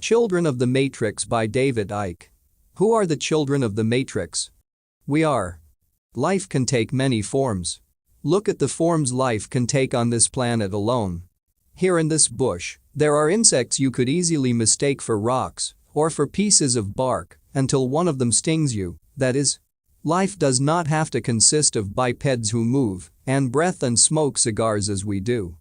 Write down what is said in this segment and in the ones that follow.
Children of the Matrix by David Icke. Who are the children of the Matrix? We are. Life can take many forms. Look at the forms life can take on this planet alone. Here in this bush, there are insects you could easily mistake for rocks or for pieces of bark until one of them stings you, that is. Life does not have to consist of bipeds who move and breathe and smoke cigars as we do.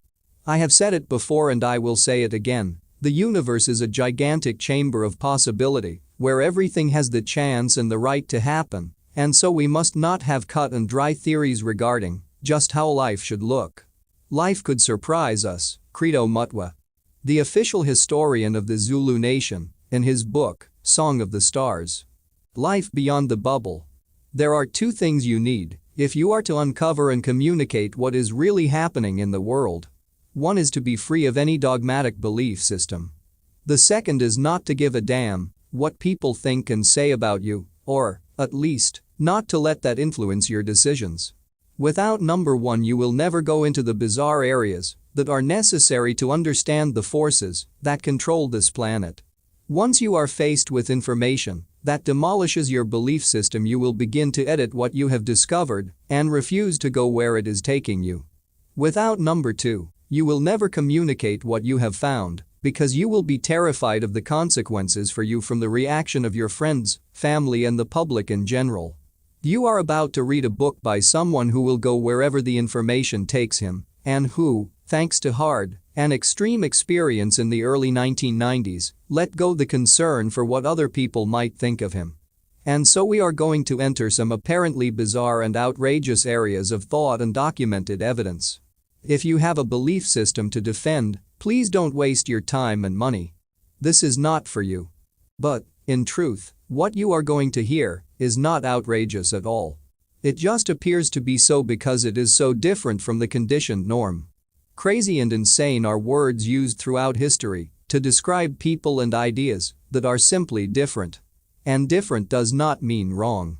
I have said it before and I will say it again. The universe is a gigantic chamber of possibility where everything has the chance and the right to happen, and so we must not have cut and dry theories regarding just how life should look. Life could surprise us, Credo Mutwa, the official historian of the Zulu nation, in his book, Song of the Stars. Life beyond the bubble. There are two things you need if you are to uncover and communicate what is really happening in the world. One is to be free of any dogmatic belief system. The second is not to give a damn what people think and say about you, or, at least, not to let that influence your decisions. Without number one, you will never go into the bizarre areas that are necessary to understand the forces that control this planet. Once you are faced with information that demolishes your belief system, you will begin to edit what you have discovered and refuse to go where it is taking you. Without number two, you will never communicate what you have found because you will be terrified of the consequences for you from the reaction of your friends, family and the public in general. You are about to read a book by someone who will go wherever the information takes him and who, thanks to hard and extreme experience in the early 1990s, let go the concern for what other people might think of him. And so we are going to enter some apparently bizarre and outrageous areas of thought and documented evidence. If you have a belief system to defend, please don't waste your time and money. This is not for you. But, in truth, what you are going to hear is not outrageous at all. It just appears to be so because it is so different from the conditioned norm. Crazy and insane are words used throughout history to describe people and ideas that are simply different. And different does not mean wrong.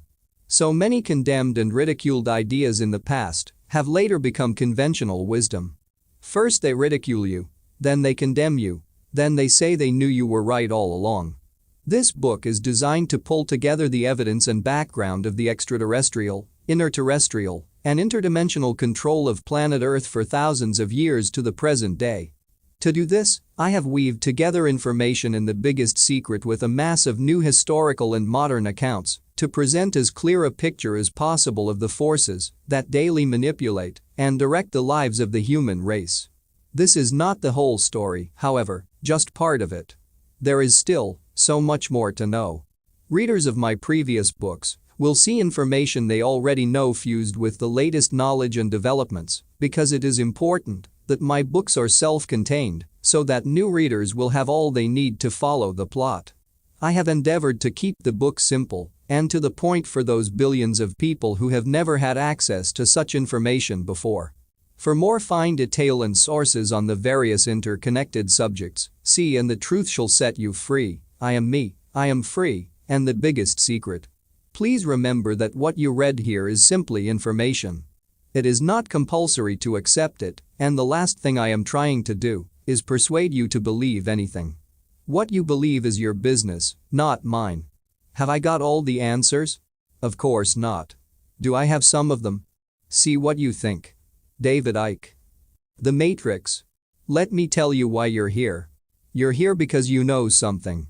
So many condemned and ridiculed ideas in the past have later become conventional wisdom. First they ridicule you, then they condemn you, then they say they knew you were right all along. This book is designed to pull together the evidence and background of the extraterrestrial, interterrestrial, and interdimensional control of planet Earth for thousands of years to the present day. To do this, I have weaved together information in the biggest secret with a mass of new historical and modern accounts to present as clear a picture as possible of the forces that daily manipulate and direct the lives of the human race. This is not the whole story, however, just part of it. There is still so much more to know. Readers of my previous books will see information they already know fused with the latest knowledge and developments because it is important that my books are self-contained so that new readers will have all they need to follow the plot. I have endeavored to keep the book simple and to the point for those billions of people who have never had access to such information before. For more fine detail and sources on the various interconnected subjects, see And the Truth Shall Set You Free, I Am Me, I Am Free, and The Biggest Secret. Please remember that what you read here is simply information. It is not compulsory to accept it, and the last thing I am trying to do is persuade you to believe anything. What you believe is your business, not mine. Have I got all the answers? Of course not. Do I have some of them? See what you think. David Icke. The Matrix. Let me tell you why you're here. You're here because you know something.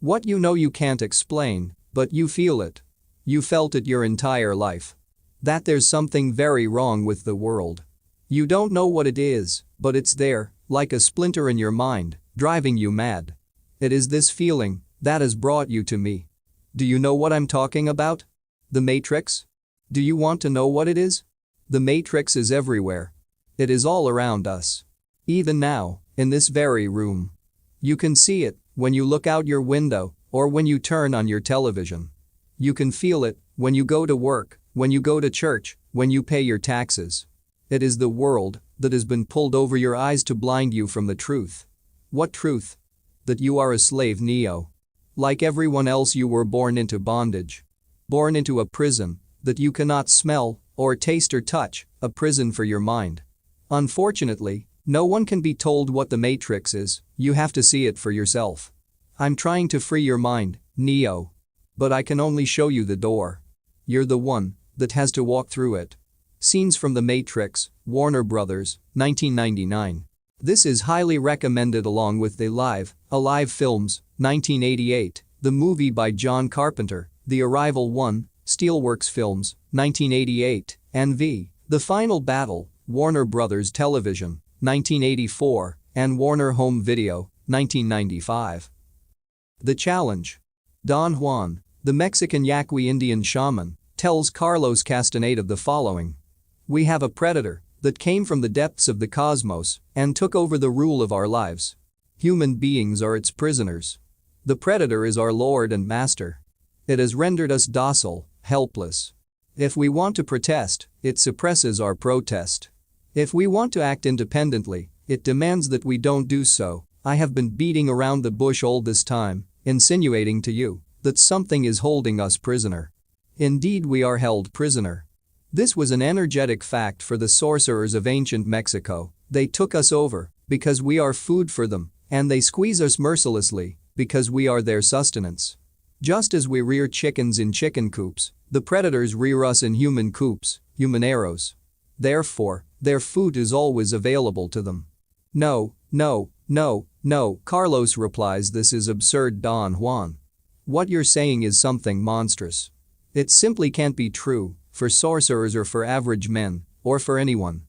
What you know you can't explain, but you feel it. You felt it your entire life. That there's something very wrong with the world. You don't know what it is, but it's there, like a splinter in your mind, driving you mad. It is this feeling that has brought you to me. Do you know what I'm talking about? The Matrix? Do you want to know what it is? The Matrix is everywhere. It is all around us. Even now, in this very room. You can see it when you look out your window or when you turn on your television. You can feel it when you go to work, when you go to church, when you pay your taxes. It is the world that has been pulled over your eyes to blind you from the truth. What truth? That you are a slave, Neo. Like everyone else, you were born into bondage. Born into a prison that you cannot smell or taste or touch, a prison for your mind. Unfortunately, no one can be told what the Matrix is, you have to see it for yourself. I'm trying to free your mind, Neo. But I can only show you the door. You're the one that has to walk through it. Scenes from The Matrix, Warner Brothers, 1999. This is highly recommended along with The Alive Films, 1988, the movie by John Carpenter, The Arrival 1, Steelworks Films, 1988, and The Final Battle, Warner Brothers Television, 1984, and Warner Home Video, 1995. The Challenge. Don Juan, the Mexican Yaqui Indian shaman, tells Carlos Castaneda the following. We have a predator that came from the depths of the cosmos and took over the rule of our lives. Human beings are its prisoners. The predator is our lord and master. It has rendered us docile, helpless. If we want to protest, it suppresses our protest. If we want to act independently, it demands that we don't do so. I have been beating around the bush all this time, insinuating to you that something is holding us prisoner. Indeed, we are held prisoner. This was an energetic fact for the sorcerers of ancient Mexico. They took us over because we are food for them, and they squeeze us mercilessly because we are their sustenance. Just as we rear chickens in chicken coops, the predators rear us in human coops, human arrows. Therefore, their food is always available to them. No, no, no, no, Carlos replies, this is absurd, Don Juan. What you're saying is something monstrous. It simply can't be true, for sorcerers or for average men, or for anyone.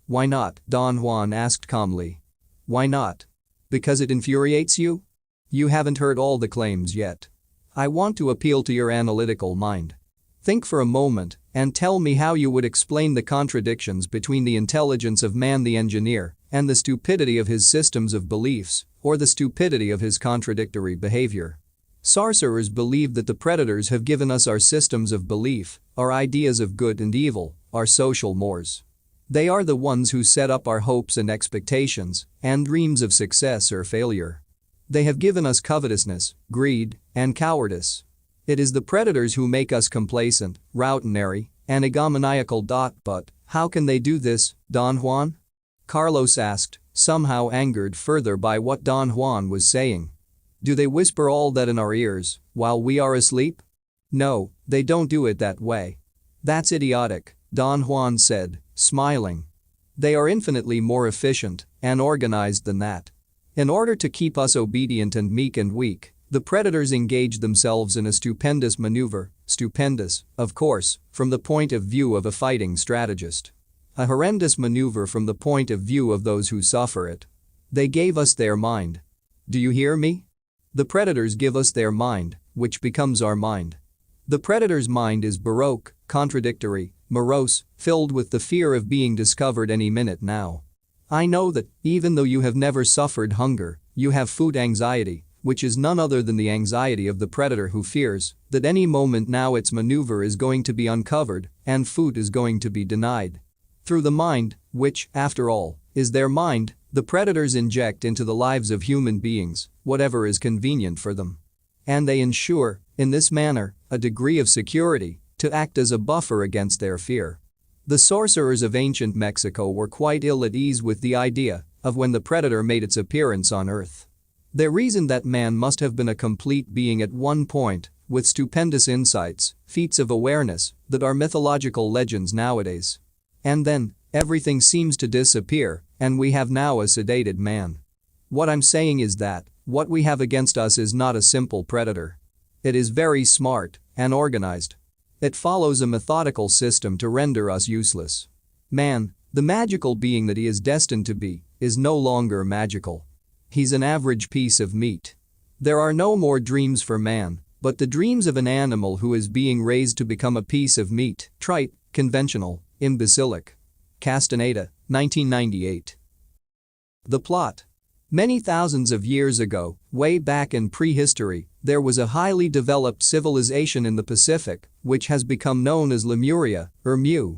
Why not? Don Juan asked calmly. Why not? Because it infuriates you? You haven't heard all the claims yet. I want to appeal to your analytical mind. Think for a moment and tell me how you would explain the contradictions between the intelligence of man the engineer and the stupidity of his systems of beliefs, or the stupidity of his contradictory behavior. Sorcerers believe that the predators have given us our systems of belief, our ideas of good and evil, our social mores. They are the ones who set up our hopes and expectations and dreams of success or failure. They have given us covetousness, greed, and cowardice. It is the predators who make us complacent, routinary, and egomaniacal. But how can they do this, Don Juan? Carlos asked, somehow angered further by what Don Juan was saying. Do they whisper all that in our ears while we are asleep? No, they don't do it that way. That's idiotic, Don Juan said, smiling. They are infinitely more efficient and organized than that. In order to keep us obedient and meek and weak, the predators engage themselves in a stupendous maneuver, stupendous, of course, from the point of view of a fighting strategist. A horrendous maneuver from the point of view of those who suffer it. They gave us their mind. Do you hear me? The predators give us their mind, which becomes our mind. The predator's mind is baroque, contradictory, morose, filled with the fear of being discovered any minute now. I know that, even though you have never suffered hunger, you have food anxiety, which is none other than the anxiety of the predator who fears that any moment now its maneuver is going to be uncovered and food is going to be denied. Through the mind, which, after all, is their mind, the predators inject into the lives of human beings whatever is convenient for them. And they ensure, in this manner, a degree of security to act as a buffer against their fear. The sorcerers of ancient Mexico were quite ill at ease with the idea of when the predator made its appearance on Earth. They reasoned that man must have been a complete being at one point, with stupendous insights, feats of awareness that are mythological legends nowadays. And then, everything seems to disappear, and we have now a sedated man. What I'm saying is that what we have against us is not a simple predator. It is very smart and organized. It follows a methodical system to render us useless. Man, the magical being that he is destined to be, is no longer magical. He's an average piece of meat. There are no more dreams for man, but the dreams of an animal who is being raised to become a piece of meat, trite, conventional, imbecilic. Castaneda, 1998. The plot. Many thousands of years ago, way back in prehistory, there was a highly developed civilization in the Pacific, which has become known as Lemuria, or Mu.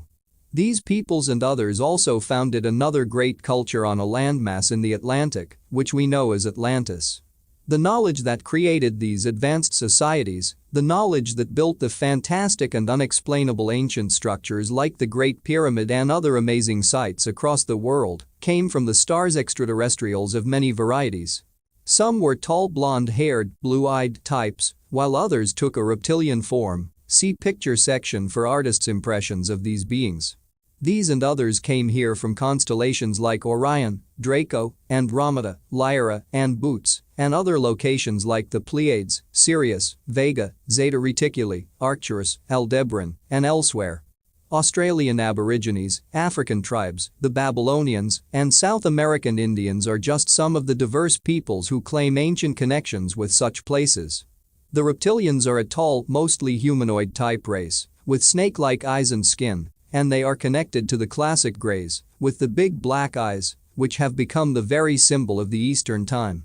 These peoples and others also founded another great culture on a landmass in the Atlantic, which we know as Atlantis. The knowledge that created these advanced societies, the knowledge that built the fantastic and unexplainable ancient structures like the Great Pyramid and other amazing sites across the world, came from the stars extraterrestrials of many varieties. Some were tall blonde-haired, blue-eyed types, while others took a reptilian form. See picture section for artists' impressions of these beings. These and others came here from constellations like Orion, Draco, Andromeda, Lyra, and Bootes, and other locations like the Pleiades, Sirius, Vega, Zeta Reticuli, Arcturus, Aldebaran, and elsewhere. Australian Aborigines, African tribes, the Babylonians, and South American Indians are just some of the diverse peoples who claim ancient connections with such places. The Reptilians are a tall, mostly humanoid-type race, with snake-like eyes and skin, and they are connected to the classic Greys, with the big black eyes, which have become the very symbol of the Eastern time.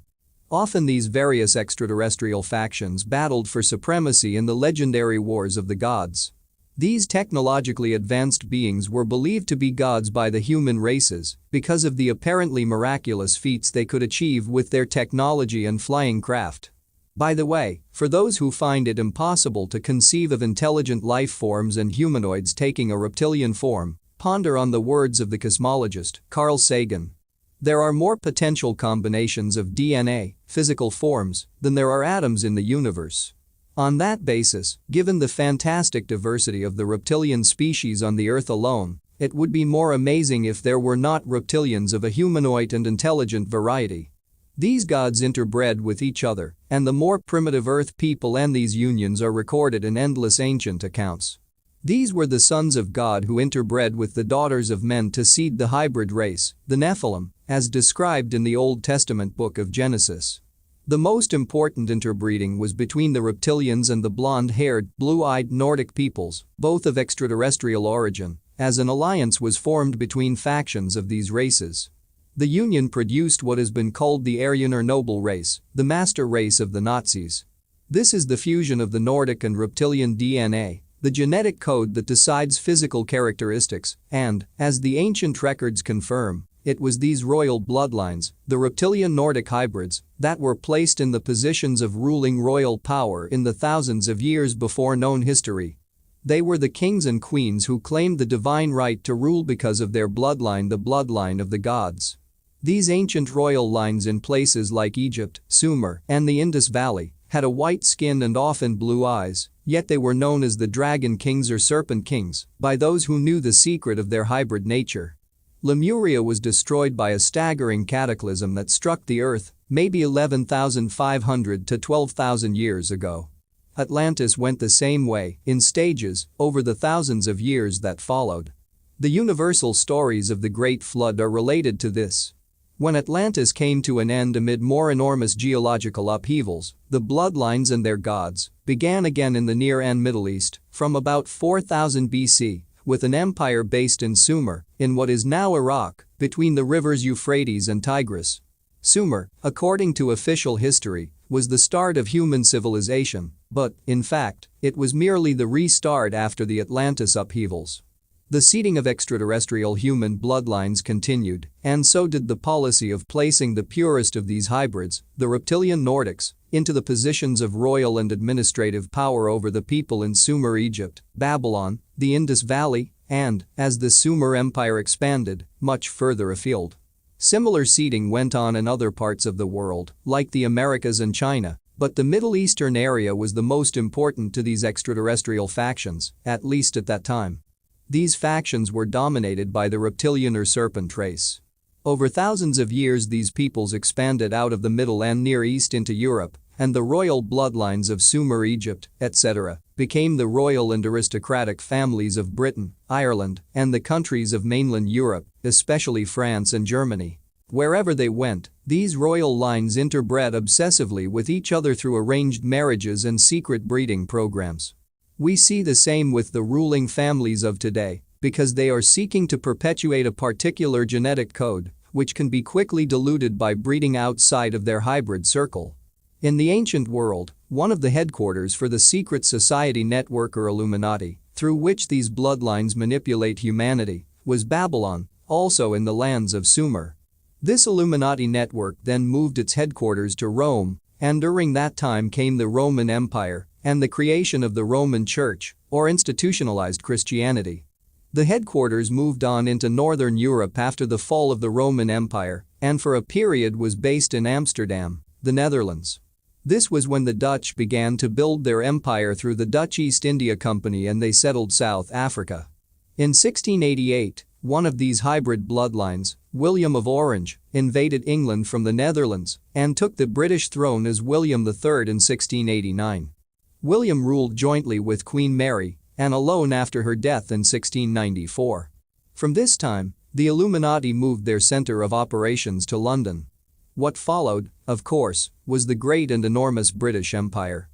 Often these various extraterrestrial factions battled for supremacy in the legendary Wars of the Gods. These technologically advanced beings were believed to be gods by the human races because of the apparently miraculous feats they could achieve with their technology and flying craft. By the way, for those who find it impossible to conceive of intelligent life forms and humanoids taking a reptilian form, ponder on the words of the cosmologist Carl Sagan. There are more potential combinations of DNA, physical forms, than there are atoms in the universe. On that basis, given the fantastic diversity of the reptilian species on the Earth alone, it would be more amazing if there were not reptilians of a humanoid and intelligent variety. These gods interbred with each other, and the more primitive Earth people and these unions are recorded in endless ancient accounts. These were the sons of God who interbred with the daughters of men to seed the hybrid race, the Nephilim, as described in the Old Testament book of Genesis. The most important interbreeding was between the Reptilians and the blonde-haired, blue-eyed Nordic peoples, both of extraterrestrial origin, as an alliance was formed between factions of these races. The union produced what has been called the Aryan or noble race, the master race of the Nazis. This is the fusion of the Nordic and reptilian DNA, the genetic code that decides physical characteristics, and, as the ancient records confirm, it was these royal bloodlines, the reptilian Nordic hybrids, that were placed in the positions of ruling royal power in the thousands of years before known history. They were the kings and queens who claimed the divine right to rule because of their bloodline, the bloodline of the gods. These ancient royal lines in places like Egypt, Sumer, and the Indus Valley had a white skin and often blue eyes, yet they were known as the dragon kings or serpent kings by those who knew the secret of their hybrid nature. Lemuria was destroyed by a staggering cataclysm that struck the earth maybe 11,500 to 12,000 years ago. Atlantis went the same way, in stages, over the thousands of years that followed. The universal stories of the Great Flood are related to this. When Atlantis came to an end amid more enormous geological upheavals, the bloodlines and their gods began again in the Near and Middle East from about 4000 BC, with an empire based in Sumer, in what is now Iraq, between the rivers Euphrates and Tigris. Sumer, according to official history, was the start of human civilization, but, in fact, it was merely the restart after the Atlantis upheavals. The seeding of extraterrestrial human bloodlines continued, and so did the policy of placing the purest of these hybrids, the reptilian Nordics, into the positions of royal and administrative power over the people in Sumer, Egypt, Babylon, the Indus Valley, and, as the Sumer Empire expanded, much further afield. Similar seeding went on in other parts of the world, like the Americas and China, but the Middle Eastern area was the most important to these extraterrestrial factions, at least at that time. These factions were dominated by the reptilian or serpent race. Over thousands of years these peoples expanded out of the Middle and Near East into Europe, and the royal bloodlines of Sumer, Egypt, etc., became the royal and aristocratic families of Britain, Ireland, and the countries of mainland Europe, especially France and Germany. Wherever they went, these royal lines interbred obsessively with each other through arranged marriages and secret breeding programs. We see the same with the ruling families of today, because they are seeking to perpetuate a particular genetic code, which can be quickly diluted by breeding outside of their hybrid circle. In the ancient world, one of the headquarters for the secret society network or Illuminati, through which these bloodlines manipulate humanity, was Babylon, also in the lands of Sumer. This Illuminati network then moved its headquarters to Rome, and during that time came the Roman Empire and the creation of the Roman Church, or institutionalized Christianity. The headquarters moved on into Northern Europe after the fall of the Roman Empire, and for a period was based in Amsterdam, the Netherlands. This was when the Dutch began to build their empire through the Dutch East India Company and they settled South Africa. In 1688, one of these hybrid bloodlines, William of Orange, invaded England from the Netherlands and took the British throne as William III in 1689. William ruled jointly with Queen Mary and alone after her death in 1694. From this time, the Illuminati moved their center of operations to London. What followed, of course, was the great and enormous British Empire.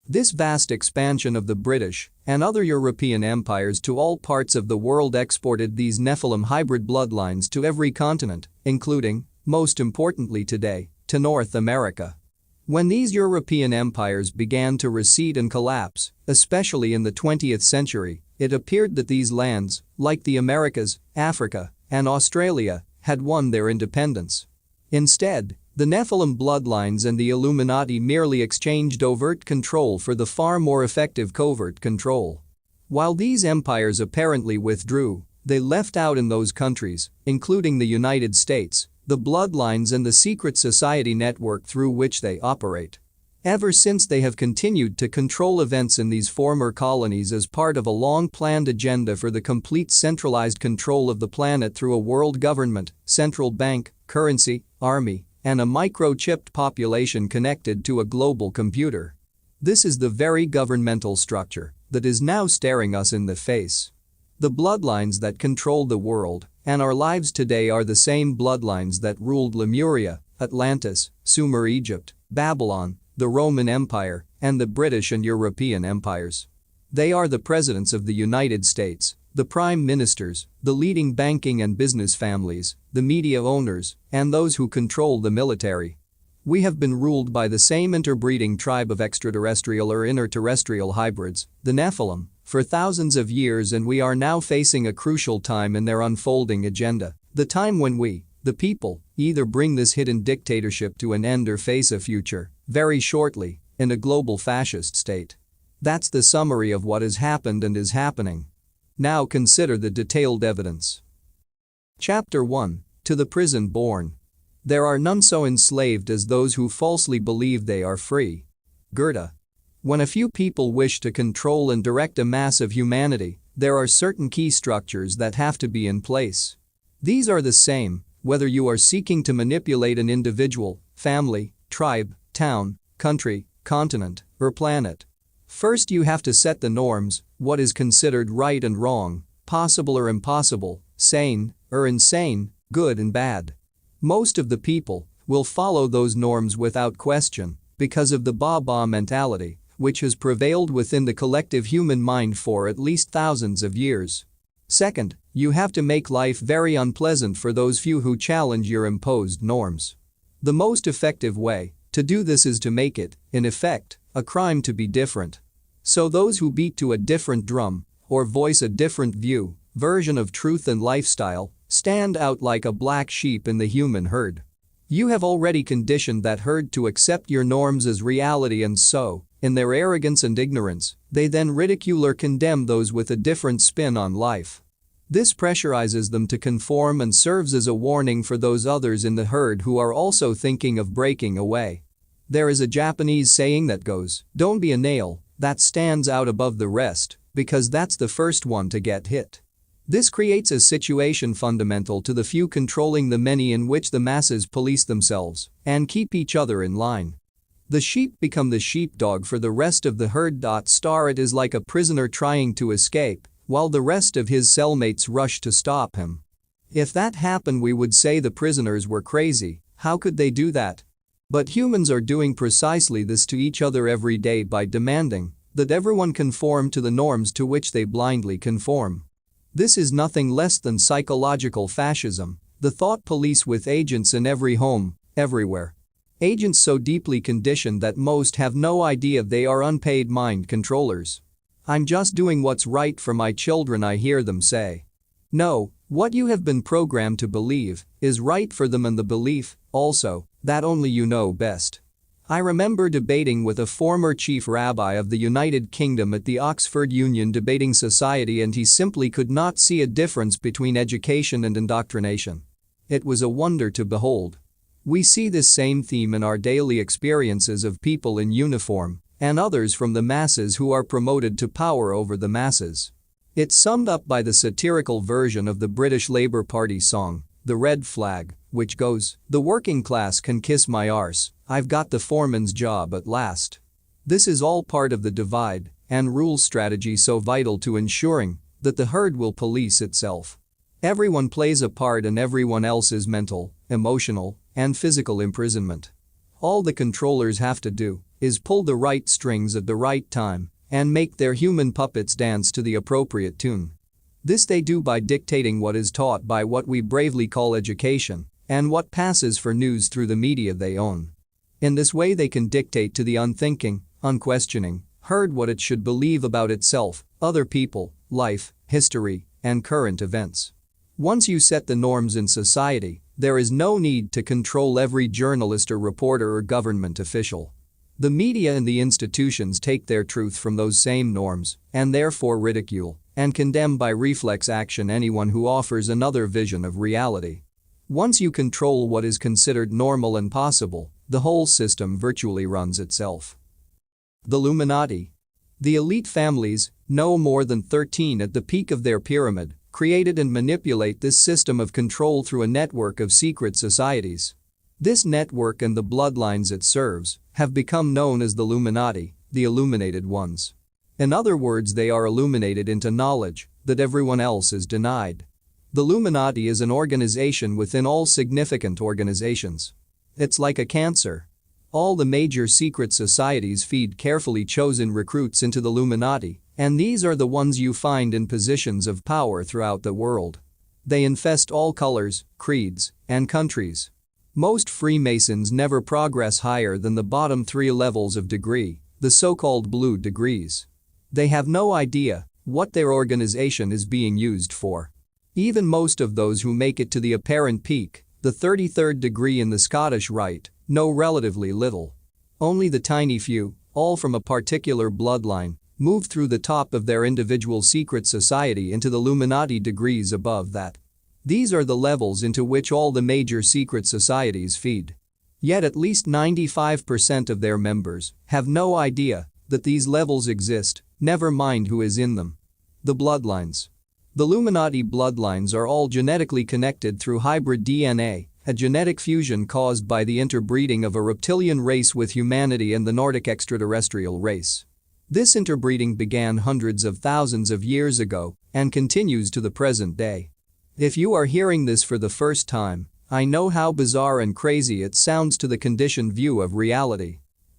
This vast expansion of the British and other European empires to all parts of the world exported these Nephilim hybrid bloodlines to every continent, including, most importantly today, to North America. When these European empires began to recede and collapse, especially in the 20th century, it appeared that these lands, like the Americas, Africa, and Australia, had won their independence. Instead, the Nephilim bloodlines and the Illuminati merely exchanged overt control for the far more effective covert control. While these empires apparently withdrew, they left out in those countries, including the United States, the bloodlines and the secret society network through which they operate. Ever since they have continued to control events in these former colonies as part of a long-planned agenda for the complete centralized control of the planet through a world government, central bank, currency, army, and a microchipped population connected to a global computer. This is the very governmental structure that is now staring us in the face. The bloodlines that control the world and our lives today are the same bloodlines that ruled Lemuria, Atlantis, Sumer Egypt, Babylon, the Roman Empire, and the British and European empires. They are the presidents of the United States, the prime ministers, the leading banking and business families, the media owners, and those who control the military. We have been ruled by the same interbreeding tribe of extraterrestrial or interterrestrial hybrids, the Nephilim, for thousands of years, and we are now facing a crucial time in their unfolding agenda, the time when we, the people, either bring this hidden dictatorship to an end or face a future, very shortly, in a global fascist state. That's the summary of what has happened and is happening. Now consider the detailed evidence. Chapter 1. To the prison born. There are none so enslaved as those who falsely believe they are free. Goethe. When a few people wish to control and direct a mass of humanity, there are certain key structures that have to be in place. These are the same, whether you are seeking to manipulate an individual, family, tribe, town, country, continent, or planet. First, you have to set the norms, what is considered right and wrong, possible or impossible, sane or insane, good and bad. Most of the people will follow those norms without question because of the Ba-Ba mentality, which has prevailed within the collective human mind for at least thousands of years. Second, you have to make life very unpleasant for those few who challenge your imposed norms. The most effective way to do this is to make it, in effect, a crime to be different. So those who beat to a different drum or voice a different view, version of truth and lifestyle, stand out like a black sheep in the human herd. You have already conditioned that herd to accept your norms as reality, and so, in their arrogance and ignorance, they then ridicule or condemn those with a different spin on life. This pressurizes them to conform and serves as a warning for those others in the herd who are also thinking of breaking away. There is a Japanese saying that goes, "Don't be a nail that stands out above the rest, because that's the first one to get hit." This creates a situation fundamental to the few controlling the many, in which the masses police themselves and keep each other in line. The sheep become the sheepdog for the rest of the herd. It is like a prisoner trying to escape, while the rest of his cellmates rush to stop him. If that happened, we would say the prisoners were crazy. How could they do that? But humans are doing precisely this to each other every day by demanding that everyone conform to the norms to which they blindly conform. This is nothing less than psychological fascism, the thought police with agents in every home, everywhere. Agents so deeply conditioned that most have no idea they are unpaid mind controllers. "I'm just doing what's right for my children," I hear them say. No, what you have been programmed to believe is right for them, and the belief, also, that only you know best. I remember debating with a former chief rabbi of the United Kingdom at the Oxford Union Debating Society, and he simply could not see a difference between education and indoctrination. It was a wonder to behold. We see this same theme in our daily experiences of people in uniform and others from the masses who are promoted to power over the masses. It's summed up by the satirical version of the British Labour Party song, "The Red Flag," which goes, "The working class can kiss my arse, I've got the foreman's job at last." This is all part of the divide and rule strategy so vital to ensuring that the herd will police itself. Everyone plays a part in everyone else's mental, emotional, and physical imprisonment. All the controllers have to do is pull the right strings at the right time and make their human puppets dance to the appropriate tune. This they do by dictating what is taught by what we bravely call education and what passes for news through the media they own. In this way they can dictate to the unthinking, unquestioning herd what it should believe about itself, other people, life, history, and current events. Once you set the norms in society, there is no need to control every journalist or reporter or government official. The media and the institutions take their truth from those same norms and therefore ridicule and condemn by reflex action anyone who offers another vision of reality. Once you control what is considered normal and possible, the whole system virtually runs itself. The Illuminati. The elite families, no more than 13 at the peak of their pyramid, created and manipulate this system of control through a network of secret societies. This network and the bloodlines it serves have become known as the Illuminati, the illuminated ones. In other words, they are illuminated into knowledge that everyone else is denied. The Illuminati is an organization within all significant organizations. It's like a cancer. All the major secret societies feed carefully chosen recruits into the Illuminati, and these are the ones you find in positions of power throughout the world. They infest all colors, creeds, and countries. Most Freemasons never progress higher than the bottom 3 levels of degree, the so-called blue degrees. They have no idea what their organization is being used for. Even most of those who make it to the apparent peak, the 33rd degree in the Scottish Rite, know relatively little. Only the tiny few, all from a particular bloodline, move through the top of their individual secret society into the Illuminati degrees above that. These are the levels into which all the major secret societies feed. Yet at least 95% of their members have no idea that these levels exist, never mind who is in them. The bloodlines. The Illuminati bloodlines are all genetically connected through hybrid DNA, a genetic fusion caused by the interbreeding of a reptilian race with humanity and the Nordic extraterrestrial race. This interbreeding began hundreds of thousands of years ago and continues to the present day. If you are hearing this for the first time, I know how bizarre and crazy it sounds to the conditioned view of reality.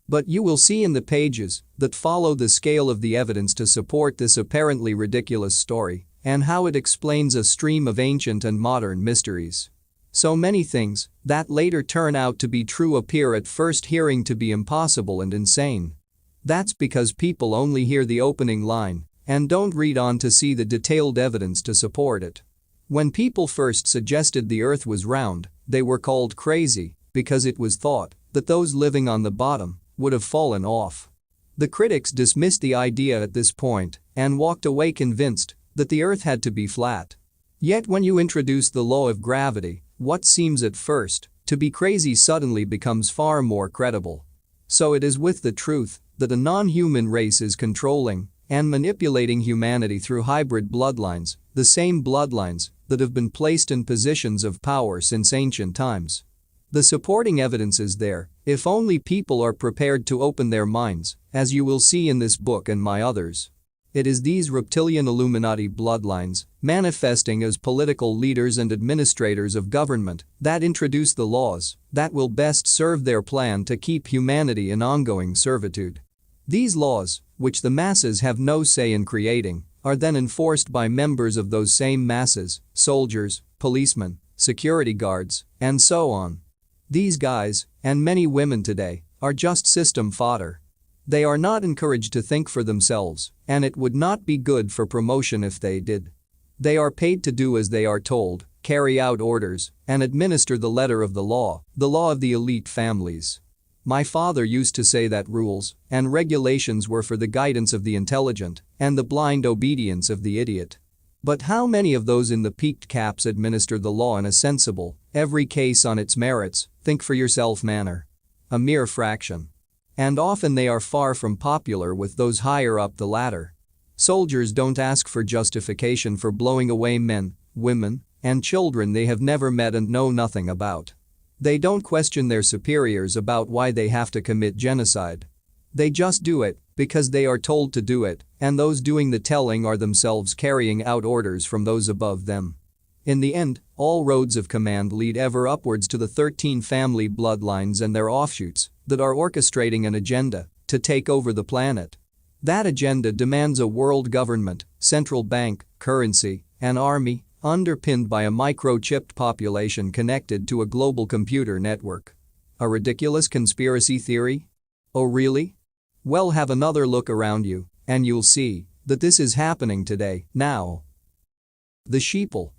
But you will see in the pages that follow the scale of the evidence to support this apparently ridiculous story and how it explains a stream of ancient and modern mysteries. So many things that later turn out to be true appear at first hearing to be impossible and insane. That's because people only hear the opening line and don't read on to see the detailed evidence to support it. When people first suggested the earth was round, they were called crazy because it was thought that those living on the bottom would have fallen off. The critics dismissed the idea at this point and walked away convinced that the earth had to be flat. Yet when you introduce the law of gravity, what seems at first to be crazy suddenly becomes far more credible. So it is with the truth that a non-human race is controlling and manipulating humanity through hybrid bloodlines, the same bloodlines that have been placed in positions of power since ancient times. The supporting evidence is there, if only people are prepared to open their minds, as you will see in this book and my others. It is these reptilian Illuminati bloodlines, manifesting as political leaders and administrators of government, that introduce the laws that will best serve their plan to keep humanity in ongoing servitude. These laws, which the masses have no say in creating, are then enforced by members of those same masses, soldiers, policemen, security guards, and so on. These guys, and many women today, are just system fodder. They are not encouraged to think for themselves, and it would not be good for promotion if they did. They are paid to do as they are told, carry out orders, and administer the letter of the law of the elite families. My father used to say that rules and regulations were for the guidance of the intelligent and the blind obedience of the idiot. But how many of those in the peaked caps administer the law in a sensible, every case on its merits, think for yourself manner? A mere fraction. And often they are far from popular with those higher up the ladder. Soldiers don't ask for justification for blowing away men, women, and children they have never met and know nothing about. They don't question their superiors about why they have to commit genocide. They just do it because they are told to do it, and those doing the telling are themselves carrying out orders from those above them. In the end, all roads of command lead ever upwards to the 13 family bloodlines and their offshoots that are orchestrating an agenda to take over the planet. That agenda demands a world government, central bank, currency, and army, underpinned by a microchipped population connected to a global computer network. A ridiculous conspiracy theory? Oh really? Well, have another look around you, and you'll see that this is happening today, now. The sheeple.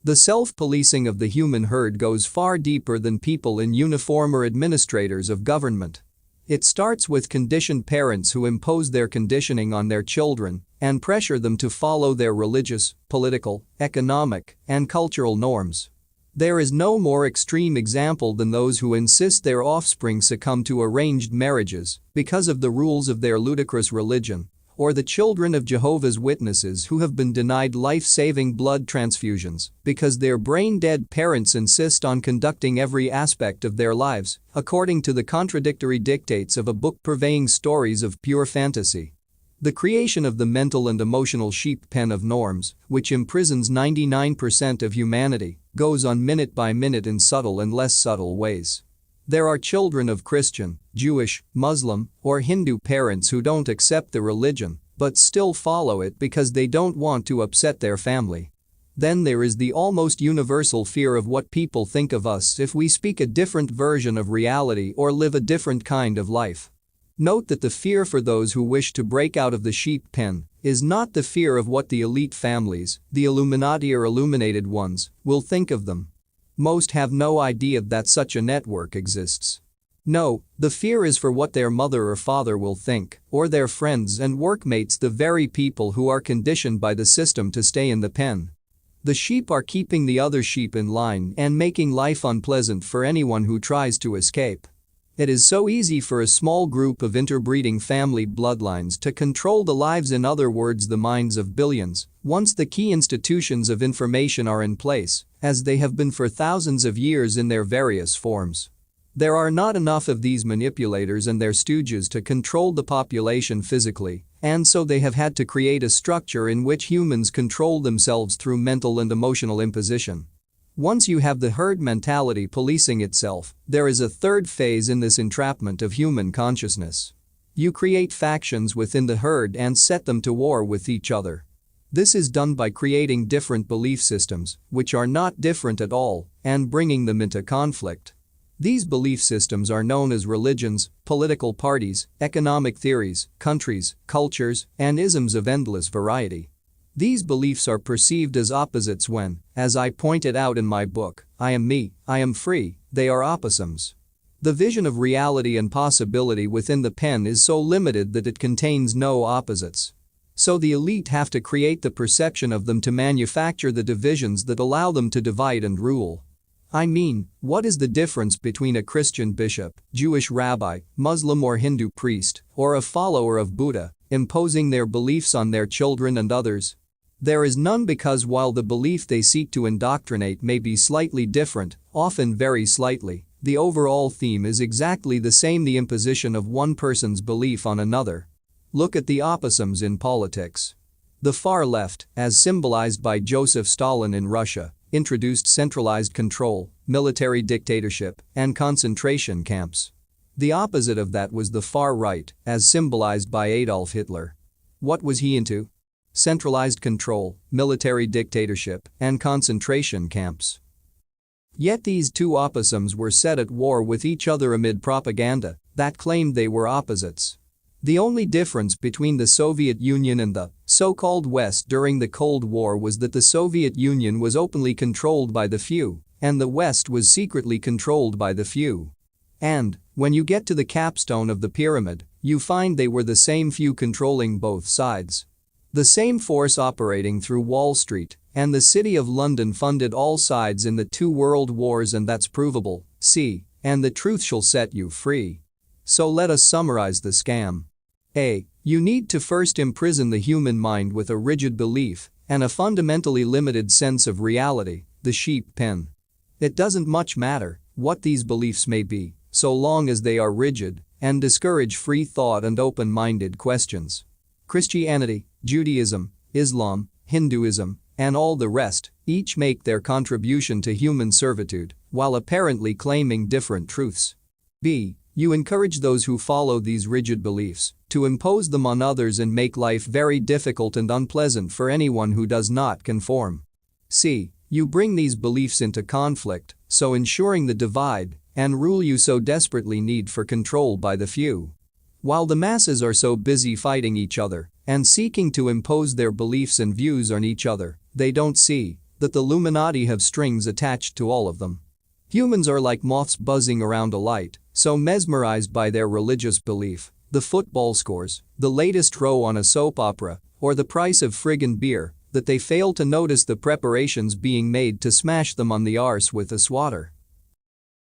The self-policing of the human herd goes far deeper than people in uniform or administrators of government. It starts with conditioned parents who impose their conditioning on their children and pressure them to follow their religious, political, economic, and cultural norms. There is no more extreme example than those who insist their offspring succumb to arranged marriages because of the rules of their ludicrous religion, or the children of Jehovah's Witnesses who have been denied life-saving blood transfusions because their brain-dead parents insist on conducting every aspect of their lives according to the contradictory dictates of a book purveying stories of pure fantasy. The creation of the mental and emotional sheep pen of norms, which imprisons 99% of humanity, goes on minute by minute in subtle and less subtle ways. There are children of Christian, Jewish, Muslim, or Hindu parents who don't accept the religion but still follow it because they don't want to upset their family. Then there is the almost universal fear of what people think of us if we speak a different version of reality or live a different kind of life. Note that the fear for those who wish to break out of the sheep pen is not the fear of what the elite families, the Illuminati or illuminated ones, will think of them. Most have no idea that such a network exists. No, the fear is for what their mother or father will think, or their friends and workmates, the very people who are conditioned by the system to stay in the pen. The sheep are keeping the other sheep in line and making life unpleasant for anyone who tries to escape. It is so easy for a small group of interbreeding family bloodlines to control the lives, in other words the minds of billions, once the key institutions of information are in place, as they have been for thousands of years in their various forms. There are not enough of these manipulators and their stooges to control the population physically, and so they have had to create a structure in which humans control themselves through mental and emotional imposition. Once you have the herd mentality policing itself, there is a third phase in this entrapment of human consciousness. You create factions within the herd and set them to war with each other. This is done by creating different belief systems, which are not different at all, and bringing them into conflict. These belief systems are known as religions, political parties, economic theories, countries, cultures, and isms of endless variety. These beliefs are perceived as opposites when, as I pointed out in my book, I am me, I am free, they are opposums. The vision of reality and possibility within the pen is so limited that it contains no opposites. So the elite have to create the perception of them to manufacture the divisions that allow them to divide and rule. I mean, what is the difference between a Christian bishop, Jewish rabbi, Muslim or Hindu priest, or a follower of Buddha, imposing their beliefs on their children and others? There is none, because while the belief they seek to indoctrinate may be slightly different, often very slightly, the overall theme is exactly the same: the imposition of one person's belief on another. Look at the opposums in politics. The far left, as symbolized by Joseph Stalin in Russia, introduced centralized control, military dictatorship, and concentration camps. The opposite of that was the far right, as symbolized by Adolf Hitler. What was he into? Centralized control, military dictatorship, and concentration camps. Yet these two opposums were set at war with each other amid propaganda that claimed they were opposites. The only difference between the Soviet Union and the so-called West during the Cold War was that the Soviet Union was openly controlled by the few, and the West was secretly controlled by the few. And, when you get to the capstone of the pyramid, you find they were the same few controlling both sides. The same force operating through Wall Street and the City of London funded all sides in the two world wars, and that's provable, see, and the truth shall set you free. So let us summarize the scam. A. You need to first imprison the human mind with a rigid belief and a fundamentally limited sense of reality, the sheep pen. It doesn't much matter what these beliefs may be, so long as they are rigid and discourage free thought and open-minded questions. Christianity, Judaism, Islam, Hinduism, and all the rest each make their contribution to human servitude while apparently claiming different truths. B. You encourage those who follow these rigid beliefs to impose them on others and make life very difficult and unpleasant for anyone who does not conform. C. You bring these beliefs into conflict, so ensuring the divide and rule you so desperately need for control by the few. While the masses are so busy fighting each other and seeking to impose their beliefs and views on each other, they don't see that the Illuminati have strings attached to all of them. Humans are like moths buzzing around a light, so mesmerized by their religious belief, the football scores, the latest row on a soap opera, or the price of friggin' beer, that they fail to notice the preparations being made to smash them on the arse with a swatter.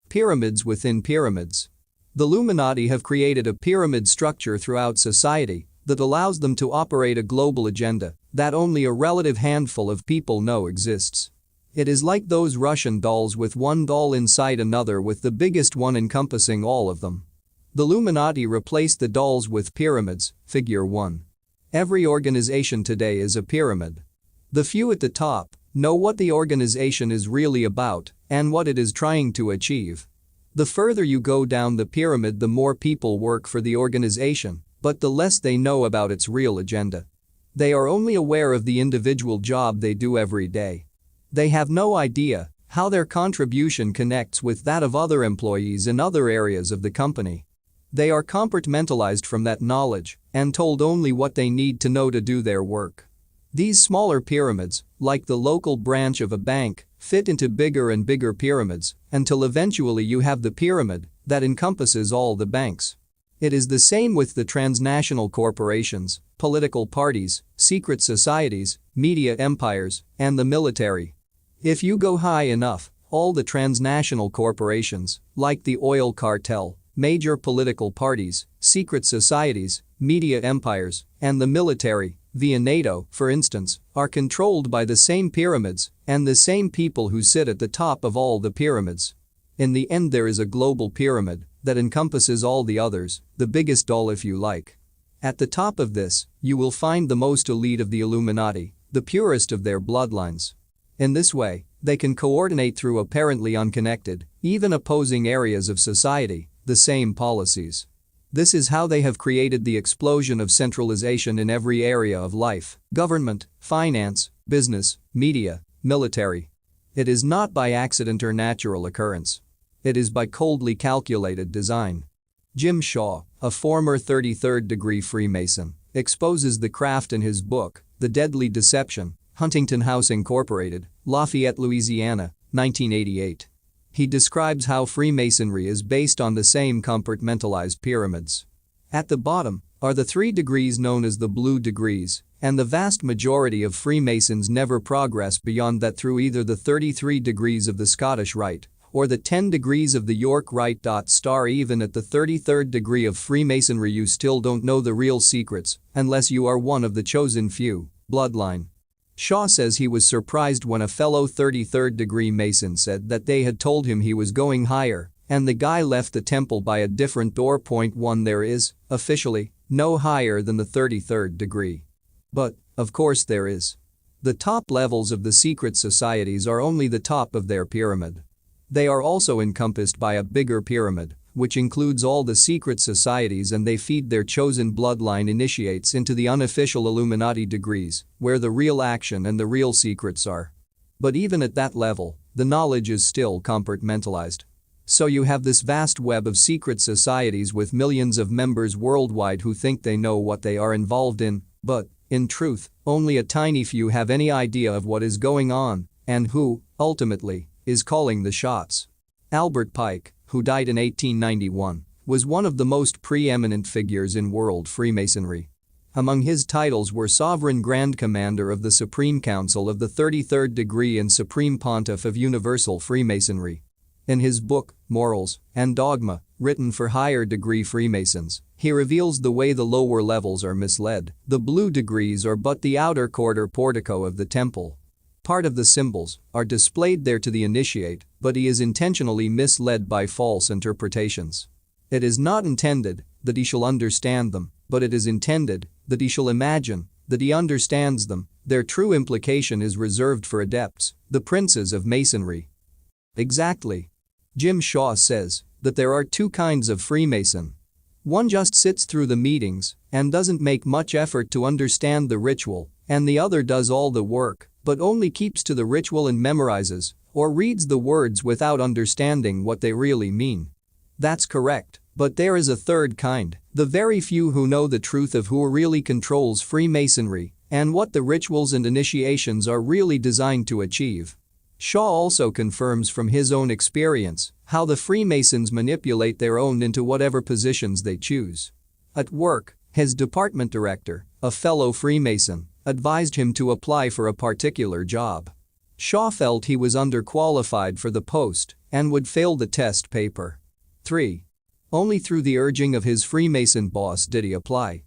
Pyramids within pyramids. The Illuminati have created a pyramid structure throughout society that allows them to operate a global agenda that only a relative handful of people know exists. It is like those Russian dolls with one doll inside another, with the biggest one encompassing all of them. The Illuminati replaced the dolls with pyramids, figure 1. Every organization today is a pyramid. The few at the top know what the organization is really about and what it is trying to achieve. The further you go down the pyramid, the more people work for the organization, but the less they know about its real agenda. They are only aware of the individual job they do every day. They have no idea how their contribution connects with that of other employees in other areas of the company. They are compartmentalized from that knowledge and told only what they need to know to do their work. These smaller pyramids, like the local branch of a bank, fit into bigger and bigger pyramids until eventually you have the pyramid that encompasses all the banks. It is the same with the transnational corporations, political parties, secret societies, media empires, and the military. If you go high enough, all the transnational corporations, like the oil cartel, major political parties, secret societies, media empires, and the military, via NATO, for instance, are controlled by the same pyramids and the same people who sit at the top of all the pyramids. In the end, there is a global pyramid that encompasses all the others, the biggest doll if you like. At the top of this, you will find the most elite of the Illuminati, the purest of their bloodlines. In this way, they can coordinate through apparently unconnected, even opposing areas of society, the same policies. This is how they have created the explosion of centralization in every area of life: government, finance, business, media, military. It is not by accident or natural occurrence. It is by coldly calculated design. Jim Shaw, a former 33rd degree Freemason, exposes the craft in his book, The Deadly Deception, Huntington House Incorporated, Lafayette, Louisiana, 1988. He describes how Freemasonry is based on the same compartmentalized pyramids. At the bottom are the 3 degrees known as the blue degrees, and the vast majority of Freemasons never progress beyond that through either the 33 degrees of the Scottish Rite or the 10 degrees of the York Rite. Even at the 33rd degree of Freemasonry, you still don't know the real secrets unless you are one of the chosen few. Bloodline. Shaw says he was surprised when a fellow 33rd degree Mason said that they had told him he was going higher, and the guy left the temple by a different door. 1. There is, officially, no higher than the 33rd degree. But, of course there is. The top levels of the secret societies are only the top of their pyramid. They are also encompassed by a bigger pyramid, which includes all the secret societies, and they feed their chosen bloodline initiates into the unofficial Illuminati degrees, where the real action and the real secrets are. But even at that level, the knowledge is still compartmentalized. So you have this vast web of secret societies with millions of members worldwide who think they know what they are involved in, but, in truth, only a tiny few have any idea of what is going on and who, ultimately, is calling the shots. Albert Pike, who died in 1891, was one of the most preeminent figures in world Freemasonry. Among his titles were Sovereign Grand Commander of the Supreme Council of the 33rd Degree and Supreme Pontiff of Universal Freemasonry. In his book, Morals and Dogma, written for higher degree Freemasons, he reveals the way the lower levels are misled. The blue degrees are but the outer court or portico of the temple. Part of the symbols are displayed there to the initiate, but he is intentionally misled by false interpretations. It is not intended that he shall understand them, but it is intended that he shall imagine that he understands them. Their true implication is reserved for adepts, the princes of Masonry. Exactly. Jim Shaw says that there are two kinds of Freemason. One just sits through the meetings and doesn't make much effort to understand the ritual, and the other does all the work, but only keeps to the ritual and memorizes or reads the words without understanding what they really mean. That's correct, but there is a third kind, the very few who know the truth of who really controls Freemasonry and what the rituals and initiations are really designed to achieve. Shaw also confirms from his own experience how the Freemasons manipulate their own into whatever positions they choose. At work, his department director, a fellow Freemason, advised him to apply for a particular job. Shaw felt he was underqualified for the post and would fail the test paper. 3. Only through the urging of his Freemason boss did he apply.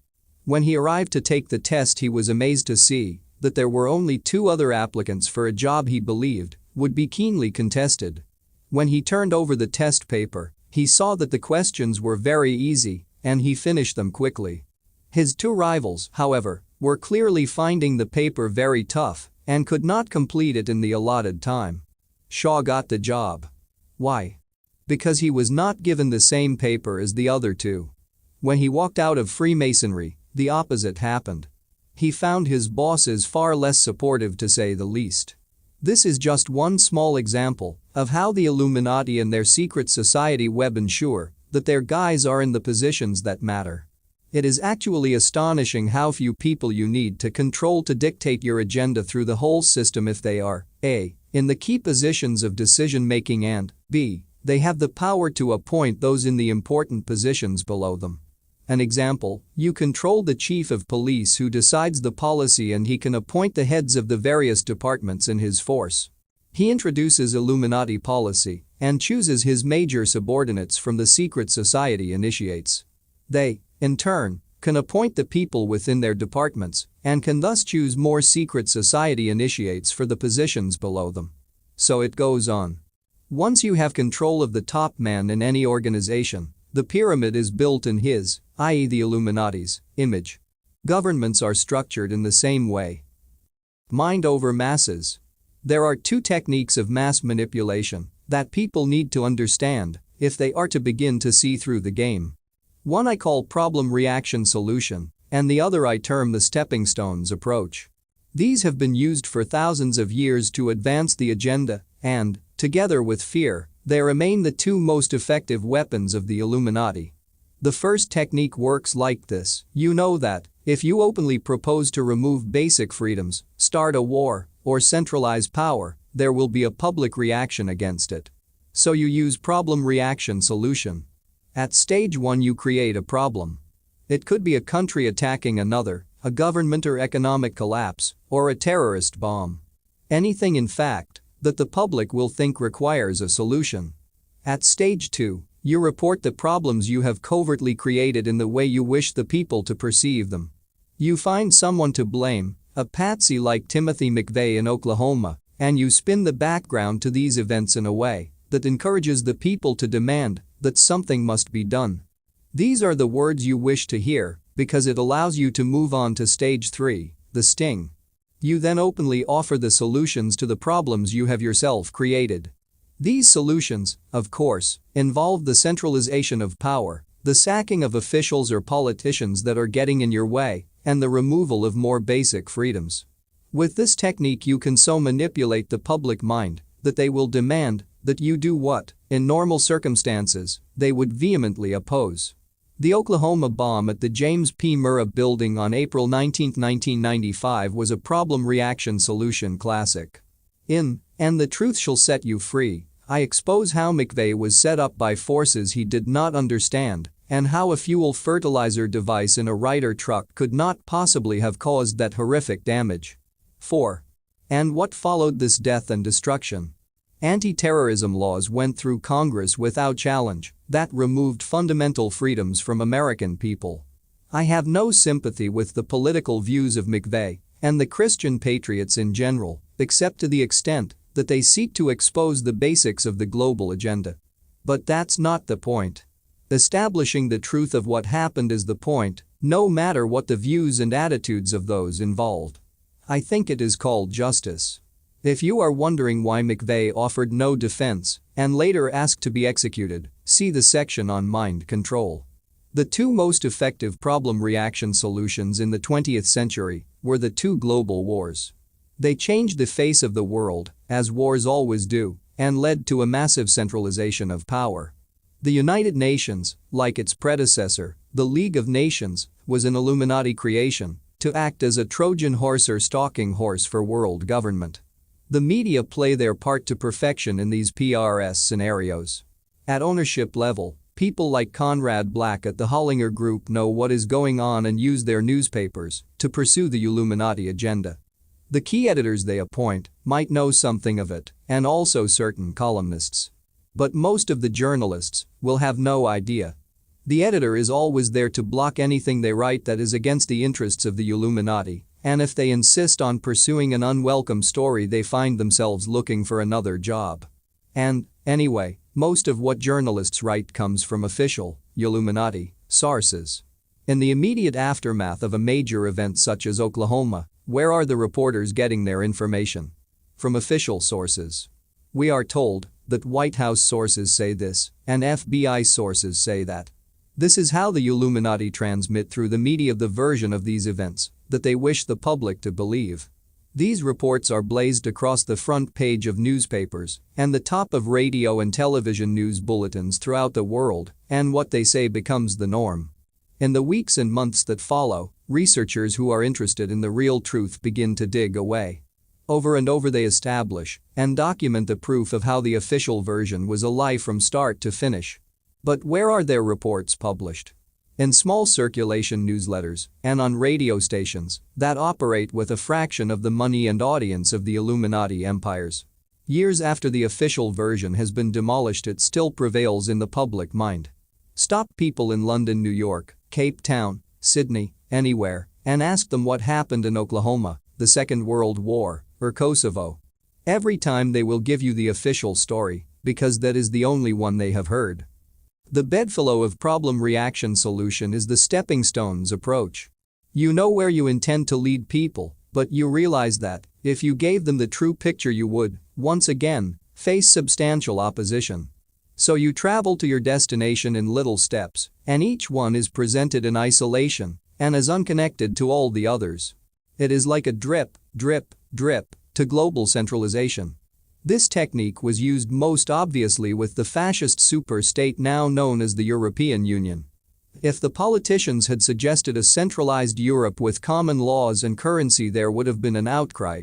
When he arrived to take the test, he was amazed to see that there were only 2 other applicants for a job he believed would be keenly contested. When he turned over the test paper, he saw that the questions were very easy and he finished them quickly. His 2 rivals, however, were clearly finding the paper very tough and could not complete it in the allotted time. Shaw got the job. Why? Because he was not given the same paper as the other 2. When he walked out of Freemasonry, the opposite happened. He found his bosses far less supportive, to say the least. This is just one small example of how the Illuminati and their secret society web ensure that their guys are in the positions that matter. It is actually astonishing how few people you need to control to dictate your agenda through the whole system if they are A. in the key positions of decision-making and B. they have the power to appoint those in the important positions below them. An example, you control the chief of police who decides the policy and he can appoint the heads of the various departments in his force. He introduces Illuminati policy and chooses his major subordinates from the secret society initiates. They, in turn, can appoint the people within their departments and can thus choose more secret society initiates for the positions below them. So it goes on. Once you have control of the top man in any organization, the pyramid is built in his, i.e. the Illuminati's, image. Governments are structured in the same way. Mind over masses. There are 2 techniques of mass manipulation that people need to understand if they are to begin to see through the game. One I call problem-reaction-solution, and the other I term the stepping stones approach. These have been used for thousands of years to advance the agenda and, together with fear, they remain the 2 most effective weapons of the Illuminati. The first technique works like this. You know that if you openly propose to remove basic freedoms, start a war, or centralize power, there will be a public reaction against it. So you use problem-reaction-solution. At stage 1 you create a problem. It could be a country attacking another, a government or economic collapse, or a terrorist bomb. Anything, in fact, that the public will think requires a solution. At stage 2, you report the problems you have covertly created in the way you wish the people to perceive them. You find someone to blame, a patsy like Timothy McVeigh in Oklahoma, and you spin the background to these events in a way that encourages the people to demand that something must be done. These are the words you wish to hear because it allows you to move on to stage 3, the sting. You then openly offer the solutions to the problems you have yourself created. These solutions, of course, involve the centralization of power, the sacking of officials or politicians that are getting in your way, and the removal of more basic freedoms. With this technique you can so manipulate the public mind that they will demand that you do what, in normal circumstances, they would vehemently oppose. The Oklahoma bomb at the James P. Murrah building on April 19, 1995 was a problem-reaction-solution classic. In "And the Truth Shall Set You Free," I expose how McVeigh was set up by forces he did not understand and how a fuel fertilizer device in a Ryder truck could not possibly have caused that horrific damage. 4. And what followed this death and destruction? Anti-terrorism laws went through Congress without challenge that removed fundamental freedoms from American people. I have no sympathy with the political views of McVeigh and the Christian patriots in general, except to the extent that they seek to expose the basics of the global agenda. But that's not the point. Establishing the truth of what happened is the point, no matter what the views and attitudes of those involved. I think it is called justice. If you are wondering why McVeigh offered no defense and later asked to be executed, see the section on mind control. The two most effective problem reaction solutions in the 20th century were the two global wars. They changed the face of the world, as wars always do, and led to a massive centralization of power. The United Nations, like its predecessor, the League of Nations, was an Illuminati creation to act as a Trojan horse or stalking horse for world government. The media play their part to perfection in these PRS scenarios. At ownership level, people like Conrad Black at the Hollinger Group know what is going on and use their newspapers to pursue the Illuminati agenda. The key editors they appoint might know something of it, and also certain columnists. But most of the journalists will have no idea. The editor is always there to block anything they write that is against the interests of the Illuminati, and if they insist on pursuing an unwelcome story they find themselves looking for another job. And, anyway, most of what journalists write comes from official, Illuminati, sources. In the immediate aftermath of a major event such as Oklahoma, where are the reporters getting their information? From official sources. We are told that White House sources say this, and FBI sources say that. This is how the Illuminati transmit through the media the version of these events that they wish the public to believe. These reports are blazed across the front page of newspapers and the top of radio and television news bulletins throughout the world, and what they say becomes the norm. In the weeks and months that follow, researchers who are interested in the real truth begin to dig away. Over and over they establish and document the proof of how the official version was a lie from start to finish. But where are their reports published? In small circulation newsletters and on radio stations that operate with a fraction of the money and audience of the Illuminati empires. Years after the official version has been demolished, it still prevails in the public mind. Stop people in London, New York, Cape Town, Sydney, anywhere, and ask them what happened in Oklahoma, the Second World War, or Kosovo. Every time they will give you the official story, because that is the only one they have heard. The bedfellow of problem reaction solution is the stepping stones approach. You know where you intend to lead people, but you realize that, if you gave them the true picture you would, once again, face substantial opposition. So you travel to your destination in little steps, and each one is presented in isolation and as unconnected to all the others. It is like a drip, drip, drip to global centralization. This technique was used most obviously with the fascist super-state now known as the European Union. If the politicians had suggested a centralized Europe with common laws and currency, there would have been an outcry.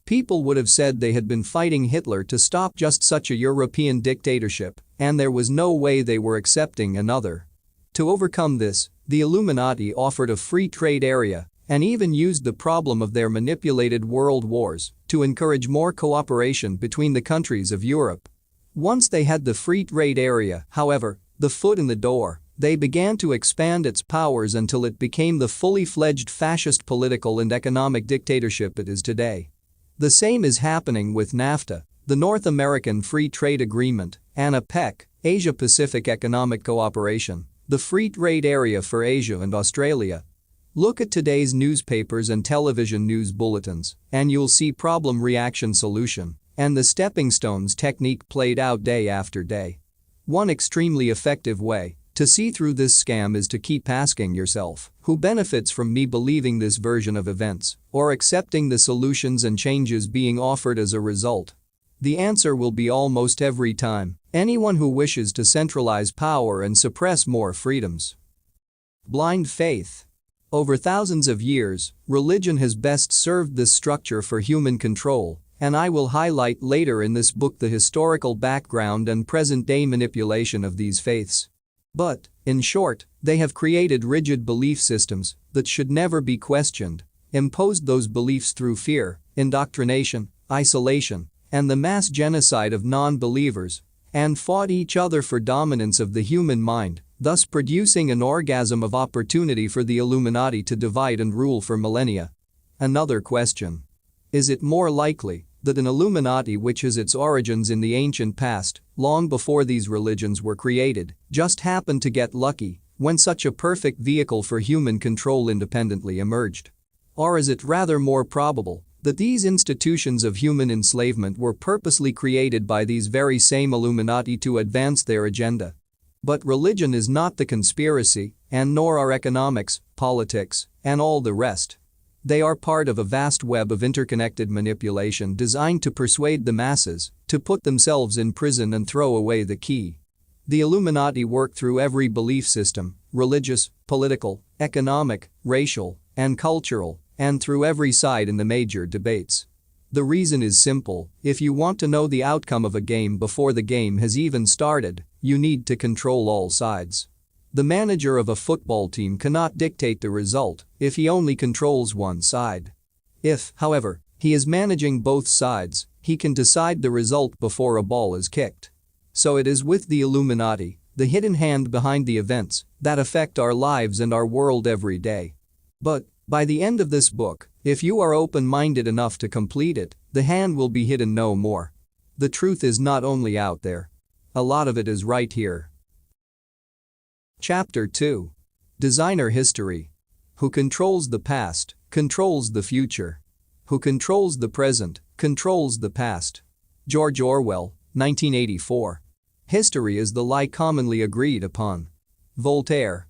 People would have said they had been fighting Hitler to stop just such a European dictatorship, and there was no way they were accepting another. To overcome this, the Illuminati offered a free trade area and even used the problem of their manipulated world wars to encourage more cooperation between the countries of Europe. Once they had the free trade area, however, the foot in the door, they began to expand its powers until it became the fully fledged fascist political and economic dictatorship it is today. The same is happening with NAFTA, the North American Free Trade Agreement, and APEC, Asia-Pacific Economic Cooperation, the free trade area for Asia and Australia. Look at today's newspapers and television news bulletins, and you'll see problem reaction solution and the stepping stones technique played out day after day. One extremely effective way to see through this scam is to keep asking yourself, who benefits from me believing this version of events or accepting the solutions and changes being offered as a result? The answer will be almost every time anyone who wishes to centralize power and suppress more freedoms. Blind faith. Over thousands of years, religion has best served this structure for human control, and I will highlight later in this book the historical background and present-day manipulation of these faiths. But, in short, they have created rigid belief systems that should never be questioned, imposed those beliefs through fear, indoctrination, isolation, and the mass genocide of non-believers, and fought each other for dominance of the human mind, thus producing an orgasm of opportunity for the Illuminati to divide and rule for millennia. Another question. Is it more likely that an Illuminati which has its origins in the ancient past, long before these religions were created, just happened to get lucky when such a perfect vehicle for human control independently emerged? Or is it rather more probable that these institutions of human enslavement were purposely created by these very same Illuminati to advance their agenda? But religion is not the conspiracy, and nor are economics, politics, and all the rest. They are part of a vast web of interconnected manipulation designed to persuade the masses to put themselves in prison and throw away the key. The Illuminati work through every belief system, religious, political, economic, racial, and cultural, and through every side in the major debates. The reason is simple: if you want to know the outcome of a game before the game has even started, you need to control all sides. The manager of a football team cannot dictate the result if he only controls one side. If, however, he is managing both sides, he can decide the result before a ball is kicked. So it is with the Illuminati, the hidden hand behind the events that affect our lives and our world every day. But, by the end of this book, if you are open-minded enough to complete it, the hand will be hidden no more. The truth is not only out there. A lot of it is right here. Chapter 2. Designer History. Who controls the past, controls the future. Who controls the present, controls the past. George Orwell, 1984. History is the lie commonly agreed upon. Voltaire.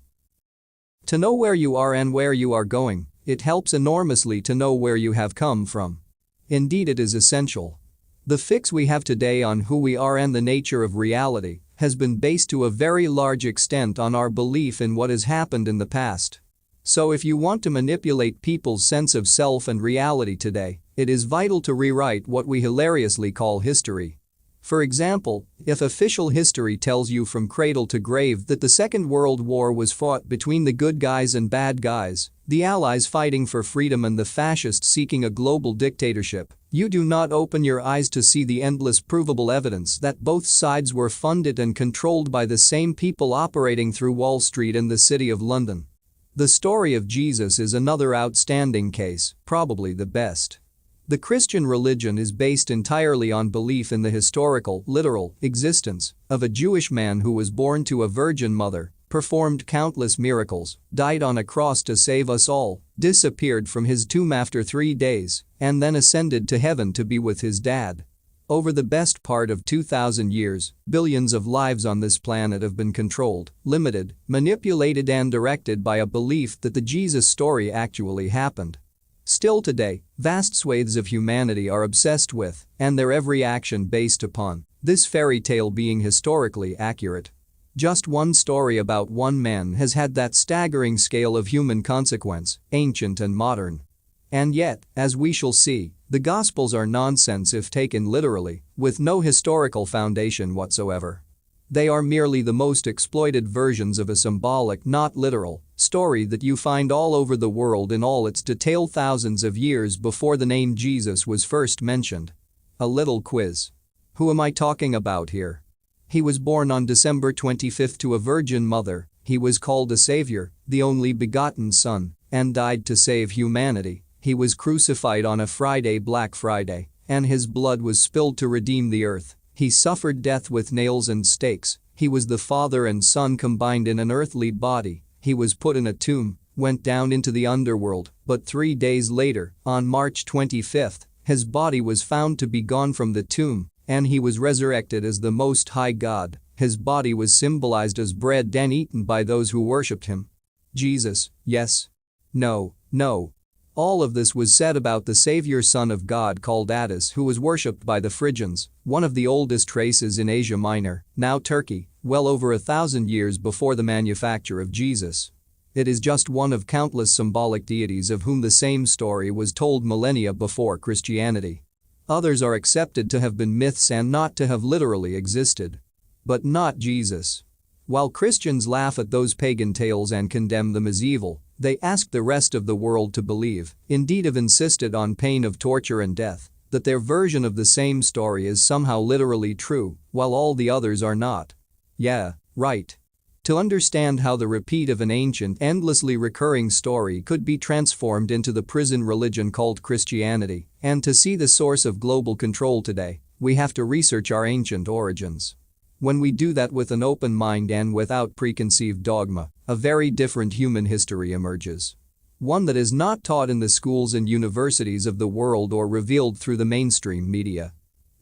To know where you are and where you are going, it helps enormously to know where you have come from. Indeed, it is essential. The fix we have today on who we are and the nature of reality has been based to a very large extent on our belief in what has happened in the past. So if you want to manipulate people's sense of self and reality today, it is vital to rewrite what we hilariously call history. For example, if official history tells you from cradle to grave that the Second World War was fought between the good guys and bad guys, the Allies fighting for freedom and the fascists seeking a global dictatorship, you do not open your eyes to see the endless provable evidence that both sides were funded and controlled by the same people operating through Wall Street and the City of London. The story of Jesus is another outstanding case, probably the best. The Christian religion is based entirely on belief in the historical, literal, existence of a Jewish man who was born to a virgin mother, performed countless miracles, died on a cross to save us all, disappeared from his tomb after 3 days, and then ascended to heaven to be with his dad. Over the best part of 2,000 years, billions of lives on this planet have been controlled, limited, manipulated and directed by a belief that the Jesus story actually happened. Still today, vast swathes of humanity are obsessed with, and their every action based upon, this fairy tale being historically accurate. Just one story about one man has had that staggering scale of human consequence, ancient and modern. And yet, as we shall see, the Gospels are nonsense if taken literally, with no historical foundation whatsoever. They are merely the most exploited versions of a symbolic, not literal, story that you find all over the world in all its detail thousands of years before the name Jesus was first mentioned. A little quiz. Who am I talking about here? He was born on December 25 to a virgin mother, he was called a savior, the only begotten Son, and died to save humanity. He was crucified on a Friday, Black Friday, and his blood was spilled to redeem the earth. He suffered death with nails and stakes. He was the Father and Son combined in an earthly body. He was put in a tomb, went down into the underworld, but 3 days later, on March 25, his body was found to be gone from the tomb, and he was resurrected as the Most High God. His body was symbolized as bread and eaten by those who worshipped him. Jesus, yes. No, no. All of this was said about the Savior Son of God called Attis, who was worshipped by the Phrygians, one of the oldest races in Asia Minor, now Turkey, well over 1,000 years before the manufacture of Jesus. It is just one of countless symbolic deities of whom the same story was told millennia before Christianity. Others are accepted to have been myths and not to have literally existed. But not Jesus. While Christians laugh at those pagan tales and condemn them as evil, they ask the rest of the world to believe, indeed have insisted on pain of torture and death, that their version of the same story is somehow literally true, while all the others are not. Yeah, right. To understand how the repeat of an ancient, endlessly recurring story could be transformed into the prison religion called Christianity, and to see the source of global control today, we have to research our ancient origins. When we do that with an open mind and without preconceived dogma, a very different human history emerges. One that is not taught in the schools and universities of the world or revealed through the mainstream media.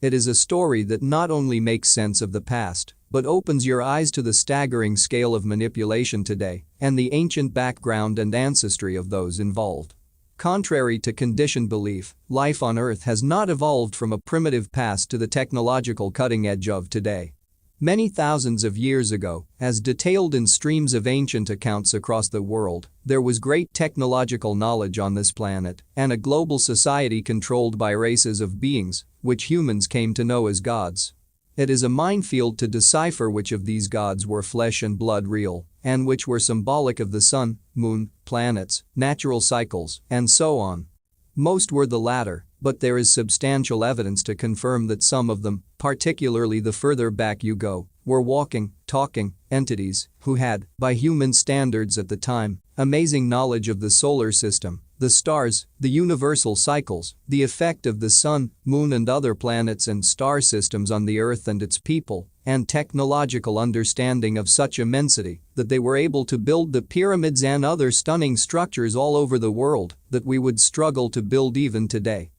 It is a story that not only makes sense of the past, but opens your eyes to the staggering scale of manipulation today and the ancient background and ancestry of those involved. Contrary to conditioned belief, life on Earth has not evolved from a primitive past to the technological cutting edge of today. Many thousands of years ago, as detailed in streams of ancient accounts across the world, there was great technological knowledge on this planet and a global society controlled by races of beings, which humans came to know as gods. It is a minefield to decipher which of these gods were flesh and blood real, and which were symbolic of the sun, moon, planets, natural cycles, and so on. Most were the latter, but there is substantial evidence to confirm that some of them, particularly the further back you go, were walking, talking entities who had, by human standards at the time, amazing knowledge of the solar system, the stars, the universal cycles, the effect of the sun, moon and other planets and star systems on the Earth and its people, and technological understanding of such immensity that they were able to build the pyramids and other stunning structures all over the world that we would struggle to build even today.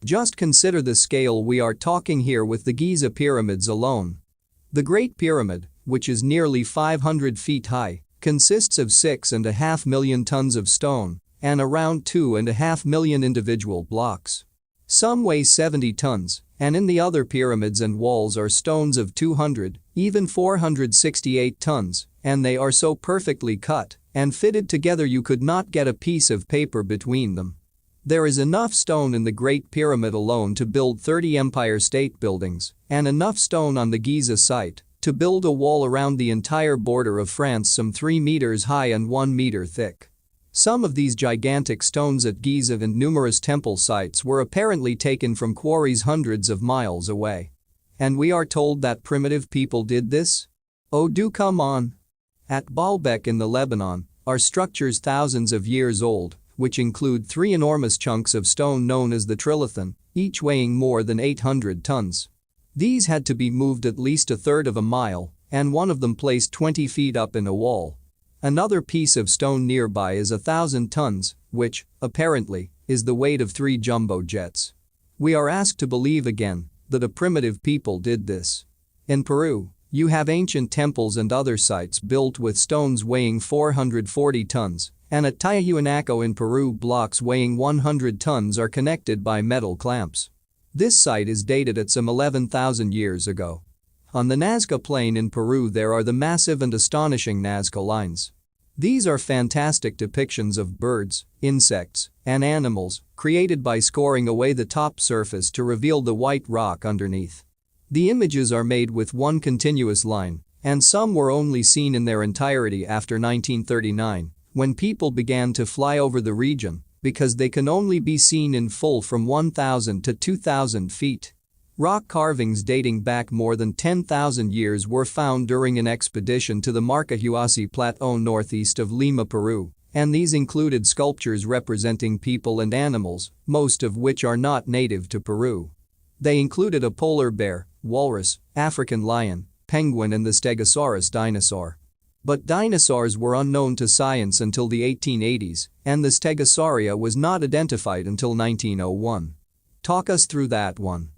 Just consider the scale we are talking here with the Giza pyramids alone. The Great Pyramid, which is nearly 500 feet high, consists of 6.5 million tons of stone and around 2.5 million individual blocks. Some weigh 70 tons, and in the other pyramids and walls are stones of 200, even 468 tons, and they are so perfectly cut and fitted together you could not get a piece of paper between them. There is enough stone in the Great Pyramid alone to build 30 Empire State Buildings, and enough stone on the Giza site to build a wall around the entire border of France some 3 meters high and 1 meter thick. Some of these gigantic stones at Giza and numerous temple sites were apparently taken from quarries hundreds of miles away. And we are told that primitive people did this? Oh, do come on. At Baalbek in the Lebanon are structures thousands of years old, which include 3 enormous chunks of stone known as the trilithon, each weighing more than 800 tons. These had to be moved at least a third of a mile, and one of them placed 20 feet up in a wall. Another piece of stone nearby is 1,000 tons, which, apparently, is the weight of 3 jumbo jets. We are asked to believe again that a primitive people did this. In Peru, you have ancient temples and other sites built with stones weighing 440 tons, and at Tiahuanaco in Peru blocks weighing 100 tons are connected by metal clamps. This site is dated at some 11,000 years ago. On the Nazca Plain in Peru there are the massive and astonishing Nazca lines. These are fantastic depictions of birds, insects, and animals created by scoring away the top surface to reveal the white rock underneath. The images are made with one continuous line, and some were only seen in their entirety after 1939, when people began to fly over the region, because they can only be seen in full from 1,000 to 2,000 feet. Rock carvings dating back more than 10,000 years were found during an expedition to the Marcahuasi Plateau northeast of Lima, Peru, and these included sculptures representing people and animals, most of which are not native to Peru. They included a polar bear, walrus, African lion, penguin and the Stegosaurus dinosaur. But dinosaurs were unknown to science until the 1880s, and the Stegosauria was not identified until 1901. Talk us through that one.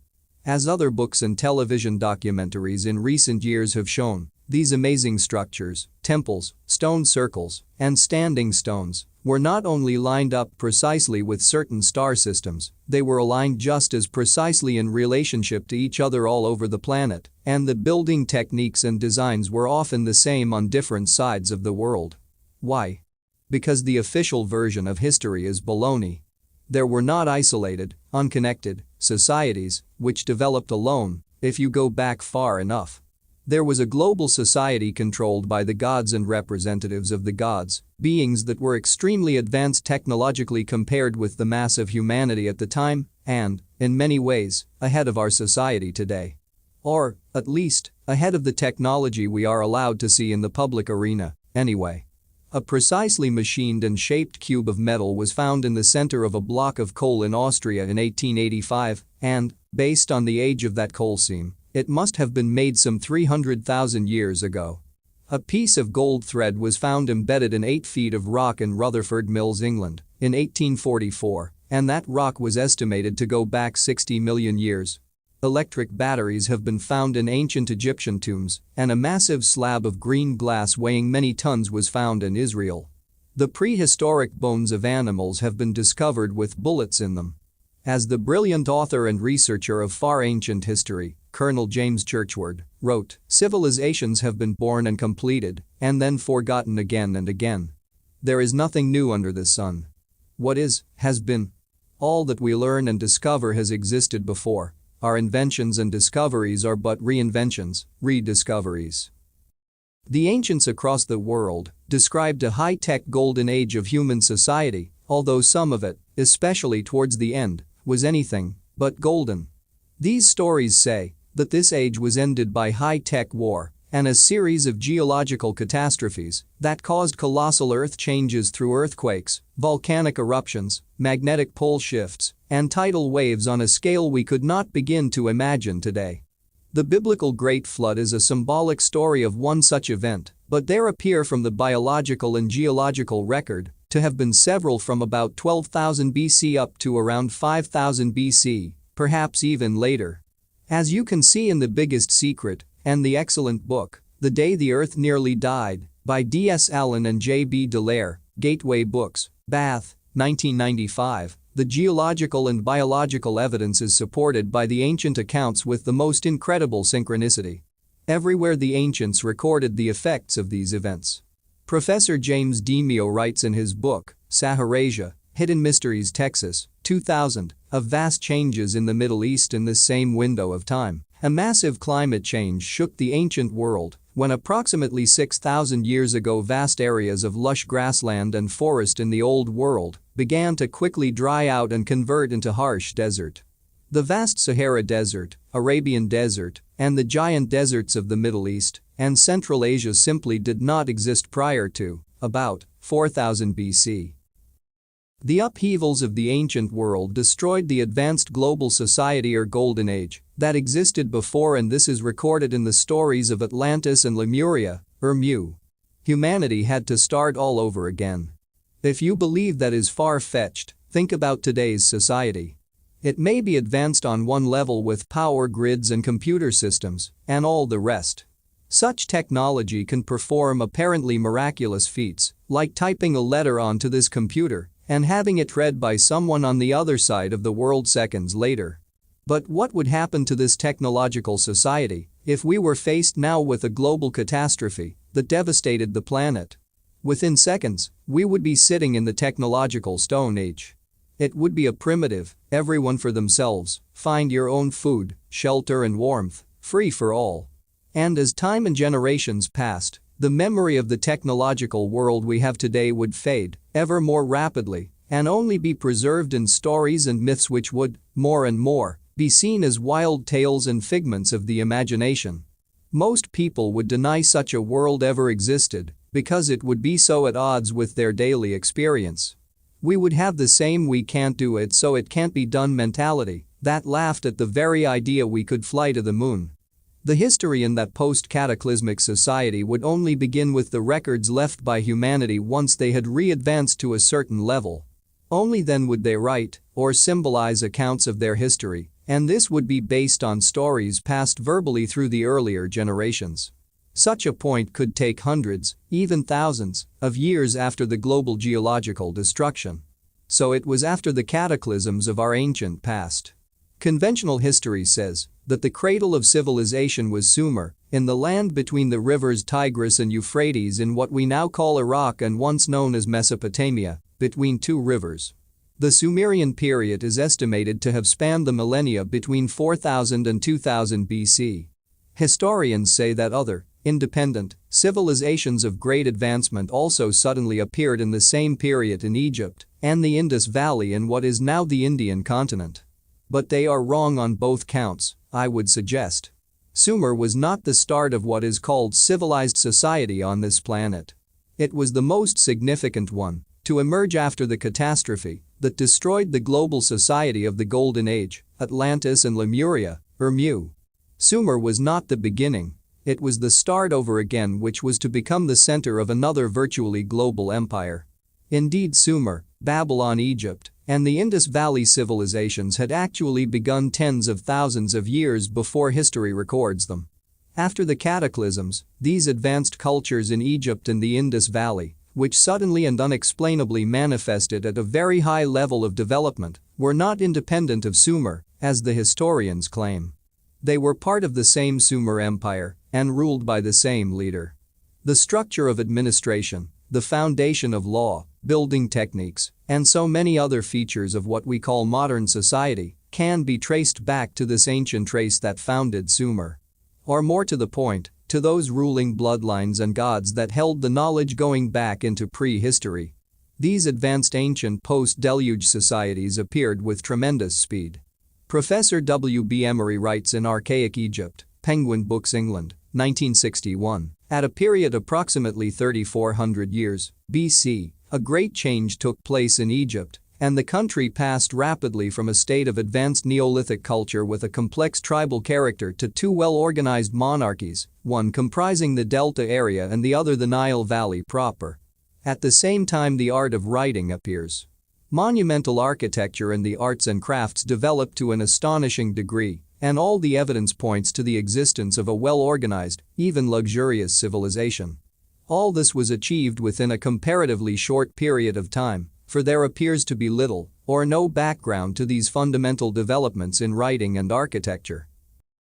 As other books and television documentaries in recent years have shown, these amazing structures, temples, stone circles, and standing stones, were not only lined up precisely with certain star systems, they were aligned just as precisely in relationship to each other all over the planet, and the building techniques and designs were often the same on different sides of the world. Why? Because the official version of history is baloney. There were not isolated, unconnected societies which developed alone if you go back far enough. There was a global society controlled by the gods and representatives of the gods, beings that were extremely advanced technologically compared with the mass of humanity at the time and, in many ways, ahead of our society today. Or, at least, ahead of the technology we are allowed to see in the public arena, anyway. A precisely machined and shaped cube of metal was found in the center of a block of coal in Austria in 1885, and, based on the age of that coal seam, it must have been made some 300,000 years ago. A piece of gold thread was found embedded in 8 feet of rock in Rutherford Mills, England, in 1844, and that rock was estimated to go back 60 million years. Electric batteries have been found in ancient Egyptian tombs, and a massive slab of green glass weighing many tons was found in Israel. The prehistoric bones of animals have been discovered with bullets in them. As the brilliant author and researcher of far ancient history, Colonel James Churchward, wrote, "Civilizations have been born and completed, and then forgotten again and again. There is nothing new under the sun. What is, has been. All that we learn and discover has existed before. Our inventions and discoveries are but reinventions, rediscoveries." The ancients across the world described a high-tech golden age of human society, although some of it, especially towards the end, was anything but golden. These stories say that this age was ended by high-tech war and a series of geological catastrophes that caused colossal earth changes through earthquakes, volcanic eruptions, magnetic pole shifts, and tidal waves on a scale we could not begin to imagine today. The biblical Great Flood is a symbolic story of one such event, but there appear from the biological and geological record to have been several from about 12,000 BC up to around 5,000 BC, perhaps even later. As you can see in The Biggest Secret and the excellent book, The Day the Earth Nearly Died, by D.S. Allen and J.B. Dallaire, Gateway Books, Bath, 1995, the geological and biological evidence is supported by the ancient accounts with the most incredible synchronicity. Everywhere the ancients recorded the effects of these events. Professor James Demio writes in his book, Saharasia, Hidden Mysteries Texas, 2000, of vast changes in the Middle East in this same window of time. A massive climate change shook the ancient world when approximately 6,000 years ago vast areas of lush grassland and forest in the Old World began to quickly dry out and convert into harsh desert. The vast Sahara Desert, Arabian Desert, and the giant deserts of the Middle East and Central Asia simply did not exist prior to about 4000 BC. The upheavals of the ancient world destroyed the advanced global society or Golden Age that existed before, and this is recorded in the stories of Atlantis and Lemuria, Mu. Humanity had to start all over again. If you believe that is far-fetched, think about today's society. It may be advanced on one level with power grids and computer systems and all the rest. Such technology can perform apparently miraculous feats, like typing a letter onto this computer and having it read by someone on the other side of the world seconds later. But what would happen to this technological society if we were faced now with a global catastrophe that devastated the planet? Within seconds, we would be sitting in the technological Stone Age. It would be a primitive, everyone for themselves, find your own food, shelter and warmth, free for all. And as time and generations passed, the memory of the technological world we have today would fade ever more rapidly and only be preserved in stories and myths which would, more and more, be seen as wild tales and figments of the imagination. Most people would deny such a world ever existed because it would be so at odds with their daily experience. We would have the same "we can't do it so it can't be done" mentality that laughed at the very idea we could fly to the moon. The history in that post-cataclysmic society would only begin with the records left by humanity once they had re-advanced to a certain level. Only then would they write or symbolize accounts of their history, and this would be based on stories passed verbally through the earlier generations. Such a point could take hundreds, even thousands, of years after the global geological destruction. So it was after the cataclysms of our ancient past. Conventional history says that the cradle of civilization was Sumer, in the land between the rivers Tigris and Euphrates in what we now call Iraq and once known as Mesopotamia, between two rivers. The Sumerian period is estimated to have spanned the millennia between 4000 and 2000 BC. Historians say that other, independent, civilizations of great advancement also suddenly appeared in the same period in Egypt and the Indus Valley in what is now the Indian continent. But they are wrong on both counts, I would suggest. Sumer was not the start of what is called civilized society on this planet. It was the most significant one to emerge after the catastrophe that destroyed the global society of the Golden Age, Atlantis and Lemuria, Mu. Sumer was not the beginning, it was the start over again which was to become the center of another virtually global empire. Indeed, Sumer, Babylon, Egypt, and the Indus Valley civilizations had actually begun tens of thousands of years before history records them. After the cataclysms, these advanced cultures in Egypt and the Indus Valley, which suddenly and unexplainably manifested at a very high level of development, were not independent of Sumer, as the historians claim. They were part of the same Sumer Empire and ruled by the same leader. The structure of administration, the foundation of law, building techniques, and so many other features of what we call modern society can be traced back to this ancient race that founded Sumer. Or more to the point, to those ruling bloodlines and gods that held the knowledge going back into prehistory. These advanced ancient post-deluge societies appeared with tremendous speed. Professor W. B. Emery writes in Archaic Egypt, Penguin Books, England, 1961, at a period approximately 3,400 years BC, a great change took place in Egypt, and the country passed rapidly from a state of advanced Neolithic culture with a complex tribal character to two well-organized monarchies, one comprising the Delta area and the other the Nile Valley proper. At the same time, the art of writing appears. Monumental architecture and the arts and crafts developed to an astonishing degree, and all the evidence points to the existence of a well-organized, even luxurious civilization. All this was achieved within a comparatively short period of time, for there appears to be little or no background to these fundamental developments in writing and architecture.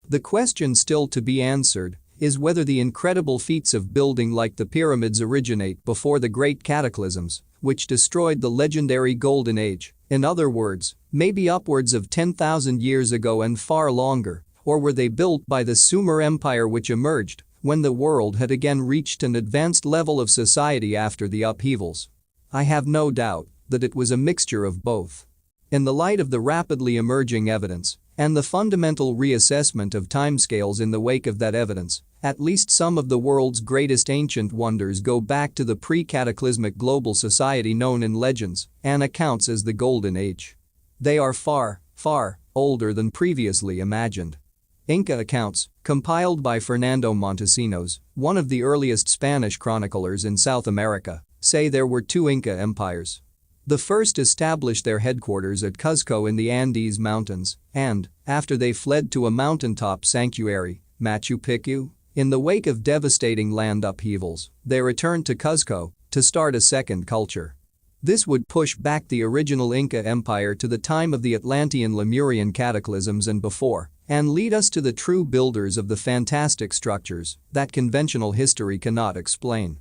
The question still to be answered is whether the incredible feats of building like the pyramids originate before the great cataclysms, which destroyed the legendary Golden Age, in other words, maybe upwards of 10,000 years ago and far longer, or were they built by the Sumer Empire which emerged when the world had again reached an advanced level of society after the upheavals. I have no doubt that it was a mixture of both. In the light of the rapidly emerging evidence and the fundamental reassessment of timescales in the wake of that evidence, at least some of the world's greatest ancient wonders go back to the pre-cataclysmic global society known in legends and accounts as the Golden Age. They are far, far older than previously imagined. Inca accounts, compiled by Fernando Montesinos, one of the earliest Spanish chroniclers in South America, say there were two Inca empires. The first established their headquarters at Cuzco in the Andes Mountains, and, after they fled to a mountaintop sanctuary, Machu Picchu, in the wake of devastating land upheavals, they returned to Cuzco to start a second culture. This would push back the original Inca Empire to the time of the Atlantean Lemurian cataclysms and before, and lead us to the true builders of the fantastic structures that conventional history cannot explain.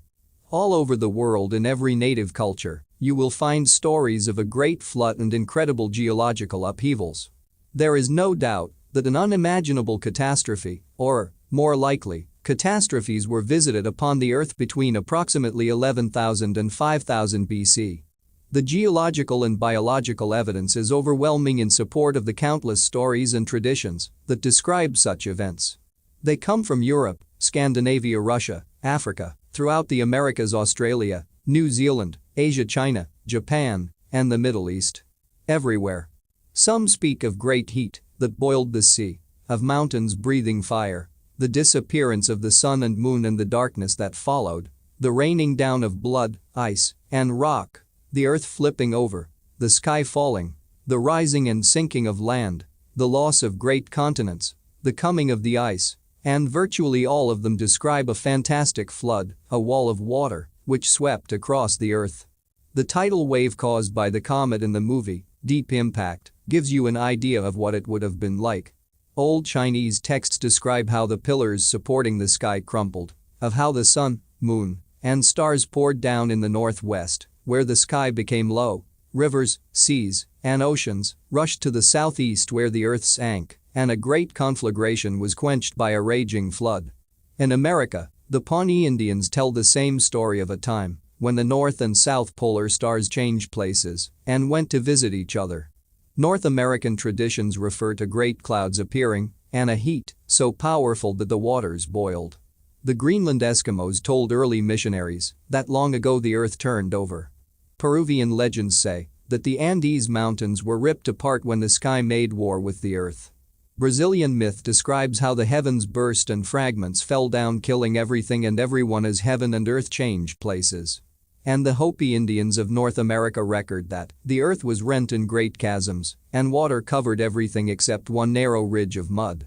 All over the world, in every native culture, you will find stories of a great flood and incredible geological upheavals. There is no doubt that an unimaginable catastrophe, or, more likely, catastrophes were visited upon the Earth between approximately 11,000 and 5,000 BC. The geological and biological evidence is overwhelming in support of the countless stories and traditions that describe such events. They come from Europe, Scandinavia, Russia, Africa, throughout the Americas, Australia, New Zealand, Asia, China, Japan, and the Middle East. Everywhere. Some speak of great heat that boiled the sea, of mountains breathing fire, the disappearance of the sun and moon and the darkness that followed, the raining down of blood, ice, and rock, the earth flipping over, the sky falling, the rising and sinking of land, the loss of great continents, the coming of the ice, and virtually all of them describe a fantastic flood, a wall of water, which swept across the earth. The tidal wave caused by the comet in the movie, Deep Impact, gives you an idea of what it would have been like. Old Chinese texts describe how the pillars supporting the sky crumpled, of how the sun, moon, and stars poured down in the northwest, where the sky became low, rivers, seas, and oceans rushed to the southeast where the earth sank, and a great conflagration was quenched by a raging flood. In America, the Pawnee Indians tell the same story of a time when the North and South polar stars changed places and went to visit each other. North American traditions refer to great clouds appearing and a heat so powerful that the waters boiled. The Greenland Eskimos told early missionaries that long ago the earth turned over. Peruvian legends say that the Andes Mountains were ripped apart when the sky made war with the earth. Brazilian myth describes how the heavens burst and fragments fell down, killing everything and everyone as heaven and earth changed places. And the Hopi Indians of North America record that the earth was rent in great chasms and water covered everything except one narrow ridge of mud.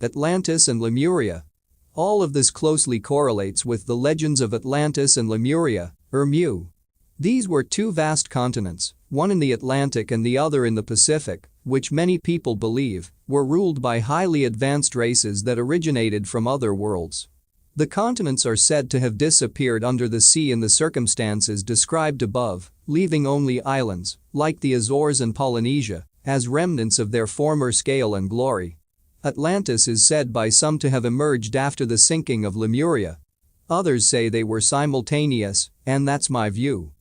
Atlantis and Lemuria. All of this closely correlates with the legends of Atlantis and Lemuria, or Mu. These were two vast continents, one in the Atlantic and the other in the Pacific, which many people believe were ruled by highly advanced races that originated from other worlds. The continents are said to have disappeared under the sea in the circumstances described above, leaving only islands, like the Azores and Polynesia, as remnants of their former scale and glory. Atlantis is said by some to have emerged after the sinking of Lemuria. Others say they were simultaneous, and that's my view.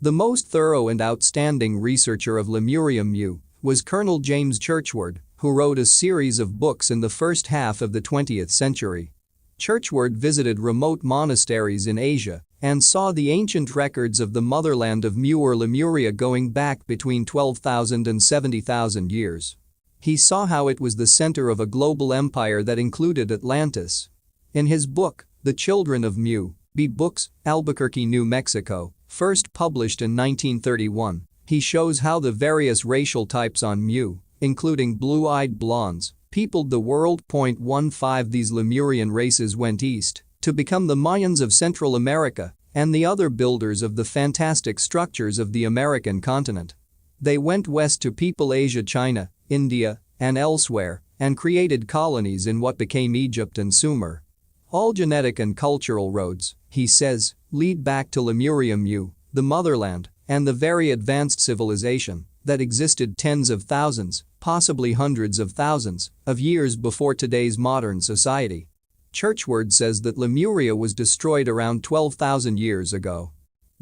The most thorough and outstanding researcher of Lemuria Mu was Colonel James Churchward, who wrote a series of books in the first half of the 20th century. Churchward visited remote monasteries in Asia and saw the ancient records of the motherland of Mu or Lemuria going back between 12,000 and 70,000 years. He saw how it was the center of a global empire that included Atlantis. In his book, The Children of Mu, B. Books, Albuquerque, New Mexico, first published in 1931, he shows how the various racial types on Mu, including blue-eyed blondes, peopled the world. 15 These Lemurian races went east to become the Mayans of Central America and the other builders of the fantastic structures of the American continent. They went west to people Asia, China, India, and elsewhere, and created colonies in what became Egypt and Sumer. All genetic and cultural roads, he says, lead back to Lemuria Mu, the motherland, and the very advanced civilization that existed tens of thousands, possibly hundreds of thousands, of years before today's modern society. Churchward says that Lemuria was destroyed around 12,000 years ago.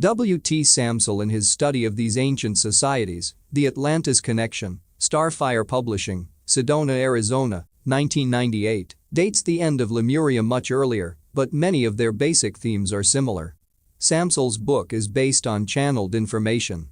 W. T. Samsel, in his study of these ancient societies, The Atlantis Connection, Starfire Publishing, Sedona, Arizona, 1998, dates the end of Lemuria much earlier, but many of their basic themes are similar. Samsel's book is based on channeled information.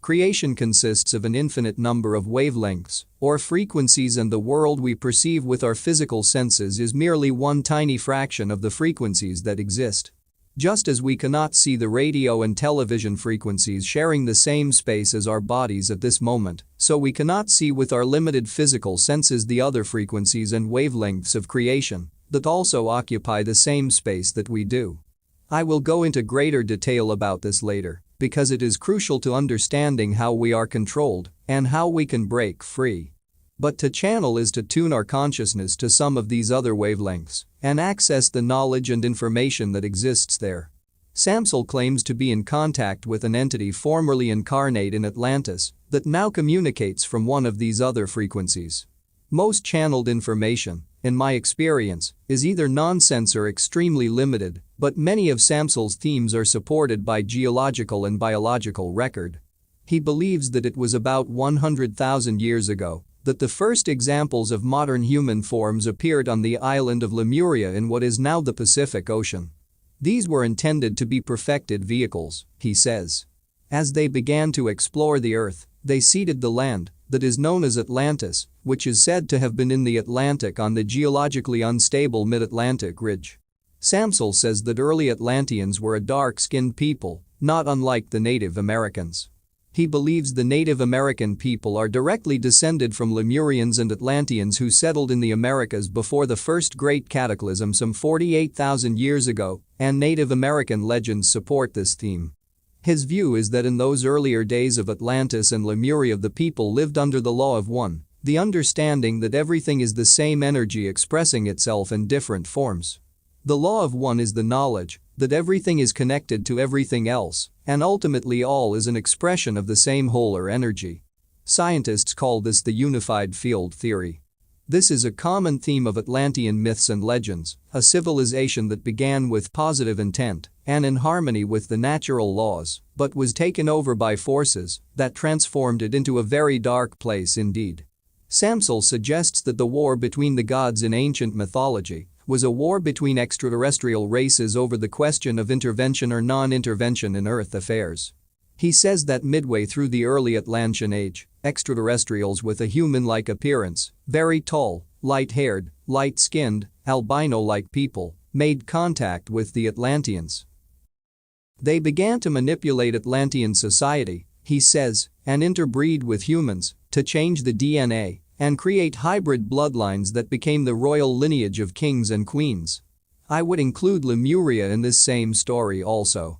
Creation consists of an infinite number of wavelengths, or frequencies, and the world we perceive with our physical senses is merely one tiny fraction of the frequencies that exist. Just as we cannot see the radio and television frequencies sharing the same space as our bodies at this moment, so we cannot see with our limited physical senses the other frequencies and wavelengths of creation that also occupy the same space that we do. I will go into greater detail about this later, because it is crucial to understanding how we are controlled and how we can break free. But to channel is to tune our consciousness to some of these other wavelengths and access the knowledge and information that exists there. Samsel claims to be in contact with an entity formerly incarnate in Atlantis that now communicates from one of these other frequencies. Most channeled information, in my experience, is either nonsense or extremely limited, but many of Samsel's themes are supported by geological and biological record. He believes that it was about 100,000 years ago that the first examples of modern human forms appeared on the island of Lemuria in what is now the Pacific Ocean. These were intended to be perfected vehicles, he says. As they began to explore the earth, they seeded the land that is known as Atlantis, which is said to have been in the Atlantic on the geologically unstable mid-Atlantic ridge. Samsel says that early Atlanteans were a dark-skinned people, not unlike the Native Americans. He believes the Native American people are directly descended from Lemurians and Atlanteans who settled in the Americas before the first great cataclysm some 48,000 years ago, and Native American legends support this theme. His view is that in those earlier days of Atlantis and Lemuria the people lived under the law of one, the understanding that everything is the same energy expressing itself in different forms. The law of one is the knowledge that everything is connected to everything else, and ultimately all is an expression of the same whole or energy. Scientists call this the unified field theory. This is a common theme of Atlantean myths and legends, a civilization that began with positive intent and in harmony with the natural laws, but was taken over by forces that transformed it into a very dark place indeed. Samsel suggests that the war between the gods in ancient mythology was a war between extraterrestrial races over the question of intervention or non-intervention in Earth affairs. He says that midway through the early Atlantean age, extraterrestrials with a human-like appearance, very tall, light-haired, light-skinned, albino-like people, made contact with the Atlanteans. They began to manipulate Atlantean society, he says, and interbreed with humans to change the DNA and create hybrid bloodlines that became the royal lineage of kings and queens. I would include Lemuria in this same story also.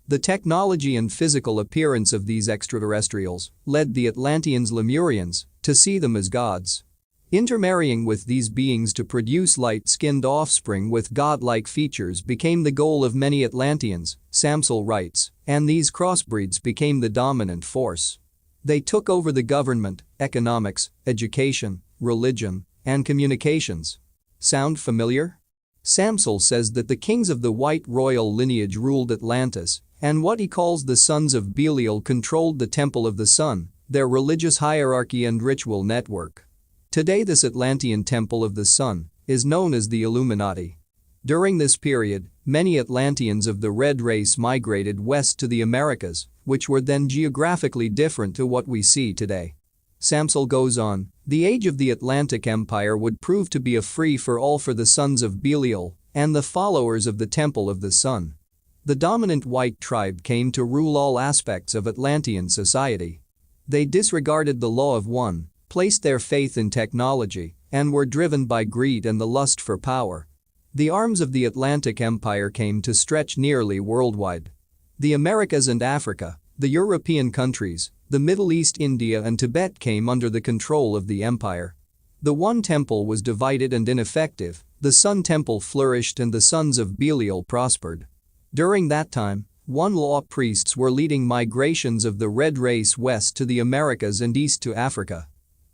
The technology and physical appearance of these extraterrestrials led the Atlanteans Lemurians to see them as gods. Intermarrying with these beings to produce light-skinned offspring with godlike features became the goal of many Atlanteans, Samsel writes, and these crossbreeds became the dominant force. They took over the government, economics, education, religion, and communications. Sound familiar? Samsel says that the kings of the white royal lineage ruled Atlantis, and what he calls the sons of Belial controlled the Temple of the Sun, their religious hierarchy and ritual network. Today this Atlantean Temple of the Sun is known as the Illuminati. During this period, many Atlanteans of the red race migrated west to the Americas, which were then geographically different to what we see today. Samsel goes on, the age of the Atlantic Empire would prove to be a free-for-all for the sons of Belial and the followers of the Temple of the Sun. The dominant white tribe came to rule all aspects of Atlantean society. They disregarded the law of one, placed their faith in technology, and were driven by greed and the lust for power. The arms of the Atlantic Empire came to stretch nearly worldwide. The Americas and Africa, the European countries, the Middle East, India and Tibet came under the control of the empire. The one temple was divided and ineffective, the Sun Temple flourished and the sons of Belial prospered. During that time, one-law priests were leading migrations of the red race west to the Americas and east to Africa.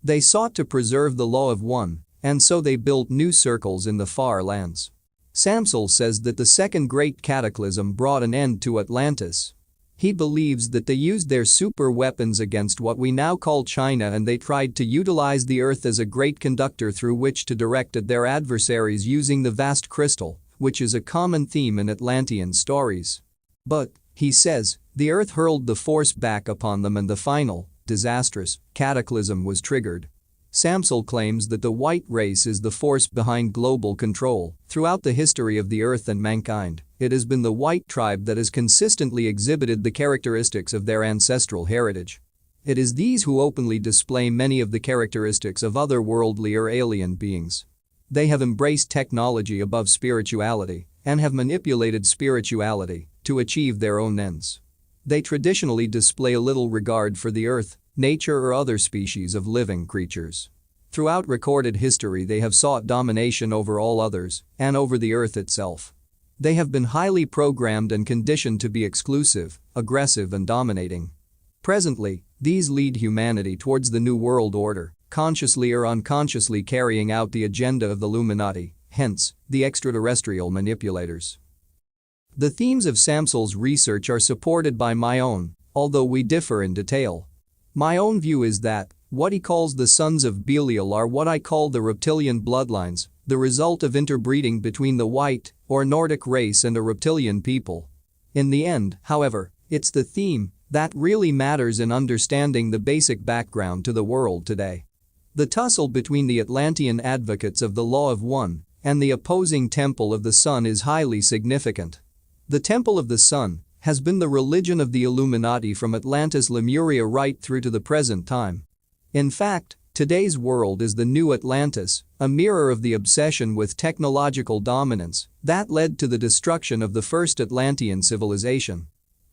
They sought to preserve the law of one, and so they built new circles in the far lands. Samsel says that the second great cataclysm brought an end to Atlantis. He believes that they used their super weapons against what we now call China, and they tried to utilize the earth as a great conductor through which to direct at their adversaries using the vast crystal, which is a common theme in Atlantean stories. But, he says, the earth hurled the force back upon them and the final, disastrous, cataclysm was triggered. Samsel claims that the white race is the force behind global control. Throughout the history of the earth and mankind, it has been the white tribe that has consistently exhibited the characteristics of their ancestral heritage. It is these who openly display many of the characteristics of otherworldly or alien beings. They have embraced technology above spirituality and have manipulated spirituality to achieve their own ends. They traditionally display a little regard for the earth, nature or other species of living creatures. Throughout recorded history they have sought domination over all others and over the earth itself. They have been highly programmed and conditioned to be exclusive, aggressive and dominating. Presently, these lead humanity towards the New World Order, consciously or unconsciously carrying out the agenda of the Illuminati, hence, the extraterrestrial manipulators. The themes of Samsel's research are supported by my own, although we differ in detail. My own view is that what he calls the sons of Belial are what I call the reptilian bloodlines, the result of interbreeding between the white or Nordic race and a reptilian people. In the end, however, it's the theme that really matters in understanding the basic background to the world today. The tussle between the Atlantean advocates of the law of one and the opposing Temple of the Sun is highly significant. The Temple of the Sun has been the religion of the Illuminati from Atlantis Lemuria right through to the present time. In fact, today's world is the new Atlantis, a mirror of the obsession with technological dominance that led to the destruction of the first Atlantean civilization.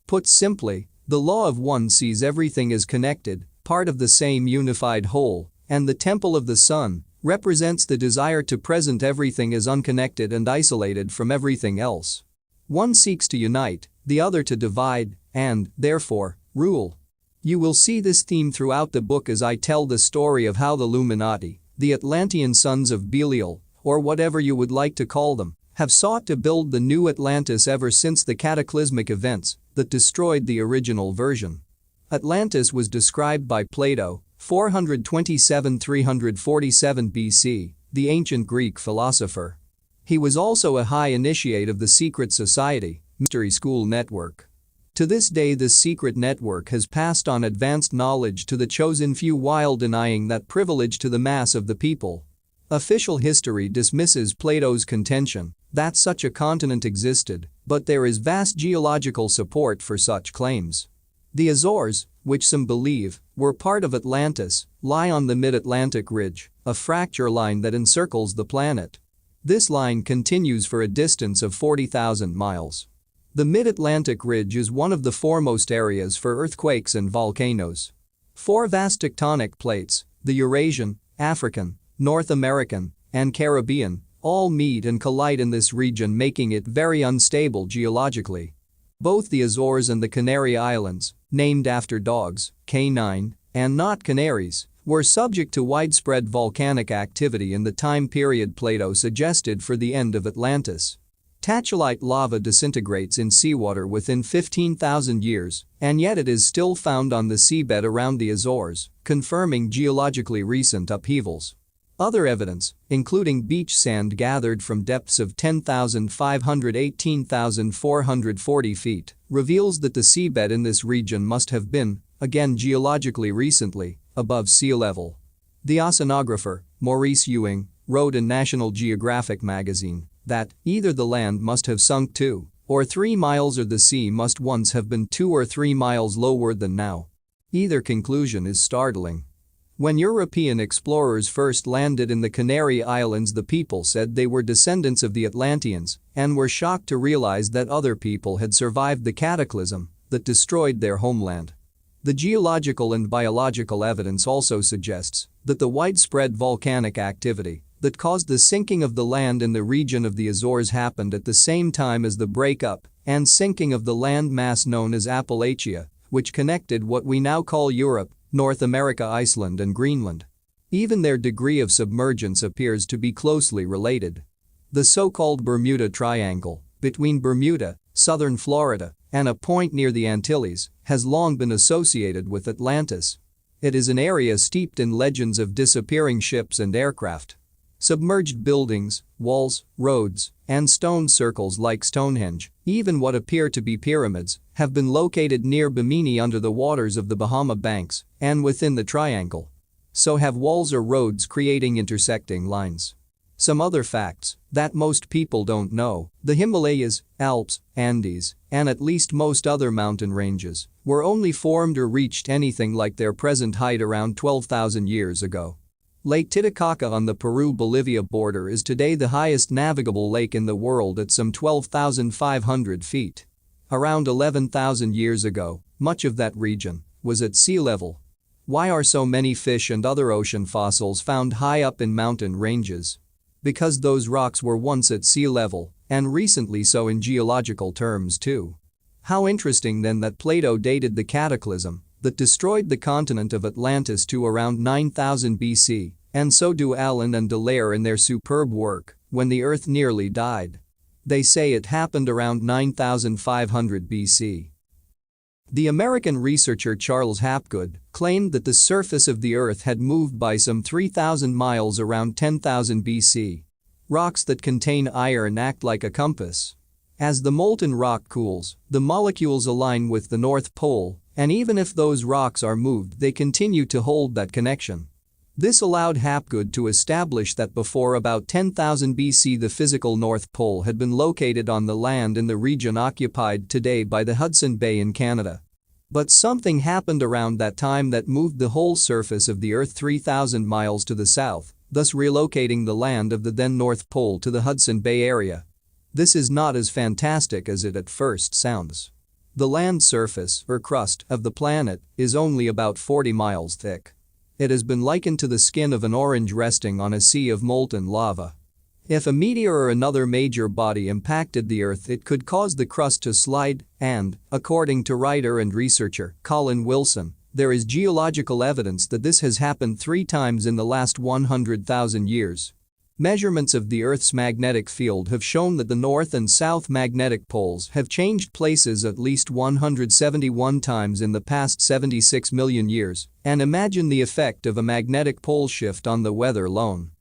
Put simply, the law of one sees everything as connected, part of the same unified whole, and the Temple of the Sun represents the desire to present everything as unconnected and isolated from everything else. One seeks to unite, the other to divide, and, therefore, rule. You will see this theme throughout the book as I tell the story of how the Illuminati The Atlantean sons of Belial, or whatever you would like to call them, have sought to build the new Atlantis ever since the cataclysmic events that destroyed the original version. Atlantis was described by Plato, 427–347 BC, the ancient Greek philosopher. He was also a high initiate of the secret society, Mystery School Network. To this day, this secret network has passed on advanced knowledge to the chosen few while denying that privilege to the mass of the people. Official history dismisses Plato's contention that such a continent existed, but there is vast geological support for such claims. The Azores, which some believe were part of Atlantis, lie on the mid-Atlantic ridge, a fracture line that encircles the planet. This line continues for a distance of 40,000 miles. The mid-Atlantic ridge is one of the foremost areas for earthquakes and volcanoes. Four vast tectonic plates, the Eurasian, African, North American, and Caribbean, all meet and collide in this region, making it very unstable geologically. Both the Azores and the Canary Islands, named after dogs, canine, and not canaries, were subject to widespread volcanic activity in the time period Plato suggested for the end of Atlantis. Tachylite lava disintegrates in seawater within 15,000 years, and yet it is still found on the seabed around the Azores, confirming geologically recent upheavals. Other evidence, including beach sand gathered from depths of 10,518,440 feet, reveals that the seabed in this region must have been, again geologically recently, above sea level. The oceanographer, Maurice Ewing, wrote in National Geographic magazine that either the land must have sunk 2 or 3 miles or the sea must once have been 2 or 3 miles lower than now. Either conclusion is startling. When European explorers first landed in the Canary Islands, the people said they were descendants of the Atlanteans and were shocked to realize that other people had survived the cataclysm that destroyed their homeland. The geological and biological evidence also suggests that the widespread volcanic activity that caused the sinking of the land in the region of the Azores happened at the same time as the breakup and sinking of the land mass known as Appalachia, which connected what we now call Europe, North America, Iceland, and Greenland. Even their degree of submergence appears to be closely related. The so-called Bermuda Triangle, between Bermuda, southern Florida, and a point near the Antilles, has long been associated with Atlantis. It is an area steeped in legends of disappearing ships and aircraft. Submerged buildings, walls, roads, and stone circles like Stonehenge, even what appear to be pyramids, have been located near Bimini under the waters of the Bahama Banks and within the triangle. So have walls or roads creating intersecting lines. Some other facts that most people don't know: the Himalayas, Alps, Andes, and at least most other mountain ranges were only formed or reached anything like their present height around 12,000 years ago. Lake Titicaca on the Peru-Bolivia border is today the highest navigable lake in the world at some 12,500 feet. Around 11,000 years ago, much of that region was at sea level. Why are so many fish and other ocean fossils found high up in mountain ranges? Because those rocks were once at sea level, and recently so in geological terms too. How interesting then that Plato dated the cataclysm that destroyed the continent of Atlantis to around 9000 BC, and so do Allen and Dallaire in their superb work, When the Earth Nearly Died. They say it happened around 9500 BC. The American researcher Charles Hapgood claimed that the surface of the Earth had moved by some 3,000 miles around 10,000 BC. Rocks that contain iron act like a compass. As the molten rock cools, the molecules align with the North Pole, and even if those rocks are moved, they continue to hold that connection. This allowed Hapgood to establish that before about 10,000 BC the physical North Pole had been located on the land in the region occupied today by the Hudson Bay in Canada. But something happened around that time that moved the whole surface of the Earth 3,000 miles to the south, thus relocating the land of the then North Pole to the Hudson Bay area. This is not as fantastic as it at first sounds. The land surface, or crust, of the planet is only about 40 miles thick. It has been likened to the skin of an orange resting on a sea of molten lava. If a meteor or another major body impacted the Earth, it could cause the crust to slide and, according to writer and researcher Colin Wilson, There is geological evidence that this has happened 3 times in the last 100,000 years. Measurements of the Earth's magnetic field have shown that the north and south magnetic poles have changed places at least 171 times in the past 76 million years, and imagine the effect of a magnetic pole shift on the weather alone.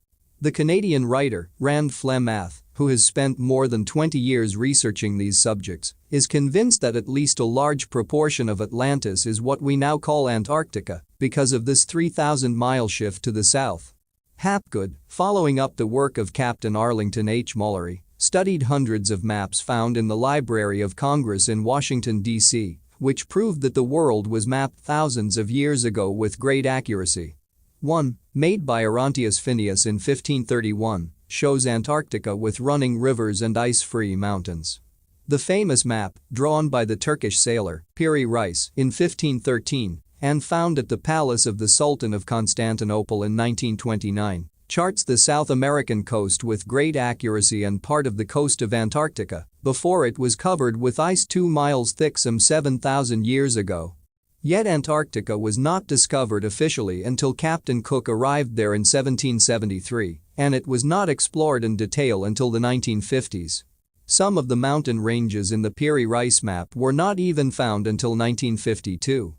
The Canadian writer, Rand Flemath, who has spent more than 20 years researching these subjects, is convinced that at least a large proportion of Atlantis is what we now call Antarctica because of this 3,000-mile shift to the south. Hapgood, following up the work of Captain Arlington H. Mullery, studied hundreds of maps found in the Library of Congress in Washington, D.C., which proved that the world was mapped thousands of years ago with great accuracy. One, made by Orontius Phineas in 1531, shows Antarctica with running rivers and ice-free mountains. The famous map, drawn by the Turkish sailor, Piri Reis, in 1513, and found at the palace of the Sultan of Constantinople in 1929, charts the South American coast with great accuracy and part of the coast of Antarctica, before it was covered with ice 2 miles thick some 7,000 years ago. Yet Antarctica was not discovered officially until Captain Cook arrived there in 1773, and it was not explored in detail until the 1950s. Some of the mountain ranges in the Piri Reis map were not even found until 1952.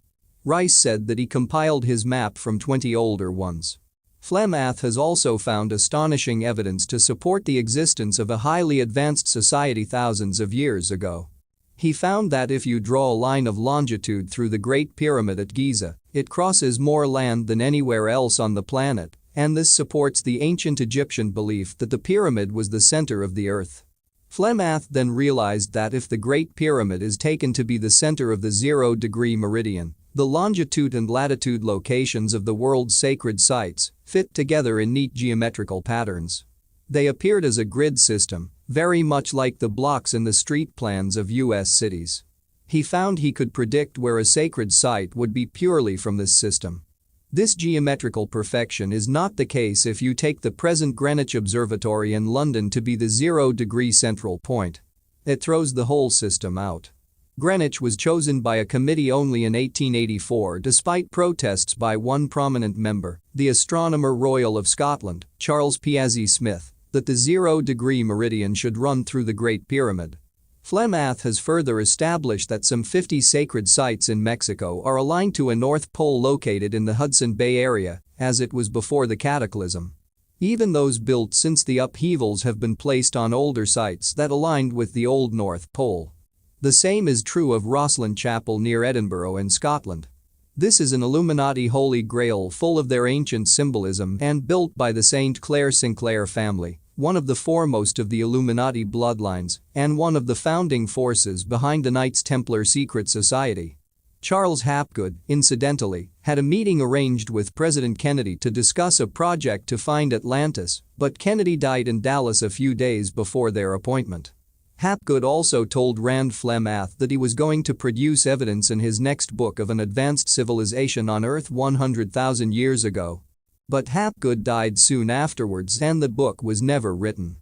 Rice said that he compiled his map from 20 older ones. Flemath has also found astonishing evidence to support the existence of a highly advanced society thousands of years ago. He found that if you draw a line of longitude through the Great Pyramid at Giza, it crosses more land than anywhere else on the planet, and this supports the ancient Egyptian belief that the pyramid was the center of the earth. Flemath then realized that if the Great Pyramid is taken to be the center of the 0-degree meridian, the longitude and latitude locations of the world's sacred sites fit together in neat geometrical patterns. They appeared as a grid system, very much like the blocks in the street plans of U.S. cities. He found he could predict where a sacred site would be purely from this system. This geometrical perfection is not the case if you take the present Greenwich Observatory in London to be the 0-degree central point. It throws the whole system out. Greenwich was chosen by a committee only in 1884 despite protests by one prominent member, the Astronomer Royal of Scotland, Charles Piazzi Smith, that the 0-degree meridian should run through the Great Pyramid. Flemath has further established that some 50 sacred sites in Mexico are aligned to a North Pole located in the Hudson Bay area, as it was before the cataclysm. Even those built since the upheavals have been placed on older sites that aligned with the old North Pole. The same is true of Rosslyn Chapel near Edinburgh in Scotland. This is an Illuminati holy grail full of their ancient symbolism and built by the St. Clair Sinclair family, one of the foremost of the Illuminati bloodlines and one of the founding forces behind the Knights Templar secret society. Charles Hapgood, incidentally, had a meeting arranged with President Kennedy to discuss a project to find Atlantis, but Kennedy died in Dallas a few days before their appointment. Hapgood also told Rand Flemath that he was going to produce evidence in his next book of an advanced civilization on Earth 100,000 years ago. But Hapgood died soon afterwards and the book was never written.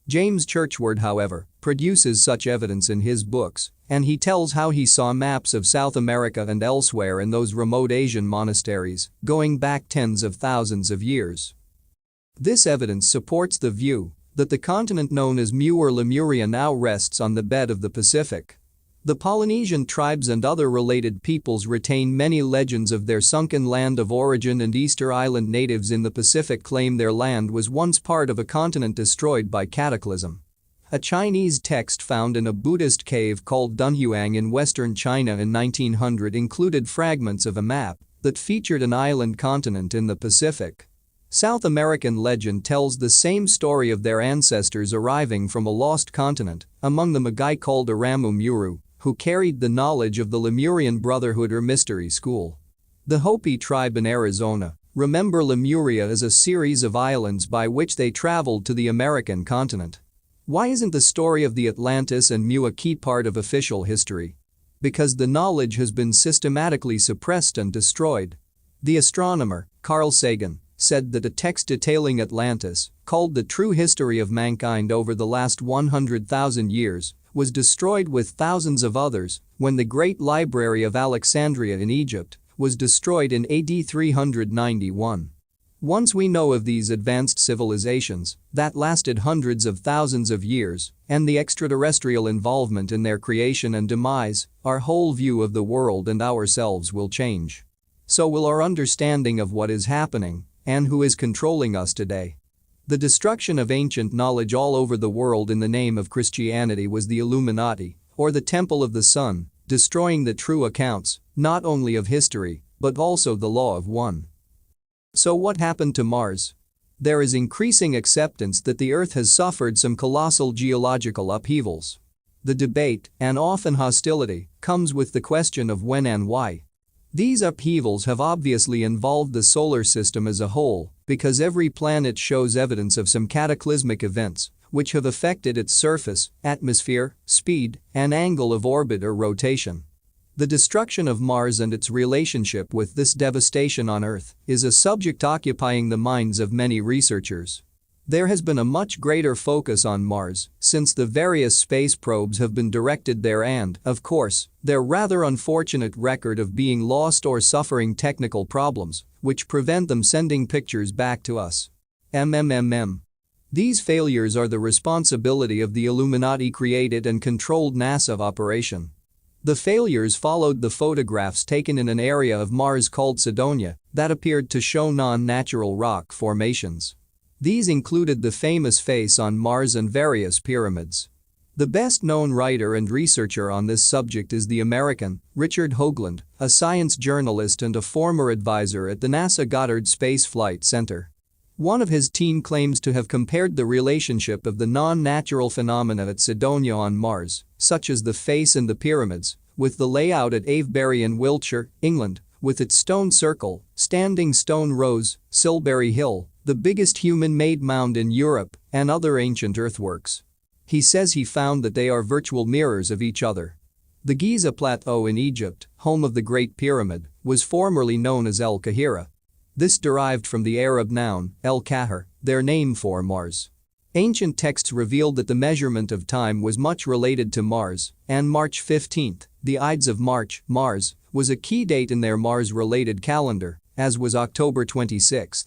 James Churchward, however, produces such evidence in his books, and he tells how he saw maps of South America and elsewhere in those remote Asian monasteries, going back tens of thousands of years. This evidence supports the view that the continent known as Mu or Lemuria now rests on the bed of the Pacific. The Polynesian tribes and other related peoples retain many legends of their sunken land of origin, and Easter Island natives in the Pacific claim their land was once part of a continent destroyed by cataclysm. A Chinese text found in a Buddhist cave called Dunhuang in western China in 1900 included fragments of a map that featured an island continent in the Pacific. South American legend tells the same story of their ancestors arriving from a lost continent, among them a guy called Aramu Muru, who carried the knowledge of the Lemurian Brotherhood or Mystery School. The Hopi tribe in Arizona remember Lemuria as a series of islands by which they traveled to the American continent. Why isn't the story of the Atlantis and Mu a key part of official history? Because the knowledge has been systematically suppressed and destroyed. The astronomer, Carl Sagan, said that a text detailing Atlantis, called The True History of Mankind over the last 100,000 years, was destroyed with thousands of others when the Great Library of Alexandria in Egypt was destroyed in AD 391. Once we know of these advanced civilizations that lasted hundreds of thousands of years and the extraterrestrial involvement in their creation and demise, our whole view of the world and ourselves will change. So will our understanding of what is happening and who is controlling us today. The destruction of ancient knowledge all over the world in the name of Christianity was the Illuminati, or the Temple of the Sun, destroying the true accounts, not only of history, but also the law of one. So what happened to Mars? There is increasing acceptance that the Earth has suffered some colossal geological upheavals. The debate, and often hostility, comes with the question of when and why. These upheavals have obviously involved the solar system as a whole, because every planet shows evidence of some cataclysmic events, which have affected its surface, atmosphere, speed, and angle of orbit or rotation. The destruction of Mars and its relationship with this devastation on Earth is a subject occupying the minds of many researchers. There has been a much greater focus on Mars since the various space probes have been directed there and, of course, their rather unfortunate record of being lost or suffering technical problems, which prevent them sending pictures back to us. These failures are the responsibility of the Illuminati-created and controlled NASA operation. The failures followed the photographs taken in an area of Mars called Cydonia that appeared to show non-natural rock formations. These included the famous face on Mars and various pyramids. The best-known writer and researcher on this subject is the American Richard Hoagland, a science journalist and a former advisor at the NASA Goddard Space Flight Center. One of his team claims to have compared the relationship of the non-natural phenomena at Cydonia on Mars, such as the face and the pyramids, with the layout at Avebury in Wiltshire, England, with its stone circle, standing stone rows, Silbury Hill, the biggest human-made mound in Europe, and other ancient earthworks. He says he found that they are virtual mirrors of each other. The Giza Plateau in Egypt, home of the Great Pyramid, was formerly known as El Kahira. This derived from the Arab noun, El-Kahir, their name for Mars. Ancient texts revealed that the measurement of time was much related to Mars, and March 15, the Ides of March, Mars, was a key date in their Mars-related calendar, as was October 26.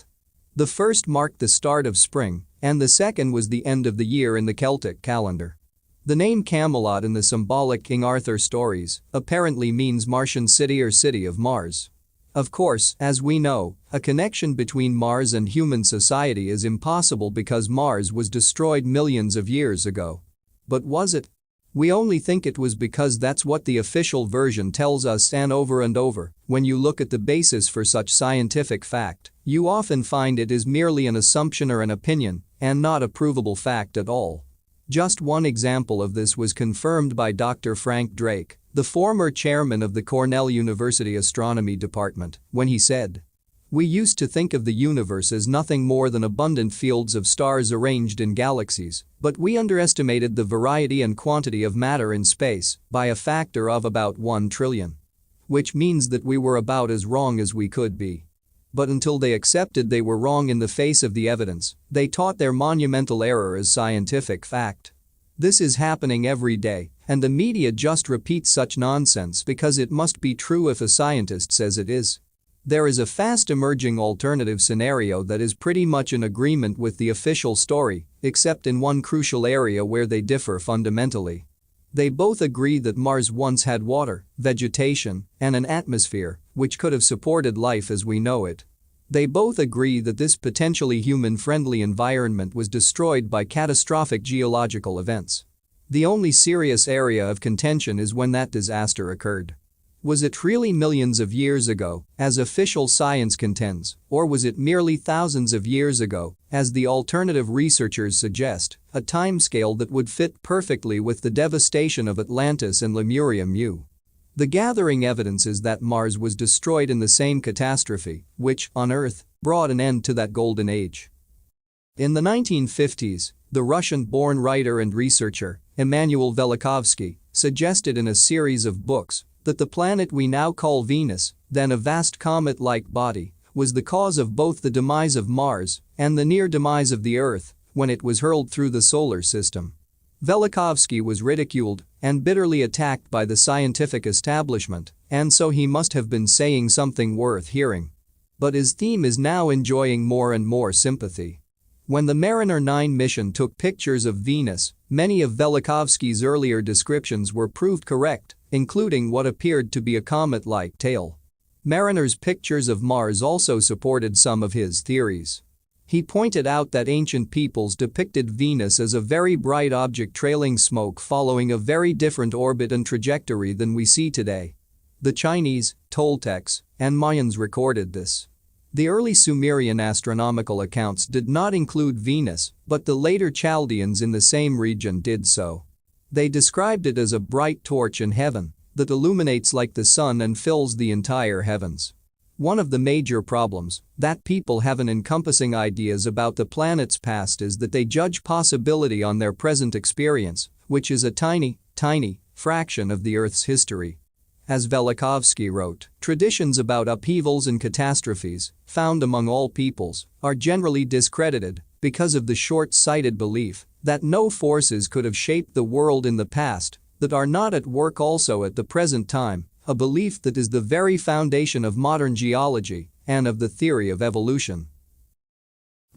The first marked the start of spring, and the second was the end of the year in the Celtic calendar. The name Camelot in the symbolic King Arthur stories apparently means Martian city or city of Mars. Of course, as we know, a connection between Mars and human society is impossible because Mars was destroyed millions of years ago. But was it? We only think it was because that's what the official version tells us, and over, when you look at the basis for such scientific fact, you often find it is merely an assumption or an opinion, and not a provable fact at all. Just one example of this was confirmed by Dr. Frank Drake, the former chairman of the Cornell University Astronomy Department, when he said, "We used to think of the universe as nothing more than abundant fields of stars arranged in galaxies, but we underestimated the variety and quantity of matter in space by a factor of about 1 trillion. Which means that we were about as wrong as we could be." But until they accepted they were wrong in the face of the evidence, they taught their monumental error as scientific fact. This is happening every day, and the media just repeats such nonsense because it must be true if a scientist says it is. There is a fast emerging alternative scenario that is pretty much in agreement with the official story, except in one crucial area where they differ fundamentally. They both agree that Mars once had water, vegetation, and an atmosphere, which could have supported life as we know it. They both agree that this potentially human-friendly environment was destroyed by catastrophic geological events. The only serious area of contention is when that disaster occurred. Was it really millions of years ago, as official science contends, or was it merely thousands of years ago, as the alternative researchers suggest, a timescale that would fit perfectly with the devastation of Atlantis and Lemuria Mu? The gathering evidence is that Mars was destroyed in the same catastrophe, which, on Earth, brought an end to that golden age. In the 1950s, the Russian-born writer and researcher, Immanuel Velikovsky, suggested in a series of books that the planet we now call Venus, then a vast comet-like body, was the cause of both the demise of Mars and the near demise of the Earth when it was hurled through the solar system. Velikovsky was ridiculed and bitterly attacked by the scientific establishment, and so he must have been saying something worth hearing. But his theme is now enjoying more and more sympathy. When the Mariner 9 mission took pictures of Venus, many of Velikovsky's earlier descriptions were proved correct, including what appeared to be a comet-like tail. Mariner's pictures of Mars also supported some of his theories. He pointed out that ancient peoples depicted Venus as a very bright object trailing smoke following a very different orbit and trajectory than we see today. The Chinese, Toltecs, and Mayans recorded this. The early Sumerian astronomical accounts did not include Venus, but the later Chaldeans in the same region did so. They described it as a bright torch in heaven that illuminates like the sun and fills the entire heavens. One of the major problems that people have in encompassing ideas about the planet's past is that they judge possibility on their present experience, which is a tiny fraction of the Earth's history. As Velikovsky wrote, traditions about upheavals and catastrophes, found among all peoples, are generally discredited because of the short-sighted belief that no forces could have shaped the world in the past that are not at work also at the present time, a belief that is the very foundation of modern geology and of the theory of evolution.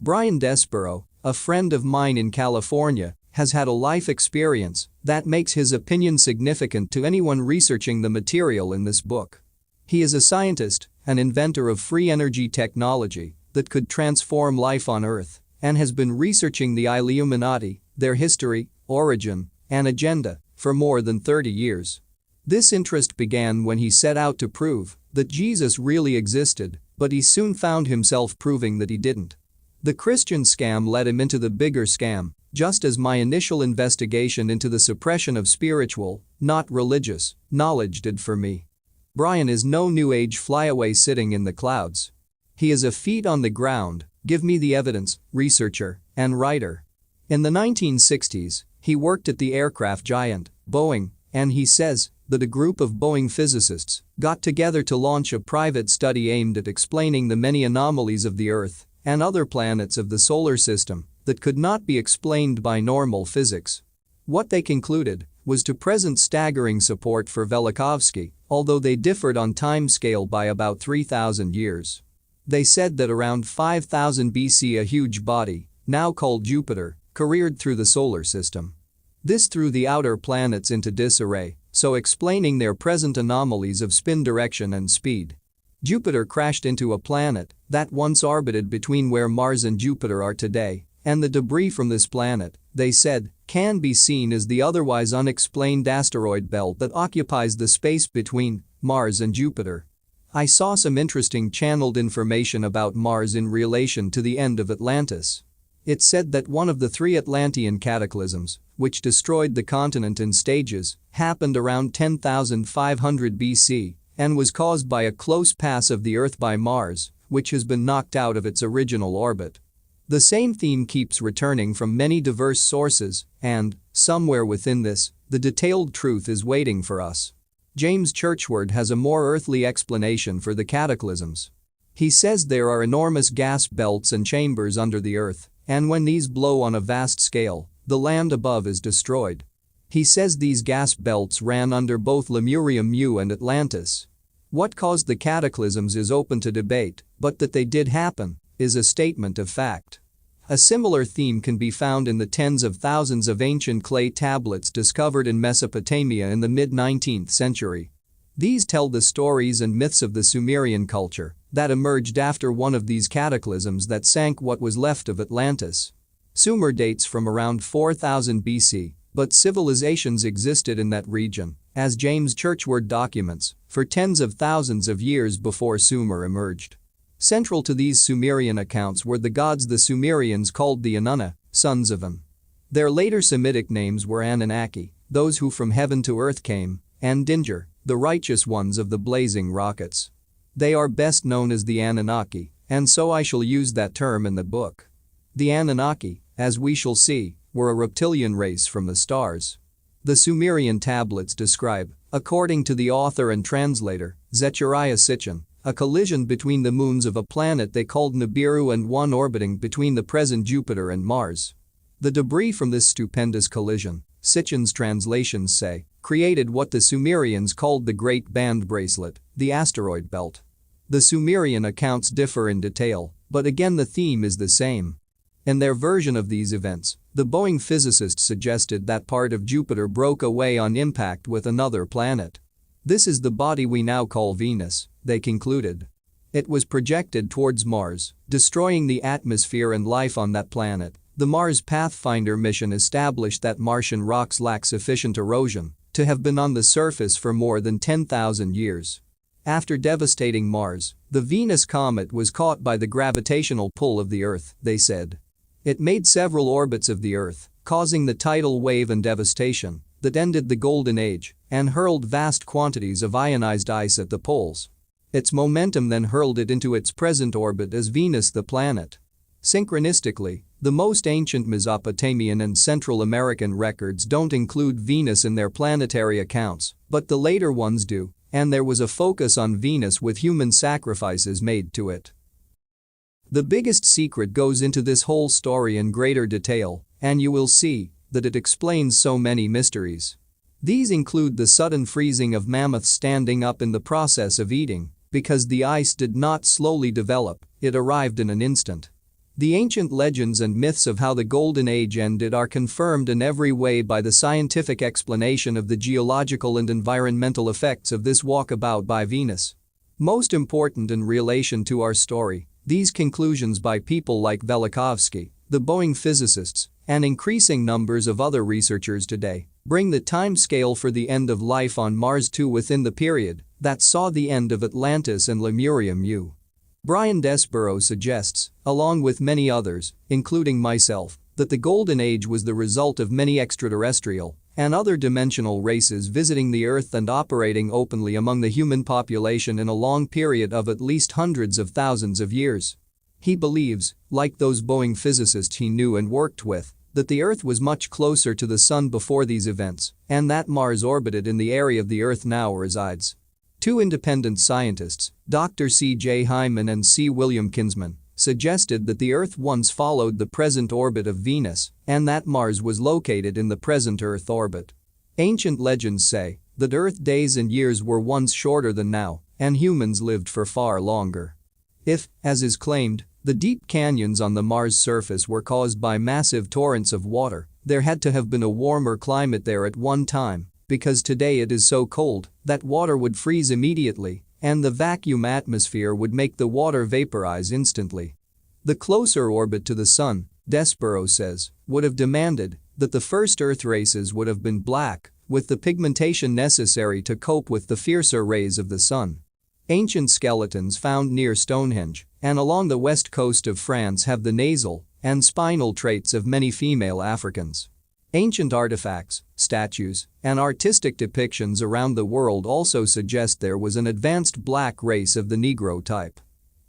Brian Desborough, a friend of mine in California, has had a life experience that makes his opinion significant to anyone researching the material in this book. He is a scientist, an inventor of free energy technology that could transform life on Earth, and has been researching the Illuminati, their history, origin, and agenda for more than 30 years. This interest began when he set out to prove that Jesus really existed, but he soon found himself proving that he didn't. The Christian scam led him into the bigger scam, just as my initial investigation into the suppression of spiritual, not religious, knowledge did for me. Brian is no New Age flyaway sitting in the clouds. He is a feet on the ground, give me the evidence, researcher and writer. In the 1960s, he worked at the aircraft giant, Boeing, and he says that a group of Boeing physicists got together to launch a private study aimed at explaining the many anomalies of the Earth and other planets of the solar system that could not be explained by normal physics. What they concluded was to present staggering support for Velikovsky, although they differed on time scale by about 3,000 years. They said that around 5000 BC a huge body, now called Jupiter, careered through the solar system. This threw the outer planets into disarray, so explaining their present anomalies of spin direction and speed. Jupiter crashed into a planet that once orbited between where Mars and Jupiter are today, and the debris from this planet, they said, can be seen as the otherwise unexplained asteroid belt that occupies the space between Mars and Jupiter. I saw some interesting channeled information about Mars in relation to the end of Atlantis. It said that one of the 3 Atlantean cataclysms, which destroyed the continent in stages, happened around 10,500 BC and was caused by a close pass of the Earth by Mars, which has been knocked out of its original orbit. The same theme keeps returning from many diverse sources, and, somewhere within this, the detailed truth is waiting for us. James Churchward has a more earthly explanation for the cataclysms. He says there are enormous gas belts and chambers under the Earth, and when these blow on a vast scale, the land above is destroyed. He says these gas belts ran under both Lemuria Mu and Atlantis. What caused the cataclysms is open to debate, but that they did happen is a statement of fact. A similar theme can be found in the tens of thousands of ancient clay tablets discovered in Mesopotamia in the mid-19th century. These tell the stories and myths of the Sumerian culture that emerged after one of these cataclysms that sank what was left of Atlantis. Sumer dates from around 4000 BC, but civilizations existed in that region, as James Churchward documents, for tens of thousands of years before Sumer emerged. Central to these Sumerian accounts were the gods the Sumerians called the Anunna, sons of An. Their later Semitic names were Anunnaki, those who from heaven to earth came, and Dinger, the righteous ones of the blazing rockets. They are best known as the Anunnaki, and so I shall use that term in the book. The Anunnaki, as we shall see, were a reptilian race from the stars. The Sumerian tablets describe, according to the author and translator, Zechariah Sitchin, a collision between the moons of a planet they called Nibiru and one orbiting between the present Jupiter and Mars. The debris from this stupendous collision Sitchin's translations say, created what the Sumerians called the Great Band Bracelet, the asteroid belt. The Sumerian accounts differ in detail, but again the theme is the same. In their version of these events, the Boeing physicists suggested that part of Jupiter broke away on impact with another planet. This is the body we now call Venus, they concluded. It was projected towards Mars, destroying the atmosphere and life on that planet. The Mars Pathfinder mission established that Martian rocks lack sufficient erosion to have been on the surface for more than 10,000 years. After devastating Mars, the Venus comet was caught by the gravitational pull of the Earth, they said. It made several orbits of the Earth, causing the tidal wave and devastation that ended the Golden Age and hurled vast quantities of ionized ice at the poles. Its momentum then hurled it into its present orbit as Venus the planet. Synchronistically, the most ancient Mesopotamian and Central American records don't include Venus in their planetary accounts, but the later ones do, and there was a focus on Venus with human sacrifices made to it. The biggest secret goes into this whole story in greater detail, and you will see that it explains so many mysteries. These include the sudden freezing of mammoths standing up in the process of eating, because the ice did not slowly develop, it arrived in an instant. The ancient legends and myths of how the Golden Age ended are confirmed in every way by the scientific explanation of the geological and environmental effects of this walkabout by Venus. Most important in relation to our story, these conclusions by people like Velikovsky, the Boeing physicists, and increasing numbers of other researchers today bring the timescale for the end of life on Mars to within the period that saw the end of Atlantis and Lemuria Mu. Brian Desborough suggests, along with many others, including myself, that the Golden Age was the result of many extraterrestrial and other dimensional races visiting the Earth and operating openly among the human population in a long period of at least hundreds of thousands of years. He believes, like those Boeing physicists he knew and worked with, that the Earth was much closer to the Sun before these events and that Mars orbited in the area of the Earth now resides. Two independent scientists, Dr. C. J. Hyman and C. William Kinsman, suggested that the Earth once followed the present orbit of Venus and that Mars was located in the present Earth orbit. Ancient legends say that Earth days and years were once shorter than now and humans lived for far longer. If, as is claimed, the deep canyons on the Mars surface were caused by massive torrents of water, there had to have been a warmer climate there at one time, because today it is so cold that water would freeze immediately and the vacuum atmosphere would make the water vaporize instantly. The closer orbit to the Sun, Desborough says, would have demanded that the first Earth races would have been black, with the pigmentation necessary to cope with the fiercer rays of the Sun. Ancient skeletons found near Stonehenge and along the west coast of France have the nasal and spinal traits of many female Africans. Ancient artifacts, statues, and artistic depictions around the world also suggest there was an advanced black race of the Negro type.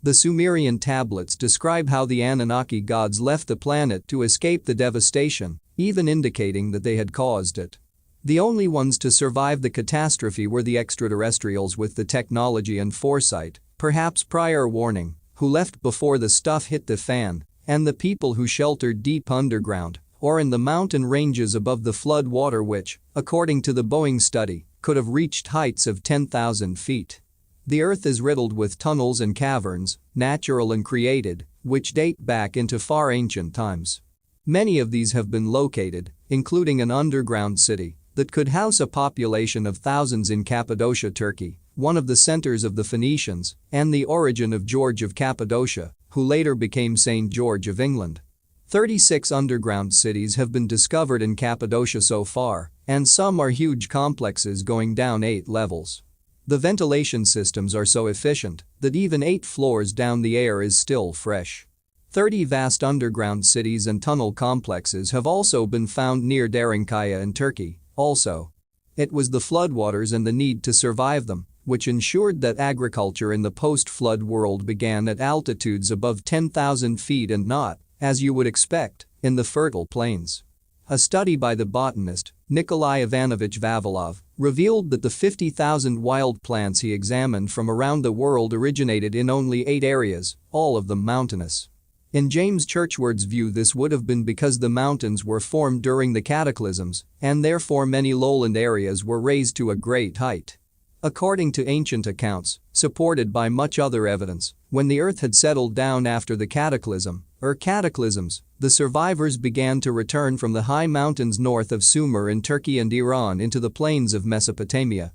The Sumerian tablets describe how the Anunnaki gods left the planet to escape the devastation, even indicating that they had caused it. The only ones to survive the catastrophe were the extraterrestrials with the technology and foresight, perhaps prior warning, who left before the stuff hit the fan, and the people who sheltered deep underground or in the mountain ranges above the flood water which, according to the Boeing study, could have reached heights of 10,000 feet. The Earth is riddled with tunnels and caverns, natural and created, which date back into far ancient times. Many of these have been located, including an underground city that could house a population of thousands in Cappadocia, Turkey, one of the centers of the Phoenicians, and the origin of George of Cappadocia, who later became St. George of England. 36 underground cities have been discovered in Cappadocia so far, and some are huge complexes going down 8 levels. The ventilation systems are so efficient that even 8 floors down the air is still fresh. 30 vast underground cities and tunnel complexes have also been found near Derinkuyu in Turkey, also. It was the floodwaters and the need to survive them which ensured that agriculture in the post-flood world began at altitudes above 10,000 feet and not, as you would expect, in the fertile plains. A study by the botanist, Nikolai Ivanovich Vavilov, revealed that the 50,000 wild plants he examined from around the world originated in only 8 areas, all of them mountainous. In James Churchward's view, this would have been because the mountains were formed during the cataclysms, and therefore many lowland areas were raised to a great height. According to ancient accounts, supported by much other evidence, when the earth had settled down after the cataclysm, or cataclysms, the survivors began to return from the high mountains north of Sumer in Turkey and Iran into the plains of Mesopotamia.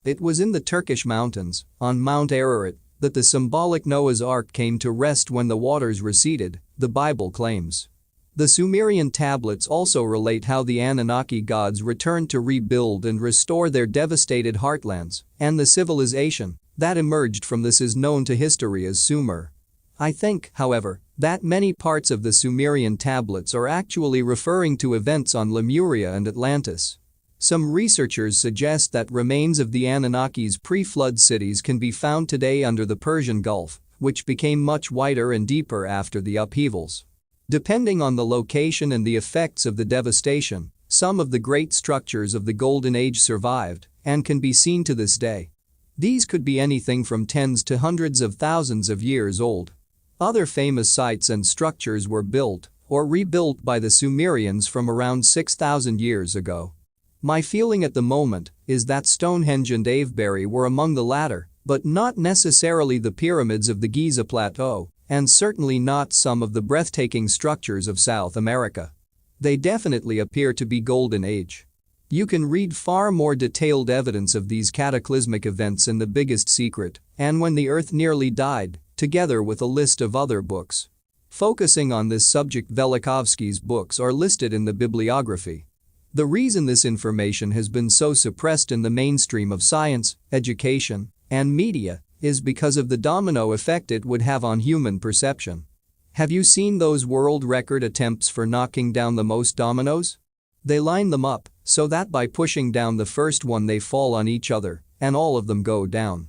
It was in the Turkish mountains, on Mount Ararat, that the symbolic Noah's Ark came to rest when the waters receded, the Bible claims. The Sumerian tablets also relate how the Anunnaki gods returned to rebuild and restore their devastated heartlands, and the civilization that emerged from this is known to history as Sumer. I think, however, that many parts of the Sumerian tablets are actually referring to events on Lemuria and Atlantis. Some researchers suggest that remains of the Anunnaki's pre-flood cities can be found today under the Persian Gulf, which became much wider and deeper after the upheavals. Depending on the location and the effects of the devastation, some of the great structures of the Golden Age survived and can be seen to this day. These could be anything from tens to hundreds of thousands of years old. Other famous sites and structures were built or rebuilt by the Sumerians from around 6,000 years ago. My feeling at the moment is that Stonehenge and Avebury were among the latter, but not necessarily the pyramids of the Giza Plateau, and certainly not some of the breathtaking structures of South America. They definitely appear to be Golden Age. You can read far more detailed evidence of these cataclysmic events in The Biggest Secret and When the Earth Nearly Died, together with a list of other books. Focusing on this subject, Velikovsky's books are listed in the bibliography. The reason this information has been so suppressed in the mainstream of science, education, and media is because of the domino effect it would have on human perception. Have you seen those world record attempts for knocking down the most dominoes? They line them up so that by pushing down the first one they fall on each other and all of them go down.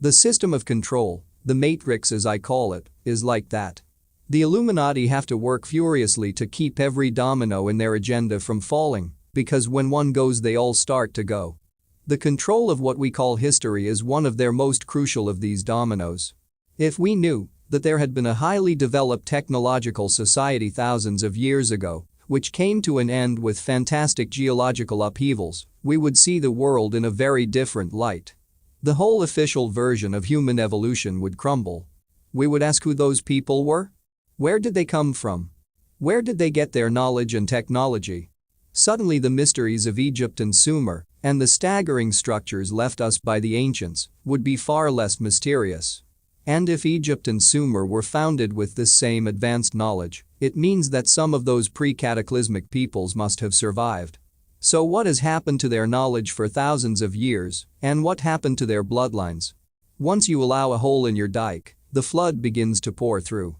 The system of control, the matrix as I call it, is like that. The Illuminati have to work furiously to keep every domino in their agenda from falling, because when one goes they all start to go. The control of what we call history is one of their most crucial of these dominoes. If we knew that there had been a highly developed technological society thousands of years ago, which came to an end with fantastic geological upheavals, we would see the world in a very different light. The whole official version of human evolution would crumble. We would ask who those people were? Where did they come from? Where did they get their knowledge and technology? Suddenly the mysteries of Egypt and Sumer, and the staggering structures left us by the ancients, would be far less mysterious. And if Egypt and Sumer were founded with this same advanced knowledge, it means that some of those pre-cataclysmic peoples must have survived. So what has happened to their knowledge for thousands of years, and what happened to their bloodlines? Once you allow a hole in your dike, the flood begins to pour through.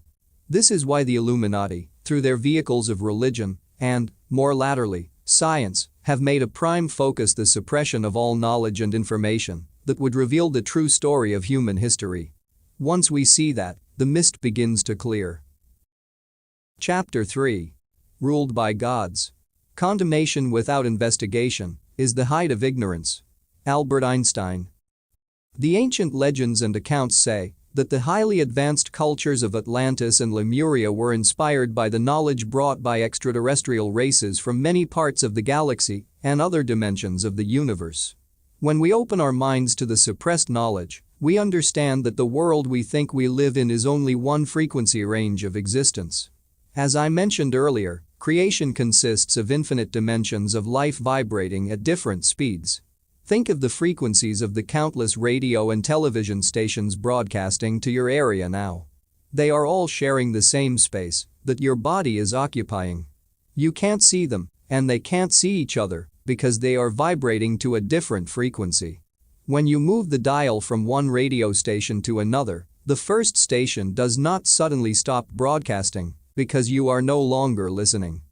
This is why the Illuminati, through their vehicles of religion, and, more latterly, science, have made a prime focus the suppression of all knowledge and information that would reveal the true story of human history. Once we see that, the mist begins to clear. Chapter 3. Ruled by Gods. Condemnation without investigation is the height of ignorance. Albert Einstein. The ancient legends and accounts say that the highly advanced cultures of Atlantis and Lemuria were inspired by the knowledge brought by extraterrestrial races from many parts of the galaxy and other dimensions of the universe. When we open our minds to the suppressed knowledge, we understand that the world we think we live in is only one frequency range of existence. As I mentioned earlier, creation consists of infinite dimensions of life vibrating at different speeds. Think of the frequencies of the countless radio and television stations broadcasting to your area now. They are all sharing the same space that your body is occupying. You can't see them, and they can't see each other because they are vibrating to a different frequency. When you move the dial from one radio station to another, the first station does not suddenly stop broadcasting because you are no longer listening.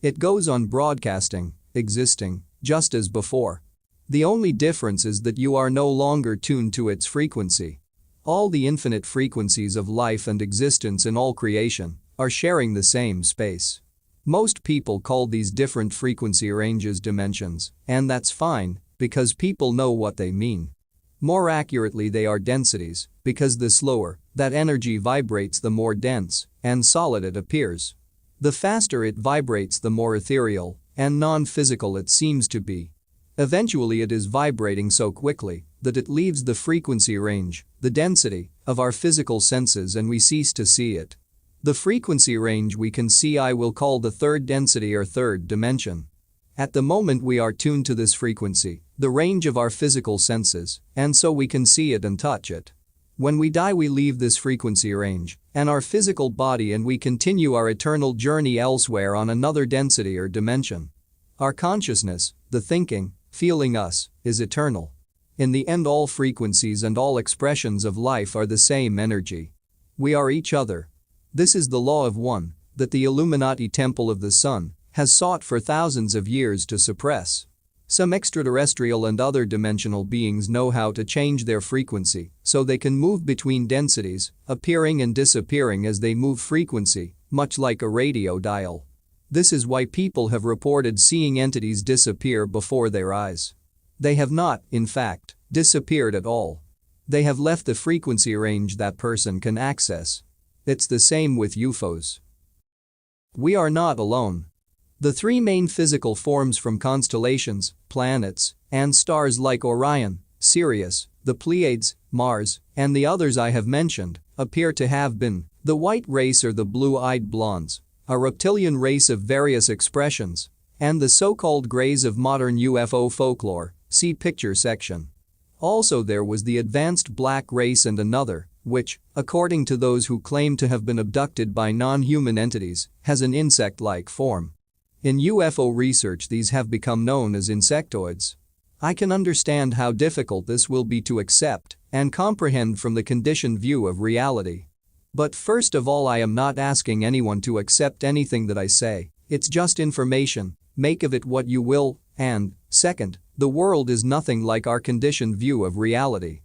It goes on broadcasting, existing, just as before. The only difference is that you are no longer tuned to its frequency. All the infinite frequencies of life and existence in all creation are sharing the same space. Most people call these different frequency ranges dimensions, and that's fine, because people know what they mean. More accurately, they are densities, because the slower that energy vibrates, the more dense and solid it appears. The faster it vibrates, the more ethereal and non-physical it seems to be. Eventually it is vibrating so quickly that it leaves the frequency range, the density, of our physical senses and we cease to see it. The frequency range we can see I will call the third density or third dimension. At the moment we are tuned to this frequency, the range of our physical senses, and so we can see it and touch it. When we die we leave this frequency range and our physical body and we continue our eternal journey elsewhere on another density or dimension. Our consciousness, the thinking, feeling us, is eternal. In the end all frequencies and all expressions of life are the same energy. We are each other. This is the law of one that the Illuminati Temple of the Sun has sought for thousands of years to suppress. Some extraterrestrial and other dimensional beings know how to change their frequency so they can move between densities, appearing and disappearing as they move frequency, much like a radio dial. This is why people have reported seeing entities disappear before their eyes. They have not, in fact, disappeared at all. They have left the frequency range that person can access. It's the same with UFOs. We are not alone. The three main physical forms from constellations, planets, and stars like Orion, Sirius, the Pleiades, Mars, and the others I have mentioned, appear to have been the white race or the blue-eyed blondes, a reptilian race of various expressions, and the so-called greys of modern UFO folklore, see picture section. Also there was the advanced black race and another, which, according to those who claim to have been abducted by non-human entities, has an insect-like form. In UFO research these have become known as insectoids. I can understand how difficult this will be to accept and comprehend from the conditioned view of reality. But first of all I am not asking anyone to accept anything that I say, it's just information, make of it what you will, and, second, the world is nothing like our conditioned view of reality.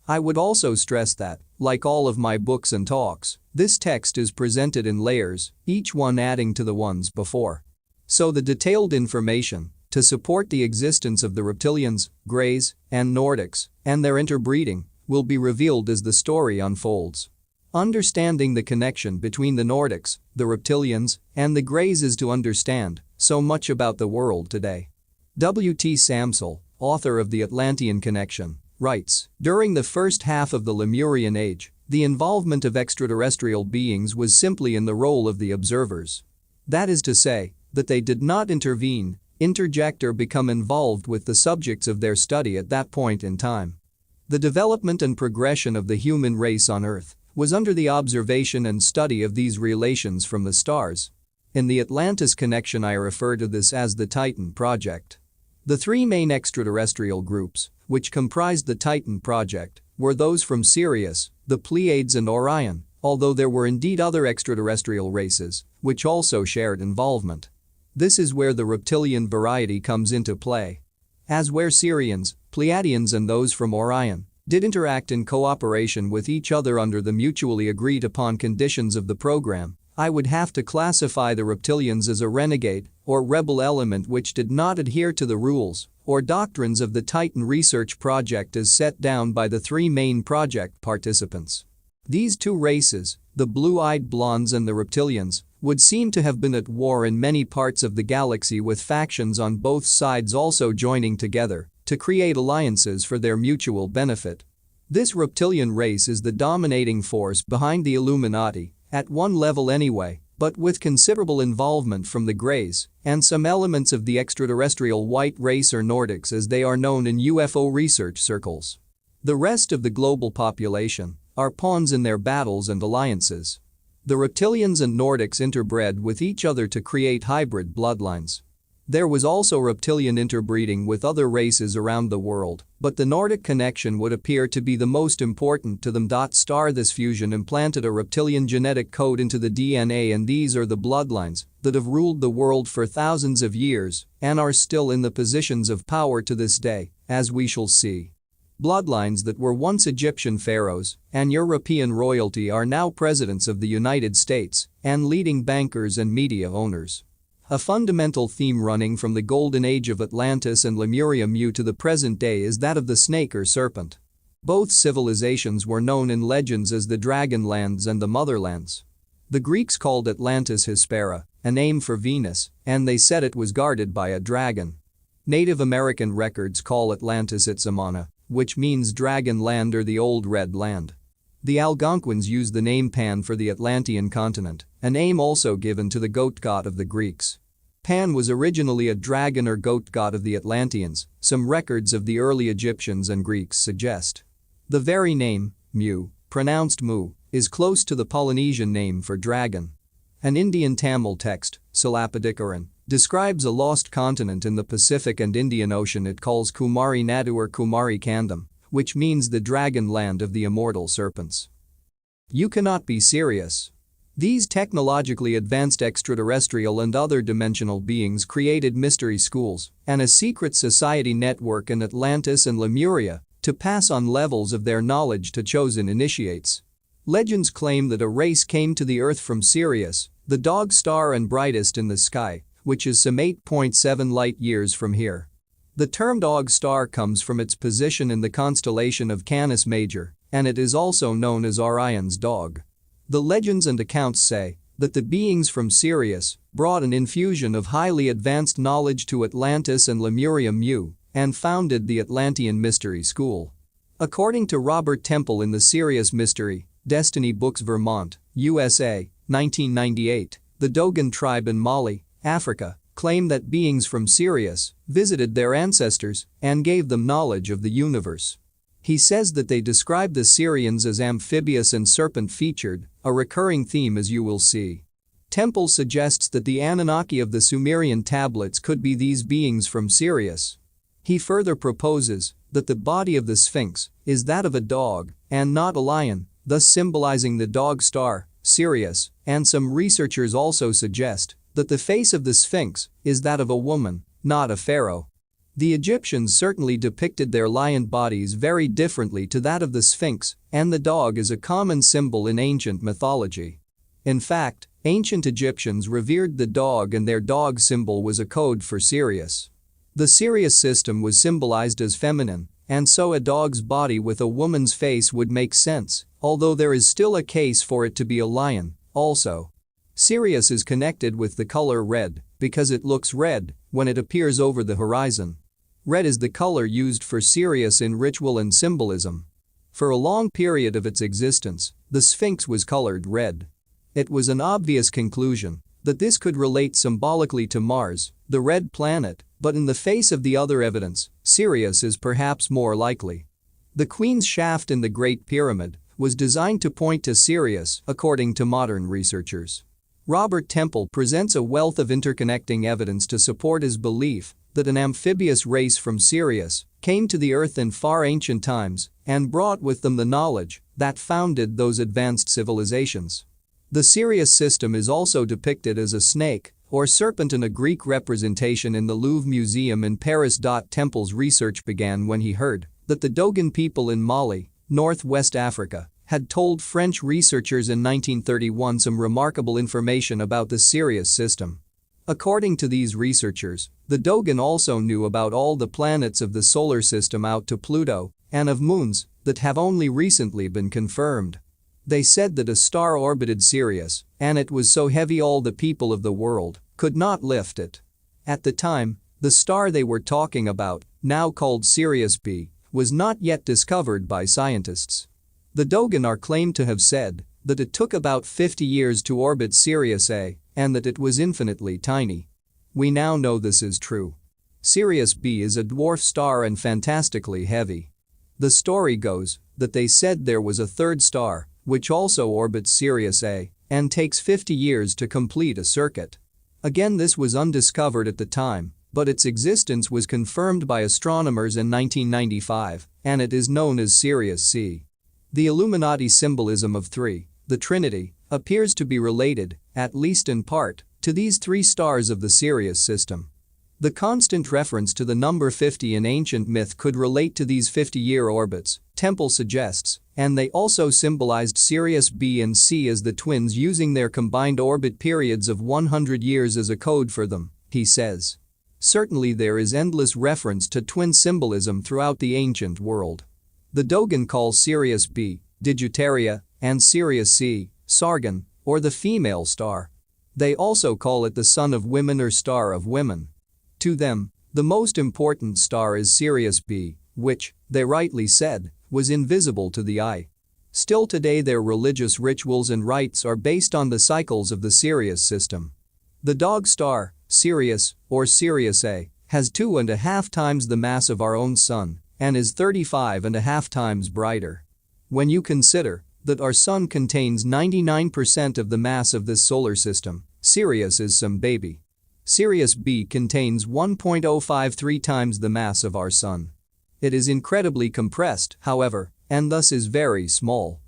I would also stress that, like all of my books and talks, this text is presented in layers, each one adding to the ones before. So the detailed information to support the existence of the reptilians, greys, and Nordics, and their interbreeding, will be revealed as the story unfolds. Understanding the connection between the Nordics, the reptilians, and the greys is to understand so much about the world today. W.T. Samsel, author of The Atlantean Connection, writes, during the first half of the Lemurian Age, the involvement of extraterrestrial beings was simply in the role of the observers. That is to say, that they did not intervene, interject or become involved with the subjects of their study at that point in time. The development and progression of the human race on Earth was under the observation and study of these relations from the stars. In the Atlantis Connection I refer to this as the Titan Project. The three main extraterrestrial groups, which comprised the Titan Project, were those from Sirius, the Pleiades and Orion, although there were indeed other extraterrestrial races, which also shared involvement. This is where the reptilian variety comes into play. As where Sirians, Pleiadians and those from Orion did interact in cooperation with each other under the mutually agreed upon conditions of the program, I would have to classify the reptilians as a renegade or rebel element which did not adhere to the rules or doctrines of the Titan Research Project as set down by the three main project participants. These two races, the blue-eyed blondes and the reptilians, would seem to have been at war in many parts of the galaxy with factions on both sides also joining together to create alliances for their mutual benefit. This reptilian race is the dominating force behind the Illuminati, at one level anyway, but with considerable involvement from the Greys and some elements of the extraterrestrial white race or Nordics as they are known in UFO research circles. The rest of the global population are pawns in their battles and alliances. The reptilians and Nordics interbred with each other to create hybrid bloodlines. There was also reptilian interbreeding with other races around the world, but the Nordic connection would appear to be the most important to them. This fusion implanted a reptilian genetic code into the DNA, and these are the bloodlines that have ruled the world for thousands of years and are still in the positions of power to this day, as we shall see. Bloodlines that were once Egyptian pharaohs and European royalty are now presidents of the United States and leading bankers and media owners. A fundamental theme running from the golden age of Atlantis and Lemuria Mu to the present day is that of the snake or serpent. Both civilizations were known in legends as the Dragonlands and the Motherlands. The Greeks called Atlantis Hespera, a name for Venus, and they said it was guarded by a dragon. Native American records call Atlantis Itzamana, which means Dragon Land or the Old Red Land. The Algonquins use the name Pan for the Atlantean continent, a name also given to the goat god of the Greeks. Pan was originally a dragon or goat god of the Atlanteans, some records of the early Egyptians and Greeks suggest. The very name, Mu, pronounced Mu, is close to the Polynesian name for dragon. An Indian Tamil text, Silappatikaran, describes a lost continent in the Pacific and Indian Ocean it calls Kumari Nadu or Kumari Kandam, which means the dragon land of the immortal serpents. You cannot be serious. These technologically advanced extraterrestrial and other dimensional beings created mystery schools and a secret society network in Atlantis and Lemuria to pass on levels of their knowledge to chosen initiates. Legends claim that a race came to the Earth from Sirius, the dog star and brightest in the sky, which is some 8.7 light-years from here. The term dog star comes from its position in the constellation of Canis Major, and it is also known as Orion's dog. The legends and accounts say that the beings from Sirius brought an infusion of highly advanced knowledge to Atlantis and Lemuria Mu and founded the Atlantean Mystery School. According to Robert Temple in the Sirius Mystery, Destiny Books Vermont, USA, 1998, the Dogon tribe in Mali, Africa, claim that beings from Sirius visited their ancestors and gave them knowledge of the universe. He says that they describe the Syrians as amphibious and serpent-featured, a recurring theme as you will see. Temple suggests that the Anunnaki of the Sumerian tablets could be these beings from Sirius. He further proposes that the body of the Sphinx is that of a dog and not a lion, thus symbolizing the dog star, Sirius, and some researchers also suggest that the face of the Sphinx is that of a woman, not a pharaoh. The Egyptians certainly depicted their lion bodies very differently to that of the Sphinx, and the dog is a common symbol in ancient mythology. In fact, ancient Egyptians revered the dog and their dog symbol was a code for Sirius. The Sirius system was symbolized as feminine, and so a dog's body with a woman's face would make sense, although there is still a case for it to be a lion, also. Sirius is connected with the color red because it looks red when it appears over the horizon. Red is the color used for Sirius in ritual and symbolism. For a long period of its existence, the Sphinx was colored red. It was an obvious conclusion that this could relate symbolically to Mars, the red planet, but in the face of the other evidence, Sirius is perhaps more likely. The Queen's shaft in the Great Pyramid was designed to point to Sirius, according to modern researchers. Robert Temple presents a wealth of interconnecting evidence to support his belief that an amphibious race from Sirius came to the Earth in far ancient times and brought with them the knowledge that founded those advanced civilizations. The Sirius system is also depicted as a snake or serpent in a Greek representation in the Louvre Museum in Paris. Temple's research began when he heard that the Dogon people in Mali, northwest Africa, had told French researchers in 1931 some remarkable information about the Sirius system. According to these researchers, the Dogon also knew about all the planets of the solar system out to Pluto and of moons that have only recently been confirmed. They said that a star orbited Sirius, and it was so heavy all the people of the world could not lift it. At the time, the star they were talking about, now called Sirius B, was not yet discovered by scientists. The Dogon are claimed to have said that it took about 50 years to orbit Sirius A and that it was infinitely tiny. We now know this is true. Sirius B is a dwarf star and fantastically heavy. The story goes that they said there was a third star which also orbits Sirius A and takes 50 years to complete a circuit. Again, this was undiscovered at the time, but its existence was confirmed by astronomers in 1995, and it is known as Sirius C. The Illuminati symbolism of three, the Trinity, appears to be related, at least in part, to these three stars of the Sirius system. The constant reference to the number 50 in ancient myth could relate to these 50-year orbits, Temple suggests, and they also symbolized Sirius B and C as the twins using their combined orbit periods of 100 years as a code for them, he says. Certainly there is endless reference to twin symbolism throughout the ancient world. The Dogon call Sirius B, Digitaria, and Sirius C, Sargon, or the female star. They also call it the sun of women or star of women. To them, the most important star is Sirius B, which, they rightly said, was invisible to the eye. Still today their religious rituals and rites are based on the cycles of the Sirius system. The dog star, Sirius, or Sirius A, has 2.5 times the mass of our own sun and is 35.5 times brighter. When you consider that our sun contains 99% of the mass of this solar system, Sirius is some baby. Sirius B contains 1.053 times the mass of our sun. It is incredibly compressed, however, and thus is very small.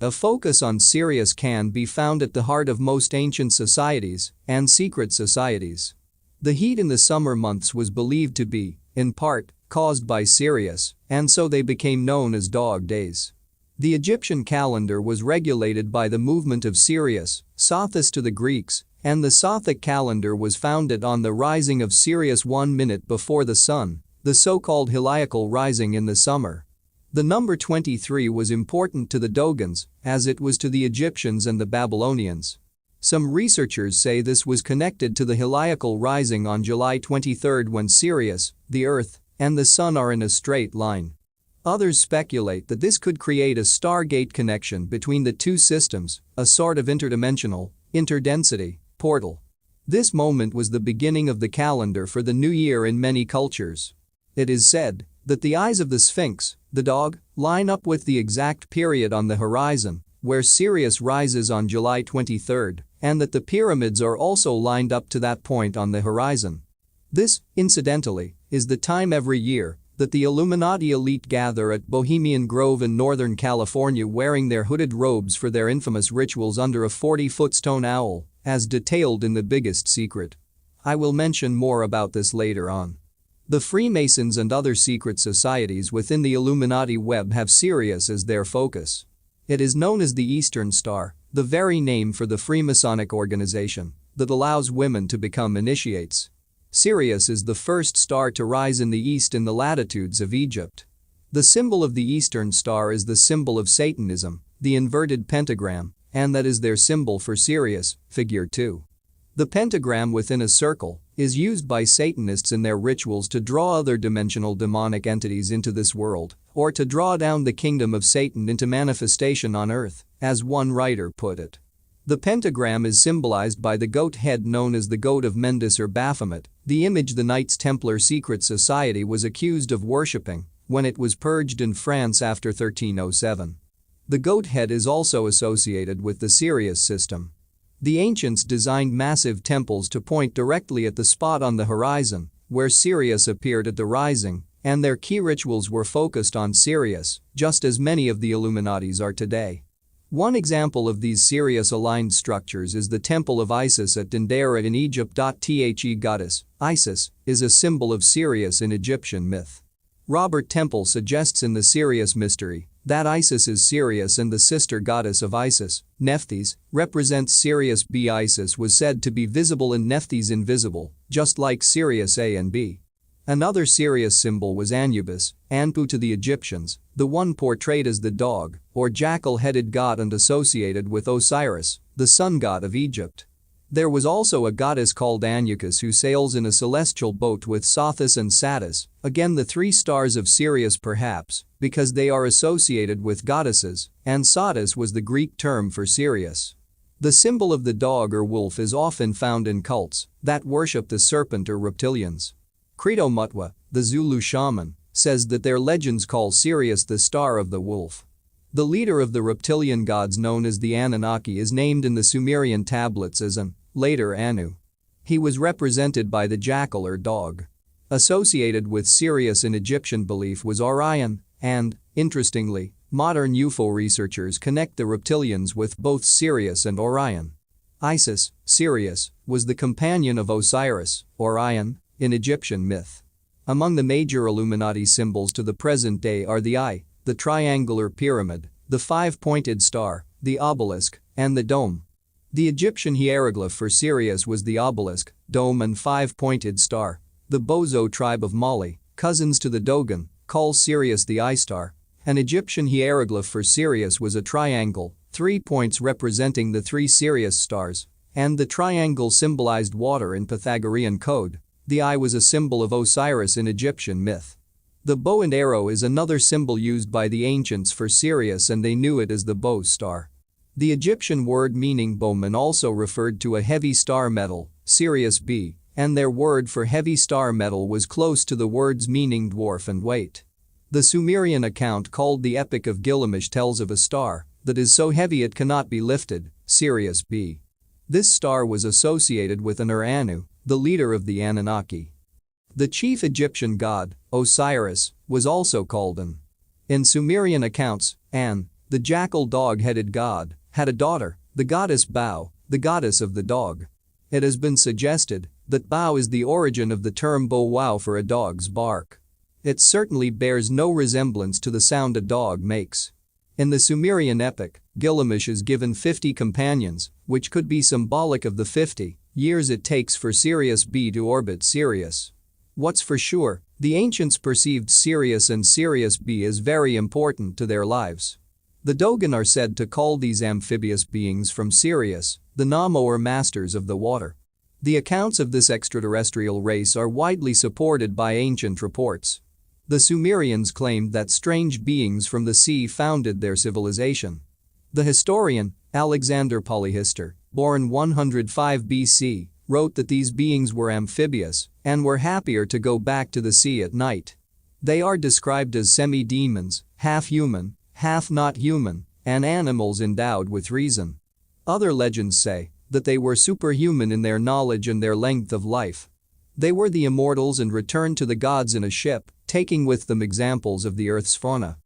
A focus on Sirius can be found at the heart of most ancient societies and secret societies. The heat in the summer months was believed to be, in part, caused by Sirius, and so they became known as dog days. The Egyptian calendar was regulated by the movement of Sirius, Sothis to the Greeks, and the Sothic calendar was founded on the rising of Sirius 1 minute before the sun, the so-called heliacal rising in the summer. The number 23 was important to the Dogons, as it was to the Egyptians and the Babylonians. Some researchers say this was connected to the heliacal rising on July 23 when Sirius, the Earth, and the Sun are in a straight line. Others speculate that this could create a stargate connection between the two systems, a sort of interdimensional, interdensity, portal. This moment was the beginning of the calendar for the new year in many cultures. It is said that the eyes of the Sphinx, the dog, line up with the exact period on the horizon, where Sirius rises on July 23, and that the pyramids are also lined up to that point on the horizon. This, incidentally, is the time every year that the Illuminati elite gather at Bohemian Grove in Northern California wearing their hooded robes for their infamous rituals under a 40-foot stone owl, as detailed in The Biggest Secret. I will mention more about this later on. The Freemasons and other secret societies within the Illuminati web have Sirius as their focus. It is known as the Eastern Star, the very name for the Freemasonic organization that allows women to become initiates. Sirius is the first star to rise in the east in the latitudes of Egypt. The symbol of the Eastern Star is the symbol of Satanism, the inverted pentagram, and that is their symbol for Sirius, figure 2. The pentagram within a circle is used by Satanists in their rituals to draw other dimensional demonic entities into this world, or to draw down the kingdom of Satan into manifestation on earth, as one writer put it. The pentagram is symbolized by the goat head known as the goat of Mendes or Baphomet, the image the Knights Templar secret society was accused of worshipping when it was purged in France after 1307. The goat head is also associated with the Sirius system. The ancients designed massive temples to point directly at the spot on the horizon where Sirius appeared at the rising, and their key rituals were focused on Sirius, just as many of the Illuminatis are today. One example of these Sirius-aligned structures is the Temple of Isis at Dendera in Egypt. The goddess, Isis, is a symbol of Sirius in Egyptian myth. Robert Temple suggests in the Sirius mystery that Isis is Sirius and the sister goddess of Isis, Nephthys, represents Sirius B. Isis was said to be visible and Nephthys invisible, just like Sirius A and B. Another Sirius symbol was Anubis, Anpu to the Egyptians, the one portrayed as the dog, or jackal-headed god and associated with Osiris, the sun god of Egypt. There was also a goddess called Anukis who sails in a celestial boat with Sothis and Satis, again the three stars of Sirius perhaps, because they are associated with goddesses, and Satis was the Greek term for Sirius. The symbol of the dog or wolf is often found in cults that worship the serpent or reptilians. Credo Mutwa, the Zulu shaman, says that their legends call Sirius the star of the wolf. The leader of the reptilian gods known as the Anunnaki is named in the Sumerian tablets as An, later Anu. He was represented by the jackal or dog. Associated with Sirius in Egyptian belief was Orion, and, interestingly, modern UFO researchers connect the reptilians with both Sirius and Orion. Isis, Sirius, was the companion of Osiris, Orion, in Egyptian myth. Among the major Illuminati symbols to the present day are the eye, the triangular pyramid, the five-pointed star, the obelisk, and the dome. The Egyptian hieroglyph for Sirius was the obelisk, dome and five-pointed star. The Bozo tribe of Mali, cousins to the Dogon, call Sirius the eye star. An Egyptian hieroglyph for Sirius was a triangle, 3 points representing the 3 Sirius stars, and the triangle symbolized water in Pythagorean code. The eye was a symbol of Osiris in Egyptian myth. The bow and arrow is another symbol used by the ancients for Sirius, and they knew it as the bow star. The Egyptian word meaning bowman also referred to a heavy star metal, Sirius B, and their word for heavy star metal was close to the words meaning dwarf and weight. The Sumerian account called the Epic of Gilgamesh tells of a star that is so heavy it cannot be lifted, Sirius B. This star was associated with Anu, the leader of the Anunnaki. The chief Egyptian god, Osiris, was also called An. In Sumerian accounts, An, the jackal dog-headed god, had a daughter, the goddess Bau, the goddess of the dog. It has been suggested that Bau is the origin of the term bow wow for a dog's bark. It certainly bears no resemblance to the sound a dog makes. In the Sumerian epic, Gilgamesh is given 50 companions, which could be symbolic of the 50 years it takes for Sirius B to orbit Sirius. What's for sure, the ancients perceived Sirius and Sirius B as very important to their lives. The Dogon are said to call these amphibious beings from Sirius the Namo, or masters of the water. The accounts of this extraterrestrial race are widely supported by ancient reports. The Sumerians claimed that strange beings from the sea founded their civilization. The historian, Alexander Polyhistor, born 105 BC, wrote that these beings were amphibious and were happier to go back to the sea at night. They are described as semi-demons, half-human, half-not human, and animals endowed with reason. Other legends say that they were superhuman in their knowledge and their length of life. They were the immortals and returned to the gods in a ship, taking with them examples of the earth's fauna.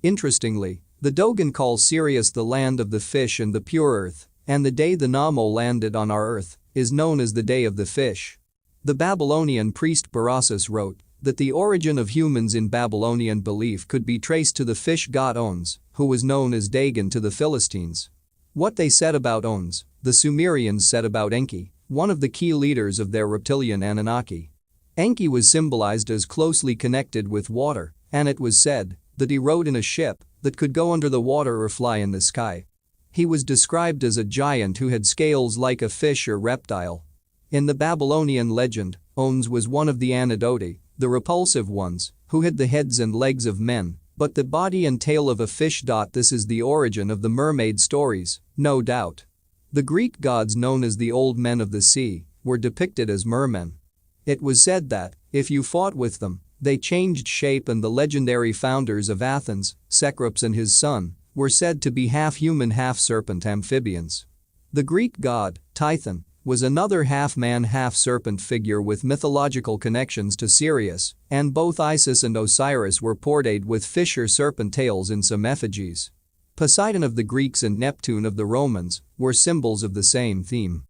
Interestingly, the Dogon calls Sirius the land of the fish and the pure earth, and the day the Namo landed on our earth is known as the Day of the Fish. The Babylonian priest Berossus wrote that the origin of humans in Babylonian belief could be traced to the fish god Ons, who was known as Dagon to the Philistines. What they said about Ons, the Sumerians said about Enki, one of the key leaders of their reptilian Anunnaki. Enki was symbolized as closely connected with water, and it was said that he rode in a ship that could go under the water or fly in the sky. He was described as a giant who had scales like a fish or reptile. In the Babylonian legend, Ons was one of the Anadoti, the repulsive ones, who had the heads and legs of men, but the body and tail of a fish. This is the origin of the mermaid stories, no doubt. The Greek gods known as the Old Men of the Sea were depicted as mermen. It was said that, if you fought with them, they changed shape, and the legendary founders of Athens, Cecrops and his son, were said to be half-human half-serpent amphibians. The Greek god, Typhon, was another half-man half-serpent figure with mythological connections to Sirius, and both Isis and Osiris were portrayed with fish or serpent tails in some effigies. Poseidon of the Greeks and Neptune of the Romans were symbols of the same theme.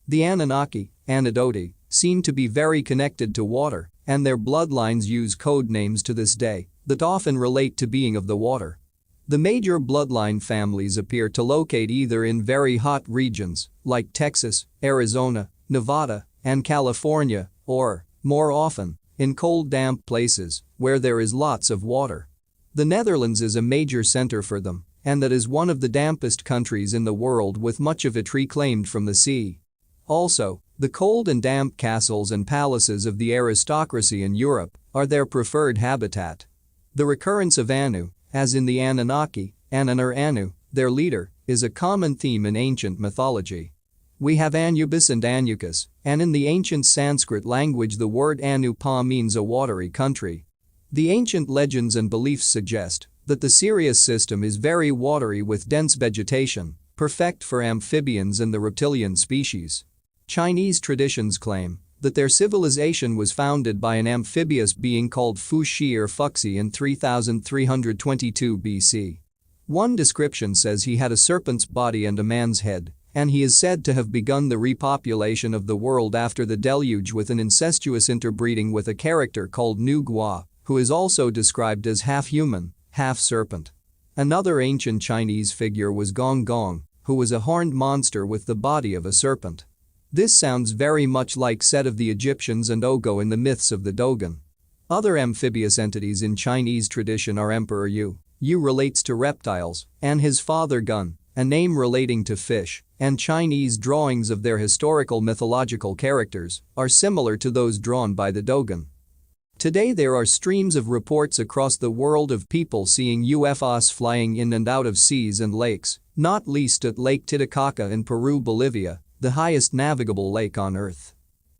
The Anunnaki, Anadoti, seem to be very connected to water, and their bloodlines use code names to this day that often relate to being of the water. The major bloodline families appear to locate either in very hot regions like Texas, Arizona, Nevada, and California, or, more often, in cold damp places where there is lots of water. The Netherlands is a major center for them, and that is one of the dampest countries in the world, with much of it reclaimed from the sea. Also, the cold and damp castles and palaces of the aristocracy in Europe are their preferred habitat. The recurrence of Anu, as in the Anunnaki, Anan or Anu, their leader, is a common theme in ancient mythology. We have Anubis and Anukus, and in the ancient Sanskrit language the word Anupa means a watery country. The ancient legends and beliefs suggest that the Sirius system is very watery with dense vegetation, perfect for amphibians and the reptilian species. Chinese traditions claim that their civilization was founded by an amphibious being called Fuxi or Fuxi in 3322 BC. One description says he had a serpent's body and a man's head, and he is said to have begun the repopulation of the world after the deluge with an incestuous interbreeding with a character called Nu Gua, who is also described as half-human, half-serpent. Another ancient Chinese figure was Gong Gong, who was a horned monster with the body of a serpent. This sounds very much like Set of the Egyptians and Ogo in the myths of the Dogon. Other amphibious entities in Chinese tradition are Emperor Yu, U relates to reptiles, and his father Gun, a name relating to fish, and Chinese drawings of their historical mythological characters are similar to those drawn by the Dogon. Today there are streams of reports across the world of people seeing UFOs flying in and out of seas and lakes, not least at Lake Titicaca in Peru, Bolivia, the highest navigable lake on Earth.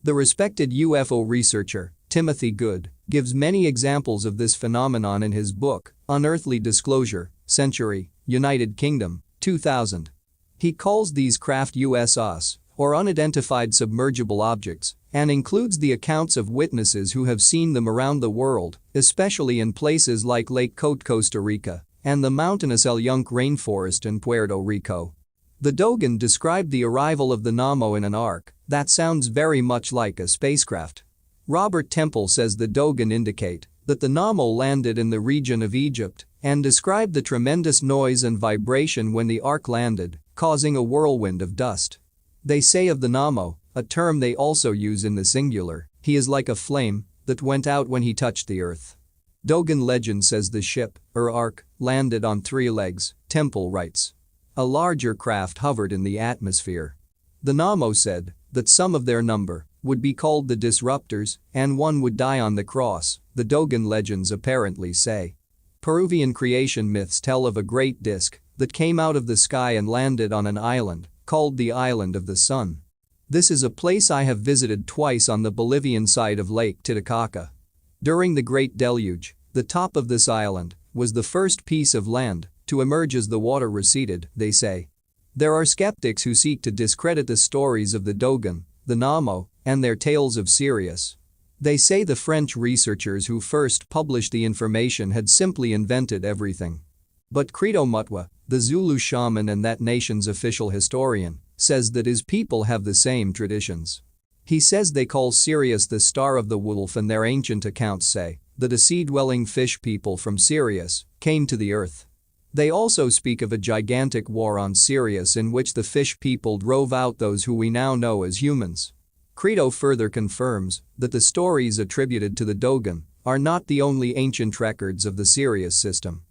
The respected UFO researcher, Timothy Good, gives many examples of this phenomenon in his book, Unearthly Disclosure, Century, United Kingdom, 2000. He calls these craft USOs, or unidentified submergible objects, and includes the accounts of witnesses who have seen them around the world, especially in places like Lake Cote, Costa Rica, and the mountainous El Yunque rainforest in Puerto Rico. The Dogon described the arrival of the Namo in an ark that sounds very much like a spacecraft. Robert Temple says the Dogon indicate that the Namo landed in the region of Egypt and described the tremendous noise and vibration when the ark landed, causing a whirlwind of dust. They say of the Namo, a term they also use in the singular, he is like a flame that went out when he touched the earth. Dogon legend says the ship, or ark, landed on 3 legs, Temple writes. A larger craft hovered in the atmosphere. The Namo said that some of their number would be called the disruptors and one would die on the cross, the Dogon legends apparently say. Peruvian creation myths tell of a great disk that came out of the sky and landed on an island called the Island of the Sun. This is a place I have visited twice on the Bolivian side of Lake Titicaca. During the Great Deluge, the top of this island was the first piece of land to emerge as the water receded, they say. There are skeptics who seek to discredit the stories of the Dogon, the Namo, and their tales of Sirius. They say the French researchers who first published the information had simply invented everything. But Credo Mutwa, the Zulu shaman and that nation's official historian, says that his people have the same traditions. He says they call Sirius the star of the wolf and their ancient accounts say that a sea-dwelling fish people from Sirius came to the earth. They also speak of a gigantic war on Sirius in which the fish people drove out those who we now know as humans. Credo further confirms that the stories attributed to the Dogon are not the only ancient records of the Sirius system.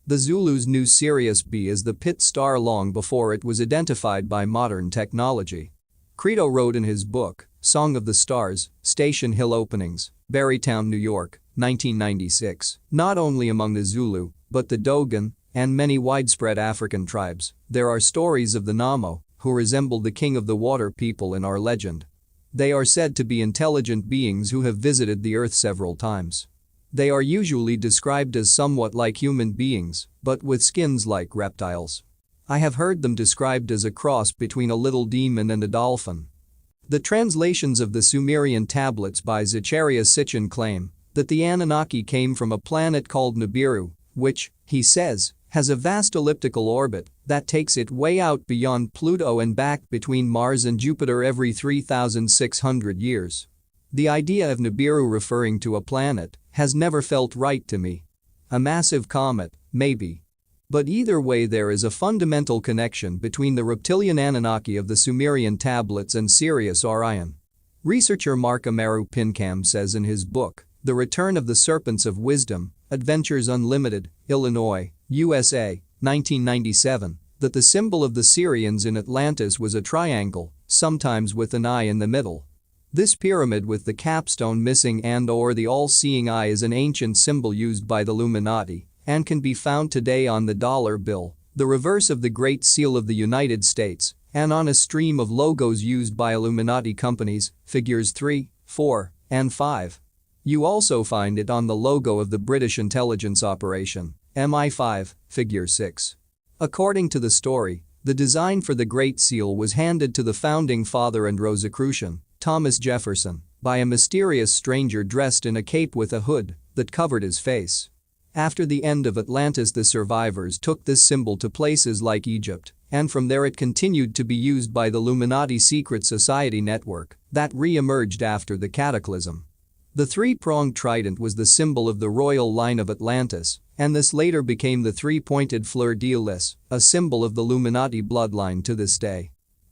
The Zulus knew Sirius B as the pit star long before it was identified by modern technology. Credo wrote in his book, Song of the Stars, Station Hill Openings, Barrytown, New York, 1996, not only among the Zulu, but the Dogon, and many widespread African tribes, there are stories of the Namo, who resemble the king of the water people in our legend. They are said to be intelligent beings who have visited the earth several times. They are usually described as somewhat like human beings, but with skins like reptiles. I have heard them described as a cross between a little demon and a dolphin. The translations of the Sumerian tablets by Zecharia Sitchin claim that the Anunnaki came from a planet called Nibiru, which, he says, has a vast elliptical orbit that takes it way out beyond Pluto and back between Mars and Jupiter every 3,600 years. The idea of Nibiru referring to a planet has never felt right to me. A massive comet, maybe. But either way there is a fundamental connection between the reptilian Anunnaki of the Sumerian tablets and Sirius Orion. Researcher Mark Amaru Pincam says in his book, The Return of the Serpents of Wisdom, Adventures Unlimited, Illinois, USA, 1997, that the symbol of the Syrians in Atlantis was a triangle, sometimes with an eye in the middle. This pyramid with the capstone missing and/or the all-seeing eye is an ancient symbol used by the Illuminati and can be found today on the dollar bill, the reverse of the Great Seal of the United States, and on a stream of logos used by Illuminati companies, figures 3, 4, and 5. You also find it on the logo of the British intelligence operation, MI5, figure 6. According to the story, the design for the Great Seal was handed to the founding father and Rosicrucian, Thomas Jefferson, by a mysterious stranger dressed in a cape with a hood that covered his face. After the end of Atlantis, the survivors took this symbol to places like Egypt, and from there it continued to be used by the Illuminati secret society network that re-emerged after the cataclysm. The three-pronged trident was the symbol of the royal line of Atlantis, and this later became the three-pointed fleur-de-lis, a symbol of the Illuminati bloodline to this day.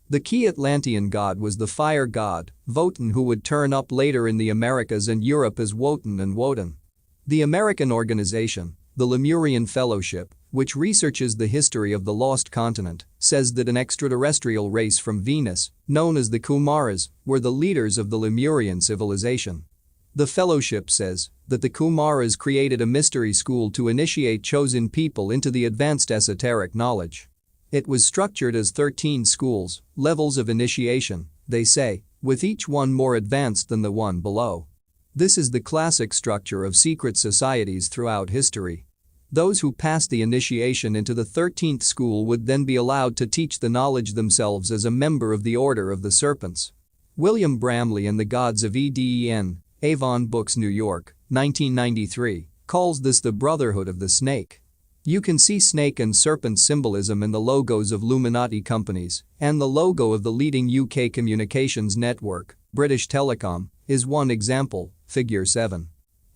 The key Atlantean god was the fire god, Wotan, who would turn up later in the Americas and Europe as Wotan and Wotan. The American organization, The Lemurian Fellowship, which researches the history of the lost continent, says that an extraterrestrial race from Venus, known as the Kumaras, were the leaders of the Lemurian civilization. The fellowship says that the Kumaras created a mystery school to initiate chosen people into the advanced esoteric knowledge. It was structured as 13 schools, levels of initiation, they say, with each one more advanced than the one below. This is the classic structure of secret societies throughout history. Those who passed the initiation into the 13th school would then be allowed to teach the knowledge themselves as a member of the Order of the Serpents. William Bramley and the Gods of Eden, Avon Books, New York, 1993, calls this the Brotherhood of the Snake. You can see snake and serpent symbolism in the logos of Illuminati companies, and the logo of the leading UK communications network, British Telecom, is one example, figure 7.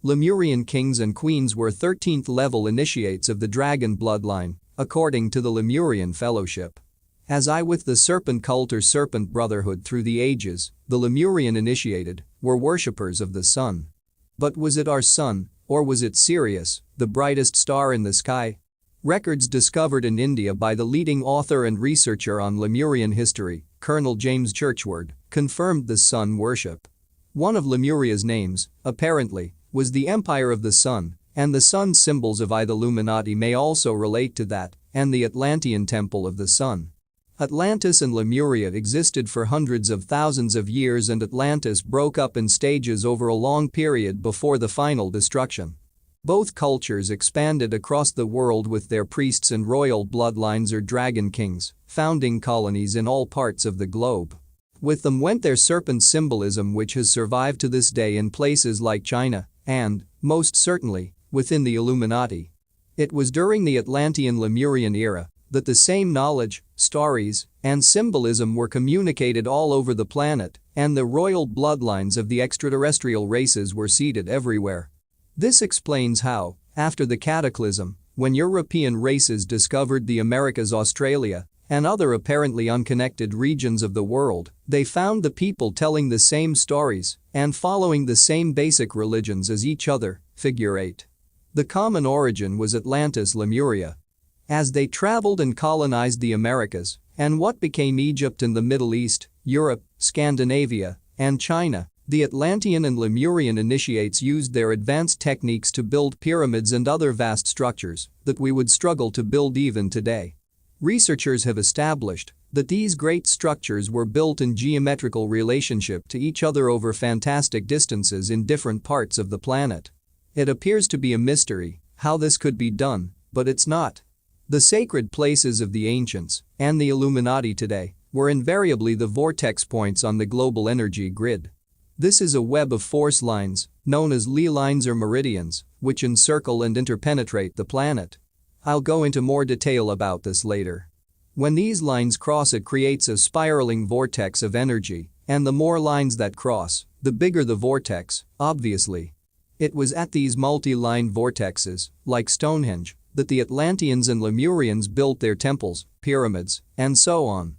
Lemurian kings and queens were 13th level initiates of the dragon bloodline, according to the Lemurian Fellowship. As I with the serpent cult or serpent brotherhood through the ages, the Lemurian initiated were worshippers of the sun. But was it our sun, or was it Sirius, the brightest star in the sky? Records discovered in India by the leading author and researcher on Lemurian history, Colonel James Churchward, confirmed the sun worship. One of Lemuria's names, apparently, was the Empire of the Sun, and the sun symbols of the Illuminati may also relate to that, and the Atlantean Temple of the Sun. Atlantis and Lemuria existed for hundreds of thousands of years, and Atlantis broke up in stages over a long period before the final destruction. Both cultures expanded across the world with their priests and royal bloodlines or dragon kings, founding colonies in all parts of the globe. With them went their serpent symbolism, which has survived to this day in places like China and, most certainly, within the Illuminati. It was during the Atlantean Lemurian era that the same knowledge, stories, and symbolism were communicated all over the planet, and the royal bloodlines of the extraterrestrial races were seeded everywhere. This explains how, after the cataclysm, when European races discovered the Americas, Australia, and other apparently unconnected regions of the world, they found the people telling the same stories and following the same basic religions as each other, figure 8. The common origin was Atlantis, Lemuria. As they traveled and colonized the Americas and what became Egypt and the Middle East, Europe, Scandinavia, and China, the Atlantean and Lemurian initiates used their advanced techniques to build pyramids and other vast structures that we would struggle to build even today. Researchers have established that these great structures were built in geometrical relationship to each other over fantastic distances in different parts of the planet. It appears to be a mystery how this could be done, but it's not. The sacred places of the ancients and the Illuminati today were invariably the vortex points on the global energy grid. This is a web of force lines, known as ley lines or meridians, which encircle and interpenetrate the planet. I'll go into more detail about this later. When these lines cross, it creates a spiraling vortex of energy, and the more lines that cross, the bigger the vortex, obviously. It was at these multi-line vortexes, like Stonehenge, that the Atlanteans and Lemurians built their temples, pyramids, and so on.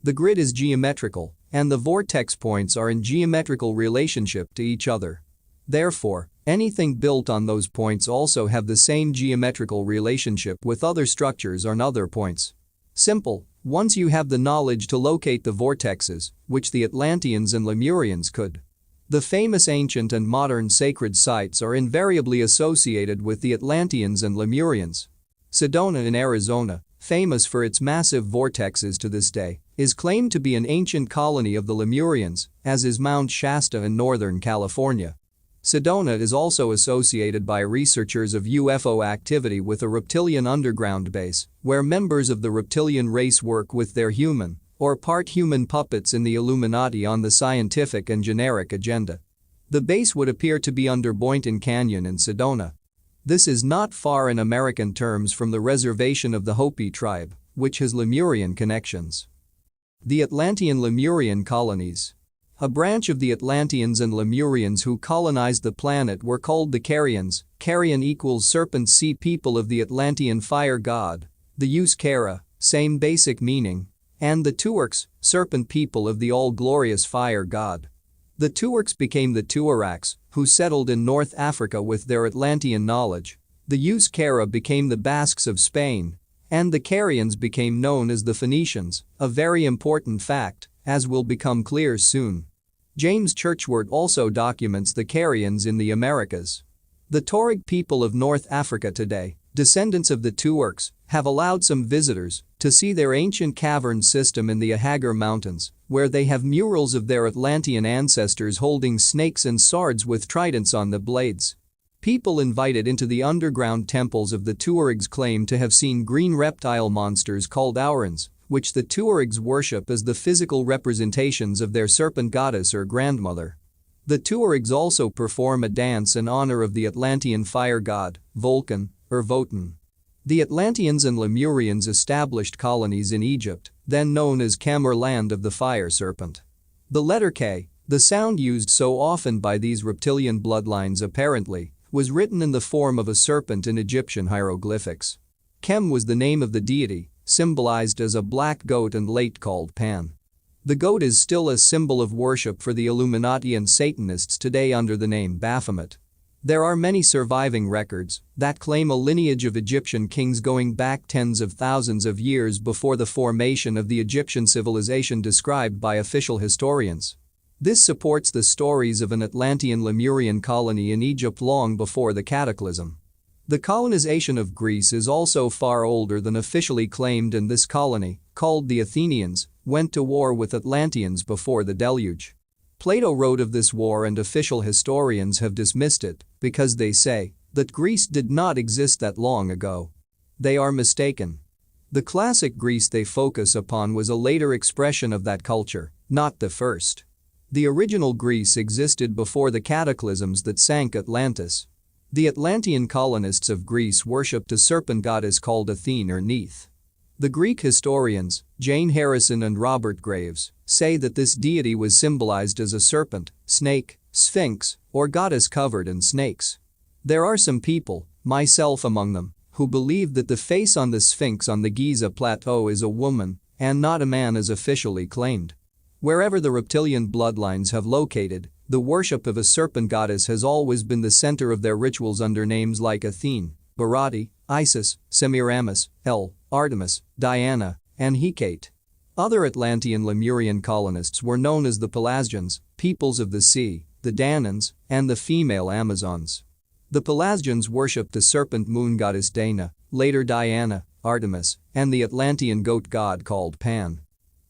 The grid is geometrical, and the vortex points are in geometrical relationship to each other. Therefore, anything built on those points also have the same geometrical relationship with other structures on other points. Simple, once you have the knowledge to locate the vortexes, which the Atlanteans and Lemurians could. The famous ancient and modern sacred sites are invariably associated with the Atlanteans and Lemurians. Sedona in Arizona, famous for its massive vortexes to this day, is claimed to be an ancient colony of the Lemurians, as is Mount Shasta in Northern California. Sedona is also associated by researchers of UFO activity with a reptilian underground base, where members of the reptilian race work with their human or part-human puppets in the Illuminati on the scientific and generic agenda. The base would appear to be under Boynton Canyon in Sedona. This is not far in American terms from the reservation of the Hopi tribe, which has Lemurian connections. The Atlantean Lemurian colonies. A branch of the Atlanteans and Lemurians who colonized the planet were called the Carians. Carian equals serpent sea people of the Atlantean fire god. The use Kara, same basic meaning. And the Tuarks, serpent people of the all-glorious fire god. The Tuarks became the Tuaraks, who settled in North Africa with their Atlantean knowledge. The Euskera became the Basques of Spain, and the Carians became known as the Phoenicians, a very important fact, as will become clear soon. James Churchward also documents the Carians in the Americas. The Tuareg people of North Africa today, descendants of the Tuareg, have allowed some visitors to see their ancient cavern system in the Ahagar Mountains, where they have murals of their Atlantean ancestors holding snakes and swords with tridents on the blades. People invited into the underground temples of the Tuaregs claim to have seen green reptile monsters called aurans, which the Tuaregs worship as the physical representations of their serpent goddess or grandmother. The Tuaregs also perform a dance in honor of the Atlantean fire god, Vulcan, or Votan. The Atlanteans and Lemurians established colonies in Egypt, then known as Khmer land of the fire serpent. The letter K, the sound used so often by these reptilian bloodlines apparently, was written in the form of a serpent in Egyptian hieroglyphics. Kem was the name of the deity, symbolized as a black goat and late called Pan. The goat is still a symbol of worship for the Illuminati and Satanists today under the name Baphomet. There are many surviving records that claim a lineage of Egyptian kings going back tens of thousands of years before the formation of the Egyptian civilization described by official historians. This supports the stories of an Atlantean Lemurian colony in Egypt long before the cataclysm. The colonization of Greece is also far older than officially claimed, and this colony, called the Athenians, went to war with Atlanteans before the deluge. Plato wrote of this war and official historians have dismissed it because they say that Greece did not exist that long ago. They are mistaken. The classic Greece they focus upon was a later expression of that culture, not the first. The original Greece existed before the cataclysms that sank Atlantis. The Atlantean colonists of Greece worshipped a serpent goddess called Athene or Neith. The Greek historians, Jane Harrison and Robert Graves, say that this deity was symbolized as a serpent, snake, sphinx, or goddess covered in snakes. There are some people, myself among them, who believe that the face on the sphinx on the Giza plateau is a woman and not a man as officially claimed. Wherever the reptilian bloodlines have located, the worship of a serpent goddess has always been the center of their rituals under names like Athene, Barati, Isis, Semiramis, El, Artemis, Diana, and Hecate. Other Atlantean Lemurian colonists were known as the Pelasgians, peoples of the sea, the Danans, and the female Amazons. The Pelasgians worshipped the serpent moon goddess Dana, later Diana, Artemis, and the Atlantean goat god called Pan.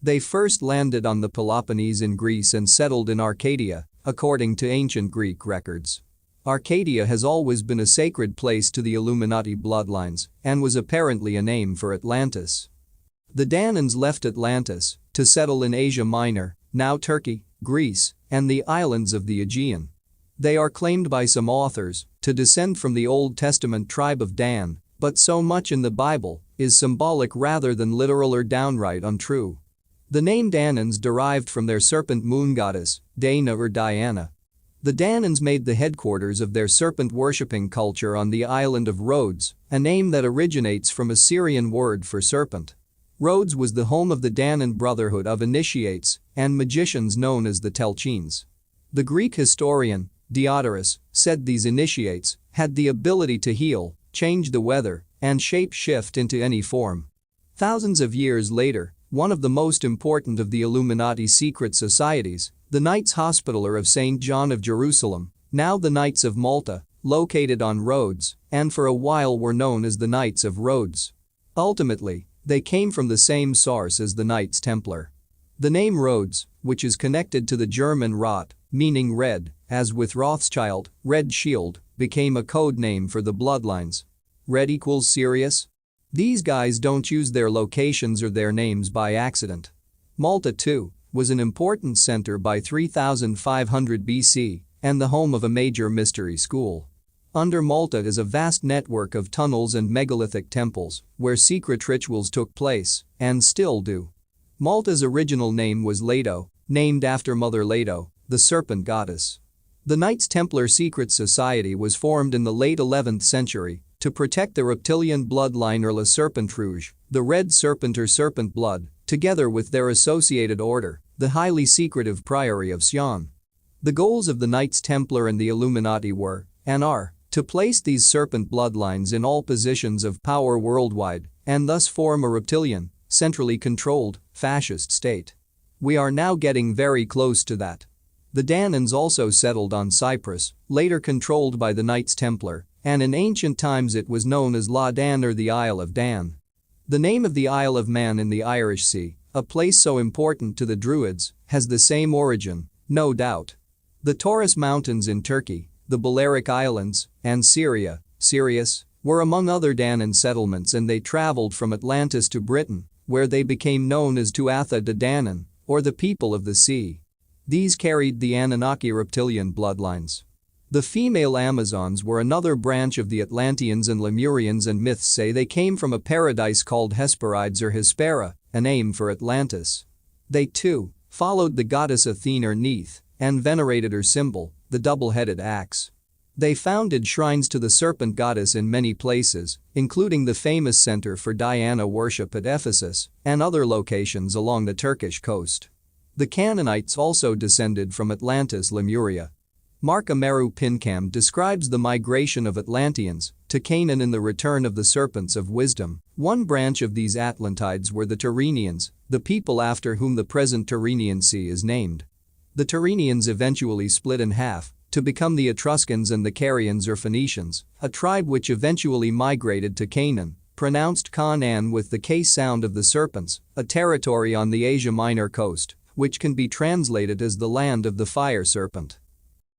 They first landed on the Peloponnese in Greece and settled in Arcadia, according to ancient Greek records. Arcadia has always been a sacred place to the Illuminati bloodlines and was apparently a name for Atlantis. The Danans left Atlantis to settle in Asia Minor, now Turkey, Greece, and the islands of the Aegean. They are claimed by some authors to descend from the Old Testament tribe of Dan, but so much in the Bible is symbolic rather than literal or downright untrue. The name Danans derived from their serpent moon goddess, Dana or Diana. The Danans made the headquarters of their serpent-worshipping culture on the island of Rhodes, a name that originates from a Syrian word for serpent. Rhodes was the home of the Danan brotherhood of initiates and magicians known as the Telchines. The Greek historian, Diodorus, said these initiates had the ability to heal, change the weather, and shape-shift into any form. Thousands of years later, one of the most important of the Illuminati secret societies, the Knights Hospitaller of St. John of Jerusalem, now the Knights of Malta, located on Rhodes, and for a while were known as the Knights of Rhodes. Ultimately, they came from the same source as the Knights Templar. The name Rhodes, which is connected to the German Rot, meaning red, as with Rothschild, Red Shield, became a code name for the bloodlines. Red equals serious? These guys don't choose their locations or their names by accident. Malta, too, was an important center by 3500 BC and the home of a major mystery school. Under Malta is a vast network of tunnels and megalithic temples where secret rituals took place and still do. Malta's original name was Leto, named after Mother Leto, the serpent goddess. The Knights Templar secret society was formed in the late 11th century to protect the reptilian bloodline or La Serpent Rouge, the red serpent or serpent blood, together with their associated order, the highly secretive Priory of Sion. The goals of the Knights Templar and the Illuminati were, and are, to place these serpent bloodlines in all positions of power worldwide and thus form a reptilian, centrally controlled, fascist state. We are now getting very close to that. The Danans also settled on Cyprus, later controlled by the Knights Templar, and in ancient times it was known as La Dan or the Isle of Dan. The name of the Isle of Man in the Irish Sea, a place so important to the Druids, has the same origin, no doubt. The Taurus Mountains in Turkey, the Balearic Islands, and Syria, Sirius, were among other Danan settlements, and they traveled from Atlantis to Britain, where they became known as Tuatha De Danann, or the people of the sea. These carried the Anunnaki reptilian bloodlines. The female Amazons were another branch of the Atlanteans and Lemurians, and myths say they came from a paradise called Hesperides or Hespera, a name for Atlantis. They too followed the goddess Athena or Neith and venerated her symbol, the double-headed axe. They founded shrines to the serpent goddess in many places, including the famous center for Diana worship at Ephesus and other locations along the Turkish coast. The Canaanites also descended from Atlantis Lemuria. Mark Amaru Pincam describes the migration of Atlanteans to Canaan in the return of the serpents of wisdom. One branch of these Atlantides were the Tyrrhenians, the people after whom the present Tyrrhenian Sea is named. The Tyrrhenians eventually split in half to become the Etruscans and the Carians or Phoenicians, a tribe which eventually migrated to Canaan, pronounced Canaan with the K sound of the serpents, a territory on the Asia Minor coast, which can be translated as the land of the fire serpent.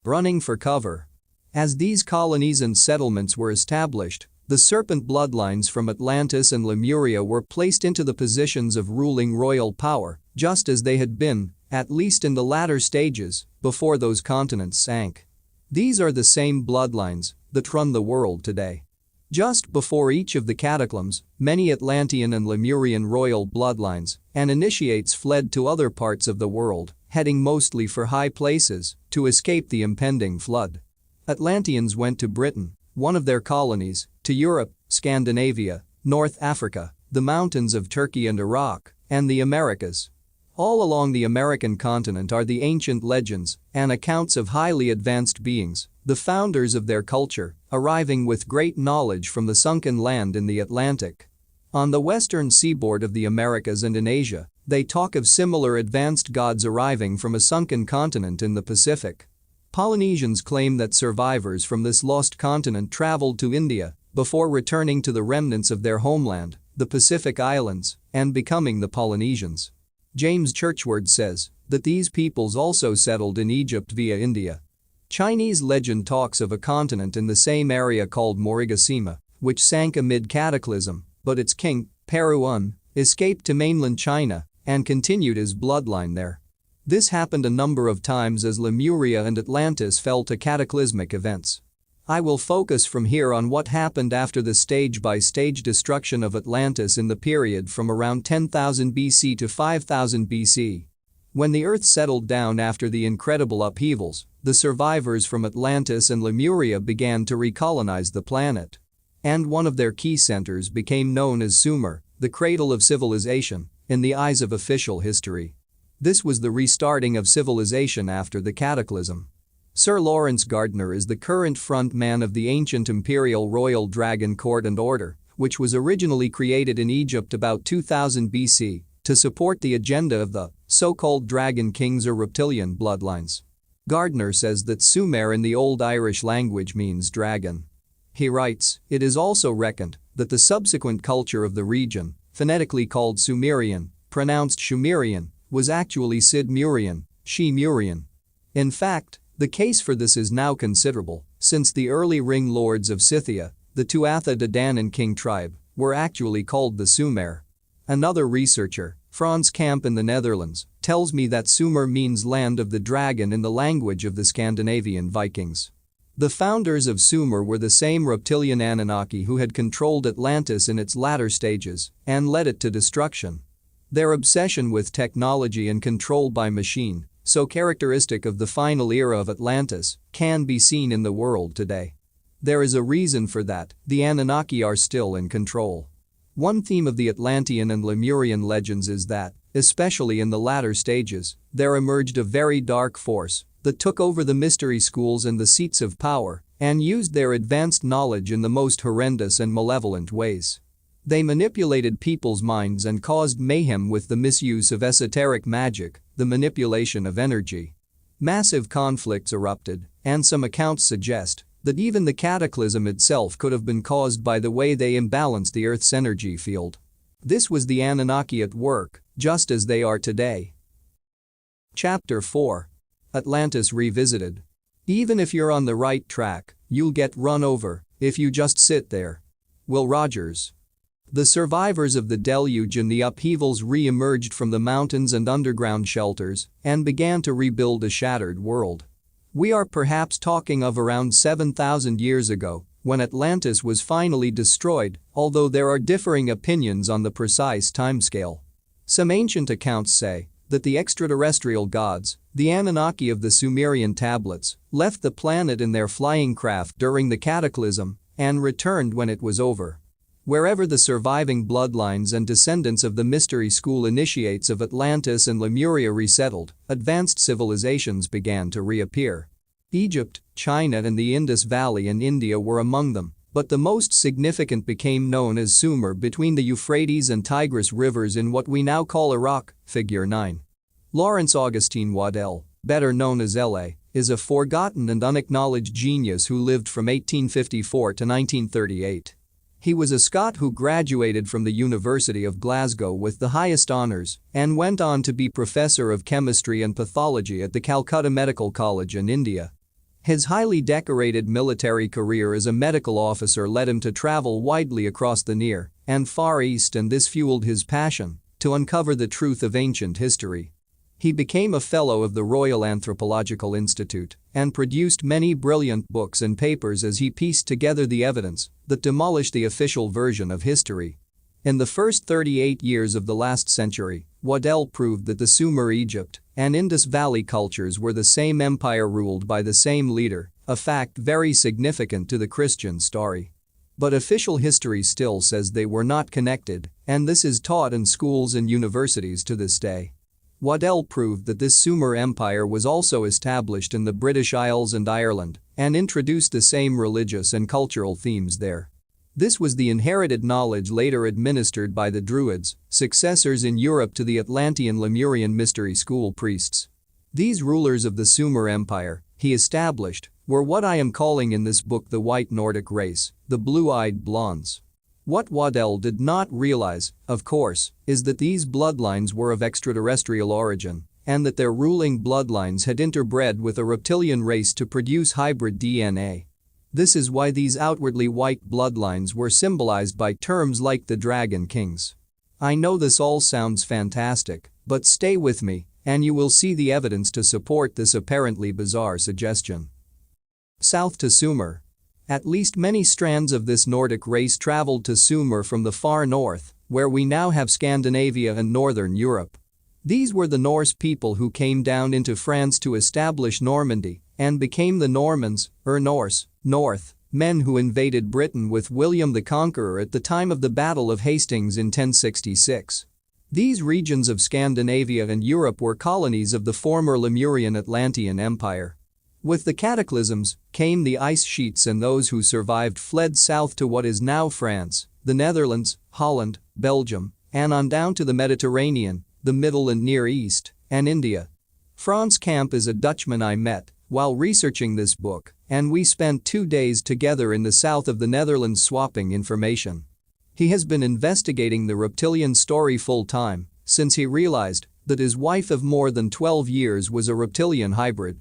Running for cover. As these colonies and settlements were established, the serpent bloodlines from Atlantis and Lemuria were placed into the positions of ruling royal power, just as they had been, at least in the latter stages, before those continents sank. These are the same bloodlines that run the world today. Just before each of the cataclysms, many Atlantean and Lemurian royal bloodlines and initiates fled to other parts of the world, heading mostly for high places to escape the impending flood. Atlanteans went to Britain, one of their colonies, to Europe, Scandinavia, North Africa, the mountains of Turkey and Iraq, and the Americas. All along the American continent are the ancient legends and accounts of highly advanced beings, the founders of their culture, arriving with great knowledge from the sunken land in the Atlantic. On the western seaboard of the Americas and in Asia, they talk of similar advanced gods arriving from a sunken continent in the Pacific. Polynesians claim that survivors from this lost continent traveled to India before returning to the remnants of their homeland, the Pacific Islands, and becoming the Polynesians. James Churchward says that these peoples also settled in Egypt via India. Chinese legend talks of a continent in the same area called Morigasima, which sank amid cataclysm, but its king, PT1, escaped to mainland China and continued his bloodline there. This happened a number of times as Lemuria and Atlantis fell to cataclysmic events. I will focus from here on what happened after the stage-by-stage destruction of Atlantis in the period from around 10,000 BC to 5000 BC. When the Earth settled down after the incredible upheavals, the survivors from Atlantis and Lemuria began to recolonize the planet. And one of their key centers became known as Sumer, the cradle of civilization, in the eyes of official history. This was the restarting of civilization after the cataclysm. Sir Lawrence Gardner is the current front man of the ancient Imperial Royal Dragon Court and Order, which was originally created in Egypt about 2000 BC to support the agenda of the so-called Dragon Kings or reptilian bloodlines. Gardner says that Sumer in the Old Irish language means dragon. He writes, it is also reckoned that the subsequent culture of the region, phonetically called Sumerian, pronounced Shumerian, was actually Sidmurian, Shemurian. In fact, the case for this is now considerable, since the early ring lords of Scythia, the Tuatha De Danann king tribe, were actually called the Sumer. Another researcher, Frans Kamp in the Netherlands, tells me that Sumer means land of the dragon in the language of the Scandinavian Vikings. The founders of Sumer were the same reptilian Anunnaki who had controlled Atlantis in its latter stages and led it to destruction. Their obsession with technology and control by machine, so characteristic of the final era of Atlantis, can be seen in the world today. There is a reason for that: the Anunnaki are still in control. One theme of the Atlantean and Lemurian legends is that, especially in the latter stages, there emerged a very dark force that took over the mystery schools and the seats of power and used their advanced knowledge in the most horrendous and malevolent ways. They manipulated people's minds and caused mayhem with the misuse of esoteric magic, the manipulation of energy. Massive conflicts erupted, and some accounts suggest that even the cataclysm itself could have been caused by the way they imbalanced the Earth's energy field. This was the Anunnaki at work, just as they are today. Chapter 4. Atlantis Revisited. Even if you're on the right track, you'll get run over if you just sit there. Will Rogers. The survivors of the deluge and the upheavals re-emerged from the mountains and underground shelters and began to rebuild a shattered world. We are perhaps talking of around 7,000 years ago, when Atlantis was finally destroyed, although there are differing opinions on the precise timescale. Some ancient accounts say that the extraterrestrial gods, the Anunnaki of the Sumerian tablets, left the planet in their flying craft during the cataclysm and returned when it was over. Wherever the surviving bloodlines and descendants of the mystery school initiates of Atlantis and Lemuria resettled, advanced civilizations began to reappear. Egypt, China and the Indus Valley in India were among them, but the most significant became known as Sumer between the Euphrates and Tigris rivers in what we now call Iraq, Figure 9. Lawrence Augustine Waddell, better known as L.A., is a forgotten and unacknowledged genius who lived from 1854 to 1938. He was a Scot who graduated from the University of Glasgow with the highest honours and went on to be Professor of Chemistry and Pathology at the Calcutta Medical College in India. His highly decorated military career as a medical officer led him to travel widely across the Near and Far East, and this fueled his passion to uncover the truth of ancient history. He became a Fellow of the Royal Anthropological Institute and produced many brilliant books and papers as he pieced together the evidence that demolished the official version of history. In the first 38 years of the last century, Waddell proved that the Sumer Egypt and Indus Valley cultures were the same empire ruled by the same leader, a fact very significant to the Christian story. But official history still says they were not connected, and this is taught in schools and universities to this day. Waddell proved that this Sumer empire was also established in the British Isles and Ireland and introduced the same religious and cultural themes there. This was the inherited knowledge later administered by the Druids, successors in Europe to the Atlantean Lemurian mystery school priests. These rulers of the Sumer Empire, he established, were what I am calling in this book the White Nordic race, the blue-eyed blondes. What Waddell did not realize, of course, is that these bloodlines were of extraterrestrial origin and that their ruling bloodlines had interbred with a reptilian race to produce hybrid DNA. This is why these outwardly white bloodlines were symbolized by terms like the Dragon Kings. I know this all sounds fantastic, but stay with me and you will see the evidence to support this apparently bizarre suggestion. South to Sumer. At least many strands of this Nordic race traveled to Sumer from the far north, where we now have Scandinavia and northern Europe. These were the Norse people who came down into France to establish Normandy and became the Normans, Norse, North, men who invaded Britain with William the Conqueror at the time of the Battle of Hastings in 1066. These regions of Scandinavia and Europe were colonies of the former Lemurian Atlantean Empire. With the cataclysms came the ice sheets, and those who survived fled south to what is now France, the Netherlands, Holland, Belgium, and on down to the Mediterranean, the Middle and Near East, and India. Frans Kamp is a Dutchman I met while researching this book, and we spent 2 days together in the south of the Netherlands swapping information. He has been investigating the reptilian story full-time since he realized that his wife of more than 12 years was a reptilian hybrid.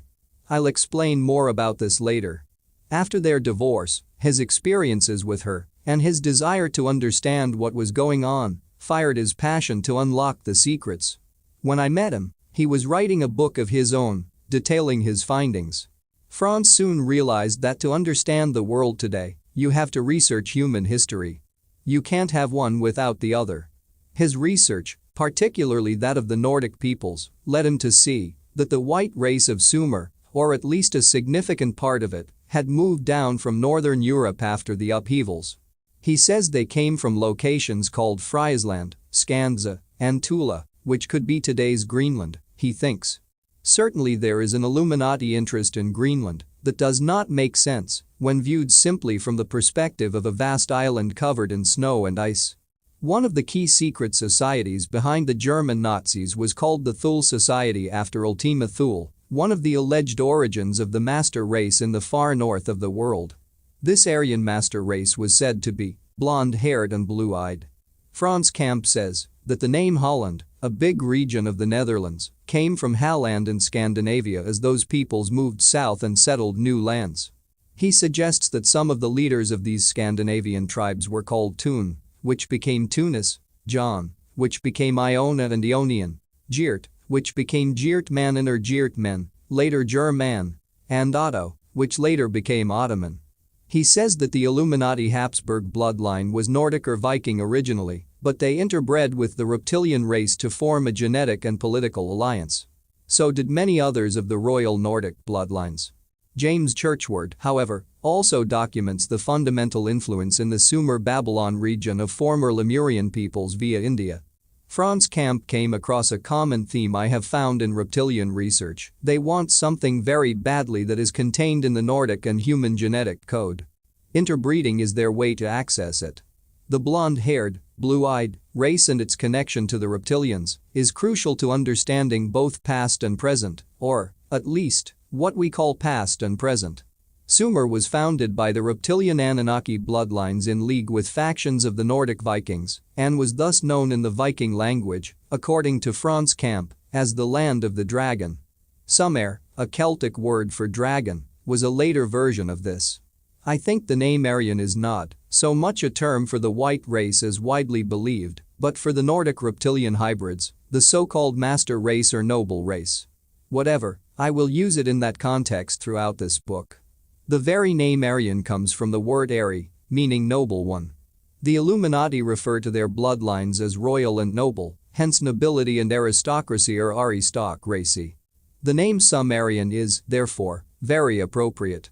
I'll explain more about this later. After their divorce, his experiences with her and his desire to understand what was going on fired his passion to unlock the secrets. When I met him, he was writing a book of his own, detailing his findings. Frans soon realized that to understand the world today, you have to research human history. You can't have one without the other. His research, particularly that of the Nordic peoples, led him to see that the white race of Sumer, or at least a significant part of it, had moved down from northern Europe after the upheavals. He says they came from locations called Friesland, Skansa, and Tula, which could be today's Greenland, he thinks. Certainly there is an Illuminati interest in Greenland that does not make sense when viewed simply from the perspective of a vast island covered in snow and ice. One of the key secret societies behind the German Nazis was called the Thule Society after Ultima Thule, one of the alleged origins of the master race in the far north of the world. This Aryan master race was said to be blonde-haired and blue-eyed. Frans Kamp says that the name Holland, a big region of the Netherlands, came from Halland in Scandinavia as those peoples moved south and settled new lands. He suggests that some of the leaders of these Scandinavian tribes were called Toon, which became Tunis, Jan, which became Iona and Ionian, Geert, which became Geertmannen or Geertmen, later German, and Otto, which later became Ottoman. He says that the Illuminati Habsburg bloodline was Nordic or Viking originally, but they interbred with the reptilian race to form a genetic and political alliance. So did many others of the royal Nordic bloodlines. James Churchward, however, also documents the fundamental influence in the Sumer-Babylon region of former Lemurian peoples via India. Frans Kamp came across a common theme I have found in reptilian research: they want something very badly that is contained in the Nordic and human genetic code. Interbreeding is their way to access it. The blonde-haired, blue-eyed race and its connection to the reptilians is crucial to understanding both past and present, or, at least, what we call past and present. Sumer was founded by the reptilian Anunnaki bloodlines in league with factions of the Nordic Vikings and was thus known in the Viking language, according to Frans Kamp, as the land of the dragon. Sumer, a Celtic word for dragon, was a later version of this. I think the name Aryan is not so much a term for the white race as widely believed, but for the Nordic reptilian hybrids, the so-called master race or noble race. Whatever, I will use it in that context throughout this book. The very name Aryan comes from the word Ari, meaning noble one. The Illuminati refer to their bloodlines as royal and noble, hence nobility and aristocracy are aristocracy. The name Sumerian is, therefore, very appropriate.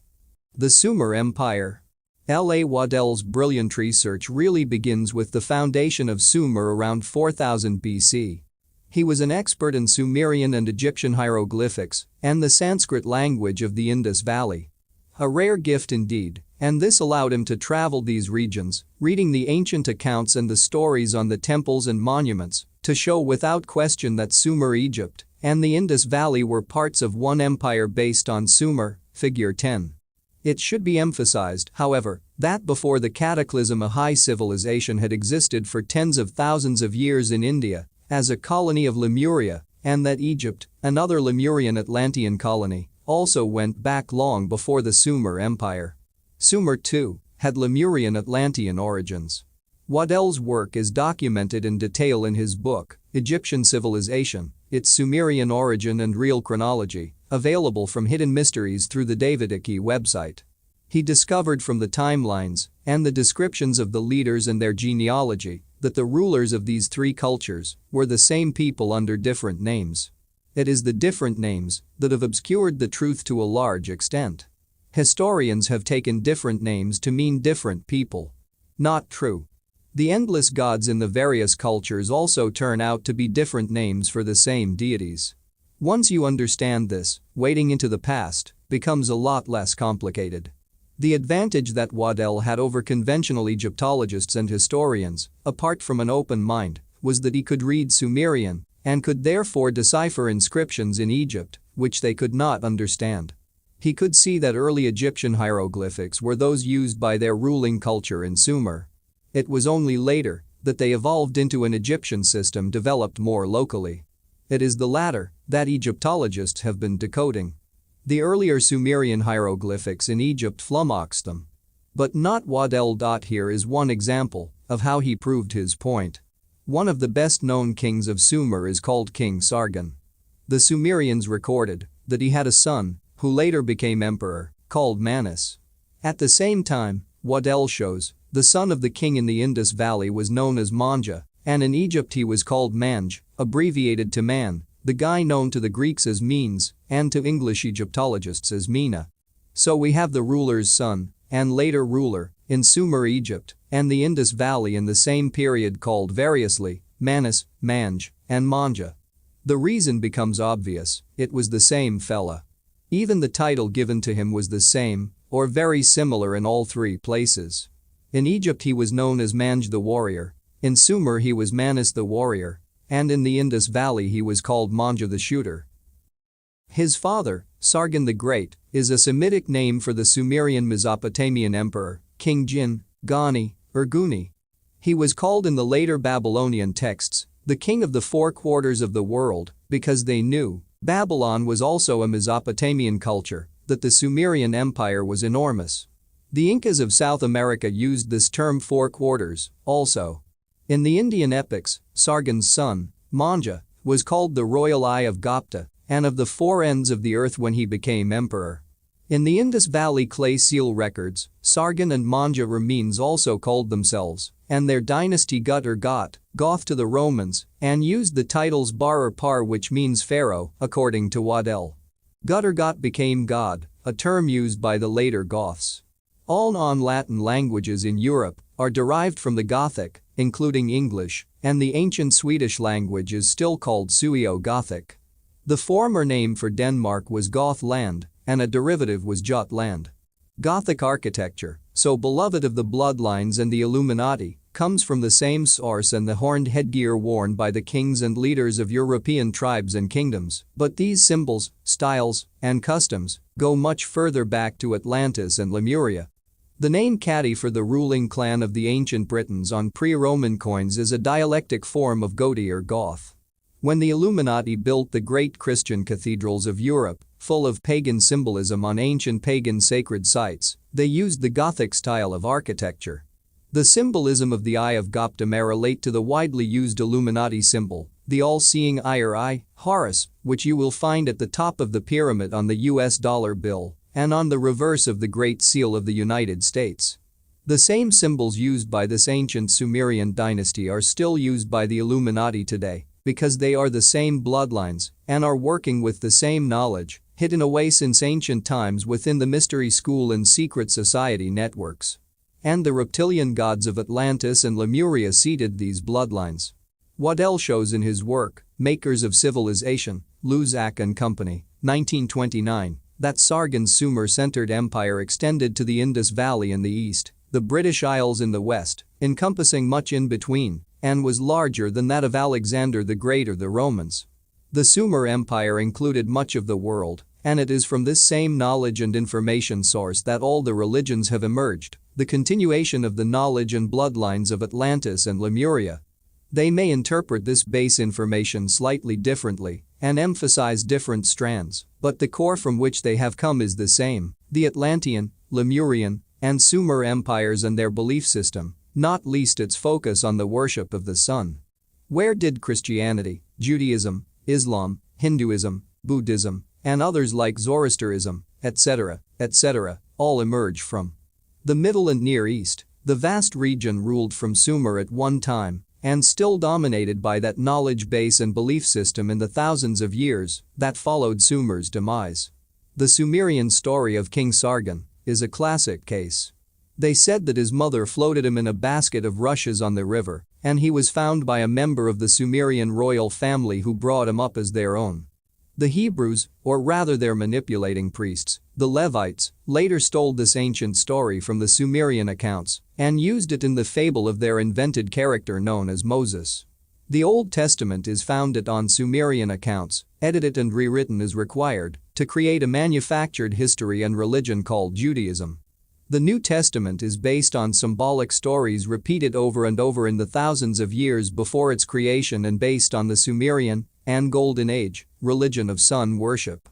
The Sumer Empire. L. A. Waddell's brilliant research really begins with the foundation of Sumer around 4000 BC. He was an expert in Sumerian and Egyptian hieroglyphics and the Sanskrit language of the Indus Valley. A rare gift indeed, and this allowed him to travel these regions, reading the ancient accounts and the stories on the temples and monuments, to show without question that Sumer Egypt and the Indus Valley were parts of one empire based on Sumer, figure 10. It should be emphasized, however, that before the cataclysm a high civilization had existed for tens of thousands of years in India as a colony of Lemuria, and that Egypt, another Lemurian Atlantean colony, also went back long before the Sumer Empire. Sumer, too, had Lemurian Atlantean origins. Waddell's work is documented in detail in his book, Egyptian Civilization, Its Sumerian Origin and Real Chronology, available from Hidden Mysteries through the David Icke website. He discovered from the timelines and the descriptions of the leaders and their genealogy that the rulers of these three cultures were the same people under different names. It is the different names that have obscured the truth to a large extent. Historians have taken different names to mean different people. Not true. The endless gods in the various cultures also turn out to be different names for the same deities. Once you understand this, wading into the past becomes a lot less complicated. The advantage that Waddell had over conventional Egyptologists and historians, apart from an open mind, was that he could read Sumerian and could therefore decipher inscriptions in Egypt, which they could not understand. He could see that early Egyptian hieroglyphics were those used by their ruling culture in Sumer. It was only later that they evolved into an Egyptian system developed more locally. It is the latter that Egyptologists have been decoding. The earlier Sumerian hieroglyphics in Egypt flummoxed them. But not Waddell. Here is one example of how he proved his point. One of the best-known kings of Sumer is called King Sargon. The Sumerians recorded that he had a son, who later became emperor, called Manus. At the same time, Waddell shows, the son of the king in the Indus Valley was known as Manja, and in Egypt he was called Manj, abbreviated to Man, the guy known to the Greeks as Menes, and to English Egyptologists as Mena. So we have the ruler's son, and later ruler, in Sumer Egypt, and the Indus Valley in the same period called variously, Manus, Manj, and Manja. The reason becomes obvious: it was the same fella. Even the title given to him was the same, or very similar in all three places. In Egypt he was known as Manj the warrior, in Sumer he was Manus the warrior, and in the Indus Valley he was called Manja the shooter. His father, Sargon the Great, is a Semitic name for the Sumerian Mesopotamian emperor, King Jin, Gani, or Guni. He was called in the later Babylonian texts the king of the four quarters of the world because they knew Babylon was also a Mesopotamian culture, that the Sumerian Empire was enormous. The Incas of South America used this term four quarters also. In the Indian epics, Sargon's son, Manja, was called the royal eye of Gupta and of the four ends of the earth when he became emperor. In the Indus Valley clay seal records, Sargon and Manja Ramines also called themselves and their dynasty Gut or Goth to the Romans, and used the titles Bar or Par, which means pharaoh, according to Waddell. Gut or Got became God, a term used by the later Goths. All non-Latin languages in Europe are derived from the Gothic, including English, and the ancient Swedish language is still called Sueo-Gothic. The former name for Denmark was Gothland, and a derivative was Jutland. Gothic architecture, so beloved of the bloodlines and the Illuminati, comes from the same source and the horned headgear worn by the kings and leaders of European tribes and kingdoms, but these symbols, styles, and customs go much further back to Atlantis and Lemuria. The name Catti for the ruling clan of the ancient Britons on pre-Roman coins is a dialectic form of Goti or Goth. When the Illuminati built the great Christian cathedrals of Europe, full of pagan symbolism on ancient pagan sacred sites, they used the Gothic style of architecture. The symbolism of the Eye of Gupta may relate to the widely used Illuminati symbol, the all-seeing eye or eye, Horus, which you will find at the top of the pyramid on the US dollar bill and on the reverse of the Great Seal of the United States. The same symbols used by this ancient Sumerian dynasty are still used by the Illuminati today, because they are the same bloodlines and are working with the same knowledge, hidden away since ancient times within the mystery school and secret society networks. And the reptilian gods of Atlantis and Lemuria seeded these bloodlines. Waddell shows in his work, Makers of Civilization, Luzak and Company, 1929, that Sargon's Sumer-centered empire extended to the Indus Valley in the east, the British Isles in the west, encompassing much in between, and was larger than that of Alexander the Great or the Romans. The Sumer Empire included much of the world, and it is from this same knowledge and information source that all the religions have emerged, the continuation of the knowledge and bloodlines of Atlantis and Lemuria. They may interpret this base information slightly differently and emphasize different strands, but the core from which they have come is the same: the Atlantean, Lemurian, and Sumer empires and their belief system, not least its focus on the worship of the sun. Where did Christianity, Judaism, Islam, Hinduism, Buddhism, and others like Zoroastrianism, etc., all emerge from? The Middle and Near East. The vast region ruled from Sumer at one time and still dominated by that knowledge base and belief system in the thousands of years that followed Sumer's demise. The Sumerian story of King Sargon is a classic case. They said that his mother floated him in a basket of rushes on the river, and he was found by a member of the Sumerian royal family who brought him up as their own. The Hebrews, or rather their manipulating priests, the Levites, later stole this ancient story from the Sumerian accounts and used it in the fable of their invented character known as Moses. The Old Testament is founded on Sumerian accounts, edited and rewritten as required, to create a manufactured history and religion called Judaism. The New Testament is based on symbolic stories repeated over and over in the thousands of years before its creation and based on the Sumerian and Golden Age religion of sun worship.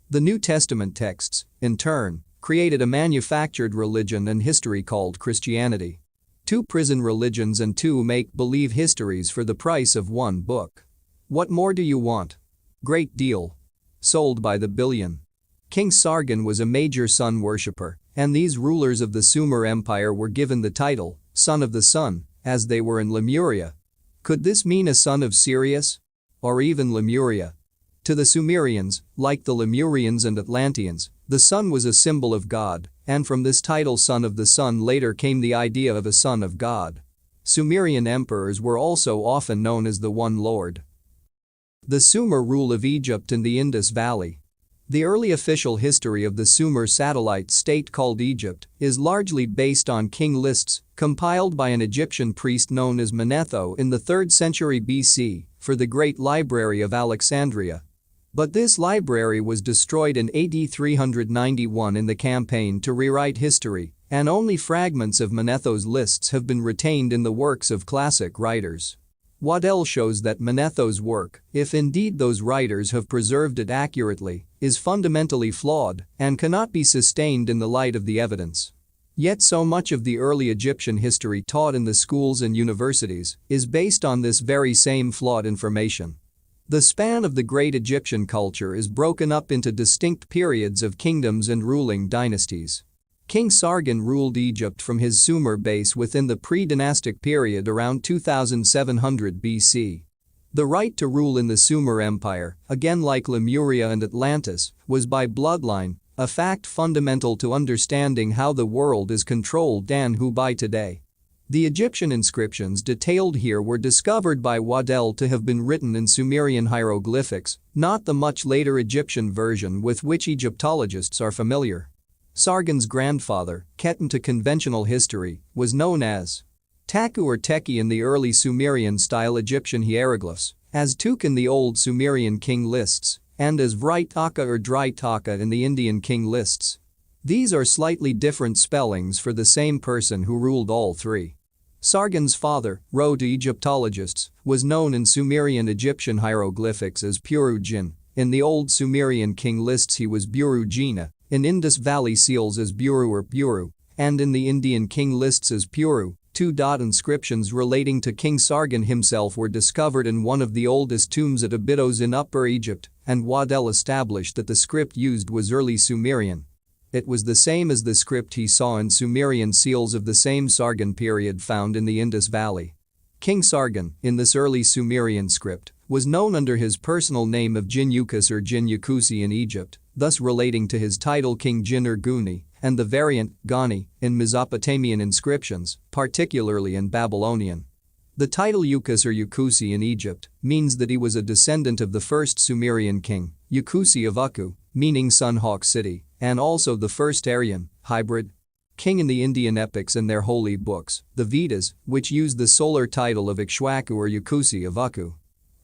The New Testament texts, in turn, created a manufactured religion and history called Christianity. Two prison religions and two make-believe histories for the price of one book. What more do you want? Great deal. Sold by the billion. King Sargon was a major sun worshipper, and these rulers of the Sumer Empire were given the title, Son of the Sun, as they were in Lemuria. Could this mean a son of Sirius? Or even Lemuria? To the Sumerians, like the Lemurians and Atlanteans, the sun was a symbol of God, and from this title Son of the Sun later came the idea of a son of God. Sumerian emperors were also often known as the One Lord. The Sumer rule of Egypt in the Indus Valley. The early official history of the Sumer satellite state called Egypt is largely based on king lists compiled by an Egyptian priest known as Manetho in the 3rd century BC for the Great Library of Alexandria. But this library was destroyed in AD 391 in the campaign to rewrite history, and only fragments of Manetho's lists have been retained in the works of classic writers. Waddell shows that Manetho's work, if indeed those writers have preserved it accurately, is fundamentally flawed and cannot be sustained in the light of the evidence. Yet so much of the early Egyptian history taught in the schools and universities is based on this very same flawed information. The span of the great Egyptian culture is broken up into distinct periods of kingdoms and ruling dynasties. King Sargon ruled Egypt from his Sumer base within the pre-dynastic period around 2700 BC. The right to rule in the Sumer Empire, again like Lemuria and Atlantis, was by bloodline, a fact fundamental to understanding how the world is controlled and who by today. The Egyptian inscriptions detailed here were discovered by Waddell to have been written in Sumerian hieroglyphics, not the much later Egyptian version with which Egyptologists are familiar. Sargon's grandfather, Ketan to conventional history, was known as Taku or Teki in the early Sumerian-style Egyptian hieroglyphs, as Tuk in the old Sumerian king lists, and as Vraitaka or Draitaka in the Indian king lists. These are slightly different spellings for the same person who ruled all three. Sargon's father, Ro to Egyptologists, was known in Sumerian Egyptian hieroglyphics as Purujin, in the old Sumerian king lists he was Burujina, in Indus Valley seals as Buru or Puru, and in the Indian king lists as Puru. Inscriptions relating to King Sargon himself were discovered in one of the oldest tombs at Abydos in Upper Egypt, and Waddell established that the script used was early Sumerian. It was the same as the script he saw in Sumerian seals of the same Sargon period found in the Indus Valley. King Sargon, in this early Sumerian script, was known under his personal name of Jin-Ukus or Jin-Yukusi in Egypt, thus relating to his title King Jin or Guni, and the variant, Gani, in Mesopotamian inscriptions, particularly in Babylonian. The title Ukus or Yukusi in Egypt means that he was a descendant of the first Sumerian king, Yukusi of Ukku, meaning Sunhawk City, and also the first Aryan, hybrid, king in the Indian epics and their holy books, the Vedas, which use the solar title of Ikshwaku or Yukusi of Ukku.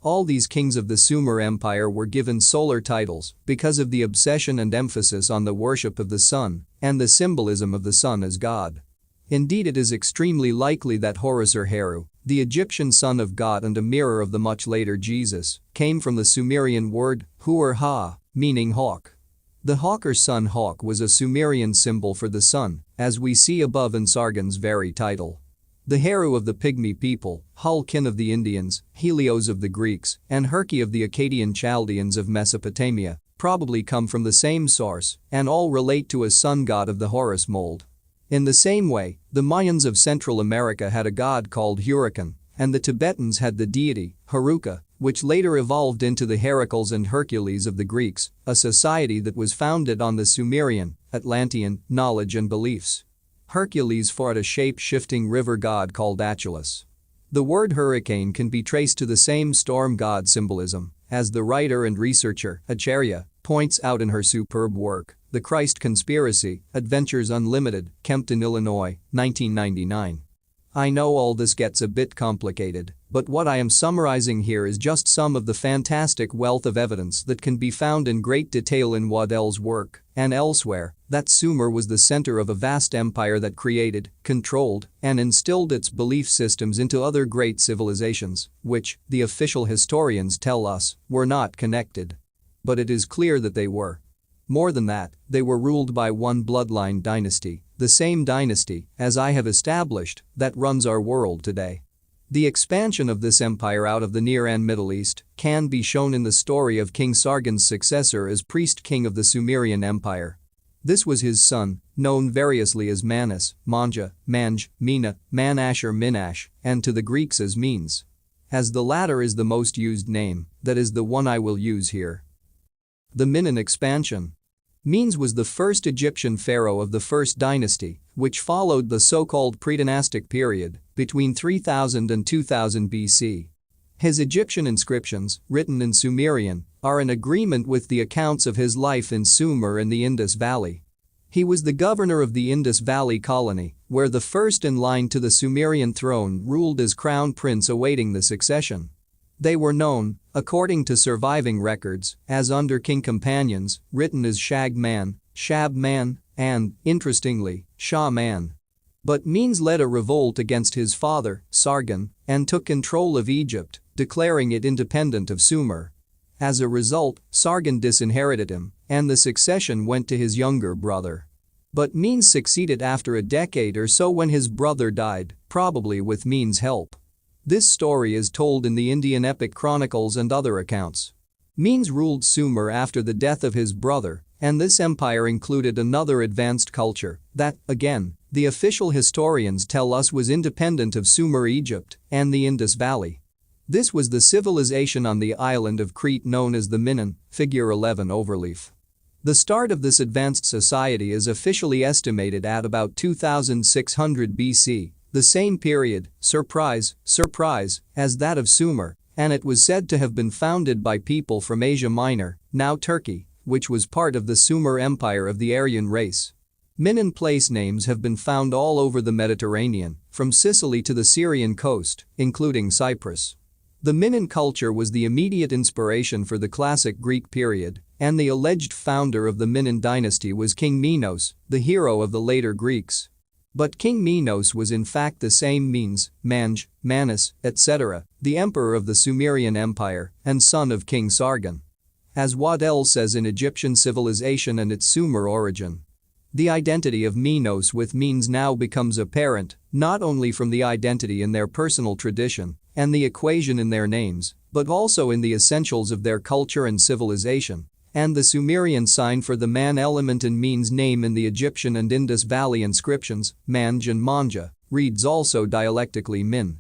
All these kings of the Sumer Empire were given solar titles because of the obsession and emphasis on the worship of the sun and the symbolism of the sun as god. Indeed, it is extremely likely that Horus or Heru, the Egyptian son of God and a mirror of the much later Jesus, came from the Sumerian word hu or ha, meaning hawk. The hawk or sun hawk was a Sumerian symbol for the sun, as we see above in Sargon's very title. The Heru of the Pygmy people, Hulkin of the Indians, Helios of the Greeks, and Herki of the Akkadian Chaldeans of Mesopotamia probably come from the same source and all relate to a sun god of the Horus mold. In the same way, the Mayans of Central America had a god called Hurakan, and the Tibetans had the deity, Haruka, which later evolved into the Heracles and Hercules of the Greeks, a society that was founded on the Sumerian, Atlantean knowledge and beliefs. Hercules fought a shape-shifting river god called Achelous. The word hurricane can be traced to the same storm god symbolism, as the writer and researcher, Acharya, points out in her superb work, The Christ Conspiracy, Adventures Unlimited, Kempton, Illinois, 1999. I know all this gets a bit complicated, but what I am summarizing here is just some of the fantastic wealth of evidence that can be found in great detail in Waddell's work and elsewhere, that Sumer was the center of a vast empire that created, controlled, and instilled its belief systems into other great civilizations, which, the official historians tell us, were not connected. But it is clear that they were. More than that, they were ruled by one bloodline dynasty, the same dynasty, as I have established, that runs our world today. The expansion of this empire out of the Near and Middle East can be shown in the story of King Sargon's successor as priest king of the Sumerian Empire. This was his son, known variously as Manus, Manja, Manj, Mina, Manash or Minash, and to the Greeks as Menes. As the latter is the most used name, that is the one I will use here. The Minan expansion. Menes was the first Egyptian pharaoh of the first dynasty, which followed the so-called pre-dynastic period between 3000 and 2000 BC. His Egyptian inscriptions, written in Sumerian, are in agreement with the accounts of his life in Sumer and the Indus Valley. He was the governor of the Indus Valley colony, where the first in line to the Sumerian throne ruled as crown prince awaiting the succession. They were known, according to surviving records, as under-king companions, written as Shag-man, Shab-man, and, interestingly, Shah-man. But Menes led a revolt against his father, Sargon, and took control of Egypt, declaring it independent of Sumer. As a result, Sargon disinherited him, and the succession went to his younger brother. But Menes succeeded after a decade or so when his brother died, probably with Menes' help. This story is told in the Indian epic chronicles and other accounts. Menes ruled Sumer after the death of his brother, and this empire included another advanced culture that, again, the official historians tell us was independent of Sumer Egypt and the Indus Valley. This was the civilization on the island of Crete known as the Minan, figure 11 overleaf. The start of this advanced society is officially estimated at about 2600 BC, the same period, surprise, as that of Sumer, and it was said to have been founded by people from Asia Minor, now Turkey, which was part of the Sumer Empire of the Aryan race. Minan place names have been found all over the Mediterranean, from Sicily to the Syrian coast, including Cyprus. The Minan culture was the immediate inspiration for the classic Greek period, and the alleged founder of the Minan dynasty was King Minos, the hero of the later Greeks. But King Minos was in fact the same Menes, Manj, Manas, etc., the emperor of the Sumerian Empire and son of King Sargon. As Waddell says in Egyptian Civilization and its Sumer Origin, the identity of Minos with Menes now becomes apparent, not only from the identity in their personal tradition and the equation in their names, but also in the essentials of their culture and civilization, and the Sumerian sign for the man element in Menes' name in the Egyptian and Indus Valley inscriptions, Manj and Manja, reads also dialectically Min.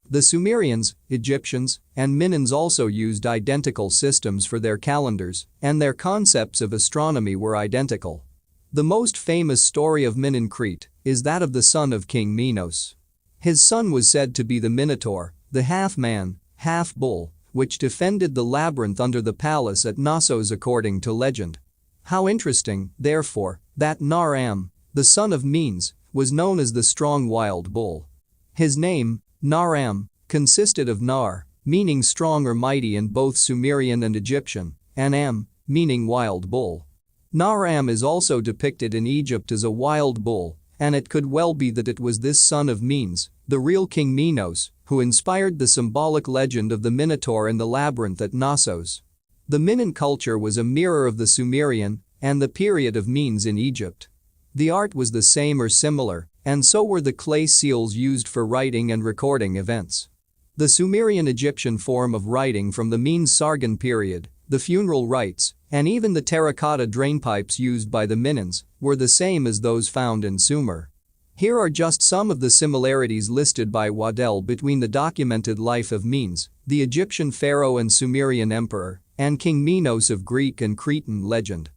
The Sumerians, Egyptians, and Minans also used identical systems for their calendars, and their concepts of astronomy were identical. The most famous story of Minan Crete is that of the son of King Minos. His son was said to be the Minotaur, the half-man, half-bull, which defended the labyrinth under the palace at Knossos according to legend. How interesting, therefore, that Nar-Am, the son of Menes, was known as the strong wild bull. His name, Nar-Am, consisted of Nar, meaning strong or mighty in both Sumerian and Egyptian, and Am, meaning wild bull. Nar-Am is also depicted in Egypt as a wild bull, and it could well be that it was this son of Menes, the real King Minos, who inspired the symbolic legend of the Minotaur in the labyrinth at Knossos. The Minan culture was a mirror of the Sumerian and the period of Menes in Egypt. The art was the same or similar, and so were the clay seals used for writing and recording events. The Sumerian Egyptian form of writing from the Menes-Sargon period, the funeral rites, and even the terracotta drainpipes used by the Minans were the same as those found in Sumer. Here are just some of the similarities listed by Waddell between the documented life of Menes, the Egyptian pharaoh and Sumerian emperor, and King Minos of Greek and Cretan legend.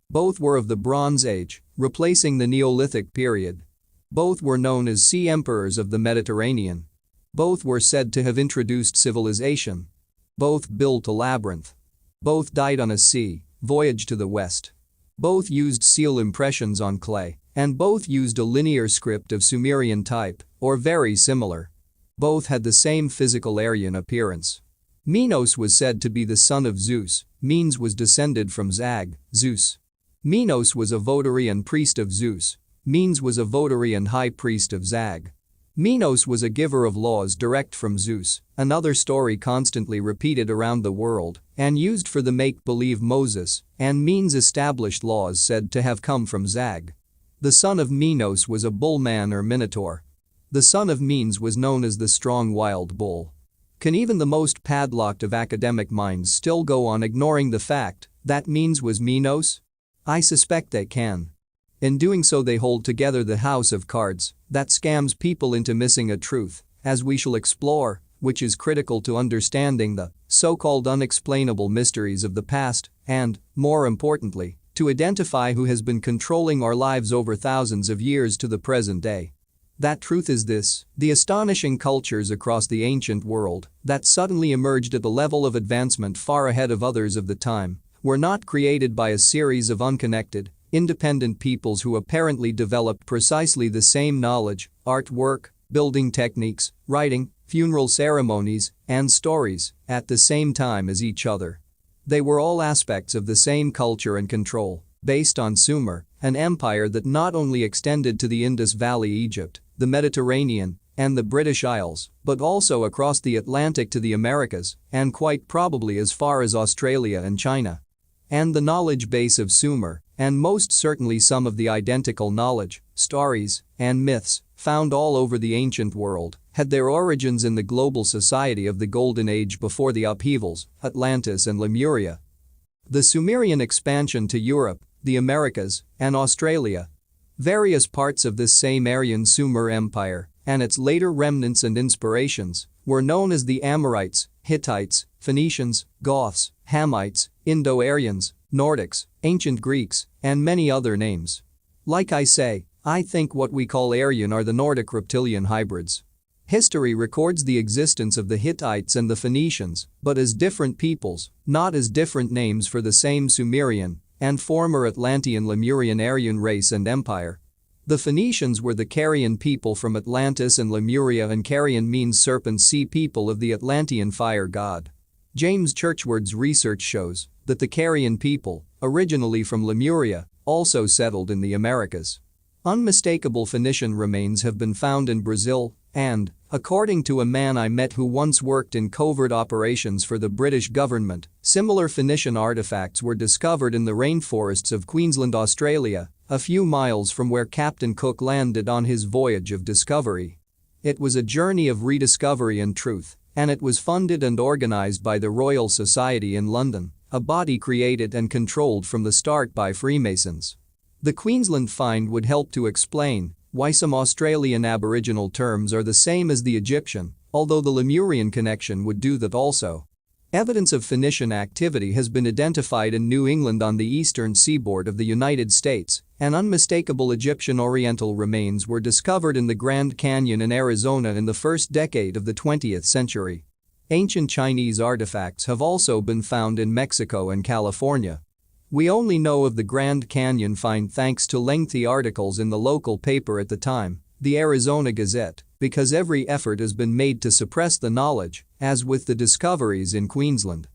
Both were of the Bronze Age, replacing the Neolithic period. Both were known as sea emperors of the Mediterranean. Both were said to have introduced civilization. Both built a labyrinth. Both died on a sea voyage to the west. Both used seal impressions on clay, and both used a linear script of Sumerian type, or very similar. Both had the same physical Aryan appearance. Minos was said to be the son of Zeus, Menes was descended from Zag, Zeus. Minos was a votary and priest of Zeus, Menes was a votary and high priest of Zag. Minos was a giver of laws direct from Zeus, another story constantly repeated around the world and used for the make-believe Moses, and Menes established laws said to have come from Zag. The son of Minos was a bullman or minotaur. The son of Menes was known as the strong wild bull. Can even the most padlocked of academic minds still go on ignoring the fact that Menes was Minos? I suspect they can. In doing so they hold together the house of cards that scams people into missing a truth, as we shall explore, which is critical to understanding the so-called unexplainable mysteries of the past and, more importantly, to identify who has been controlling our lives over thousands of years to the present day. That truth is this: the astonishing cultures across the ancient world that suddenly emerged at a level of advancement far ahead of others of the time were not created by a series of unconnected, independent peoples who apparently developed precisely the same knowledge, artwork, building techniques, writing, funeral ceremonies, and stories at the same time as each other. They were all aspects of the same culture and control, based on Sumer, an empire that not only extended to the Indus Valley, Egypt, the Mediterranean, and the British Isles, but also across the Atlantic to the Americas, and quite probably as far as Australia and China. And the knowledge base of Sumer, and most certainly some of the identical knowledge, stories, and myths found all over the ancient world, had their origins in the global society of the Golden Age before the upheavals, Atlantis and Lemuria. The Sumerian expansion to Europe, the Americas, and Australia. Various parts of this same Aryan Sumer Empire, and its later remnants and inspirations, were known as the Amorites, Hittites, Phoenicians, Goths, Hamites, Indo-Aryans, Nordics, Ancient Greeks, and many other names. Like I say, I think what we call Aryan are the Nordic Reptilian hybrids. History records the existence of the Hittites and the Phoenicians, but as different peoples, not as different names for the same Sumerian and former Atlantean Lemurian Aryan race and empire. The Phoenicians were the Carian people from Atlantis and Lemuria, and Carian means serpent sea people of the Atlantean fire god. James Churchward's research shows that the Carian people, originally from Lemuria, also settled in the Americas. Unmistakable Phoenician remains have been found in Brazil, and, according to a man I met who once worked in covert operations for the British government, similar Phoenician artifacts were discovered in the rainforests of Queensland, Australia, a few miles from where Captain Cook landed on his voyage of discovery. It was a journey of rediscovery and truth, and it was funded and organized by the Royal Society in London, a body created and controlled from the start by Freemasons. The Queensland find would help to explain why some Australian Aboriginal terms are the same as the Egyptian, although the Lemurian connection would do that also. Evidence of Phoenician activity has been identified in New England on the eastern seaboard of the United States, and unmistakable Egyptian Oriental remains were discovered in the Grand Canyon in Arizona in the first decade of the 20th century. Ancient Chinese artifacts have also been found in Mexico and California. We only know of the Grand Canyon find thanks to lengthy articles in the local paper at the time, the Arizona Gazette, because every effort has been made to suppress the knowledge, as with the discoveries in Queensland.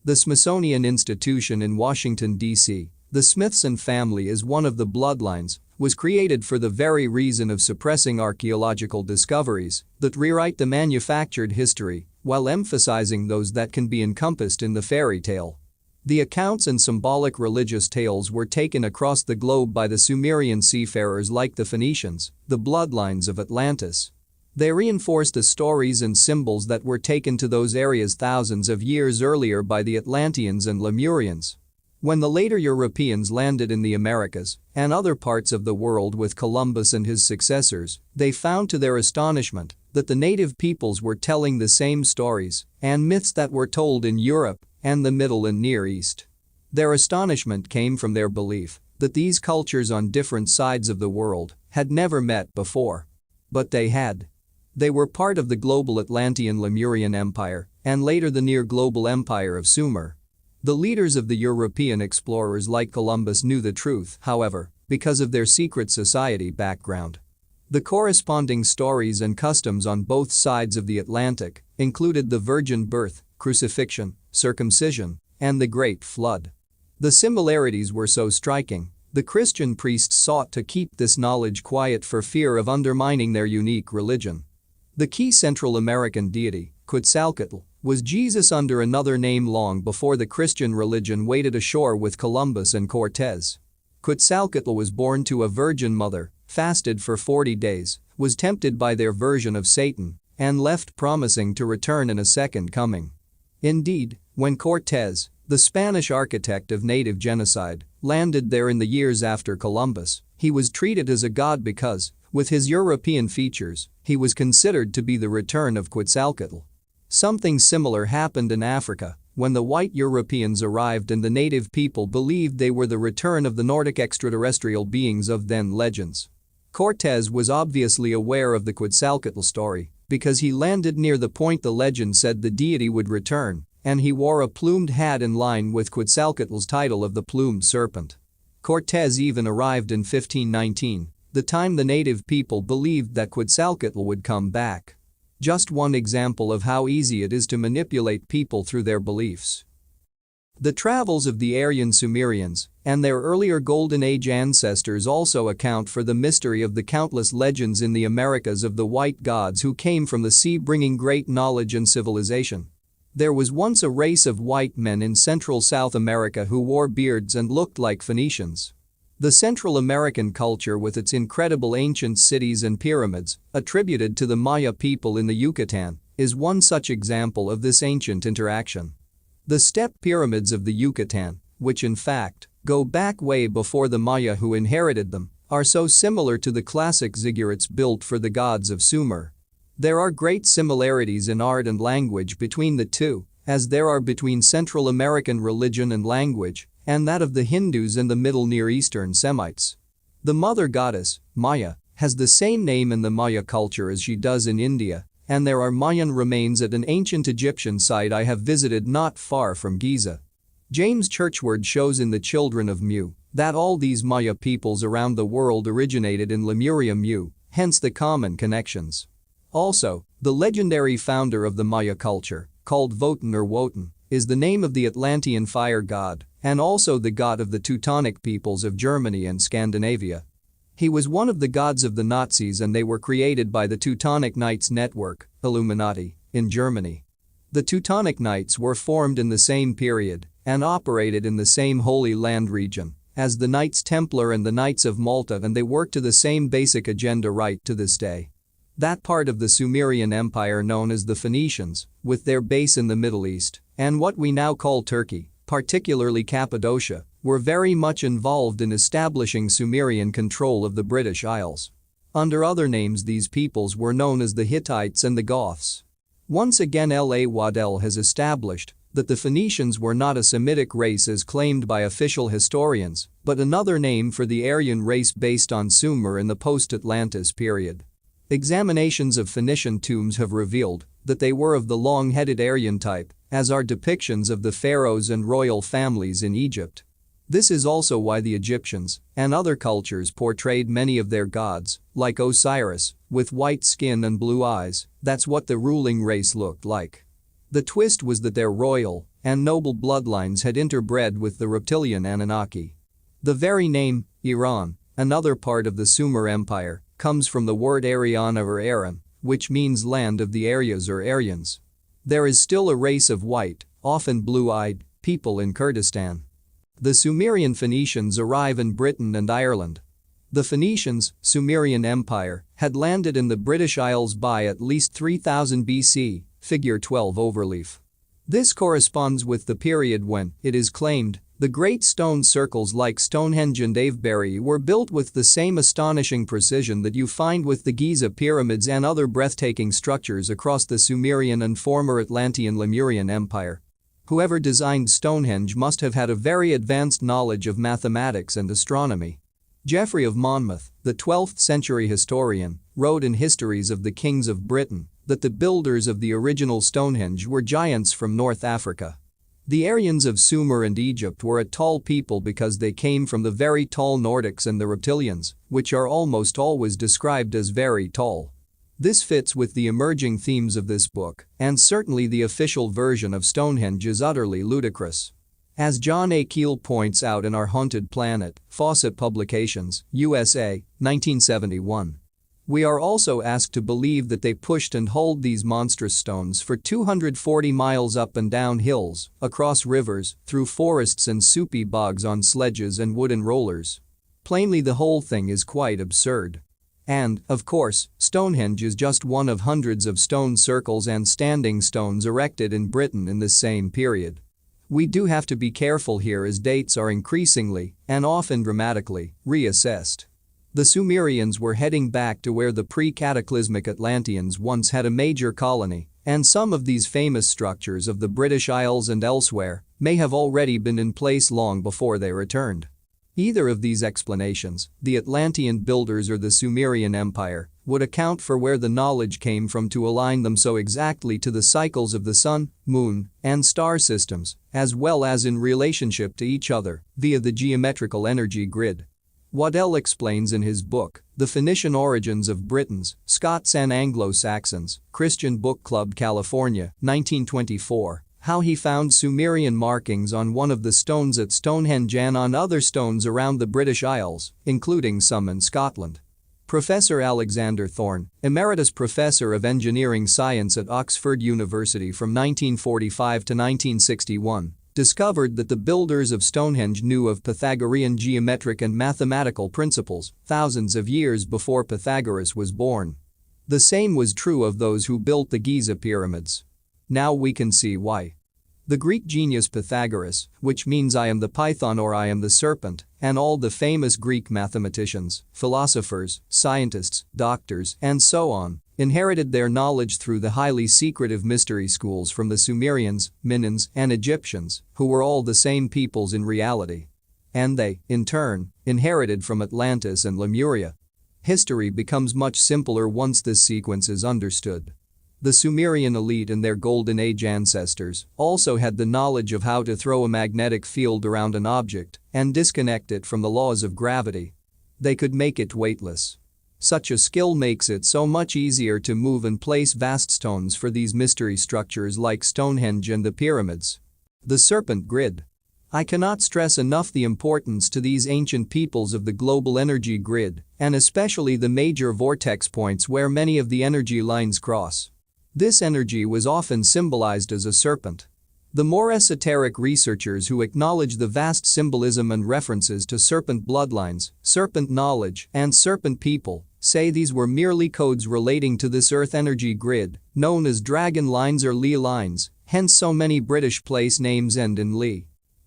The Smithsonian Institution in Washington, D.C., the Smithson family is one of the bloodlines, was created for the very reason of suppressing archaeological discoveries that rewrite the manufactured history while emphasizing those that can be encompassed in the fairy tale. The accounts and symbolic religious tales were taken across the globe by the Sumerian seafarers like the Phoenicians, the bloodlines of Atlantis. They reinforced the stories and symbols that were taken to those areas thousands of years earlier by the Atlanteans and Lemurians. When the later Europeans landed in the Americas and other parts of the world with Columbus and his successors, they found to their astonishment that the native peoples were telling the same stories and myths that were told in Europe and the Middle and Near East. Their astonishment came from their belief that these cultures on different sides of the world had never met before. But they had. They were part of the global Atlantean Lemurian Empire and later the near-global empire of Sumer. The leaders of the European explorers like Columbus knew the truth, however, because of their secret society background. The corresponding stories and customs on both sides of the Atlantic included the virgin birth, crucifixion, circumcision, and the Great Flood. The similarities were so striking, the Christian priests sought to keep this knowledge quiet for fear of undermining their unique religion. The key Central American deity, Quetzalcoatl, was Jesus under another name long before the Christian religion waded ashore with Columbus and Cortez. Quetzalcoatl was born to a virgin mother, fasted for 40 days, was tempted by their version of Satan, and left promising to return in a second coming. Indeed, when Cortez, the Spanish architect of native genocide, landed there in the years after Columbus, he was treated as a god because, with his European features, he was considered to be the return of Quetzalcoatl. Something similar happened in Africa when the white Europeans arrived and the native people believed they were the return of the Nordic extraterrestrial beings of then legends. Cortez was obviously aware of the Quetzalcoatl story because he landed near the point the legend said the deity would return, and he wore a plumed hat in line with Quetzalcoatl's title of the plumed serpent. Cortez even arrived in 1519, the time the native people believed that Quetzalcoatl would come back. Just one example of how easy it is to manipulate people through their beliefs. The travels of the Aryan Sumerians and their earlier Golden Age ancestors also account for the mystery of the countless legends in the Americas of the white gods who came from the sea bringing great knowledge and civilization. There was once a race of white men in Central South America who wore beards and looked like Phoenicians. The Central American culture with its incredible ancient cities and pyramids, attributed to the Maya people in the Yucatan, is one such example of this ancient interaction. The step pyramids of the Yucatan, which in fact go back way before the Maya who inherited them, are so similar to the classic ziggurats built for the gods of Sumer. There are great similarities in art and language between the two, as there are between Central American religion and language and that of the Hindus and the Middle Near Eastern Semites. The mother goddess, Maya, has the same name in the Maya culture as she does in India, and there are Mayan remains at an ancient Egyptian site I have visited not far from Giza. James Churchward shows in The Children of Mu that all these Maya peoples around the world originated in Lemuria Mu, hence the common connections. Also, the legendary founder of the Maya culture, called Wotan or Wotan, is the name of the Atlantean fire god and also the god of the Teutonic peoples of Germany and Scandinavia. He was one of the gods of the Nazis and they were created by the Teutonic Knights Network, Illuminati, in Germany. The Teutonic Knights were formed in the same period and operated in the same Holy Land region as the Knights Templar and the Knights of Malta, and they work to the same basic agenda right to this day. That part of the Sumerian Empire known as the Phoenicians, with their base in the Middle East and what we now call Turkey, particularly Cappadocia, were very much involved in establishing Sumerian control of the British Isles. Under other names these peoples were known as the Hittites and the Goths. Once again L.A. Waddell has established that the Phoenicians were not a Semitic race as claimed by official historians, but another name for the Aryan race based on Sumer in the post-Atlantis period. Examinations of Phoenician tombs have revealed that they were of the long-headed Aryan type, as are depictions of the pharaohs and royal families in Egypt. This is also why the Egyptians and other cultures portrayed many of their gods, like Osiris, with white skin and blue eyes. That's what the ruling race looked like. The twist was that their royal and noble bloodlines had interbred with the reptilian Anunnaki. The very name, Iran, another part of the Sumer Empire, comes from the word Ariana or Aran, which means land of the Aryas or Aryans. There is still a race of white, often blue-eyed, people in Kurdistan. The Sumerian Phoenicians arrive in Britain and Ireland. The Phoenicians, Sumerian Empire, had landed in the British Isles by at least 3000 BC, figure 12 overleaf. This corresponds with the period when, it is claimed, the great stone circles like Stonehenge and Avebury were built with the same astonishing precision that you find with the Giza pyramids and other breathtaking structures across the Sumerian and former Atlantean Lemurian Empire. Whoever designed Stonehenge must have had a very advanced knowledge of mathematics and astronomy. Geoffrey of Monmouth, the 12th century historian, wrote in Histories of the Kings of Britain that the builders of the original Stonehenge were giants from North Africa. The Aryans of Sumer and Egypt were a tall people because they came from the very tall Nordics and the Reptilians, which are almost always described as very tall. This fits with the emerging themes of this book, and certainly the official version of Stonehenge is utterly ludicrous. As John A. Keel points out in Our Haunted Planet, Fawcett Publications, USA, 1971. We are also asked to believe that they pushed and hauled these monstrous stones for 240 miles up and down hills, across rivers, through forests and soupy bogs on sledges and wooden rollers. Plainly the whole thing is quite absurd. And, of course, Stonehenge is just one of hundreds of stone circles and standing stones erected in Britain in this same period. We do have to be careful here as dates are increasingly, and often dramatically, reassessed. The Sumerians were heading back to where the pre-cataclysmic Atlanteans once had a major colony, and some of these famous structures of the British Isles and elsewhere may have already been in place long before they returned. Either of these explanations, the Atlantean builders or the Sumerian Empire, would account for where the knowledge came from to align them so exactly to the cycles of the sun, moon, and star systems, as well as in relationship to each other via the geometrical energy grid. Waddell explains in his book, The Phoenician Origins of Britons, Scots and Anglo-Saxons, Christian Book Club, California, 1924, how he found Sumerian markings on one of the stones at Stonehenge and on other stones around the British Isles, including some in Scotland. Professor Alexander Thorne, Emeritus Professor of Engineering Science at Oxford University from 1945 to 1961, discovered that the builders of Stonehenge knew of Pythagorean geometric and mathematical principles thousands of years before Pythagoras was born. The same was true of those who built the Giza pyramids. Now we can see why. The Greek genius Pythagoras, which means I am the python or I am the serpent, and all the famous Greek mathematicians, philosophers, scientists, doctors, and so on, inherited their knowledge through the highly secretive mystery schools from the Sumerians, Minoans, and Egyptians, who were all the same peoples in reality. And they, in turn, inherited from Atlantis and Lemuria. History becomes much simpler once this sequence is understood. The Sumerian elite and their Golden Age ancestors also had the knowledge of how to throw a magnetic field around an object and disconnect it from the laws of gravity. They could make it weightless. Such a skill makes it so much easier to move and place vast stones for these mystery structures like Stonehenge and the pyramids. The serpent grid. I cannot stress enough the importance to these ancient peoples of the global energy grid, and especially the major vortex points where many of the energy lines cross. This energy was often symbolized as a serpent. The more esoteric researchers who acknowledge the vast symbolism and references to serpent bloodlines, serpent knowledge, and serpent people say these were merely codes relating to this earth energy grid, known as dragon lines or Lee lines, hence so many British place names end in Lee.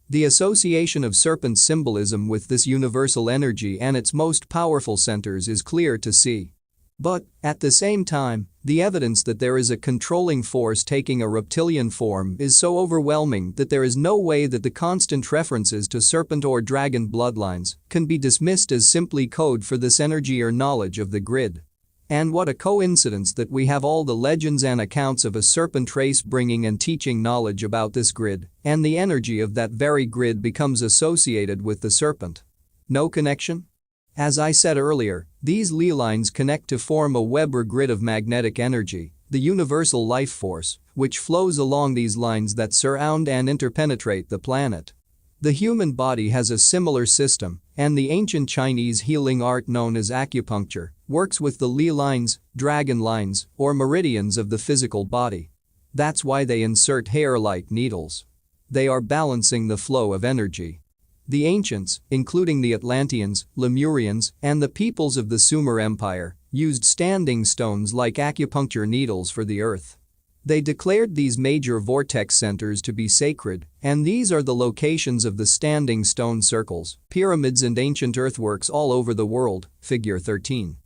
The association of serpent symbolism with this universal energy and its most powerful centers is clear to see. But, at the same time, the evidence that there is a controlling force taking a reptilian form is so overwhelming that there is no way that the constant references to serpent or dragon bloodlines can be dismissed as simply code for this energy or knowledge of the grid. And what a coincidence that we have all the legends and accounts of a serpent race bringing and teaching knowledge about this grid, and the energy of that very grid becomes associated with the serpent. No connection? As I said earlier, these Lee lines connect to form a web or grid of magnetic energy, the universal life force, which flows along these lines that surround and interpenetrate the planet. The human body has a similar system, and the ancient Chinese healing art known as acupuncture works with the Lee lines, dragon lines, or meridians of the physical body. That's why they insert hair-like needles. They are balancing the flow of energy. The ancients, including the Atlanteans, Lemurians, and the peoples of the Sumer Empire, used standing stones like acupuncture needles for the earth. They declared these major vortex centers to be sacred, and these are the locations of the standing stone circles, pyramids and ancient earthworks all over the world, figure 13.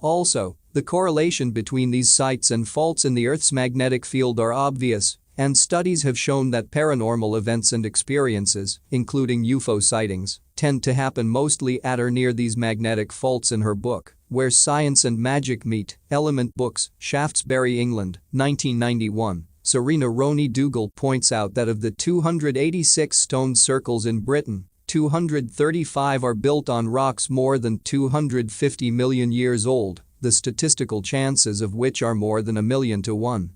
Also, the correlation between these sites and faults in the Earth's magnetic field are obvious, and studies have shown that paranormal events and experiences, including UFO sightings, tend to happen mostly at or near these magnetic faults. In her book, Where Science and Magic Meet, Element Books, Shaftesbury, England, 1991, Serena Roney Dougal points out that of the 286 stone circles in Britain, 235 are built on rocks more than 250 million years old, the statistical chances of which are more than 1,000,000 to 1.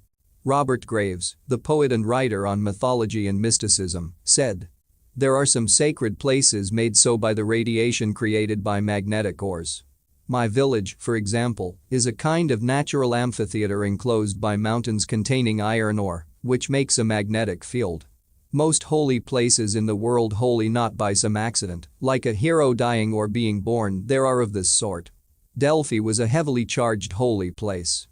Robert Graves, the poet and writer on mythology and mysticism, said, "There are some sacred places made so by the radiation created by magnetic ores. My village, for example, is a kind of natural amphitheater enclosed by mountains containing iron ore, which makes a magnetic field. Most holy places in the world holy not by some accident, like a hero dying or being born, there are of this sort. Delphi was a heavily charged holy place.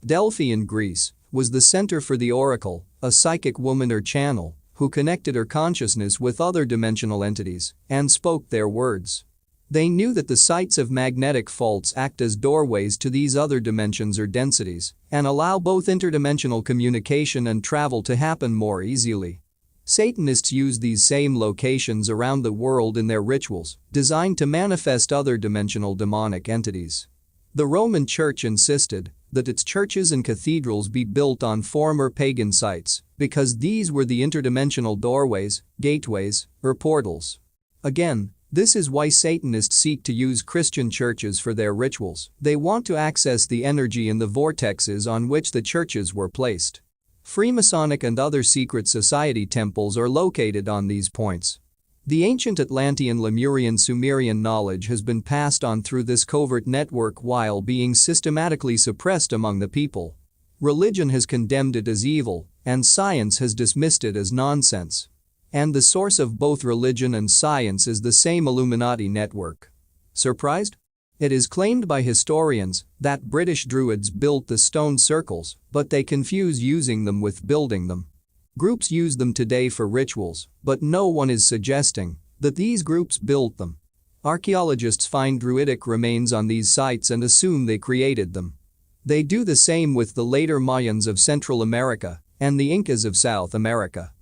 Delphi in Greece was the center for the oracle, a psychic woman or channel, who connected her consciousness with other dimensional entities and spoke their words. They knew that the sites of magnetic faults act as doorways to these other dimensions or densities and allow both interdimensional communication and travel to happen more easily. Satanists use these same locations around the world in their rituals, designed to manifest other dimensional demonic entities. The Roman Church insisted that its churches and cathedrals be built on former pagan sites because these were the interdimensional doorways, gateways, or portals. Again, this is why Satanists seek to use Christian churches for their rituals. They want to access the energy in the vortexes on which the churches were placed. Freemasonic and other secret society temples are located on these points. The ancient Atlantean, Lemurian, Sumerian knowledge has been passed on through this covert network while being systematically suppressed among the people. Religion has condemned it as evil, and science has dismissed it as nonsense. And the source of both religion and science is the same Illuminati network. Surprised? It is claimed by historians that British Druids built the stone circles, but they confuse using them with building them. Groups use them today for rituals, but no one is suggesting that these groups built them. Archaeologists find Druidic remains on these sites and assume they created them. They do the same with the later Mayans of Central America and the Incas of South America.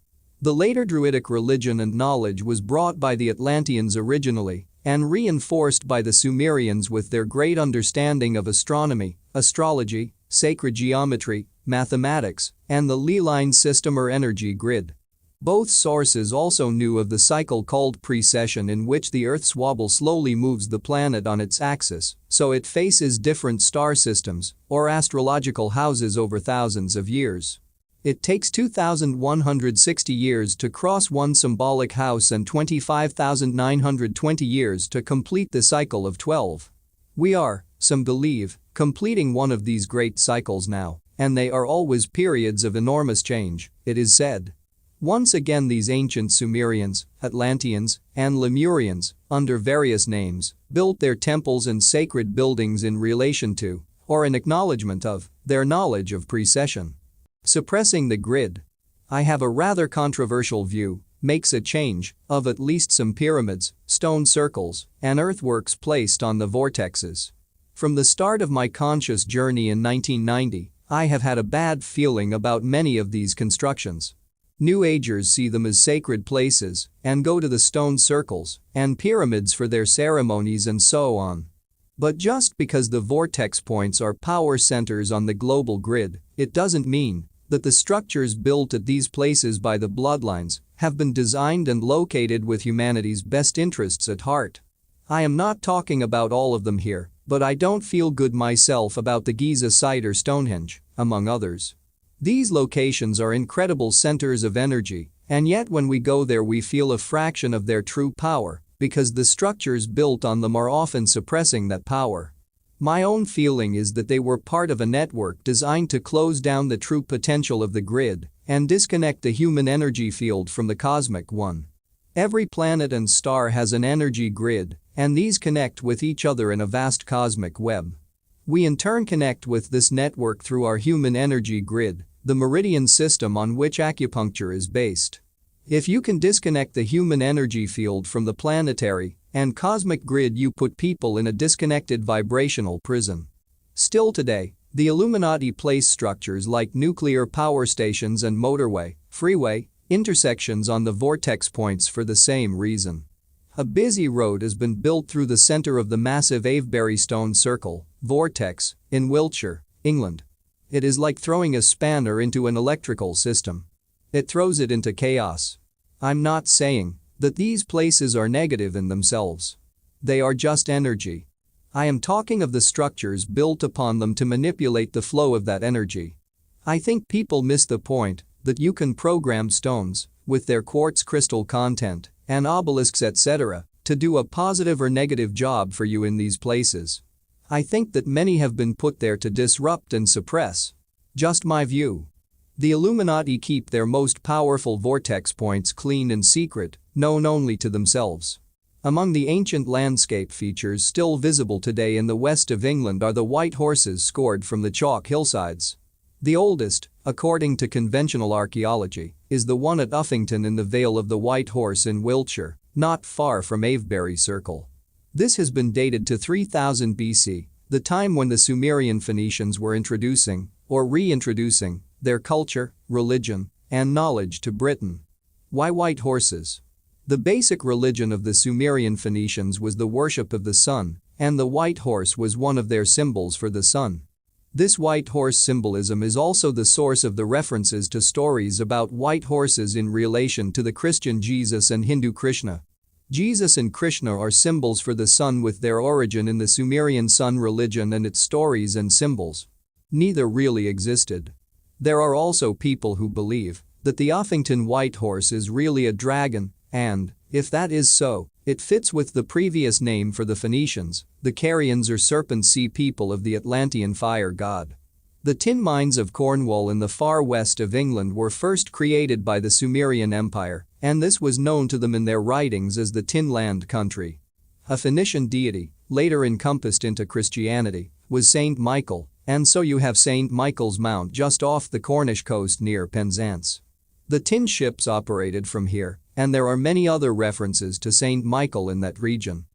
The later Druidic religion and knowledge was brought by the Atlanteans originally and reinforced by the Sumerians with their great understanding of astronomy, astrology, sacred geometry, mathematics, and the Leline system or energy grid. Both sources also knew of the cycle called precession, in which the Earth's wobble slowly moves the planet on its axis, so it faces different star systems or astrological houses over thousands of years. It takes 2,160 years to cross one symbolic house and 25,920 years to complete the cycle of 12. We are, some believe, completing one of these great cycles now, and they are always periods of enormous change, it is said. Once again, these ancient Sumerians, Atlanteans, and Lemurians, under various names, built their temples and sacred buildings in relation to, or in acknowledgement of, their knowledge of precession. Suppressing the grid. I have a rather controversial view, makes a change of at least some pyramids, stone circles, and earthworks placed on the vortexes. From the start of my conscious journey in 1990, I have had a bad feeling about many of these constructions. New Agers see them as sacred places and go to the stone circles and pyramids for their ceremonies and so on. But just because the vortex points are power centers on the global grid, it doesn't mean that the structures built at these places by the bloodlines have been designed and located with humanity's best interests at heart. I am not talking about all of them here, but I don't feel good myself about the Giza site or Stonehenge, among others. These locations are incredible centers of energy, and yet when we go there we feel a fraction of their true power, because the structures built on them are often suppressing that power. My own feeling is that they were part of a network designed to close down the true potential of the grid and disconnect the human energy field from the cosmic one. Every planet and star has an energy grid, and these connect with each other in a vast cosmic web. We in turn connect with this network through our human energy grid, the meridian system on which acupuncture is based. If you can disconnect the human energy field from the planetary and cosmic grid, you put people in a disconnected vibrational prison. Still today, the Illuminati place structures like nuclear power stations and motorway, freeway, intersections on the vortex points for the same reason. A busy road has been built through the center of the massive Avebury Stone Circle, vortex, in Wiltshire, England. It is like throwing a spanner into an electrical system. It throws it into chaos. I'm not saying that these places are negative in themselves. They are just energy. I am talking of the structures built upon them to manipulate the flow of that energy. I think people miss the point that you can program stones, with their quartz crystal content, and obelisks etc., to do a positive or negative job for you in these places. I think that many have been put there to disrupt and suppress. Just my view. The Illuminati keep their most powerful vortex points clean and secret, known only to themselves. Among the ancient landscape features still visible today in the west of England are the white horses scored from the chalk hillsides. The oldest, according to conventional archaeology, is the one at Uffington in the Vale of the White Horse in Wiltshire, not far from Avebury Circle. This has been dated to 3000 BC, the time when the Sumerian Phoenicians were introducing, or reintroducing, their culture, religion, and knowledge to Britain. Why white horses? The basic religion of the Sumerian Phoenicians was the worship of the sun, and the white horse was one of their symbols for the sun. This white horse symbolism is also the source of the references to stories about white horses in relation to the Christian Jesus and Hindu Krishna. Jesus and Krishna are symbols for the sun with their origin in the Sumerian sun religion and its stories and symbols. Neither really existed. There are also people who believe that the Uffington white horse is really a dragon, and, if that is so, it fits with the previous name for the Phoenicians, the Carians or serpent sea people of the Atlantean fire god. The tin mines of Cornwall in the far west of England were first created by the Sumerian Empire, and this was known to them in their writings as the Tin Land Country. A Phoenician deity, later encompassed into Christianity, was Saint Michael, and so you have Saint Michael's Mount just off the Cornish coast near Penzance. The tin ships operated from here, and there are many other references to Saint Michael in that region.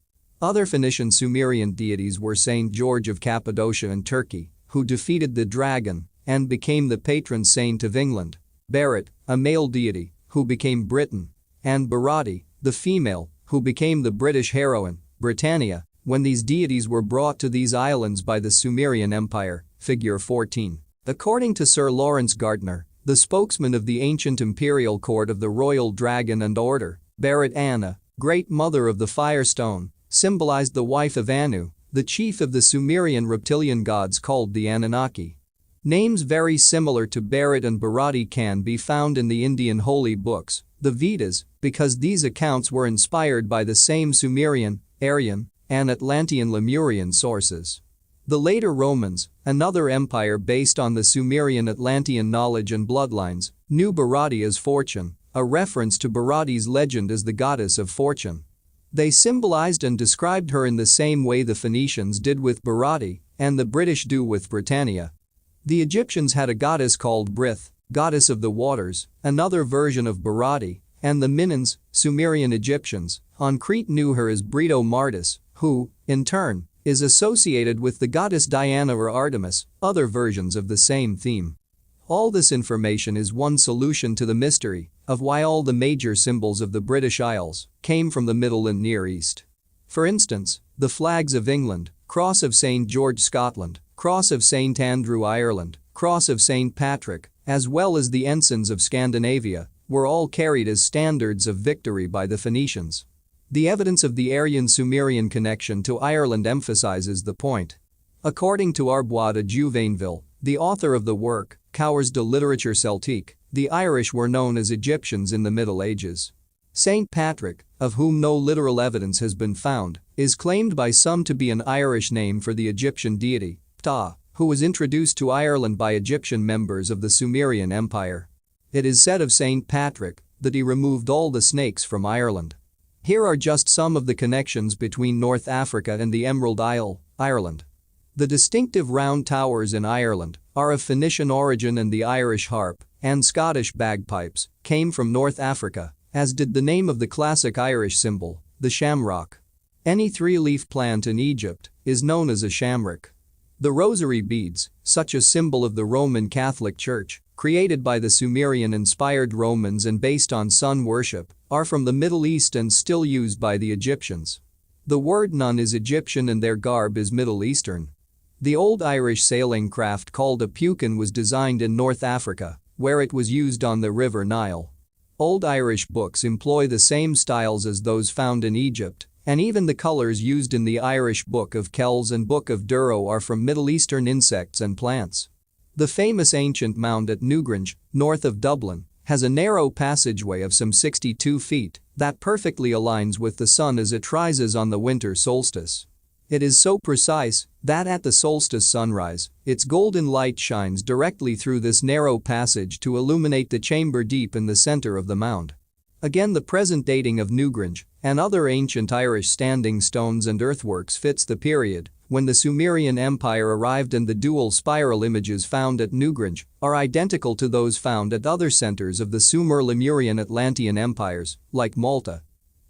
Other Phoenician Sumerian deities were Saint George of Cappadocia in Turkey, who defeated the dragon and became the patron saint of England, Berit, a male deity, who became Britain, and Barati, the female, who became the British heroine, Britannia, when these deities were brought to these islands by the Sumerian Empire, figure 14. According to Sir Lawrence Gardner, the spokesman of the ancient imperial court of the Royal Dragon and Order, Berit Anna, Great Mother of the Firestone, symbolized the wife of Anu, the chief of the Sumerian reptilian gods called the Anunnaki. Names very similar to Berit and Barati can be found in the Indian holy books, the Vedas, because these accounts were inspired by the same Sumerian, Aryan, and Atlantean Lemurian sources. The later Romans, another empire based on the Sumerian Atlantean knowledge and bloodlines, knew Barati as fortune, a reference to Barati's legend as the goddess of fortune. They symbolized and described her in the same way the Phoenicians did with Barati and the British do with Britannia. The Egyptians had a goddess called Brith, goddess of the waters, another version of Barati, and the Minans, Sumerian Egyptians, on Crete knew her as Brito Martis, who, in turn, is associated with the goddess Diana or Artemis, other versions of the same theme. All this information is one solution to the mystery of why all the major symbols of the British Isles came from the Middle and Near East. For instance, the flags of England, Cross of St. George Scotland, Cross of St. Andrew Ireland, Cross of St. Patrick, as well as the ensigns of Scandinavia, were all carried as standards of victory by the Phoenicians. The evidence of the Aryan-Sumerian connection to Ireland emphasizes the point. According to Arbois de Juvainville, the author of the work, Cours de littérature celtique, the Irish were known as Egyptians in the Middle Ages. Saint Patrick, of whom no literal evidence has been found, is claimed by some to be an Irish name for the Egyptian deity, Ptah, who was introduced to Ireland by Egyptian members of the Sumerian Empire. It is said of Saint Patrick that he removed all the snakes from Ireland. Here are just some of the connections between North Africa and the Emerald Isle, Ireland. The distinctive round towers in Ireland are of Phoenician origin, and the Irish harp and Scottish bagpipes came from North Africa, as did the name of the classic Irish symbol, the shamrock. Any three-leaf plant in Egypt is known as a shamrock. The rosary beads, such a symbol of the Roman Catholic Church, created by the Sumerian-inspired Romans and based on sun worship, are from the Middle East and still used by the Egyptians. The word nun is Egyptian and their garb is Middle Eastern. The old Irish sailing craft called a pucan was designed in North Africa, where it was used on the River Nile. Old Irish books employ the same styles as those found in Egypt, and even the colors used in the Irish Book of Kells and Book of Durrow are from Middle Eastern insects and plants. The famous ancient mound at Newgrange, north of Dublin, has a narrow passageway of some 62 feet that perfectly aligns with the sun as it rises on the winter solstice. It is so precise that at the solstice sunrise, its golden light shines directly through this narrow passage to illuminate the chamber deep in the center of the mound. Again, the present dating of Newgrange and other ancient Irish standing stones and earthworks fits the period when the Sumerian Empire arrived, and the dual spiral images found at Newgrange are identical to those found at other centers of the Sumer Lemurian Atlantean empires, like Malta.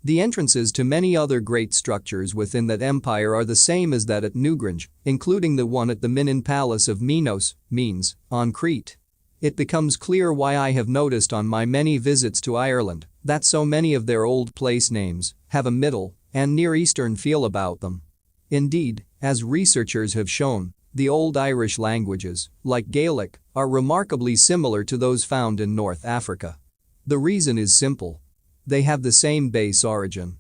The entrances to many other great structures within that empire are the same as that at Newgrange, including the one at the Minan Palace of Minos, Menes, on Crete. It becomes clear why I have noticed on my many visits to Ireland that so many of their old place names have a Middle and Near Eastern feel about them. Indeed, as researchers have shown, the Old Irish languages, like Gaelic, are remarkably similar to those found in North Africa. The reason is simple. They have the same base origin.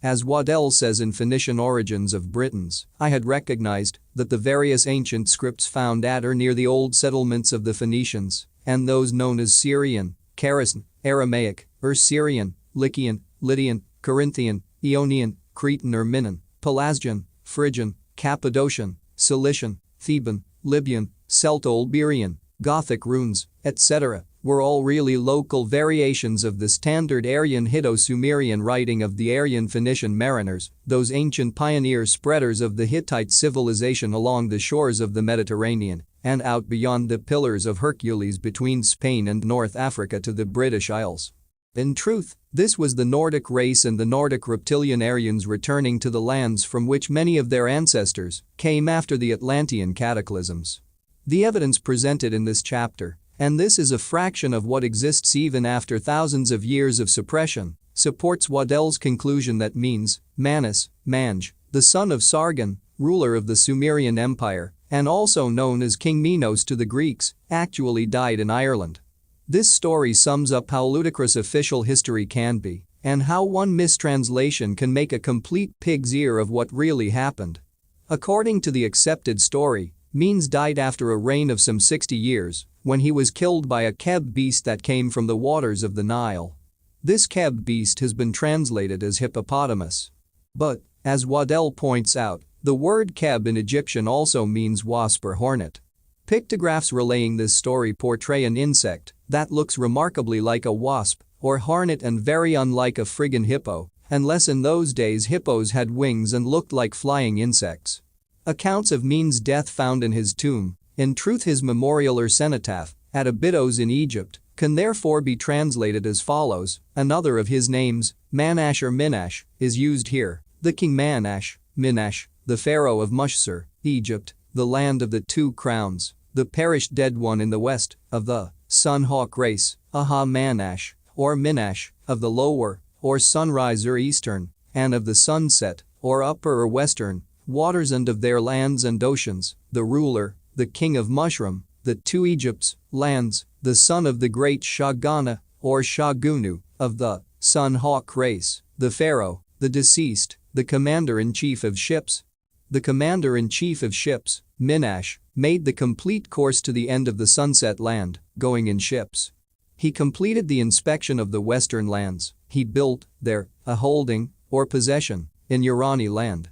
As Waddell says in Phoenician Origins of Britons, I had recognized that the various ancient scripts found at or near the old settlements of the Phoenicians, and those known as Syrian, Kharistan, Aramaic, Syrian, Lycian, Lydian, Corinthian, Ionian, Cretan or Minnan, Pelasgian, Phrygian, Cappadocian, Cilician, Theban, Libyan, Celto-Iberian, Gothic runes, etc., were all really local variations of the standard Aryan Hitto-Sumerian writing of the Aryan Phoenician mariners, those ancient pioneer spreaders of the Hittite civilization along the shores of the Mediterranean and out beyond the Pillars of Hercules between Spain and North Africa to the British Isles. In truth, this was the Nordic race and the Nordic reptilian Aryans returning to the lands from which many of their ancestors came after the Atlantean cataclysms. The evidence presented in this chapter, and this is a fraction of what exists even after thousands of years of suppression, supports Waddell's conclusion that Menes, Manus, Mange, the son of Sargon, ruler of the Sumerian Empire, and also known as King Minos to the Greeks, actually died in Ireland. This story sums up how ludicrous official history can be, and how one mistranslation can make a complete pig's ear of what really happened. According to the accepted story, Menes died after a reign of some 60 years, when he was killed by a Keb beast that came from the waters of the Nile. This Keb beast has been translated as hippopotamus. But, as Waddell points out, the word Keb in Egyptian also means wasp or hornet. Pictographs relaying this story portray an insect that looks remarkably like a wasp or hornet and very unlike a friggin' hippo, unless in those days hippos had wings and looked like flying insects. Accounts of Menes' death found in his tomb, in truth his memorial or cenotaph, at Abydos in Egypt, can therefore be translated as follows. Another of his names, Manash or Minash, is used here, the king Manash, Minash, the pharaoh of Mushsur, Egypt, the land of the two crowns, the perished dead one in the west, of the sun-hawk race, Aha Manash, or Minash, of the lower, or sunrise or eastern, and of the sunset, or upper or western, waters and of their lands and oceans, the ruler, the king of Mushrum, the two Egypts, lands, the son of the great Shagana, or Shagunu, of the sun-hawk race, the pharaoh, the deceased, the commander-in-chief of ships. The commander-in-chief of ships, Minash, made the complete course to the end of the sunset land, going in ships. He completed the inspection of the western lands. He built, there, a holding, or possession, in Urani land.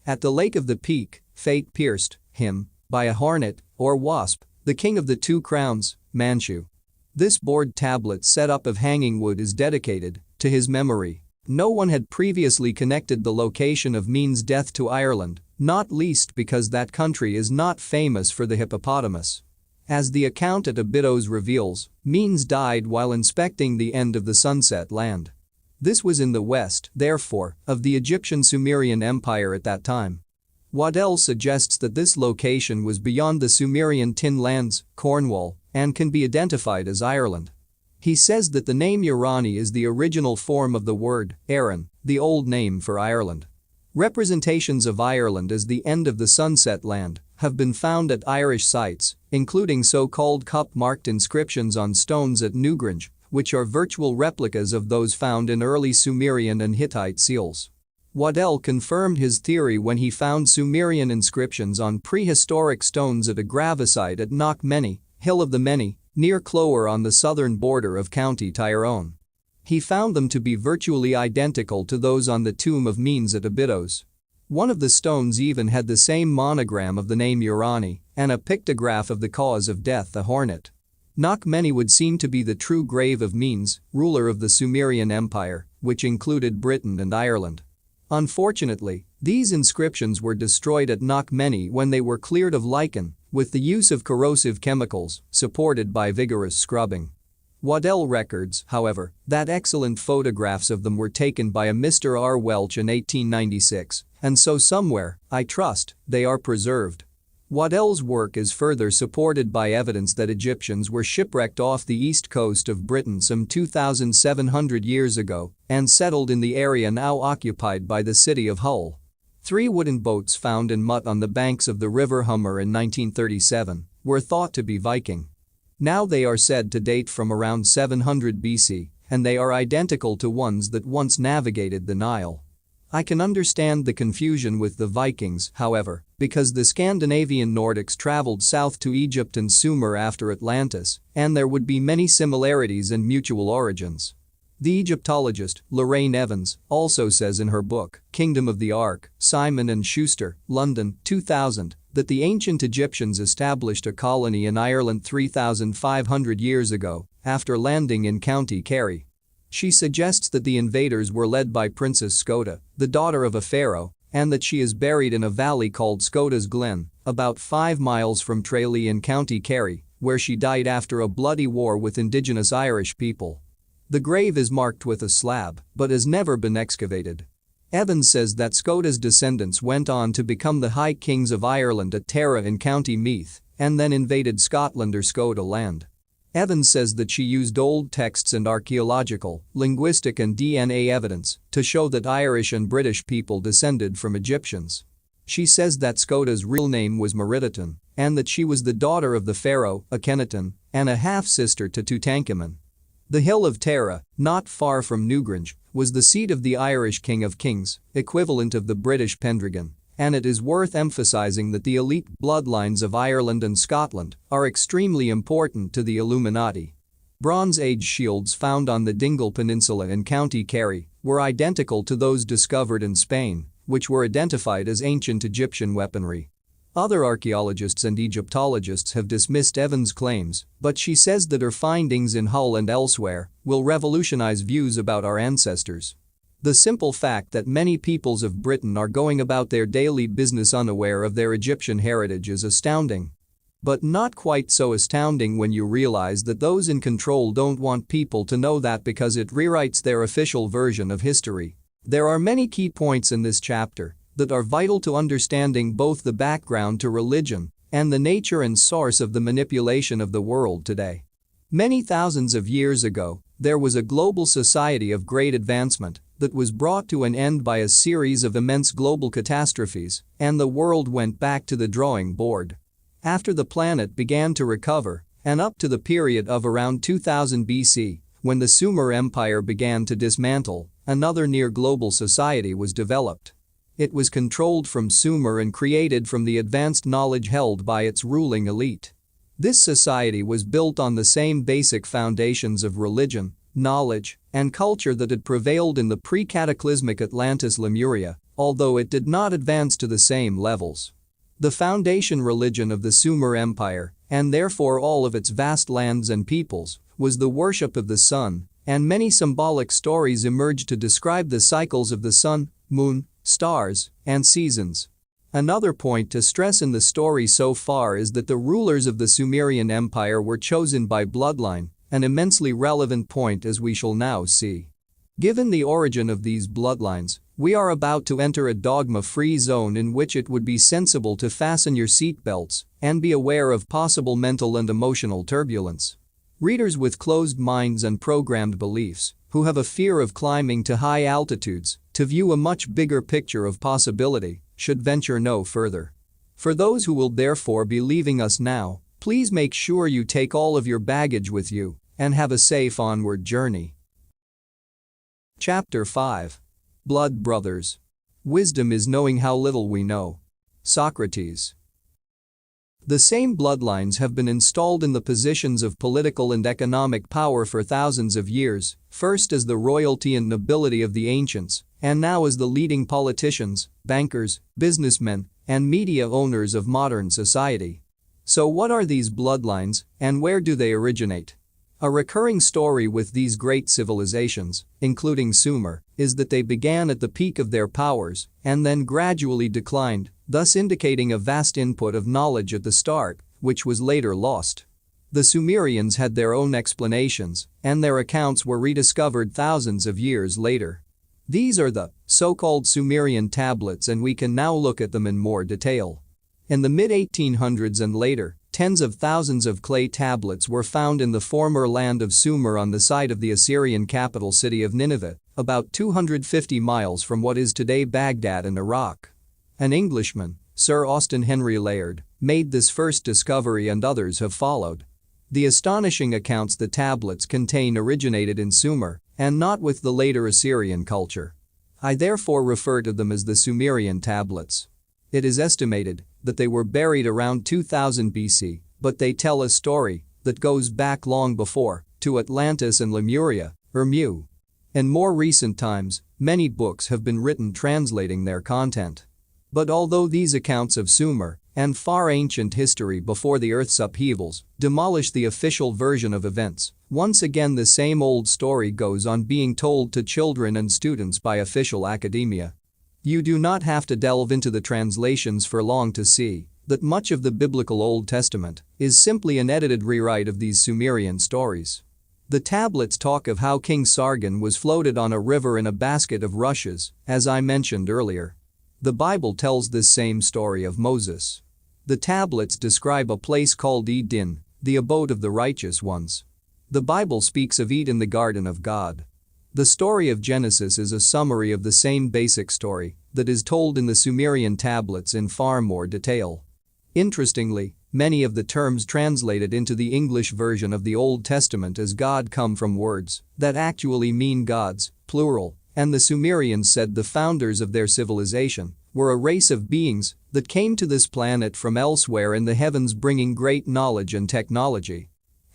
At the lake of the Peak, fate pierced him by a hornet, or wasp, the king of the two crowns, Manchu. This board tablet set up of hanging wood is dedicated to his memory. No one had previously connected the location of Menes' death to Ireland, not least because that country is not famous for the hippopotamus. As the account at Abydos reveals, Menes died while inspecting the end of the sunset land. This was in the west, therefore, of the Egyptian-Sumerian Empire at that time. Waddell suggests that this location was beyond the Sumerian Tin Lands, Cornwall, and can be identified as Ireland. He says that the name Urani is the original form of the word Erin, the old name for Ireland. Representations of Ireland as the end of the sunset land have been found at Irish sites, including so-called cup-marked inscriptions on stones at Newgrange, which are virtual replicas of those found in early Sumerian and Hittite seals. Waddell confirmed his theory when he found Sumerian inscriptions on prehistoric stones at a gravesite at Knockmany, Hill of the Many, near Clogher on the southern border of County Tyrone. He found them to be virtually identical to those on the tomb of Menes at Abydos. One of the stones even had the same monogram of the name Urani and a pictograph of the cause of death, a hornet. Knockmany would seem to be the true grave of Menes, ruler of the Sumerian Empire, which included Britain and Ireland. Unfortunately, these inscriptions were destroyed at Knockmany when they were cleared of lichen, with the use of corrosive chemicals, supported by vigorous scrubbing. Waddell records, however, that excellent photographs of them were taken by a Mr. R. Welch in 1896, and so somewhere, I trust, they are preserved. Waddell's work is further supported by evidence that Egyptians were shipwrecked off the east coast of Britain some 2,700 years ago and settled in the area now occupied by the city of Hull. 3 wooden boats found in mud on the banks of the River Humber in 1937 were thought to be Viking. Now they are said to date from around 700 BC, and they are identical to ones that once navigated the Nile. I can understand the confusion with the Vikings, however, because the Scandinavian Nordics traveled south to Egypt and Sumer after Atlantis, and there would be many similarities and mutual origins. The Egyptologist, Lorraine Evans, also says in her book, Kingdom of the Ark, Simon & Schuster, London, 2000, that the ancient Egyptians established a colony in Ireland 3,500 years ago, after landing in County Kerry. She suggests that the invaders were led by Princess Scota, the daughter of a pharaoh, and that she is buried in a valley called Scota's Glen, about 5 miles from Tralee in County Kerry, where she died after a bloody war with indigenous Irish people. The grave is marked with a slab, but has never been excavated. Evans says that Scota's descendants went on to become the High Kings of Ireland at Tara in County Meath, and then invaded Scotland or Scota land. Evans says that she used old texts and archaeological, linguistic and DNA evidence to show that Irish and British people descended from Egyptians. She says that Scota's real name was Meridatan, and that she was the daughter of the pharaoh, Akhenaten, and a half-sister to Tutankhamun. The hill of Tara, not far from Newgrange, was the seat of the Irish King of Kings, equivalent of the British Pendragon. And it is worth emphasizing that the elite bloodlines of Ireland and Scotland are extremely important to the Illuminati. Bronze Age shields found on the Dingle Peninsula in County Kerry were identical to those discovered in Spain, which were identified as ancient Egyptian weaponry. Other archaeologists and Egyptologists have dismissed Evans' claims, but she says that her findings in Hull and elsewhere will revolutionize views about our ancestors. The simple fact that many peoples of Britain are going about their daily business unaware of their Egyptian heritage is astounding. But not quite so astounding when you realize that those in control don't want people to know that because it rewrites their official version of history. There are many key points in this chapter that are vital to understanding both the background to religion and the nature and source of the manipulation of the world today. Many thousands of years ago, there was a global society of great advancement that was brought to an end by a series of immense global catastrophes, and the world went back to the drawing board. After the planet began to recover, and up to the period of around 2000 BC, when the Sumer Empire began to dismantle, another near-global society was developed. It was controlled from Sumer and created from the advanced knowledge held by its ruling elite. This society was built on the same basic foundations of religion, knowledge, and culture that had prevailed in the pre-cataclysmic Atlantis Lemuria, although it did not advance to the same levels. The foundation religion of the Sumer Empire, and therefore all of its vast lands and peoples, was the worship of the sun, and many symbolic stories emerged to describe the cycles of the sun, moon, stars, and seasons. Another point to stress in the story so far is that the rulers of the Sumerian Empire were chosen by bloodline, an immensely relevant point as we shall now see. Given the origin of these bloodlines, we are about to enter a dogma-free zone in which it would be sensible to fasten your seatbelts and be aware of possible mental and emotional turbulence. Readers with closed minds and programmed beliefs, who have a fear of climbing to high altitudes to view a much bigger picture of possibility, should venture no further. For those who will therefore be leaving us now, please make sure you take all of your baggage with you and have a safe onward journey. Chapter 5. Blood Brothers. Wisdom is knowing how little we know. Socrates. The same bloodlines have been installed in the positions of political and economic power for thousands of years, first as the royalty and nobility of the ancients, and now as the leading politicians, bankers, businessmen, and media owners of modern society. So what are these bloodlines, and where do they originate? A recurring story with these great civilizations, including Sumer, is that they began at the peak of their powers and then gradually declined, thus indicating a vast input of knowledge at the start, which was later lost. The Sumerians had their own explanations, and their accounts were rediscovered thousands of years later. These are the so-called Sumerian tablets, and we can now look at them in more detail. In the mid-1800s and later, tens of thousands of clay tablets were found in the former land of Sumer on the site of the Assyrian capital city of Nineveh, about 250 miles from what is today Baghdad in Iraq. An Englishman, Sir Austen Henry Layard, made this first discovery and others have followed. The astonishing accounts the tablets contain originated in Sumer and not with the later Assyrian culture. I therefore refer to them as the Sumerian tablets. It is estimated that they were buried around 2000 BC, but they tell a story that goes back long before, to Atlantis and Lemuria, or Mu. In more recent times, many books have been written translating their content. But although these accounts of Sumer and far ancient history before the Earth's upheavals demolish the official version of events, once again the same old story goes on being told to children and students by official academia. You do not have to delve into the translations for long to see that much of the biblical Old Testament is simply an edited rewrite of these Sumerian stories. The tablets talk of how King Sargon was floated on a river in a basket of rushes, as I mentioned earlier. The Bible tells this same story of Moses. The tablets describe a place called Eden, the abode of the righteous ones. The Bible speaks of Eden, the garden of God. The story of Genesis is a summary of the same basic story that is told in the Sumerian tablets in far more detail. Interestingly, many of the terms translated into the English version of the Old Testament as God come from words that actually mean gods, plural, and the Sumerians said the founders of their civilization were a race of beings that came to this planet from elsewhere in the heavens bringing great knowledge and technology.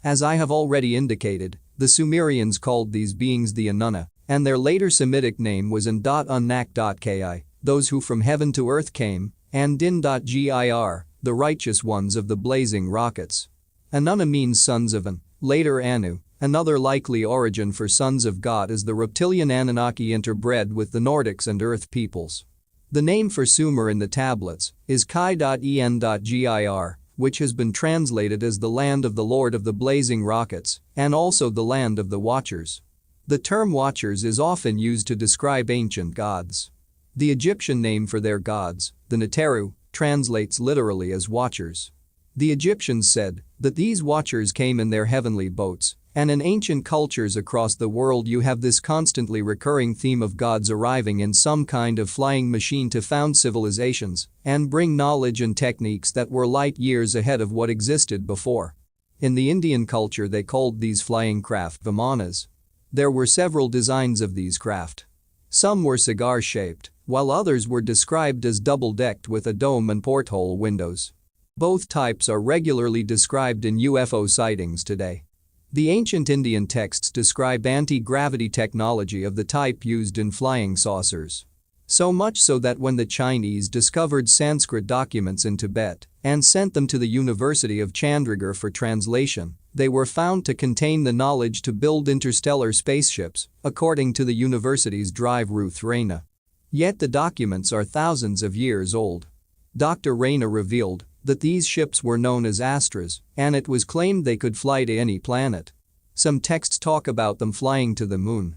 As I have already indicated, the Sumerians called these beings the Anunna, and their later Semitic name was An.Unak.Ki, those who from heaven to earth came, and Din.Gir, the righteous ones of the blazing rockets. Anunna means sons of An, later Anu. Another likely origin for sons of God is the reptilian Anunnaki interbred with the Nordics and Earth peoples. The name for Sumer in the tablets is Kai.En.Gir, which has been translated as the land of the Lord of the blazing rockets and also the land of the Watchers. The term Watchers is often used to describe ancient gods. The Egyptian name for their gods, the Neteru, translates literally as Watchers. The Egyptians said that these Watchers came in their heavenly boats, and in ancient cultures across the world you have this constantly recurring theme of gods arriving in some kind of flying machine to found civilizations and bring knowledge and techniques that were light years ahead of what existed before. In the Indian culture they called these flying craft Vimanas. There were several designs of these craft. Some were cigar-shaped, while others were described as double-decked with a dome and porthole windows. Both types are regularly described in UFO sightings today. The ancient Indian texts describe anti-gravity technology of the type used in flying saucers. So much so that when the Chinese discovered Sanskrit documents in Tibet and sent them to the University of Chandigarh for translation, they were found to contain the knowledge to build interstellar spaceships, according to the university's drive Ruth Raina. Yet the documents are thousands of years old. Dr. Raina revealed that these ships were known as Astras, and it was claimed they could fly to any planet. Some texts talk about them flying to the moon.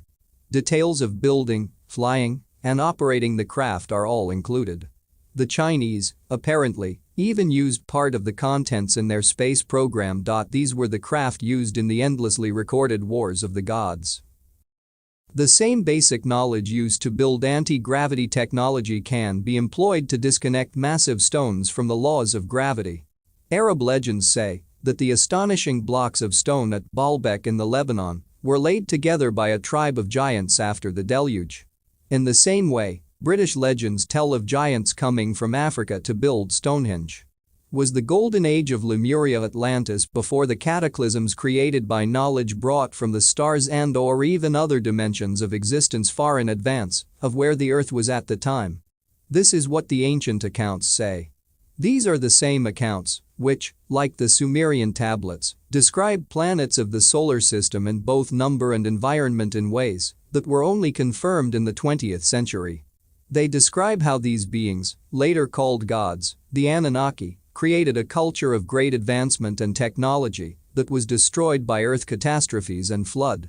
Details of building, flying, and operating the craft are all included. The Chinese, apparently, even used part of the contents in their space program. These were the craft used in the endlessly recorded wars of the gods. The same basic knowledge used to build anti-gravity technology can be employed to disconnect massive stones from the laws of gravity. Arab legends say that the astonishing blocks of stone at Baalbek in the Lebanon were laid together by a tribe of giants after the deluge. In the same way, British legends tell of giants coming from Africa to build Stonehenge. Was the golden age of Lemuria Atlantis before the cataclysms created by knowledge brought from the stars and/or even other dimensions of existence far in advance of where the Earth was at the time? This is what the ancient accounts say. These are the same accounts which, like the Sumerian tablets, describe planets of the solar system in both number and environment in ways that were only confirmed in the 20th century. They describe how these beings, later called gods, the Anunnaki, created a culture of great advancement and technology that was destroyed by Earth catastrophes and flood.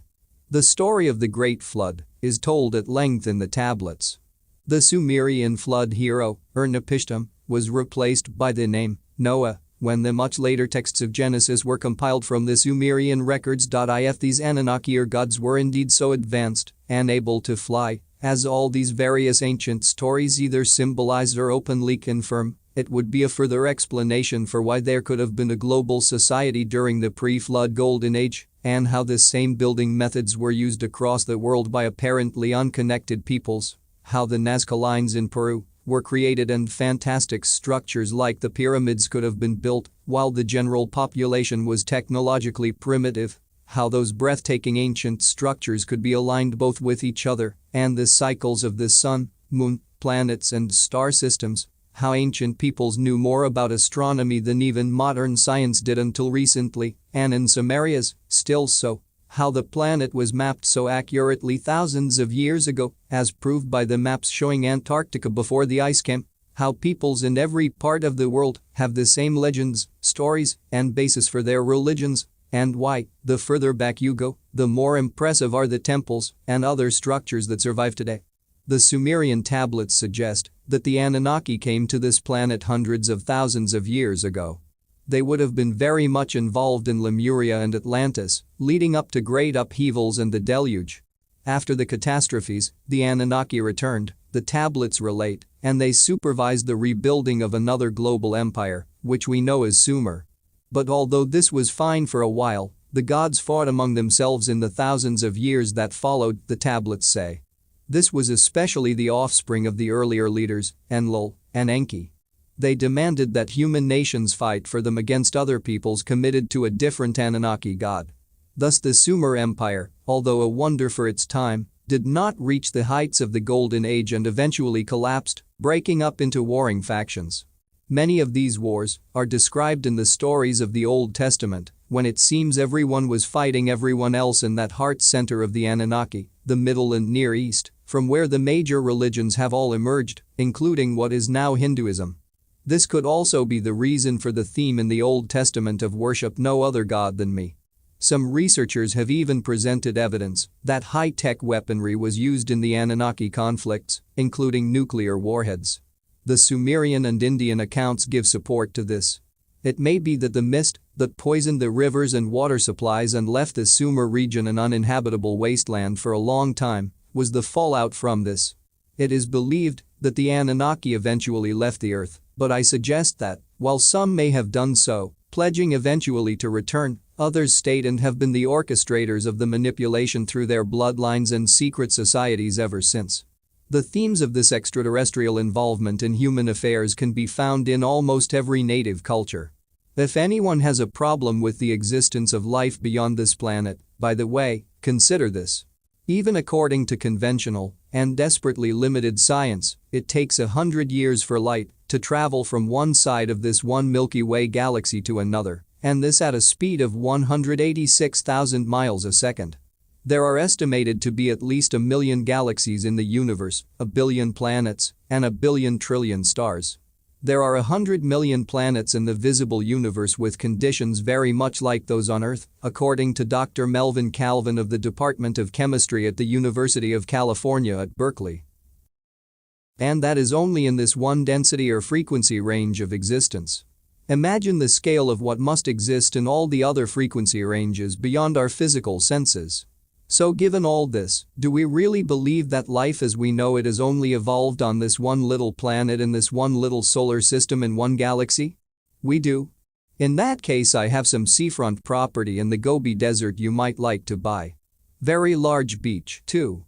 The story of the Great Flood is told at length in the tablets. The Sumerian flood hero, Ur-Napishtim, was replaced by the name Noah when the much later texts of Genesis were compiled from the Sumerian records. If these Anunnaki or gods were indeed so advanced and able to fly, as all these various ancient stories either symbolize or openly confirm, it would be a further explanation for why there could have been a global society during the pre-flood golden age, and how the same building methods were used across the world by apparently unconnected peoples, how the Nazca lines in Peru were created and fantastic structures like the pyramids could have been built while the general population was technologically primitive, how those breathtaking ancient structures could be aligned both with each other and the cycles of the sun, moon, planets and star systems, how ancient peoples knew more about astronomy than even modern science did until recently, and in some areas, still so, how the planet was mapped so accurately thousands of years ago, as proved by the maps showing Antarctica before the ice came, how peoples in every part of the world have the same legends, stories, and basis for their religions, and why, the further back you go, the more impressive are the temples and other structures that survive today. The Sumerian tablets suggest that the Anunnaki came to this planet hundreds of thousands of years ago. They would have been very much involved in Lemuria and Atlantis, leading up to great upheavals and the deluge. After the catastrophes, the Anunnaki returned, the tablets relate, and they supervised the rebuilding of another global empire, which we know as Sumer. But although this was fine for a while, the gods fought among themselves in the thousands of years that followed, the tablets say. This was especially the offspring of the earlier leaders, Enlil and Enki. They demanded that human nations fight for them against other peoples committed to a different Anunnaki god. Thus the Sumer Empire, although a wonder for its time, did not reach the heights of the Golden Age and eventually collapsed, breaking up into warring factions. Many of these wars are described in the stories of the Old Testament, when it seems everyone was fighting everyone else in that heart center of the Anunnaki, the Middle and Near East, from where the major religions have all emerged, including what is now Hinduism. This could also be the reason for the theme in the Old Testament of worship no other god than me. Some researchers have even presented evidence that high-tech weaponry was used in the Anunnaki conflicts, including nuclear warheads. The Sumerian and Indian accounts give support to this. It may be that the mist that poisoned the rivers and water supplies and left the Sumer region an uninhabitable wasteland for a long time was the fallout from this. It is believed that the Anunnaki eventually left the earth, but I suggest that, while some may have done so, pledging eventually to return, others stayed and have been the orchestrators of the manipulation through their bloodlines and secret societies ever since. The themes of this extraterrestrial involvement in human affairs can be found in almost every native culture. If anyone has a problem with the existence of life beyond this planet, by the way, consider this. Even according to conventional and desperately limited science, it takes 100 years for light to travel from one side of this one Milky Way galaxy to another, and this at a speed of 186,000 miles a second. There are estimated to be at least 1 million galaxies in the universe, 1 billion planets, and 1 billion trillion stars. There are 100 million planets in the visible universe with conditions very much like those on Earth, according to Dr. Melvin Calvin of the Department of Chemistry at the University of California at Berkeley. And that is only in this one density or frequency range of existence. Imagine the scale of what must exist in all the other frequency ranges beyond our physical senses. So given all this, do we really believe that life as we know it has only evolved on this one little planet in this one little solar system in one galaxy? We do. In that case, I have some seafront property in the Gobi Desert you might like to buy. Very large beach, too.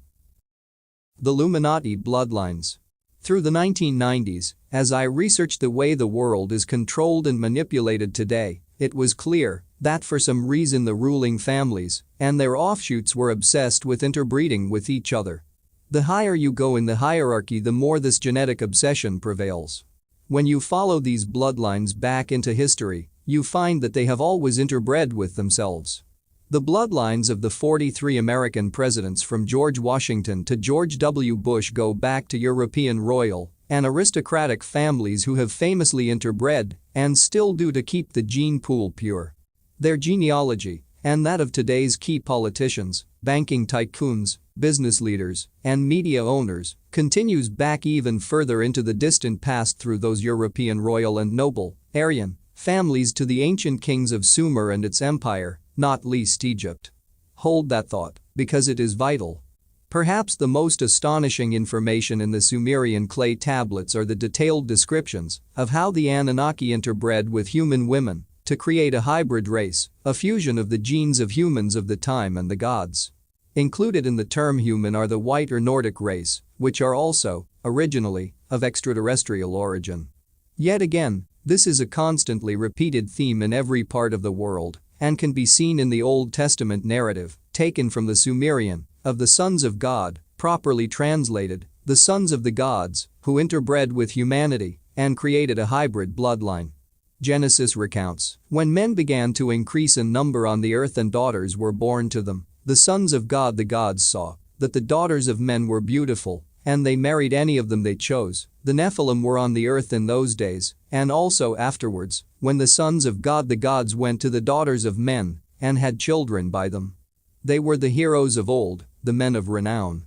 The Illuminati bloodlines. Through the 1990s, as I researched the way the world is controlled and manipulated today, it was clear that for some reason the ruling families and their offshoots were obsessed with interbreeding with each other. The higher you go in the hierarchy, the more this genetic obsession prevails. When you follow these bloodlines back into history, you find that they have always interbred with themselves. The bloodlines of the 43 American presidents from George Washington to George W. Bush go back to European royal and aristocratic families who have famously interbred and still do to keep the gene pool pure. Their genealogy and that of today's key politicians, banking tycoons, business leaders, and media owners, continues back even further into the distant past through those European royal and noble, Aryan, families to the ancient kings of Sumer and its empire, not least Egypt. Hold that thought, because it is vital. Perhaps the most astonishing information in the Sumerian clay tablets are the detailed descriptions of how the Anunnaki interbred with human women to create a hybrid race, a fusion of the genes of humans of the time and the gods. Included in the term human are the white or Nordic race, which are also, originally, of extraterrestrial origin. Yet again, this is a constantly repeated theme in every part of the world and can be seen in the Old Testament narrative, taken from the Sumerian, of the sons of God, properly translated, the sons of the gods, who interbred with humanity and created a hybrid bloodline. Genesis recounts, when men began to increase in number on the earth and daughters were born to them, the sons of God the gods saw that the daughters of men were beautiful, and they married any of them they chose. The Nephilim were on the earth in those days, and also afterwards, when the sons of God the gods went to the daughters of men and had children by them. They were the heroes of old, the men of renown.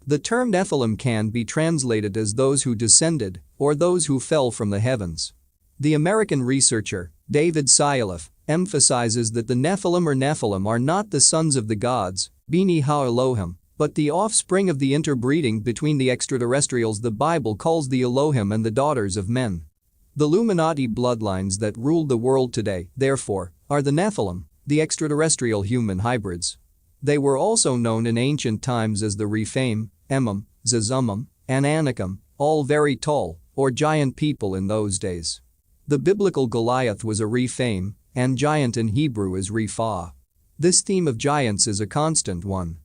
The term Nephilim can be translated as those who descended or those who fell from the heavens. The American researcher, David Sialoff, emphasizes that the Nephilim are not the sons of the gods, Bini Ha-Elohim, but the offspring of the interbreeding between the extraterrestrials the Bible calls the Elohim and the daughters of men. The Illuminati bloodlines that rule the world today, therefore, are the Nephilim, the extraterrestrial human hybrids. They were also known in ancient times as the Rephaim, Emim, Zazumim, and Anakim, all very tall, or giant people in those days. The biblical Goliath was a Rephaim, and giant in Hebrew is Rephah. This theme of giants is a constant one.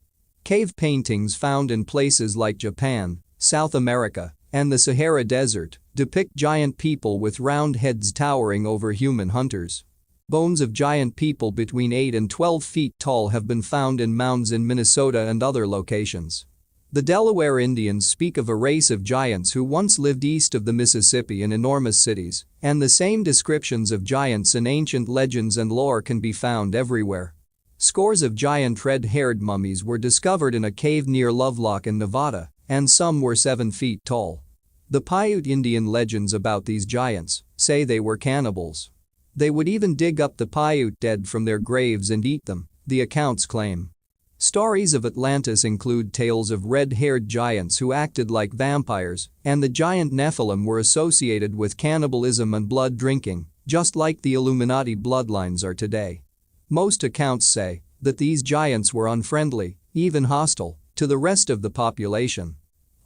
Cave paintings found in places like Japan, South America, and the Sahara Desert depict giant people with round heads towering over human hunters. Bones of giant people between 8 and 12 feet tall have been found in mounds in Minnesota and other locations. The Delaware Indians speak of a race of giants who once lived east of the Mississippi in enormous cities, and the same descriptions of giants in ancient legends and lore can be found everywhere. Scores of giant red-haired mummies were discovered in a cave near Lovelock in Nevada, and some were 7 feet tall. The Paiute Indian legends about these giants say they were cannibals. They would even dig up the Paiute dead from their graves and eat them, the accounts claim. Stories of Atlantis include tales of red-haired giants who acted like vampires, and the giant Nephilim were associated with cannibalism and blood drinking, just like the Illuminati bloodlines are today. Most accounts say that these giants were unfriendly, even hostile, to the rest of the population.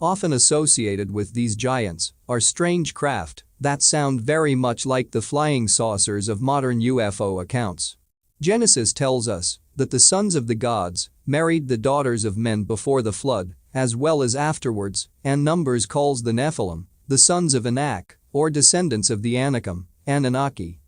Often associated with these giants are strange craft that sound very much like the flying saucers of modern UFO accounts. Genesis tells us that the sons of the gods married the daughters of men before the flood, as well as afterwards, and Numbers calls the Nephilim the sons of Anak, or descendants of the Anakim, Anunnaki.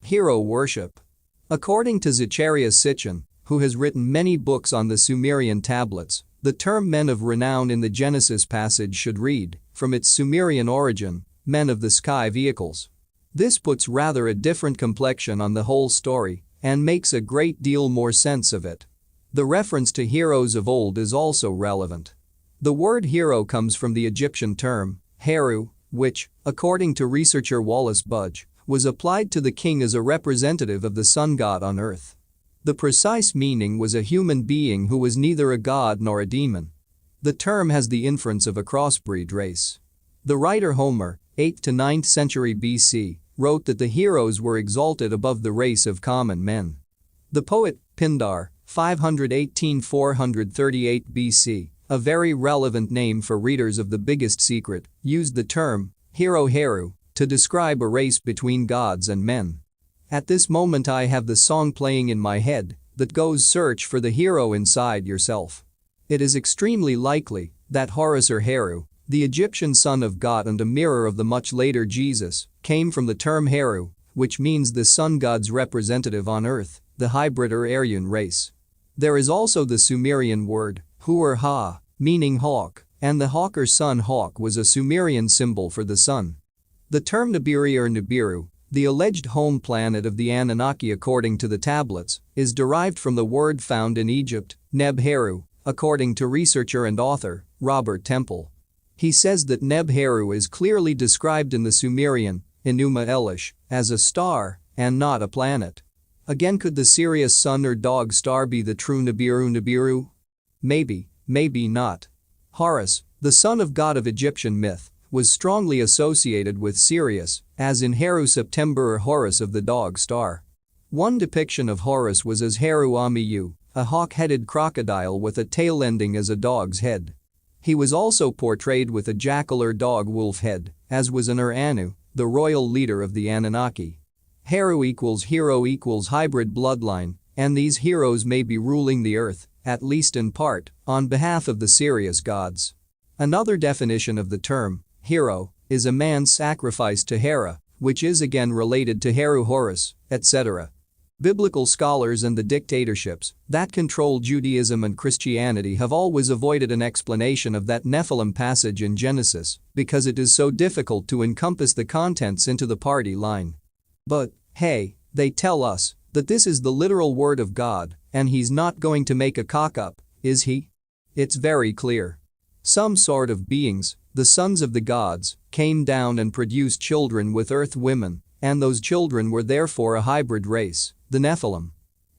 Hero worship. According to Zacharias Sitchin, who has written many books on the Sumerian tablets, the term men of renown in the Genesis passage should read, from its Sumerian origin, men of the sky vehicles. This puts rather a different complexion on the whole story and makes a great deal more sense of it. The reference to heroes of old is also relevant. The word hero comes from the Egyptian term, Heru, which, according to researcher Wallace Budge, was applied to the king as a representative of the sun god on earth. The precise meaning was a human being who was neither a god nor a demon. The term has the inference of a crossbreed race. The writer Homer, 8th to 9th century BC, wrote that the heroes were exalted above the race of common men. The poet, Pindar, 518–438 BC, a very relevant name for readers of The Biggest Secret, used the term, hero Heru, to describe a race between gods and men. At this moment I have the song playing in my head that goes search for the hero inside yourself. It is extremely likely that Horus or Heru, the Egyptian son of God and a mirror of the much later Jesus, came from the term Heru, which means the sun god's representative on earth, the hybrid or Aryan race. There is also the Sumerian word, Hu-or-Ha, meaning hawk, and the hawk or sun hawk was a Sumerian symbol for the sun. The term Nibiru or Nibiru, The alleged home planet of the Anunnaki according to the tablets is derived from the word found in Egypt, Neb-Heru, according to researcher and author Robert Temple. He says that Neb-Heru is clearly described in the Sumerian, Enuma Elish, as a star and not a planet. Again, could the Sirius sun or dog star be the true Nibiru? Maybe, maybe not. Horus, the son of god of Egyptian myth, was strongly associated with Sirius, as in Heru September or Horus of the dog star. One depiction of Horus was as Heru Amiyu, a hawk-headed crocodile with a tail ending as a dog's head. He was also portrayed with a jackal or dog-wolf head, as was Anu, the royal leader of the Anunnaki. Heru equals hero equals hybrid bloodline, and these heroes may be ruling the earth, at least in part, on behalf of the Sirius gods. Another definition of the term, hero, is a man sacrificed to Hera, which is again related to Heru Horus, etc. Biblical scholars and the dictatorships that control Judaism and Christianity have always avoided an explanation of that Nephilim passage in Genesis because it is so difficult to encompass the contents into the party line. But, hey, they tell us that this is the literal word of God and he's not going to make a cock-up, is he? It's very clear. Some sort of beings, the sons of the gods, came down and produced children with earth women, and those children were therefore a hybrid race, the Nephilim.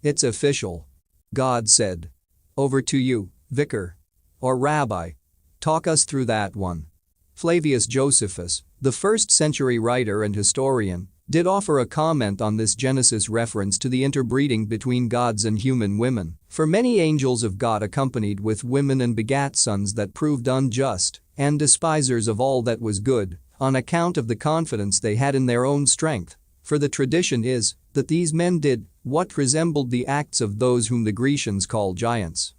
It's official. God said. Over to you, Vicar. Or Rabbi. Talk us through that one. Flavius Josephus, the 1st century writer and historian, did offer a comment on this Genesis reference to the interbreeding between gods and human women, for many angels of God accompanied with women and begat sons that proved unjust and despisers of all that was good, on account of the confidence they had in their own strength. For the tradition is that these men did what resembled the acts of those whom the Grecians call giants.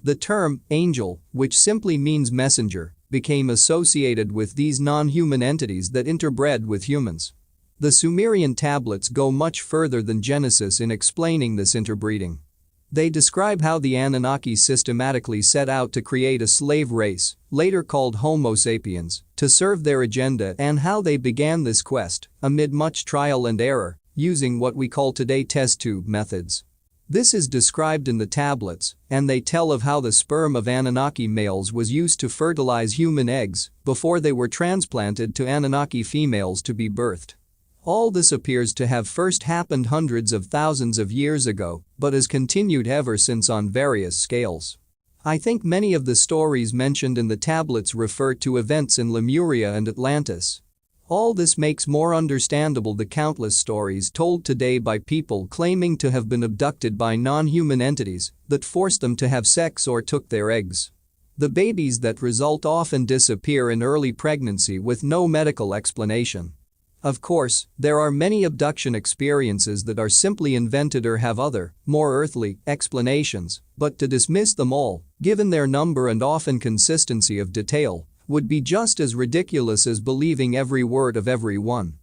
The term angel, which simply means messenger, became associated with these non-human entities that interbred with humans. The Sumerian tablets go much further than Genesis in explaining this interbreeding. They describe how the Anunnaki systematically set out to create a slave race, later called Homo sapiens, to serve their agenda and how they began this quest, amid much trial and error, using what we call today test tube methods. This is described in the tablets, and they tell of how the sperm of Anunnaki males was used to fertilize human eggs before they were transplanted to Anunnaki females to be birthed. All this appears to have first happened hundreds of thousands of years ago, but has continued ever since on various scales. I think many of the stories mentioned in the tablets refer to events in Lemuria and Atlantis. All this makes more understandable the countless stories told today by people claiming to have been abducted by non-human entities that forced them to have sex or took their eggs. The babies that result often disappear in early pregnancy with no medical explanation. Of course, there are many abduction experiences that are simply invented or have other, more earthly, explanations, but to dismiss them all, given their number and often consistency of detail, would be just as ridiculous as believing every word of every one.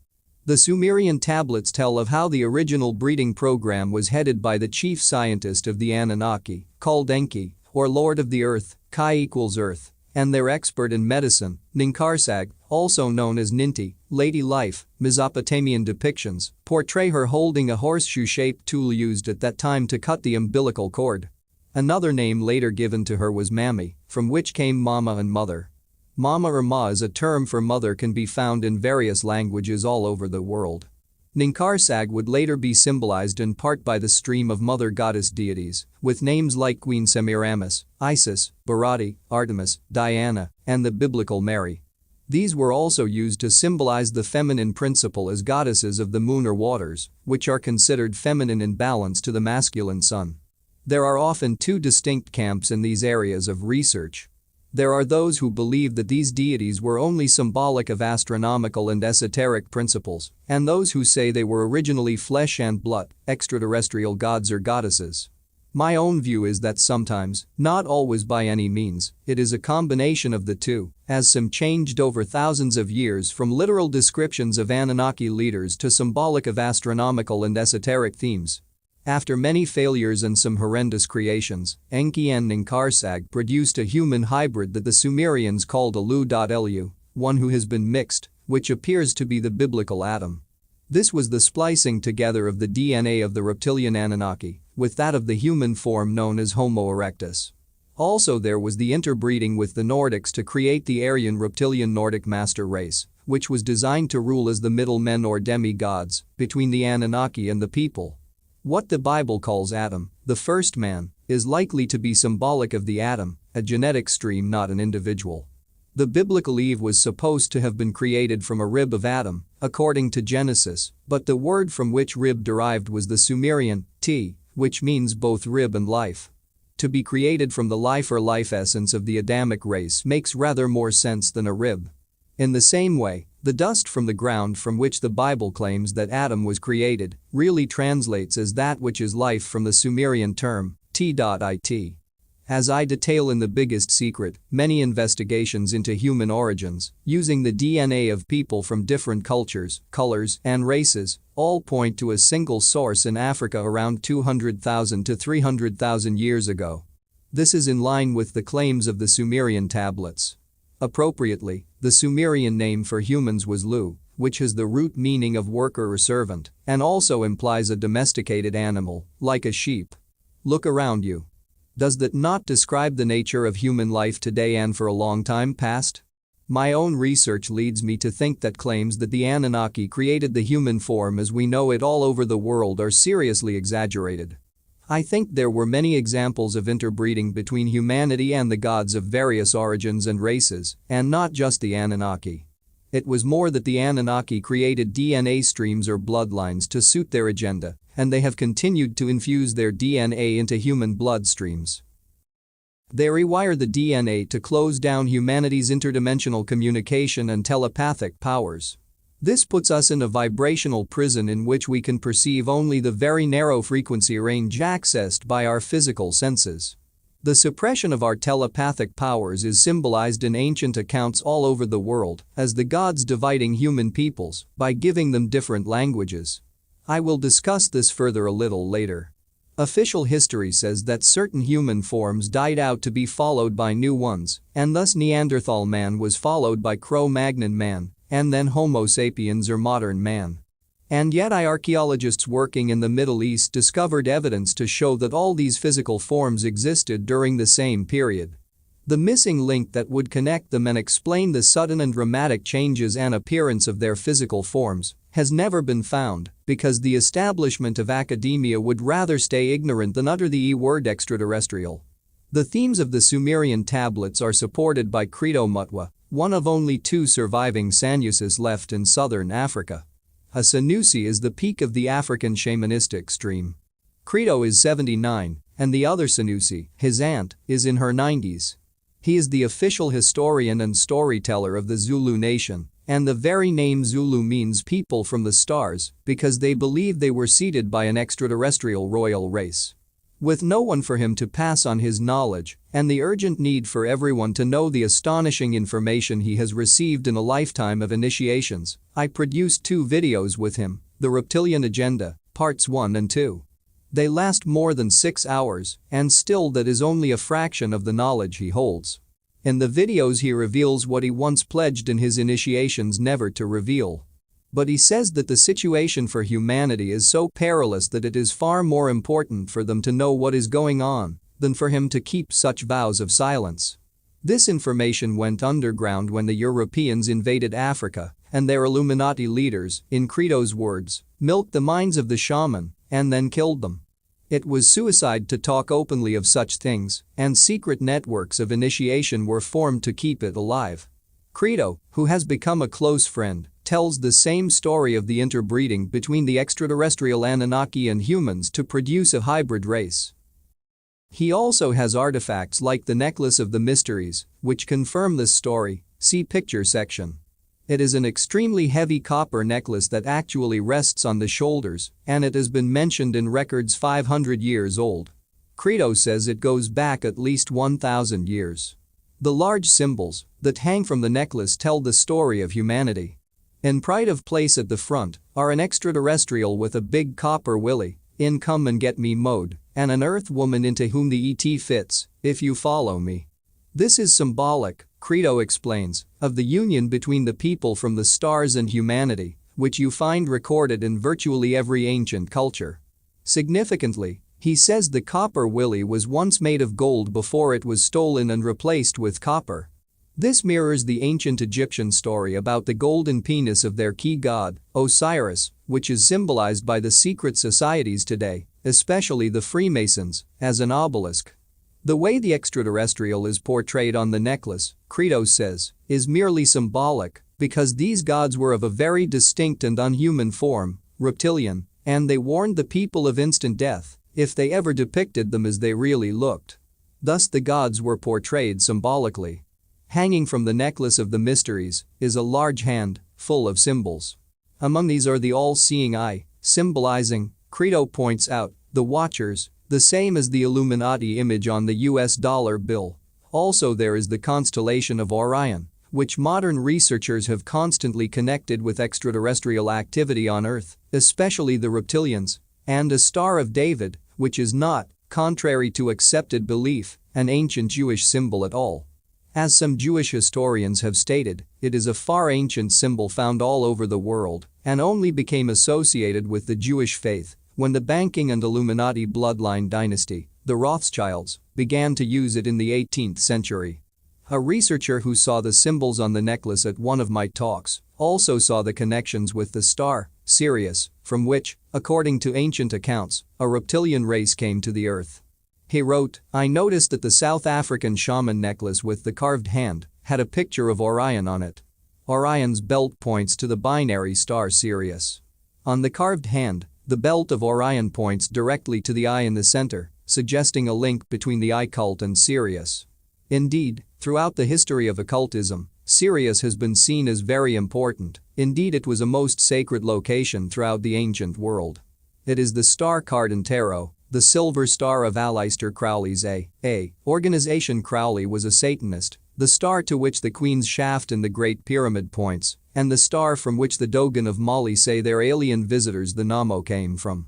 The Sumerian tablets tell of how the original breeding program was headed by the chief scientist of the Anunnaki, called Enki, or Lord of the Earth, Kai equals Earth, and their expert in medicine, Ninkarsag, also known as Ninti. Lady Life, Mesopotamian depictions portray her holding a horseshoe-shaped tool used at that time to cut the umbilical cord. Another name later given to her was Mami, from which came Mama and Mother. Mama or Ma as a term for mother can be found in various languages all over the world. Ninkarsag would later be symbolized in part by the stream of mother goddess deities, with names like Queen Semiramis, Isis, Bharati, Artemis, Diana, and the biblical Mary. These were also used to symbolize the feminine principle as goddesses of the moon or waters, which are considered feminine in balance to the masculine sun. There are often two distinct camps in these areas of research. There are those who believe that these deities were only symbolic of astronomical and esoteric principles, and those who say they were originally flesh and blood, extraterrestrial gods or goddesses. My own view is that sometimes, not always by any means, it is a combination of the two, as some changed over thousands of years from literal descriptions of Anunnaki leaders to symbolic of astronomical and esoteric themes. After many failures and some horrendous creations, Enki and Ninkarsag produced a human hybrid that the Sumerians called Alu.Lu, one who has been mixed, which appears to be the biblical Adam. This was the splicing together of the DNA of the reptilian Anunnaki with that of the human form known as Homo erectus. Also there was the interbreeding with the Nordics to create the Aryan reptilian Nordic master race, which was designed to rule as the middlemen or demigods between the Anunnaki and the people. What the Bible calls Adam, the first man, is likely to be symbolic of the atom, a genetic stream, not an individual. The biblical Eve was supposed to have been created from a rib of Adam, according to Genesis, but the word from which rib derived was the Sumerian t, which means both rib and life. To be created from the life or life essence of the Adamic race makes rather more sense than a rib. In the same way, the dust from the ground from which the Bible claims that Adam was created really translates as that which is life from the Sumerian term t.it. As I detail in The Biggest Secret, many investigations into human origins, using the DNA of people from different cultures, colors, and races, all point to a single source in Africa around 200,000 to 300,000 years ago. This is in line with the claims of the Sumerian tablets. Appropriately, the Sumerian name for humans was Lu, which has the root meaning of worker or servant, and also implies a domesticated animal, like a sheep. Look around you. Does that not describe the nature of human life today and for a long time past? My own research leads me to think that claims that the Anunnaki created the human form as we know it all over the world are seriously exaggerated. I think there were many examples of interbreeding between humanity and the gods of various origins and races, and not just the Anunnaki. It was more that the Anunnaki created DNA streams or bloodlines to suit their agenda, and they have continued to infuse their DNA into human bloodstreams. They rewire the DNA to close down humanity's interdimensional communication and telepathic powers. This puts us in a vibrational prison in which we can perceive only the very narrow frequency range accessed by our physical senses. The suppression of our telepathic powers is symbolized in ancient accounts all over the world as the gods dividing human peoples by giving them different languages. I will discuss this further a little later. Official history says that certain human forms died out to be followed by new ones, and thus Neanderthal man was followed by Cro-Magnon man, and then Homo sapiens or modern man. And yet archaeologists working in the Middle East discovered evidence to show that all these physical forms existed during the same period. The missing link that would connect them and explain the sudden and dramatic changes and appearance of their physical forms has never been found because the establishment of academia would rather stay ignorant than utter the E-word extraterrestrial. The themes of the Sumerian tablets are supported by Credo Mutwa, one of only 2 surviving Sanusis left in southern Africa. A Sanusi is the peak of the African shamanistic stream. Credo is 79, and the other Sanusi, his aunt, is in her 90s. He is the official historian and storyteller of the Zulu nation, and the very name Zulu means people from the stars because they believe they were seeded by an extraterrestrial royal race. With no one for him to pass on his knowledge and the urgent need for everyone to know the astonishing information he has received in a lifetime of initiations, I produced 2 videos with him, The Reptilian Agenda, Parts 1 and 2. They last more than 6 hours, and still that is only a fraction of the knowledge he holds. In the videos he reveals what he once pledged in his initiations never to reveal. But he says that the situation for humanity is so perilous that it is far more important for them to know what is going on than for him to keep such vows of silence. This information went underground when the Europeans invaded Africa, and their Illuminati leaders, in Credo's words, milked the minds of the shaman and then killed them. It was suicide to talk openly of such things, and secret networks of initiation were formed to keep it alive. Credo, who has become a close friend, tells the same story of the interbreeding between the extraterrestrial Anunnaki and humans to produce a hybrid race. He also has artifacts like the Necklace of the Mysteries, which confirm this story, see picture section. It is an extremely heavy copper necklace that actually rests on the shoulders, and it has been mentioned in records 500 years old. Credo says it goes back at least 1,000 years. The large symbols that hang from the necklace tell the story of humanity. In pride of place at the front are an extraterrestrial with a big copper willy, in come and get me mode, and an earth woman into whom the ET fits, if you follow me. This is symbolic, Credo explains, of the union between the people from the stars and humanity, which you find recorded in virtually every ancient culture. Significantly, he says the copper willy was once made of gold before it was stolen and replaced with copper. This mirrors the ancient Egyptian story about the golden penis of their key god, Osiris, which is symbolized by the secret societies today, especially the Freemasons, as an obelisk. The way the extraterrestrial is portrayed on the necklace, Credo says, is merely symbolic because these gods were of a very distinct and unhuman form, reptilian, and they warned the people of instant death if they ever depicted them as they really looked. Thus the gods were portrayed symbolically. Hanging from the necklace of the mysteries is a large hand full of symbols. Among these are the all-seeing eye, symbolizing, Credo points out, the Watchers, the same as the Illuminati image on the US dollar bill. Also there is the constellation of Orion, which modern researchers have constantly connected with extraterrestrial activity on Earth, especially the reptilians, and a Star of David, which is not, contrary to accepted belief, an ancient Jewish symbol at all. As some Jewish historians have stated, it is a far ancient symbol found all over the world and only became associated with the Jewish faith when the banking and Illuminati bloodline dynasty, the Rothschilds, began to use it in the 18th century. A researcher who saw the symbols on the necklace at one of my talks also saw the connections with the star, Sirius, from which, according to ancient accounts, a reptilian race came to the Earth. He wrote, "I noticed that the South African shaman necklace with the carved hand had a picture of Orion on it. Orion's belt points to the binary star Sirius. On the carved hand, the belt of Orion points directly to the eye in the center, suggesting a link between the occult and Sirius. Indeed, throughout the history of occultism, Sirius has been seen as very important. Indeed, it was a most sacred location throughout the ancient world. It is the star card in tarot, the silver star of Aleister Crowley's A. Organization. Crowley was a Satanist, the star to which the Queen's shaft in the Great Pyramid points, and the star from which the Dogon of Mali say their alien visitors the Namo came from.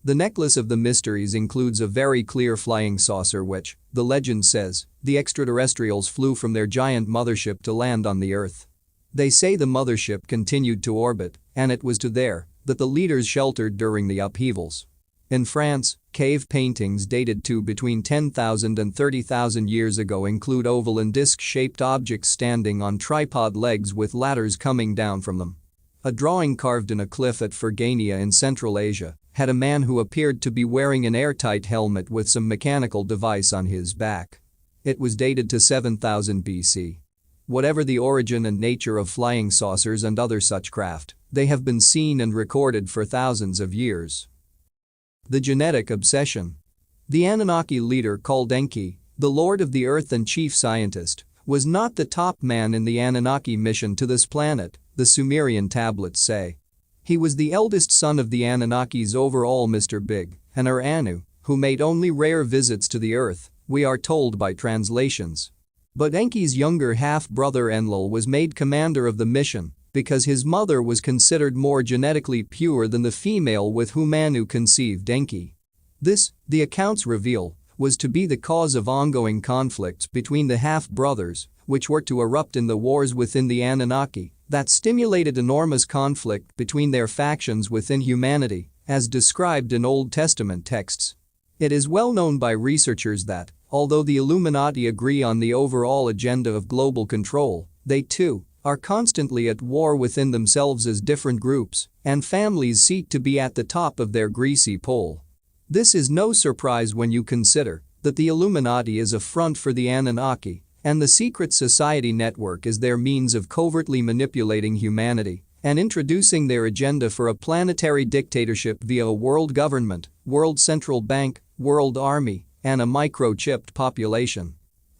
The necklace of the mysteries includes a very clear flying saucer which, the legend says, the extraterrestrials flew from their giant mothership to land on the Earth. They say the mothership continued to orbit, and it was to there that the leaders sheltered during the upheavals. In France, cave paintings dated to between 10,000 and 30,000 years ago include oval and disc-shaped objects standing on tripod legs with ladders coming down from them. A drawing carved in a cliff at Fergania in Central Asia had a man who appeared to be wearing an airtight helmet with some mechanical device on his back. It was dated to 7000 BC. Whatever the origin and nature of flying saucers and other such craft, they have been seen and recorded for thousands of years. The genetic obsession. The Anunnaki leader called Enki, the lord of the earth and chief scientist, was not the top man in the Anunnaki mission to this planet, the Sumerian tablets say. He was the eldest son of the Anunnaki's overall Mr. Big, and Anu, who made only rare visits to the earth, we are told by translations. But Enki's younger half-brother Enlil was made commander of the mission because his mother was considered more genetically pure than the female with whom Anu conceived Enki. This, the accounts reveal, was to be the cause of ongoing conflicts between the half-brothers, which were to erupt in the wars within the Anunnaki that stimulated enormous conflict between their factions within humanity, as described in Old Testament texts. It is well known by researchers that, although the Illuminati agree on the overall agenda of global control, they too are constantly at war within themselves as different groups, and families seek to be at the top of their greasy pole. This is no surprise when you consider that the Illuminati is a front for the Anunnaki, and the secret society network is their means of covertly manipulating humanity and introducing their agenda for a planetary dictatorship via a world government, world central bank, world army, and a microchipped population.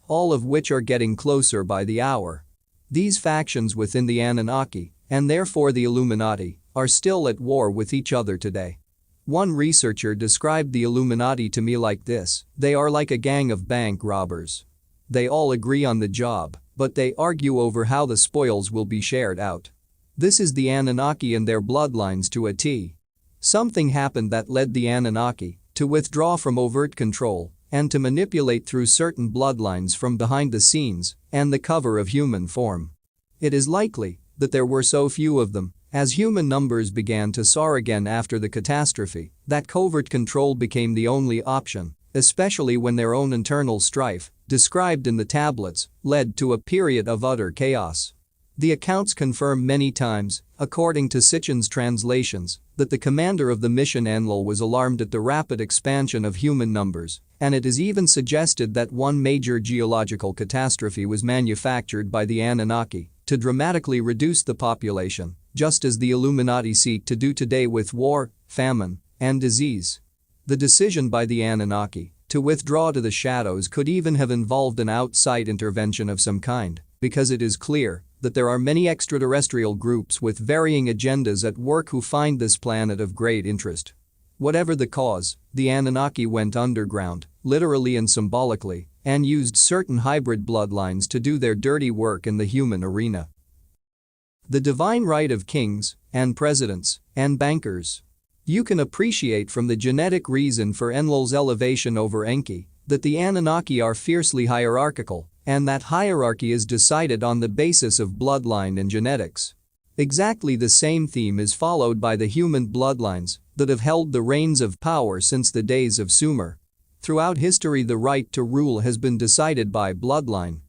All of which are getting closer by the hour. These factions within the Anunnaki, and therefore the Illuminati, are still at war with each other today. One researcher described the Illuminati to me like this: they are like a gang of bank robbers. They all agree on the job, but they argue over how the spoils will be shared out. This is the Anunnaki and their bloodlines to a T. Something happened that led the Anunnaki to withdraw from overt control and to manipulate through certain bloodlines from behind the scenes and the cover of human form. It is likely that there were so few of them As human numbers began to soar again after the catastrophe, that covert control became the only option, especially when their own internal strife, described in the tablets, led to a period of utter chaos. The accounts confirm many times, according to Sitchin's translations, that the commander of the mission Enlil was alarmed at the rapid expansion of human numbers, and it is even suggested that one major geological catastrophe was manufactured by the Anunnaki to dramatically reduce the population, just as the Illuminati seek to do today with war, famine, and disease. The decision by the Anunnaki to withdraw to the shadows could even have involved an outside intervention of some kind, because it is clear that there are many extraterrestrial groups with varying agendas at work who find this planet of great interest. Whatever the cause, the Anunnaki went underground, literally and symbolically, and used certain hybrid bloodlines to do their dirty work in the human arena. The divine right of kings, and presidents, and bankers. You can appreciate from the genetic reason for Enlil's elevation over Enki that the Anunnaki are fiercely hierarchical, and that hierarchy is decided on the basis of bloodline and genetics. Exactly the same theme is followed by the human bloodlines that have held the reins of power since the days of Sumer. Throughout history, the right to rule has been decided by bloodline.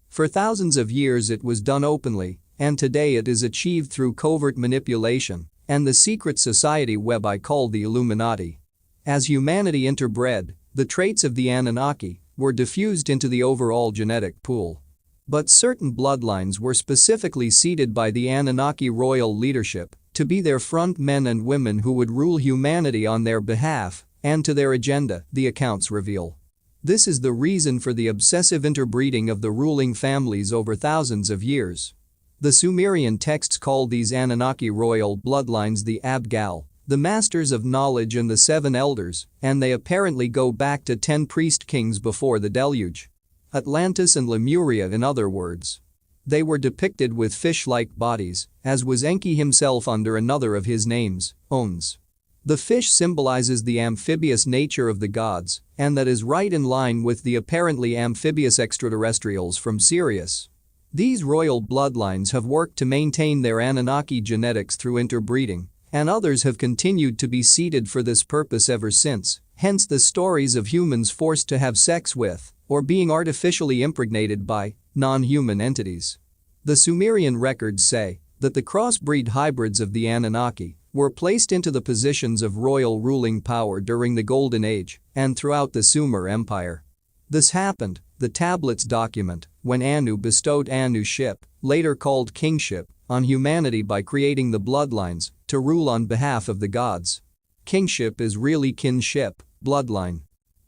For thousands of years it was done openly, and today it is achieved through covert manipulation and the secret society web I call the Illuminati. As humanity interbred, the traits of the Anunnaki were diffused into the overall genetic pool. But certain bloodlines were specifically seeded by the Anunnaki royal leadership to be their front men and women who would rule humanity on their behalf and to their agenda, the accounts reveal. This is the reason for the obsessive interbreeding of the ruling families over thousands of years. The Sumerian texts call these Anunnaki royal bloodlines the Abgal, the masters of knowledge and the seven elders, and they apparently go back to 10 priest kings before the deluge. Atlantis and Lemuria, in other words. They were depicted with fish-like bodies, as was Enki himself under another of his names, Ons. The fish symbolizes the amphibious nature of the gods, and that is right in line with the apparently amphibious extraterrestrials from Sirius. These royal bloodlines have worked to maintain their Anunnaki genetics through interbreeding, and others have continued to be seeded for this purpose ever since, hence the stories of humans forced to have sex with, or being artificially impregnated by, non-human entities. The Sumerian records say that the crossbreed hybrids of the Anunnaki were placed into the positions of royal ruling power during the Golden Age and throughout the Sumer Empire. This happened, the tablets document, when Anu bestowed Anu-ship, later called kingship, on humanity by creating the bloodlines to rule on behalf of the gods. Kingship is really kinship, bloodline.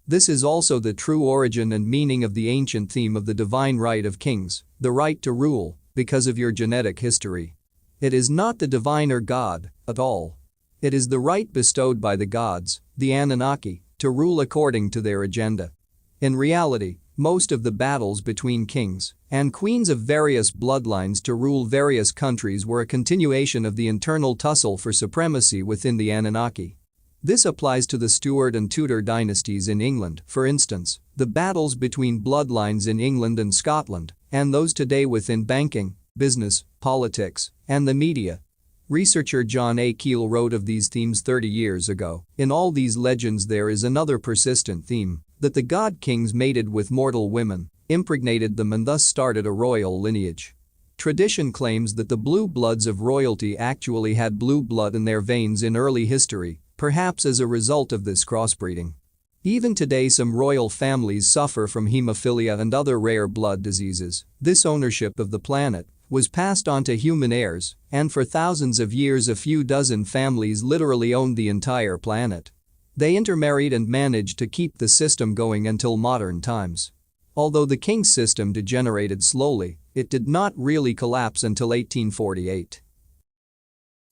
This is also the true origin and meaning of the ancient theme of the divine right of kings, the right to rule, because of your genetic history. It is not the divine or God at all. It is the right bestowed by the gods, the Anunnaki, to rule according to their agenda. In reality, most of the battles between kings and queens of various bloodlines to rule various countries were a continuation of the internal tussle for supremacy within the Anunnaki. This applies to the Stuart and Tudor dynasties in England, for instance, the battles between bloodlines in England and Scotland, and those today within banking, business, politics, and the media. Researcher John A. Keel wrote of these themes 30 years ago. In all these legends there is another persistent theme, that the god kings mated with mortal women, impregnated them and thus started a royal lineage. Tradition claims that the blue bloods of royalty actually had blue blood in their veins in early history, perhaps as a result of this crossbreeding. Even today some royal families suffer from hemophilia and other rare blood diseases. This ownership of the planet was passed on to human heirs, and for thousands of years a few dozen families literally owned the entire planet. They intermarried and managed to keep the system going until modern times. Although the king system degenerated slowly, it did not really collapse until 1848.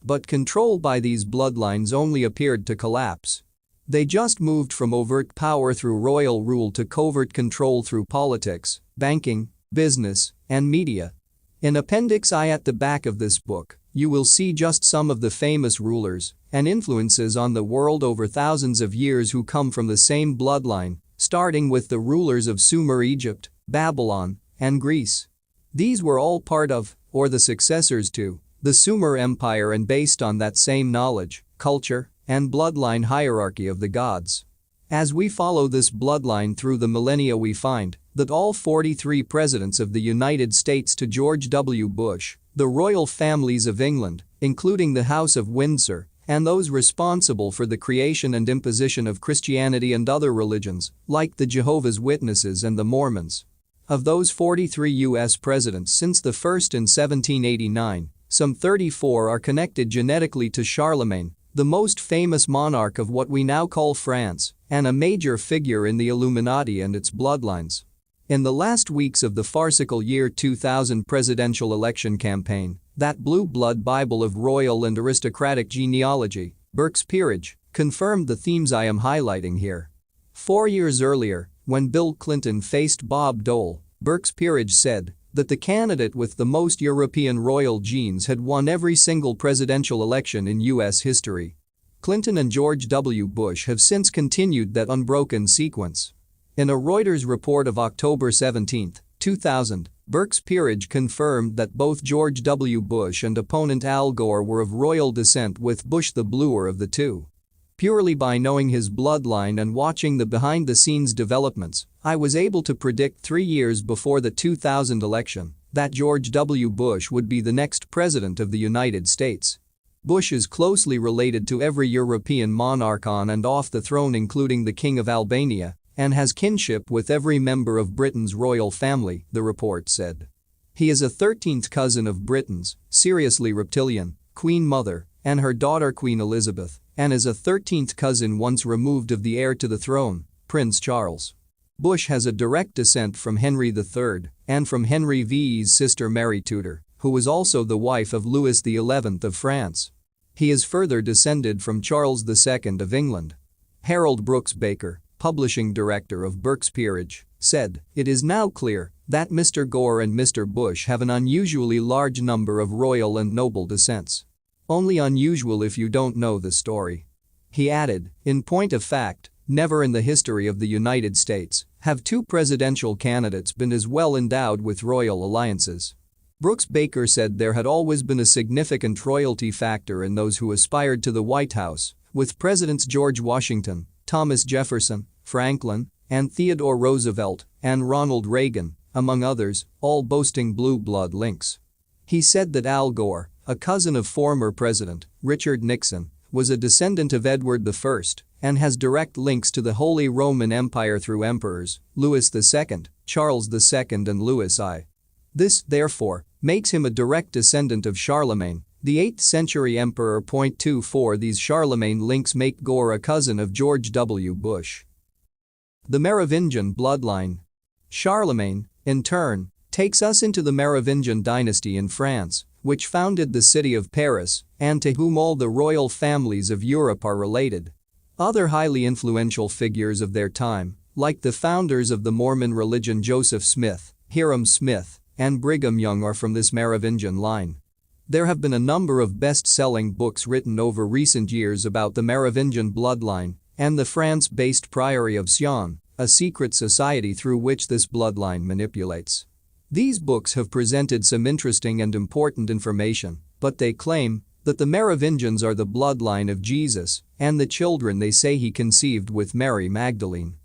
But control by these bloodlines only appeared to collapse. They just moved from overt power through royal rule to covert control through politics, banking, business, and media. In Appendix I at the back of this book, you will see just some of the famous rulers and influences on the world over thousands of years who come from the same bloodline, starting with the rulers of Sumer, Egypt, Babylon, and Greece. These were all part of, or the successors to, the Sumer Empire, and based on that same knowledge, culture, and bloodline hierarchy of the gods. As we follow this bloodline through the millennia, we find that all 43 presidents of the United States to George W. Bush, the royal families of England, including the House of Windsor, and those responsible for the creation and imposition of Christianity and other religions, like the Jehovah's Witnesses and the Mormons. Of those 43 U.S. presidents since the first in 1789, some 34 are connected genetically to Charlemagne, the most famous monarch of what we now call France, and a major figure in the Illuminati and its bloodlines. In the last weeks of the farcical year 2000 presidential election campaign, that blue blood Bible of royal and aristocratic genealogy, Burke's Peerage, confirmed the themes I am highlighting here. 4 years earlier, when Bill Clinton faced Bob Dole, Burke's Peerage said that the candidate with the most European royal genes had won every single presidential election in U.S. history. Clinton and George W. Bush have since continued that unbroken sequence. In a Reuters report of October 17, 2000, Burke's Peerage confirmed that both George W. Bush and opponent Al Gore were of royal descent, with Bush the bluer of the two. Purely by knowing his bloodline and watching the behind-the-scenes developments, I was able to predict 3 years before the 2000 election that George W. Bush would be the next president of the United States. Bush is closely related to every European monarch on and off the throne, including the King of Albania, and has kinship with every member of Britain's royal family, the report said. He is a 13th cousin of Britain's, seriously Reptilian, Queen Mother, and her daughter Queen Elizabeth, and is a 13th cousin once removed of the heir to the throne, Prince Charles. Bush has a direct descent from Henry III and from Henry VI's sister Mary Tudor, who was also the wife of Louis XI of France. He is further descended from Charles II of England. Harold Brooks Baker, publishing director of Burke's Peerage, said, "It is now clear that Mr. Gore and Mr. Bush have an unusually large number of royal and noble descents. Only unusual if you don't know the story." He added, "In point of fact, never in the history of the United States have two presidential candidates been as well endowed with royal alliances." Brooks Baker said there had always been a significant royalty factor in those who aspired to the White House, with Presidents George Washington, Thomas Jefferson, Franklin, and Theodore Roosevelt, and Ronald Reagan, among others, all boasting blue blood links. He said that Al Gore, a cousin of former President Richard Nixon, was a descendant of Edward I and has direct links to the Holy Roman Empire through emperors Louis II, Charles II and Louis I. This, therefore, makes him a direct descendant of Charlemagne, the 8th century emperor. 24 These Charlemagne links make Gore a cousin of George W. Bush. The Merovingian bloodline. Charlemagne, in turn, takes us into the Merovingian dynasty in France, which founded the city of Paris, and to whom all the royal families of Europe are related. Other highly influential figures of their time, like the founders of the Mormon religion Joseph Smith, Hiram Smith, and Brigham Young, are from this Merovingian line. There have been a number of best-selling books written over recent years about the Merovingian bloodline and the France-based Priory of Sion, a secret society through which this bloodline manipulates. These books have presented some interesting and important information, but they claim that the Merovingians are the bloodline of Jesus and the children they say he conceived with Mary Magdalene.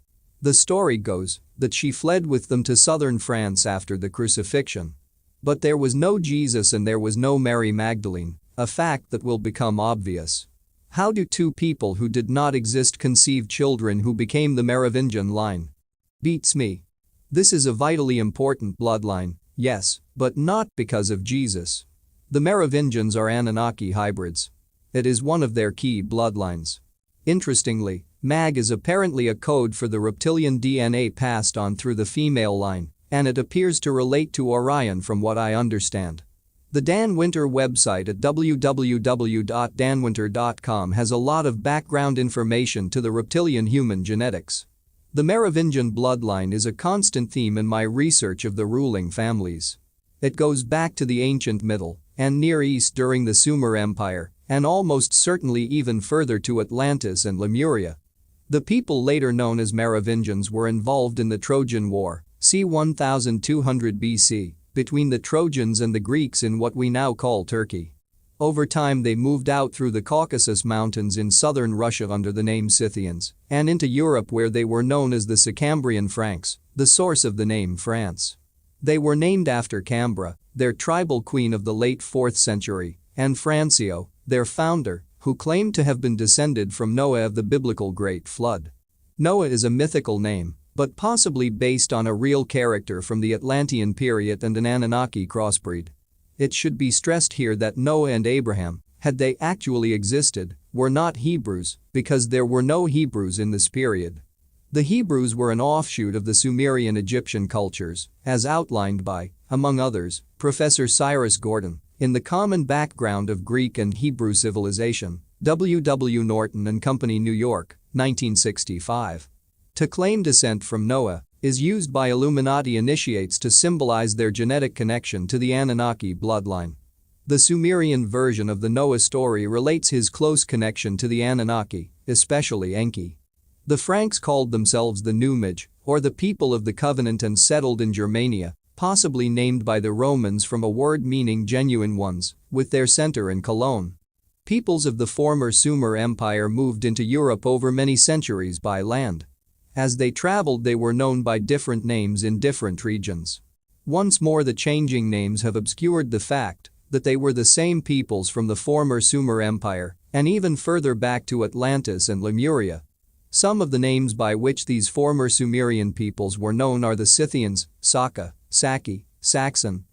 The story goes that she fled with them to southern France after the crucifixion. But there was no Jesus and there was no Mary Magdalene, a fact that will become obvious. How do two people who did not exist conceive children who became the Merovingian line? Beats me. This is a vitally important bloodline, yes, but not because of Jesus. The Merovingians are Anunnaki hybrids. It is one of their key bloodlines. Interestingly, Mag is apparently a code for the reptilian DNA passed on through the female line, and it appears to relate to Orion from what I understand. The Dan Winter website at www.danwinter.com has a lot of background information to the reptilian human genetics. The Merovingian bloodline is a constant theme in my research of the ruling families. It goes back to the ancient Middle and Near East during the Sumer Empire, and almost certainly even further to Atlantis and Lemuria. The people later known as Merovingians were involved in the Trojan War, c. 1200 BC, between the Trojans and the Greeks in what we now call Turkey. Over time they moved out through the Caucasus Mountains in southern Russia under the name Scythians and into Europe where they were known as the Sicambrian Franks, the source of the name France. They were named after Cambra, their tribal queen of the late 4th century, and Francio, their founder, who claimed to have been descended from Noah of the biblical Great Flood. Noah is a mythical name, but possibly based on a real character from the Atlantean period and an Anunnaki crossbreed. It should be stressed here that Noah and Abraham, had they actually existed, were not Hebrews, because there were no Hebrews in this period. The Hebrews were an offshoot of the Sumerian Egyptian cultures, as outlined by, among others, Professor Cyrus Gordon, in The Common Background of Greek and Hebrew Civilization, W. W. Norton and Company, New York, 1965. To claim descent from Noah is used by Illuminati initiates to symbolize their genetic connection to the Anunnaki bloodline. The Sumerian version of the Noah story relates his close connection to the Anunnaki, especially Enki. The Franks called themselves the Numij, or the people of the covenant, and settled in Germania, possibly named by the Romans from a word meaning genuine ones, with their center in Cologne. Peoples of the former Sumer Empire moved into Europe over many centuries by land. As they traveled they were known by different names in different regions. Once more the changing names have obscured the fact that they were the same peoples from the former Sumer Empire and even further back to Atlantis and Lemuria. Some of the names by which these former Sumerian peoples were known are the Scythians, Saka, Saki, Saxon,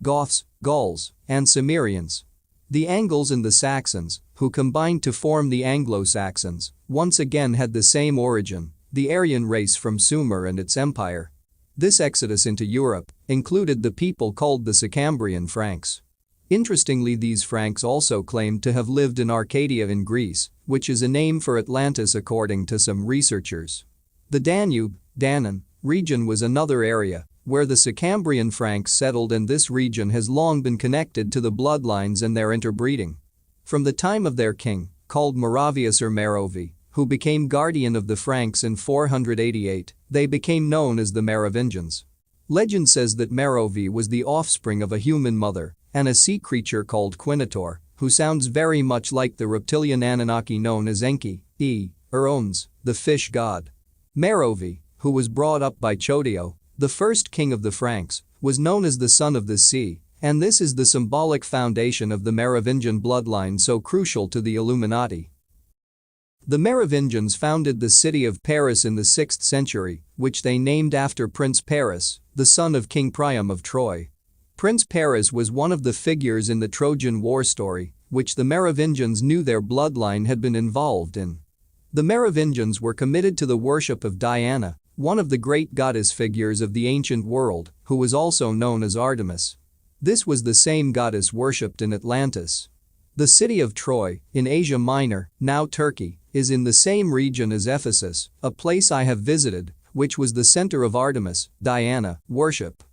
Goths, Gauls, and Cimmerians. The Angles and the Saxons, who combined to form the Anglo-Saxons, once again had the same origin, the Aryan race from Sumer and its empire. This exodus into Europe included the people called the Sicambrian Franks. Interestingly, these Franks also claimed to have lived in Arcadia in Greece, which is a name for Atlantis according to some researchers. The Danube, Danaan, region was another area where the Sicambrian Franks settled, and this region has long been connected to the bloodlines and their interbreeding. From the time of their king, called Moravius or Merovi, who became guardian of the Franks in 488, they became known as the Merovingians. Legend says that Merovi was the offspring of a human mother and a sea creature called Quinator, who sounds very much like the reptilian Anunnaki known as Enki, or Ons, the fish god. Merovi, who was brought up by Chotio, the first king of the Franks, was known as the son of the sea, and this is the symbolic foundation of the Merovingian bloodline so crucial to the Illuminati. The Merovingians founded the city of Paris in the 6th century, which they named after Prince Paris, the son of King Priam of Troy. Prince Paris was one of the figures in the Trojan War story, which the Merovingians knew their bloodline had been involved in. The Merovingians were committed to the worship of Diana, one of the great goddess figures of the ancient world, who was also known as Artemis. This was the same goddess worshipped in Atlantis. The city of Troy, in Asia Minor, now Turkey, is in the same region as Ephesus, a place I have visited, which was the center of Artemis, Diana, worship.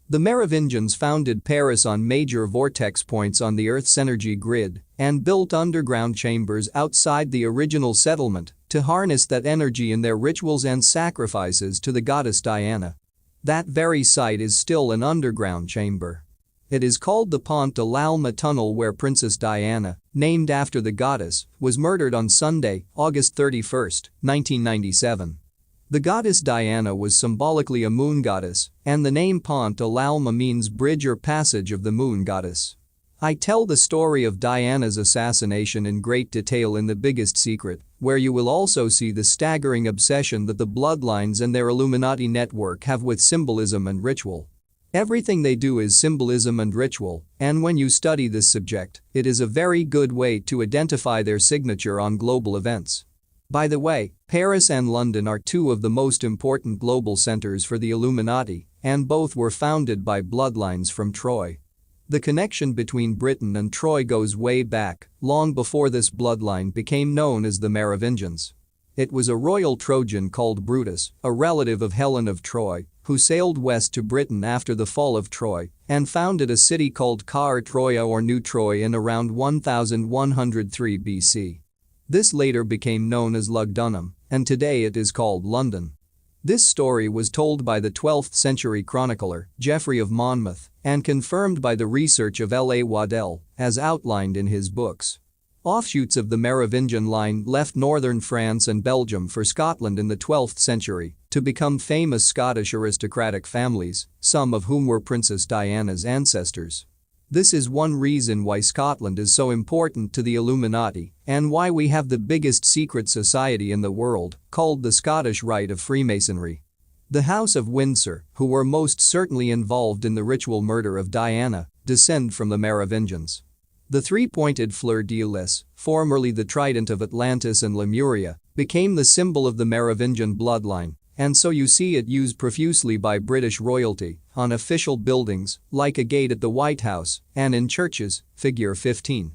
The Merovingians founded Paris on major vortex points on the Earth's energy grid and built underground chambers outside the original settlement to harness that energy in their rituals and sacrifices to the goddess Diana. That very site is still an underground chamber. It is called the Pont de l'Alma Tunnel, where Princess Diana, named after the goddess, was murdered on Sunday, August 31, 1997. The goddess Diana was symbolically a moon goddess, and the name Pont de l'Alma means bridge or passage of the moon goddess. I tell the story of Diana's assassination in great detail in The Biggest Secret, where you will also see the staggering obsession that the bloodlines and their Illuminati network have with symbolism and ritual. Everything they do is symbolism and ritual, and when you study this subject, it is a very good way to identify their signature on global events. By the way, Paris and London are two of the most important global centers for the Illuminati, and both were founded by bloodlines from Troy. The connection between Britain and Troy goes way back, long before this bloodline became known as the Merovingians. It was a royal Trojan called Brutus, a relative of Helen of Troy, who sailed west to Britain after the fall of Troy and founded a city called Car Troia or New Troy in around 1103 BC. This later became known as Lugdunum, and today it is called London. This story was told by the 12th century chronicler, Geoffrey of Monmouth, and confirmed by the research of L. A. Waddell, as outlined in his books. Offshoots of the Merovingian line left northern France and Belgium for Scotland in the 12th century to become famous Scottish aristocratic families, some of whom were Princess Diana's ancestors. This is one reason why Scotland is so important to the Illuminati and why we have the biggest secret society in the world, called the Scottish Rite of Freemasonry. The House of Windsor, who were most certainly involved in the ritual murder of Diana, descend from the Merovingians. The three-pointed fleur-de-lis, formerly the trident of Atlantis and Lemuria, became the symbol of the Merovingian bloodline, and so you see it used profusely by British royalty on official buildings, like a gate at the White House, and in churches, figure 15.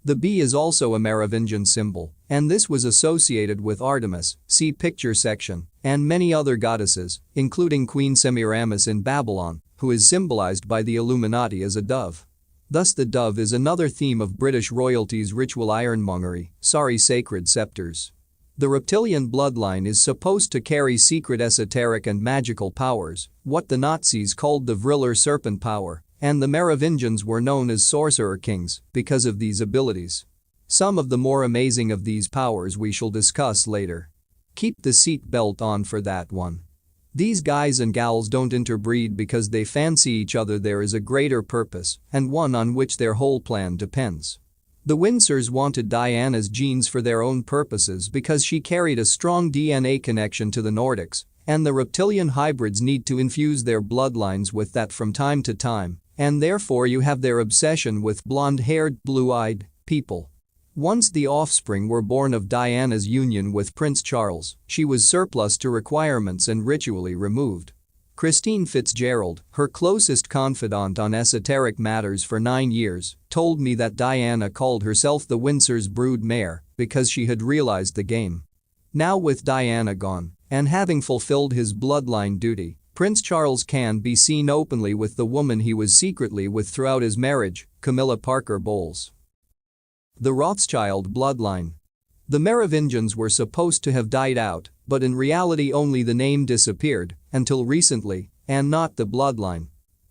The bee is also a Merovingian symbol, and this was associated with Artemis, see picture section, and many other goddesses, including Queen Semiramis in Babylon, who is symbolized by the Illuminati as a dove. Thus the dove is another theme of British royalty's ritual ironmongery, sacred scepters. The reptilian bloodline is supposed to carry secret esoteric and magical powers, what the Nazis called the Vriller serpent power, and the Merovingians were known as sorcerer kings because of these abilities. Some of the more amazing of these powers we shall discuss later. Keep the seat belt on for that one. These guys and gals don't interbreed because they fancy each other. There is a greater purpose, and one on which their whole plan depends. The Windsors wanted Diana's genes for their own purposes because she carried a strong DNA connection to the Nordics, and the reptilian hybrids need to infuse their bloodlines with that from time to time, and therefore you have their obsession with blonde-haired, blue-eyed people. Once the offspring were born of Diana's union with Prince Charles, she was surplus to requirements and ritually removed. Christine Fitzgerald, her closest confidant on esoteric matters for 9 years, told me that Diana called herself the Windsor's brood mare because she had realized the game. Now with Diana gone, and having fulfilled his bloodline duty, Prince Charles can be seen openly with the woman he was secretly with throughout his marriage, Camilla Parker Bowles. The Rothschild bloodline. The Merovingians were supposed to have died out, but in reality only the name disappeared, until recently, and not the bloodline.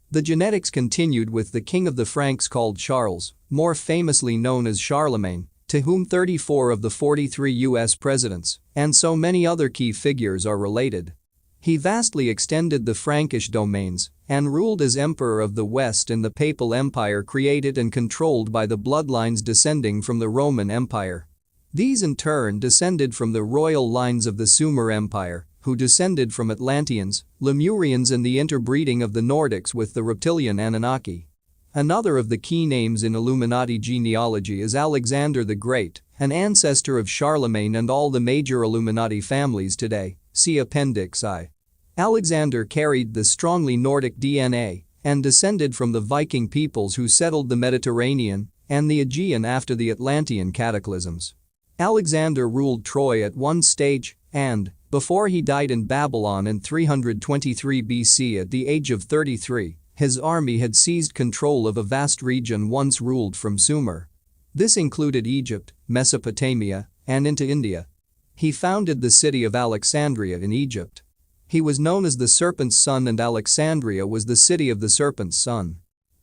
The genetics continued with the king of the Franks called Charles, more famously known as Charlemagne, to whom 34 of the 43 US presidents, and so many other key figures are related. He vastly extended the Frankish domains and ruled as Emperor of the West in the Papal Empire created and controlled by the bloodlines descending from the Roman Empire. These in turn descended from the royal lines of the Sumer Empire, who descended from Atlanteans, Lemurians and the interbreeding of the Nordics with the reptilian Anunnaki. Another of the key names in Illuminati genealogy is Alexander the Great, an ancestor of Charlemagne and all the major Illuminati families today, see Appendix I. Alexander carried the strongly Nordic DNA and descended from the Viking peoples who settled the Mediterranean and the Aegean after the Atlantean cataclysms. Alexander ruled Troy at one stage and, before he died in Babylon in 323 BC at the age of 33, his army had seized control of a vast region once ruled from Sumer. This included Egypt, Mesopotamia, and into India. He founded the city of Alexandria in Egypt. He was known as the Serpent's Son and Alexandria was the city of the Serpent's Son.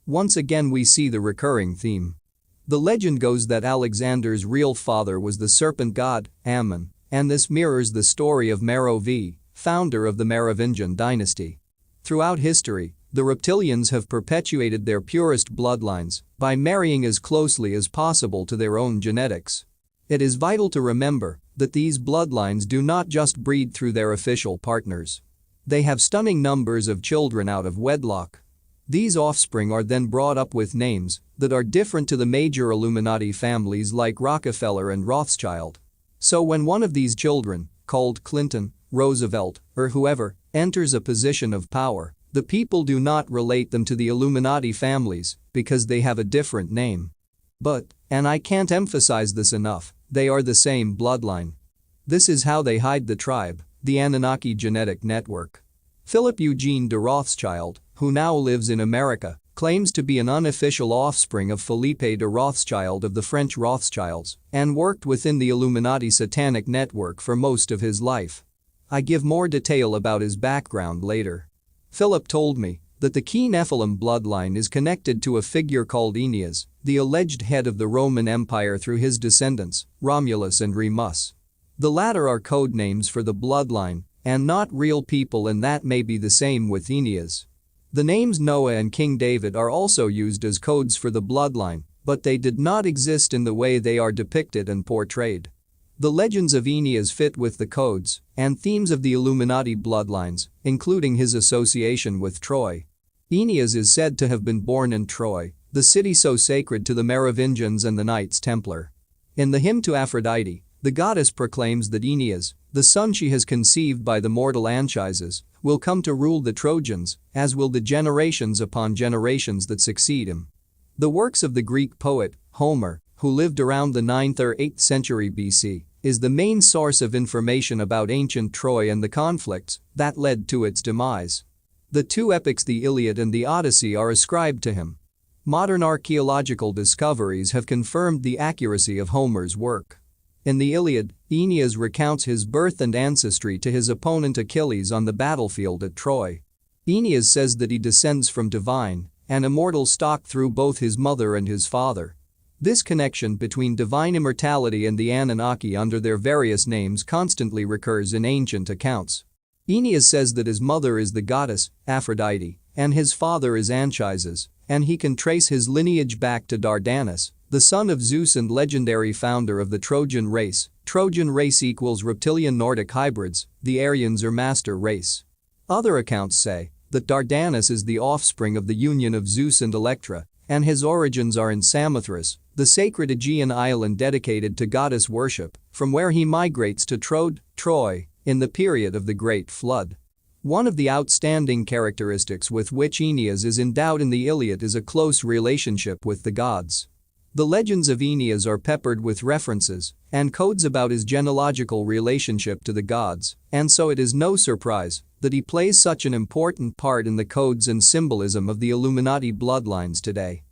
Once again we see the recurring theme. The legend goes that Alexander's real father was the serpent god, Ammon, and this mirrors the story of Mero V, founder of the Merovingian dynasty. Throughout history, the reptilians have perpetuated their purest bloodlines by marrying as closely as possible to their own genetics. It is vital to remember that these bloodlines do not just breed through their official partners. They have stunning numbers of children out of wedlock. These offspring are then brought up with names that are different to the major Illuminati families like Rockefeller and Rothschild. So when one of these children, called Clinton, Roosevelt, or whoever, enters a position of power, the people do not relate them to the Illuminati families because they have a different name. But, and I can't emphasize this enough, they are the same bloodline. This is how they hide the tribe, the Anunnaki genetic network. Philip Eugene de Rothschild, who now lives in America, claims to be an unofficial offspring of Felipe de Rothschild of the French Rothschilds and worked within the Illuminati satanic network for most of his life. I give more detail about his background later. Philip told me that the key Nephilim bloodline is connected to a figure called Aeneas, the alleged head of the Roman Empire through his descendants, Romulus and Remus. The latter are code names for the bloodline and not real people, and that may be the same with Aeneas. The names Noah and King David are also used as codes for the bloodline, but they did not exist in the way they are depicted and portrayed. The legends of Aeneas fit with the codes and themes of the Illuminati bloodlines, including his association with Troy. Aeneas is said to have been born in Troy, the city so sacred to the Merovingians and the Knights Templar. In the hymn to Aphrodite, the goddess proclaims that Aeneas, the son she has conceived by the mortal Anchises, will come to rule the Trojans, as will the generations upon generations that succeed him. The works of the Greek poet, Homer, who lived around the 9th or 8th century BC, is the main source of information about ancient Troy and the conflicts that led to its demise. The two epics, the Iliad and the Odyssey, are ascribed to him. Modern archaeological discoveries have confirmed the accuracy of Homer's work. In the Iliad, Aeneas recounts his birth and ancestry to his opponent Achilles on the battlefield at Troy. Aeneas says that he descends from divine and immortal stock through both his mother and his father. This connection between divine immortality and the Anunnaki under their various names constantly recurs in ancient accounts. Aeneas says that his mother is the goddess, Aphrodite, and his father is Anchises, and he can trace his lineage back to Dardanus, the son of Zeus and legendary founder of the Trojan race. Trojan race equals reptilian Nordic hybrids, the Aryans or master race. Other accounts say that Dardanus is the offspring of the union of Zeus and Electra, and his origins are in Samothrace, the sacred Aegean island dedicated to goddess worship, from where he migrates to Troy, in the period of the Great Flood. One of the outstanding characteristics with which Aeneas is endowed in the Iliad is a close relationship with the gods. The legends of Aeneas are peppered with references and codes about his genealogical relationship to the gods, and so it is no surprise that he plays such an important part in the codes and symbolism of the Illuminati bloodlines today.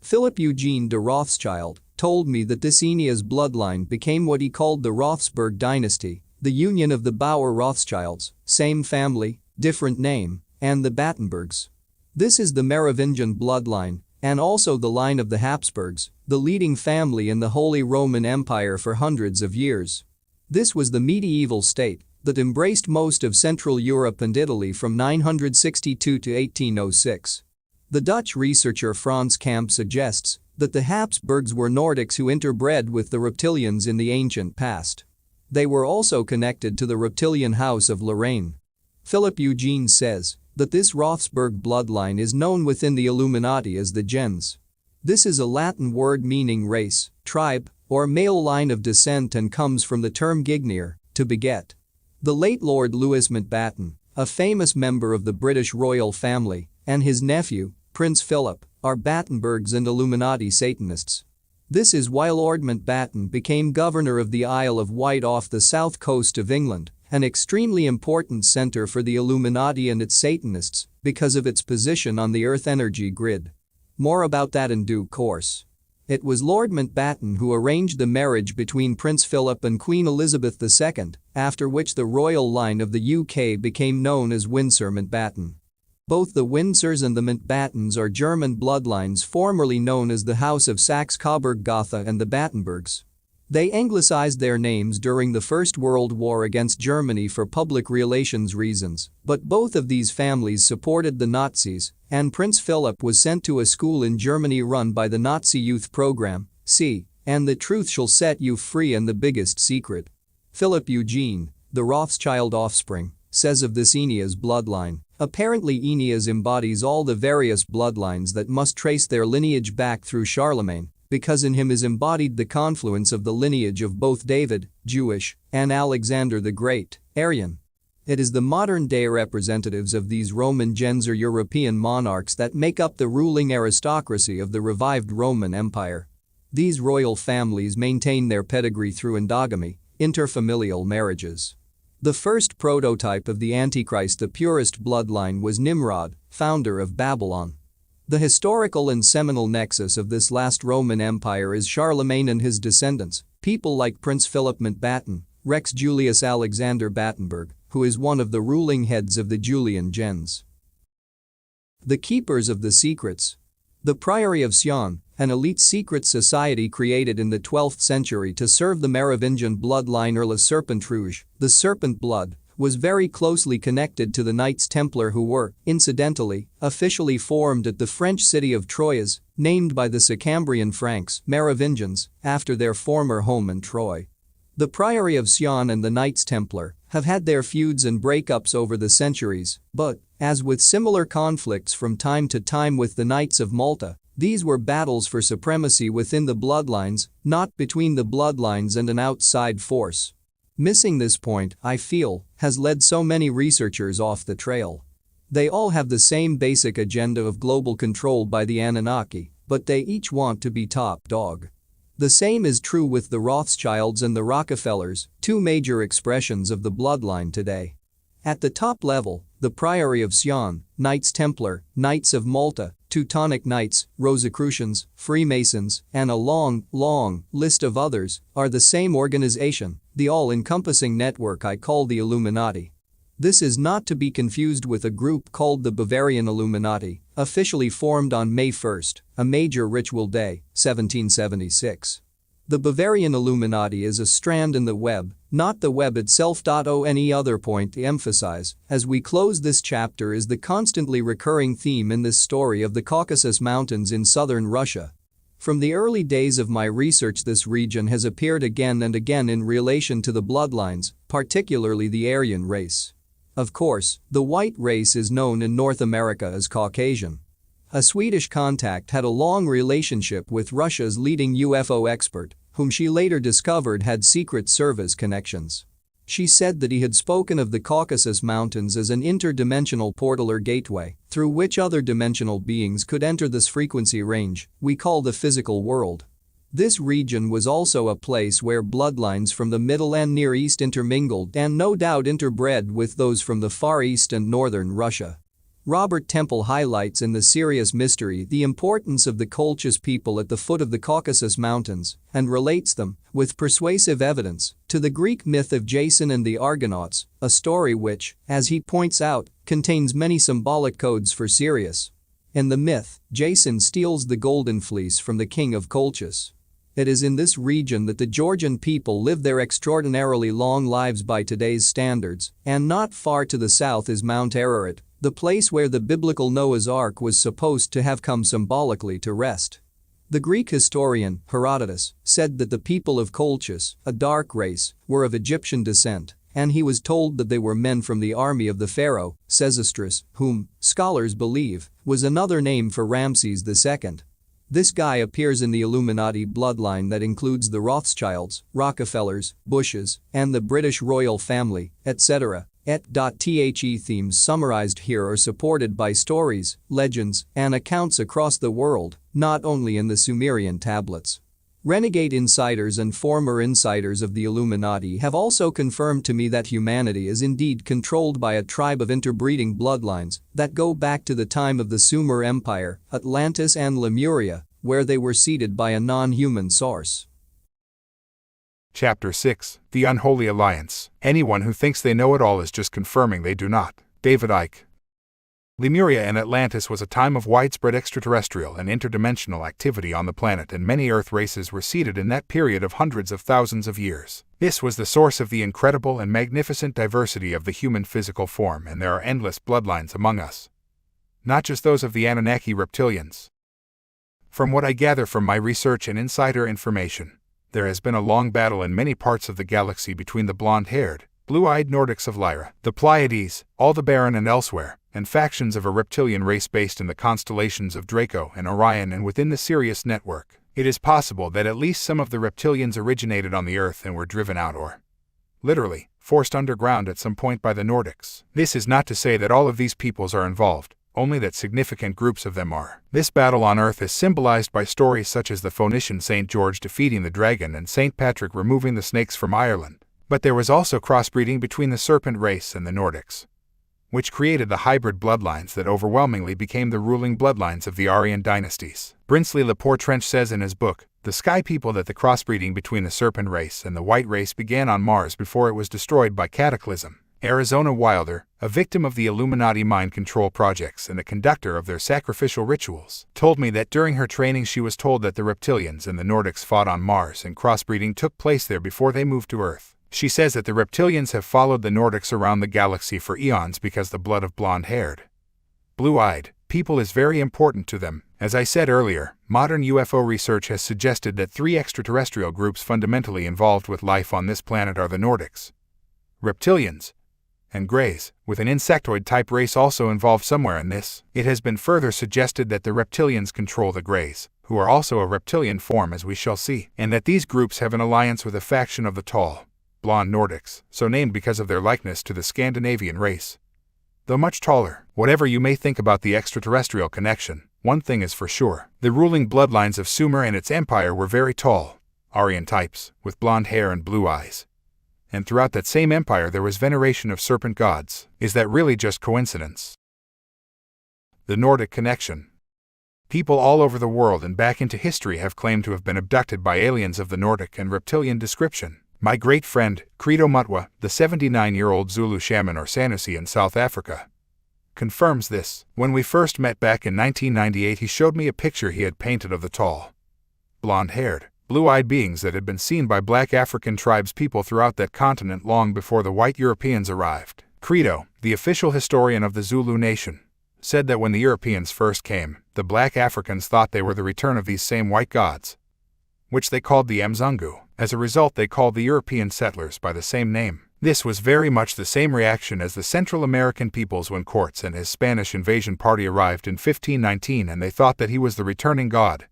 Philip Eugene de Rothschild told me that this Aeneas bloodline became what he called the Rothsburg dynasty, the union of the Bauer Rothschilds, same family, different name, and the Battenbergs. This is the Merovingian bloodline, and also the line of the Habsburgs, the leading family in the Holy Roman Empire for hundreds of years. This was the medieval state that embraced most of Central Europe and Italy from 962 to 1806. The Dutch researcher Frans Kamp suggests that the Habsburgs were Nordics who interbred with the Reptilians in the ancient past. They were also connected to the Reptilian House of Lorraine. Philip Eugene says that this Rothsburg bloodline is known within the Illuminati as the gens. This is a Latin word meaning race, tribe, or male line of descent and comes from the term gignere, to beget. The late Lord Louis Mountbatten, a famous member of the British royal family, and his nephew, Prince Philip, are Battenbergs and Illuminati Satanists. This is why Lord Mountbatten became governor of the Isle of Wight off the south coast of England, an extremely important center for the Illuminati and its Satanists because of its position on the Earth energy grid. More about that in due course. It was Lord Mountbatten who arranged the marriage between Prince Philip and Queen Elizabeth II, after which the royal line of the UK became known as Windsor Mountbatten. Both the Windsors and the Mountbattens are German bloodlines formerly known as the House of Saxe-Coburg-Gotha and the Battenbergs. They anglicized their names during the First World War against Germany for public relations reasons, but both of these families supported the Nazis, and Prince Philip was sent to a school in Germany run by the Nazi youth program, and the truth shall set you free and the biggest secret. Philip Eugene, the Rothschild offspring, says of this Aeneas bloodline, apparently Aeneas embodies all the various bloodlines that must trace their lineage back through Charlemagne, because in him is embodied the confluence of the lineage of both David, Jewish, and Alexander the Great, Aryan. It is the modern-day representatives of these Roman gens or European monarchs that make up the ruling aristocracy of the revived Roman Empire. These royal families maintain their pedigree through endogamy, interfamilial marriages. The first prototype of the Antichrist, the purest bloodline, was Nimrod, founder of Babylon. The historical and seminal nexus of this last Roman Empire is Charlemagne and his descendants, people like Prince Philip Mountbatten, Rex Julius Alexander Battenberg, who is one of the ruling heads of the Julian gens. The Keepers of the Secrets. The Priory of Sion, an elite secret society created in the 12th century to serve the Merovingian bloodline or La Serpent Rouge, the Serpent Blood, was very closely connected to the Knights Templar who were, incidentally, officially formed at the French city of Troyes, named by the Sicambrian Franks, Merovingians, after their former home in Troy. The Priory of Sion and the Knights Templar have had their feuds and breakups over the centuries, but, as with similar conflicts from time to time with the Knights of Malta, these were battles for supremacy within the bloodlines, not between the bloodlines and an outside force. Missing this point, I feel, has led so many researchers off the trail. They all have the same basic agenda of global control by the Anunnaki, but they each want to be top dog. The same is true with the Rothschilds and the Rockefellers, two major expressions of the bloodline today. At the top level, the Priory of Sion, Knights Templar, Knights of Malta, Teutonic Knights, Rosicrucians, Freemasons, and a long list of others, are the same organization, the all-encompassing network I call the Illuminati. This is not to be confused with a group called the Bavarian Illuminati, officially formed on May 1, a major ritual day, 1776. The Bavarian Illuminati is a strand in the web, not the web itself. Any other point to emphasize as we close this chapter is the constantly recurring theme in this story of the Caucasus Mountains in southern Russia. From the early days of my research, this region has appeared again and again in relation to the bloodlines, particularly the Aryan race. Of course, the white race is known in North America as Caucasian. A Swedish contact had a long relationship with Russia's leading UFO expert, whom she later discovered had Secret Service connections. She said that he had spoken of the Caucasus Mountains as an interdimensional portal or gateway through which other dimensional beings could enter this frequency range we call the physical world. This region was also a place where bloodlines from the Middle and Near East intermingled and no doubt interbred with those from the Far East and Northern Russia. Robert Temple highlights in The Serious Mystery the importance of the Colchis people at the foot of the Caucasus Mountains and relates them, with persuasive evidence, to the Greek myth of Jason and the Argonauts, a story which, as he points out, contains many symbolic codes for Sirius. In the myth, Jason steals the golden fleece from the king of Colchis. It is in this region that the Georgian people live their extraordinarily long lives by today's standards, and not far to the south is Mount Ararat, the place where the biblical Noah's Ark was supposed to have come symbolically to rest. The Greek historian, Herodotus, said that the people of Colchis, a dark race, were of Egyptian descent, and he was told that they were men from the army of the pharaoh, Sesostris, whom, scholars believe, was another name for Ramses II. This guy appears in the Illuminati bloodline that includes the Rothschilds, Rockefellers, Bushes, and the British royal family, etc. The themes summarized here are supported by stories, legends, and accounts across the world, not only in the Sumerian tablets. Renegade insiders and former insiders of the Illuminati have also confirmed to me that humanity is indeed controlled by a tribe of interbreeding bloodlines that go back to the time of the Sumer Empire, Atlantis and Lemuria, where they were seeded by a non-human source. Chapter 6, The Unholy Alliance. Anyone who thinks they know it all is just confirming they do not. David Icke. Lemuria and Atlantis was a time of widespread extraterrestrial and interdimensional activity on the planet, and many Earth races were seeded in that period of hundreds of thousands of years. This was the source of the incredible and magnificent diversity of the human physical form, and there are endless bloodlines among us. Not just those of the Anunnaki reptilians. From what I gather from my research and insider information, there has been a long battle in many parts of the galaxy between the blonde-haired, blue-eyed Nordics of Lyra, the Pleiades, Aldebaran and elsewhere, and factions of a reptilian race based in the constellations of Draco and Orion and within the Sirius network. It is possible that at least some of the reptilians originated on the Earth and were driven out or, literally, forced underground at some point by the Nordics. This is not to say that all of these peoples are involved, only that significant groups of them are. This battle on Earth is symbolized by stories such as the Phoenician St. George defeating the dragon and St. Patrick removing the snakes from Ireland. But there was also crossbreeding between the serpent race and the Nordics, which created the hybrid bloodlines that overwhelmingly became the ruling bloodlines of the Aryan dynasties. Brinsley Laportrench says in his book, The sky people that the crossbreeding between the serpent race and the white race began on Mars before it was destroyed by cataclysm. Arizona Wilder, a victim of the Illuminati mind control projects and a conductor of their sacrificial rituals, told me that during her training she was told that the Reptilians and the Nordics fought on Mars and crossbreeding took place there before they moved to Earth. She says that the Reptilians have followed the Nordics around the galaxy for eons because the blood of blonde-haired, blue-eyed people is very important to them. As I said earlier, modern UFO research has suggested that 3 extraterrestrial groups fundamentally involved with life on this planet are the Nordics, Reptilians, and Greys, with an insectoid-type race also involved somewhere in this. It has been further suggested that the Reptilians control the Greys, who are also a reptilian form as we shall see, and that these groups have an alliance with a faction of the tall, blonde Nordics, so named because of their likeness to the Scandinavian race. Though much taller, whatever you may think about the extraterrestrial connection, one thing is for sure. The ruling bloodlines of Sumer and its empire were very tall, Aryan types, with blonde hair and blue eyes. And throughout that same empire there was veneration of serpent gods. Is that really just coincidence? The Nordic connection. People all over the world and back into history have claimed to have been abducted by aliens of the Nordic and reptilian description. My great friend, Credo Mutwa, the 79-year-old Zulu shaman or Sanusi in South Africa, confirms this. When we first met back in 1998, he showed me a picture he had painted of the tall, blonde-haired, blue-eyed beings that had been seen by black African tribes people throughout that continent long before the white Europeans arrived. Credo, the official historian of the Zulu nation, said that when the Europeans first came, the black Africans thought they were the return of these same white gods, which they called the Mzungu. As a result, they called the European settlers by the same name. This was very much the same reaction as the Central American peoples when Cortes and his Spanish invasion party arrived in 1519 and they thought that he was the returning god,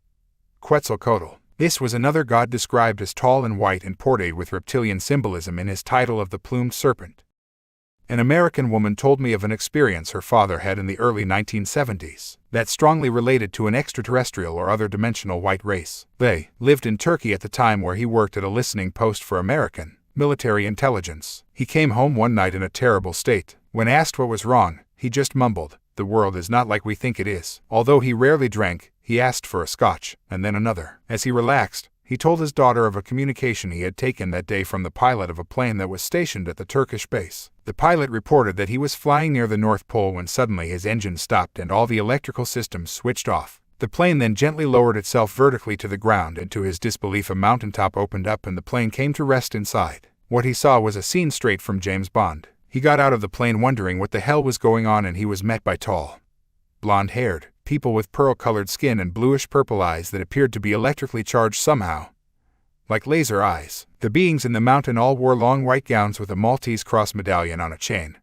Quetzalcoatl. This was another god described as tall and white and portrayed with reptilian symbolism in his title of the plumed serpent. An American woman told me of an experience her father had in the early 1970s that strongly related to an extraterrestrial or other dimensional white race. They lived in Turkey at the time where he worked at a listening post for American military intelligence. He came home one night in a terrible state. When asked what was wrong, he just mumbled, "The world is not like we think it is." Although he rarely drank, he asked for a scotch, and then another. As he relaxed, he told his daughter of a communication he had taken that day from the pilot of a plane that was stationed at the Turkish base. The pilot reported that he was flying near the North Pole when suddenly his engine stopped and all the electrical systems switched off. The plane then gently lowered itself vertically to the ground, and to his disbelief a mountaintop opened up and the plane came to rest inside. What he saw was a scene straight from James Bond. He got out of the plane wondering what the hell was going on, and he was met by tall, blonde-haired people with pearl-colored skin and bluish-purple eyes that appeared to be electrically charged somehow, like laser eyes. The beings in the mountain all wore long white gowns with a Maltese cross medallion on a chain,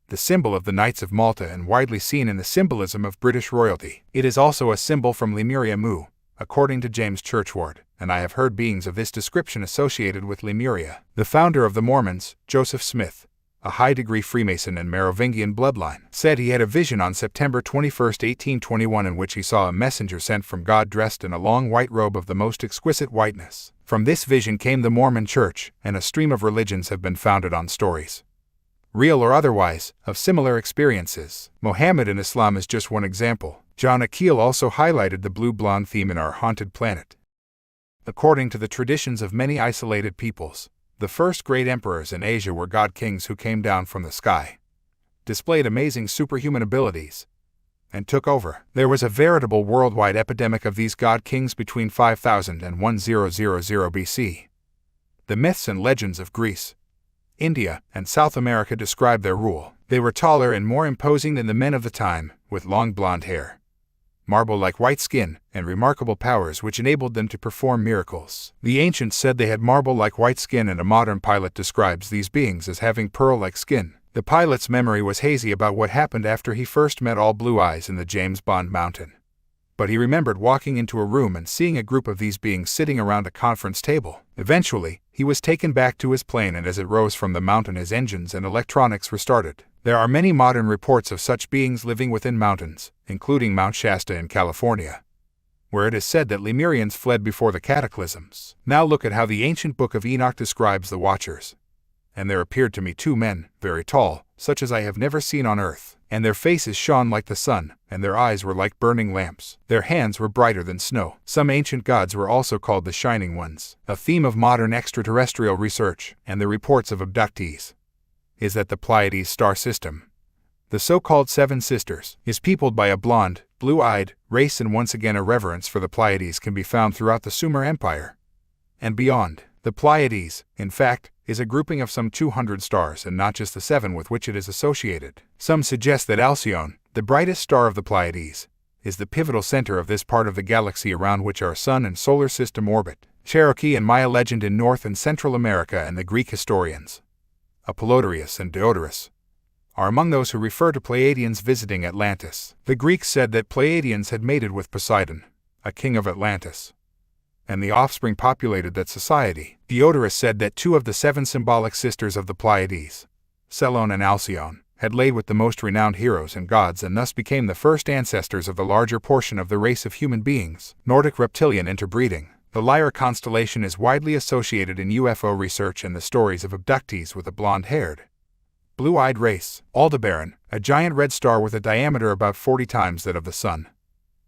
the symbol of the Knights of Malta and widely seen in the symbolism of British royalty. It is also a symbol from Lemuria Mu, according to James Churchward, and I have heard beings of this description associated with Lemuria. The founder of the Mormons, Joseph Smith, a high-degree Freemason and Merovingian bloodline, said he had a vision on September 21, 1821 in which he saw a messenger sent from God dressed in a long white robe of the most exquisite whiteness. From this vision came the Mormon Church, and a stream of religions have been founded on stories, real or otherwise, of similar experiences. Mohammed in Islam is just one example. John Akil also highlighted the blue-blonde theme in Our Haunted Planet. According to the traditions of many isolated peoples, the first great emperors in Asia were god kings who came down from the sky, displayed amazing superhuman abilities, and took over. There was a veritable worldwide epidemic of these god kings between 5000 and 1000 BC. The myths and legends of Greece, India, and South America describe their rule. They were taller and more imposing than the men of the time, with long blonde hair, marble-like white skin, and remarkable powers which enabled them to perform miracles. The ancients said they had marble-like white skin, and a modern pilot describes these beings as having pearl-like skin. The pilot's memory was hazy about what happened after he first met all blue eyes in the James Bond mountain. But he remembered walking into a room and seeing a group of these beings sitting around a conference table. Eventually, he was taken back to his plane, and as it rose from the mountain his engines and electronics restarted. There are many modern reports of such beings living within mountains, including Mount Shasta in California, where it is said that Lemurians fled before the cataclysms. Now look at how the ancient Book of Enoch describes the Watchers. And there appeared to me 2 men, very tall, such as I have never seen on earth, and their faces shone like the sun, and their eyes were like burning lamps. Their hands were brighter than snow. Some ancient gods were also called the Shining Ones. A theme of modern extraterrestrial research, and the reports of abductees, is that the Pleiades star system, the so-called Seven Sisters, is peopled by a blonde, blue-eyed race, and once again a reverence for the Pleiades can be found throughout the Sumer Empire and beyond. The Pleiades, in fact, is a grouping of some 200 stars and not just the 7 with which it is associated. Some suggest that Alcyone, the brightest star of the Pleiades, is the pivotal center of this part of the galaxy around which our sun and solar system orbit. Cherokee and Maya legend in North and Central America and the Greek historians Apollodorus and Diodorus are among those who refer to Pleiadians visiting Atlantis. The Greeks said that Pleiadians had mated with Poseidon, a king of Atlantis, and the offspring populated that society. Diodorus said that 2 of the 7 symbolic sisters of the Pleiades, Selone and Alcyone, had laid with the most renowned heroes and gods and thus became the first ancestors of the larger portion of the race of human beings. Nordic reptilian interbreeding. The Lyra constellation is widely associated in UFO research and the stories of abductees with a blonde-haired, blue-eyed race. Aldebaran, a giant red star with a diameter about 40 times that of the Sun,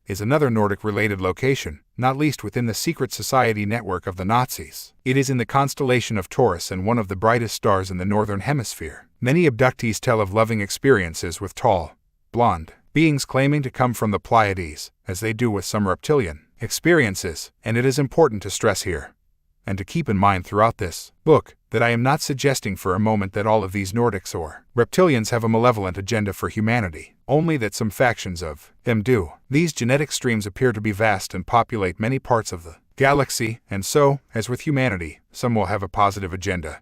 is another Nordic-related location, not least within the secret society network of the Nazis. It is in the constellation of Taurus and one of the brightest stars in the northern hemisphere. Many abductees tell of loving experiences with tall, blonde beings claiming to come from the Pleiades, as they do with some reptilian experiences, and it is important to stress here, and to keep in mind throughout this book, that I am not suggesting for a moment that all of these Nordics or reptilians have a malevolent agenda for humanity, only that some factions of them do. These genetic streams appear to be vast and populate many parts of the galaxy, and so, as with humanity, some will have a positive agenda,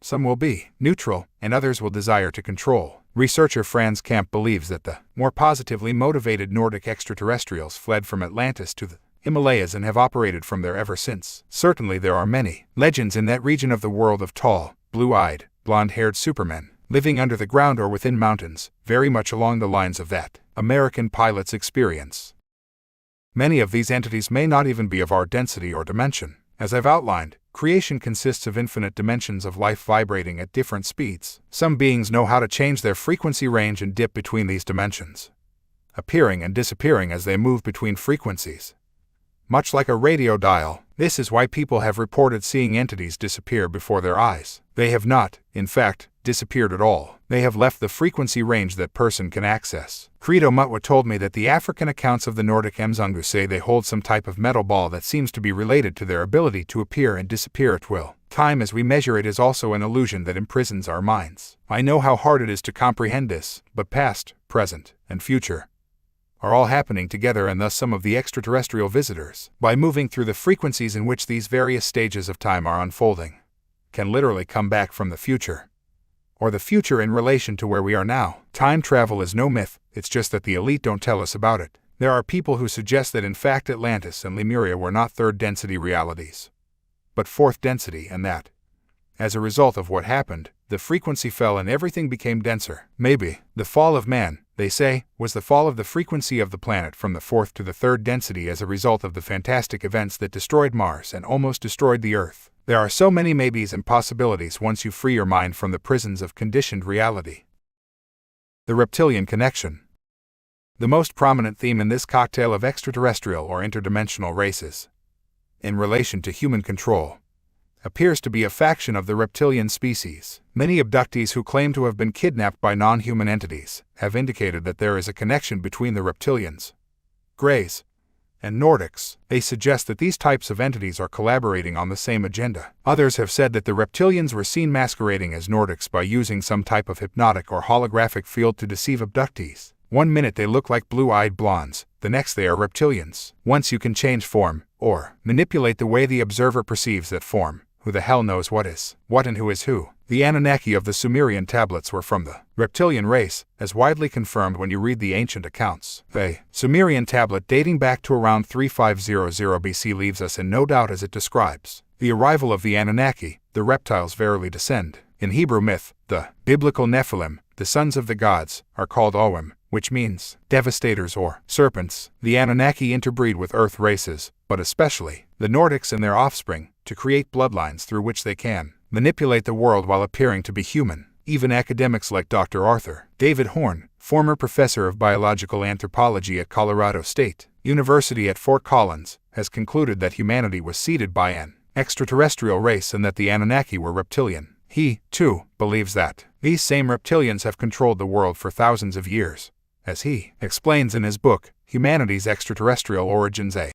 some will be neutral, and others will desire to control. Researcher Franz Kamp believes that the more positively motivated Nordic extraterrestrials fled from Atlantis to the Himalayas and have operated from there ever since. Certainly there are many legends in that region of the world of tall, blue-eyed, blonde-haired supermen, living under the ground or within mountains, very much along the lines of that American pilot's experience. Many of these entities may not even be of our density or dimension. As I've outlined, creation consists of infinite dimensions of life vibrating at different speeds. Some beings know how to change their frequency range and dip between these dimensions, appearing and disappearing as they move between frequencies, much like a radio dial. This is why people have reported seeing entities disappear before their eyes. They have not, in fact, disappeared at all. They have left the frequency range that person can access. Credo Mutwa told me that the African accounts of the Nordic Mzungu say they hold some type of metal ball that seems to be related to their ability to appear and disappear at will. Time as we measure it is also an illusion that imprisons our minds. I know how hard it is to comprehend this, but past, present, and future are all happening together, and thus some of the extraterrestrial visitors, by moving through the frequencies in which these various stages of time are unfolding, can literally come back from the future, or the future in relation to where we are now. Time travel is no myth, it's just that the elite don't tell us about it. There are people who suggest that in fact Atlantis and Lemuria were not third density realities, but fourth density, and that, as a result of what happened, the frequency fell and everything became denser. Maybe the fall of man, they say, was the fall of the frequency of the planet from the fourth to the third density as a result of the fantastic events that destroyed Mars and almost destroyed the Earth. There are so many maybes and possibilities once you free your mind from the prisons of conditioned reality. The reptilian connection. The most prominent theme in this cocktail of extraterrestrial or interdimensional races, in relation to human control, appears to be a faction of the reptilian species. Many abductees who claim to have been kidnapped by non-human entities have indicated that there is a connection between the reptilians, Greys, and Nordics. They suggest that these types of entities are collaborating on the same agenda. Others have said that the reptilians were seen masquerading as Nordics by using some type of hypnotic or holographic field to deceive abductees. One minute they look like blue-eyed blondes, the next they are reptilians. Once you can change form, or manipulate the way the observer perceives that form, who the hell knows what is what and who is who? The Anunnaki of the Sumerian tablets were from the reptilian race, as widely confirmed when you read the ancient accounts. The Sumerian tablet dating back to around 3500 BC leaves us in no doubt as it describes the arrival of the Anunnaki. The reptiles verily descend. In Hebrew myth, the biblical Nephilim, the sons of the gods, are called Oim, which means devastators or serpents. The Anunnaki interbreed with earth races, but especially the Nordics and their offspring, to create bloodlines through which they can manipulate the world while appearing to be human. Even academics like Dr. Arthur David Horn, former professor of biological anthropology at Colorado State University at Fort Collins, has concluded that humanity was seeded by an extraterrestrial race and that the Anunnaki were reptilian. He, too, believes that these same reptilians have controlled the world for thousands of years, as he explains in his book, Humanity's Extraterrestrial Origins A.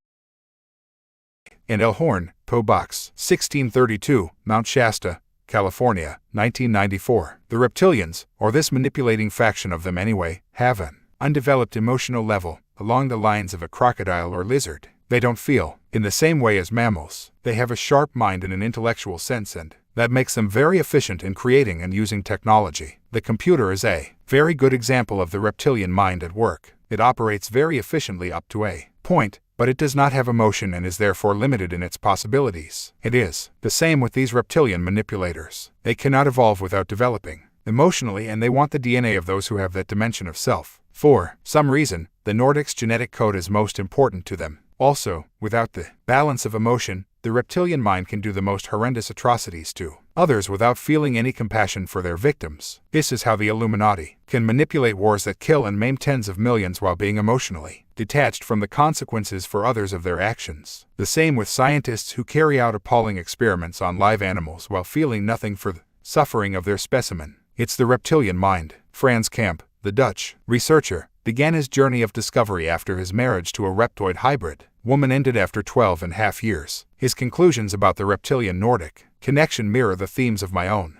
And L. Horn, P.O. Box 1632, Mount Shasta, California, 1994. The reptilians, or this manipulating faction of them anyway, have an undeveloped emotional level, along the lines of a crocodile or lizard. They don't feel, in the same way as mammals. They have a sharp mind in an intellectual sense, and that makes them very efficient in creating and using technology. The computer is a very good example of the reptilian mind at work. It operates very efficiently up to a point, but it does not have emotion and is therefore limited in its possibilities. It is the same with these reptilian manipulators. They cannot evolve without developing emotionally, and they want the DNA of those who have that dimension of self. For some reason, the Nordics' genetic code is most important to them. Also, without the balance of emotion, the reptilian mind can do the most horrendous atrocities to others without feeling any compassion for their victims. This is how the Illuminati can manipulate wars that kill and maim tens of millions while being emotionally detached from the consequences for others of their actions. The same with scientists who carry out appalling experiments on live animals while feeling nothing for the suffering of their specimen. It's the reptilian mind. Franz Camp, the Dutch researcher, began his journey of discovery after his marriage to a reptoid hybrid woman ended after 12.5 years. His conclusions about the reptilian Nordic connection mirror the themes of my own.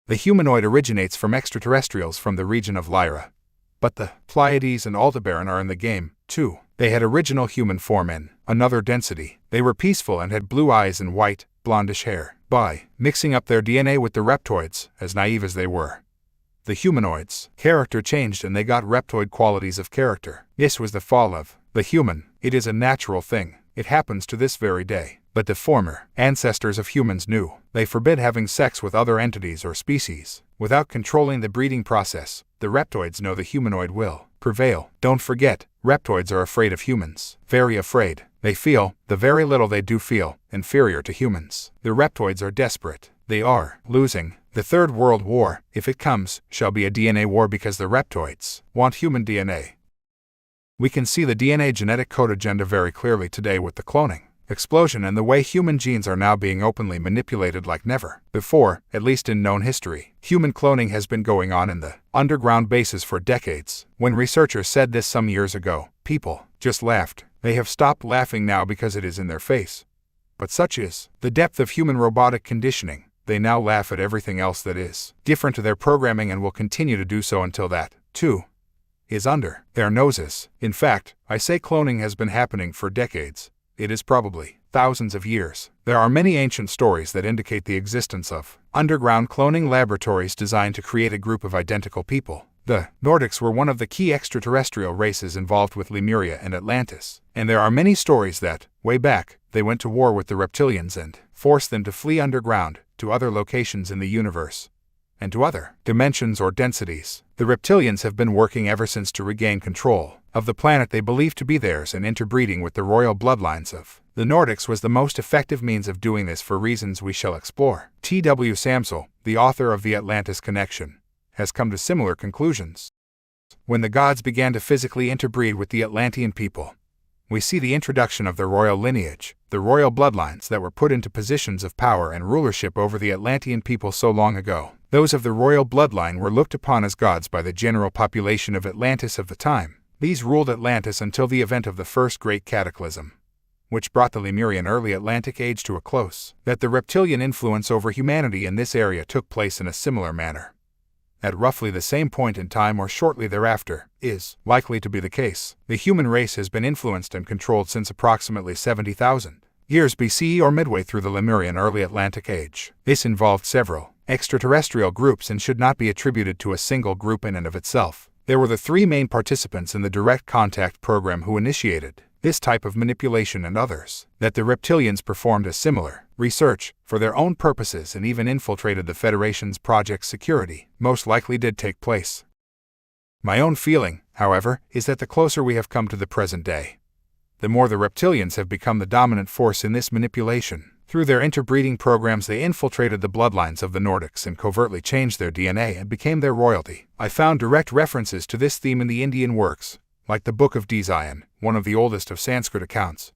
The humanoid originates from extraterrestrials from the region of Lyra. But the Pleiades and Aldebaran are in the game, too. They had original human form in another density. They were peaceful and had blue eyes and white, blondish hair. By mixing up their DNA with the reptoids, as naive as they were, the humanoids' character changed and they got reptoid qualities of character. This was the fall of the human. It is a natural thing. It happens to this very day. But the former ancestors of humans knew. They forbid having sex with other entities or species. Without controlling the breeding process, the reptoids know the humanoid will prevail. Don't forget, reptoids are afraid of humans. Very afraid. They feel, the very little they do feel, inferior to humans. The reptoids are desperate. They are losing. The Third World War, if it comes, shall be a DNA war because the reptoids want human DNA. We can see the DNA genetic code agenda very clearly today with the cloning explosion and the way human genes are now being openly manipulated like never before, at least in known history. Human cloning has been going on in the underground bases for decades. When researchers said this some years ago, people just laughed. They have stopped laughing now because it is in their face. But such is the depth of human robotic conditioning. They now laugh at everything else that is different to their programming and will continue to do so until that, too, is under their noses. In fact, I say cloning has been happening for decades. It is probably thousands of years. There are many ancient stories that indicate the existence of underground cloning laboratories designed to create a group of identical people. The Nordics were one of the key extraterrestrial races involved with Lemuria and Atlantis, and there are many stories that, way back, they went to war with the reptilians and forced them to flee underground to other locations in the universe, and to other dimensions or densities. The reptilians have been working ever since to regain control of the planet they believe to be theirs, and interbreeding with the royal bloodlines of the Nordics was the most effective means of doing this for reasons we shall explore. T.W. Samsel, the author of The Atlantis Connection, has come to similar conclusions. When the gods began to physically interbreed with the Atlantean people, we see the introduction of the royal lineage, the royal bloodlines that were put into positions of power and rulership over the Atlantean people so long ago. Those of the royal bloodline were looked upon as gods by the general population of Atlantis of the time. These ruled Atlantis until the event of the First Great Cataclysm, which brought the Lemurian Early Atlantic Age to a close. That the reptilian influence over humanity in this area took place in a similar manner at roughly the same point in time or shortly thereafter, is likely to be the case. The human race has been influenced and controlled since approximately 70,000 years BCE or midway through the Lemurian Early Atlantic Age. This involved several extraterrestrial groups and should not be attributed to a single group in and of itself. There were the three main participants in the Direct Contact program who initiated this type of manipulation, and others that the reptilians performed a similar research for their own purposes and even infiltrated the Federation's Project Security most likely did take place. My own feeling, however, is that the closer we have come to the present day, the more the reptilians have become the dominant force in this manipulation. Through their interbreeding programs, they infiltrated the bloodlines of the Nordics and covertly changed their DNA and became their royalty. I found direct references to this theme in the Indian works, like the Book of Design, one of the oldest of Sanskrit accounts,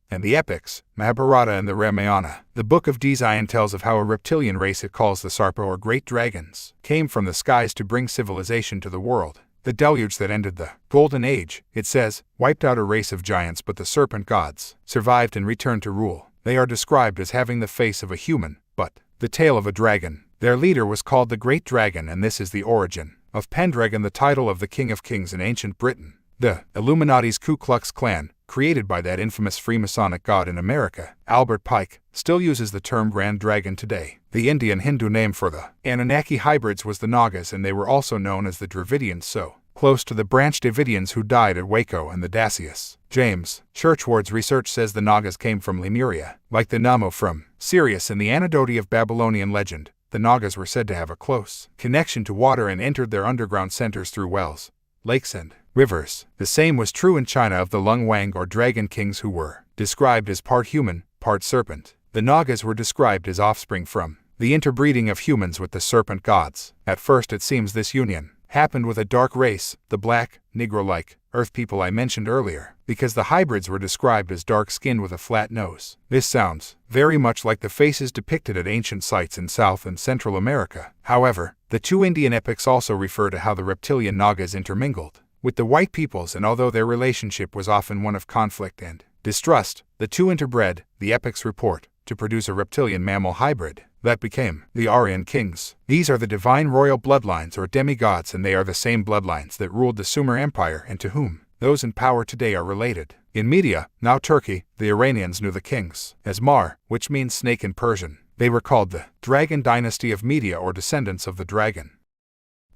and the epics, Mahabharata and the Ramayana. The Book of Design tells of how a reptilian race it calls the Sarpa or Great Dragons came from the skies to bring civilization to the world. The deluge that ended the Golden Age, it says, wiped out a race of giants, but the serpent gods survived and returned to rule. They are described as having the face of a human, but the tail of a dragon. Their leader was called the Great Dragon, and this is the origin of Pendragon, the title of the King of Kings in ancient Britain. The Illuminati's Ku Klux Klan, created by that infamous Freemasonic god in America, Albert Pike, still uses the term Grand Dragon today. The Indian Hindu name for the Anunnaki hybrids was the Nagas, and they were also known as the Dravidians, so close to the branch Davidians who died at Waco and the Dacius. James Churchward's research says the Nagas came from Lemuria, like the Namo from Sirius in the Anecdote of Babylonian legend. The Nagas were said to have a close connection to water and entered their underground centers through wells, lakes, and rivers. The same was true in China of the Lung Wang or Dragon Kings, who were described as part human, part serpent. The Nagas were described as offspring from the interbreeding of humans with the serpent gods. At first it seems this union happened with a dark race, the black, Negro-like, earth people I mentioned earlier, because the hybrids were described as dark-skinned with a flat nose. This sounds very much like the faces depicted at ancient sites in South and Central America. However, the two Indian epics also refer to how the reptilian Nagas intermingled with the white peoples, and although their relationship was often one of conflict and distrust, the two interbred, the epics report, to produce a reptilian mammal hybrid that became the Aryan kings. These are the divine royal bloodlines or demigods, and they are the same bloodlines that ruled the Sumer Empire and to whom those in power today are related. In Media, now Turkey, the Iranians knew the kings as Mar, which means snake in Persian. They were called the Dragon Dynasty of Media, or descendants of the dragon.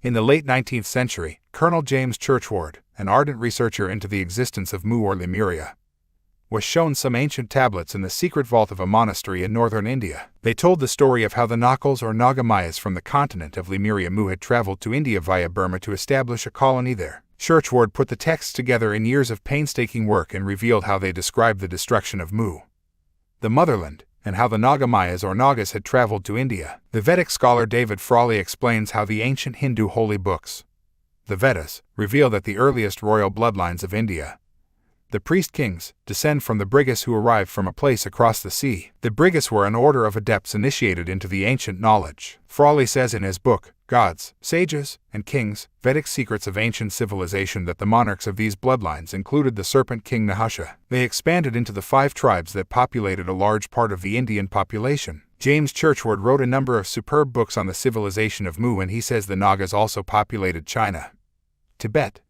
In the late 19th century, Colonel James Churchward, an ardent researcher into the existence of Mu or Lemuria, was shown some ancient tablets in the secret vault of a monastery in northern India. They told the story of how the Nakals or Nagamayas from the continent of Lemuria Mu had traveled to India via Burma to establish a colony there. Churchward put the texts together in years of painstaking work and revealed how they described the destruction of Mu, the motherland, and how the Nagamayas or Nagas had traveled to India. The Vedic scholar David Frawley explains how the ancient Hindu holy books, the Vedas, reveal that the earliest royal bloodlines of India, the priest kings, descend from the Brigas who arrived from a place across the sea. The Brigas were an order of adepts initiated into the ancient knowledge. Frawley says in his book, Gods, Sages, and Kings, Vedic Secrets of Ancient Civilization, that the monarchs of these bloodlines included the serpent king Nahusha. They expanded into the 5 tribes that populated a large part of the Indian population. James Churchward wrote a number of superb books on the civilization of Mu, and he says the Nagas also populated China, Tibet,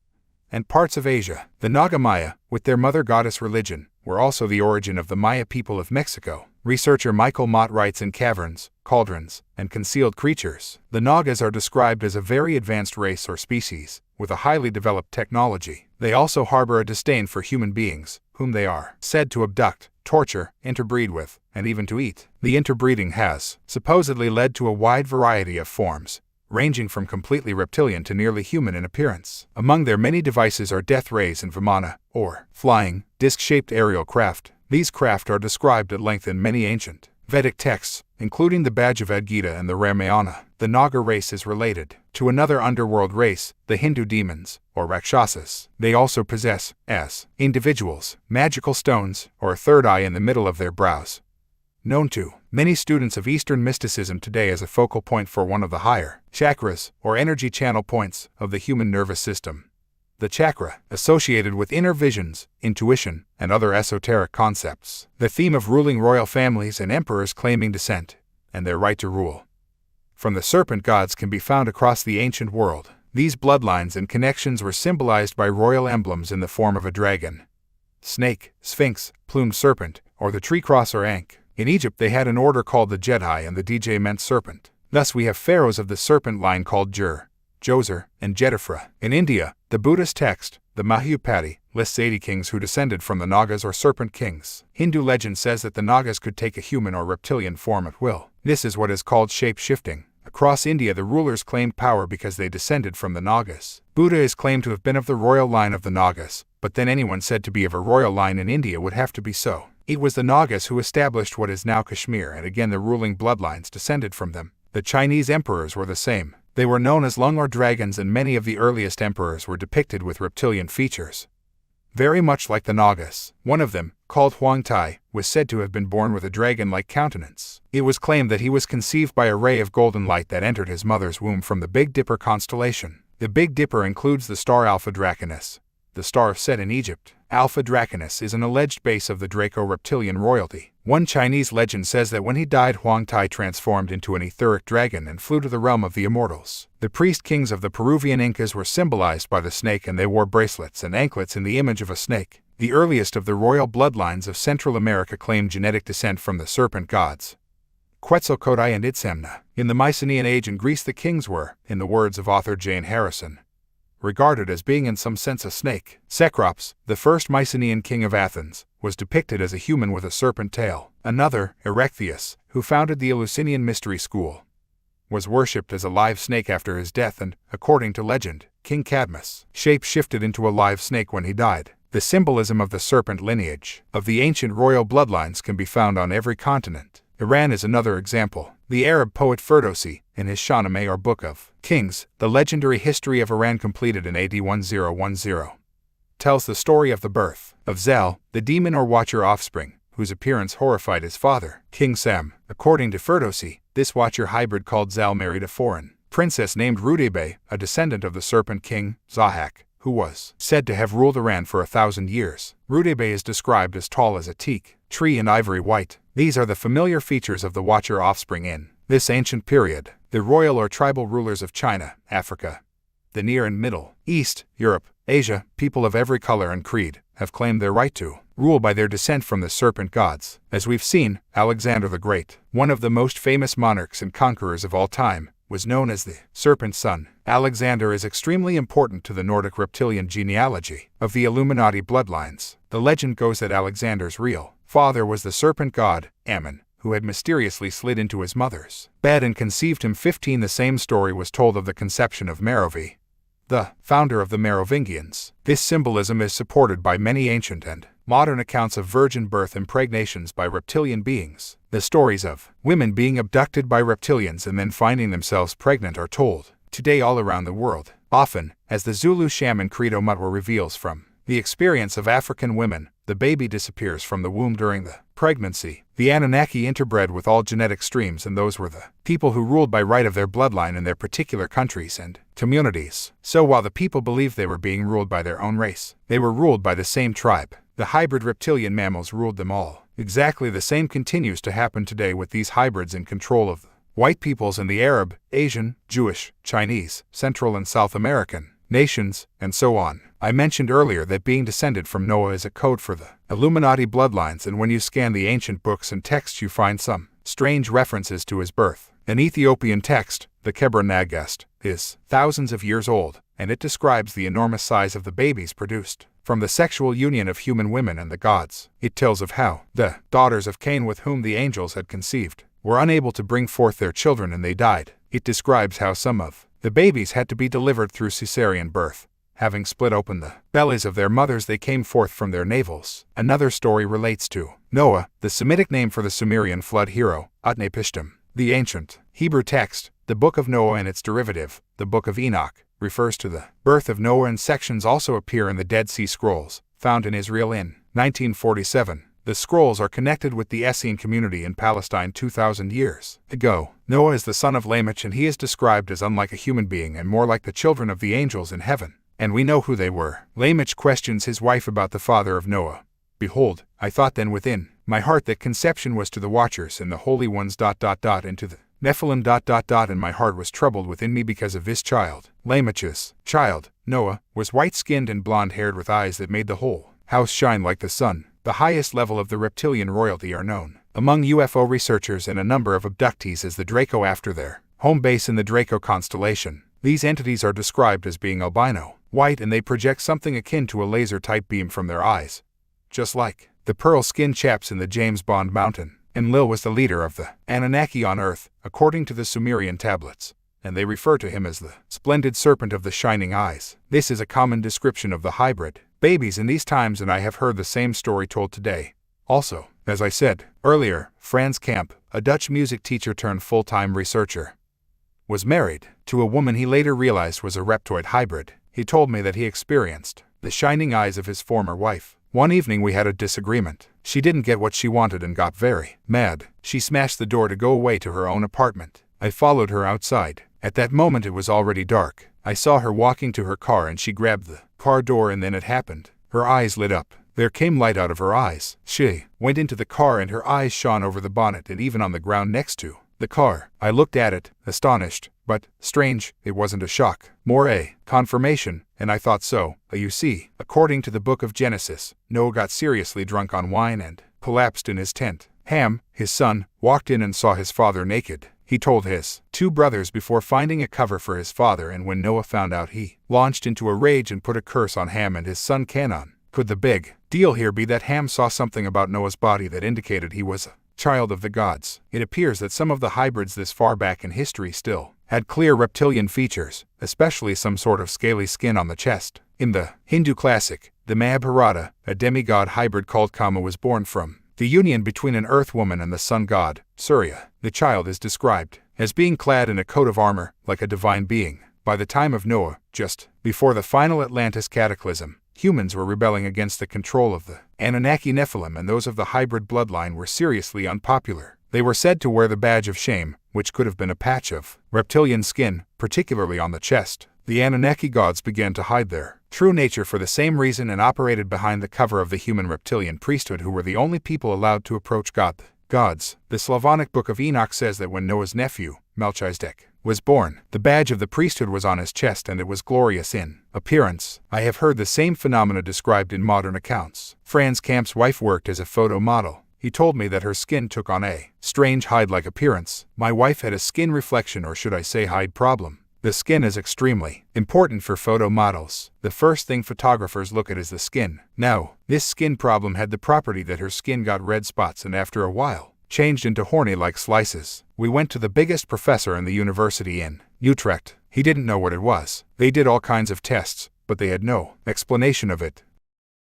and parts of Asia. The Nagamaya, with their mother goddess religion, were also the origin of the Maya people of Mexico. Researcher Michael Mott writes in Caverns, Cauldrons, and Concealed Creatures, the Nagas are described as a very advanced race or species, with a highly developed technology. They also harbor a disdain for human beings, whom they are said to abduct, torture, interbreed with, and even to eat. The interbreeding has supposedly led to a wide variety of forms, ranging from completely reptilian to nearly human in appearance. Among their many devices are death rays and vimana, or flying, disc-shaped aerial craft. These craft are described at length in many ancient Vedic texts, including the Bhagavad Gita and the Ramayana. The Naga race is related to another underworld race, the Hindu demons, or Rakshasas. They also possess, as individuals, magical stones, or a third eye in the middle of their brows, known to many students of Eastern mysticism today as a focal point for one of the higher chakras, or energy channel points, of the human nervous system. The chakra, associated with inner visions, intuition, and other esoteric concepts. The theme of ruling royal families and emperors claiming descent, and their right to rule from the serpent gods can be found across the ancient world. These bloodlines and connections were symbolized by royal emblems in the form of a dragon, snake, sphinx, plumed serpent, or the tree cross or ankh. In Egypt they had an order called the Jedi, and the DJ meant serpent. Thus we have pharaohs of the serpent line called Jur, Djoser, and Jedifra. In India, the Buddhist text, the Mahayupati, lists 80 kings who descended from the Nagas or serpent kings. Hindu legend says that the Nagas could take a human or reptilian form at will. This is what is called shape-shifting. Across India the rulers claimed power because they descended from the Nagas. Buddha is claimed to have been of the royal line of the Nagas, but then anyone said to be of a royal line in India would have to be so. It was the Nagas who established what is now Kashmir, and again the ruling bloodlines descended from them. The Chinese emperors were the same. They were known as Lung or dragons, and many of the earliest emperors were depicted with reptilian features. Very much like the Nagas. One of them, called Huang Tai, was said to have been born with a dragon-like countenance. It was claimed that he was conceived by a ray of golden light that entered his mother's womb from the Big Dipper constellation. The Big Dipper includes the star Alpha Draconis, the star of Set in Egypt. Alpha Draconis is an alleged base of the Draco-reptilian royalty. One Chinese legend says that when he died, Huang Tai transformed into an etheric dragon and flew to the realm of the immortals. The priest kings of the Peruvian Incas were symbolized by the snake, and they wore bracelets and anklets in the image of a snake. The earliest of the royal bloodlines of Central America claimed genetic descent from the serpent gods, Quetzalcoatl and Itzamna. In the Mycenaean age in Greece, the kings were, in the words of author Jane Harrison, regarded as being in some sense a snake. Cecrops, the first Mycenaean king of Athens, was depicted as a human with a serpent tail. Another, Erechtheus, who founded the Eleusinian mystery school, was worshipped as a live snake after his death, and, according to legend, King Cadmus shape-shifted into a live snake when he died. The symbolism of the serpent lineage of the ancient royal bloodlines can be found on every continent. Iran is another example. The Arab poet Ferdowsi, in his Shahnameh or Book of Kings, the legendary history of Iran completed in AD 1010, tells the story of the birth of Zal, the demon or watcher offspring, whose appearance horrified his father, King Sam. According to Ferdowsi, this watcher hybrid called Zal married a foreign princess named Rudebe, a descendant of the serpent king, Zahak, who was said to have ruled Iran for 1,000 years. Rudebe is described as tall as a teak tree and ivory white. These are the familiar features of the watcher offspring in this ancient period. The royal or tribal rulers of China, Africa, the Near and Middle East, Europe, Asia, people of every color and creed, have claimed their right to rule by their descent from the serpent gods. As we've seen, Alexander the Great, one of the most famous monarchs and conquerors of all time, was known as the serpent son. Alexander is extremely important to the Nordic reptilian genealogy of the Illuminati bloodlines. The legend goes that Alexander's real father was the serpent god, Ammon, who had mysteriously slid into his mother's bed and conceived him. 15 The same story was told of the conception of Merovi, the founder of the Merovingians. This symbolism is supported by many ancient and modern accounts of virgin birth impregnations by reptilian beings. The stories of women being abducted by reptilians and then finding themselves pregnant are told today all around the world. Often, as the Zulu shaman Credo Mutwa reveals from the experience of African women, the baby disappears from the womb during the pregnancy. The Anunnaki interbred with all genetic streams, and those were the people who ruled by right of their bloodline in their particular countries and communities. So while the people believed they were being ruled by their own race, they were ruled by the same tribe. The hybrid reptilian mammals ruled them all. Exactly the same continues to happen today with these hybrids in control of the white peoples and the Arab, Asian, Jewish, Chinese, Central and South American nations, and so on. I mentioned earlier that being descended from Noah is a code for the Illuminati bloodlines, and when you scan the ancient books and texts you find some strange references to his birth. An Ethiopian text, the Kebra Nagast, is thousands of years old, and it describes the enormous size of the babies produced from the sexual union of human women and the gods. It tells of how the daughters of Cain, with whom the angels had conceived, were unable to bring forth their children and they died. It describes how some of the babies had to be delivered through cesarean birth. Having split open the bellies of their mothers, they came forth from their navels. Another story relates to Noah, the Semitic name for the Sumerian flood hero, Utnapishtim. The ancient Hebrew text, the Book of Noah and its derivative, the Book of Enoch, refers to the birth of Noah, and sections also appear in the Dead Sea Scrolls, found in Israel in 1947. The scrolls are connected with the Essene community in Palestine 2,000 years ago. Noah is the son of Lamech, and he is described as unlike a human being and more like the children of the angels in heaven. And we know who they were. Lamech questions his wife about the father of Noah. Behold, I thought then within my heart that conception was to the watchers and the holy ones ... and to the Nephilim ... and my heart was troubled within me because of this child. Lamech's child, Noah, was white-skinned and blonde-haired with eyes that made the whole house shine like the sun. The highest level of the reptilian royalty are known among UFO researchers and a number of abductees as the Draco, after their home base in the Draco constellation. These entities are described as being albino, white, and they project something akin to a laser-type beam from their eyes, just like the pearl-skinned chaps in the James Bond mountain. Enlil was the leader of the Anunnaki on Earth, according to the Sumerian tablets, and they refer to him as the splendid serpent of the shining eyes. This is a common description of the hybrid babies in these times, and I have heard the same story told today. Also, As I said earlier, Frans Kamp, a Dutch music teacher turned full-time researcher, was married to a woman he later realized was a reptoid hybrid. He told me that he experienced the shining eyes of his former wife. One evening we had a disagreement. She didn't get what she wanted and got very mad. She smashed the door to go away to her own apartment. I followed her outside. At that moment it was already dark. I saw her walking to her car and she grabbed the car door, and then it happened. Her eyes lit up. There came light out of her eyes. She went into the car and her eyes shone over the bonnet and even on the ground next to the car. I looked at it, astonished, but strange. It wasn't a shock, more a confirmation, and I thought so. You see, according to the book of Genesis, Noah got seriously drunk on wine and collapsed in his tent. Ham, his son, walked in and saw his father naked. He told his 2 brothers before finding a cover for his father, and when Noah found out, he launched into a rage and put a curse on Ham and his son Canaan. Could the big deal here be that Ham saw something about Noah's body that indicated he was a child of the gods? It appears that some of the hybrids this far back in history still had clear reptilian features, especially some sort of scaly skin on the chest. In the Hindu classic, the Mahabharata, a demigod hybrid called Kama was born from the union between an earth woman and the sun god, Surya. The child is described as being clad in a coat of armor, like a divine being. By the time of Noah, just before the final Atlantis cataclysm, humans were rebelling against the control of the Anunnaki Nephilim, and those of the hybrid bloodline were seriously unpopular. They were said to wear the badge of shame, which could have been a patch of reptilian skin, particularly on the chest. The Anunnaki gods began to hide their true nature for the same reason and operated behind the cover of the human reptilian priesthood, who were the only people allowed to approach God. Gods. The Slavonic Book of Enoch says that when Noah's nephew, Melchizedek, was born, the badge of the priesthood was on his chest and it was glorious in appearance. I have heard the same phenomena described in modern accounts. Frans Kamp's wife worked as a photo model. He told me that her skin took on a strange hide-like appearance. My wife had a skin reflection, or should I say hide problem. The skin is extremely important for photo models. The first thing photographers look at is the skin. Now, this skin problem had the property that her skin got red spots and after a while changed into horny-like slices. We went to the biggest professor in the university in Utrecht. He didn't know what it was. They did all kinds of tests, but they had no explanation of it.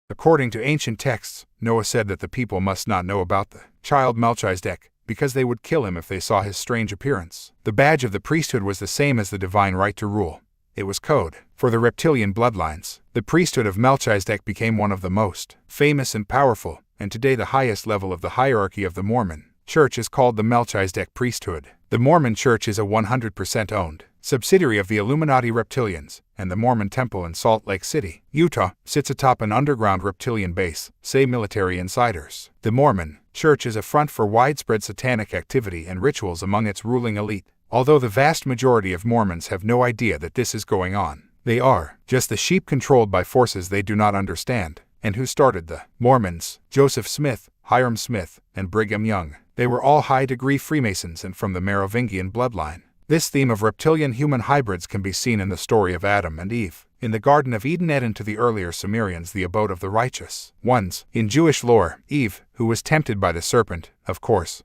According to ancient texts, Noah said that the people must not know about the child Melchizedek, because they would kill him if they saw his strange appearance. The badge of the priesthood was the same as the divine right to rule. It was code for the reptilian bloodlines. The priesthood of Melchizedek became one of the most famous and powerful, and today the highest level of the hierarchy of the Mormon Church is called the Melchizedek priesthood. The Mormon Church is a 100% owned subsidiary of the Illuminati Reptilians, and the Mormon Temple in Salt Lake City, Utah, sits atop an underground reptilian base, say military insiders. The Mormon Church is a front for widespread satanic activity and rituals among its ruling elite. Although the vast majority of Mormons have no idea that this is going on, they are just the sheep controlled by forces they do not understand. And who started the Mormons? Joseph Smith, Hiram Smith, and Brigham Young. They were all high-degree Freemasons and from the Merovingian bloodline. This theme of reptilian-human hybrids can be seen in the story of Adam and Eve. In the Garden of Eden, and to the earlier Sumerians, the abode of the righteous ones. In Jewish lore, Eve, who was tempted by the serpent, of course,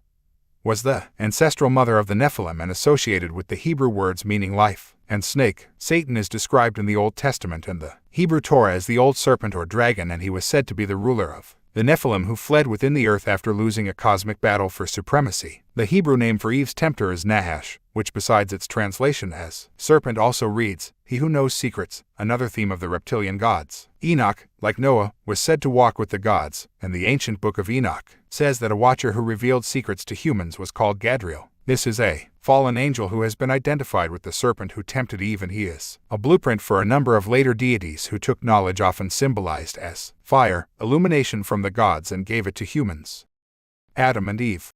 was the ancestral mother of the Nephilim and associated with the Hebrew words meaning life and snake. Satan is described in the Old Testament and the Hebrew Torah as the old serpent or dragon, and he was said to be the ruler of the Nephilim who fled within the earth after losing a cosmic battle for supremacy. The Hebrew name for Eve's tempter is Nahash, which besides its translation as serpent also reads, he who knows secrets, another theme of the reptilian gods. Enoch, like Noah, was said to walk with the gods, and the ancient book of Enoch says that a watcher who revealed secrets to humans was called Gadriel. This is a fallen angel who has been identified with the serpent who tempted Eve, and he is a blueprint for a number of later deities who took knowledge often symbolized as fire, illumination from the gods, and gave it to humans. Adam and Eve.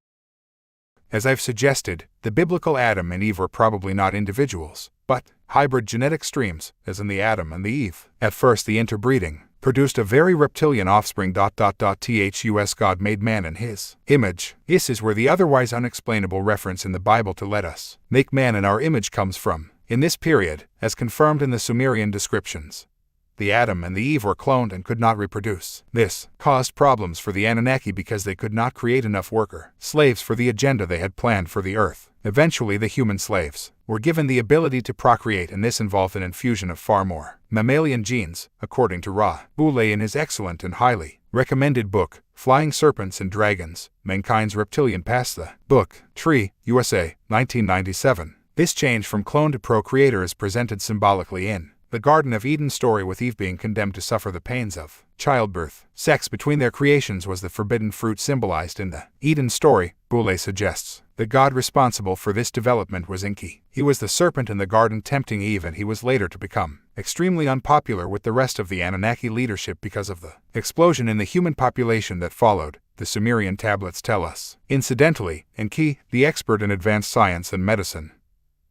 As I've suggested, the biblical Adam and Eve were probably not individuals, but hybrid genetic streams, as in the Adam and the Eve. At first the interbreeding produced a very reptilian offspring. Thus God made man in his image. This is where the otherwise unexplainable reference in the Bible to let us make man in our image comes from. In this period, as confirmed in the Sumerian descriptions, the Adam and the Eve were cloned and could not reproduce. This caused problems for the Anunnaki because they could not create enough worker slaves for the agenda they had planned for the earth. Eventually the human slaves were given the ability to procreate, and this involved an infusion of far more mammalian genes, according to Ra Boule in his excellent and highly Recommended book, Flying Serpents and Dragons, Mankind's Reptilian Past. The book, Tree, USA, 1997. This change from clone to procreator is presented symbolically in the Garden of Eden story, with Eve being condemned to suffer the pains of childbirth. Sex between their creations was the forbidden fruit symbolized in the Eden story, Boule suggests. The god responsible for this development was Icke. He was the serpent in the garden tempting Eve, and he was later to become extremely unpopular with the rest of the Anunnaki leadership because of the explosion in the human population that followed, the Sumerian tablets tell us. Incidentally, Enki, the expert in advanced science and medicine,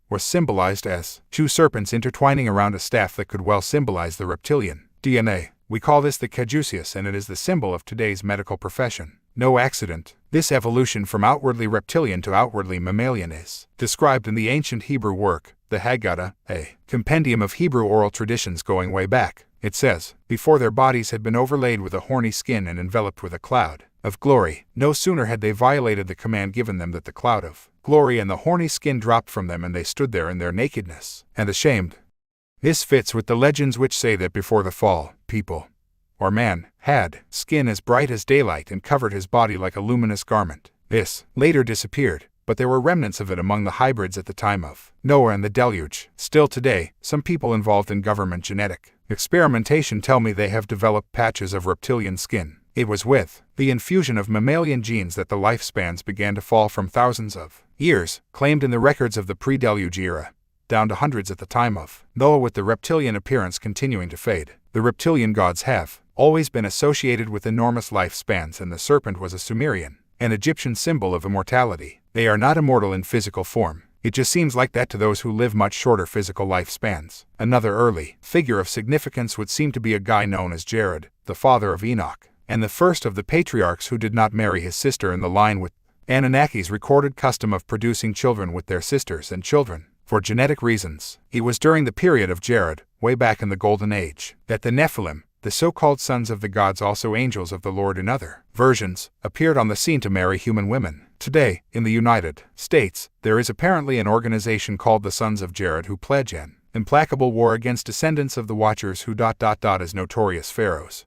was symbolized as two serpents intertwining around a staff that could well symbolize the reptilian DNA. We call this the caduceus, and it is the symbol of today's medical profession. No accident. This evolution from outwardly reptilian to outwardly mammalian is described in the ancient Hebrew work, the Haggadah, a compendium of Hebrew oral traditions going way back. It says, before their bodies had been overlaid with a horny skin and enveloped with a cloud of glory, no sooner had they violated the command given them that the cloud of glory and the horny skin dropped from them, and they stood there in their nakedness and ashamed. This fits with the legends which say that before the fall, people, or man, had skin as bright as daylight and covered his body like a luminous garment. This later disappeared, but there were remnants of it among the hybrids at the time of Noah and the deluge. Still today, some people involved in government genetic experimentation tell me they have developed patches of reptilian skin. It was with the infusion of mammalian genes that the lifespans began to fall from thousands of years, claimed in the records of the pre-deluge era, down to hundreds at the time of Noah, with the reptilian appearance continuing to fade. The reptilian gods have always been associated with enormous lifespans, and the serpent was a Sumerian and Egyptian symbol of immortality. They are not immortal in physical form. It just seems like that to those who live much shorter physical lifespans. Another early figure of significance would seem to be a guy known as Jared, the father of Enoch, and the first of the patriarchs who did not marry his sister in the line with Anunnaki's recorded custom of producing children with their sisters and children for genetic reasons. It was during the period of Jared, way back in the Golden Age, that the Nephilim, the so-called sons of the gods, also angels of the Lord in other versions, appeared on the scene to marry human women. Today, in the United States, there is apparently an organization called the Sons of Jared who pledge an implacable war against descendants of the Watchers who as notorious pharaohs,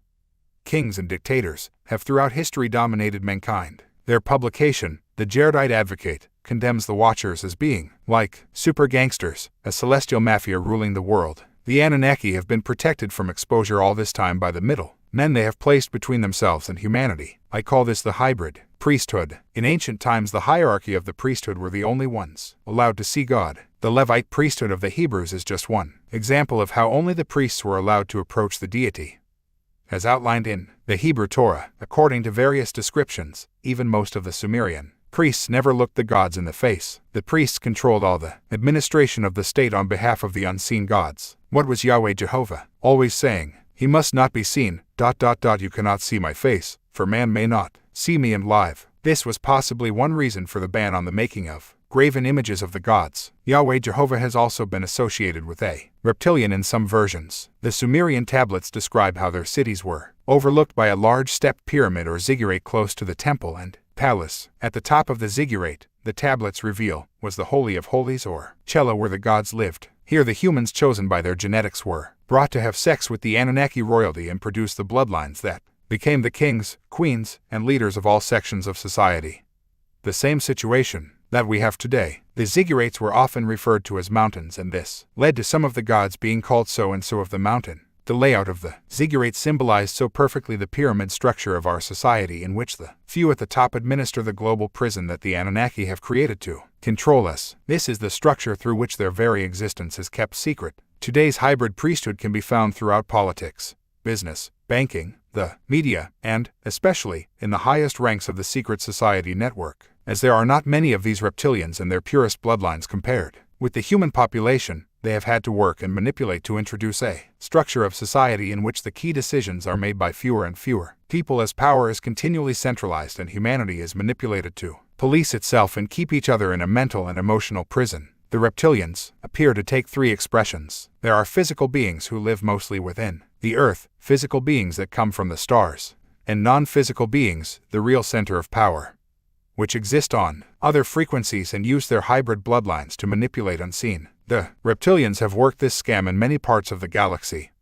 kings and dictators, have throughout history dominated mankind. Their publication, The Jaredite Advocate, condemns the Watchers as being like super gangsters, a celestial mafia ruling the world. The Anunnaki have been protected from exposure all this time by the middle men they have placed between themselves and humanity. I call this the hybrid priesthood. In ancient times, the hierarchy of the priesthood were the only ones allowed to see God. The Levite priesthood of the Hebrews is just one example of how only the priests were allowed to approach the deity. As outlined in the Hebrew Torah, according to various descriptions, even most of the Sumerian priests never looked the gods in the face. The priests controlled all the administration of the state on behalf of the unseen gods. What was Yahweh Jehovah always saying? He must not be seen, ... You cannot see my face, for man may not see me and live. This was possibly one reason for the ban on the making of graven images of the gods. Yahweh Jehovah has also been associated with a reptilian in some versions. The Sumerian tablets describe how their cities were overlooked by a large stepped pyramid or ziggurat close to the temple and palace. At the top of the ziggurat, the tablets reveal, was the Holy of Holies, or Chela, where the gods lived. Here the humans chosen by their genetics were brought to have sex with the Anunnaki royalty and produce the bloodlines that became the kings, queens, and leaders of all sections of society. The same situation that we have today. The ziggurats were often referred to as mountains, and this led to some of the gods being called so and so of the mountain. The layout of the ziggurat symbolized so perfectly the pyramid structure of our society, in which the few at the top administer the global prison that the Anunnaki have created to control us. This is the structure through which their very existence is kept secret. Today's hybrid priesthood can be found throughout politics, business, banking, the media, and, especially, in the highest ranks of the secret society network, as there are not many of these reptilians and their purest bloodlines compared with the human population. They have had to work and manipulate to introduce a structure of society in which the key decisions are made by fewer and fewer people, as power is continually centralized and humanity is manipulated to police itself and keep each other in a mental and emotional prison. The reptilians appear to take three expressions. There are physical beings who live mostly within the earth, physical beings that come from the stars, and non-physical beings, the real center of power, which exist on other frequencies and use their hybrid bloodlines to manipulate unseen. The reptilians have worked this scam in many parts of the galaxy.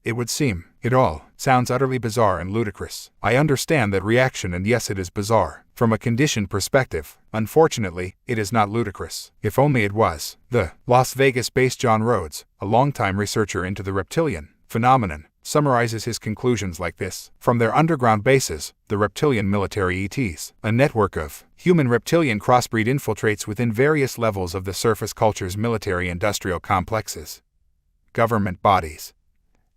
It would seem it all sounds utterly bizarre and ludicrous. I understand that reaction, and yes, it is bizarre. From a conditioned perspective, unfortunately, it is not ludicrous. If only it was. The Las Vegas-based John Rhodes, a longtime researcher into the reptilian phenomenon, summarizes his conclusions like this. From their underground bases, the reptilian military ETs, a network of human-reptilian crossbreed infiltrates within various levels of the surface culture's military-industrial complexes, government bodies,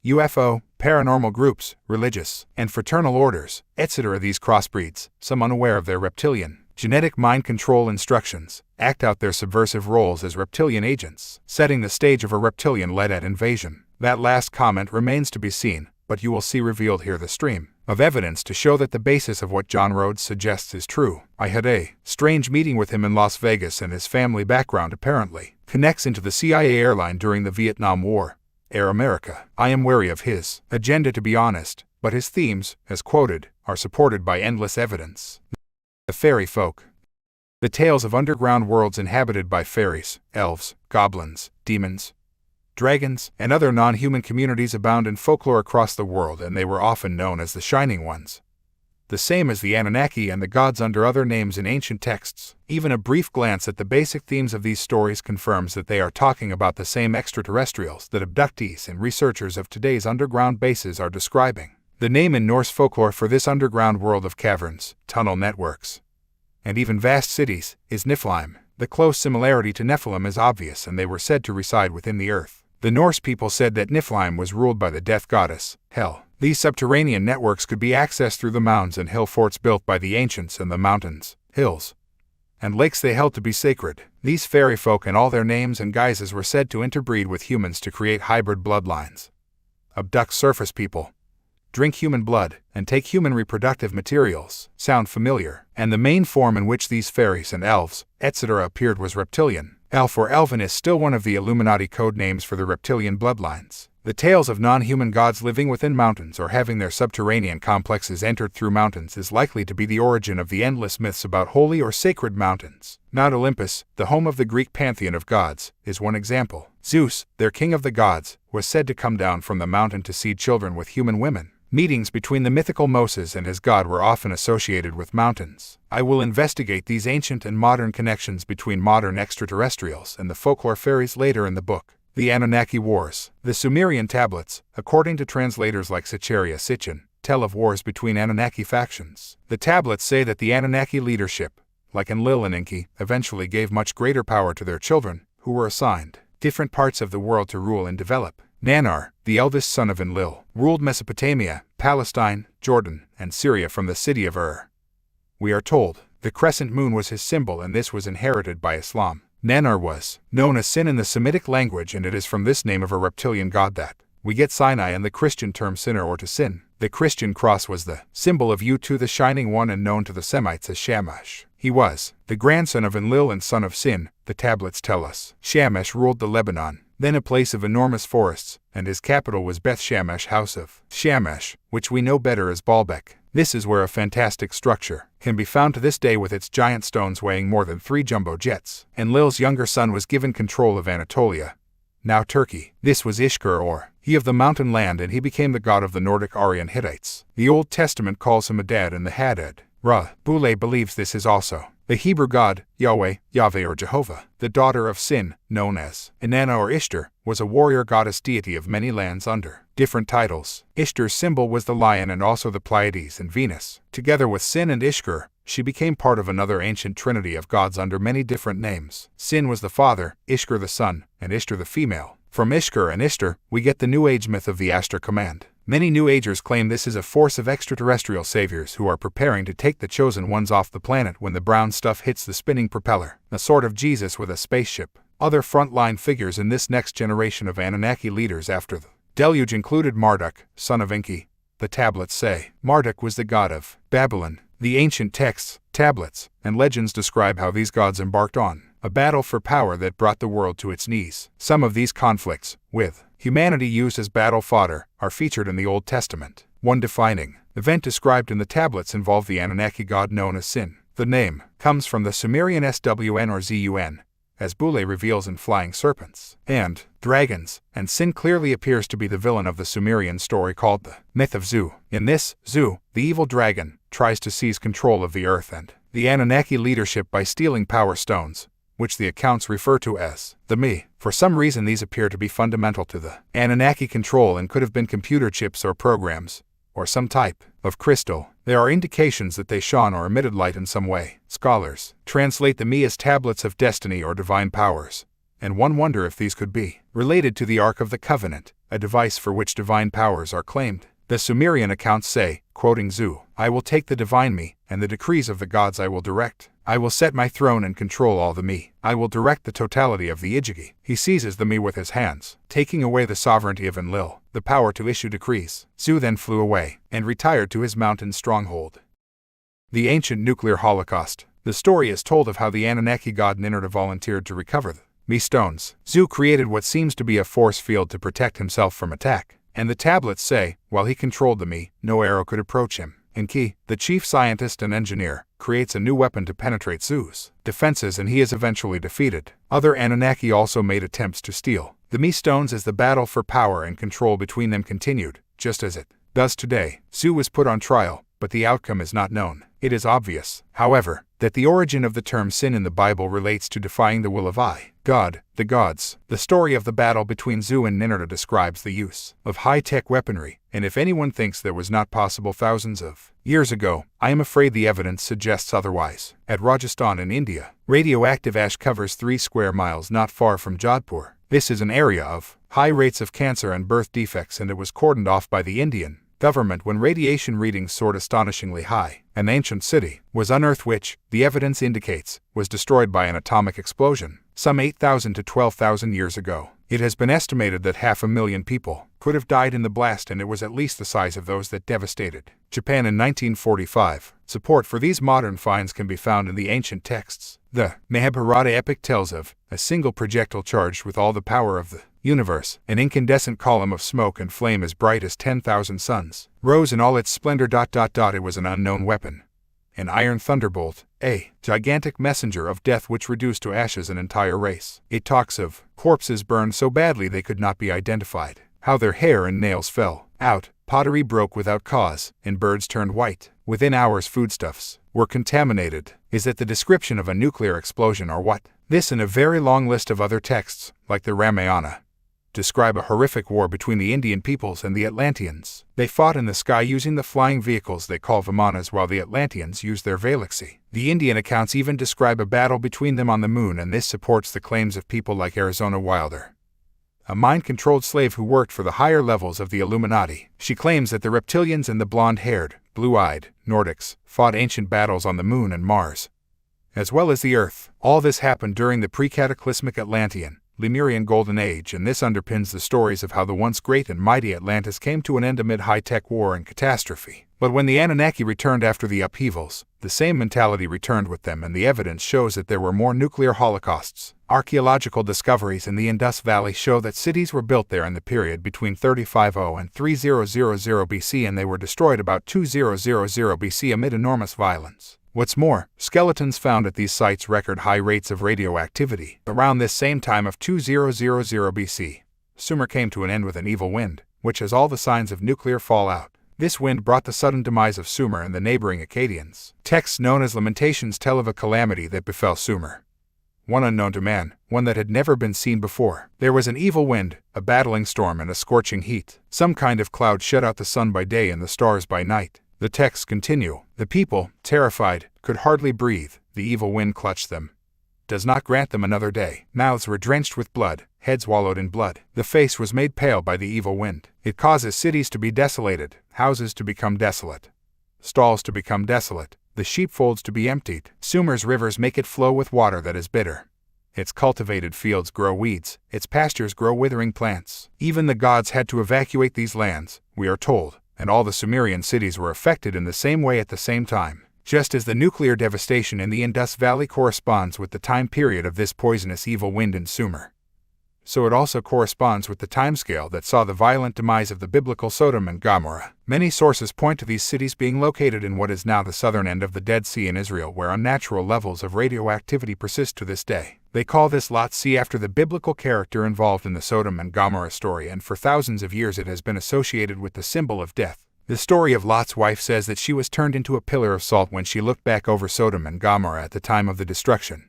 UFO, paranormal groups, religious and fraternal orders, etc. These crossbreeds, some unaware of their reptilian genetic mind control instructions, act out their subversive roles as reptilian agents, setting the stage of a reptilian-led invasion. That last comment remains to be seen, but you will see revealed here the stream of evidence to show that the basis of what John Rhodes suggests is true. I had a strange meeting with him in Las Vegas, and his family background apparently connects into the CIA airline during the Vietnam War, Air America. I am wary of his agenda, to be honest, but his themes, as quoted, are supported by endless evidence. The fairy folk. The tales of underground worlds inhabited by fairies, elves, goblins, demons, dragons, and other non-human communities abound in folklore across the world, and they were often known as the Shining Ones. The same as the Anunnaki and the gods under other names in ancient texts. Even a brief glance at the basic themes of these stories confirms that they are talking about the same extraterrestrials that abductees and researchers of today's underground bases are describing. The name in Norse folklore for this underground world of caverns, tunnel networks, and even vast cities, is Niflheim. The close similarity to Nephilim is obvious, and they were said to reside within the earth. The Norse people said that Niflheim was ruled by the death goddess, Hel. These subterranean networks could be accessed through the mounds and hill forts built by the ancients, and the mountains, hills, and lakes they held to be sacred. These fairy folk and all their names and guises were said to interbreed with humans to create hybrid bloodlines, abduct surface people, drink human blood, and take human reproductive materials. Sound familiar? And the main form in which these fairies and elves, etc. appeared was reptilian. Elf or Elven is still one of the Illuminati code names for the reptilian bloodlines. The tales of non-human gods living within mountains or having their subterranean complexes entered through mountains is likely to be the origin of the endless myths about holy or sacred mountains. Mount Olympus, the home of the Greek pantheon of gods, is one example. Zeus, their king of the gods, was said to come down from the mountain to seed children with human women. Meetings between the mythical Moses and his god were often associated with mountains. I will investigate these ancient and modern connections between modern extraterrestrials and the folklore fairies later in the book. The Anunnaki Wars. The Sumerian tablets, according to translators like Sacharia Sitchin, tell of wars between Anunnaki factions. The tablets say that the Anunnaki leadership, like Enlil and Enki, eventually gave much greater power to their children, who were assigned different parts of the world to rule and develop. Nannar, the eldest son of Enlil, ruled Mesopotamia, Palestine, Jordan, and Syria from the city of Ur. We are told the crescent moon was his symbol, and this was inherited by Islam. Nannar was known as Sin in the Semitic language, and it is from this name of a reptilian god that we get Sinai and the Christian term sinner or to sin. The Christian cross was the symbol of Utu, the Shining One, and known to the Semites as Shamash. He was the grandson of Enlil and son of Sin, the tablets tell us. Shamash ruled the Lebanon, then a place of enormous forests, and his capital was Beth Shamash, house of Shamash, which we know better as Baalbek. This is where a fantastic structure can be found to this day with its giant stones weighing more than 3 jumbo jets. Enlil's younger son was given control of Anatolia, now Turkey. This was Ishkur, or he of the mountain land, and he became the god of the Nordic Aryan Hittites. The Old Testament calls him Adad and the Hadad. Ra. Boule believes this is also the Hebrew god, Yahweh, Yahweh or Jehovah. The daughter of Sin, known as Inanna or Ishtar, was a warrior goddess deity of many lands under different titles. Ishtar's symbol was the lion and also the Pleiades and Venus. Together with Sin and Ishkur, she became part of another ancient trinity of gods under many different names. Sin was the father, Ishkur the son, and Ishtar the female. From Ishkur and Ishtar, we get the New Age myth of the Ashtar command. Many New Agers claim this is a force of extraterrestrial saviors who are preparing to take the chosen ones off the planet when the brown stuff hits the spinning propeller, a sort of Jesus with a spaceship. Other frontline figures in this next generation of Anunnaki leaders after the deluge included Marduk, son of Enki. The tablets say Marduk was the god of Babylon. The ancient texts, tablets, and legends describe how these gods embarked on a battle for power that brought the world to its knees. Some of these conflicts, with humanity used as battle fodder, are featured in the Old Testament. One defining event described in the tablets involved the Anunnaki god known as Sin. The name comes from the Sumerian Swn or Zun, as Boule reveals in Flying Serpents, and dragons, and Sin clearly appears to be the villain of the Sumerian story called the Myth of Zu. In this, Zu, the evil dragon, tries to seize control of the earth and the Anunnaki leadership by stealing power stones, which the accounts refer to as the Me. For some reason these appear to be fundamental to the Anunnaki control and could have been computer chips or programs, or some type of crystal. There are indications that they shone or emitted light in some way. Scholars translate the Me as tablets of destiny or divine powers, and one wonder if these could be related to the Ark of the Covenant, a device for which divine powers are claimed. The Sumerian accounts say, quoting Zu, "I will take the divine Me, and the decrees of the gods I will direct. I will set my throne and control all the Me. I will direct the totality of the Icke." He seizes the Me with his hands, taking away the sovereignty of Enlil, the power to issue decrees. Zu then flew away, and retired to his mountain stronghold. The ancient nuclear holocaust. The story is told of how the Anunnaki god Ninurta volunteered to recover the Me stones. Zu created what seems to be a force field to protect himself from attack, and the tablets say, while he controlled the Me, no arrow could approach him. Icke, the chief scientist and engineer, creates a new weapon to penetrate Zu's defenses, and he is eventually defeated. Other Anunnaki also made attempts to steal the Me stones as the battle for power and control between them continued, just as it does today. Zu was put on trial, but the outcome is not known. It is obvious, however, that the origin of the term sin in the Bible relates to defying the will of God, the gods. The story of the battle between Zu and Ninurta describes the use of high-tech weaponry, and if anyone thinks that was not possible thousands of years ago, I am afraid the evidence suggests otherwise. At Rajasthan in India, radioactive ash covers 3 square miles not far from Jodhpur. This is an area of high rates of cancer and birth defects, and it was cordoned off by the Indian government when radiation readings soared astonishingly high. An ancient city was unearthed which, the evidence indicates, was destroyed by an atomic explosion some 8,000 to 12,000 years ago. It has been estimated that 500,000 people could have died in the blast, and it was at least the size of those that devastated Japan in 1945. Support for these modern finds can be found in the ancient texts. The Mahabharata epic tells of a single projectile charged with all the power of the universe. An incandescent column of smoke and flame as bright as 10,000 suns rose in all its splendor. It was an unknown weapon, an iron thunderbolt, a gigantic messenger of death which reduced to ashes an entire race. It talks of corpses burned so badly they could not be identified, how their hair and nails fell out, pottery broke without cause, and birds turned white. Within hours foodstuffs were contaminated. Is it the description of a nuclear explosion or what? This and a very long list of other texts, like the Ramayana, describe a horrific war between the Indian peoples and the Atlanteans. They fought in the sky using the flying vehicles they call Vimanas, while the Atlanteans used their Velaxy. The Indian accounts even describe a battle between them on the moon, and this supports the claims of people like Arizona Wilder, a mind-controlled slave who worked for the higher levels of the Illuminati. She claims that the Reptilians and the blonde-haired, blue-eyed Nordics fought ancient battles on the moon and Mars, as well as the Earth. All this happened during the pre-cataclysmic Atlantean, Lemurian Golden Age, and this underpins the stories of how the once great and mighty Atlantis came to an end amid high-tech war and catastrophe. But when the Anunnaki returned after the upheavals, the same mentality returned with them, and the evidence shows that there were more nuclear holocausts. Archaeological discoveries in the Indus Valley show that cities were built there in the period between 3500 and 3000 BC, and they were destroyed about 2000 BC amid enormous violence. What's more, skeletons found at these sites record high rates of radioactivity. Around this same time of 2000 BC, Sumer came to an end with an evil wind, which has all the signs of nuclear fallout. This wind brought the sudden demise of Sumer and the neighboring Akkadians. Texts known as Lamentations tell of a calamity that befell Sumer, one unknown to man, one that had never been seen before. There was an evil wind, a battling storm, and a scorching heat. Some kind of cloud shut out the sun by day and the stars by night. The texts continue. The people, terrified, could hardly breathe. The evil wind clutched them, does not grant them another day. Mouths were drenched with blood, heads wallowed in blood. The face was made pale by the evil wind. It causes cities to be desolated, houses to become desolate, stalls to become desolate, the sheepfolds to be emptied. Sumer's rivers make it flow with water that is bitter. Its cultivated fields grow weeds, its pastures grow withering plants. Even the gods had to evacuate these lands, we are told, and all the Sumerian cities were affected in the same way at the same time. Just as the nuclear devastation in the Indus Valley corresponds with the time period of this poisonous evil wind in Sumer. so it also corresponds with the timescale that saw the violent demise of the biblical Sodom and Gomorrah. Many sources point to these cities being located in what is now the southern end of the Dead Sea in Israel, where unnatural levels of radioactivity persist to this day. They call this Lot Sea after the biblical character involved in the Sodom and Gomorrah story, and for thousands of years it has been associated with the symbol of death. The story of Lot's wife says that she was turned into a pillar of salt when she looked back over Sodom and Gomorrah at the time of the destruction.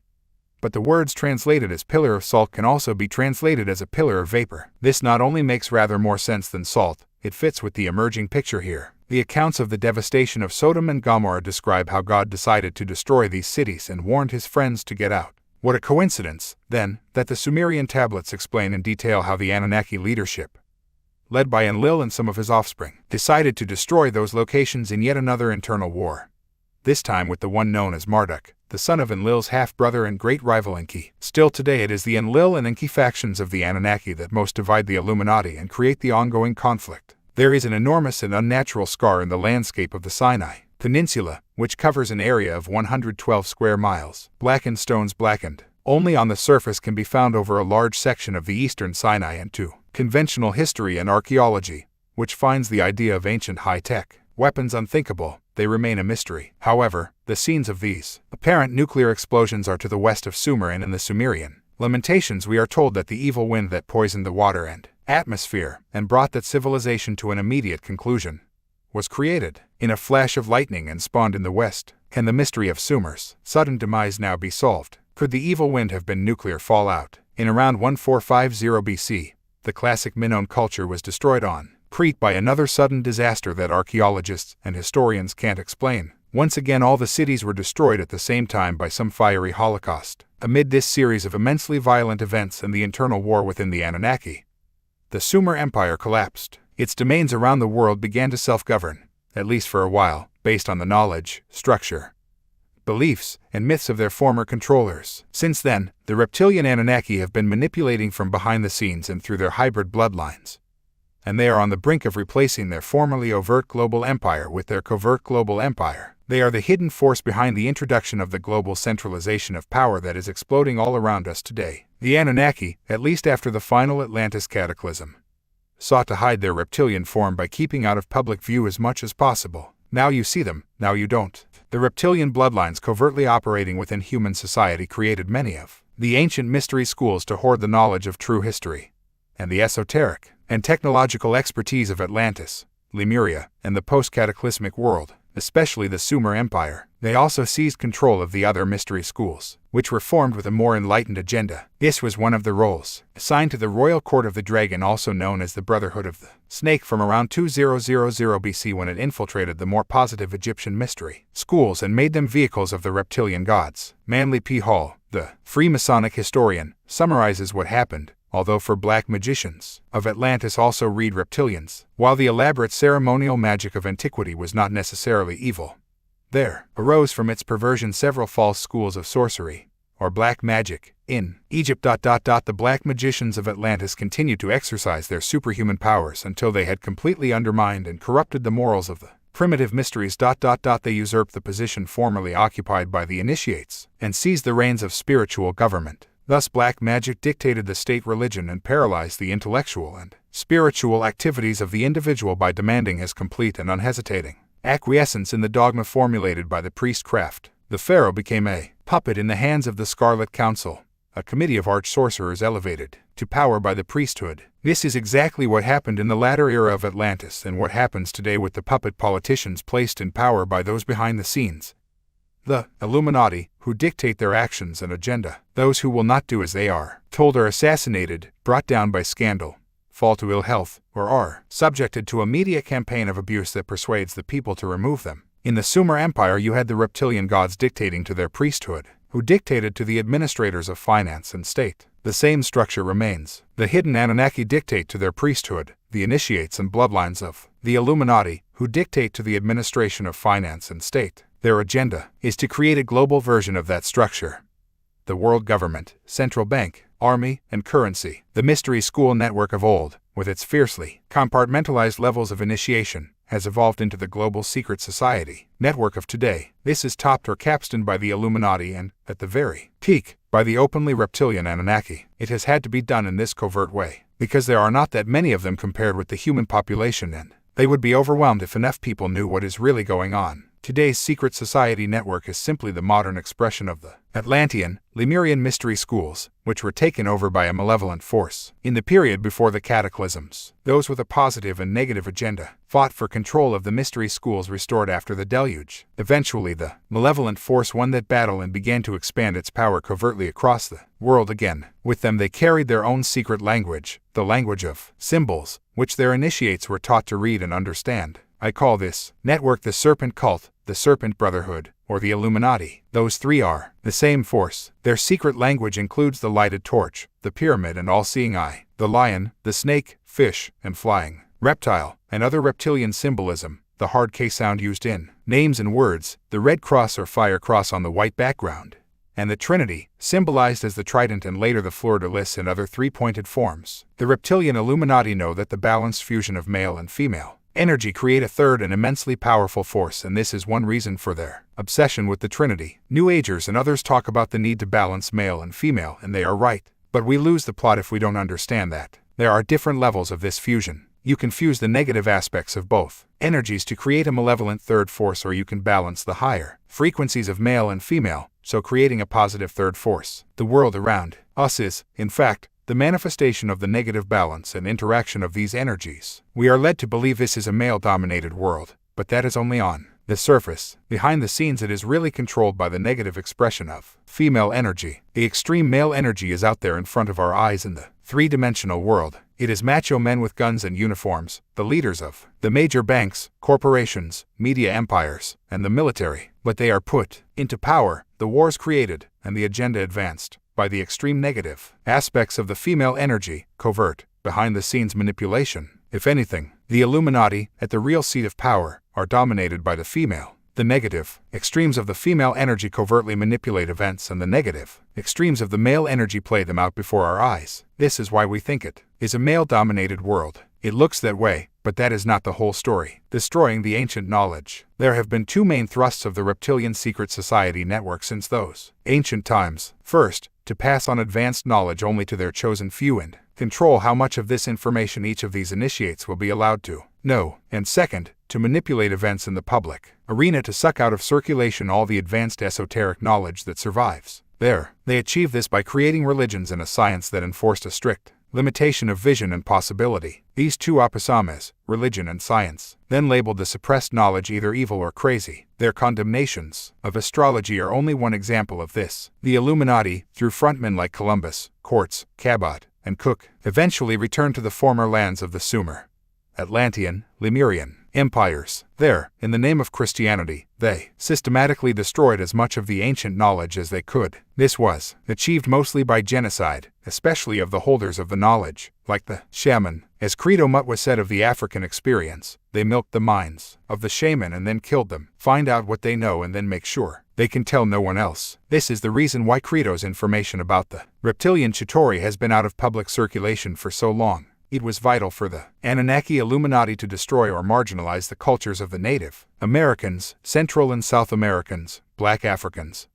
But the words translated as pillar of salt can also be translated as a pillar of vapor. This not only makes rather more sense than salt, it fits with the emerging picture here. The accounts of the devastation of Sodom and Gomorrah describe how God decided to destroy these cities and warned his friends to get out. What a coincidence, then, that the Sumerian tablets explain in detail how the Anunnaki leadership, led by Enlil and some of his offspring, decided to destroy those locations in yet another internal war. This time with the one known as Marduk, the son of Enlil's half-brother and great rival Enki. Still today it is the Enlil and Enki factions of the Anunnaki that most divide the Illuminati and create the ongoing conflict. There is an enormous and unnatural scar in the landscape of the Sinai Peninsula, which covers an area of 112 square miles. Blackened stones blackened only on the surface can be found over a large section of the eastern Sinai, and to conventional history and archaeology, which finds the idea of ancient high-tech weapons unthinkable, they remain a mystery. However, the scenes of these apparent nuclear explosions are to the west of Sumer, and in the Sumerian Lamentations we are told that the evil wind that poisoned the water and atmosphere and brought that civilization to an immediate conclusion was created in a flash of lightning and spawned in the west. Can the mystery of Sumer's sudden demise now be solved? Could the evil wind have been nuclear fallout? In around 1450 BC, the classic Minoan culture was destroyed on Crete by another sudden disaster that archaeologists and historians can't explain. Once again all the cities were destroyed at the same time by some fiery holocaust. Amid this series of immensely violent events and the internal war within the Anunnaki, the Sumer Empire collapsed. Its domains around the world began to self-govern, at least for a while, based on the knowledge, structure, beliefs, and myths of their former controllers. Since then, the reptilian Anunnaki have been manipulating from behind the scenes and through their hybrid bloodlines, and they are on the brink of replacing their formerly overt global empire with their covert global empire. They are the hidden force behind the introduction of the global centralization of power that is exploding all around us today. The Anunnaki, at least after the final Atlantis cataclysm, sought to hide their reptilian form by keeping out of public view as much as possible. Now you see them, now you don't. The reptilian bloodlines covertly operating within human society created many of the ancient mystery schools to hoard the knowledge of true history, and the esoteric and technological expertise of Atlantis, Lemuria, and the post-cataclysmic world, especially the Sumer Empire. They also seized control of the other mystery schools, which were formed with a more enlightened agenda. This was one of the roles assigned to the Royal Court of the Dragon, also known as the Brotherhood of the Snake, from around 2000 BC, when it infiltrated the more positive Egyptian mystery schools and made them vehicles of the reptilian gods. Manly P. Hall, the Freemasonic historian, summarizes what happened. Although for black magicians of Atlantis also read reptilians, while the elaborate ceremonial magic of antiquity was not necessarily evil, there arose from its perversion several false schools of sorcery, or black magic, in Egypt. The black magicians of Atlantis continued to exercise their superhuman powers until they had completely undermined and corrupted the morals of the primitive mysteries. They usurped the position formerly occupied by the initiates and seized the reins of spiritual government. Thus black magic dictated the state religion and paralyzed the intellectual and spiritual activities of the individual by demanding his complete and unhesitating acquiescence in the dogma formulated by the priestcraft. The pharaoh became a puppet in the hands of the Scarlet Council, a committee of arch-sorcerers elevated to power by the priesthood. This is exactly what happened in the latter era of Atlantis and what happens today with the puppet politicians placed in power by those behind the scenes, the Illuminati, who dictate their actions and agenda. Those who will not do as they are told are assassinated, brought down by scandal, fall to ill health, or are subjected to a media campaign of abuse that persuades the people to remove them. In the Sumer Empire you had the reptilian gods dictating to their priesthood, who dictated to the administrators of finance and state. The same structure remains. The hidden Anunnaki dictate to their priesthood, the initiates and bloodlines of the Illuminati, who dictate to the administration of finance and state. Their agenda is to create a global version of that structure. The world government, central bank, army, and currency. The mystery school network of old, with its fiercely compartmentalized levels of initiation, has evolved into the global secret society network of today. This is topped or capstoned by the Illuminati and, at the very peak, by the openly reptilian Anunnaki. It has had to be done in this covert way, because there are not that many of them compared with the human population, and they would be overwhelmed if enough people knew what is really going on. Today's secret society network is simply the modern expression of the Atlantean, Lemurian mystery schools, which were taken over by a malevolent force. In the period before the cataclysms, those with a positive and negative agenda fought for control of the mystery schools restored after the deluge. Eventually, the malevolent force won that battle and began to expand its power covertly across the world again. With them they carried their own secret language, the language of symbols, which their initiates were taught to read and understand. I call this network the Serpent Cult, the Serpent Brotherhood, or the Illuminati. Those three are the same force. Their secret language includes the lighted torch, the pyramid and all-seeing eye, the lion, the snake, fish, and flying reptile, and other reptilian symbolism, the hard K sound used in names and words, the red cross or fire cross on the white background, and the Trinity, symbolized as the trident and later the fleur-de-lis and other three-pointed forms. The reptilian Illuminati know that the balanced fusion of male and female energy create a third and immensely powerful force, and this is one reason for their obsession with the Trinity. New Agers and others talk about the need to balance male and female, and they are right. But we lose the plot if we don't understand that there are different levels of this fusion. You can fuse the negative aspects of both energies to create a malevolent third force, or you can balance the higher frequencies of male and female, so creating a positive third force. The world around us is, in fact, the manifestation of the negative balance and interaction of these energies. We are led to believe this is a male-dominated world, but that is only on the surface. Behind the scenes it is really controlled by the negative expression of female energy. The extreme male energy is out there in front of our eyes in the three-dimensional world. It is macho men with guns and uniforms, the leaders of the major banks, corporations, media empires, and the military. But they are put into power, the wars created, and the agenda advanced by the extreme negative aspects of the female energy, covert, behind-the-scenes manipulation. If anything, the Illuminati, at the real seat of power, are dominated by the female. The negative extremes of the female energy covertly manipulate events, and the negative extremes of the male energy play them out before our eyes. This is why we think it is a male-dominated world. It looks that way, but that is not the whole story. Destroying the ancient knowledge. There have been two main thrusts of the reptilian secret society network since those ancient times. First, to pass on advanced knowledge only to their chosen few and control how much of this information each of these initiates will be allowed to know. And second, to manipulate events in the public arena to suck out of circulation all the advanced esoteric knowledge that survives. They achieve this by creating religions and a science that enforced a strict limitation of vision and possibility. These two apasamas, religion and science, then labeled the suppressed knowledge either evil or crazy. Their condemnations of astrology are only one example of this. The Illuminati, through frontmen like Columbus, Quartz, Cabot, and Cook, eventually returned to the former lands of the Sumer, Atlantean, Lemurian empires. There, in the name of Christianity, they systematically destroyed as much of the ancient knowledge as they could. This was achieved mostly by genocide, especially of the holders of the knowledge, like the shaman. As Credo Mutwa said of the African experience, they milked the minds of the shaman and then killed them, find out what they know and then make sure they can tell no one else. This is the reason why Credo's information about the reptilian Chitauri has been out of public circulation for so long. It was vital for the Anunnaki Illuminati to destroy or marginalize the cultures of the Native Americans, Central and South Americans, Black Africans,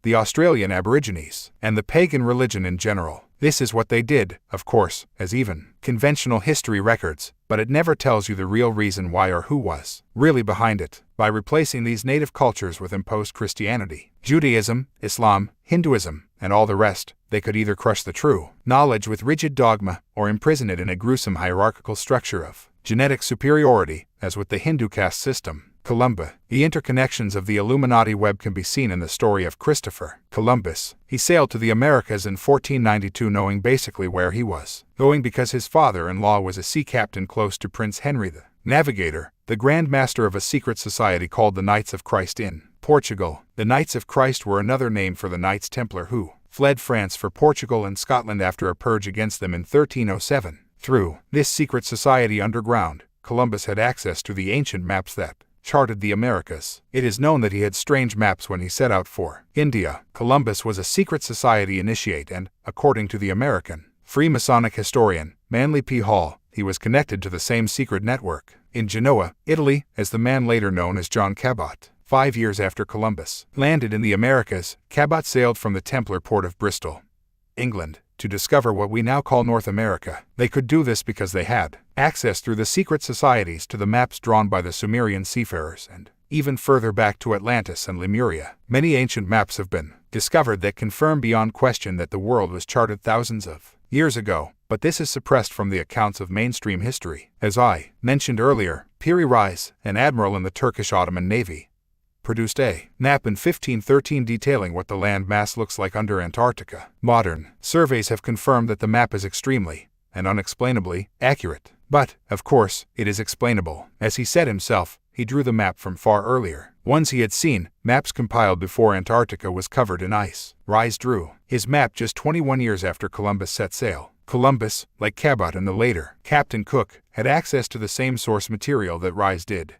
the Australian Aborigines, and the pagan religion in general. This is what they did, of course, as even conventional history records, but it never tells you the real reason why or who was really behind it. By replacing these native cultures with imposed Christianity, Judaism, Islam, Hinduism, and all the rest, they could either crush the true knowledge with rigid dogma or imprison it in a gruesome hierarchical structure of genetic superiority, as with the Hindu caste system. The interconnections of the Illuminati web can be seen in the story of Christopher Columbus. He sailed to the Americas in 1492 knowing basically where he was going because his father-in-law was a sea captain close to Prince Henry the Navigator, the Grand Master of a secret society called the Knights of Christ in Portugal. The Knights of Christ were another name for the Knights Templar who fled France for Portugal and Scotland after a purge against them in 1307. Through this secret society underground, Columbus had access to the ancient maps that charted the Americas. It is known that he had strange maps when he set out for India. Columbus was a secret society initiate and, according to the American Freemasonic historian Manly P. Hall, he was connected to the same secret network in Genoa, Italy, as the man later known as John Cabot. 5 years after Columbus landed in the Americas, Cabot sailed from the Templar port of Bristol, England, to discover what we now call North America. They could do this because they had access through the secret societies to the maps drawn by the Sumerian seafarers, and even further back to Atlantis and Lemuria. Many ancient maps have been discovered that confirm beyond question that the world was charted thousands of years ago, but this is suppressed from the accounts of mainstream history. As I mentioned earlier, Piri Reis, an admiral in the Turkish Ottoman Navy, produced a map in 1513 detailing what the land mass looks like under Antarctica. Modern surveys have confirmed that the map is extremely and unexplainably accurate. But, of course, it is explainable. As he said himself, he drew the map from far earlier ones he had seen, maps compiled before Antarctica was covered in ice. Reis drew his map just 21 years after Columbus set sail. Columbus, like Cabot and the later Captain Cook, had access to the same source material that Reis did,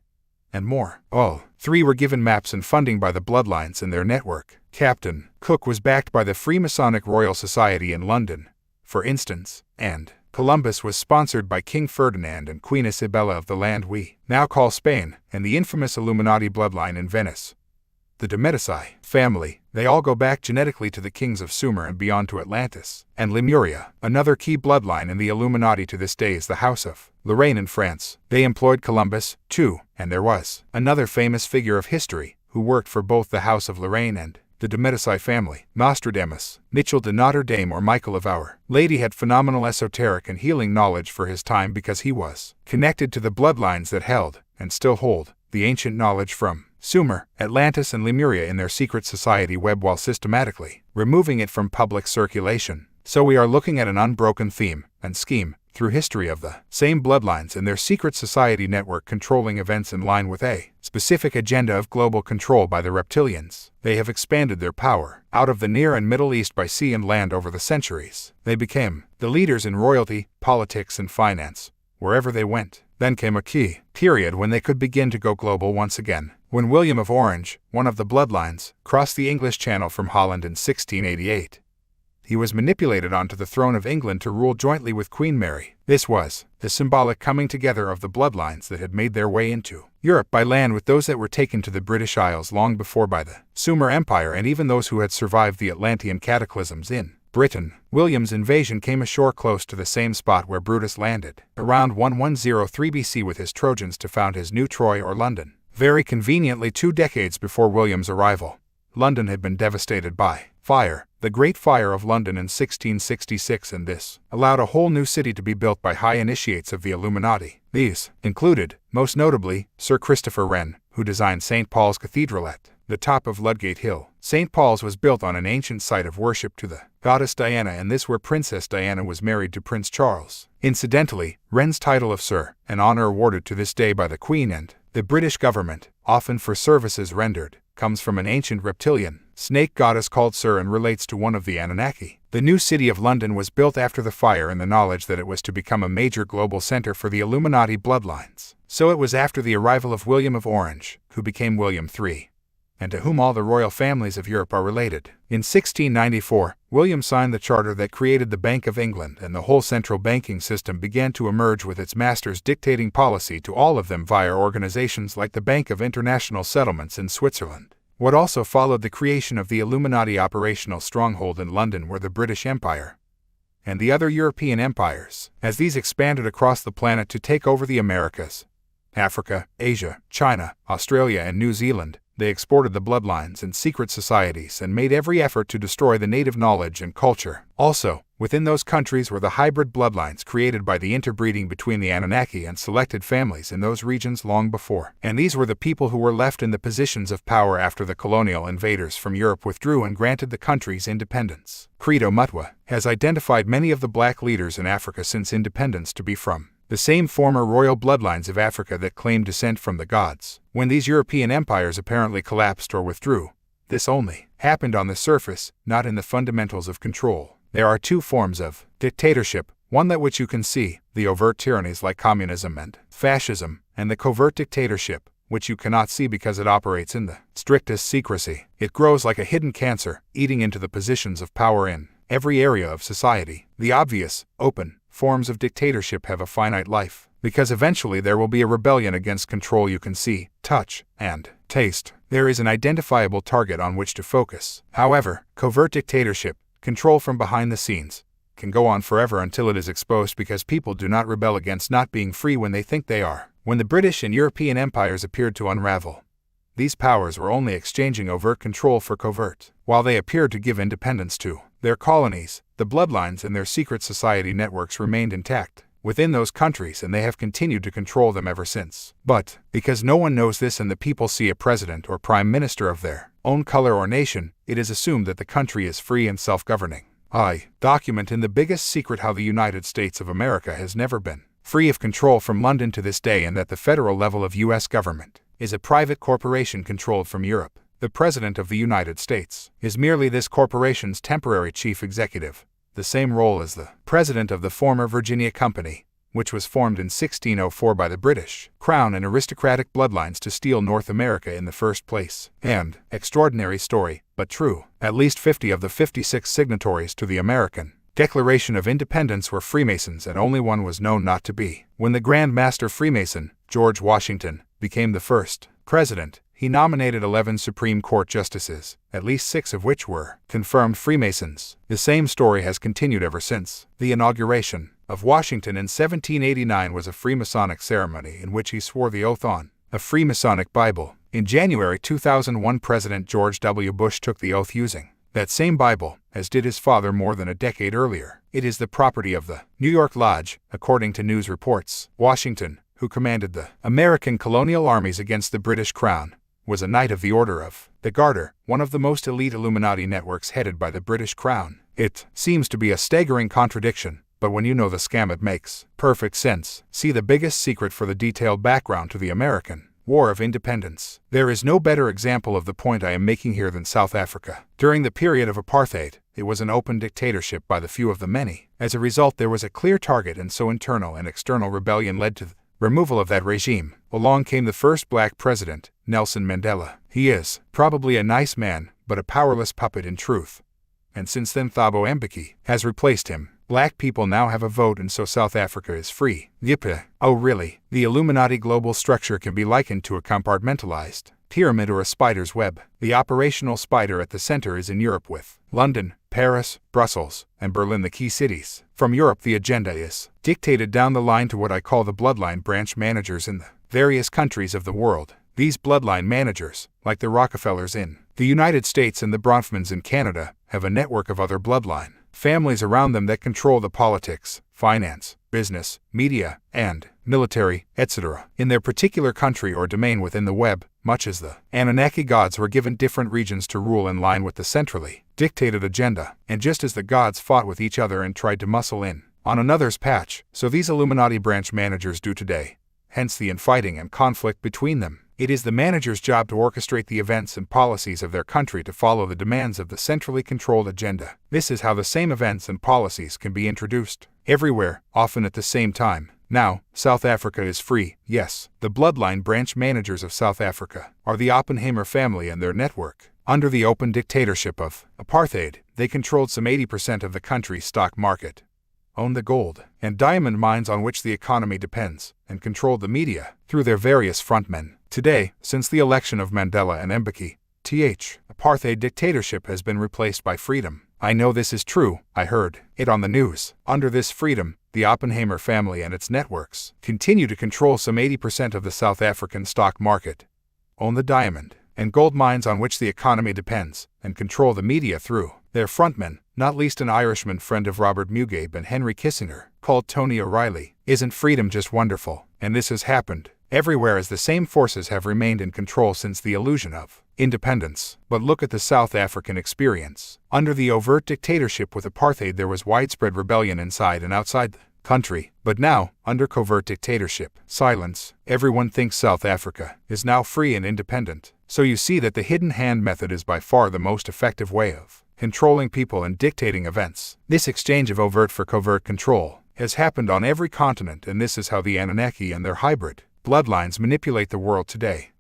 and more. All three were given maps and funding by the bloodlines in their network. Captain Cook was backed by the Freemasonic Royal Society in London, for instance, and Columbus was sponsored by King Ferdinand and Queen Isabella of the land we now call Spain, and the infamous Illuminati bloodline in Venice. The de Medici family, they all go back genetically to the kings of Sumer and beyond to Atlantis and Lemuria. Another key bloodline in the Illuminati to this day is the House of Lorraine in France. They employed Columbus, too, and there was another famous figure of history who worked for both the House of Lorraine and the de Medici family, Nostradamus. Mitchell de Notre Dame or Michael of Our Lady had phenomenal esoteric and healing knowledge for his time because he was connected to the bloodlines that held, and still hold, the ancient knowledge from Sumer, Atlantis and Lemuria in their secret society web while systematically removing it from public circulation. So we are looking at an unbroken theme and scheme through history of the same bloodlines and their secret society network controlling events in line with a specific agenda of global control by the reptilians. They have expanded their power out of the Near and Middle East by sea and land over the centuries. They became the leaders in royalty, politics and finance, wherever they went. Then came a key period when they could begin to go global once again, when William of Orange, one of the bloodlines, crossed the English Channel from Holland in 1688. He was manipulated onto the throne of England to rule jointly with Queen Mary. This was the symbolic coming together of the bloodlines that had made their way into Europe by land with those that were taken to the British Isles long before by the Sumer Empire and even those who had survived the Atlantean cataclysms in Britain. William's invasion came ashore close to the same spot where Brutus landed, around 1103 BC with his Trojans to found his new Troy or London. Very conveniently 2 decades before William's arrival, London had been devastated by fire, the Great Fire of London in 1666, and this allowed a whole new city to be built by high initiates of the Illuminati. These included, most notably, Sir Christopher Wren, who designed St. Paul's Cathedral at the top of Ludgate Hill. St. Paul's was built on an ancient site of worship to the goddess Diana, and this where Princess Diana was married to Prince Charles. Incidentally, Wren's title of Sir, an honor awarded to this day by the Queen and the British government, often for services rendered, comes from an ancient reptilian snake goddess called Sir and relates to one of the Anunnaki. The new city of London was built after the fire in the knowledge that it was to become a major global center for the Illuminati bloodlines. So it was after the arrival of William of Orange, who became William III, and to whom all the royal families of Europe are related. In 1694, William signed the charter that created the Bank of England, and the whole central banking system began to emerge with its masters dictating policy to all of them via organizations like the Bank of International Settlements in Switzerland. What also followed the creation of the Illuminati operational stronghold in London were the British Empire and the other European empires, as these expanded across the planet to take over the Americas, Africa, Asia, China, Australia and New Zealand. They exported the bloodlines and secret societies and made every effort to destroy the native knowledge and culture. Also, within those countries were the hybrid bloodlines created by the interbreeding between the Anunnaki and selected families in those regions long before. And these were the people who were left in the positions of power after the colonial invaders from Europe withdrew and granted the countries independence. Credo Mutwa has identified many of the black leaders in Africa since independence to be from the same former royal bloodlines of Africa that claimed descent from the gods. When these European empires apparently collapsed or withdrew, this only happened on the surface, not in the fundamentals of control. There are 2 forms of dictatorship, one that which you can see, the overt tyrannies like communism and fascism, and the covert dictatorship, which you cannot see because it operates in the strictest secrecy. It grows like a hidden cancer, eating into the positions of power in every area of society. The obvious, open forms of dictatorship have a finite life, because eventually there will be a rebellion against control you can see, touch, and taste. There is an identifiable target on which to focus. However, covert dictatorship, control from behind the scenes, can go on forever until it is exposed because people do not rebel against not being free when they think they are. When the British and European empires appeared to unravel, these powers were only exchanging overt control for covert. While they appeared to give independence to their colonies, the bloodlines and their secret society networks remained intact within those countries, and they have continued to control them ever since. But, because no one knows this and the people see a president or prime minister of their own color or nation, it is assumed that the country is free and self-governing. I document in the biggest secret how the United States of America has never been free of control from London to this day, and that the federal level of U.S. government is a private corporation controlled from Europe. The President of the United States is merely this corporation's temporary chief executive, the same role as the president of the former Virginia Company, which was formed in 1604 by the British Crown and aristocratic bloodlines to steal North America in the first place. And, extraordinary story, but true, at least 50 of the 56 signatories to the American Declaration of Independence were Freemasons, and only one was known not to be. When the Grand Master Freemason, George Washington, became the first president, he nominated 11 Supreme Court justices, at least 6 of which were confirmed Freemasons. The same story has continued ever since. The inauguration of Washington in 1789 was a Freemasonic ceremony in which he swore the oath on a Freemasonic Bible. In January 2001, President George W. Bush took the oath using that same Bible, as did his father more than a decade earlier. It is the property of the New York Lodge, according to news reports. Washington, who commanded the American colonial armies against the British Crown, was a Knight of the Order of the Garter, one of the most elite Illuminati networks headed by the British Crown. It seems to be a staggering contradiction, but when you know the scam, it makes perfect sense. See the biggest secret for the detailed background to the American War of Independence. There is no better example of the point I am making here than South Africa. During the period of apartheid, it was an open dictatorship by the few of the many. As a result, there was a clear target, and so internal and external rebellion led to the removal of that regime. Along came the first black president, Nelson Mandela. He is probably a nice man, but a powerless puppet in truth. And since then, Thabo Mbeki has replaced him. Black people now have a vote, and so South Africa is free. Yippee. Oh really? The Illuminati global structure can be likened to a compartmentalized pyramid or a spider's web. The operational spider at the center is in Europe, with London, Paris, Brussels, and Berlin the key cities. From Europe, the agenda is dictated down the line to what I call the bloodline branch managers in the various countries of the world. These bloodline managers, like the Rockefellers in the United States and the Bronfmans in Canada, have a network of other bloodline families around them that control the politics, finance, business, media, and military, etc. in their particular country or domain within the web, much as the Anunnaki gods were given different regions to rule in line with the centrally dictated agenda, and just as the gods fought with each other and tried to muscle in on another's patch, so these Illuminati branch managers do today. Hence the infighting and conflict between them. It is the manager's job to orchestrate the events and policies of their country to follow the demands of the centrally controlled agenda. This is how the same events and policies can be introduced everywhere, often at the same time. Now, South Africa is free, yes. The bloodline branch managers of South Africa are the Oppenheimer family and their network. Under the open dictatorship of apartheid, they controlled some 80% of the country's stock market, owned the gold and diamond mines on which the economy depends, and controlled the media through their various frontmen. Today, since the election of Mandela and Mbeki, apartheid dictatorship has been replaced by freedom. I know this is true, I heard it on the news. Under this freedom, the Oppenheimer family and its networks continue to control some 80% of the South African stock market, own the diamond and gold mines on which the economy depends, and control the media through their frontmen, not least an Irishman friend of Robert Mugabe and Henry Kissinger, called Tony O'Reilly. Isn't freedom just wonderful? And this has happened everywhere as the same forces have remained in control since the illusion of independence. But look at the South African experience. Under the overt dictatorship with apartheid, there was widespread rebellion inside and outside the country. But now, under covert dictatorship, silence, everyone thinks South Africa is now free and independent. So you see that the hidden hand method is by far the most effective way of controlling people and dictating events. This exchange of overt for covert control has happened on every continent, and this is how the Anunnaki and their hybrid bloodlines manipulate the world today.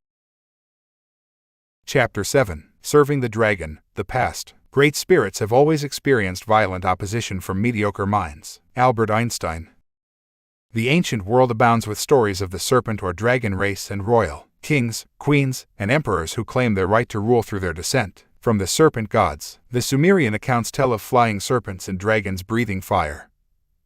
Chapter 7. Serving the Dragon, the Past. Great spirits have always experienced violent opposition from mediocre minds. Albert Einstein. The ancient world abounds with stories of the serpent or dragon race and royal kings, queens, and emperors who claim their right to rule through their descent from the serpent gods. The Sumerian accounts tell of flying serpents and dragons breathing fire,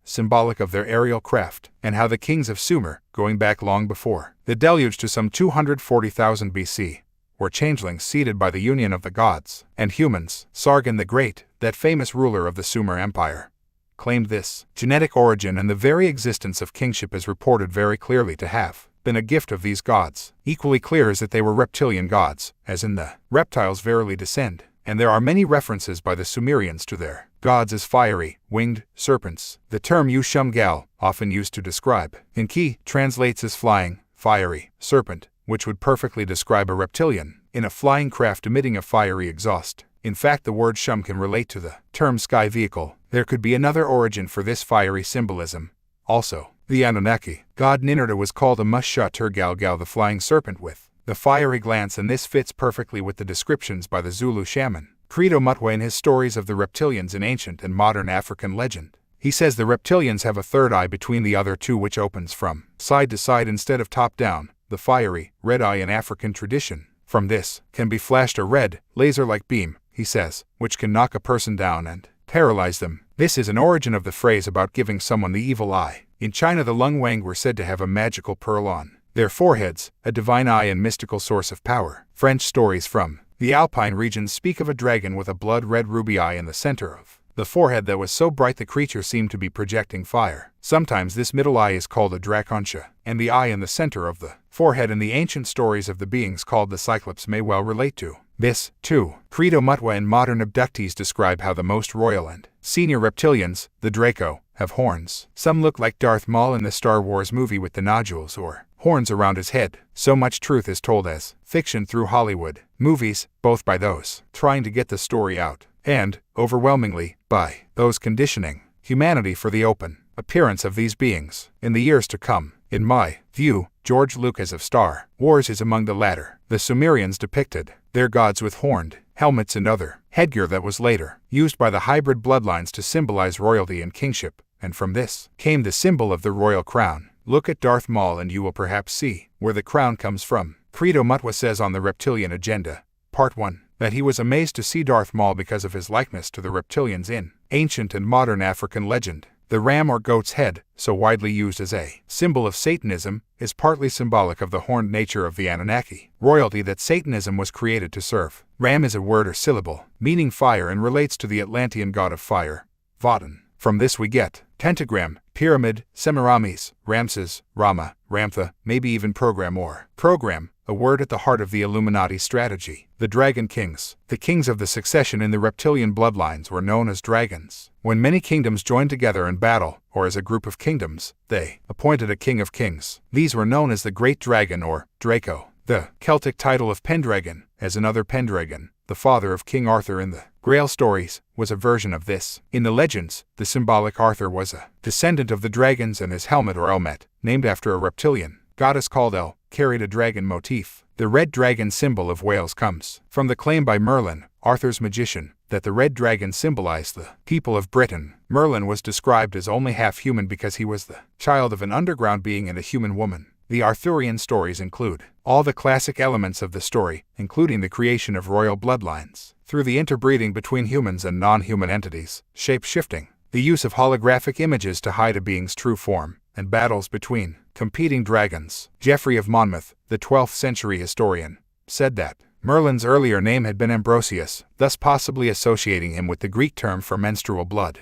symbolic of their aerial craft, and how the kings of Sumer, going back long before the deluge to some 240,000 BC, were changelings seated by the union of the gods and humans. Sargon the Great, that famous ruler of the Sumer Empire, claimed this genetic origin, and the very existence of kingship is reported very clearly to have been a gift of these gods. Equally clear is that they were reptilian gods, as in the reptiles verily descend, and there are many references by the Sumerians to their gods as fiery, winged serpents. The term Ushumgal, often used to describe Enki, translates as flying, fiery serpent, which would perfectly describe a reptilian in a flying craft emitting a fiery exhaust. In fact, the word shum can relate to the term sky vehicle. There could be another origin for this fiery symbolism. Also, the Anunnaki god Ninurta was called a Mushah Turgalgal, the flying serpent with the fiery glance, and this fits perfectly with the descriptions by the Zulu shaman Credo Mutwa in his stories of the reptilians in ancient and modern African legend. He says the reptilians have a third eye between the other two, which opens from side to side instead of top down, the fiery red eye in African tradition. From this can be flashed a red, laser-like beam, he says, which can knock a person down and paralyze them. This is an origin of the phrase about giving someone the evil eye. In China, the Lung Wang were said to have a magical pearl on their foreheads, a divine eye and mystical source of power. French stories from the Alpine regions speak of a dragon with a blood-red ruby eye in the center of the forehead that was so bright the creature seemed to be projecting fire. Sometimes this middle eye is called a dracontia, and the eye in the center of the forehead in the ancient stories of the beings called the Cyclops may well relate to this, too. Credo Mutwa and modern abductees describe how the most royal and senior reptilians, the Draco, have horns. Some look like Darth Maul in the Star Wars movie with the nodules or horns around his head. So much truth is told as fiction through Hollywood movies, both by those trying to get the story out, and, overwhelmingly, by those conditioning humanity for the open appearance of these beings in the years to come. In my view, George Lucas of Star Wars is among the latter. The Sumerians depicted their gods with horned helmets and other headgear that was later used by the hybrid bloodlines to symbolize royalty and kingship, and from this came the symbol of the royal crown. Look at Darth Maul and you will perhaps see where the crown comes from. Credo Mutwa says on the Reptilian Agenda, Part 1, that he was amazed to see Darth Maul because of his likeness to the reptilians in ancient and modern African legend. The ram or goat's head, so widely used as a symbol of Satanism, is partly symbolic of the horned nature of the Anunnaki royalty that Satanism was created to serve. Ram is a word or syllable, meaning fire, and relates to the Atlantean god of fire, Vodun. From this we get pentagram, pyramid, Semiramis, Ramses, Rama, Ramtha, maybe even program or program, a word at the heart of the Illuminati strategy. The Dragon Kings, the kings of the succession in the reptilian bloodlines, were known as dragons. When many kingdoms joined together in battle, or as a group of kingdoms, they appointed a king of kings. These were known as the Great Dragon or Draco. The Celtic title of Pendragon, as another Pendragon, the father of King Arthur in the Grail stories, was a version of this. In the legends, the symbolic Arthur was a descendant of the dragons, and his helmet or helmet, named after a reptilian goddess called El, carried a dragon motif. The red dragon symbol of Wales comes from the claim by Merlin, Arthur's magician, that the red dragon symbolized the people of Britain. Merlin was described as only half human because he was the child of an underground being and a human woman. The Arthurian stories include all the classic elements of the story, including the creation of royal bloodlines, through the interbreeding between humans and non-human entities, shape-shifting, the use of holographic images to hide a being's true form, and battles between competing dragons. Geoffrey of Monmouth, the 12th century historian, said that Merlin's earlier name had been Ambrosius, thus possibly associating him with the Greek term for menstrual blood,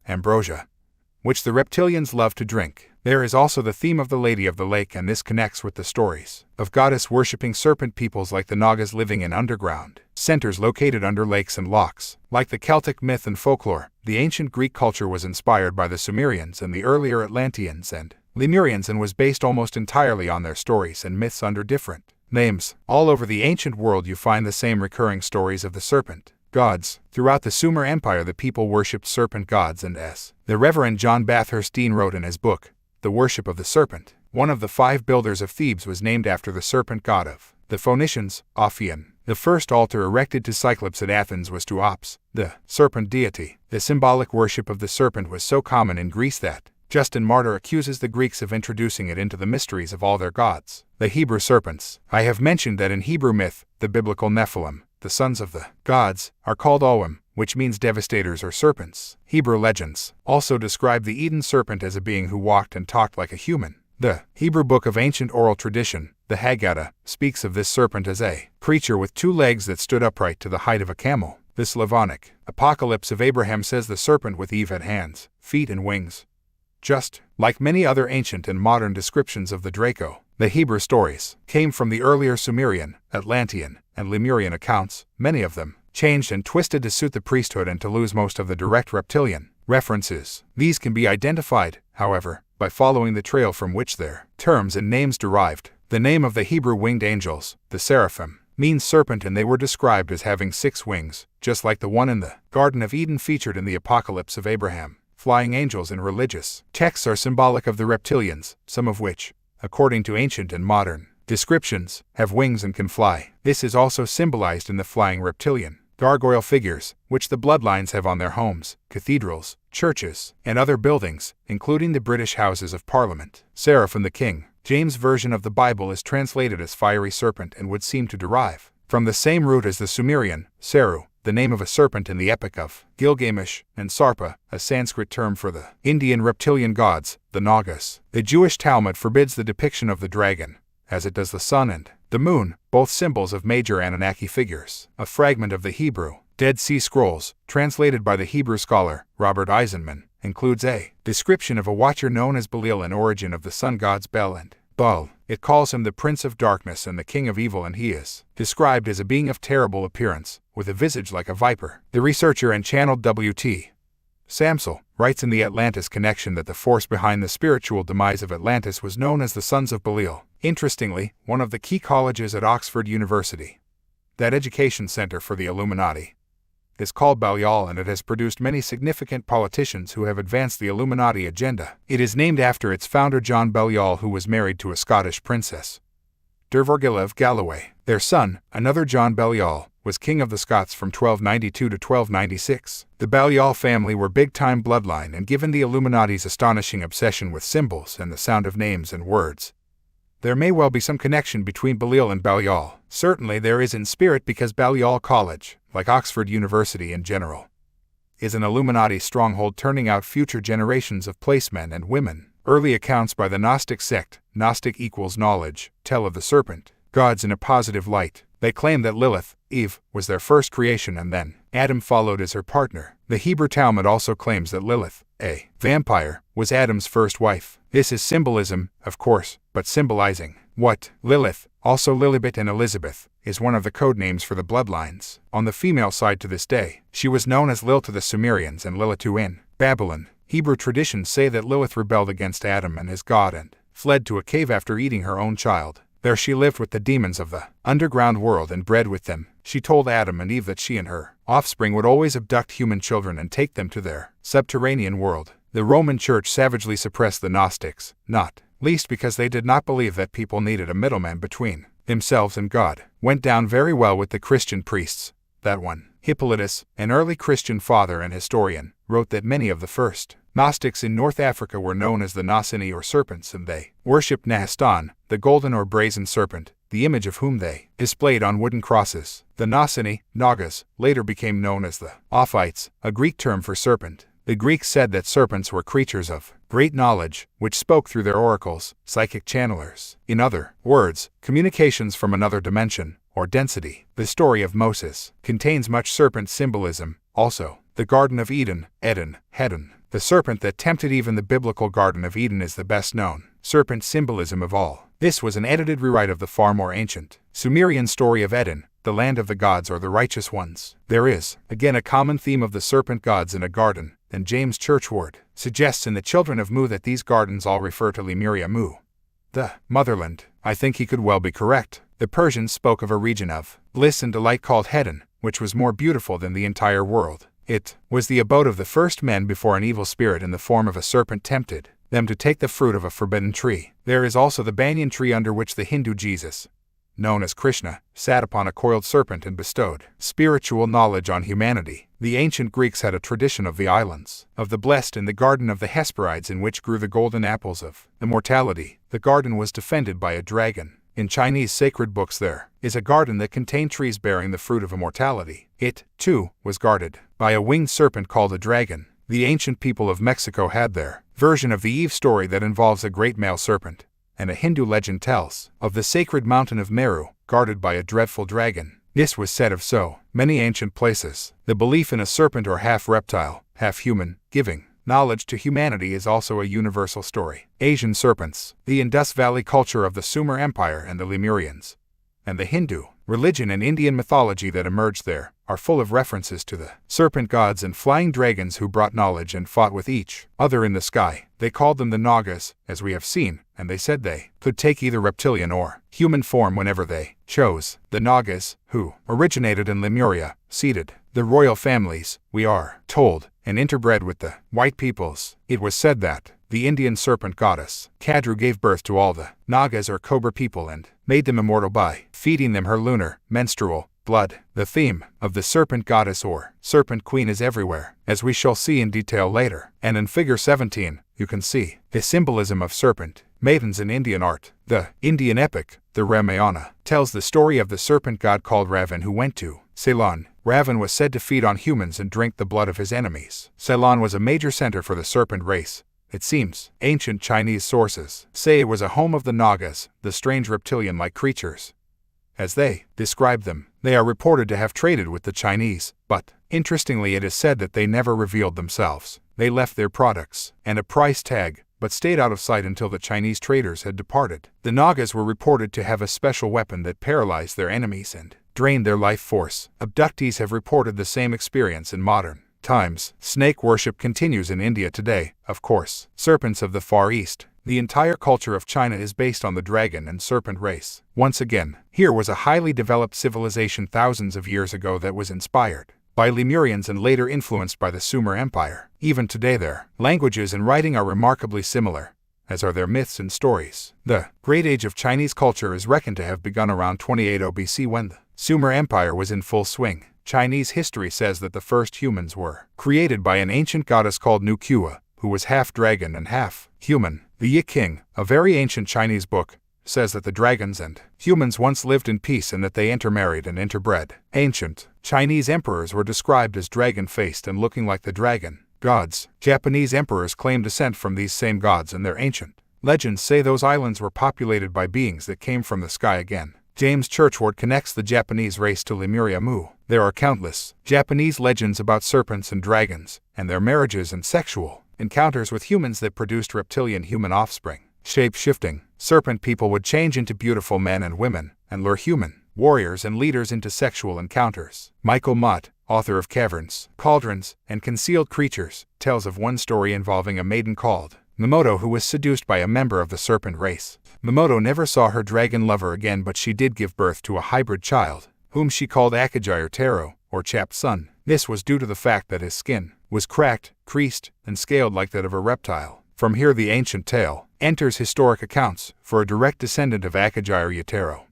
ambrosia, which the reptilians love to drink. There is also the theme of the Lady of the Lake, and this connects with the stories of goddess-worshipping serpent peoples like the Nagas living in underground centers located under lakes and lochs. Like the Celtic myth and folklore, the ancient Greek culture was inspired by the Sumerians and the earlier Atlanteans and Lemurians, and was based almost entirely on their stories and myths under different names. All over the ancient world you find the same recurring stories of the serpent gods. Throughout the Sumer Empire the people worshipped serpent gods, and as the Reverend John Bathurst Dean wrote in his book, The Worship of the Serpent, one of the 5 builders of Thebes was named after the serpent god of the Phoenicians, Ophion. The first altar erected to Cyclops at Athens was to Ops, the serpent deity. The symbolic worship of the serpent was so common in Greece that Justin Martyr accuses the Greeks of introducing it into the mysteries of all their gods. The Hebrew serpents. I have mentioned that in Hebrew myth, the biblical Nephilim, the sons of the gods, are called Oim, which means devastators or serpents. Hebrew legends also describe the Eden serpent as a being who walked and talked like a human. The Hebrew book of ancient oral tradition, the Haggadah, speaks of this serpent as a creature with 2 legs that stood upright to the height of a camel. The Slavonic Apocalypse of Abraham says the serpent with Eve had hands, feet and wings. Just like many other ancient and modern descriptions of the Draco, the Hebrew stories came from the earlier Sumerian, Atlantean, and Lemurian accounts, many of them changed and twisted to suit the priesthood and to lose most of the direct reptilian references. These can be identified, however, by following the trail from which their terms and names derived. The name of the Hebrew winged angels, the seraphim, means serpent, and they were described as having 6 wings, just like the one in the Garden of Eden featured in the Apocalypse of Abraham. Flying angels in religious texts are symbolic of the reptilians, some of which, according to ancient and modern descriptions, have wings and can fly. This is also symbolized in the flying reptilian gargoyle figures, which the bloodlines have on their homes, cathedrals, churches, and other buildings, including the British Houses of Parliament. Seraphim, the King James Version of the Bible, is translated as fiery serpent and would seem to derive from the same root as the Sumerian, Seru, the name of a serpent in the Epic of Gilgamesh, and Sarpa, a Sanskrit term for the Indian reptilian gods, the Nagas. The Jewish Talmud forbids the depiction of the dragon, as it does the sun and the moon, both symbols of major Anunnaki figures. A fragment of the Hebrew Dead Sea Scrolls, translated by the Hebrew scholar Robert Eisenman, includes a description of a watcher known as Belial, an origin of the sun gods Bel and Baal. It calls him the Prince of Darkness and the King of Evil, and he is described as a being of terrible appearance, with a visage like a viper. The researcher and channeled W.T. Samsel writes in the Atlantis Connection that the force behind the spiritual demise of Atlantis was known as the Sons of Belial. Interestingly, one of the key colleges at Oxford University, that education center for the Illuminati, is called Balliol, and it has produced many significant politicians who have advanced the Illuminati agenda. It is named after its founder John Balliol, who was married to a Scottish princess, Dervorgilla of Galloway. Their son, another John Balliol, was king of the Scots from 1292 to 1296. The Balliol family were big-time bloodline, and given the Illuminati's astonishing obsession with symbols and the sound of names and words, there may well be some connection between Belial and Balliol. Certainly there is in spirit, because Balliol College, like Oxford University in general, is an Illuminati stronghold turning out future generations of placemen and women. Early accounts by the Gnostic sect, Gnostic equals knowledge, tell of the serpent gods in a positive light. They claim that Lilith, Eve, was their first creation, and then Adam followed as her partner. The Hebrew Talmud also claims that Lilith, a vampire, was Adam's first wife. This is symbolism, of course, but symbolizing what? Lilith, also Lilibet and Elizabeth, is one of the code names for the bloodlines. On the female side to this day, she was known as Lil to the Sumerians and Lilitu in Babylon. Hebrew traditions say that Lilith rebelled against Adam and his God and fled to a cave after eating her own child. There she lived with the demons of the underground world and bred with them. She told Adam and Eve that she and her offspring would always abduct human children and take them to their subterranean world. The Roman Church savagely suppressed the Gnostics, not least because they did not believe that people needed a middleman between themselves and God. Went down very well with the Christian priests. That one, Hippolytus, an early Christian father and historian, wrote that many of the first Gnostics in North Africa were known as the Nosini or serpents, and they worshipped Nahastan, the golden or brazen serpent, the image of whom they displayed on wooden crosses. The Nosini, Nagas, later became known as the Ophites, a Greek term for serpent. The Greeks said that serpents were creatures of great knowledge, which spoke through their oracles, psychic channelers. In other words, communications from another dimension, or density. The story of Moses contains much serpent symbolism. Also, the Garden of Eden, Eden, Hedon. The serpent that tempted Eve in the biblical Garden of Eden is the best known serpent symbolism of all. This was an edited rewrite of the far more ancient Sumerian story of Eden, the land of the gods or the righteous ones. There is, again, a common theme of the serpent gods in a garden, and James Churchward suggests in The Children of Mu that these gardens all refer to Lemuria Mu, the motherland. I think he could well be correct. The Persians spoke of a region of bliss and delight called Hedon, which was more beautiful than the entire world. It was the abode of the first men before an evil spirit in the form of a serpent tempted them to take the fruit of a forbidden tree. There is also the banyan tree under which the Hindu Jesus known as Krishna, sat upon a coiled serpent and bestowed spiritual knowledge on humanity. The ancient Greeks had a tradition of the islands of the blessed in the garden of the Hesperides, in which grew the golden apples of immortality. The garden was defended by a dragon. In Chinese sacred books there is a garden that contained trees bearing the fruit of immortality. It, too, was guarded by a winged serpent called a dragon. The ancient people of Mexico had their version of the Eve story that involves a great male serpent, and a Hindu legend tells of the sacred mountain of Meru, guarded by a dreadful dragon. This was said of so many ancient places. The belief in a serpent, or half reptile, half human, giving knowledge to humanity, is also a universal story. Asian serpents, the Indus Valley culture of the Sumer Empire and the Lemurians, and the Hindu religion and Indian mythology that emerged there, are full of references to the serpent gods and flying dragons who brought knowledge and fought with each other in the sky. They called them the Nagas, as we have seen, and they said they could take either reptilian or human form whenever they chose. The Nagas, who originated in Lemuria, seeded the royal families, we are told, and interbred with the white peoples. It was said that the Indian serpent goddess, Kadru, gave birth to all the Nagas or Cobra people and made them immortal by feeding them her lunar, menstrual blood. The theme of the serpent goddess or serpent queen is everywhere, as we shall see in detail later. And in figure 17, you can see the symbolism of serpent maidens in Indian art. The Indian epic, the Ramayana, tells the story of the serpent god called Ravan who went to Ceylon. Ravan was said to feed on humans and drink the blood of his enemies. Ceylon was a major center for the serpent race. It seems ancient Chinese sources say it was a home of the Nagas, the strange reptilian-like creatures. As they describe them, they are reported to have traded with the Chinese, but interestingly it is said that they never revealed themselves. They left their products and a price tag, but stayed out of sight until the Chinese traders had departed. The Nagas were reported to have a special weapon that paralyzed their enemies and drained their life force. Abductees have reported the same experience in modern times. Snake worship continues in India today, of course. Serpents of the Far East. The entire culture of China is based on the dragon and serpent race. Once again, here was a highly developed civilization thousands of years ago that was inspired by Lemurians and later influenced by the Sumer Empire. Even today their languages and writing are remarkably similar, as are their myths and stories. The Great Age of Chinese culture is reckoned to have begun around 2800 BC when the Sumer Empire was in full swing. Chinese history says that the first humans were created by an ancient goddess called Nukua, who was half dragon and half human. The Icke, a very ancient Chinese book, says that the dragons and humans once lived in peace and that they intermarried and interbred. Ancient Chinese emperors were described as dragon-faced and looking like the dragon gods. Japanese emperors claim descent from these same gods, and their ancient legends say those islands were populated by beings that came from the sky again. James Churchward connects the Japanese race to Lemuria Mu. There are countless Japanese legends about serpents and dragons, and their marriages and sexual encounters with humans that produced reptilian human offspring. Shape-shifting, serpent people would change into beautiful men and women, and lure human warriors and leaders into sexual encounters. Michael Mott, author of Caverns, Cauldrons, and Concealed Creatures, tells of one story involving a maiden called Mamoto who was seduced by a member of the serpent race. Mamoto never saw her dragon lover again, but she did give birth to a hybrid child, whom she called Akajai or Taro, or chapped son. This was due to the fact that his skin was cracked, creased, and scaled like that of a reptile. From here the ancient tale enters historic accounts for a direct descendant of Akajai or Yataro.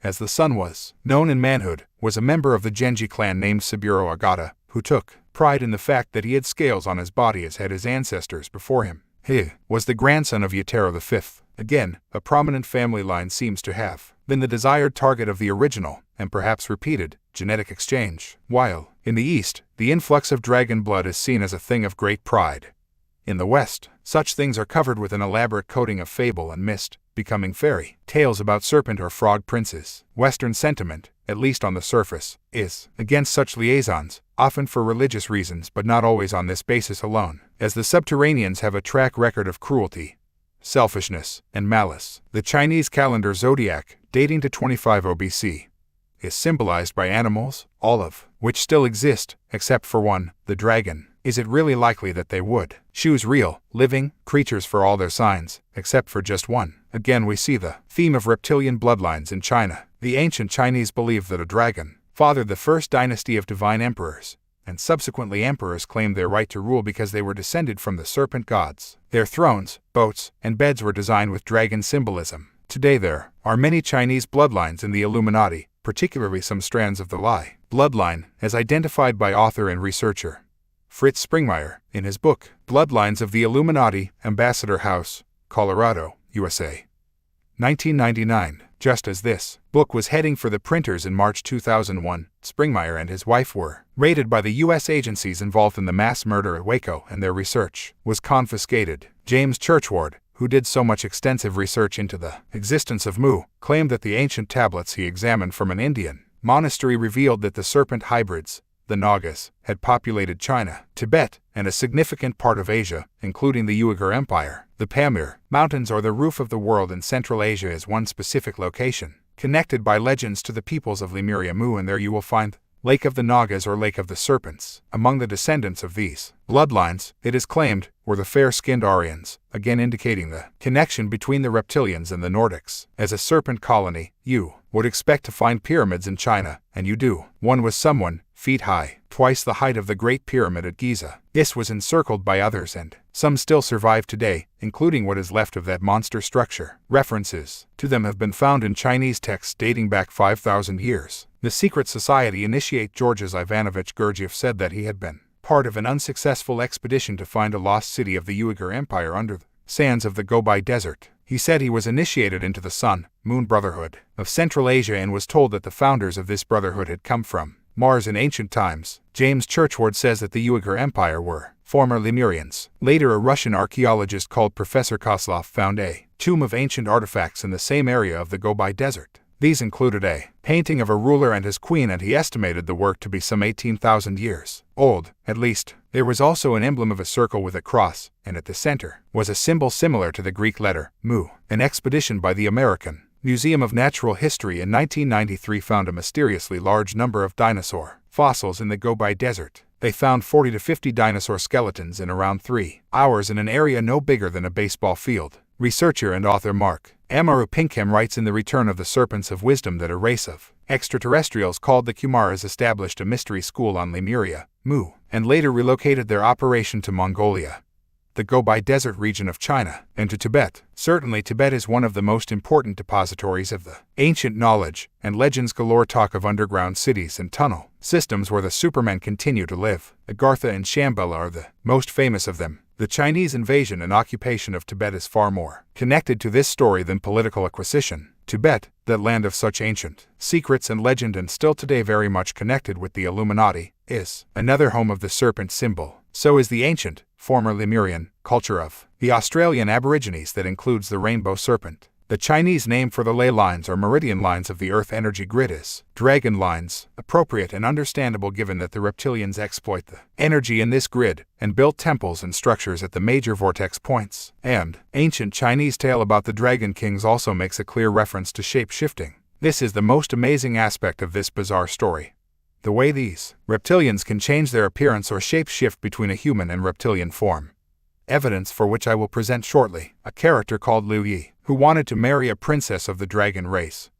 As the son was known in manhood, was a member of the Genji clan named Saburo Agata, who took pride in the fact that he had scales on his body as had his ancestors before him. He was the grandson of Yataro V. Again, a prominent family line seems to have been the desired target of the original, and perhaps repeated, genetic exchange. While, in the East, the influx of dragon blood is seen as a thing of great pride. In the West, such things are covered with an elaborate coating of fable and mist, becoming fairy tales about serpent or frog princes. Western sentiment, at least on the surface, is against such liaisons, often for religious reasons but not always on this basis alone, as the subterraneans have a track record of cruelty, selfishness, and malice. The Chinese calendar zodiac, dating to 2500 BC, is symbolized by animals, all of which still exist, except for one, the dragon. Is it really likely that they would choose real, living creatures for all their signs, except for just one? Again we see the theme of reptilian bloodlines in China. The ancient Chinese believed that a dragon fathered the first dynasty of divine emperors, and subsequently emperors claimed their right to rule because they were descended from the serpent gods. Their thrones, boats, and beds were designed with dragon symbolism. Today there are many Chinese bloodlines in the Illuminati, particularly some strands of the Lie bloodline, as identified by author and researcher Fritz Springmeier in his book, Bloodlines of the Illuminati, Ambassador House, Colorado, USA. 1999. Just as this book was heading for the printers in March 2001, Springmeier and his wife were raided by the U.S. agencies involved in the mass murder at Waco, and their research was confiscated. James Churchward, who did so much extensive research into the existence of Mu, claimed that the ancient tablets he examined from an Indian monastery revealed that the serpent hybrids, the Nagas, had populated China, Tibet, and a significant part of Asia, including the Uyghur Empire. The Pamir Mountains, or the roof of the world in Central Asia, is one specific location, connected by legends to the peoples of Lemuria Mu, and there you will find Lake of the Nagas or Lake of the Serpents. Among the descendants of these bloodlines, it is claimed, were the fair-skinned Aryans, again indicating the connection between the Reptilians and the Nordics. As a serpent colony, you would expect to find pyramids in China, and you do. One was someone feet high, twice the height of the Great Pyramid at Giza. This was encircled by others, and some still survive today, including what is left of that monster structure. References to them have been found in Chinese texts dating back 5,000 years. The secret society initiate Georges Ivanovich Gurdjieff said that he had been part of an unsuccessful expedition to find a lost city of the Uyghur Empire under the sands of the Gobi Desert. He said he was initiated into the Sun, Moon Brotherhood of Central Asia and was told that the founders of this brotherhood had come from Mars in ancient times. James Churchward says that the Uyghur Empire were former Lemurians. Later, a Russian archaeologist called Professor Kozlov found a tomb of ancient artifacts in the same area of the Gobi Desert. These included a painting of a ruler and his queen, and he estimated the work to be some 18,000 years old, at least. There was also an emblem of a circle with a cross, and at the center was a symbol similar to the Greek letter Mu. An expedition by the American Museum of Natural History in 1993 found a mysteriously large number of dinosaur fossils in the Gobi Desert. They found 40 to 50 dinosaur skeletons in around 3 hours in an area no bigger than a baseball field. Researcher and author Mark Amaru Pinkham writes in The Return of the Serpents of Wisdom that a race of extraterrestrials called the Kumaras established a mystery school on Lemuria, Mu, and later relocated their operation to Mongolia, the Gobi Desert region of China, and to Tibet. Certainly Tibet is one of the most important depositories of the ancient knowledge, and legends galore talk of underground cities and tunnel systems where the Supermen continue to live. Agartha and Shambhala are the most famous of them. The Chinese invasion and occupation of Tibet is far more connected to this story than political acquisition. Tibet, that land of such ancient secrets and legend and still today very much connected with the Illuminati, is another home of the serpent symbol. So is the ancient, former Lemurian, culture of the Australian Aborigines that includes the rainbow serpent. The Chinese name for the ley lines or meridian lines of the Earth energy grid is dragon lines, appropriate and understandable given that the reptilians exploit the energy in this grid and built temples and structures at the major vortex points. And ancient Chinese tale about the Dragon Kings also makes a clear reference to shape-shifting. This is the most amazing aspect of this bizarre story. The way these reptilians can change their appearance or shape-shift between a human and reptilian form. Evidence for which I will present shortly. A character called Liu Yi, who wanted to marry a princess of the dragon race,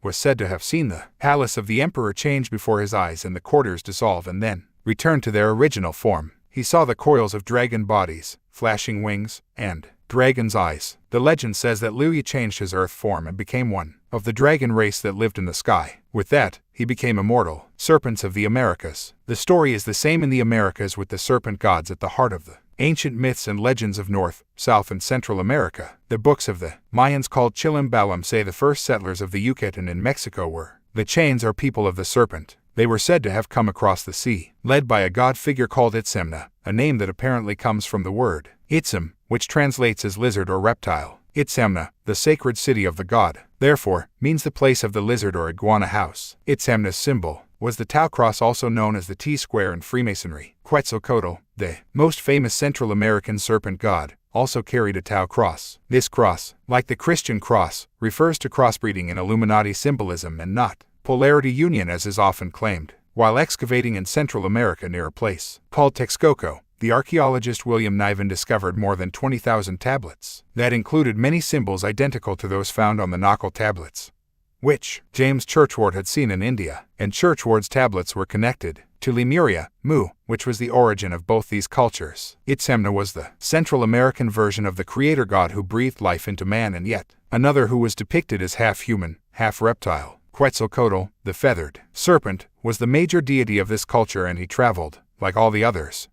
was said to have seen the palace of the emperor change before his eyes and the quarters dissolve and then return to their original form. He saw the coils of dragon bodies, flashing wings, and dragon's eyes. The legend says that Liu Yi changed his earth form and became one of the dragon race that lived in the sky. With that, he became immortal. Serpents of the Americas. The story is the same in the Americas, with the serpent gods at the heart of the ancient myths and legends of North, South and Central America. The books of the Mayans called Chilimbalam say the first settlers of the Yucatan in Mexico were the Chains or people of the serpent. They were said to have come across the sea, led by a god figure called Itzemna, a name that apparently comes from the word Itzem, which translates as lizard or reptile. Itzemna, the sacred city of the god, therefore, means the place of the lizard or iguana house. Itzemna's symbol was the Tau cross, also known as the T-square in Freemasonry. Quetzalcoatl, the most famous Central American serpent god, also carried a Tau cross. This cross, like the Christian cross, refers to crossbreeding in Illuminati symbolism and not polarity union as is often claimed. While excavating in Central America near a place called Texcoco, the archaeologist William Niven discovered more than 20,000 tablets that included many symbols identical to those found on the Nakul tablets, which James Churchward had seen in India, and Churchward's tablets were connected to Lemuria, Mu, which was the origin of both these cultures. Itzamna was the Central American version of the creator god who breathed life into man, and yet another who was depicted as half human, half reptile. Quetzalcoatl, the feathered serpent, was the major deity of this culture, and he traveled, like all the others,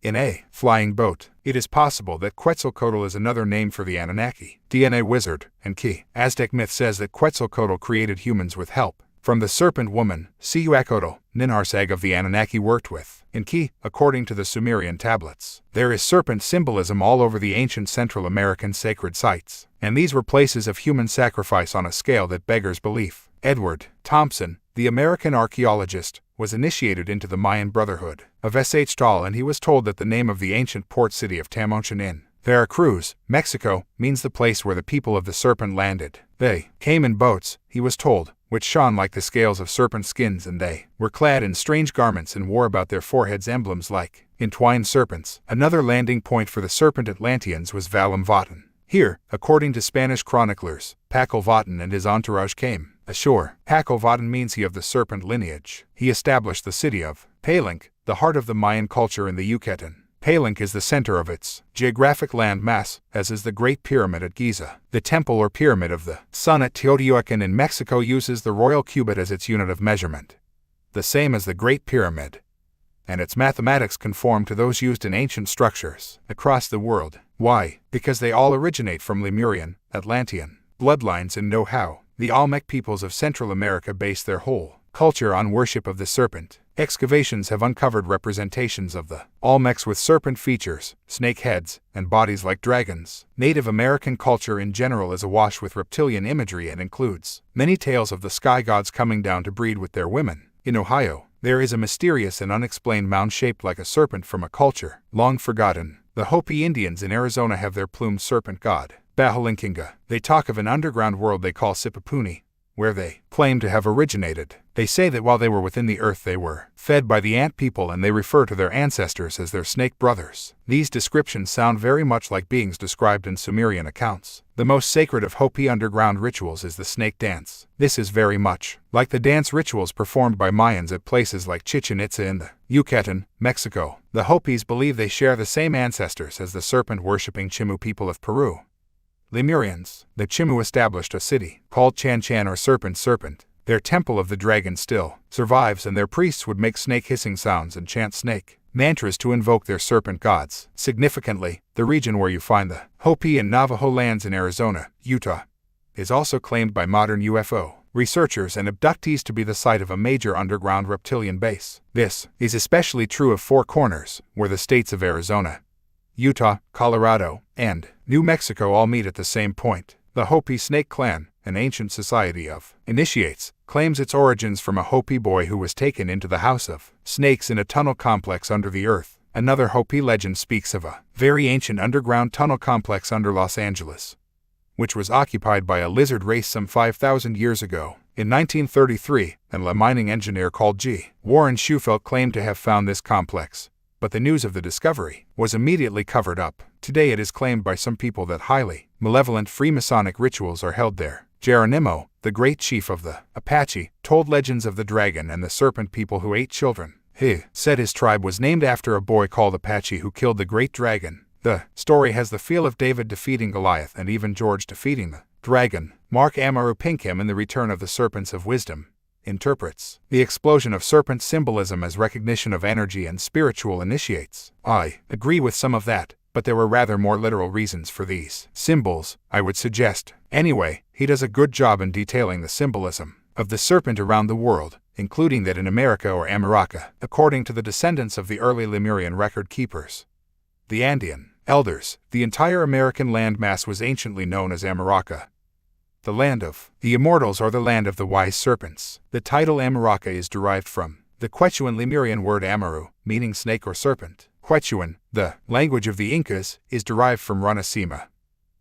in a flying boat. It is possible that Quetzalcoatl is another name for the Anunnaki, DNA wizard, and Ki. Aztec myth says that Quetzalcoatl created humans with help from the serpent woman, Cihuacotl, Ninharsag of the Anunnaki worked with. In Ki, according to the Sumerian tablets, there is serpent symbolism all over the ancient Central American sacred sites, and these were places of human sacrifice on a scale that beggars belief. Edward Thompson, the American archaeologist, was initiated into the Mayan Brotherhood of Xhtol, and he was told that the name of the ancient port city of Tamonchan in Veracruz, Mexico, means the place where the people of the serpent landed. They came in boats, he was told, which shone like the scales of serpent skins, and they were clad in strange garments and wore about their foreheads emblems like entwined serpents. Another landing point for the serpent Atlanteans was Valimvatan. Here, according to Spanish chroniclers, Pakalvatan and his entourage came ashore. Pakalvatan means he of the serpent lineage. He established the city of Palenque, the heart of the Mayan culture in the Yucatan. Palenque is the center of its geographic land mass, as is the Great Pyramid at Giza. The temple or pyramid of the sun at Teotihuacan in Mexico uses the royal cubit as its unit of measurement, the same as the Great Pyramid, and its mathematics conform to those used in ancient structures across the world. Why? Because they all originate from Lemurian, Atlantean bloodlines and know-how. The Olmec peoples of Central America base their whole culture on worship of the serpent. Excavations have uncovered representations of the Olmecs with serpent features, snake heads, and bodies like dragons. Native American culture in general is awash with reptilian imagery and includes many tales of the sky gods coming down to breed with their women. In Ohio, there is a mysterious and unexplained mound shaped like a serpent from a culture long forgotten. The Hopi Indians in Arizona have their plumed serpent god, Bahalinkinga. They talk of an underground world they call Sipapuni, where they claim to have originated. They say that while they were within the earth they were fed by the ant people, and they refer to their ancestors as their snake brothers. These descriptions sound very much like beings described in Sumerian accounts. The most sacred of Hopi underground rituals is the snake dance. This is very much like the dance rituals performed by Mayans at places like Chichen Itza in the Yucatan, Mexico. The Hopis believe they share the same ancestors as the serpent-worshipping Chimu people of Peru. Lemurians, the Chimu established a city called Chan Chan or Serpent. Their temple of the dragon still survives, and their priests would make snake hissing sounds and chant snake mantras to invoke their serpent gods. Significantly, the region where you find the Hopi and Navajo lands in Arizona, Utah, is also claimed by modern UFO researchers and abductees to be the site of a major underground reptilian base. This is especially true of Four Corners, where the states of Arizona, Utah, Colorado, and New Mexico all meet at the same point. The Hopi Snake Clan, an ancient society of initiates, claims its origins from a Hopi boy who was taken into the house of snakes in a tunnel complex under the earth. Another Hopi legend speaks of a very ancient underground tunnel complex under Los Angeles, which was occupied by a lizard race some 5,000 years ago. In 1933, a mining engineer called G. Warren Schufelt claimed to have found this complex, but the news of the discovery was immediately covered up. Today it is claimed by some people that highly malevolent Freemasonic rituals are held there. Geronimo, the great chief of the Apache, told legends of the dragon and the serpent people who ate children. He said his tribe was named after a boy called Apache who killed the great dragon. The story has the feel of David defeating Goliath and even George defeating the dragon. Mark Amaru Pinkham in The Return of the Serpents of Wisdom interprets the explosion of serpent symbolism as recognition of energy and spiritual initiates. I agree with some of that, but there were rather more literal reasons for these symbols, I would suggest. Anyway, he does a good job in detailing the symbolism of the serpent around the world, including that in America or America, according to the descendants of the early Lemurian record keepers, the Andean elders. The entire American landmass was anciently known as America, the land of the immortals or the land of the wise serpents. The title America is derived from the Quechuan Lemurian word Amaru, meaning snake or serpent. Quechuan, the language of the Incas, is derived from Runasima,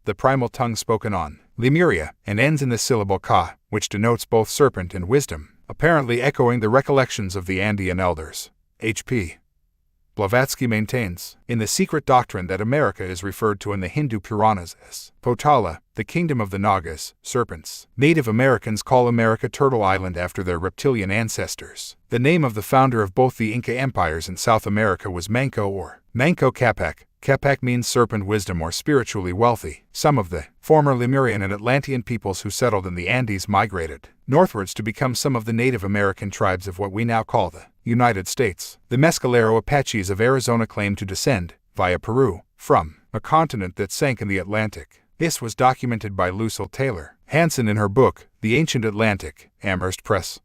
the primal tongue spoken on Lemuria, and ends in the syllable ka, which denotes both serpent and wisdom, apparently echoing the recollections of the Andean elders. H.P. Blavatsky maintains, in the secret doctrine that America is referred to in the Hindu Puranas as Potala, the kingdom of the Nagas, serpents. Native Americans call America Turtle Island after their reptilian ancestors. The name of the founder of both the Inca empires in South America was Manco or Manco Capac. Capac means serpent wisdom or spiritually wealthy. Some of the former Lemurian and Atlantean peoples who settled in the Andes migrated northwards to become some of the Native American tribes of what we now call the United States. The Mescalero Apaches of Arizona claim to descend, via Peru, from a continent that sank in the Atlantic. This was documented by Lucille Taylor Hanson in her book, The Ancient Atlantic, Amherst Press.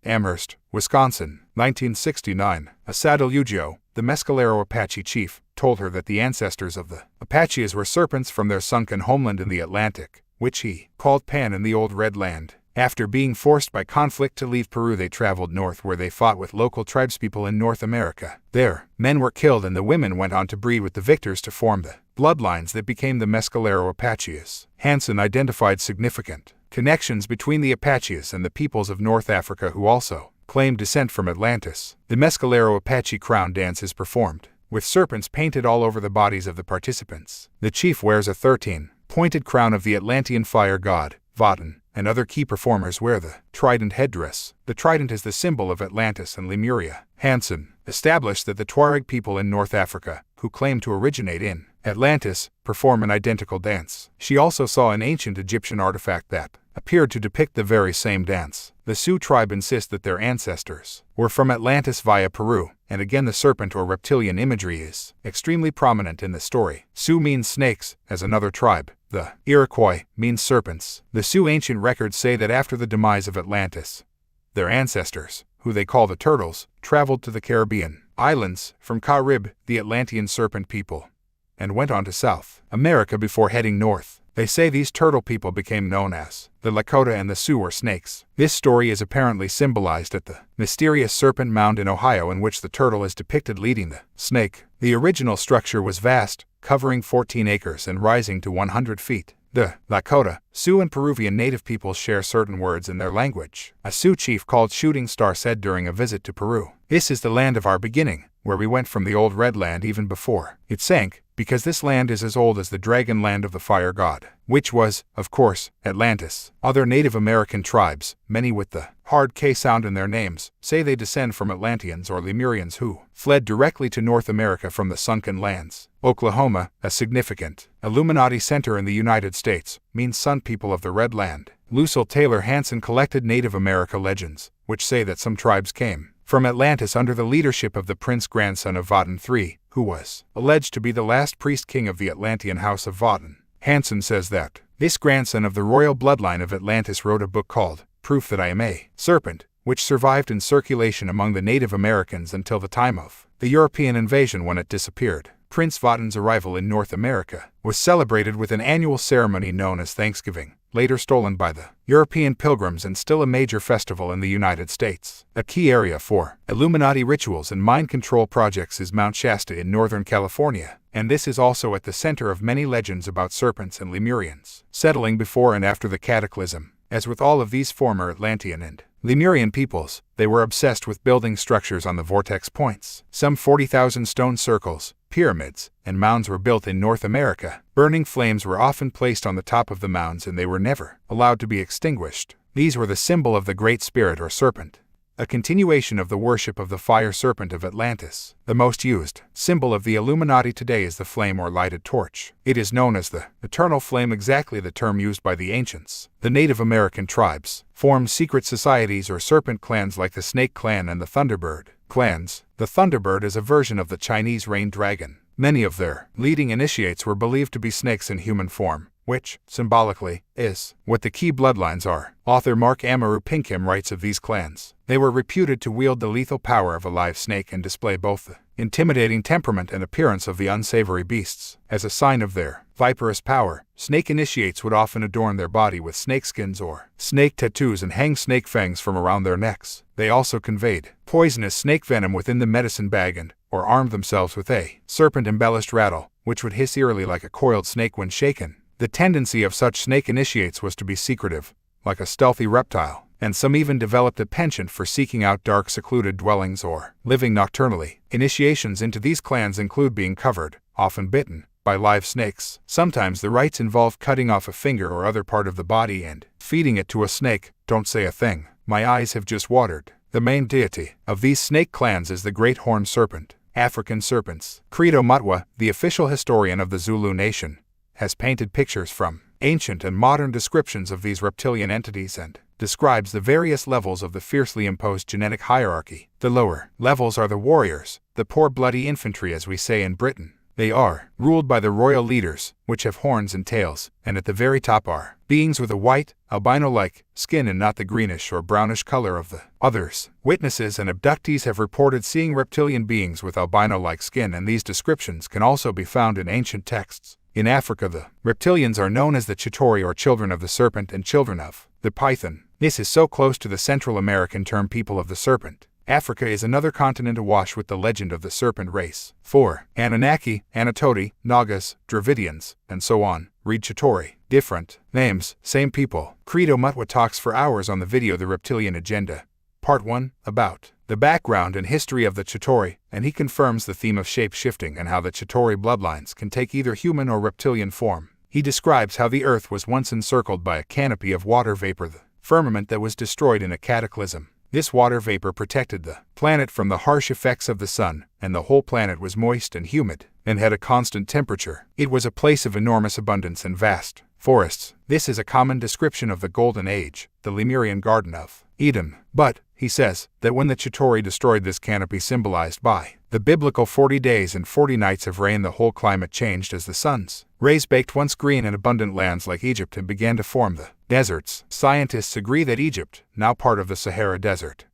Amherst, Wisconsin, 1969. Asadil Ugio, the Mescalero Apache chief, told her that the ancestors of the Apaches were serpents from their sunken homeland in the Atlantic, which he called Pan in the Old Red Land. After being forced by conflict to leave Peru, they traveled north where they fought with local tribespeople in North America. There, men were killed and the women went on to breed with the victors to form the bloodlines that became the Mescalero Apaches. Hansen identified significant connections between the Apaches and the peoples of North Africa who also claimed descent from Atlantis. The Mescalero Apache crown dance is performed, with serpents painted all over the bodies of the participants. The chief wears a 13-pointed crown of the Atlantean fire god, Votan, and other key performers wear the trident headdress. The trident is the symbol of Atlantis and Lemuria. Hansen established that the Tuareg people in North Africa, who claim to originate in Atlantis, perform an identical dance. She also saw an ancient Egyptian artifact that appeared to depict the very same dance. The Sioux tribe insists that their ancestors were from Atlantis via Peru, and again the serpent or reptilian imagery is extremely prominent in the story. Sioux means snakes, as another tribe. The Iroquois means serpents. The Sioux ancient records say that after the demise of Atlantis, their ancestors, who they call the Turtles, traveled to the Caribbean islands from Carib, the Atlantean serpent people, and went on to South America before heading north. They say these turtle people became known as the Lakota and the Sioux or snakes. This story is apparently symbolized at the mysterious serpent mound in Ohio in which the turtle is depicted leading the snake. The original structure was vast, covering 14 acres and rising to 100 feet. The Lakota, Sioux and Peruvian native peoples share certain words in their language. A Sioux chief called Shooting Star said during a visit to Peru, "This is the land of our beginning, where we went from the old red land even before it sank, because this land is as old as the dragon land of the fire god," which was, of course, Atlantis. Other Native American tribes, many with the hard K sound in their names, say they descend from Atlanteans or Lemurians who fled directly to North America from the sunken lands. Oklahoma, a significant Illuminati center in the United States, means Sun People of the Red Land. Lucille Taylor Hanson collected Native America legends, which say that some tribes came from Atlantis under the leadership of the prince grandson of Votan III, who was alleged to be the last priest king of the Atlantean house of Votan. Hanson says that this grandson of the royal bloodline of Atlantis wrote a book called Proof That I Am a Serpent, which survived in circulation among the Native Americans until the time of the European invasion, when it disappeared. Prince Votan's arrival in North America was celebrated with an annual ceremony known as Thanksgiving, later stolen by the European pilgrims and still a major festival in the United States. A key area for Illuminati rituals and mind control projects is Mount Shasta in Northern California, and this is also at the center of many legends about serpents and Lemurians settling before and after the cataclysm. As with all of these former Atlantean and Lemurian peoples, they were obsessed with building structures on the vortex points. Some 40,000 stone circles, pyramids, and mounds were built in North America. Burning flames were often placed on the top of the mounds and they were never allowed to be extinguished. These were the symbol of the Great Spirit or Serpent, a continuation of the worship of the fire serpent of Atlantis. The most used symbol of the Illuminati today is the flame or lighted torch. It is known as the eternal flame, exactly the term used by the ancients. The Native American tribes formed secret societies or serpent clans like the Snake Clan and the Thunderbird clans. The Thunderbird is a version of the Chinese rain dragon. Many of their leading initiates were believed to be snakes in human form, which, symbolically, is what the key bloodlines are. Author Mark Amaru Pinkham writes of these clans. They were reputed to wield the lethal power of a live snake and display both the intimidating temperament and appearance of the unsavory beasts. As a sign of their viperous power, snake initiates would often adorn their body with snakeskins or snake tattoos and hang snake fangs from around their necks. They also conveyed poisonous snake venom within the medicine bag and or armed themselves with a serpent-embellished rattle, which would hiss eerily like a coiled snake when shaken. The tendency of such snake initiates was to be secretive, like a stealthy reptile, and some even developed a penchant for seeking out dark secluded dwellings or living nocturnally. Initiations into these clans include being covered, often bitten, by live snakes. Sometimes the rites involve cutting off a finger or other part of the body and feeding it to a snake. Don't say a thing. My eyes have just watered. The main deity of these snake clans is the great horned serpent. African serpents. Credo Mutwa, the official historian of the Zulu nation, has painted pictures from ancient and modern descriptions of these reptilian entities and describes the various levels of the fiercely imposed genetic hierarchy. The lower levels are the warriors, the poor bloody infantry as we say in Britain. They are ruled by the royal leaders, which have horns and tails, and at the very top are beings with a white, albino-like skin and not the greenish or brownish color of the others. Witnesses and abductees have reported seeing reptilian beings with albino-like skin, and these descriptions can also be found in ancient texts. In Africa, the reptilians are known as the Chitori or children of the serpent and children of the python. This is so close to the Central American term people of the serpent. Africa is another continent awash with the legend of the serpent race. 4. Anunnaki, Anatoti, Nagas, Dravidians, and so on. Read Chitori. Different names, same people. Credo Mutwa talks for hours on the video The Reptilian Agenda. Part 1, about the background and history of the Chitori, and he confirms the theme of shape-shifting and how the Chitori bloodlines can take either human or reptilian form. He describes how the Earth was once encircled by a canopy of water vapor, the firmament that was destroyed in a cataclysm. This water vapor protected the planet from the harsh effects of the sun, and the whole planet was moist and humid, and had a constant temperature. It was a place of enormous abundance and vast forests. This is a common description of the Golden Age, the Lemurian Garden of Eden. But, he says, that when the Chitori destroyed this canopy symbolized by the biblical 40 days and 40 nights of rain, the whole climate changed as the sun's rays baked once green and abundant lands like Egypt and began to form the deserts. Scientists agree that Egypt, now part of the Sahara Desert,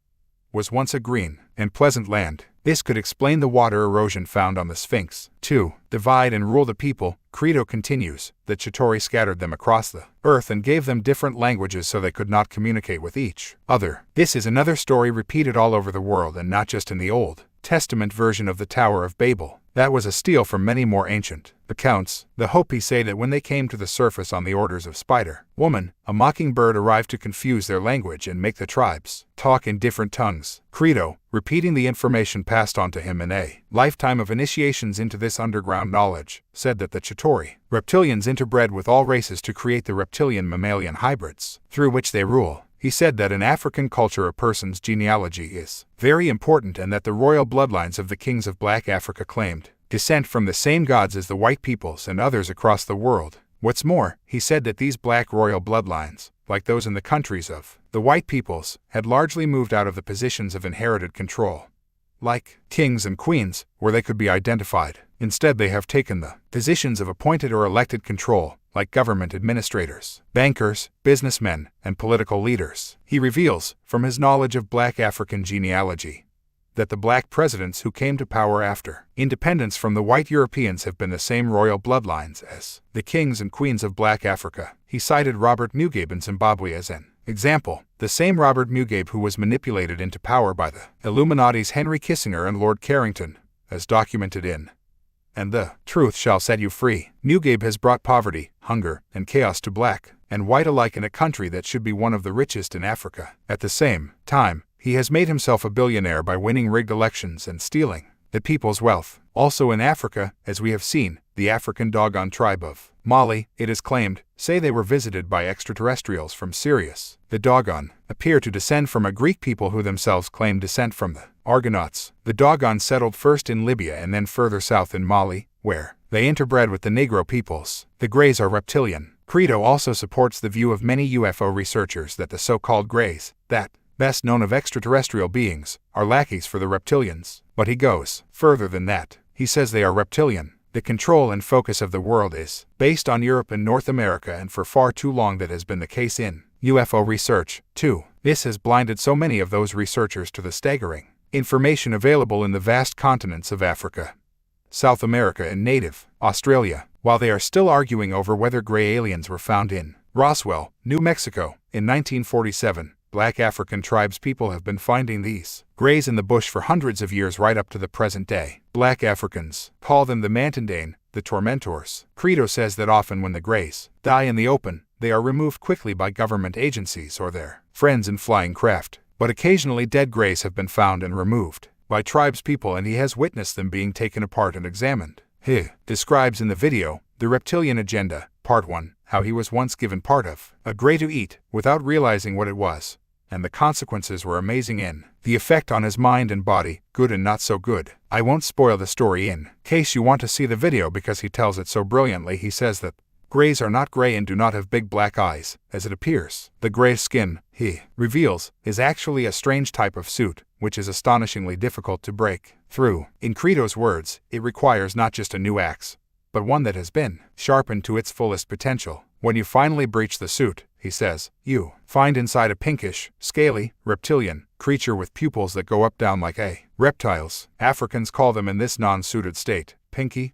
was once a green and pleasant land. This could explain the water erosion found on the Sphinx. 2. Divide and rule the people. Credo continues, the Chitori scattered them across the earth and gave them different languages so they could not communicate with each other. This is another story repeated all over the world and not just in the Old Testament version of the Tower of Babel. That was a steal from many more ancient accounts. The Hopi say that when they came to the surface on the orders of Spider Woman, a mockingbird arrived to confuse their language and make the tribes talk in different tongues. Credo, repeating the information passed on to him in a lifetime of initiations into this underground knowledge, said that the Chitori reptilians interbred with all races to create the reptilian-mammalian hybrids, through which they rule. He said that in African culture a person's genealogy is very important and that the royal bloodlines of the kings of Black Africa claimed descent from the same gods as the white peoples and others across the world. What's more, he said that these black royal bloodlines, like those in the countries of the white peoples, had largely moved out of the positions of inherited control, like kings and queens, where they could be identified. Instead, they have taken the positions of appointed or elected control, like government administrators, bankers, businessmen, and political leaders. He reveals, from his knowledge of black African genealogy, that the black presidents who came to power after independence from the white Europeans have been the same royal bloodlines as the kings and queens of black Africa. He cited Robert Mugabe in Zimbabwe as an example, the same Robert Mugabe who was manipulated into power by the Illuminati's Henry Kissinger and Lord Carrington, as documented in And the Truth Shall Set You Free. Mugabe has brought poverty, hunger, and chaos to black and white alike in a country that should be one of the richest in Africa. At the same time, he has made himself a billionaire by winning rigged elections and stealing the people's wealth. Also in Africa, as we have seen, the African Dogon tribe of Mali, it is claimed, say they were visited by extraterrestrials from Sirius. The Dogon appear to descend from a Greek people who themselves claim descent from the Argonauts. The Dogon settled first in Libya and then further south in Mali, where they interbred with the Negro peoples. The Greys are reptilian. Credo also supports the view of many UFO researchers that the so-called Greys, that best known of extraterrestrial beings, are lackeys for the reptilians. But he goes further than that. He says they are reptilian. The control and focus of the world is based on Europe and North America, and for far too long that has been the case in UFO research, too. This has blinded so many of those researchers to the staggering information available in the vast continents of Africa, South America and native Australia, while they are still arguing over whether gray aliens were found in Roswell, New Mexico, in 1947. Black African tribes people have been finding these grays in the bush for hundreds of years right up to the present day. Black Africans call them the Mantindane, the tormentors. Credo says that often when the grays die in the open, they are removed quickly by government agencies or their friends in flying craft. But occasionally dead greys have been found and removed by tribespeople, and he has witnessed them being taken apart and examined. He describes in the video, The Reptilian Agenda, Part 1, how he was once given part of a grey to eat without realizing what it was, and the consequences were amazing in the effect on his mind and body, good and not so good. I won't spoil the story in case you want to see the video because he tells it so brilliantly. He says that greys are not grey and do not have big black eyes, as it appears. The grey skin, he reveals, is actually a strange type of suit, which is astonishingly difficult to break through. In Credo's words, it requires not just a new axe, but one that has been sharpened to its fullest potential. When you finally breach the suit, he says, you find inside a pinkish, scaly, reptilian creature with pupils that go up down like a reptile's. Africans call them in this non-suited state, pinky.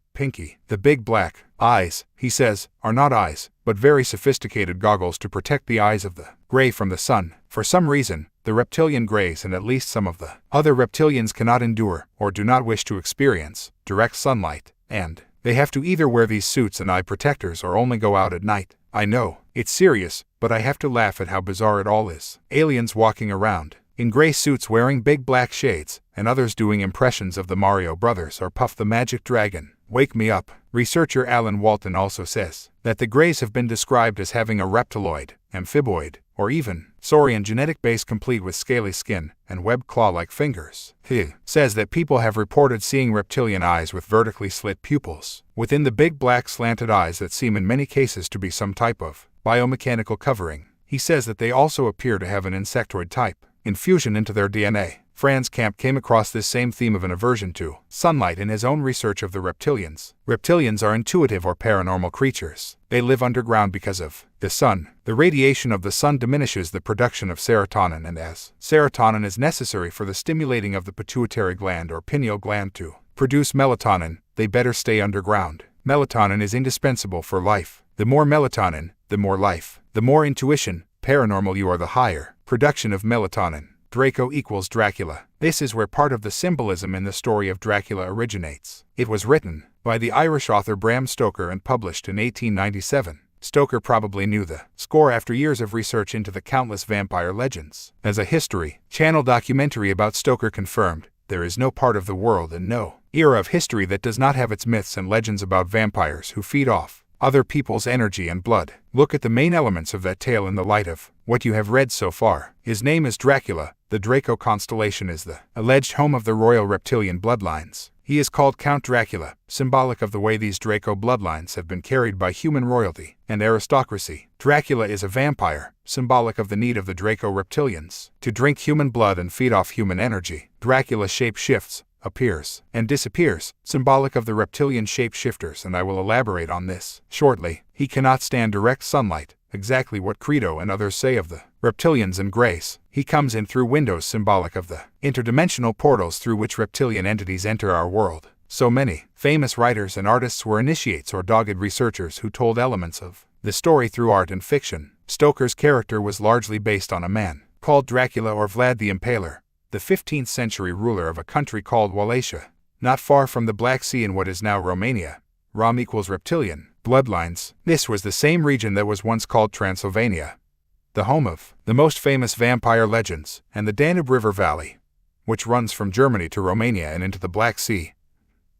The big black eyes, he says, are not eyes, but very sophisticated goggles to protect the eyes of the grey from the sun. For some reason, the reptilian greys and at least some of the other reptilians cannot endure, or do not wish to experience, direct sunlight, and they have to either wear these suits and eye protectors or only go out at night. I know, it's serious, but I have to laugh at how bizarre it all is. Aliens walking around in grey suits wearing big black shades, and others doing impressions of the Mario Brothers or Puff the Magic Dragon. Wake me up. Researcher Alan Walton also says that the greys have been described as having a reptiloid, amphiboid, or even saurian genetic base complete with scaly skin and webbed claw-like fingers. He says that people have reported seeing reptilian eyes with vertically slit pupils within the big black slanted eyes that seem in many cases to be some type of biomechanical covering. He says that they also appear to have an insectoid type infusion into their DNA. Franz Camp came across this same theme of an aversion to sunlight in his own research of the reptilians. Reptilians are intuitive or paranormal creatures. They live underground because of the sun. The radiation of the sun diminishes the production of serotonin, and as serotonin is necessary for the stimulating of the pituitary gland or pineal gland to produce melatonin, they better stay underground. Melatonin is indispensable for life. The more melatonin, the more life. The more intuition, paranormal you are, the higher production of melatonin. Draco equals Dracula. This is where part of the symbolism in the story of Dracula originates. It was written by the Irish author Bram Stoker and published in 1897. Stoker probably knew the score after years of research into the countless vampire legends. As a History Channel documentary about Stoker confirmed, there is no part of the world and no era of history that does not have its myths and legends about vampires who feed off other people's energy and blood. Look at the main elements of that tale in the light of what you have read so far. His name is Dracula. The Draco constellation is the alleged home of the royal reptilian bloodlines. He is called Count Dracula, symbolic of the way these Draco bloodlines have been carried by human royalty and aristocracy. Dracula is a vampire, symbolic of the need of the Draco reptilians to drink human blood and feed off human energy. Dracula shape-shifts, appears, and disappears, symbolic of the reptilian shape-shifters, and I will elaborate on this shortly. He cannot stand direct sunlight, exactly what Credo and others say of the reptilians and greys. He comes in through windows symbolic of the interdimensional portals through which reptilian entities enter our world. So many famous writers and artists were initiates or dogged researchers who told elements of the story through art and fiction. Stoker's character was largely based on a man called Dracula or Vlad the Impaler, the 15th century ruler of a country called Wallachia, not far from the Black Sea in what is now Romania. Rom equals reptilian bloodlines. This was the same region that was once called Transylvania, the home of the most famous vampire legends, and the Danube River Valley, which runs from Germany to Romania and into the Black Sea,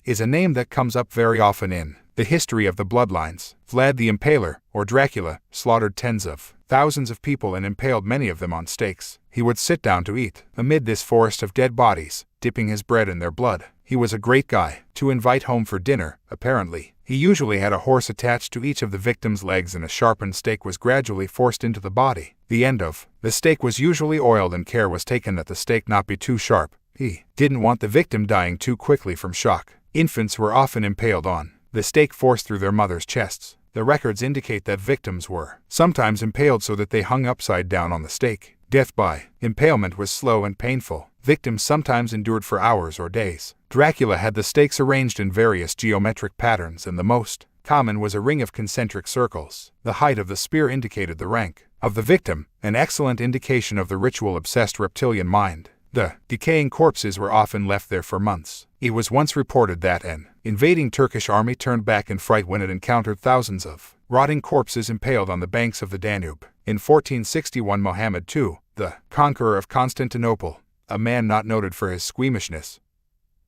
is a name that comes up very often in the history of the bloodlines. Vlad the Impaler, or Dracula, slaughtered tens of thousands of people and impaled many of them on stakes. He would sit down to eat amid this forest of dead bodies, dipping his bread in their blood. He was a great guy to invite home for dinner, apparently. He usually had a horse attached to each of the victim's legs, and a sharpened stake was gradually forced into the body. The end of the stake was usually oiled, and care was taken that the stake not be too sharp. He didn't want the victim dying too quickly from shock. Infants were often impaled on the stake forced through their mothers' chests. The records indicate that victims were sometimes impaled so that they hung upside down on the stake. Death by impalement was slow and painful. Victims sometimes endured for hours or days. Dracula had the stakes arranged in various geometric patterns, and the most common was a ring of concentric circles. The height of the spear indicated the rank of the victim, an excellent indication of the ritual-obsessed reptilian mind. The decaying corpses were often left there for months. It was once reported that an invading Turkish army turned back in fright when it encountered thousands of rotting corpses impaled on the banks of the Danube. In 1461, Mohammed II, the conqueror of Constantinople, a man not noted for his squeamishness,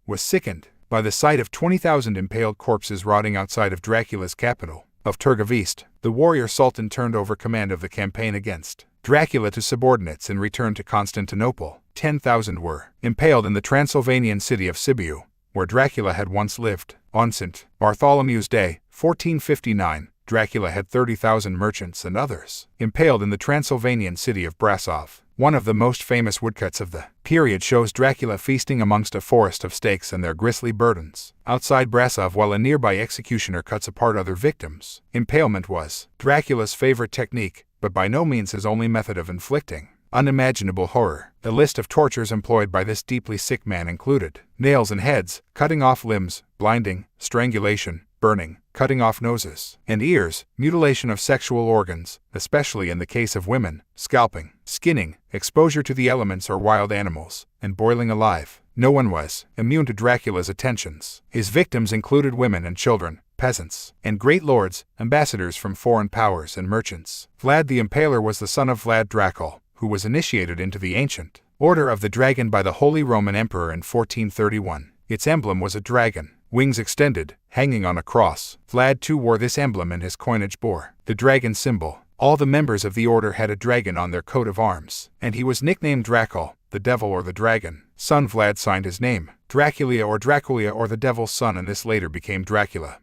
was sickened by the sight of 20,000 impaled corpses rotting outside of Dracula's capital of Turgovist. The warrior sultan turned over command of the campaign against Dracula to subordinates and returned to Constantinople. 10,000 were impaled in the Transylvanian city of Sibiu, where Dracula had once lived. On St. Bartholomew's Day, 1459, Dracula had 30,000 merchants and others impaled in the Transylvanian city of Brasov. One of the most famous woodcuts of the period shows Dracula feasting amongst a forest of stakes and their grisly burdens outside Brasov while a nearby executioner cuts apart other victims. Impalement was Dracula's favorite technique, but by no means his only method of inflicting unimaginable horror. The list of tortures employed by this deeply sick man included nails in heads, cutting off limbs, blinding, strangulation, burning, cutting off noses and ears, mutilation of sexual organs, especially in the case of women, scalping, skinning, exposure to the elements or wild animals, and boiling alive. No one was immune to Dracula's attentions. His victims included women and children, peasants, and great lords, ambassadors from foreign powers and merchants. Vlad the Impaler was the son of Vlad Dracul, who was initiated into the ancient Order of the Dragon by the Holy Roman Emperor in 1431. Its emblem was a dragon, wings extended, hanging on a cross. Vlad too wore this emblem and his coinage bore the dragon symbol. All the members of the order had a dragon on their coat of arms, and he was nicknamed Dracul, the devil or the dragon. Son Vlad signed his name, Draculia or Draculia or the devil's son, and this later became Dracula,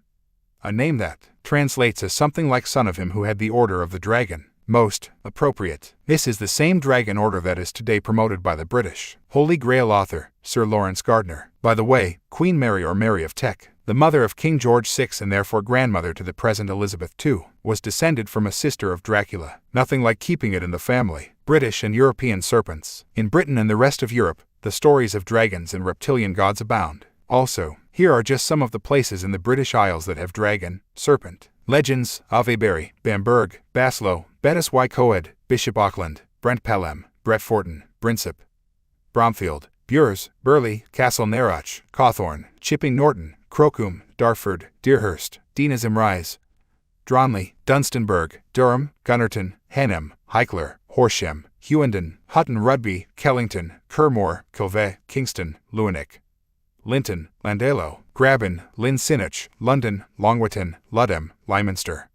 a name that translates as something like son of him who had the order of the dragon. Most appropriate. This is the same dragon order that is today promoted by the British Holy Grail author, Sir Lawrence Gardner. By the way, Queen Mary or Mary of Teck, the mother of King George VI and therefore grandmother to the present Elizabeth II, was descended from a sister of Dracula. Nothing like keeping it in the family. British and European serpents. In Britain and the rest of Europe, the stories of dragons and reptilian gods abound. Also, here are just some of the places in the British Isles that have dragon, serpent legends: Avebury, Bamberg, Baslow, Betws y Coed, Bishop Auckland, Brent Pelham, Bretforton, Brinsip, Bromfield, Bures, Burley, Castle Narach, Cawthorne, Chipping Norton, Crocombe, Dartford, Deerhurst, Dinas Imrise, Dronley, Dunstanburgh, Durham, Gunnerton, Henham, Hickler, Horsham, Hughenden, Hutton Rugby, Kellington, Kermore, Kilvey, Kingston, Lewinick, Linton, Landalo, Graben, Linsinich, London, Longwitton, Ludham, Lyminster,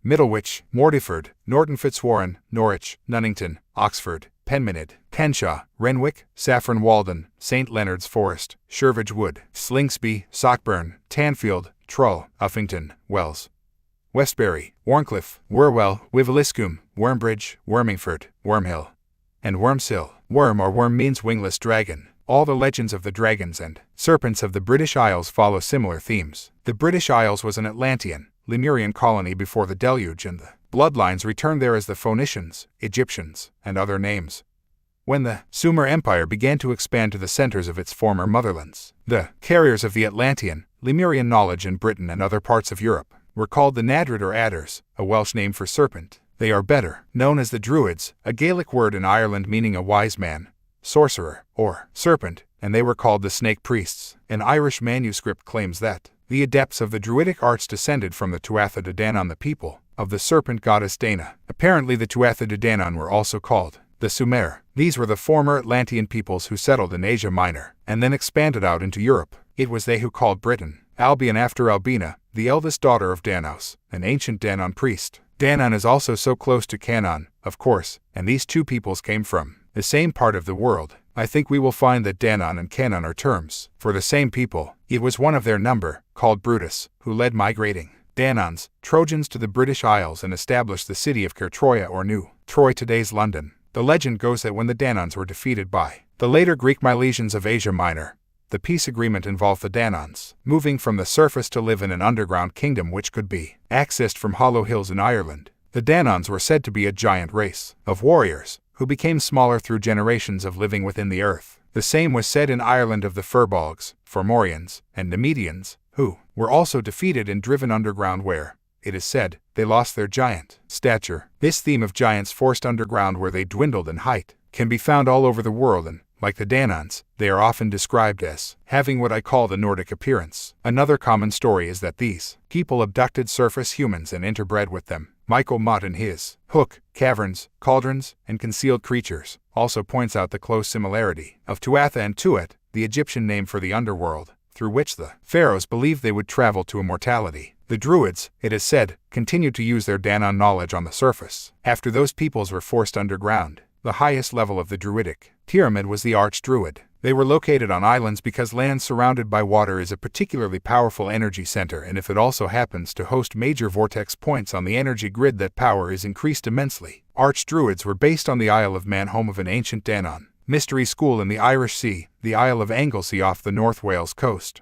Middlewich, Mordyford, Norton Fitzwarren, Norwich, Nunnington, Oxford, Penmanid, Penshaw, Renwick, Saffron Walden, St. Leonard's Forest, Shervidge Wood, Slingsby, Sockburn, Tanfield, Trull, Uffington, Wells, Westbury, Warncliffe, Wherwell, Wiveliscombe, Wormbridge, Wormingford, Wormhill, and Wormsill. Worm or worm means wingless dragon. All the legends of the dragons and serpents of the British Isles follow similar themes. The British Isles was an Atlantean, Lemurian colony before the deluge, and the bloodlines returned there as the Phoenicians, Egyptians, and other names. When the Sumer Empire began to expand to the centers of its former motherlands, the carriers of the Atlantean, Lemurian knowledge in Britain and other parts of Europe were called the Nadrid or Adders, a Welsh name for serpent. They are better known as the Druids, a Gaelic word in Ireland meaning a wise man, sorcerer, or serpent, and they were called the Snake Priests. An Irish manuscript claims that the adepts of the Druidic arts descended from the Tuatha De Danann, the people of the serpent goddess Dana. Apparently the Tuatha De Danann were also called the Sumer. These were the former Atlantean peoples who settled in Asia Minor, and then expanded out into Europe. It was they who called Britain Albion after Albina, the eldest daughter of Danaus, an ancient Danann priest. Danann is also so close to Canaan, of course, and these two peoples came from the same part of the world. I think we will find that Danann and Canaan are terms for the same people. It was one of their number, called Brutus, who led migrating Dananns, Trojans to the British Isles and established the city of Kertroia or New Troy, today's London. The legend goes that when the Dananns were defeated by the later Greek Milesians of Asia Minor, the peace agreement involved the Dananns moving from the surface to live in an underground kingdom which could be accessed from hollow hills in Ireland. The Dananns were said to be a giant race of warriors who became smaller through generations of living within the earth. The same was said in Ireland of the Firbolgs, Fomorians, and Nemedians, who were also defeated and driven underground where, it is said, they lost their giant stature. This theme of giants forced underground where they dwindled in height can be found all over the world and Like the Danons, they are often described as having what I call the Nordic appearance. Another common story is that these people abducted surface humans and interbred with them. Michael Mott in his Hook, Caverns, Cauldrons, and Concealed Creatures also points out the close similarity of Tuatha and Tuat, the Egyptian name for the underworld, through which the pharaohs believed they would travel to immortality. The Druids, it is said, continued to use their Danon knowledge on the surface. After those peoples were forced underground, the highest level of the Druidic pyramid was the Archdruid. They were located on islands because land surrounded by water is a particularly powerful energy center, and if it also happens to host major vortex points on the energy grid, that power is increased immensely. Archdruids were based on the Isle of Man, home of an ancient Danon mystery school in the Irish Sea, the Isle of Anglesey off the North Wales coast,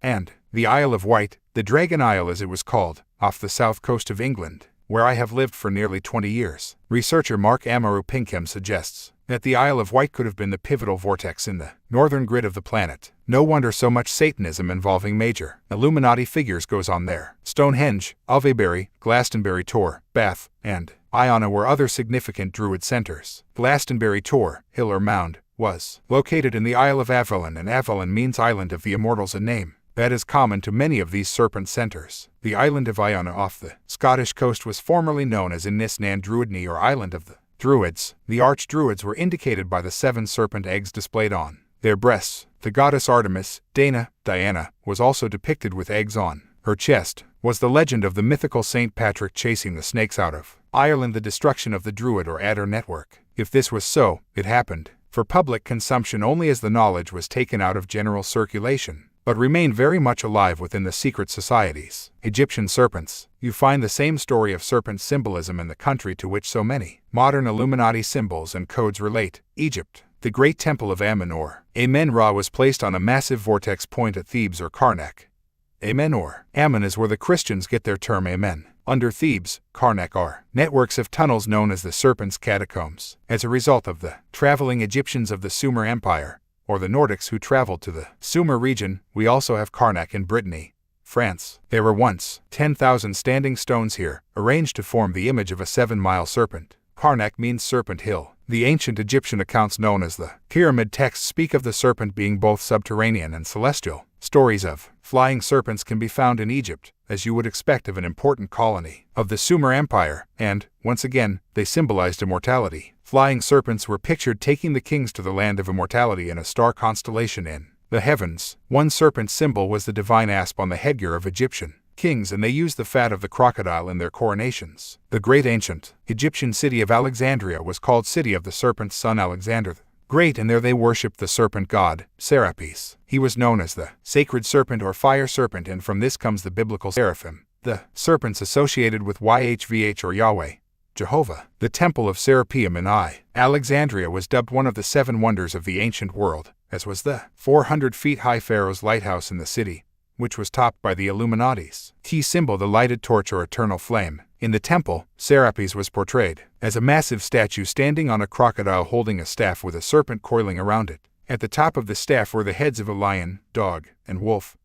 and the Isle of Wight, the Dragon Isle as it was called, off the south coast of England, where I have lived for nearly 20 years. Researcher Mark Amaru Pinkham suggests that the Isle of Wight could have been the pivotal vortex in the northern grid of the planet. No wonder so much Satanism involving major Illuminati figures goes on there. Stonehenge, Alvebury, Glastonbury Tor, Bath, and Iona were other significant Druid centers. Glastonbury Tor, hill or mound, was located in the Isle of Avalon, and Avalon means Island of the Immortals, a name that is common to many of these serpent centers. The island of Iona off the Scottish coast was formerly known as Inisnan Druidni, or Island of the Druids. The Archdruids were indicated by the 7 serpent eggs displayed on their breasts. The goddess Artemis, Diana, was also depicted with eggs on her chest. Was the legend of the mythical Saint Patrick chasing the snakes out of Ireland the destruction of the Druid or Adder network? If this was so, it happened for public consumption only, as the knowledge was taken out of general circulation, but remained very much alive within the secret societies. Egyptian serpents. You find the same story of serpent symbolism in the country to which so many modern Illuminati symbols and codes relate, Egypt. The great temple of Amen, or Amen-Ra, was placed on a massive vortex point at Thebes or Karnak. Amen or Amen is where the Christians get their term Amen. Under Thebes, Karnak are networks of tunnels known as the Serpent's Catacombs. As a result of the traveling Egyptians of the Sumer Empire, or the Nordics who traveled to the Sumer region, we also have Karnak in Brittany, France. There were once 10,000 standing stones here, arranged to form the image of a 7-mile serpent. Karnak means serpent hill. The ancient Egyptian accounts known as the pyramid texts speak of the serpent being both subterranean and celestial. Stories of flying serpents can be found in Egypt, as you would expect of an important colony of the Sumer Empire, and, once again, they symbolized immortality. Flying serpents were pictured taking the kings to the land of immortality in a star constellation in the heavens. One serpent symbol was the divine asp on the headgear of Egyptian kings, and they used the fat of the crocodile in their coronations. The great ancient Egyptian city of Alexandria was called City of the Serpent's son Alexander the Great, and there they worshipped the serpent god, Serapis. He was known as the sacred serpent or fire serpent, and from this comes the biblical seraphim, the serpents associated with YHVH or Yahweh, Jehovah. The temple of Serapeum in Alexandria was dubbed one of the 7 wonders of the ancient world, as was the 400 feet high Pharaoh's lighthouse in the city, which was topped by the Illuminati's key symbol, the lighted torch or eternal flame. In the temple, Serapis was portrayed as a massive statue standing on a crocodile holding a staff with a serpent coiling around it. At the top of the staff were the heads of a lion, dog, and wolf,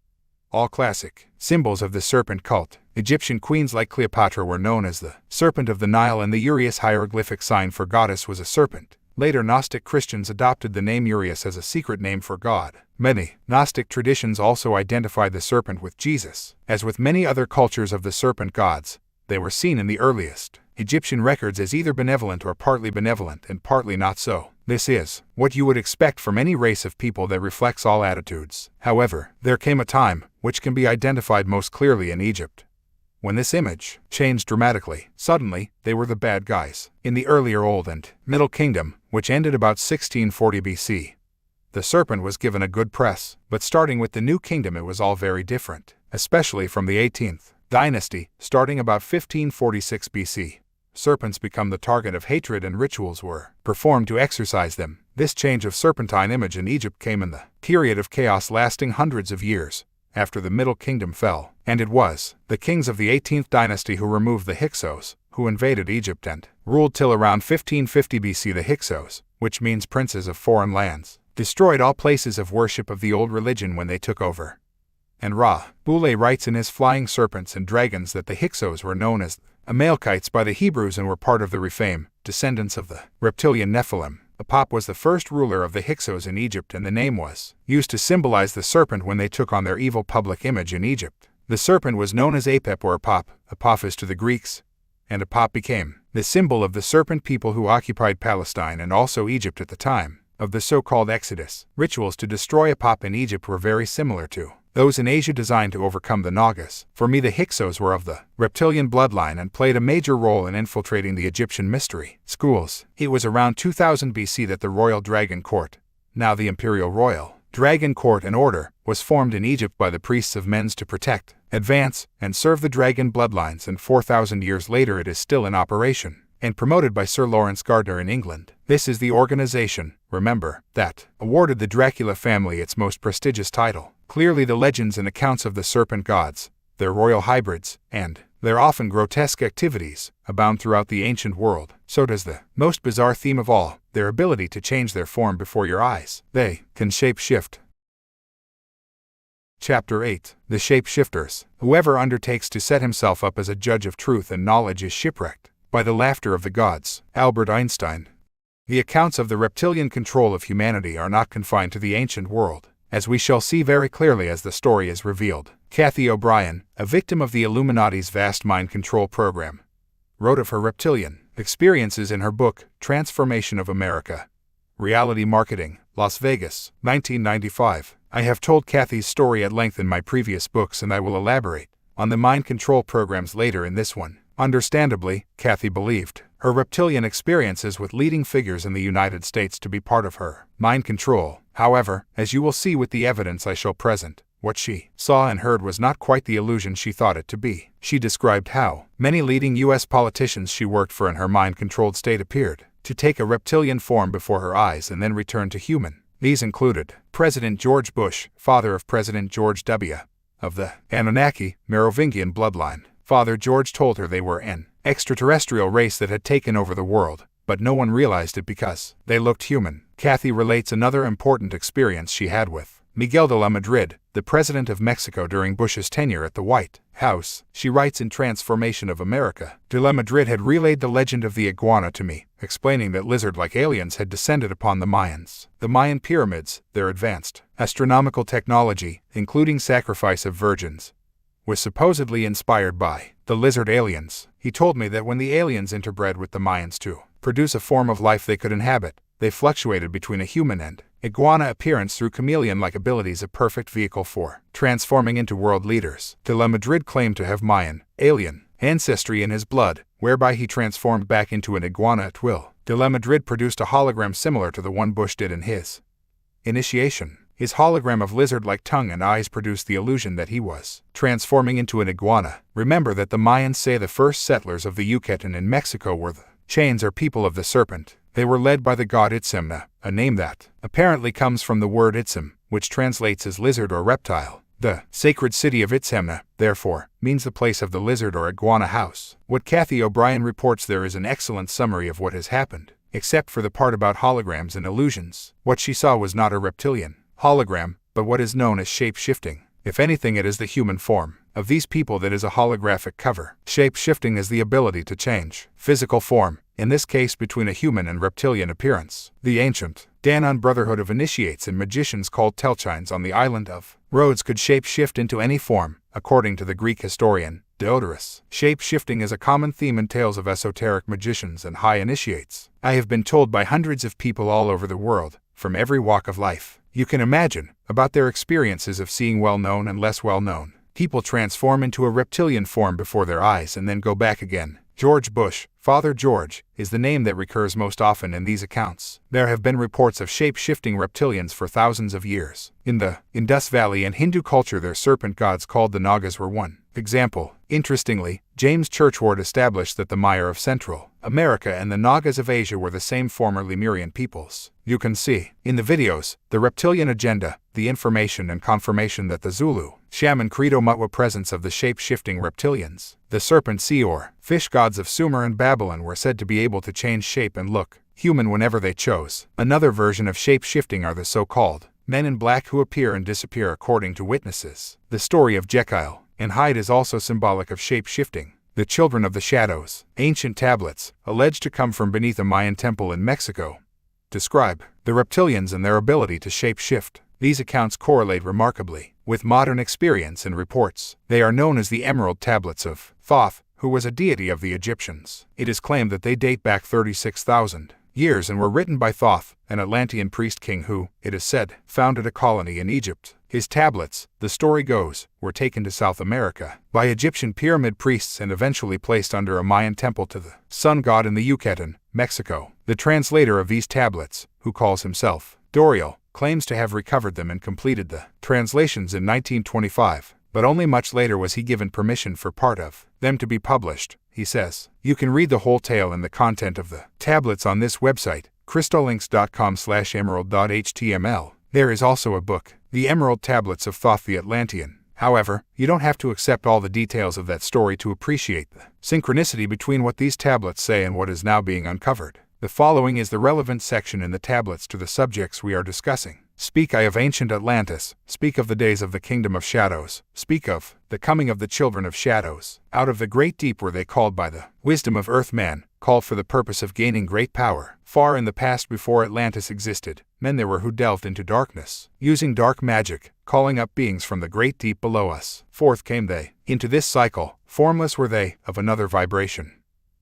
all classic symbols of the serpent cult. Egyptian queens like Cleopatra were known as the Serpent of the Nile, and the Urias hieroglyphic sign for goddess was a serpent. Later Gnostic Christians adopted the name Urias as a secret name for God. Many Gnostic traditions also identified the serpent with Jesus. As with many other cultures of the serpent gods, they were seen in the earliest Egyptian records as either benevolent or partly benevolent and partly not so. This is what you would expect from any race of people that reflects all attitudes. However, there came a time, which can be identified most clearly in Egypt, when this image changed dramatically. Suddenly, they were the bad guys. In the earlier Old and Middle Kingdom, which ended about 1640 BC, the serpent was given a good press, but starting with the New Kingdom it was all very different, especially from the 18th dynasty, starting about 1546 BC. Serpents become the target of hatred and rituals were performed to exorcise them. This change of serpentine image in Egypt came in the period of chaos lasting hundreds of years after the Middle Kingdom fell, and it was the kings of the 18th dynasty who removed the Hyksos, who invaded Egypt and ruled till around 1550 BC. The Hyksos, which means princes of foreign lands, destroyed all places of worship of the old religion when they took over. And Ra Boule writes in his Flying Serpents and Dragons that the Hyksos were known as Amalecites by the Hebrews and were part of the Rephaim, descendants of the Reptilian Nephilim. Apop was the first ruler of the Hyksos in Egypt, and the name was used to symbolize the serpent when they took on their evil public image in Egypt. The serpent was known as Apep or Apop, Apophis to the Greeks, and Apop became the symbol of the serpent people who occupied Palestine and also Egypt at the time of the so-called Exodus. Rituals to destroy Apop in Egypt were very similar to those in Asia, designed to overcome the Nagas. For me, the Hyksos were of the reptilian bloodline and played a major role in infiltrating the Egyptian mystery schools. It was around 2000 BC that the Royal Dragon Court, now the Imperial Royal Dragon Court and Order, was formed in Egypt by the priests of Men's to protect, advance, and serve the dragon bloodlines, and 4,000 years later it is still in operation, and promoted by Sir Lawrence Gardner in England. This is the organization, remember, that awarded the Dracula family its most prestigious title. Clearly the legends and accounts of the serpent gods, their royal hybrids, and their often grotesque activities, abound throughout the ancient world. So does the most bizarre theme of all, their ability to change their form before your eyes. They can shape-shift. Chapter 8. The Shape-Shifters. Whoever undertakes to set himself up as a judge of truth and knowledge is shipwrecked by the laughter of the gods. Albert Einstein. The accounts of the reptilian control of humanity are not confined to the ancient world, as we shall see very clearly as the story is revealed. Kathy O'Brien, a victim of the Illuminati's vast mind control program, wrote of her reptilian experiences in her book, Transformation of America. Reality Marketing, Las Vegas, 1995. I have told Kathy's story at length in my previous books, and I will elaborate on the mind control programs later in this one. Understandably, Kathy believed her reptilian experiences with leading figures in the United States to be part of her mind control. However, as you will see with the evidence I shall present, what she saw and heard was not quite the illusion she thought it to be. She described how many leading U.S. politicians she worked for in her mind-controlled state appeared to take a reptilian form before her eyes and then return to human. These included President George Bush, father of President George W., of the Anunnaki, Merovingian bloodline. Father George told her they were an extraterrestrial race that had taken over the world, but no one realized it because they looked human. Kathy relates another important experience she had with Miguel de la Madrid, the president of Mexico during Bush's tenure at the White House. She writes in Transformation of America, de la Madrid had relayed the legend of the iguana to me, explaining that lizard-like aliens had descended upon the Mayans. The Mayan pyramids, their advanced astronomical technology, including sacrifice of virgins, was supposedly inspired by the lizard aliens. He told me that when the aliens interbred with the Mayans to produce a form of life they could inhabit, they fluctuated between a human and iguana appearance through chameleon-like abilities, a perfect vehicle for transforming into world leaders. De la Madrid claimed to have Mayan, alien, ancestry in his blood, whereby he transformed back into an iguana at will. De la Madrid produced a hologram similar to the one Bush did in his initiation. His hologram of lizard-like tongue and eyes produced the illusion that he was transforming into an iguana. Remember that the Mayans say the first settlers of the Yucatan in Mexico were the Chains or people of the serpent. They were led by the god Itzamna, a name that apparently comes from the word Itzam, which translates as lizard or reptile. The sacred city of Itzamna, therefore, means the place of the lizard or iguana house. What Kathy O'Brien reports there is an excellent summary of what has happened, except for the part about holograms and illusions. What she saw was not a reptilian hologram, but what is known as shape-shifting. If anything, it is the human form of these people that is a holographic cover. Shape-shifting is the ability to change physical form, in this case between a human and reptilian appearance. The ancient Danann brotherhood of initiates and magicians called Telchines on the island of Rhodes could shape-shift into any form, according to the Greek historian Diodorus. Shape-shifting is a common theme in tales of esoteric magicians and high initiates. I have been told by hundreds of people all over the world, from every walk of life, you can imagine, about their experiences of seeing well-known and less well-known people transform into a reptilian form before their eyes and then go back again. George Bush, Father George, is the name that recurs most often in these accounts. There have been reports of shape-shifting reptilians for thousands of years. In the Indus Valley and Hindu culture, their serpent gods called the Nagas were one example. Interestingly, James Churchward established that the Maya of Central America and the Nagas of Asia were the same former Lemurian peoples. You can see, in the videos, the reptilian agenda, the information and confirmation that the Zulu shaman Credo Mutwa presence of the shape-shifting reptilians. The serpent sea or fish gods of Sumer and Babylon were said to be able to change shape and look human whenever they chose. Another version of shape-shifting are the so-called men in black who appear and disappear according to witnesses. The story of Jekyll and Hyde is also symbolic of shape-shifting. The children of the shadows, ancient tablets, alleged to come from beneath a Mayan temple in Mexico, describe the reptilians and their ability to shape-shift. These accounts correlate remarkably with modern experience and reports. They are known as the Emerald Tablets of Thoth, who was a deity of the Egyptians. It is claimed that they date back 36,000 years and were written by Thoth, an Atlantean priest king who, it is said, founded a colony in Egypt. His tablets, the story goes, were taken to South America by Egyptian pyramid priests and eventually placed under a Mayan temple to the sun god in the Yucatan, Mexico. The translator of these tablets, who calls himself Doriel, claims to have recovered them and completed the translations in 1925, but only much later was he given permission for part of them to be published. He says, "You can read the whole tale and the content of the tablets on this website, crystallinks.com/emerald.html. There is also a book, The Emerald Tablets of Thoth the Atlantean." However, you don't have to accept all the details of that story to appreciate the synchronicity between what these tablets say and what is now being uncovered. The following is the relevant section in the tablets to the subjects we are discussing. Speak I of ancient Atlantis, speak of the days of the kingdom of shadows, speak of the coming of the children of shadows. Out of the great deep were they called by the wisdom of earth-man, called for the purpose of gaining great power. Far in the past before Atlantis existed, men there were who delved into darkness, using dark magic, calling up beings from the great deep below us. Forth came they. Into this cycle, formless were they, of another vibration,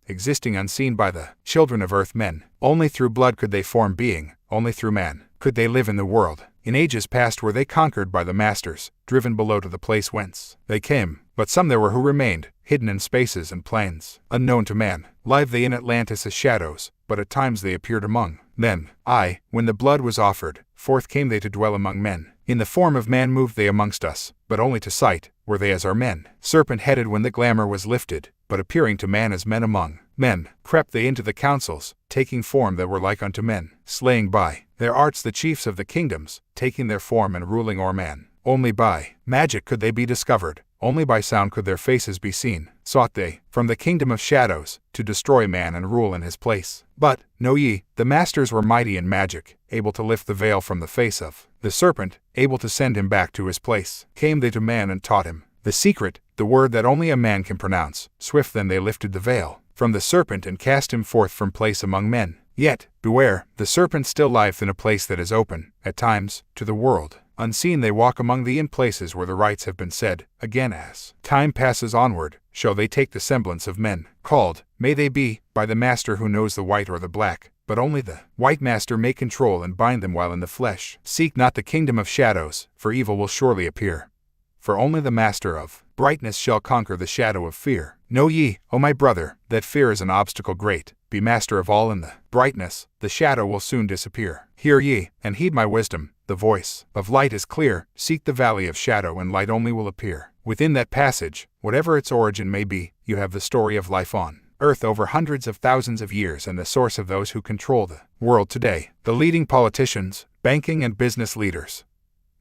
existing unseen by the children of earth men. Only through blood could they form being, only through man could they live in the world. In ages past were they conquered by the masters, driven below to the place whence they came, but some there were who remained, hidden in spaces and plains, unknown to man. Live they in Atlantis as shadows, but at times they appeared among men. Aye, when the blood was offered, forth came they to dwell among men. In the form of man moved they amongst us, but only to sight were they as our men. Serpent-headed when the glamour was lifted, but appearing to man as men among men, crept they into the councils, taking form that were like unto men, slaying by their arts the chiefs of the kingdoms, taking their form and ruling o'er man. Only by magic could they be discovered, only by sound could their faces be seen. Sought they, from the kingdom of shadows, to destroy man and rule in his place. But, know ye, the masters were mighty in magic, able to lift the veil from the face of the serpent, able to send him back to his place. Came they to man and taught him the secret, the word that only a man can pronounce. Swift then they lifted the veil from the serpent and cast him forth from place among men. Yet, beware, the serpent still lieth in a place that is open, at times, to the world. Unseen they walk among thee in places where the rites have been said. Again as time passes onward, shall they take the semblance of men. Called, may they be, by the master who knows the white or the black, but only the white master may control and bind them while in the flesh. Seek not the kingdom of shadows, for evil will surely appear. For only the master of brightness shall conquer the shadow of fear. Know ye, O my brother, that fear is an obstacle great. Be master of all in the brightness, the shadow will soon disappear. Hear ye, and heed my wisdom, the voice of light is clear. Seek the valley of shadow and light only will appear. Within that passage, whatever its origin may be, you have the story of life on earth over hundreds of thousands of years and the source of those who control the world today. The leading politicians, banking and business leaders,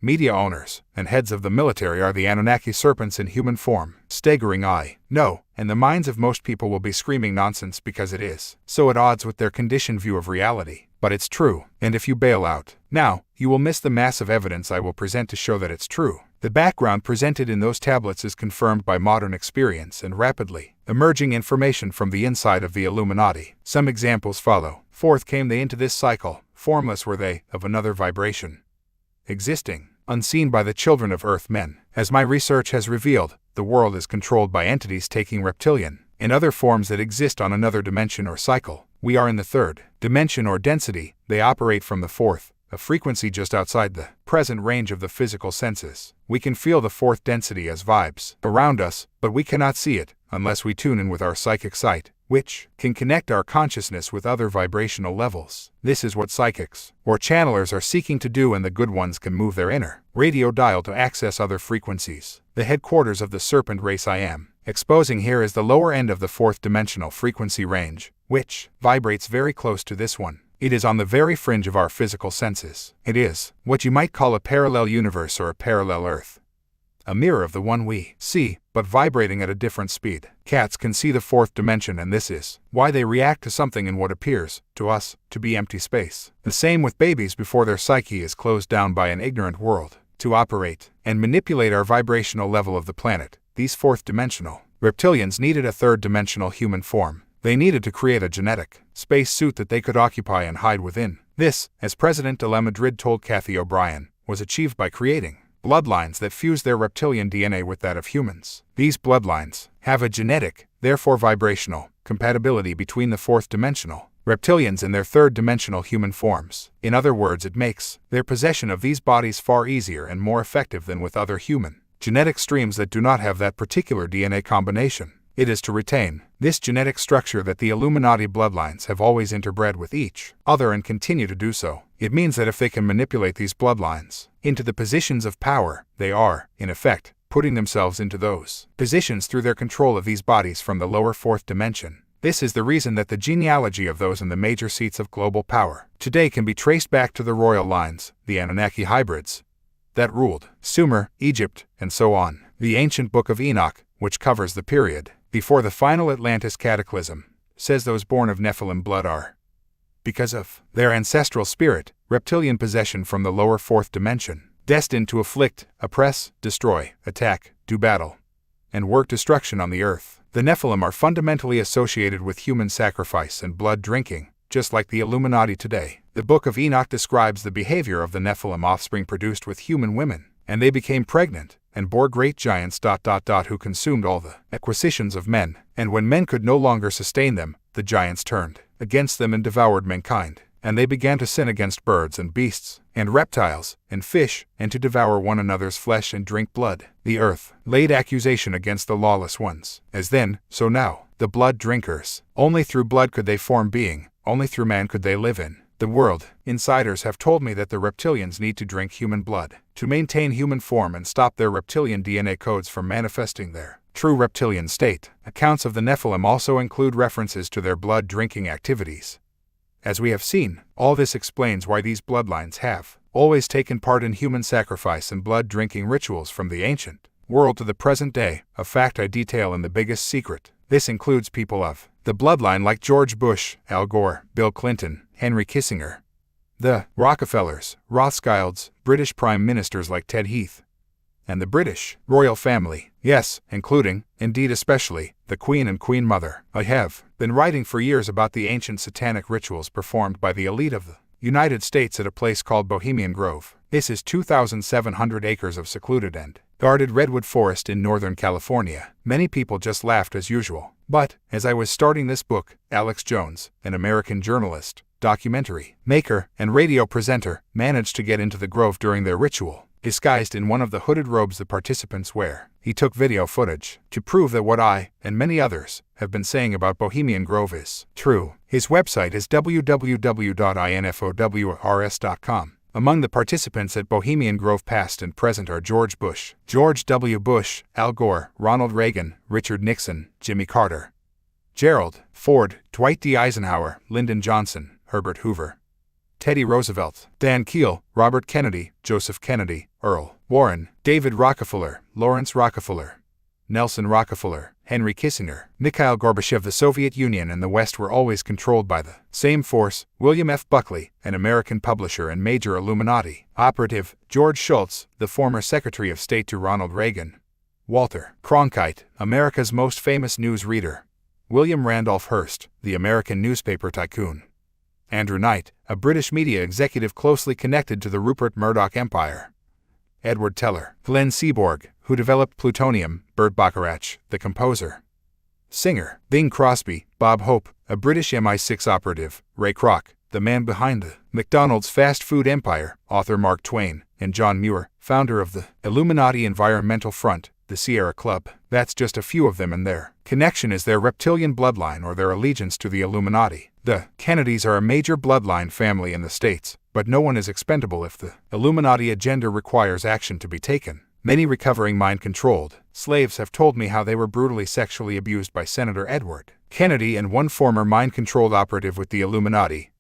media owners, and heads of the military are the Anunnaki serpents in human form. Staggering I know, and the minds of most people will be screaming nonsense because it is so at odds with their conditioned view of reality. But it's true, and if you bail out now, you will miss the massive evidence I will present to show that it's true. The background presented in those tablets is confirmed by modern experience and rapidly emerging information from the inside of the Illuminati. Some examples follow. Forth came they into this cycle, formless were they, of another vibration, existing, unseen by the children of earth men. As my research has revealed, the world is controlled by entities taking reptilian and other forms that exist on another dimension or cycle. We are in the third dimension or density. They operate from the fourth, a frequency just outside the present range of the physical senses. We can feel the fourth density as vibes around us, but we cannot see it unless we tune in with our psychic sight, which can connect our consciousness with other vibrational levels. This is what psychics or channelers are seeking to do, and the good ones can move their inner radio dial to access other frequencies. The headquarters of the serpent race I am exposing here is the lower end of the fourth dimensional frequency range, which vibrates very close to this one. It is on the very fringe of our physical senses. It is what you might call a parallel universe or a parallel Earth, a mirror of the one we see, but vibrating at a different speed. Cats can see the fourth dimension, and this is why they react to something in what appears, to us, to be empty space. The same with babies before their psyche is closed down by an ignorant world. To operate and manipulate our vibrational level of the planet, these fourth-dimensional reptilians needed a third-dimensional human form. They needed to create a genetic space suit that they could occupy and hide within. This, as President de la Madrid told Kathy O'Brien, was achieved by creating bloodlines that fuse their reptilian DNA with that of humans. These bloodlines have a genetic, therefore vibrational, compatibility between the fourth-dimensional reptilians and their third-dimensional human forms. In other words, it makes their possession of these bodies far easier and more effective than with other human genetic streams that do not have that particular DNA combination. It is to retain this genetic structure that the Illuminati bloodlines have always interbred with each other and continue to do so. It means that if they can manipulate these bloodlines into the positions of power, they are, in effect, putting themselves into those positions through their control of these bodies from the lower fourth dimension. This is the reason that the genealogy of those in the major seats of global power today can be traced back to the royal lines, the Anunnaki hybrids, that ruled Sumer, Egypt, and so on. The ancient Book of Enoch, which covers the period before the final Atlantis cataclysm, says those born of Nephilim blood are, because of their ancestral spirit, reptilian possession from the lower fourth dimension, destined to afflict, oppress, destroy, attack, do battle, and work destruction on the earth. The Nephilim are fundamentally associated with human sacrifice and blood drinking, just like the Illuminati today. The Book of Enoch describes the behavior of the Nephilim offspring produced with human women, and they became pregnant and bore great giants who consumed all the acquisitions of men, and when men could no longer sustain them, the giants turned against them and devoured mankind, and they began to sin against birds and beasts, and reptiles, and fish, and to devour one another's flesh and drink blood. The earth laid accusation against the lawless ones. As then, so now, the blood drinkers. Only through blood could they form being, only through man could they live in the world. Insiders have told me that the reptilians need to drink human blood to maintain human form and stop their reptilian DNA codes from manifesting their true reptilian state. Accounts of the Nephilim also include references to their blood-drinking activities. As we have seen, all this explains why these bloodlines have always taken part in human sacrifice and blood-drinking rituals from the ancient world to the present day, a fact I detail in The Biggest Secret. This includes people of the bloodline like George Bush, Al Gore, Bill Clinton, Henry Kissinger, the Rockefellers, Rothschilds, British prime ministers like Ted Heath, and the British royal family, yes, including, indeed especially, the Queen and Queen Mother. I have been writing for years about the ancient satanic rituals performed by the elite of the United States at a place called Bohemian Grove. This is 2,700 acres of secluded and guarded redwood forest in Northern California. Many people just laughed as usual. But, as I was starting this book, Alex Jones, an American journalist, documentary maker, and radio presenter, managed to get into the grove during their ritual, disguised in one of the hooded robes the participants wear. He took video footage to prove that what I, and many others, have been saying about Bohemian Grove is true. His website is www.infowrs.com. Among the participants at Bohemian Grove past and present are George Bush, George W. Bush, Al Gore, Ronald Reagan, Richard Nixon, Jimmy Carter, Gerald Ford, Dwight D. Eisenhower, Lyndon Johnson, Herbert Hoover, Teddy Roosevelt, Dan Keel, Robert Kennedy, Joseph Kennedy, Earl Warren, David Rockefeller, Lawrence Rockefeller, Nelson Rockefeller, Henry Kissinger, Mikhail Gorbachev. The Soviet Union and the West were always controlled by the same force. William F. Buckley, an American publisher and major Illuminati operative, George Shultz, the former Secretary of State to Ronald Reagan, Walter Cronkite, America's most famous news reader, William Randolph Hearst, the American newspaper tycoon, Andrew Knight, a British media executive closely connected to the Rupert Murdoch empire, Edward Teller, Glenn Seaborg, who developed plutonium, Burt Bacharach, the composer, singer, Bing Crosby, Bob Hope, a British MI6 operative, Ray Kroc, the man behind the McDonald's fast food empire, author Mark Twain, and John Muir, founder of the Illuminati Environmental Front, the Sierra Club. That's just a few of them, and their connection is their reptilian bloodline or their allegiance to the Illuminati. The Kennedys are a major bloodline family in the States, but no one is expendable if the Illuminati agenda requires action to be taken. Many recovering mind-controlled slaves have told me how they were brutally sexually abused by Senator Edward Kennedy and one former mind-controlled operative with the Illuminati,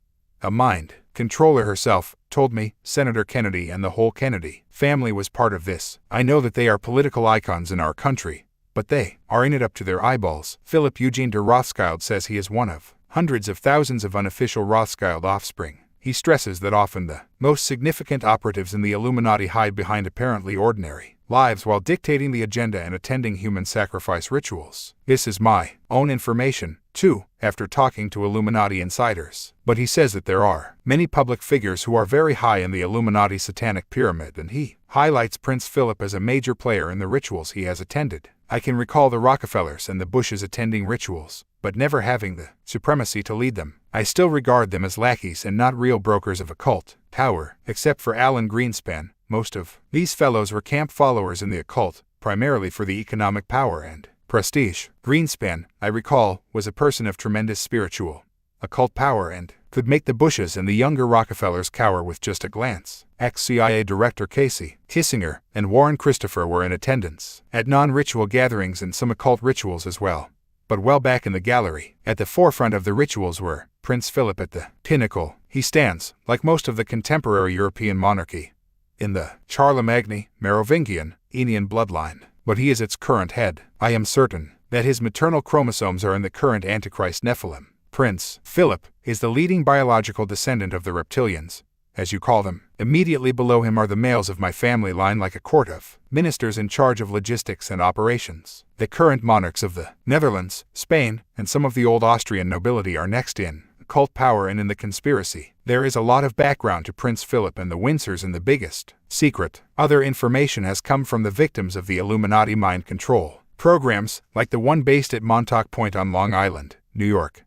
a mind controller herself, told me Senator Kennedy and the whole Kennedy family was part of this. I know that they are political icons in our country, but they are in it up to their eyeballs. Philip Eugene de Rothschild says he is one of hundreds of thousands of unofficial Rothschild offspring. He stresses that often the most significant operatives in the Illuminati hide behind apparently ordinary lives while dictating the agenda and attending human sacrifice rituals. This is my own information, too, after talking to Illuminati insiders. But he says that there are many public figures who are very high in the Illuminati satanic pyramid, and he highlights Prince Philip as a major player in the rituals he has attended. I can recall the Rockefellers and the Bushes attending rituals, but never having the supremacy to lead them. I still regard them as lackeys and not real brokers of occult power, except for Alan Greenspan. Most of these fellows were camp followers in the occult, primarily for the economic power and prestige. Greenspan, I recall, was a person of tremendous spiritual, occult power and could make the Bushes and the younger Rockefellers cower with just a glance. Ex-CIA Director Casey Kissinger and Warren Christopher were in attendance at non-ritual gatherings and some occult rituals as well. But well back in the gallery, at the forefront of the rituals were Prince Philip at the pinnacle. He stands, like most of the contemporary European monarchy, in the Charlemagne, Merovingian, Aenian bloodline, but he is its current head. I am certain that his maternal chromosomes are in the current Antichrist Nephilim. Prince Philip is the leading biological descendant of the reptilians, as you call them. Immediately below him are the males of my family line, like a court of ministers in charge of logistics and operations. The current monarchs of the Netherlands, Spain, and some of the old Austrian nobility are next in occult power and in the conspiracy. There is a lot of background to Prince Philip and the Windsors, and the biggest secret. Other information has come from the victims of the Illuminati mind control programs, like the one based at Montauk Point on Long Island, New York,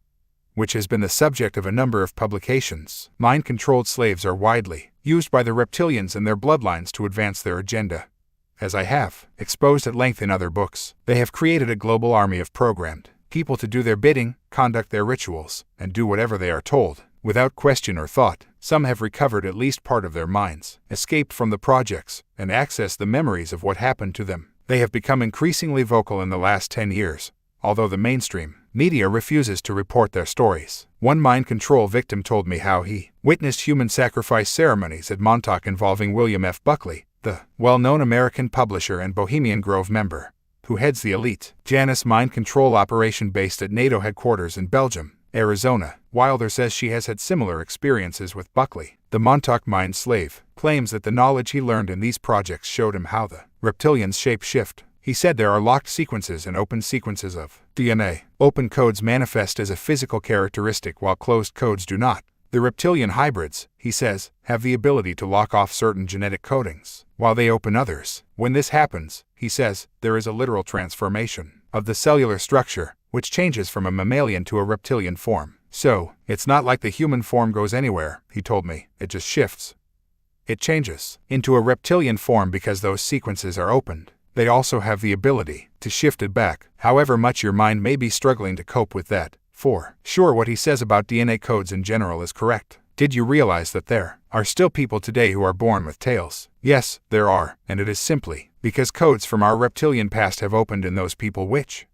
which has been the subject of a number of publications. Mind-controlled slaves are widely used by the reptilians and their bloodlines to advance their agenda. As I have exposed at length in other books, they have created a global army of programmed people to do their bidding, conduct their rituals, and do whatever they are told, without question or thought. Some have recovered at least part of their minds, escaped from the projects, and accessed the memories of what happened to them. They have become increasingly vocal in the last 10 years, although the mainstream media refuses to report their stories. One mind control victim told me how he witnessed human sacrifice ceremonies at Montauk involving William F. Buckley, the well-known American publisher and Bohemian Grove member, who heads the elite Janus mind control operation based at NATO headquarters in Belgium, Arizona. Wilder says she has had similar experiences with Buckley. The Montauk mind slave claims that the knowledge he learned in these projects showed him how the reptilians shape shift. He said there are locked sequences and open sequences of DNA. Open codes manifest as a physical characteristic while closed codes do not. The reptilian hybrids, he says, have the ability to lock off certain genetic codings, while they open others. When this happens, he says, there is a literal transformation of the cellular structure, which changes from a mammalian to a reptilian form. So, it's not like the human form goes anywhere, he told me, it just shifts. It changes into a reptilian form because those sequences are opened. They also have the ability to shift it back, however much your mind may be struggling to cope with that. For sure, what he says about DNA codes in general is correct. Did you realize that there are still people today who are born with tails? Yes, there are, and it is simply because codes from our reptilian past have opened in those people which,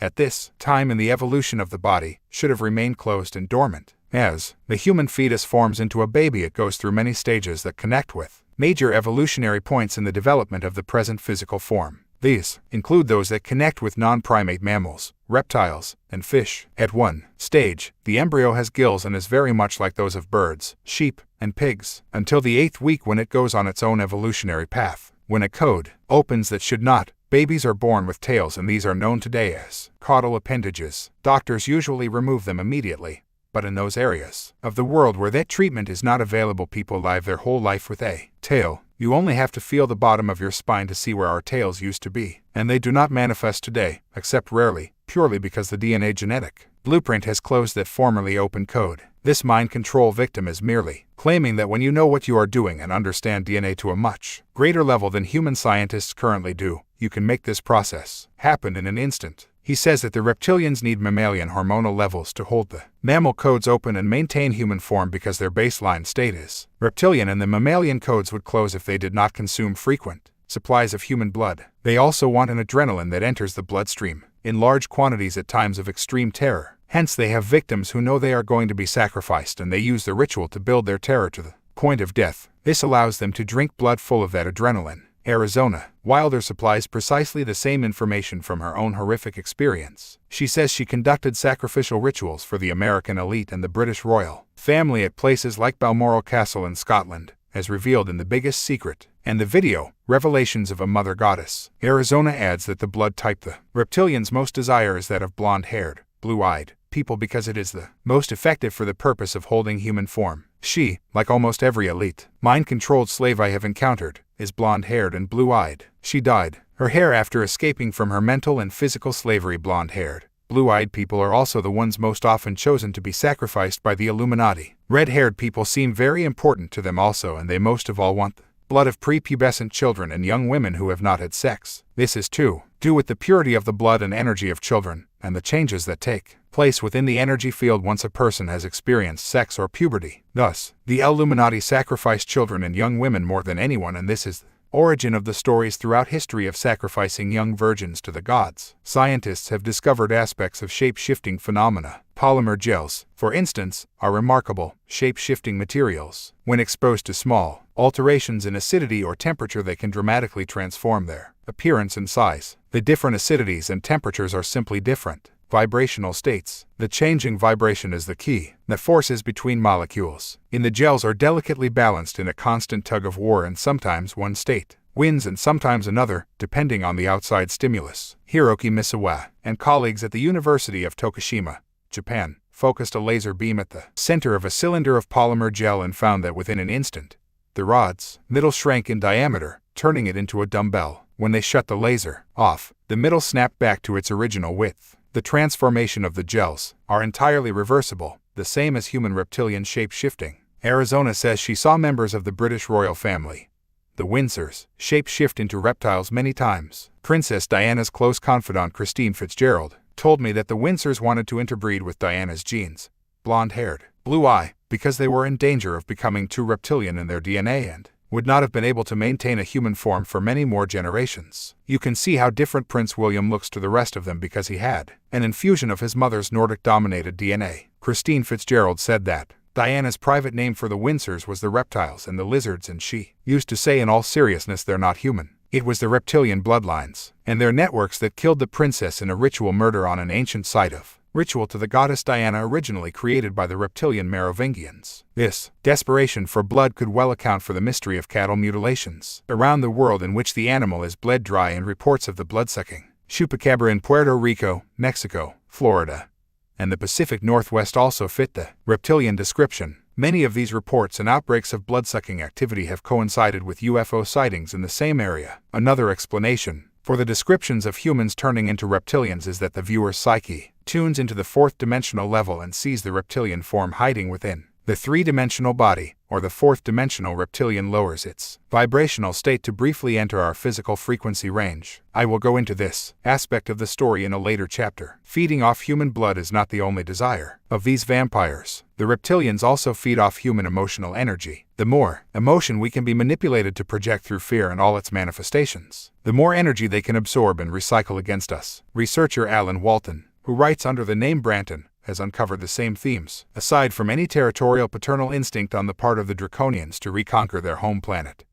at this time in the evolution of the body, should have remained closed and dormant. As the human fetus forms into a baby, it goes through many stages that connect with major evolutionary points in the development of the present physical form. These include those that connect with non-primate mammals, reptiles, and fish. At one stage, the embryo has gills and is very much like those of birds, sheep, and pigs, until the 8th week when it goes on its own evolutionary path. When a code opens that should not, babies are born with tails, and these are known today as caudal appendages. Doctors usually remove them immediately, but in those areas of the world where that treatment is not available, people live their whole life with a tail. You only have to feel the bottom of your spine to see where our tails used to be, and they do not manifest today, except rarely, purely because the DNA genetic blueprint has closed that formerly open code. This mind control victim is merely claiming that when you know what you are doing and understand DNA to a much greater level than human scientists currently do, you can make this process happen in an instant. He says that the reptilians need mammalian hormonal levels to hold the mammal codes open and maintain human form because their baseline state is reptilian, and the mammalian codes would close if they did not consume frequent supplies of human blood. They also want an adrenaline that enters the bloodstream in large quantities at times of extreme terror. Hence they have victims who know they are going to be sacrificed, and they use the ritual to build their terror to the point of death. This allows them to drink blood full of that adrenaline. Arizona. Wilder supplies precisely the same information from her own horrific experience. She says she conducted sacrificial rituals for the American elite and the British royal family at places like Balmoral Castle in Scotland, as revealed in The Biggest Secret, and the video, Revelations of a Mother Goddess. Arizona adds that the blood type the reptilians most desire is that of blonde-haired, blue-eyed people because it is the most effective for the purpose of holding human form. She, like almost every elite, mind-controlled slave I have encountered, is blonde-haired and blue-eyed. She dyed her hair after escaping from her mental and physical slavery. Blonde-haired, blue-eyed people are also the ones most often chosen to be sacrificed by the Illuminati. Red-haired people seem very important to them also, and they most of all want the blood of prepubescent children and young women who have not had sex. This is to do with the purity of the blood and energy of children, and the changes that take place within the energy field once a person has experienced sex or puberty. Thus, the Illuminati sacrifice children and young women more than anyone, and this is the origin of the stories throughout history of sacrificing young virgins to the gods. Scientists have discovered aspects of shape-shifting phenomena. Polymer gels, for instance, are remarkable, shape-shifting materials. When exposed to small alterations in acidity or temperature, they can dramatically transform their appearance and size. The different acidities and temperatures are simply different vibrational states. The changing vibration is the key. The forces between molecules in the gels are delicately balanced in a constant tug-of-war, and sometimes one state wins and sometimes another, depending on the outside stimulus. Hiroki Misawa and colleagues at the University of Tokushima, Japan, focused a laser beam at the center of a cylinder of polymer gel and found that within an instant, the rod's middle shrank in diameter, turning it into a dumbbell. When they shut the laser off, the middle snapped back to its original width. The transformation of the gels are entirely reversible, the same as human reptilian shape-shifting. Arizona says she saw members of the British royal family, the Windsors, shape-shift into reptiles many times. Princess Diana's close confidant Christine Fitzgerald told me that the Windsors wanted to interbreed with Diana's genes, blonde-haired, blue-eye, because they were in danger of becoming too reptilian in their DNA and would not have been able to maintain a human form for many more generations. You can see how different Prince William looks to the rest of them because he had an infusion of his mother's Nordic-dominated DNA. Christine Fitzgerald said that Diana's private name for the Windsors was the reptiles and the lizards, and she used to say in all seriousness they're not human. It was the reptilian bloodlines and their networks that killed the princess in a ritual murder on an ancient site of ritual to the goddess Diana, originally created by the reptilian Merovingians. This desperation for blood could well account for the mystery of cattle mutilations around the world, in which the animal is bled dry, and reports of the bloodsucking chupacabra in Puerto Rico, Mexico, Florida, and the Pacific Northwest also fit the reptilian description. Many of these reports and outbreaks of bloodsucking activity have coincided with UFO sightings in the same area. Another explanation for the descriptions of humans turning into reptilians is that the viewer's psyche tunes into the fourth-dimensional level and sees the reptilian form hiding within the three-dimensional body, or the fourth-dimensional reptilian lowers its vibrational state to briefly enter our physical frequency range. I will go into this aspect of the story in a later chapter. Feeding off human blood is not the only desire of these vampires. The reptilians also feed off human emotional energy. The more emotion we can be manipulated to project through fear and all its manifestations, the more energy they can absorb and recycle against us. Researcher Alan Walton, who writes under the name Branton, has uncovered the same themes. Aside from any territorial paternal instinct on the part of the Draconians to reconquer their home planet,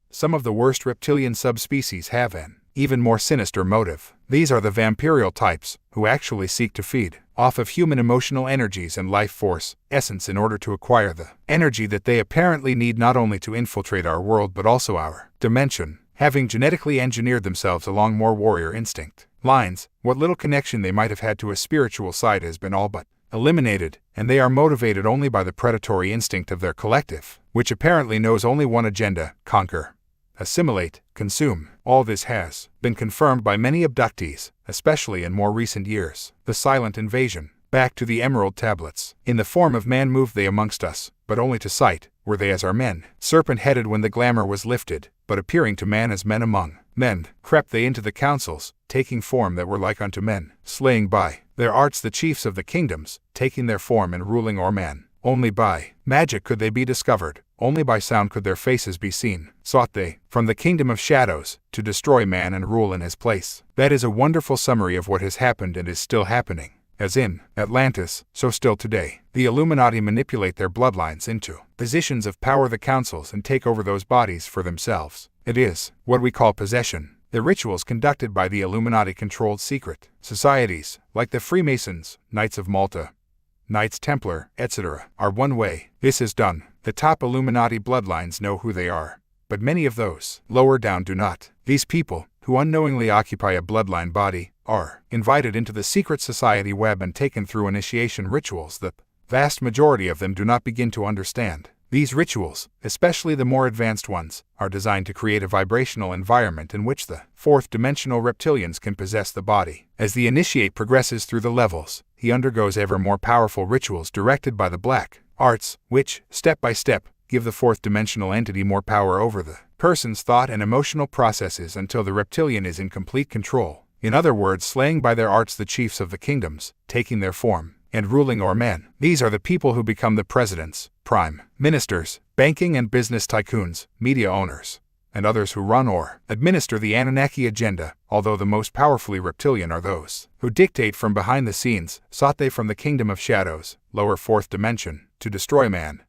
some of the worst reptilian subspecies have an even more sinister motive. These are the vampirial types, who actually seek to feed off of human emotional energies and life force essence in order to acquire the energy that they apparently need not only to infiltrate our world but also our dimension, having genetically engineered themselves along more warrior instinct lines. What little connection they might have had to a spiritual side has been all but eliminated, and they are motivated only by the predatory instinct of their collective, which apparently knows only one agenda: conquer, assimilate, consume. All this has been confirmed by many abductees, especially in more recent years. The silent invasion, back to the Emerald Tablets. In the form of man moved they amongst us, but only to sight were they as our men. Serpent-headed when the glamour was lifted, but appearing to man as men among men, crept they into the councils, taking form that were like unto men, slaying by their arts the chiefs of the kingdoms, taking their form and ruling o'er man. Only by magic could they be discovered, only by sound could their faces be seen. Sought they, from the kingdom of shadows, to destroy man and rule in his place. That is a wonderful summary of what has happened and is still happening. As in Atlantis, so still today. The Illuminati manipulate their bloodlines into positions of power, the councils, and take over those bodies for themselves. It is what we call possession. The rituals conducted by the Illuminati-controlled secret societies, like the Freemasons, Knights of Malta, Knights Templar, etc., are one way this is done. The top Illuminati bloodlines know who they are, but many of those lower down do not. These people, who unknowingly occupy a bloodline body, are invited into the secret society web and taken through initiation rituals that the vast majority of them do not begin to understand. These rituals, especially the more advanced ones, are designed to create a vibrational environment in which the fourth-dimensional reptilians can possess the body. As the initiate progresses through the levels, he undergoes ever more powerful rituals directed by the black arts, which, step by step, give the fourth-dimensional entity more power over the person's thought and emotional processes until the reptilian is in complete control. In other words, slaying by their arts the chiefs of the kingdoms, taking their form, and ruling o'er men. These are the people who become the presidents, prime ministers, banking and business tycoons, media owners, and others who run or administer the Anunnaki agenda, although the most powerfully reptilian are those who dictate from behind the scenes, sought they from the kingdom of shadows, lower fourth dimension, to destroy man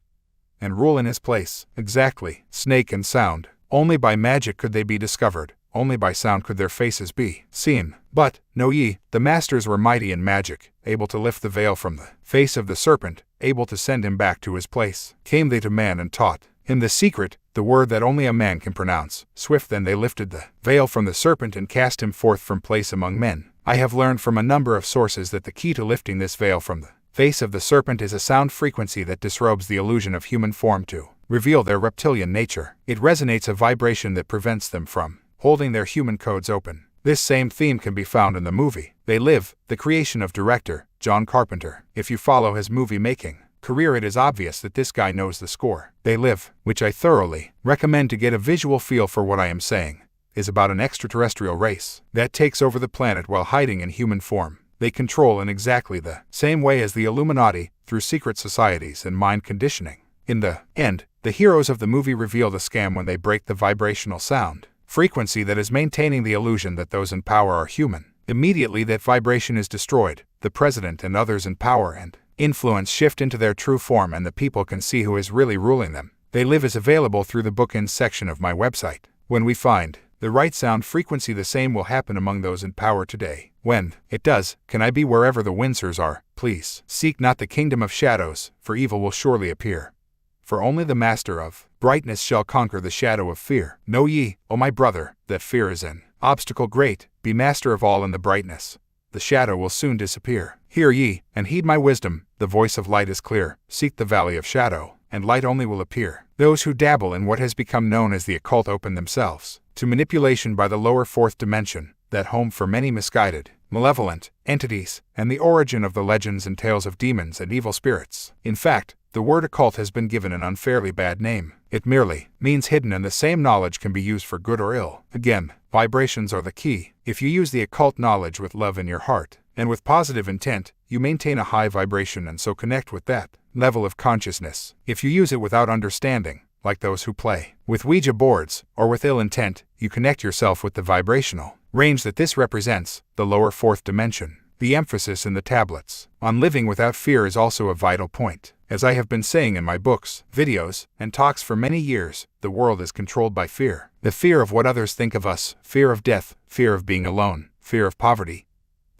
and rule in his place. Exactly, snake and sound. Only by magic could they be discovered, only by sound could their faces be seen. But, know ye, the masters were mighty in magic, able to lift the veil from the face of the serpent, able to send him back to his place. Came they to man and taught him the secret, the word that only a man can pronounce. Swift then they lifted the veil from the serpent and cast him forth from place among men. I have learned from a number of sources that the key to lifting this veil from the face of the serpent is a sound frequency that disrobes the illusion of human form to reveal their reptilian nature. It resonates a vibration that prevents them from holding their human codes open. This same theme can be found in the movie They Live, the creation of director John Carpenter. If you follow his movie-making career, it is obvious that this guy knows the score. They Live, which I thoroughly recommend to get a visual feel for what I am saying, is about an extraterrestrial race that takes over the planet while hiding in human form. They control in exactly the same way as the Illuminati, through secret societies and mind conditioning. In the end, the heroes of the movie reveal the scam when they break the vibrational sound frequency that is maintaining the illusion that those in power are human. Immediately that vibration is destroyed, the president and others in power and influence shift into their true form and the people can see who is really ruling them. They Live is available through the bookends section of my website. When we find the right sound frequency, the same will happen among those in power today. When it does, can I be wherever the Windsors are? Please seek not the kingdom of shadows, for evil will surely appear. For only the master of brightness shall conquer the shadow of fear. Know ye, O my brother, that fear is an obstacle great. Be master of all in the brightness. The shadow will soon disappear. Hear ye, and heed my wisdom. The voice of light is clear. Seek the valley of shadow, and light only will appear. Those who dabble in what has become known as the occult open themselves to manipulation by the lower fourth dimension, that home for many misguided, malevolent entities, and the origin of the legends and tales of demons and evil spirits. In fact, the word occult has been given an unfairly bad name. It merely means hidden, and the same knowledge can be used for good or ill. Again, vibrations are the key. If you use the occult knowledge with love in your heart, and with positive intent, you maintain a high vibration and so connect with that level of consciousness. If you use it without understanding, like those who play with Ouija boards, or with ill intent, you connect yourself with the vibrational range that this represents, the lower fourth dimension. The emphasis in the tablets on living without fear is also a vital point. As I have been saying in my books, videos, and talks for many years, the world is controlled by fear. The fear of what others think of us, fear of death, fear of being alone, fear of poverty,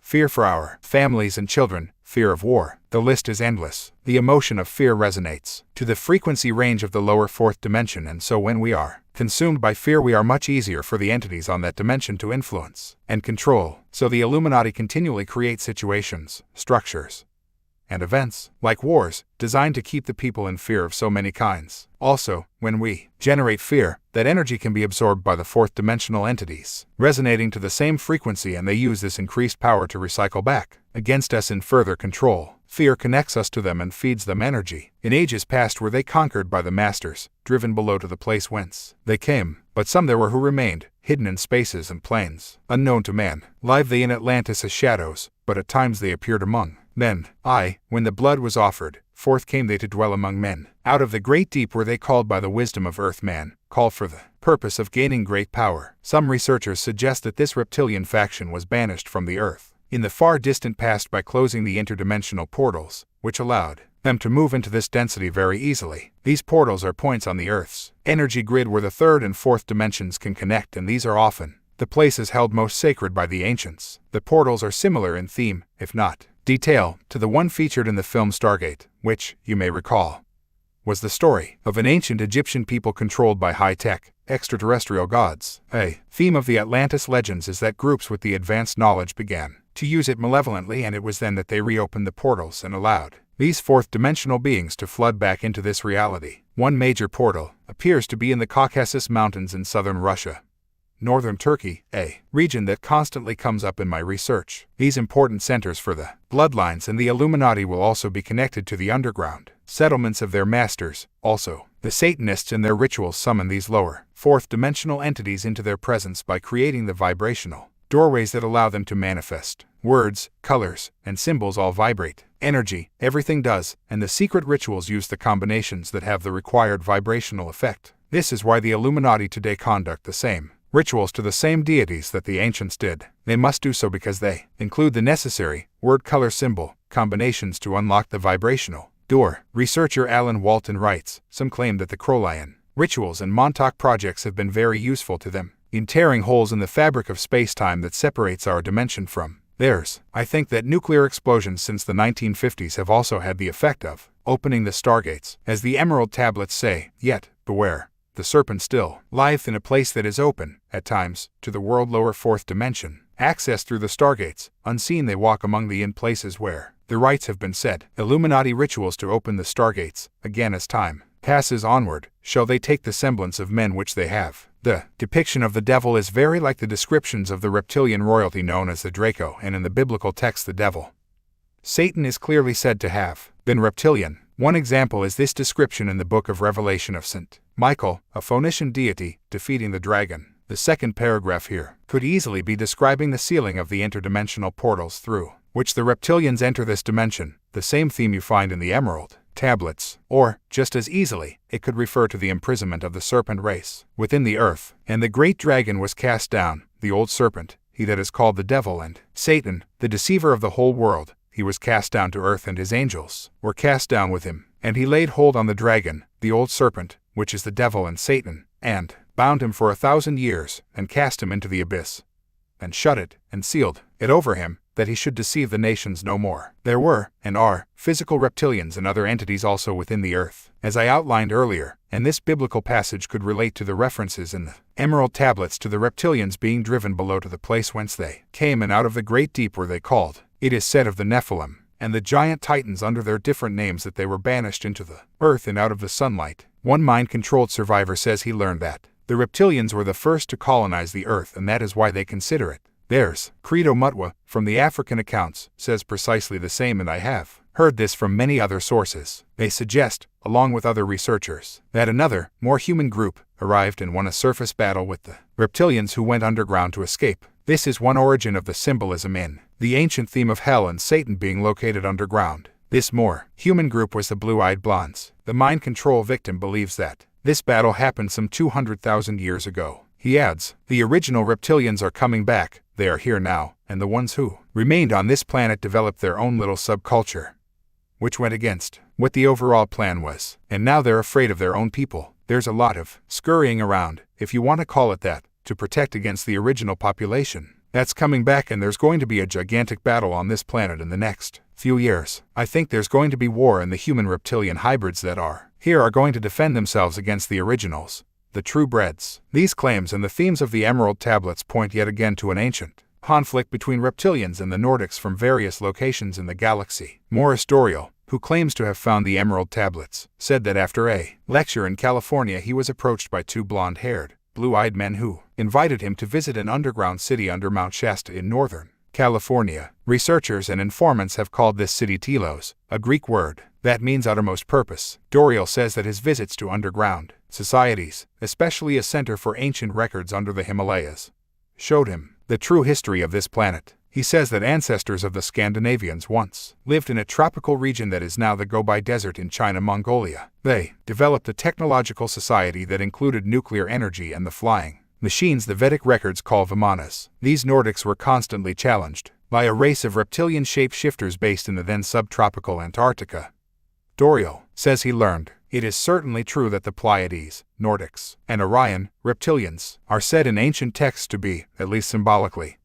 fear for our families and children, fear of war. The list is endless. The emotion of fear resonates to the frequency range of the lower fourth dimension, and so when we are consumed by fear, we are much easier for the entities on that dimension to influence and control. So the Illuminati continually create situations, structures, and events, like wars, designed to keep the people in fear of so many kinds. Also, when we generate fear, that energy can be absorbed by the fourth dimensional entities, resonating to the same frequency, and they use this increased power to recycle back against us in further control. Fear connects us to them and feeds them energy. In ages past were they conquered by the masters, driven below to the place whence they came, but some there were who remained, hidden in spaces and planes, unknown to man. Live they in Atlantis as shadows, but at times they appeared among men. When the blood was offered, forth came they to dwell among men. Out of the great deep were they called by the wisdom of earth man, called for the purpose of gaining great power. Some researchers suggest that this reptilian faction was banished from the earth in the far distant past by closing the interdimensional portals, which allowed them to move into this density very easily. These portals are points on the Earth's energy grid where the third and fourth dimensions can connect, and these are often the places held most sacred by the ancients. The portals are similar in theme, if not detail, to the one featured in the film Stargate, which, you may recall, was the story of an ancient Egyptian people controlled by high-tech, extraterrestrial gods. A theme of the Atlantis legends is that groups with the advanced knowledge began to use it malevolently, and it was then that they reopened the portals and allowed these fourth-dimensional beings to flood back into this reality. One major portal appears to be in the Caucasus Mountains in southern Russia, northern Turkey, a region that constantly comes up in my research. These important centers for the bloodlines and the Illuminati will also be connected to the underground settlements of their masters. Also, the Satanists and their rituals summon these lower, fourth-dimensional entities into their presence by creating the vibrational doorways that allow them to manifest. Words, colors, and symbols all vibrate. Energy, everything does, and the secret rituals use the combinations that have the required vibrational effect. This is why the Illuminati today conduct the same rituals to the same deities that the ancients did. They must do so because they include the necessary word-color-symbol combinations to unlock the vibrational door. Researcher Alan Walton writes, some claim that the Crowlyan rituals and Montauk projects have been very useful to them in tearing holes in the fabric of space-time that separates our dimension from theirs. I think that nuclear explosions since the 1950s have also had the effect of opening the stargates. As the Emerald Tablets say, yet, beware, the serpent still lieth in a place that is open, at times, to the world lower fourth dimension. Access through the stargates, unseen they walk among the in places where the rites have been said. Illuminati rituals to open the stargates, again as time passes onward, shall they take the semblance of men which they have. The depiction of the devil is very like the descriptions of the reptilian royalty known as the Draco, and in the biblical text the devil, Satan, is clearly said to have been reptilian. One example is this description in the book of Revelation of St. Michael, a Phoenician deity, defeating the dragon. The second paragraph here could easily be describing the sealing of the interdimensional portals through which the reptilians enter this dimension, the same theme you find in the Emerald Tablets. Or, just as easily, it could refer to the imprisonment of the serpent race within the earth. And the great dragon was cast down, the old serpent, he that is called the devil and Satan, the deceiver of the whole world. He was cast down to earth, and his angels were cast down with him. And he laid hold on the dragon, the old serpent, which is the devil and Satan, and bound him for 1,000 years, and cast him into the abyss, and shut it, and sealed it over him, that he should deceive the nations no more. There were, and are, physical reptilians and other entities also within the earth, as I outlined earlier, and this biblical passage could relate to the references in the Emerald Tablets to the reptilians being driven below to the place whence they came, and out of the great deep were they called. It is said of the Nephilim and the giant titans under their different names that they were banished into the earth and out of the sunlight. One mind-controlled survivor says he learned that the reptilians were the first to colonize the earth, and that is why they consider it theirs. Credo Mutwa, from the African accounts, says precisely the same, and I have heard this from many other sources. They suggest, along with other researchers, that another, more human group arrived and won a surface battle with the reptilians who went underground to escape. This is one origin of the symbolism in the ancient theme of hell and Satan being located underground. This more human group was the blue-eyed blondes. The mind control victim believes that this battle happened some 200,000 years ago. He adds, the original reptilians are coming back, they are here now, and the ones who remained on this planet developed their own little subculture, which went against what the overall plan was, and now they're afraid of their own people. There's a lot of scurrying around, if you want to call it that, to protect against the original population that's coming back, and there's going to be a gigantic battle on this planet in the next few years. I think there's going to be war, and the human-reptilian hybrids that are here are going to defend themselves against the originals, the true breds. These claims and the themes of the Emerald Tablets point yet again to an ancient conflict between reptilians and the Nordics from various locations in the galaxy. Morris Doriel, who claims to have found the Emerald Tablets, said that after a lecture in California he was approached by two blonde-haired, blue-eyed men who invited him to visit an underground city under Mount Shasta in northern California. Researchers and informants have called this city Telos, a Greek word that means uttermost purpose. Doriel says that his visits to underground societies, especially a center for ancient records under the Himalayas, showed him the true history of this planet. He says that ancestors of the Scandinavians once lived in a tropical region that is now the Gobi Desert in China, Mongolia. They developed a technological society that included nuclear energy and the flying machines the Vedic records call Vimanas. These Nordics were constantly challenged by a race of reptilian shapeshifters based in the then subtropical Antarctica. Doriel says he learned, "It is certainly true that the Pleiades, Nordics, and Orion, reptilians, are said in ancient texts to be, at least symbolically,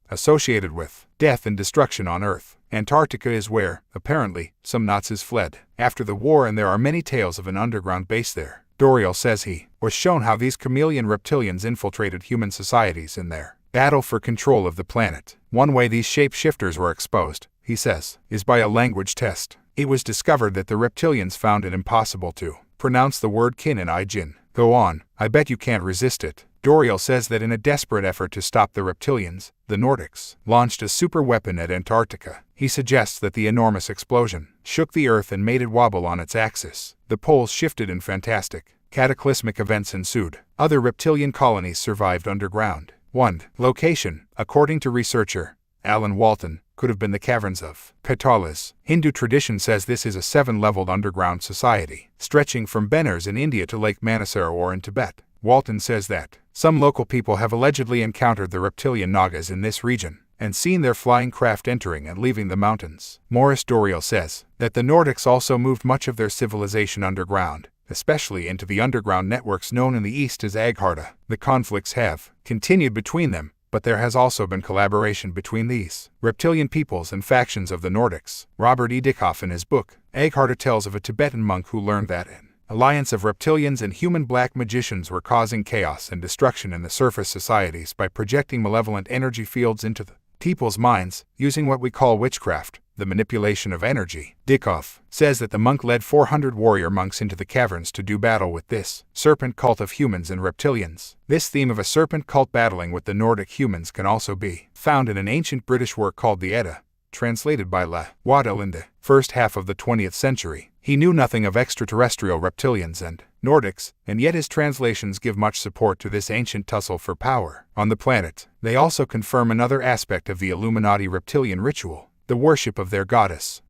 associated with death and destruction on Earth. Antarctica is where, apparently, some Nazis fled after the war, and there are many tales of an underground base there." Doriel says he was shown how these chameleon reptilians infiltrated human societies in their battle for control of the planet. One way these shapeshifters were exposed, he says, is by a language test. It was discovered that the reptilians found it impossible to pronounce the word kin in Ijin. Go on, I bet you can't resist it. Doriel says that in a desperate effort to stop the reptilians, the Nordics launched a super weapon at Antarctica. He suggests that the enormous explosion shook the Earth and made it wobble on its axis. The poles shifted and fantastic, cataclysmic events ensued. Other reptilian colonies survived underground. One location, according to researcher Alan Walton, could have been the caverns of Katalas. Hindu tradition says this is a 7-leveled underground society, stretching from Benares in India to Lake Manasar or in Tibet. Walton says that some local people have allegedly encountered the reptilian Nagas in this region and seen their flying craft entering and leaving the mountains. Maurice Doriel says that the Nordics also moved much of their civilization underground, especially into the underground networks known in the East as Agharta. The conflicts have continued between them, but there has also been collaboration between these reptilian peoples and factions of the Nordics. Robert E. Dickoff in his book, Agharta, tells of a Tibetan monk who learned that an alliance of reptilians and human black magicians were causing chaos and destruction in the surface societies by projecting malevolent energy fields into the people's minds, using what we call witchcraft, the manipulation of energy. Dickoff says that the monk led 400 warrior monks into the caverns to do battle with this serpent cult of humans and reptilians. This theme of a serpent cult battling with the Nordic humans can also be found in an ancient British work called the Edda, translated by La Waddell in the first half of the 20th century. He knew nothing of extraterrestrial reptilians and Nordics, and yet his translations give much support to this ancient tussle for power on the planet. They also confirm another aspect of the Illuminati reptilian ritual, the worship of their goddess.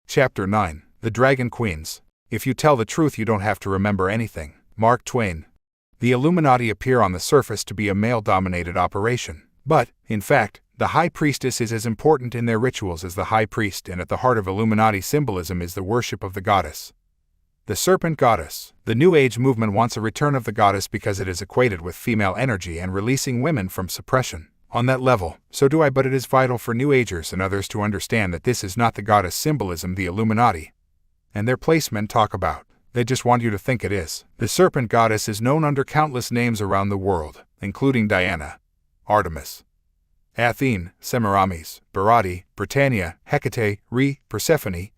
Chapter 9. The Dragon Queens. If you tell the truth, you don't have to remember anything. Mark Twain. The Illuminati appear on the surface to be a male-dominated operation, but, in fact, the High Priestess is as important in their rituals as the High Priest, and at the heart of Illuminati symbolism is the worship of the goddess. The Serpent Goddess. The New Age movement wants a return of the goddess because it is equated with female energy and releasing women from suppression. On that level, so do I, but it is vital for New Agers and others to understand that this is not the goddess symbolism the Illuminati and their placemen talk about. They just want you to think it is. The Serpent Goddess is known under countless names around the world, including Diana, Artemis, Athene, Semiramis, Bharati, Britannia, Hecate, Re, Persephone,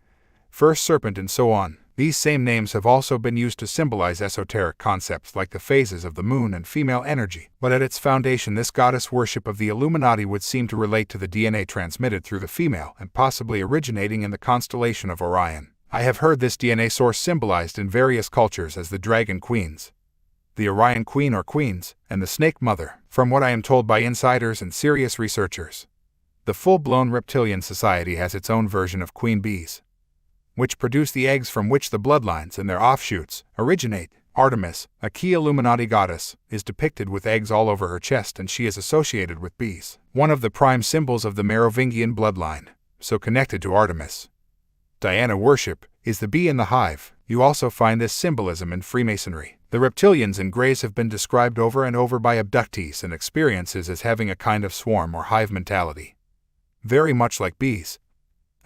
First Serpent, and so on. These same names have also been used to symbolize esoteric concepts like the phases of the moon and female energy. But at its foundation, this goddess worship of the Illuminati would seem to relate to the DNA transmitted through the female and possibly originating in the constellation of Orion. I have heard this DNA source symbolized in various cultures as the Dragon Queens, the Orion Queen or Queens, and the Snake Mother. From what I am told by insiders and serious researchers, the full-blown reptilian society has its own version of queen bees, which produce the eggs from which the bloodlines and their offshoots originate. Artemis, a key Illuminati goddess, is depicted with eggs all over her chest, and she is associated with bees, one of the prime symbols of the Merovingian bloodline, so connected to Artemis. Diana worship is the bee in the hive. You also find this symbolism in Freemasonry. The reptilians and greys have been described over and over by abductees and experiences as having a kind of swarm or hive mentality, very much like bees,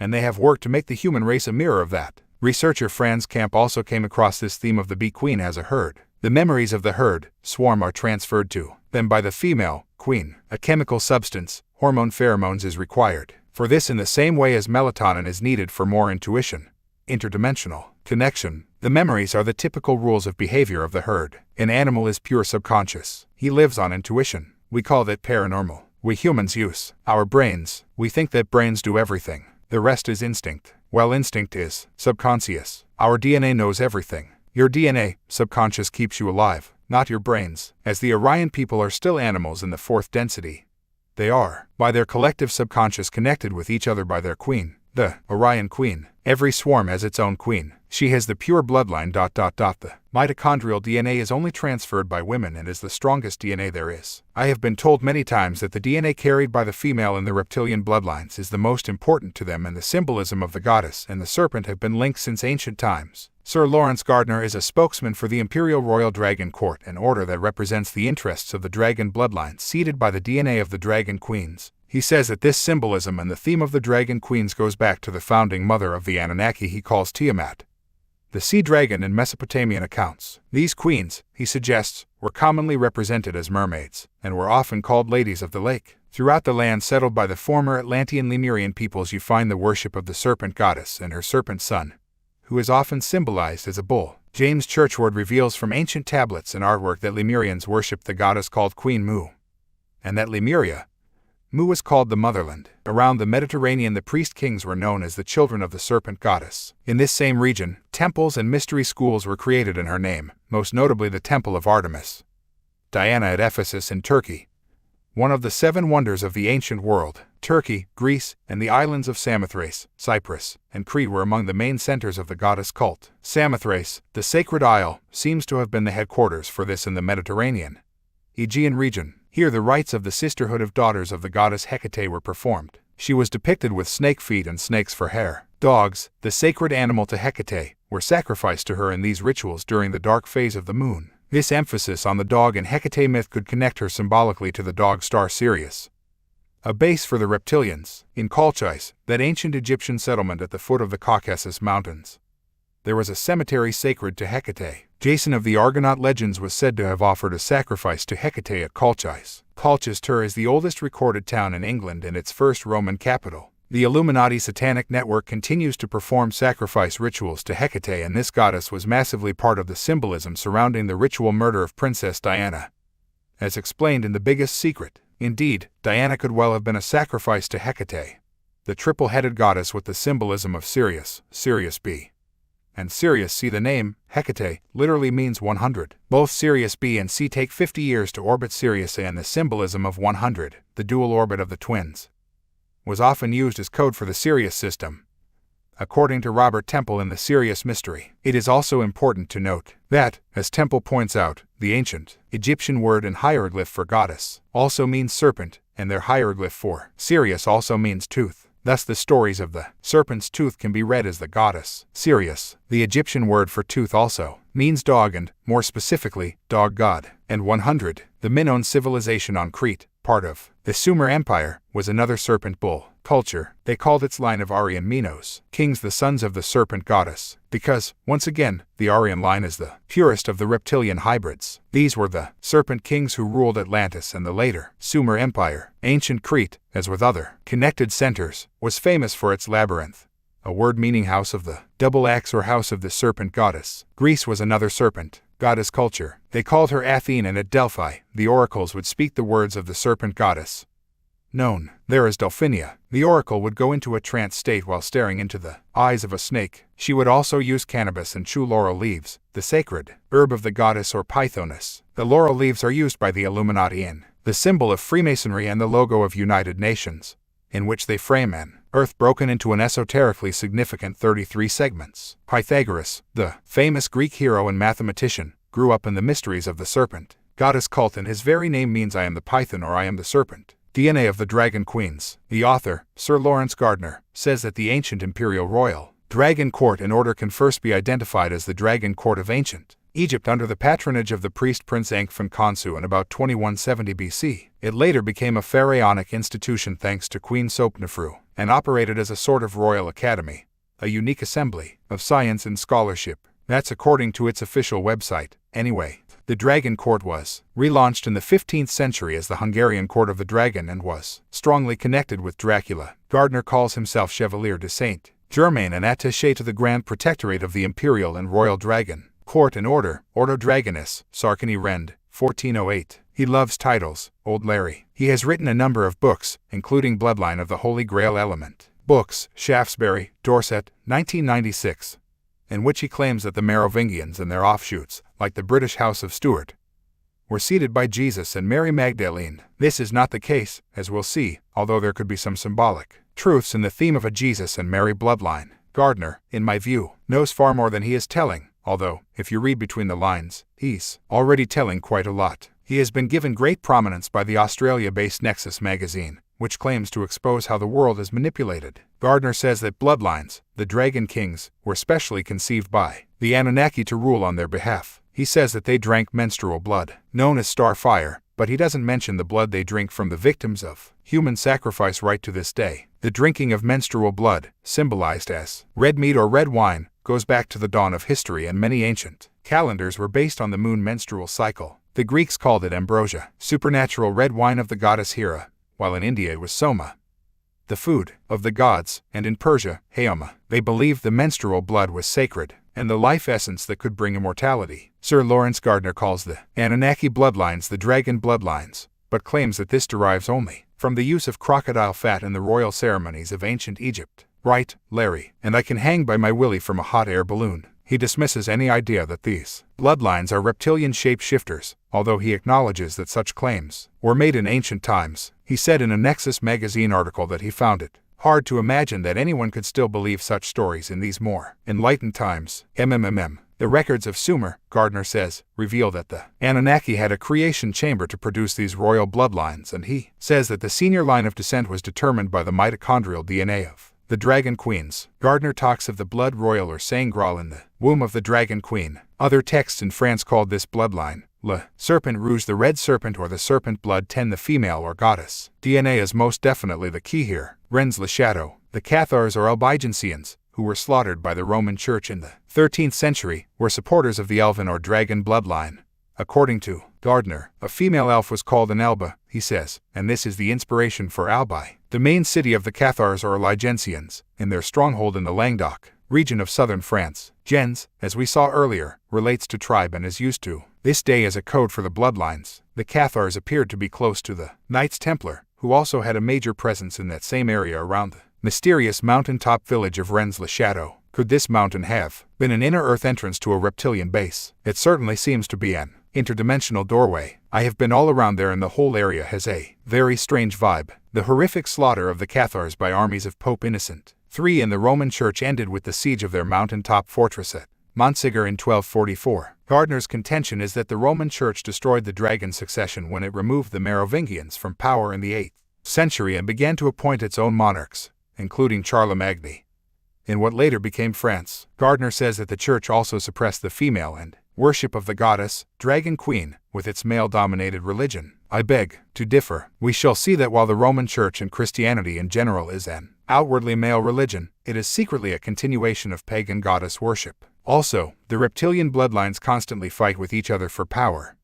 and they have worked to make the human race a mirror of that. Researcher Franz Camp also came across this theme of the bee queen as a herd. The memories of the herd, swarm, are transferred to them by the female, queen. A chemical substance, hormone pheromones, is required for this in the same way as melatonin is needed for more intuition. Interdimensional connection. The memories are the typical rules of behavior of the herd. An animal is pure subconscious. He lives on intuition. We call that paranormal. We humans use our brains. We think that brains do everything. The rest is instinct. Well, instinct is subconscious. Our DNA knows everything. Your DNA, subconscious, keeps you alive, not your brains. As the Orion people are still animals in the fourth density, they are, by their collective subconscious, connected with each other by their queen, the Orion Queen. Every swarm has its own queen. She has the pure bloodline. The mitochondrial DNA is only transferred by women and is the strongest DNA there is. I have been told many times that the DNA carried by the female in the reptilian bloodlines is the most important to them, and the symbolism of the goddess and the serpent have been linked since ancient times. Sir Lawrence Gardner is a spokesman for the Imperial Royal Dragon Court, an order that represents the interests of the dragon bloodline seeded by the DNA of the dragon queens. He says that this symbolism and the theme of the dragon queens goes back to the founding mother of the Anunnaki he calls Tiamat, the sea dragon in Mesopotamian accounts. These queens, he suggests, were commonly represented as mermaids, and were often called ladies of the lake. Throughout the land settled by the former Atlantean Lemurian peoples you find the worship of the serpent goddess and her serpent son, who is often symbolized as a bull. James Churchward reveals from ancient tablets and artwork that Lemurians worshipped the goddess called Queen Mu, and that Lemuria, Mu was called the motherland. Around the Mediterranean the priest kings were known as the children of the serpent goddess. In this same region, temples and mystery schools were created in her name, most notably the Temple of Artemis, Diana at Ephesus in Turkey, one of the 7 wonders of the ancient world. Turkey, Greece, and the islands of Samothrace, Cyprus, and Crete were among the main centers of the goddess cult. Samothrace, the sacred isle, seems to have been the headquarters for this in the Mediterranean, Aegean region. Here the rites of the sisterhood of daughters of the goddess Hecate were performed. She was depicted with snake feet and snakes for hair. Dogs, the sacred animal to Hecate, were sacrificed to her in these rituals during the dark phase of the moon. This emphasis on the dog in Hecate myth could connect her symbolically to the dog star Sirius, a base for the reptilians. In Colchis, that ancient Egyptian settlement at the foot of the Caucasus Mountains, there was a cemetery sacred to Hecate. Jason of the Argonaut legends was said to have offered a sacrifice to Hecate at Colchis. Colchester is the oldest recorded town in England and its first Roman capital. The Illuminati satanic network continues to perform sacrifice rituals to Hecate, and this goddess was massively part of the symbolism surrounding the ritual murder of Princess Diana, as explained in The Biggest Secret. Indeed, Diana could well have been a sacrifice to Hecate, the triple-headed goddess with the symbolism of Sirius, Sirius B, and Sirius C. The name, Hecate, literally means 100. Both Sirius B and C take 50 years to orbit Sirius A, and the symbolism of 100, the dual orbit of the twins, was often used as code for the Sirius system, according to Robert Temple in The Sirius Mystery. It is also important to note that, as Temple points out, the ancient Egyptian word and hieroglyph for goddess also means serpent, and their hieroglyph for Sirius also means tooth. Thus the stories of the serpent's tooth can be read as the goddess Sirius. The Egyptian word for tooth also means dog, and, more specifically, dog god. And 100, the Minoan civilization on Crete, part of the Sumer Empire, was another serpent bull culture. They called its line of Aryan Minos kings the sons of the serpent goddess, because, once again, the Aryan line is the purest of the reptilian hybrids. These were the serpent kings who ruled Atlantis and the later Sumer Empire. Ancient Crete, as with other connected centers, was famous for its labyrinth, a word meaning house of the double axe or house of the serpent goddess. Greece was another serpent goddess culture. They called her Athene, and at Delphi, the oracles would speak the words of the serpent goddess, known there as Delphinia. The oracle would go into a trance state while staring into the eyes of a snake. She would also use cannabis and chew laurel leaves, the sacred herb of the goddess or Pythoness. The laurel leaves are used by the Illuminati in the symbol of Freemasonry and the logo of United Nations, in which they frame an earth broken into an esoterically significant 33 segments. Pythagoras, the famous Greek hero and mathematician, grew up in the mysteries of the serpent goddess cult, and his very name means I am the python or I am the serpent. DNA of the Dragon Queens. The author, Sir Lawrence Gardner, says that the ancient Imperial Royal Dragon Court in order can first be identified as the Dragon Court of Ancient Egypt under the patronage of the priest Prince Ankh-Fen Khonsu in about 2170 BC. It later became a pharaonic institution thanks to Queen Sopnefru, and operated as a sort of royal academy, a unique assembly of science and scholarship. That's according to its official website. Anyway, the Dragon Court was relaunched in the 15th century as the Hungarian Court of the Dragon and was strongly connected with Dracula. Gardner calls himself Chevalier de Saint Germain and attaché to the Grand Protectorate of the Imperial and Royal Dragon Court and Order, Ordo Dragonis, Sarkany Rend, 1408. He loves titles, Old Larry. He has written a number of books, including Bloodline of the Holy Grail Element. Books, Shaftesbury, Dorset, 1996. In which he claims that the Merovingians and their offshoots, like the British House of Stuart, were seated by Jesus and Mary Magdalene. This is not the case, as we'll see, although there could be some symbolic truths in the theme of a Jesus and Mary bloodline. Gardner, in my view, knows far more than he is telling, although, if you read between the lines, he's already telling quite a lot. He has been given great prominence by the Australia-based Nexus magazine, which claims to expose how the world is manipulated. Gardner says that bloodlines, the Dragon Kings, were specially conceived by the Anunnaki to rule on their behalf. He says that they drank menstrual blood, known as starfire, but he doesn't mention the blood they drink from the victims of human sacrifice right to this day. The drinking of menstrual blood, symbolized as red meat or red wine, goes back to the dawn of history, and many ancient calendars were based on the moon menstrual cycle. The Greeks called it ambrosia, supernatural red wine of the goddess Hera, while in India it was soma, the food of the gods, and in Persia, Haoma. They believed the menstrual blood was sacred, and the life essence that could bring immortality. Sir Lawrence Gardner calls the Anunnaki bloodlines the dragon bloodlines, but claims that this derives only from the use of crocodile fat in the royal ceremonies of ancient Egypt. Right, Larry, and I can hang by my willy from a hot air balloon. He dismisses any idea that these bloodlines are reptilian shapeshifters, although he acknowledges that such claims were made in ancient times. He said in a Nexus magazine article that he found it hard to imagine that anyone could still believe such stories in these more enlightened times. The records of Sumer, Gardner says, reveal that the Anunnaki had a creation chamber to produce these royal bloodlines, and he says that the senior line of descent was determined by the mitochondrial DNA of the Dragon Queens. Gardner talks of the blood royal or sangral in the womb of the Dragon Queen. Other texts in France called this bloodline Le Serpent Rouge, the red serpent, or the serpent blood 10, the female or goddess. DNA is most definitely the key here. Rennes le Chateau. The Cathars or Albigensians, who were slaughtered by the Roman Church in the 13th century, were supporters of the elven or dragon bloodline. According to Gardner, a female elf was called an Alba, he says, and this is the inspiration for Albi, the main city of the Cathars or Albigensians, in their stronghold in the Languedoc region of southern France. Gens, as we saw earlier, relates to tribe and is used to this day as a code for the bloodlines. The Cathars appeared to be close to the Knights Templar, who also had a major presence in that same area around the mysterious mountaintop village of Rennes le Chateau. Could this mountain have been an inner earth entrance to a reptilian base? It certainly seems to be an interdimensional doorway. I have been all around there, and the whole area has a very strange vibe. The horrific slaughter of the Cathars by armies of Pope Innocent III in the Roman Church ended with the siege of their mountaintop fortress at Montségur in 1244. Gardner's contention is that the Roman Church destroyed the dragon succession when it removed the Merovingians from power in the 8th century and began to appoint its own monarchs, including Charlemagne, in what later became France. Gardner says that the Church also suppressed the female and worship of the goddess, Dragon Queen, with its male-dominated religion. I beg to differ. We shall see that while the Roman Church and Christianity in general is an outwardly male religion, it is secretly a continuation of pagan goddess worship. Also, the reptilian bloodlines constantly fight with each other for power,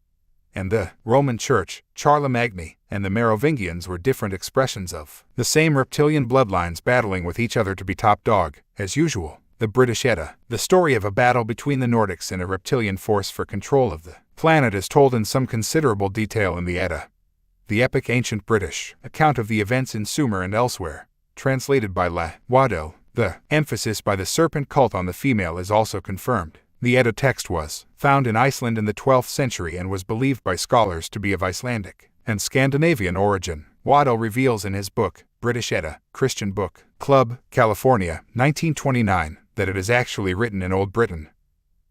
and the Roman Church, Charlemagne, and the Merovingians were different expressions of the same reptilian bloodlines battling with each other to be top dog, as usual. The British Edda, the story of a battle between the Nordics and a reptilian force for control of the planet, is told in some considerable detail in the Edda, the epic ancient British account of the events in Sumer and elsewhere, translated by La Wado. The emphasis by the serpent cult on the female is also confirmed. The Edda text was found in Iceland in the 12th century and was believed by scholars to be of Icelandic and Scandinavian origin. Waddell reveals in his book, British Edda, Christian Book Club, California, 1929, that it is actually written in Old Britain,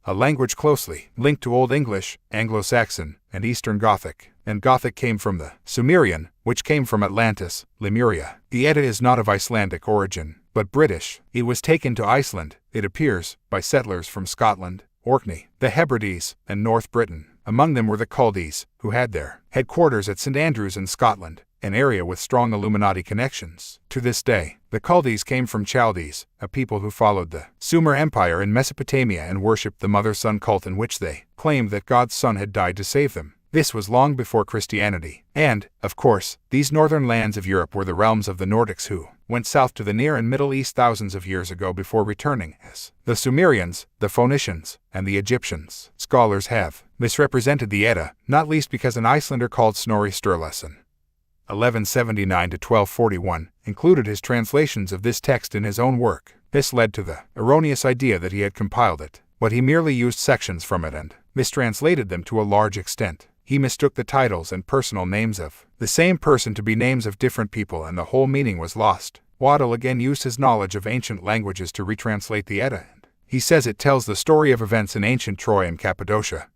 a language closely linked to Old English, Anglo-Saxon, and Eastern Gothic, and Gothic came from the Sumerian, which came from Atlantis, Lemuria. The Edda is not of Icelandic origin, but British. It was taken to Iceland, it appears, by settlers from Scotland, Orkney, the Hebrides, and North Britain. Among them were the Chaldees, who had their headquarters at St. Andrews in Scotland, an area with strong Illuminati connections. To this day, the Chaldees came from Chaldees, a people who followed the Sumer Empire in Mesopotamia and worshipped the mother-son cult, in which they claimed that God's son had died to save them. This was long before Christianity. And, of course, these northern lands of Europe were the realms of the Nordics, who went south to the Near and Middle East thousands of years ago before returning as the Sumerians, the Phoenicians, and the Egyptians. Scholars have misrepresented the Edda, not least because an Icelander called Snorri Sturluson, 1179 to 1241, included his translations of this text in his own work. This led to the erroneous idea that he had compiled it, but he merely used sections from it and mistranslated them to a large extent. He mistook the titles and personal names of the same person to be names of different people, and the whole meaning was lost. Waddell again used his knowledge of ancient languages to retranslate the Edda. He says it tells the story of events in ancient Troy and Cappadocia,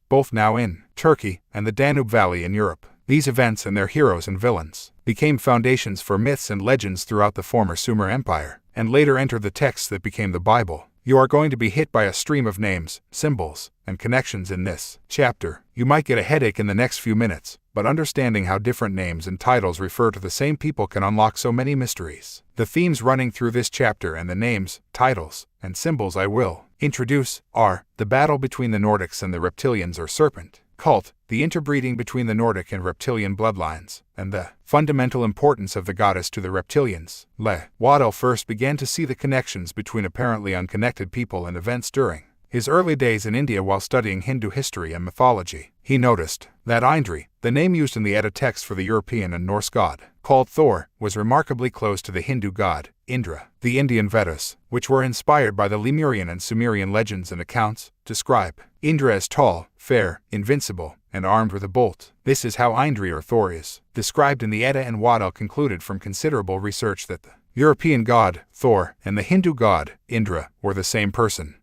both now in Turkey and the Danube Valley in Europe. These events and their heroes and villains became foundations for myths and legends throughout the former Sumer Empire, and later entered the texts that became the Bible. You are going to be hit by a stream of names, symbols, and connections in this chapter. You might get a headache in the next few minutes, but understanding how different names and titles refer to the same people can unlock so many mysteries. The themes running through this chapter and the names, titles, and symbols I will introduce are the battle between the Nordics and the Reptilians or serpent cult, the interbreeding between the Nordic and Reptilian bloodlines, and the fundamental importance of the goddess to the Reptilians. Waddell first began to see the connections between apparently unconnected people and events during his early days in India while studying Hindu history and mythology. He noticed that Indri, the name used in the Edda text for the European and Norse god called Thor, was remarkably close to the Hindu god Indra. The Indian Vedas, which were inspired by the Lemurian and Sumerian legends and accounts, describe Indra as tall, fair, invincible, and armed with a bolt. This is how Indri or Thor is described in the Edda, and Waddell concluded from considerable research that the European god, Thor, and the Hindu god, Indra, were the same person,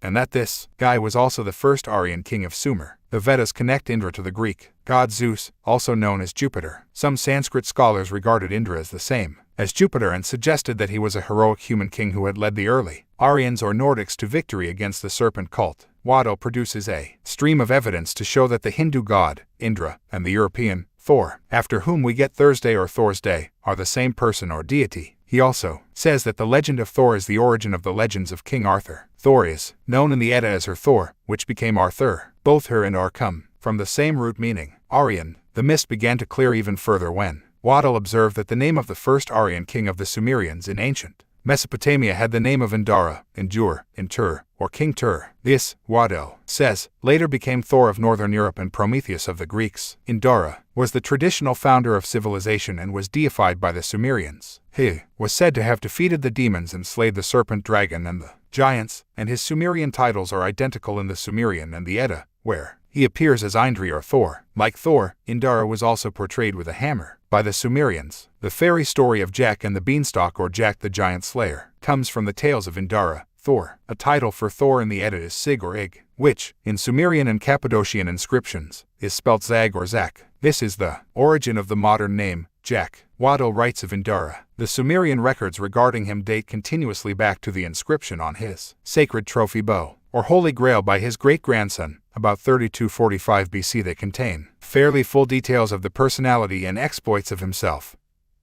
and that this guy was also the first Aryan king of Sumer. The Vedas connect Indra to the Greek god Zeus, also known as Jupiter. Some Sanskrit scholars regarded Indra as the same as Jupiter and suggested that he was a heroic human king who had led the early Aryans or Nordics to victory against the serpent cult. Waddell produces a stream of evidence to show that the Hindu god, Indra, and the European, Thor, after whom we get Thursday or Thor's Day, are the same person or deity. He also says that the legend of Thor is the origin of the legends of King Arthur. Thor is known in the Edda as her Thor, which became Arthur. Both her and Ar come from the same root meaning Aryan. The mist began to clear even further when Waddell observed that the name of the first Aryan king of the Sumerians in ancient Mesopotamia had the name of Indara, Indur, Intur, or King Tur. This, Waddell says, later became Thor of Northern Europe and Prometheus of the Greeks. Indara was the traditional founder of civilization and was deified by the Sumerians. He was said to have defeated the demons and slayed the serpent dragon and the giants, and his Sumerian titles are identical in the Sumerian and the Edda, where he appears as Indri or Thor. Like Thor, Indara was also portrayed with a hammer by the Sumerians. The fairy story of Jack and the Beanstalk or Jack the Giant Slayer comes from the tales of Indara, Thor. A title for Thor in the Edda is Sig or Ig, which, in Sumerian and Cappadocian inscriptions, is spelt Zag or Zak. This is the origin of the modern name, Jack. Waddell writes of Indara. The Sumerian records regarding him date continuously back to the inscription on his sacred trophy bow, or Holy Grail by his great-grandson, about 3245 BC. They contain fairly full details of the personality and exploits of himself,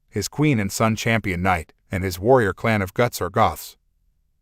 his queen and son champion knight, and his warrior clan of Guts or Goths,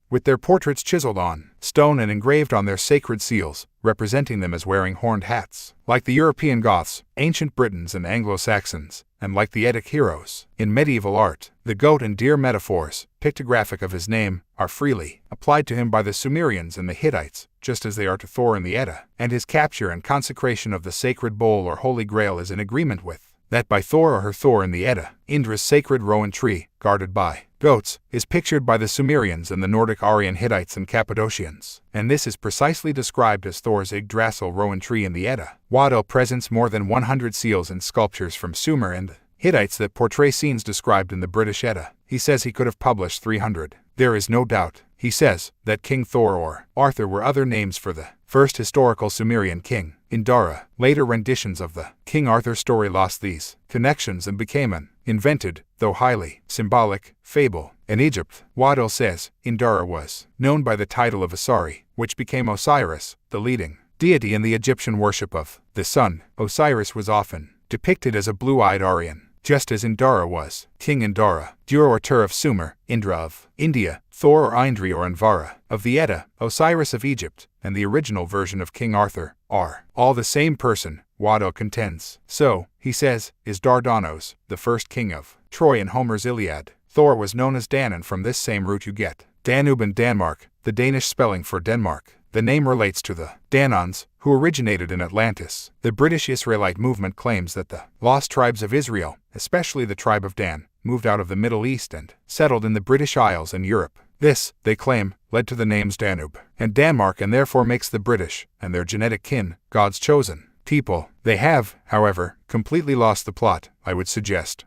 with their portraits chiseled on stone and engraved on their sacred seals, representing them as wearing horned hats. Like the European Goths, ancient Britons and Anglo-Saxons, and like the Eddic heroes in medieval art, the goat and deer metaphors, pictographic of his name, are freely applied to him by the Sumerians and the Hittites, just as they are to Thor in the Edda, and his capture and consecration of the sacred bowl or Holy Grail is in agreement with that by Thor or her Thor in the Edda. Indra's sacred rowan tree, guarded by goats, is pictured by the Sumerians and the Nordic Aryan Hittites and Cappadocians, and this is precisely described as Thor's Yggdrasil rowan tree in the Edda. Waddell presents more than 100 seals and sculptures from Sumer and the Hittites that portray scenes described in the British Edda. He says he could have published 300. There is no doubt, he says, that King Thor or Arthur were other names for the first historical Sumerian king. Indara, later renditions of the King Arthur story lost these connections and became an invented, though highly symbolic, fable. In Egypt, Waddell says, Indara was known by the title of Asari, which became Osiris, the leading deity in the Egyptian worship of the sun. Osiris was often depicted as a blue-eyed Aryan, just as Indara was. King Indara, Dur or Tur of Sumer, Indra of India, Thor or Indri or Anvara of the Edda, Osiris of Egypt, and the original version of King Arthur, are all the same person, Waddell contends. So, he says, is Dardanos, the first king of Troy in Homer's Iliad. Thor was known as Dan, and from this same root you get Danube and Denmark, the Danish spelling for Denmark. The name relates to the Danons, who originated in Atlantis. The British Israelite movement claims that the lost tribes of Israel, especially the tribe of Dan, moved out of the Middle East and settled in the British Isles and Europe. This, they claim, led to the names Danube and Denmark, and therefore makes the British, and their genetic kin, God's chosen people. They have, however, completely lost the plot, I would suggest.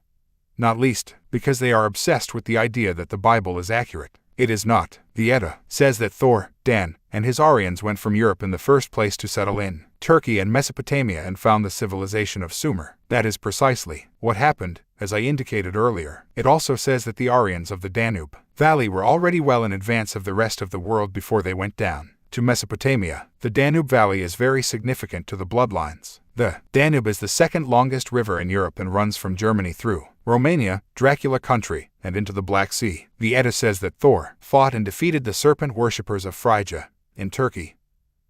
not least because they are obsessed with the idea that the Bible is accurate. It is not. The Edda says that Thor, Dan, and his Aryans went from Europe in the first place to settle in Turkey and Mesopotamia and found the civilization of Sumer. That is precisely what happened, as I indicated earlier. It also says that the Aryans of the Danube Valley were already well in advance of the rest of the world before they went down to Mesopotamia. The Danube Valley is very significant to the bloodlines. The Danube is the second longest river in Europe and runs from Germany through Romania, Dracula country, and into the Black Sea. The Edda says that Thor fought and defeated the serpent worshippers of Phrygia in Turkey,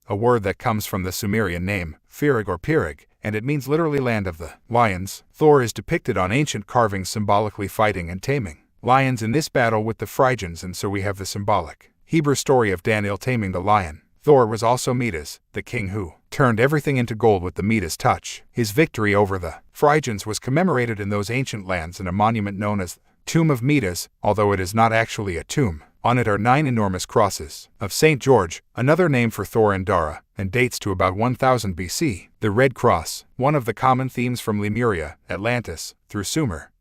a word that comes from the Sumerian name, Firig or Pirig, and it means literally land of the lions. Thor is depicted on ancient carvings symbolically fighting and taming lions in this battle with the Phrygians, and so we have the symbolic Hebrew story of Daniel taming the lion. Thor was also Midas, the king who turned everything into gold with the Midas touch. His victory over the Phrygians was commemorated in those ancient lands in a monument known as Tomb of Midas, although it is not actually a tomb. On it are 9 enormous crosses of St. George, another name for Thor and Dara, and dates to about 1000 BC. The Red Cross, one of the common themes from Lemuria, Atlantis, through Sumer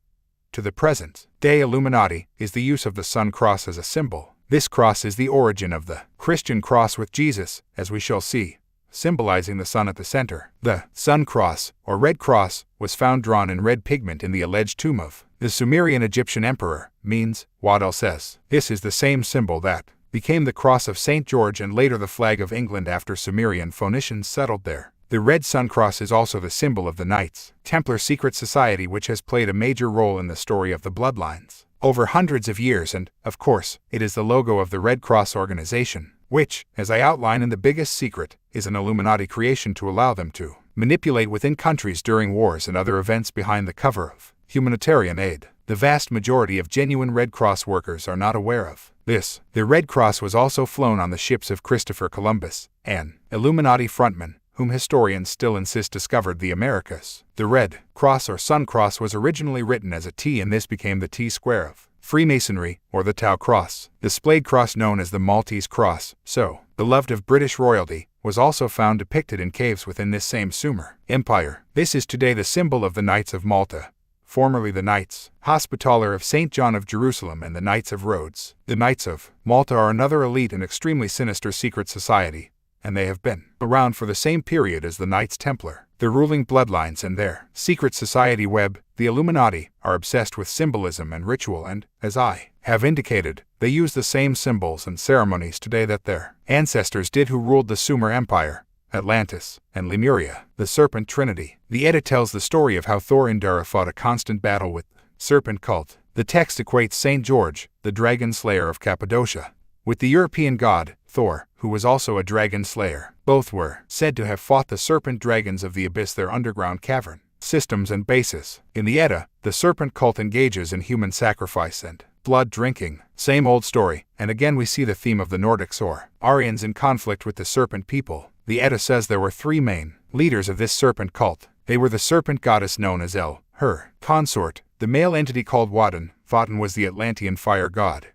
to the present day Illuminati, is the use of the Sun Cross as a symbol. This cross is the origin of the Christian cross with Jesus, as we shall see, symbolizing the sun at the center. The Sun Cross, or Red Cross, was found drawn in red pigment in the alleged tomb of the Sumerian Egyptian emperor, means, Waddell says. This is the same symbol that became the cross of St. George and later the flag of England after Sumerian Phoenicians settled there. The red sun cross is also the symbol of the Knights Templar secret society, which has played a major role in the story of the bloodlines over hundreds of years, and, of course, it is the logo of the Red Cross organization, which, as I outline in The Biggest Secret, is an Illuminati creation to allow them to manipulate within countries during wars and other events behind the cover of humanitarian aid. The vast majority of genuine Red Cross workers are not aware of this. The Red Cross was also flown on the ships of Christopher Columbus, an Illuminati frontman, whom historians still insist discovered the Americas. The Red Cross or Sun Cross was originally written as a T, and this became the T square of Freemasonry, or the Tau Cross. The splayed cross known as the Maltese Cross, so beloved of British royalty, was also found depicted in caves within this same Sumer Empire. This is today the symbol of the Knights of Malta, formerly the Knights Hospitaller of St. John of Jerusalem and the Knights of Rhodes. The Knights of Malta are another elite and extremely sinister secret society, and they have been around for the same period as the Knights Templar. The ruling bloodlines and their secret society web, the Illuminati, are obsessed with symbolism and ritual, and, as I have indicated, they use the same symbols and ceremonies today that their ancestors did who ruled the Sumer Empire, Atlantis, and Lemuria. The Serpent Trinity. The Edda tells the story of how Thor and Dara fought a constant battle with the serpent cult. The text equates St. George, the dragon slayer of Cappadocia, with the European god, Thor, who was also a dragon slayer. Both were said to have fought the serpent dragons of the abyss, their underground cavern systems and bases. In the Edda, the serpent cult engages in human sacrifice and blood drinking. Same old story, and again we see the theme of the Nordics or Aryans in conflict with the serpent people. The Edda says there were 3 main leaders of this serpent cult. They were the serpent goddess known as El, her consort, the male entity called Woden. Woden was the Atlantean fire god,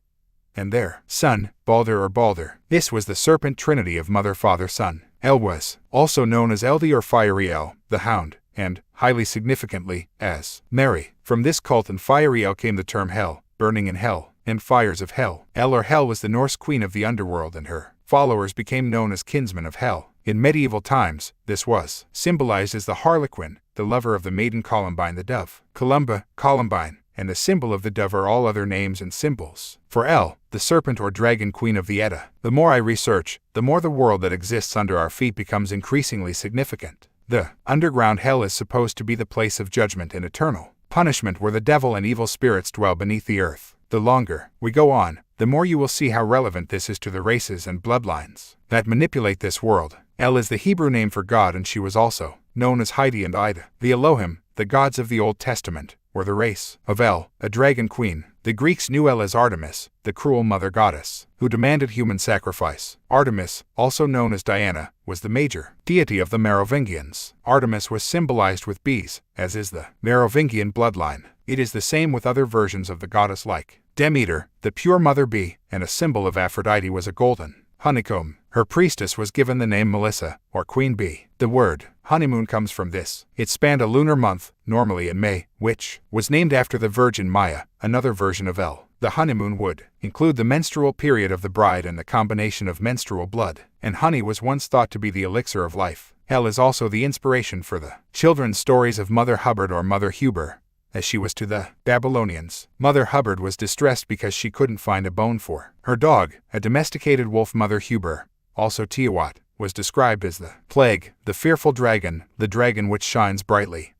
and their son, Balder or Balder. This was the serpent trinity of mother, father, son. El was also known as Eldi or Fiery El, the hound, and, highly significantly, as Mary. From this cult and Fiery El came the term hell, burning in hell, and fires of hell. El or Hel was the Norse queen of the underworld, and her followers became known as kinsmen of hell. In medieval times, this was symbolized as the Harlequin, the lover of the maiden Columbine the dove. Columba, Columbine, and the symbol of the dove are all other names and symbols for El, the serpent or dragon queen of the Edda. The more I research, the more the world that exists under our feet becomes increasingly significant. The underground hell is supposed to be the place of judgment and eternal punishment where the devil and evil spirits dwell beneath the earth. The longer we go on, the more you will see how relevant this is to the races and bloodlines that manipulate this world. El is the Hebrew name for God, and she was also known as Heidi and Ida. The Elohim, the gods of the Old Testament, were the race of El, a dragon queen. The Greeks knew El as Artemis, the cruel mother goddess, who demanded human sacrifice. Artemis, also known as Diana, was the major deity of the Merovingians. Artemis was symbolized with bees, as is the Merovingian bloodline. It is the same with other versions of the goddess like Demeter, the pure mother bee, and a symbol of Aphrodite was a golden honeycomb. Her priestess was given the name Melissa, or Queen Bee. The word honeymoon comes from this. It spanned a lunar month, normally in May, which was named after the Virgin Maya, another version of El. The honeymoon would include the menstrual period of the bride and the combination of menstrual blood, and honey was once thought to be the elixir of life. El is also the inspiration for the children's stories of Mother Hubbard or Mother Huber, as she was to the Babylonians. Mother Hubbard was distressed because she couldn't find a bone for her dog. A domesticated wolf, Mother Huber, also Tiamat, was described as the plague, the fearful dragon, the dragon which shines brightly,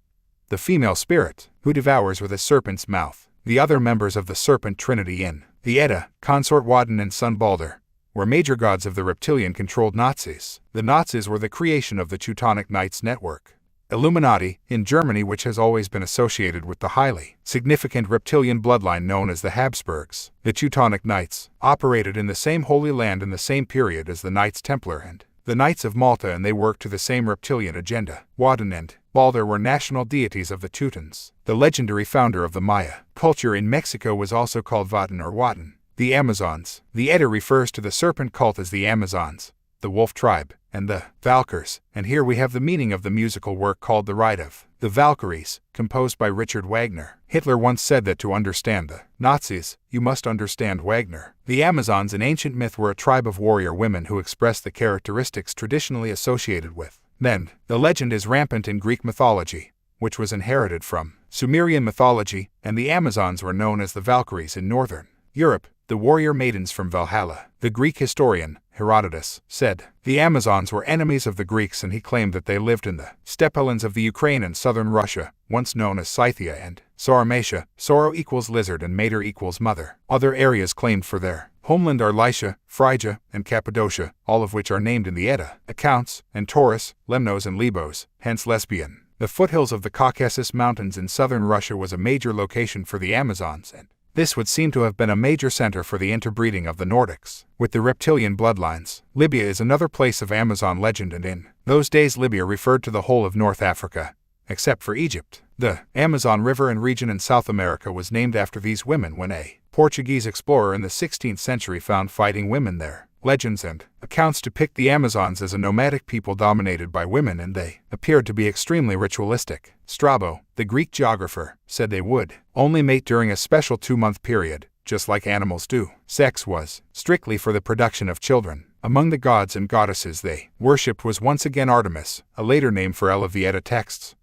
the female spirit, who devours with a serpent's mouth. The other members of the serpent trinity in the Edda, consort Woden and son Balder, were major gods of the reptilian-controlled Nazis. The Nazis were the creation of the Teutonic Knights network, Illuminati, in Germany, which has always been associated with the highly significant reptilian bloodline known as the Habsburgs. The Teutonic Knights operated in the same Holy Land in the same period as the Knights Templar and the Knights of Malta, and they worked to the same reptilian agenda. Woden and Balder were national deities of the Teutons. The legendary founder of the Maya culture in Mexico was also called Wotan or Wotan. The Amazons. The Edda refers to the serpent cult as the Amazons, the wolf tribe, and the Valkyrs, and here we have the meaning of the musical work called The Ride of the Valkyries, composed by Richard Wagner. Hitler once said that to understand the Nazis, you must understand Wagner. The Amazons in ancient myth were a tribe of warrior women who expressed the characteristics traditionally associated with men. The legend is rampant in Greek mythology, which was inherited from Sumerian mythology, and the Amazons were known as the Valkyries in northern Europe, the warrior maidens from Valhalla. The Greek historian, Herodotus, said the Amazons were enemies of the Greeks, and he claimed that they lived in the steppes of the Ukraine and southern Russia, once known as Scythia and Sauromatia. Sauro equals lizard and mater equals mother. Other areas claimed for their homeland are Lycia, Phrygia, and Cappadocia, all of which are named in the Edda accounts, and Taurus, Lemnos, and Lebos, hence lesbian. The foothills of the Caucasus Mountains in southern Russia was a major location for the Amazons, and this would seem to have been a major center for the interbreeding of the Nordics with the reptilian bloodlines. Libya is another place of Amazon legend, and in those days Libya referred to the whole of North Africa, except for Egypt. The Amazon River and region in South America was named after these women when a Portuguese explorer in the 16th century found fighting women there. Legends and accounts depict the Amazons as a nomadic people dominated by women, and they appeared to be extremely ritualistic. Strabo, the Greek geographer, said they would only mate during a special 2-month period, just like animals do. Sex was strictly for the production of children. Among the gods and goddesses they worshipped was once again Artemis, a later name for El of the Edda texts,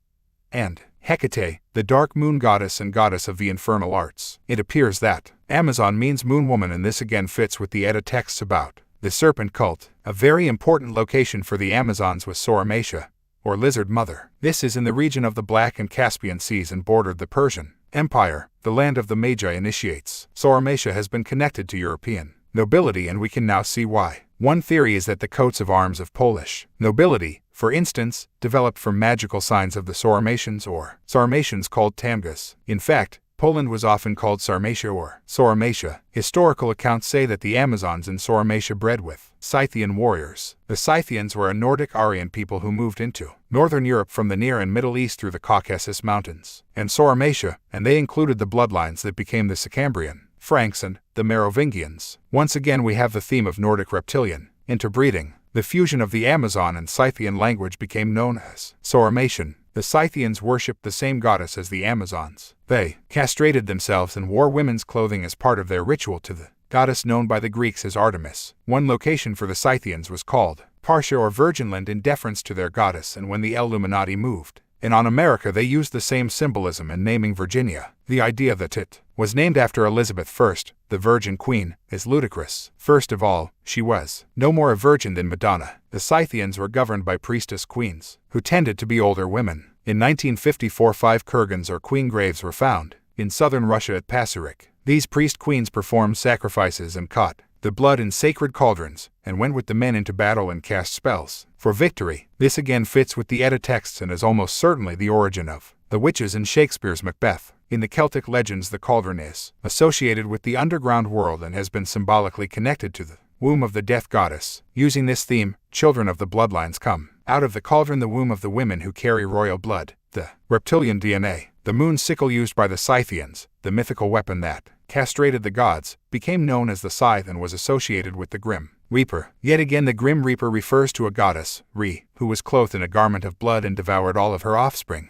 and Hecate, the dark moon goddess and goddess of the infernal arts. It appears that Amazon means moon woman, and this again fits with the Edda texts about the serpent cult. A very important location for the Amazons was Sauromatia, or lizard mother. This is in the region of the Black and Caspian Seas and bordered the Persian Empire, the land of the Magi initiates. Sauromatia has been connected to European nobility, and we can now see why. One theory is that the coats of arms of Polish nobility, for instance, developed from magical signs of the Sauromatians or Sarmatians called Tamgas. In fact, Poland was often called Sarmatia or Sauromatia. Historical accounts say that the Amazons in Sauromatia bred with Scythian warriors. The Scythians were a Nordic Aryan people who moved into northern Europe from the Near and Middle East through the Caucasus Mountains and Sauromatia, and they included the bloodlines that became the Sicambrian, Franks, and the Merovingians. Once again we have the theme of Nordic reptilian interbreeding. The fusion of the Amazon and Scythian language became known as Sauromatian. The Scythians worshipped the same goddess as the Amazons. They castrated themselves and wore women's clothing as part of their ritual to the goddess known by the Greeks as Artemis. One location for the Scythians was called Partia or Virginland in deference to their goddess, and when the Illuminati moved and on America they used the same symbolism in naming Virginia. The idea that it was named after Elizabeth I, the Virgin Queen, is ludicrous. First of all, she was no more a virgin than Madonna. The Scythians were governed by priestess queens, who tended to be older women. In 1954 5 kurgans or queen graves were found in southern Russia at Pasarik. These priest queens performed sacrifices and caught the blood in sacred cauldrons, and went with the men into battle and cast spells for victory. This again fits with the Edda texts and is almost certainly the origin of the witches in Shakespeare's Macbeth. In the Celtic legends the cauldron is associated with the underground world and has been symbolically connected to the womb of the death goddess. Using this theme, children of the bloodlines come out of the cauldron, the womb of the women who carry royal blood, the reptilian DNA. The moon sickle used by the Scythians, the mythical weapon that castrated the gods, became known as the scythe and was associated with the grim Reaper. Yet again the grim Reaper refers to a goddess, Re, who was clothed in a garment of blood and devoured all of her offspring.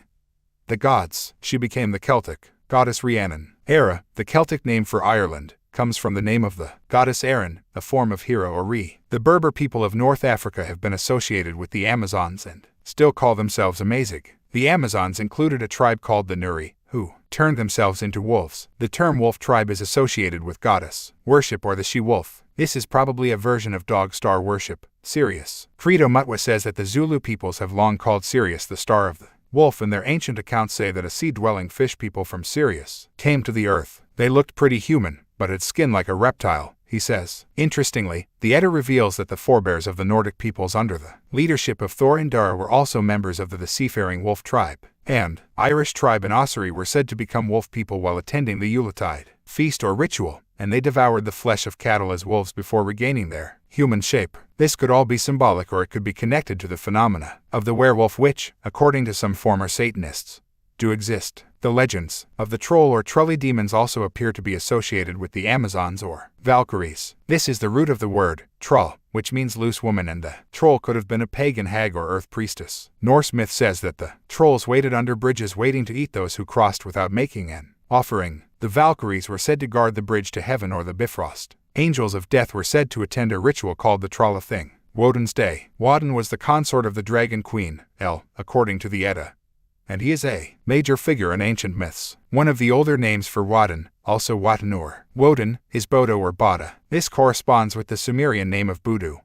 The gods. She became the Celtic goddess Rhiannon. Era, the Celtic name for Ireland, comes from the name of the goddess Erin, a form of hero or Re. The Berber people of North Africa have been associated with the Amazons and still call themselves Amazigh. The Amazons included a tribe called the Nuri, who turned themselves into wolves. The term wolf tribe is associated with goddess worship or the she-wolf. This is probably a version of dog star worship, Sirius. Credo Mutwa says that the Zulu peoples have long called Sirius the star of the wolf, and their ancient accounts say that a sea-dwelling fish people from Sirius came to the earth. They looked pretty human, but had skin like a reptile, he says. Interestingly, the Edda reveals that the forebears of the Nordic peoples under the leadership of Thor and Dara were also members of the seafaring wolf tribe, and Irish tribe and Ossory were said to become wolf people while attending the Yuletide feast or ritual, and they devoured the flesh of cattle as wolves before regaining their human shape. This could all be symbolic, or it could be connected to the phenomena of the werewolf, which, according to some former Satanists, do exist. The legends of the troll or trulli demons also appear to be associated with the Amazons or Valkyries. This is the root of the word troll, which means loose woman, and the troll could have been a pagan hag or earth priestess. Norse myth says that the trolls waited under bridges waiting to eat those who crossed without making an offering. The Valkyries were said to guard the bridge to heaven or the Bifrost. Angels of death were said to attend a ritual called the Trollething. Woden's Day. Woden was the consort of the dragon queen, El, according to the Edda, and he is a major figure in ancient myths. One of the older names for Woden, also Watanur, Woden, is Bodo or Bada. This corresponds with the Sumerian name of Budu,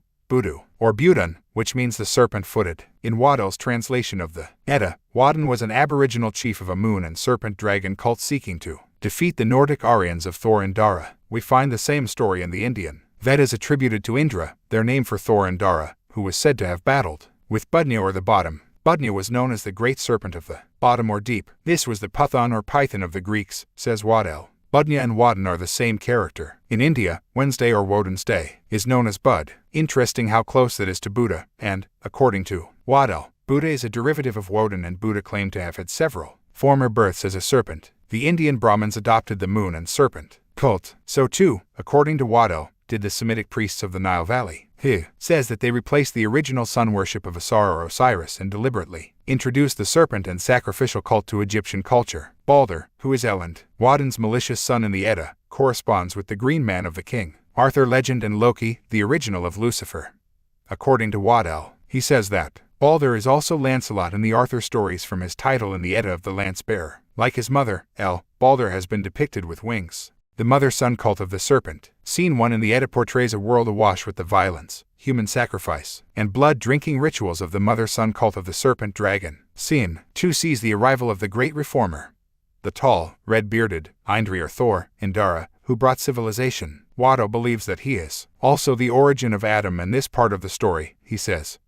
or Budun, which means the serpent-footed. In Waddel's translation of the Edda, Woden was an aboriginal chief of a moon and serpent dragon cult seeking to defeat the Nordic Aryans of Thor and Dara. We find the same story in the Indian Vedas attributed to Indra, their name for Thor and Dara, who was said to have battled with Budnya or the bottom. Budnya was known as the great serpent of the bottom or deep. This was the Python or Python of the Greeks, says Waddell. Budnya and Woden are the same character. In India, Wednesday or Woden's Day is known as Bud. Interesting how close that is to Buddha, and, according to Waddell, Buddha is a derivative of Woden, and Buddha claimed to have had several former births as a serpent. The Indian Brahmins adopted the moon and serpent cult. So too, according to Waddell, did the Semitic priests of the Nile Valley. He says that they replaced the original sun worship of Asar or Osiris and deliberately introduced the serpent and sacrificial cult to Egyptian culture. Balder, who is Elend, Woden's malicious son in the Edda, corresponds with the Green Man of the King, Arthur legend, and Loki, the original of Lucifer. According to Waddell, he says that Balder is also Lancelot in the Arthur stories from his title in the Edda of the Lance Bearer. Like his mother, El, Balder has been depicted with wings. The mother-son cult of the serpent, Scene 1 in the Edda, portrays a world awash with the violence, human sacrifice, and blood-drinking rituals of the mother-son cult of the serpent dragon. Scene 2 sees the arrival of the great reformer, the tall, red-bearded Indri or Thor, Indara, who brought civilization. Watto believes that he is also the origin of Adam, and this part of the story, he says,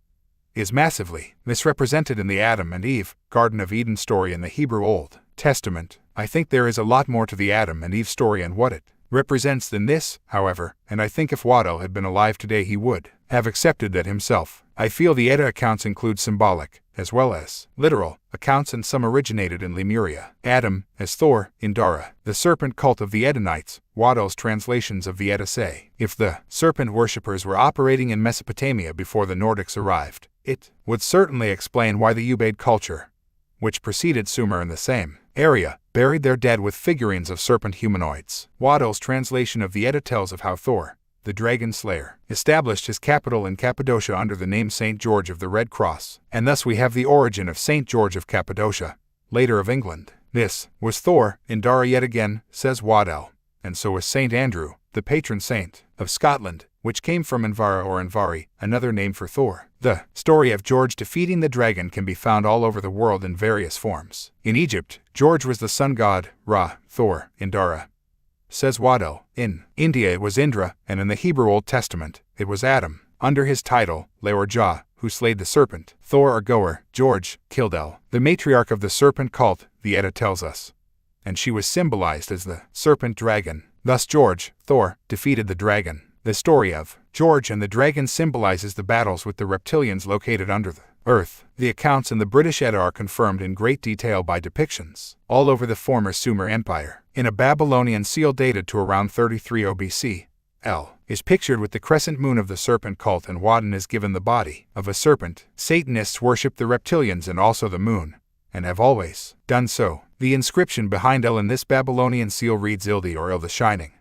is massively misrepresented in the Adam and Eve, Garden of Eden story in the Hebrew Old Testament. I think there is a lot more to the Adam and Eve story and what it represents than this, however, and I think if Watto had been alive today he would have accepted that himself. I feel the Edda accounts include symbolic, as well as literal, accounts, and some originated in Lemuria. Adam, as Thor, Indara, the serpent cult of the Eddonites. Watto's translations of the Edda say, if the serpent worshippers were operating in Mesopotamia before the Nordics arrived, it would certainly explain why the Ubaid culture, which preceded Sumer in the same area, buried their dead with figurines of serpent humanoids. Watto's translation of the Edda tells of how Thor, the dragon slayer, established his capital in Cappadocia under the name St. George of the Red Cross, and thus we have the origin of St. George of Cappadocia, later of England. This was Thor, Indara yet again, says Waddell, and so was St. Andrew, the patron saint of Scotland, which came from Invara or Invari, another name for Thor. The story of George defeating the dragon can be found all over the world in various forms. In Egypt, George was the sun god, Ra, Thor, Indara, says Waddell. In India it was Indra, and in the Hebrew Old Testament, it was Adam, under his title, Leor-Jah, who slayed the serpent. Thor or Goer, George, killed El, the matriarch of the serpent cult, the Edda tells us, and she was symbolized as the serpent dragon. Thus George, Thor, defeated the dragon. The story of George and the dragon symbolizes the battles with the reptilians located under the earth. The accounts in the British Edda are confirmed in great detail by depictions all over the former Sumer Empire. In a Babylonian seal dated to around 33 BC, El is pictured with the crescent moon of the serpent cult, and Wadden is given the body of a serpent. Satanists worship the reptilians and also the moon, and have always done so. The inscription behind El in this Babylonian seal reads Ildi or Il the Shining.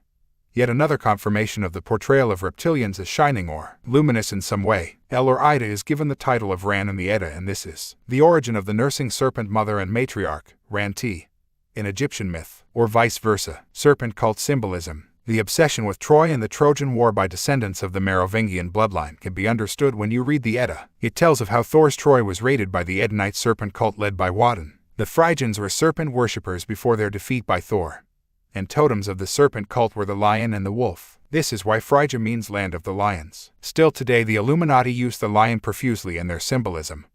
Yet another confirmation of the portrayal of reptilians as shining or luminous in some way. El or Ida is given the title of Ran in the Edda, and this is the origin of the nursing serpent mother and matriarch, Ran-T, in Egyptian myth, or vice versa. Serpent cult symbolism. The obsession with Troy and the Trojan War by descendants of the Merovingian bloodline can be understood when you read the Edda. It tells of how Thor's Troy was raided by the Edenite serpent cult led by Wadden. The Phrygians were serpent worshippers before their defeat by Thor, and totems of the serpent cult were the lion and the wolf. This is why Phrygia means land of the lions. Still today the Illuminati use the lion profusely in their symbolism.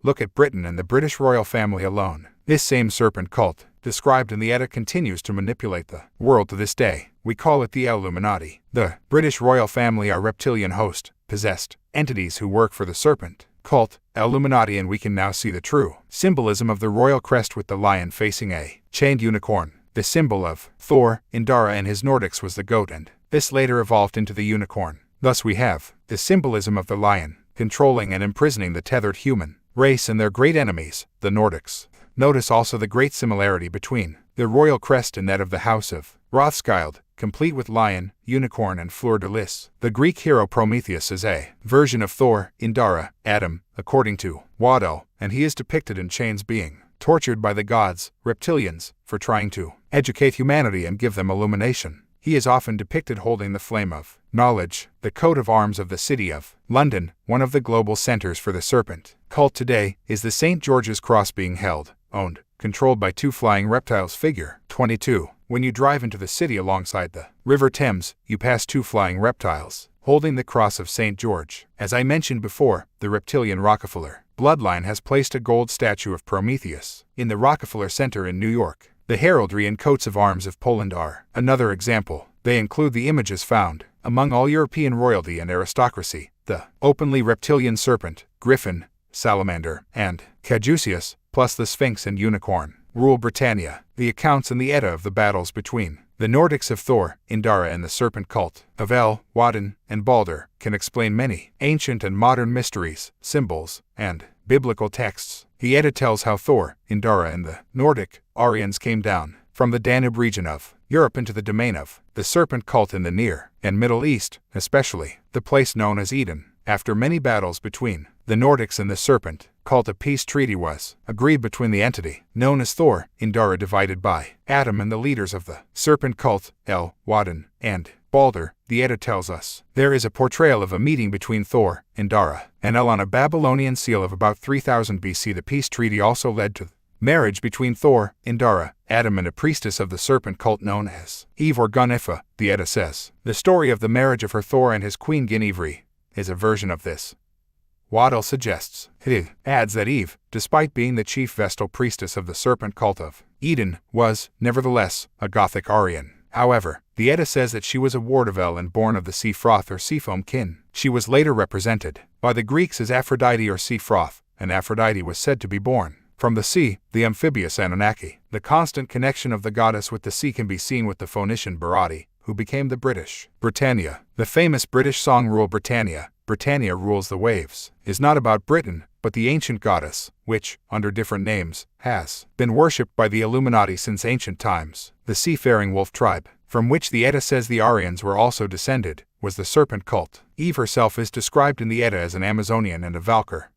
Look at Britain and the British royal family alone. This same serpent cult, described in the Edda, continues to manipulate the world to this day. We call it the Illuminati. The British royal family are reptilian host, possessed entities who work for the serpent cult, Illuminati, and we can now see the true symbolism of the royal crest with the lion facing a chained unicorn. The symbol of Thor, Indara, and his Nordics was the goat, and this later evolved into the unicorn. Thus we have the symbolism of the lion, controlling and imprisoning the tethered human race and their great enemies, the Nordics. Notice also the great similarity between the royal crest and that of the House of Rothschild, complete with lion, unicorn, and fleur-de-lis. The Greek hero Prometheus is a version of Thor, Indara, Adam, according to Waddell, and he is depicted in chains being tortured by the gods, reptilians, for trying to educate humanity and give them illumination. He is often depicted holding the flame of knowledge, the coat of arms of the city of London, one of the global centers for the serpent cult today, is the St. George's Cross being held, owned, controlled by two flying reptiles. Figure 22. When you drive into the city alongside the River Thames, you pass two flying reptiles, holding the cross of St. George. As I mentioned before, the reptilian Rockefeller bloodline has placed a gold statue of Prometheus in the Rockefeller Center in New York. The heraldry and coats of arms of Poland are another example. They include the images found among all European royalty and aristocracy: the openly reptilian serpent, griffin, salamander, and caduceus, plus the Sphinx and unicorn, rule Britannia. The accounts in the Edda of the battles between the Nordics of Thor, Indara, and the serpent cult of El, Wadden, and Balder can explain many ancient and modern mysteries, symbols, and biblical texts. The Edda tells how Thor, Indara, and the Nordic Aryans came down from the Danube region of Europe into the domain of the serpent cult in the Near and Middle East, especially the place known as Eden. After many battles between the Nordics and the serpent cult, a peace treaty was agreed between the entity known as Thor, Indara, divided by Adam, and the leaders of the serpent cult, El, Wadden, and Balder. The Edda tells us there is a portrayal of a meeting between Thor, Indara, and El on a Babylonian seal of about 3000 BC. The peace treaty also led to marriage between Thor, Indara, Adam, and a priestess of the serpent cult known as Eve or Gunnifa. The Edda says the story of the marriage of her Thor and his queen Guinevere is a version of this. Waddell suggests, he adds that Eve, despite being the chief Vestal priestess of the serpent cult of Eden, was, nevertheless, a Gothic Aryan. However, the Edda says that she was a ward of El and born of the sea froth or sea foam kin. She was later represented by the Greeks as Aphrodite or sea froth, and Aphrodite was said to be born from the sea, the amphibious Anunnaki. The constant connection of the goddess with the sea can be seen with the Phoenician Barati, who became the British Britannia. The famous British song Rule Britannia, Britannia rules the waves, is not about Britain, but the ancient goddess, which, under different names, has been worshipped by the Illuminati since ancient times. The seafaring wolf tribe, from which the Edda says the Aryans were also descended, was the serpent cult. Eve herself is described in the Edda as an Amazonian and a Valkyr,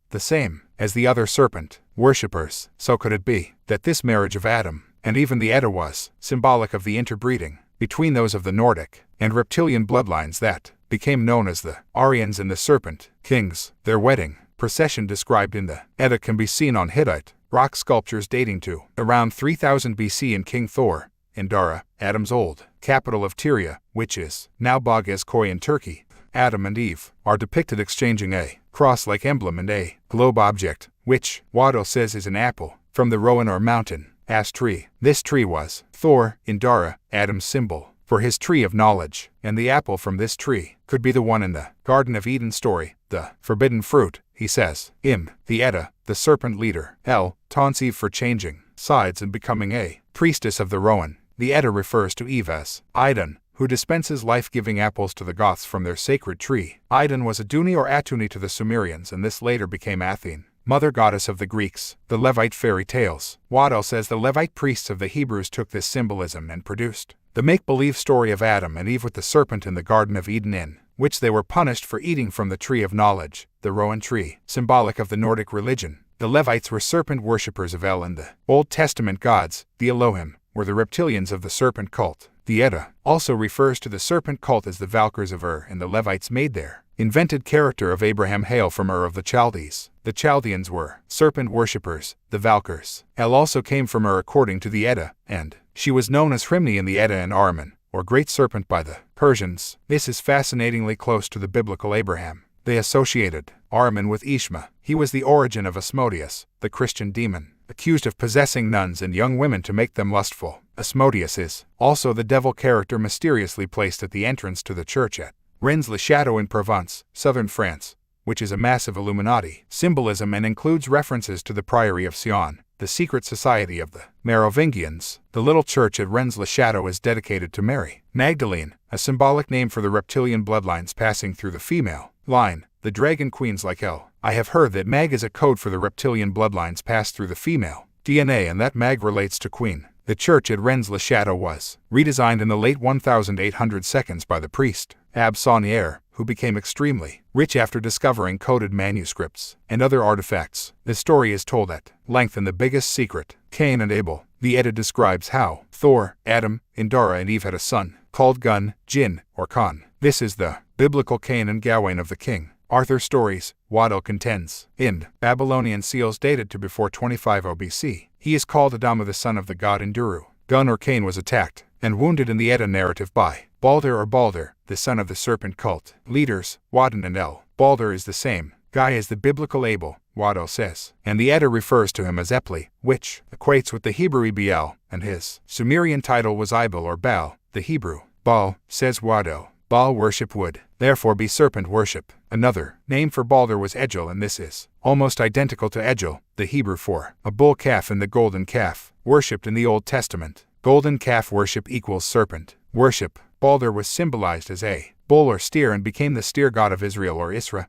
the same as the other serpent worshippers. So could it be that this marriage of Adam and even the Edda was symbolic of the interbreeding between those of the Nordic and reptilian bloodlines that became known as the Aryans and the Serpent Kings? Their wedding procession described in the Edda can be seen on Hittite rock sculptures dating to around 3000 BC in King Thor, Indara, Adam's old capital of Tyria, which is now Bagezkoy in Turkey. Adam and Eve are depicted exchanging a cross-like emblem and a globe object, which Waddell says is an apple from the Rowan or mountain ash tree. This tree was Thor, Indara, Adam's symbol for his tree of knowledge, and the apple from this tree could be the one in the Garden of Eden story, the forbidden fruit, he says. The Edda, the serpent leader, El, taunts Eve for changing sides and becoming a priestess of the Rowan. The Edda refers to Eve as Idun, who dispenses life-giving apples to the Goths from their sacred tree. Idun was Aduni or Atuni to the Sumerians, and this later became Athene, mother goddess of the Greeks. The Levite fairy tales. Waddell says the Levite priests of the Hebrews took this symbolism and produced the make-believe story of Adam and Eve with the serpent in the Garden of Eden, in which they were punished for eating from the tree of knowledge, the rowan tree, symbolic of the Nordic religion. The Levites were serpent worshippers of El, and the Old Testament gods, the Elohim, were the reptilians of the serpent cult. The Edda also refers to the serpent cult as the Valkyrs of Ur, and the Levites made their invented character of Abraham hail from Ur of the Chaldees. The Chaldeans were serpent worshippers, the Valkyrs. El also came from Ur according to the Edda, and she was known as Hrimni in the Edda and Ahriman, or Great Serpent by the Persians. This is fascinatingly close to the biblical Abraham. They associated Ahriman with Ishma. He was the origin of Asmodeus, the Christian demon, accused of possessing nuns and young women to make them lustful. Asmodeus is also the devil character mysteriously placed at the entrance to the church at Rennes-le-Château in Provence, southern France, which is a massive Illuminati symbolism and includes references to the Priory of Sion, the secret society of the Merovingians. The little church at Rennes-le-Château is dedicated to Mary Magdalene, a symbolic name for the reptilian bloodlines passing through the female line, the dragon queens like El. I have heard that Mag is a code for the reptilian bloodlines passed through the female DNA, and that Mag relates to queen. The church at Rennes-le-Château was redesigned in the late 1800s by the priest Abbe Saunière, who became extremely rich after discovering coded manuscripts and other artifacts. The story is told at length in The Biggest Secret, Cain and Abel. The Edda describes how Thor, Adam, Indara and Eve had a son called Gun, Jin, or Khan. This is the biblical Cain and Gawain of the King Arthur stories. Waddell contends, in Babylonian seals dated to before 2500 BC, he is called Adama, the son of the god Induru. Gun or Cain was attacked and wounded in the Edda narrative by Balder or Balder, the son of the serpent cult leaders, Woden and El. Balder is the same guy as the biblical Abel, Waddell says, and the Edda refers to him as Epli, which equates with the Hebrew Ebiel, and his Sumerian title was Ibel or Baal, the Hebrew Baal, says Waddell. Baal worship would therefore be serpent worship. Another name for Balder was Egil, and this is almost identical to Egil, the Hebrew for a bull calf and the golden calf, worshipped in the Old Testament. Golden calf worship equals serpent worship. Balder was symbolized as a bull or steer and became the steer god of Israel or Israel.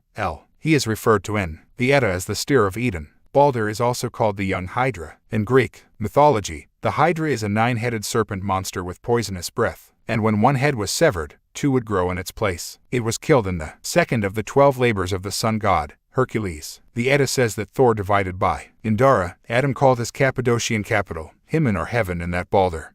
He is referred to in the Edda as the steer of Eden. Balder is also called the young Hydra. In Greek mythology, the Hydra is a 9-headed serpent monster with poisonous breath, and when one head was severed, 2 would grow in its place. It was killed in the second of the 12 labors of the sun god, Hercules. The Edda says that Thor divided by Indara, Adam called his Cappadocian capital, Himen or heaven, and that Balder,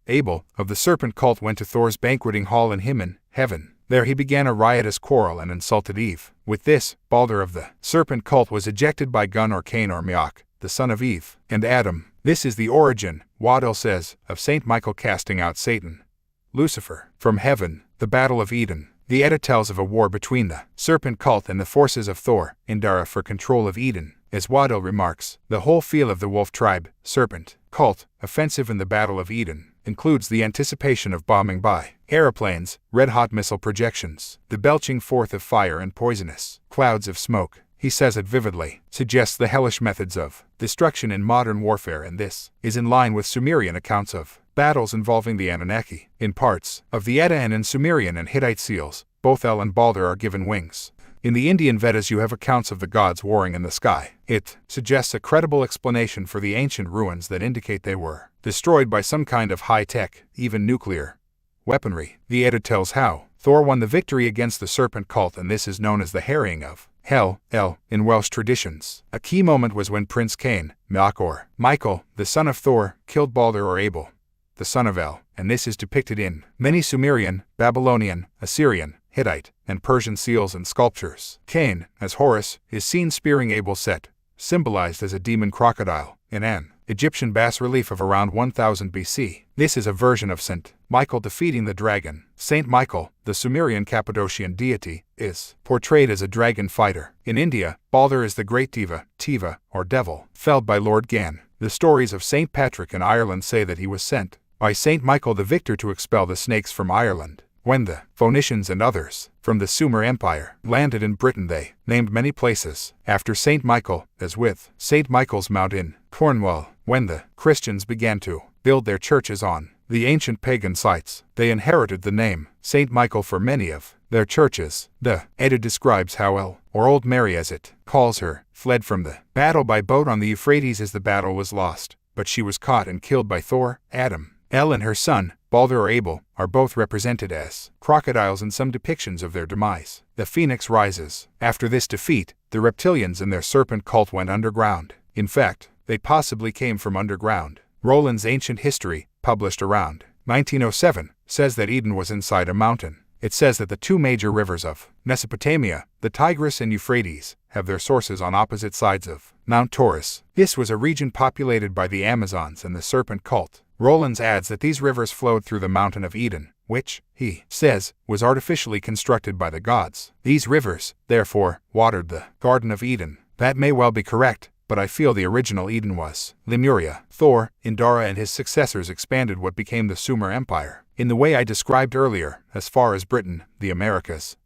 Abel, of the serpent cult, went to Thor's banqueting hall in Himen, heaven. There he began a riotous quarrel and insulted Eve. With this, Balder of the serpent cult was ejected by Gun or Cain or Mioch, the son of Eve, and Adam. This is the origin, Waddell says, of Saint Michael casting out Satan, Lucifer, from heaven. The Battle of Eden. The Edda tells of a war between the serpent cult and the forces of Thor, Indara, for control of Eden. As Waddell remarks, the whole feel of the wolf tribe, serpent, cult, offensive in the Battle of Eden includes the anticipation of bombing by aeroplanes, red-hot missile projections, the belching forth of fire and poisonous clouds of smoke. He says it vividly suggests the hellish methods of destruction in modern warfare, and this is in line with Sumerian accounts of battles involving the Anunnaki. In parts of the Edda and in Sumerian and Hittite seals, both El and Balder are given wings. In the Indian Vedas you have accounts of the gods warring in the sky. It suggests a credible explanation for the ancient ruins that indicate they were destroyed by some kind of high-tech, even nuclear, weaponry. The Edda tells how Thor won the victory against the serpent cult, and this is known as the harrying of Hel, El, in Welsh traditions. A key moment was when Prince Cain, Mioch or Michael, the son of Thor, killed Balder or Abel, the son of El, and this is depicted in many Sumerian, Babylonian, Assyrian, Hittite, and Persian seals and sculptures. Cain, as Horus, is seen spearing Abel, Set, symbolized as a demon crocodile, in an Egyptian bas-relief of around 1000 BC. This is a version of St. Michael defeating the dragon. Saint Michael, the Sumerian Cappadocian deity, is portrayed as a dragon fighter. In India, Balder is the great Tiva, or devil, felled by Lord Gan. The stories of Saint Patrick in Ireland say that he was sent by Saint Michael the Victor to expel the snakes from Ireland. When the Phoenicians and others from the Sumer Empire landed in Britain, they named many places after Saint Michael, as with Saint Michael's Mount in Cornwall. When the Christians began to build their churches on the ancient pagan sites. They inherited the name Saint Michael for many of their churches. The Edda describes how El, or Old Mary as it calls her, fled from the battle by boat on the Euphrates as the battle was lost, but she was caught and killed by Thor. Adam, El and her son, Balder or Abel, are both represented as crocodiles in some depictions of their demise. The phoenix rises. After this defeat, the reptilians and their serpent cult went underground. In fact, they possibly came from underground. Roland's Ancient History, published around 1907, says that Eden was inside a mountain. It says that the two major rivers of Mesopotamia, the Tigris and Euphrates, have their sources on opposite sides of Mount Taurus. This was a region populated by the Amazons and the serpent cult. Rollins adds that these rivers flowed through the mountain of Eden, which, he says, was artificially constructed by the gods. These rivers, therefore, watered the Garden of Eden. That may well be correct, but I feel the original Eden was Lemuria. Thor, Indara and his successors expanded what became the Sumer Empire, in the way I described earlier, as far as Britain, the Americas,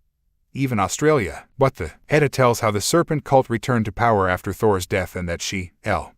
even Australia. But the Edda tells how the serpent cult returned to power after Thor's death and that she, El,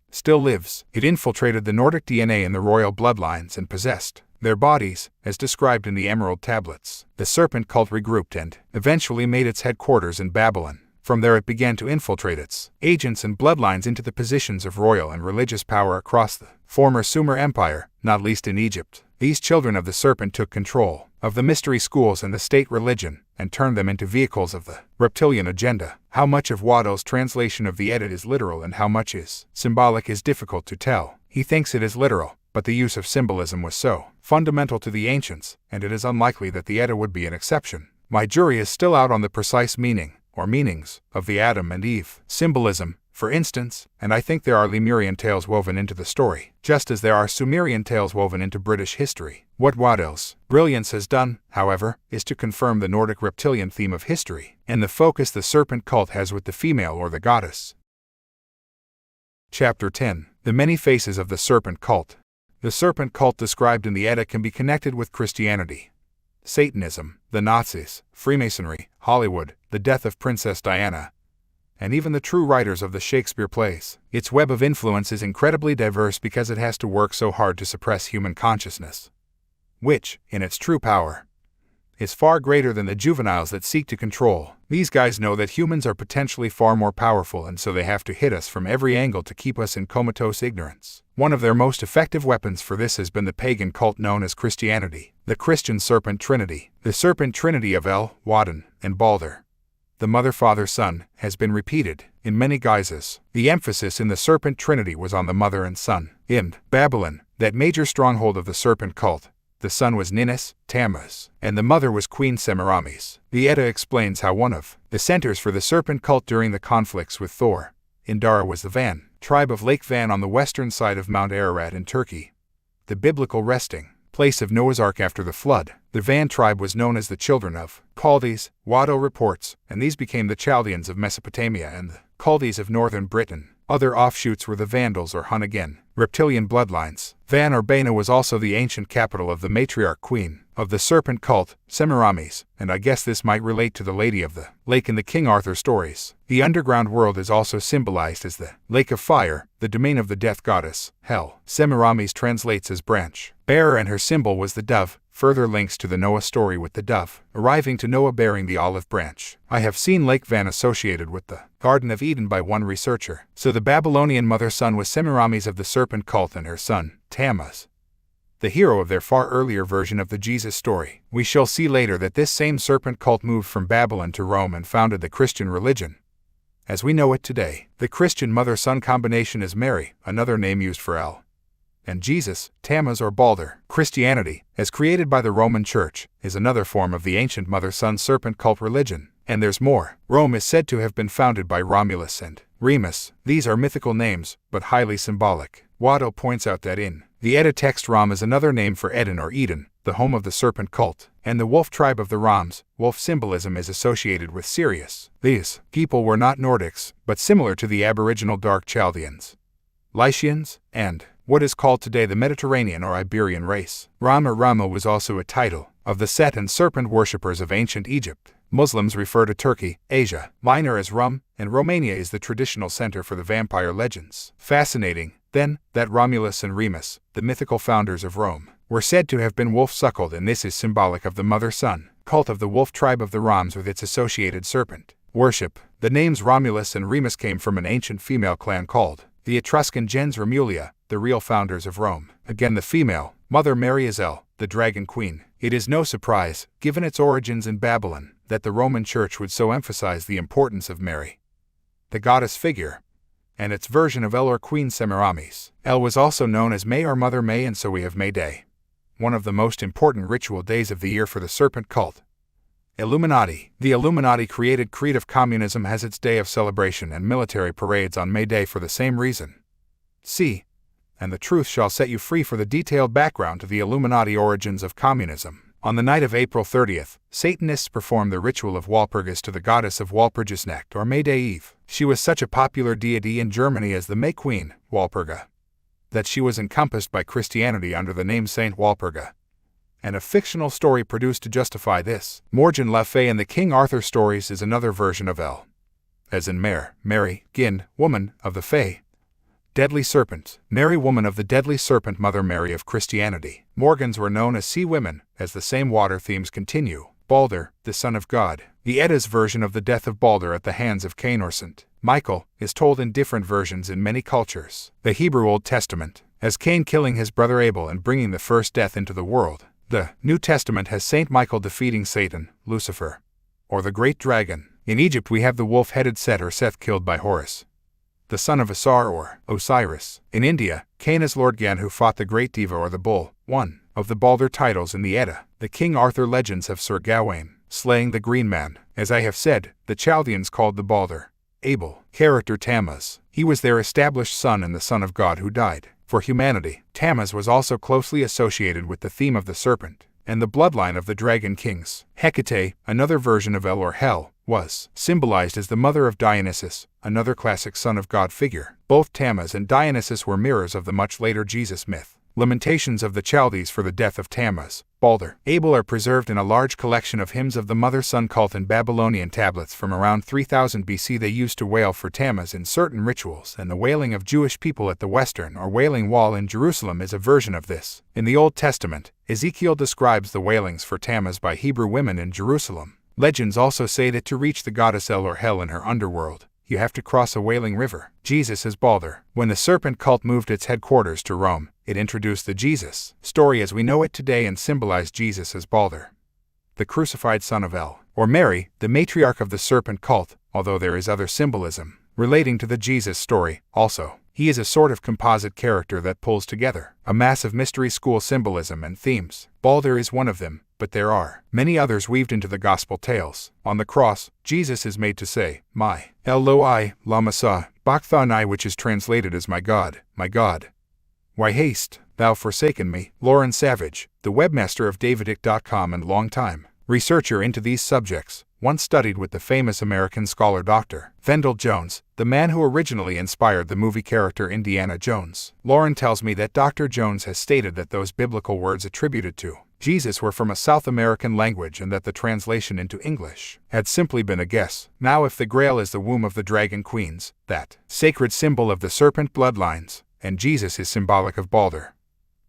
still lives. It infiltrated the Nordic DNA in the royal bloodlines and possessed their bodies, as described in the Emerald Tablets. The serpent cult regrouped and eventually made its headquarters in Babylon. From there it began to infiltrate its agents and bloodlines into the positions of royal and religious power across the former Sumer Empire, not least in Egypt. These children of the serpent took control of the mystery schools and the state religion, and turned them into vehicles of the reptilian agenda. How much of Waddell's translation of the Edda is literal and how much is symbolic is difficult to tell. He thinks it is literal, but the use of symbolism was so fundamental to the ancients, and it is unlikely that the Edda would be an exception. My jury is still out on the precise meaning, or meanings, of the Adam and Eve symbolism, for instance, and I think there are Lemurian tales woven into the story, just as there are Sumerian tales woven into British history. What Waddell's brilliance has done, however, is to confirm the Nordic reptilian theme of history, and the focus the serpent cult has with the female or the goddess. Chapter 10. The Many Faces of the Serpent Cult. The serpent cult described in the Edda can be connected with Christianity, Satanism, the Nazis, Freemasonry, Hollywood, the death of Princess Diana, and even the true writers of the Shakespeare plays. Its web of influence is incredibly diverse because it has to work so hard to suppress human consciousness, which, in its true power, is far greater than the juveniles that seek to control. These guys know that humans are potentially far more powerful, and so they have to hit us from every angle to keep us in comatose ignorance. One of their most effective weapons for this has been the pagan cult known as Christianity, the Christian Serpent Trinity. The Serpent Trinity of El, Woden, and Balder, the Mother, Father, Son, has been repeated in many guises. The emphasis in the Serpent Trinity was on the Mother and Son. In Babylon, that major stronghold of the serpent cult, the son was Ninus, Tammuz, and the mother was Queen Semiramis. The Edda explains how one of the centers for the serpent cult during the conflicts with Thor, Indara, was the Van tribe of Lake Van on the western side of Mount Ararat in Turkey, the biblical resting place of Noah's Ark after the flood. The Van tribe was known as the children of Chaldees, Waddell reports, and these became the Chaldeans of Mesopotamia and the Chaldees of northern Britain. Other offshoots were the Vandals or Hun again, reptilian bloodlines. Van Urbana was also the ancient capital of the matriarch queen of the serpent cult, Semiramis, and I guess this might relate to the Lady of the Lake in the King Arthur stories. The underground world is also symbolized as the Lake of Fire, the domain of the death goddess, Hel. Semiramis translates as branch bearer, and her symbol was the dove. Further links to the Noah story with the dove arriving to Noah bearing the olive branch. I have seen Lake Van associated with the Garden of Eden by one researcher. So the Babylonian mother-son was Semiramis of the serpent cult and her son, Tammuz, the hero of their far earlier version of the Jesus story. We shall see later that this same serpent cult moved from Babylon to Rome and founded the Christian religion as we know it today. The Christian mother-son combination is Mary, another name used for El, and Jesus, Tammuz or Balder. Christianity, as created by the Roman Church, is another form of the ancient mother-son serpent cult religion. And there's more. Rome is said to have been founded by Romulus and Remus. These are mythical names, but highly symbolic. Waddell points out that in the Edda text, Rom is another name for Eden or Eden, the home of the serpent cult, and the wolf tribe of the Roms. Wolf symbolism is associated with Sirius. These people were not Nordics, but similar to the aboriginal Dark Chaldeans, Lycians, and what is called today the Mediterranean or Iberian race. Ram or Rama was also a title of the Set and serpent worshippers of ancient Egypt. Muslims refer to Turkey, Asia Minor as Rum, and Romania is the traditional center for the vampire legends. Fascinating, then, that Romulus and Remus, the mythical founders of Rome, were said to have been wolf-suckled, and this is symbolic of the mother-son cult of the wolf tribe of the Roms with its associated serpent worship. The names Romulus and Remus came from an ancient female clan called the Etruscan gens Romulia, the real founders of Rome. Again, the female, Mother Mary is the dragon queen. It is no surprise, given its origins in Babylon, that the Roman Church would so emphasize the importance of Mary, the goddess figure, and its version of El or Queen Semiramis. El was also known as May or Mother May, and so we have May Day, one of the most important ritual days of the year for the serpent cult. Illuminati. The Illuminati created creed of communism has its day of celebration and military parades on May Day for the same reason. See, and the truth shall set you free for the detailed background to the Illuminati origins of communism. On the night of April 30th, Satanists performed the ritual of Walpurgis to the goddess of Walpurgisnacht or May Day Eve. She was such a popular deity in Germany as the May Queen, Walpurga, that she was encompassed by Christianity under the name Saint Walpurga, and a fictional story produced to justify this. Morgan Le Fay in the King Arthur stories is another version of El, as in Mare, Mary, Gin, woman of the Fay, deadly serpent, Mary, woman of the deadly serpent, Mother Mary of Christianity. Morgans were known as sea women, as the same water themes continue. Balder, the son of God. The Edda's version of the death of Balder at the hands of Cain or St. Michael is told in different versions in many cultures. The Hebrew Old Testament, as Cain killing his brother Abel and bringing the first death into the world. The New Testament has Saint Michael defeating Satan, Lucifer, or the great dragon. In Egypt we have the wolf-headed Set or Seth killed by Horus, the son of Asar or Osiris. In India, Cain is Lord Gan who fought the great Deva or the bull. One of the Balder titles in the Edda. The King Arthur legends have Sir Gawain slaying the Green Man. As I have said, the Chaldeans called the Balder Abel character Tammuz. He was their established son and the son of God who died for humanity. Tammuz was also closely associated with the theme of the serpent and the bloodline of the dragon kings. Hecate, another version of El or Hel, was symbolized as the mother of Dionysus, another classic son of God figure. Both Tammuz and Dionysus were mirrors of the much later Jesus myth. Lamentations of the Chaldees for the death of Tammuz, Balder, Abel are preserved in a large collection of hymns of the mother-son cult in Babylonian tablets from around 3000 BC. They used to wail for Tammuz in certain rituals, and the wailing of Jewish people at the Western or Wailing Wall in Jerusalem is a version of this. In the Old Testament, Ezekiel describes the wailings for Tammuz by Hebrew women in Jerusalem. Legends also say that to reach the goddess El or Hel in her underworld, you have to cross a wailing river. Jesus is Balder. When the serpent cult moved its headquarters to Rome, it introduced the Jesus story as we know it today and symbolized Jesus as Balder, the crucified son of El, or Mary, the matriarch of the serpent cult, although there is other symbolism relating to the Jesus story also. He is a sort of composite character that pulls together a mass of mystery school symbolism and themes. Balder is one of them, but there are many others weaved into the gospel tales. On the cross, Jesus is made to say, My Eloi, lama sabachthani, which is translated as my God, why hast thou forsaken me? Lauren Savage, the webmaster of Davidic.com and longtime researcher into these subjects, once studied with the famous American scholar Dr. Vendell Jones, the man who originally inspired the movie character Indiana Jones. Lauren tells me that Dr. Jones has stated that those biblical words attributed to Jesus were from a South American language and that the translation into English had simply been a guess. Now if the Grail is the womb of the dragon queens, that sacred symbol of the serpent bloodlines, and Jesus is symbolic of Balder,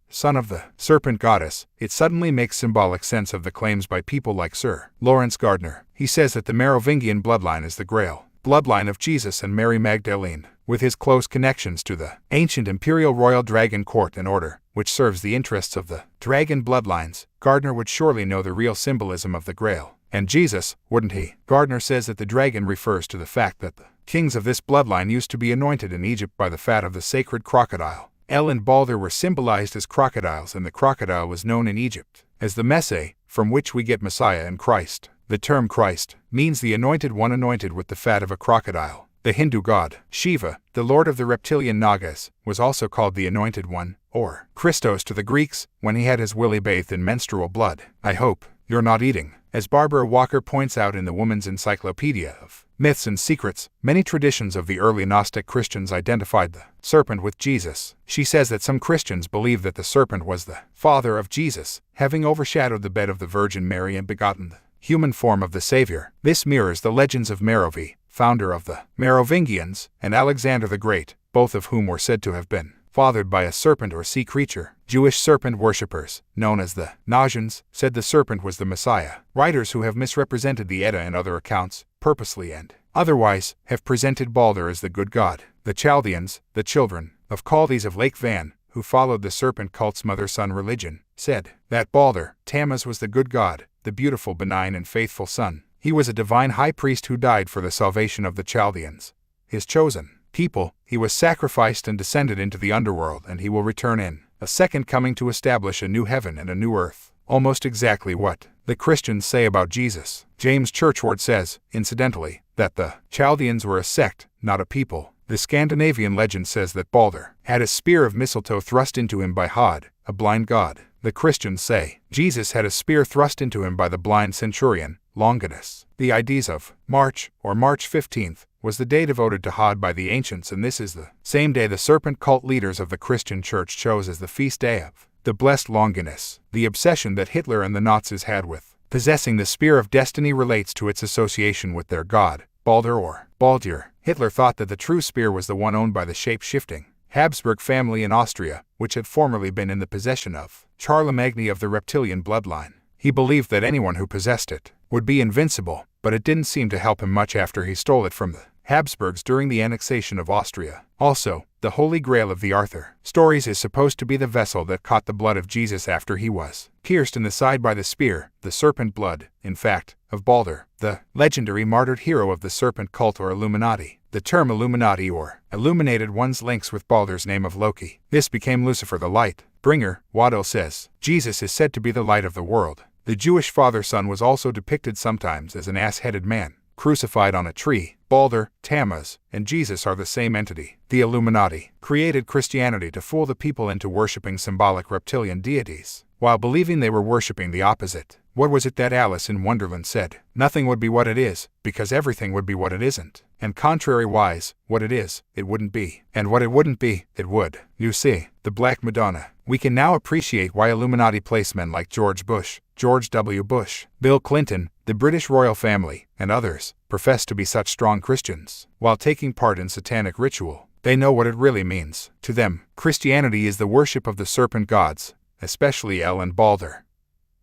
son of the serpent goddess, it suddenly makes symbolic sense of the claims by people like Sir Lawrence Gardner. He says that the Merovingian bloodline is the Grail bloodline of Jesus and Mary Magdalene, with his close connections to the ancient imperial royal dragon court and order, which serves the interests of the dragon bloodlines. Gardner would surely know the real symbolism of the Grail. And Jesus, wouldn't he? Gardner says that the dragon refers to the fact that the kings of this bloodline used to be anointed in Egypt by the fat of the sacred crocodile. El and Balder were symbolized as crocodiles, and the crocodile was known in Egypt as the Messe, from which we get Messiah and Christ. The term Christ means the anointed one, anointed with the fat of a crocodile. The Hindu god Shiva, the lord of the reptilian Nagas, was also called the Anointed One, or Christos to the Greeks, when he had his willy bathed in menstrual blood. I hope you're not eating. As Barbara Walker points out in the Woman's Encyclopedia of Myths and Secrets, many traditions of the early Gnostic Christians identified the serpent with Jesus. She says that some Christians believe that the serpent was the father of Jesus, having overshadowed the bed of the Virgin Mary and begotten the human form of the Savior. This mirrors the legends of Merovi, founder of the Merovingians, and Alexander the Great, both of whom were said to have been fathered by a serpent or sea creature. Jewish serpent worshippers, known as the Nazians, said the serpent was the Messiah. Writers who have misrepresented the Edda and other accounts, purposely and otherwise, have presented Balder as the good god. The Chaldeans, the children of Chaldees of Lake Van, who followed the serpent cult's mother-son religion, said that Balder, Tammuz, was the good god, the beautiful, benign, and faithful son. He was a divine high priest who died for the salvation of the Chaldeans, his chosen people. He was sacrificed and descended into the underworld, and he will return in a second coming to establish a new heaven and a new earth. Almost exactly what the Christians say about Jesus. James Churchward says, incidentally, that the Chaldeans were a sect, not a people. The Scandinavian legend says that Balder had a spear of mistletoe thrust into him by Hod, a blind god. The Christians say Jesus had a spear thrust into him by the blind centurion, Longinus. The Ides of March, or March 15th, was the day devoted to Hod by the ancients, and this is the same day the serpent cult leaders of the Christian church chose as the feast day of the blessed Longinus. The obsession that Hitler and the Nazis had with possessing the spear of destiny relates to its association with their god, Balder or Baldur. Hitler thought that the true spear was the one owned by the shape-shifting Habsburg family in Austria, which had formerly been in the possession of Charlemagne of the Reptilian bloodline. He believed that anyone who possessed it would be invincible, but it didn't seem to help him much after he stole it from the Habsburgs during the annexation of Austria. Also, the Holy Grail of the Arthur stories is supposed to be the vessel that caught the blood of Jesus after he was pierced in the side by the spear, the serpent blood, in fact, of Balder, the legendary martyred hero of the serpent cult or Illuminati. The term Illuminati or illuminated one's links with Balder's name of Loki. This became Lucifer the light bringer. Waddell says, Jesus is said to be the light of the world. The Jewish father-son was also depicted sometimes as an ass-headed man, crucified on a tree. Balder, Tammuz, and Jesus are the same entity. The Illuminati created Christianity to fool the people into worshipping symbolic reptilian deities, while believing they were worshipping the opposite. What was it that Alice in Wonderland said? Nothing would be what it is, because everything would be what it isn't. And contrary-wise, what it is, it wouldn't be. And what it wouldn't be, it would. You see, the Black Madonna. We can now appreciate why Illuminati placemen like George Bush, George W. Bush, Bill Clinton, the British royal family, and others, profess to be such strong Christians. While taking part in satanic ritual, they know what it really means. To them, Christianity is the worship of the serpent gods, especially El and Balder,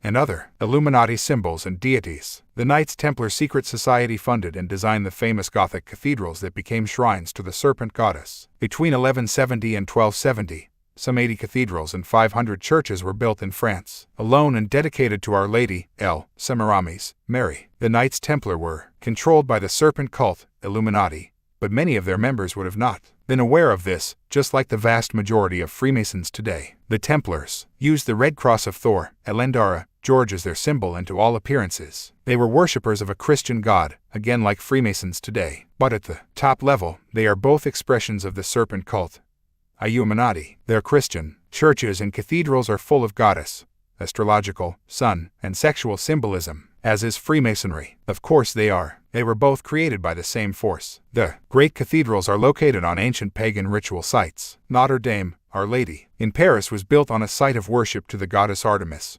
and other Illuminati symbols and deities. The Knights Templar secret society funded and designed the famous Gothic cathedrals that became shrines to the serpent goddess. Between 1170 and 1270, some 80 cathedrals and 500 churches were built in France alone and dedicated to Our Lady, El Semiramis, Mary. The Knights Templar were controlled by the serpent cult, Illuminati, but many of their members would have not been aware of this, just like the vast majority of Freemasons today. The Templars used the red cross of Thor, Elendara, George as their symbol, and to all appearances they were worshippers of a Christian god, again like Freemasons today. But at the top level, they are both expressions of the serpent cult, Illuminati. Their Christian churches and cathedrals are full of goddess, astrological, sun, and sexual symbolism, as is Freemasonry. Of course they are. They were both created by the same force. The great cathedrals are located on ancient pagan ritual sites. Notre Dame, Our Lady, in Paris was built on a site of worship to the goddess Artemis.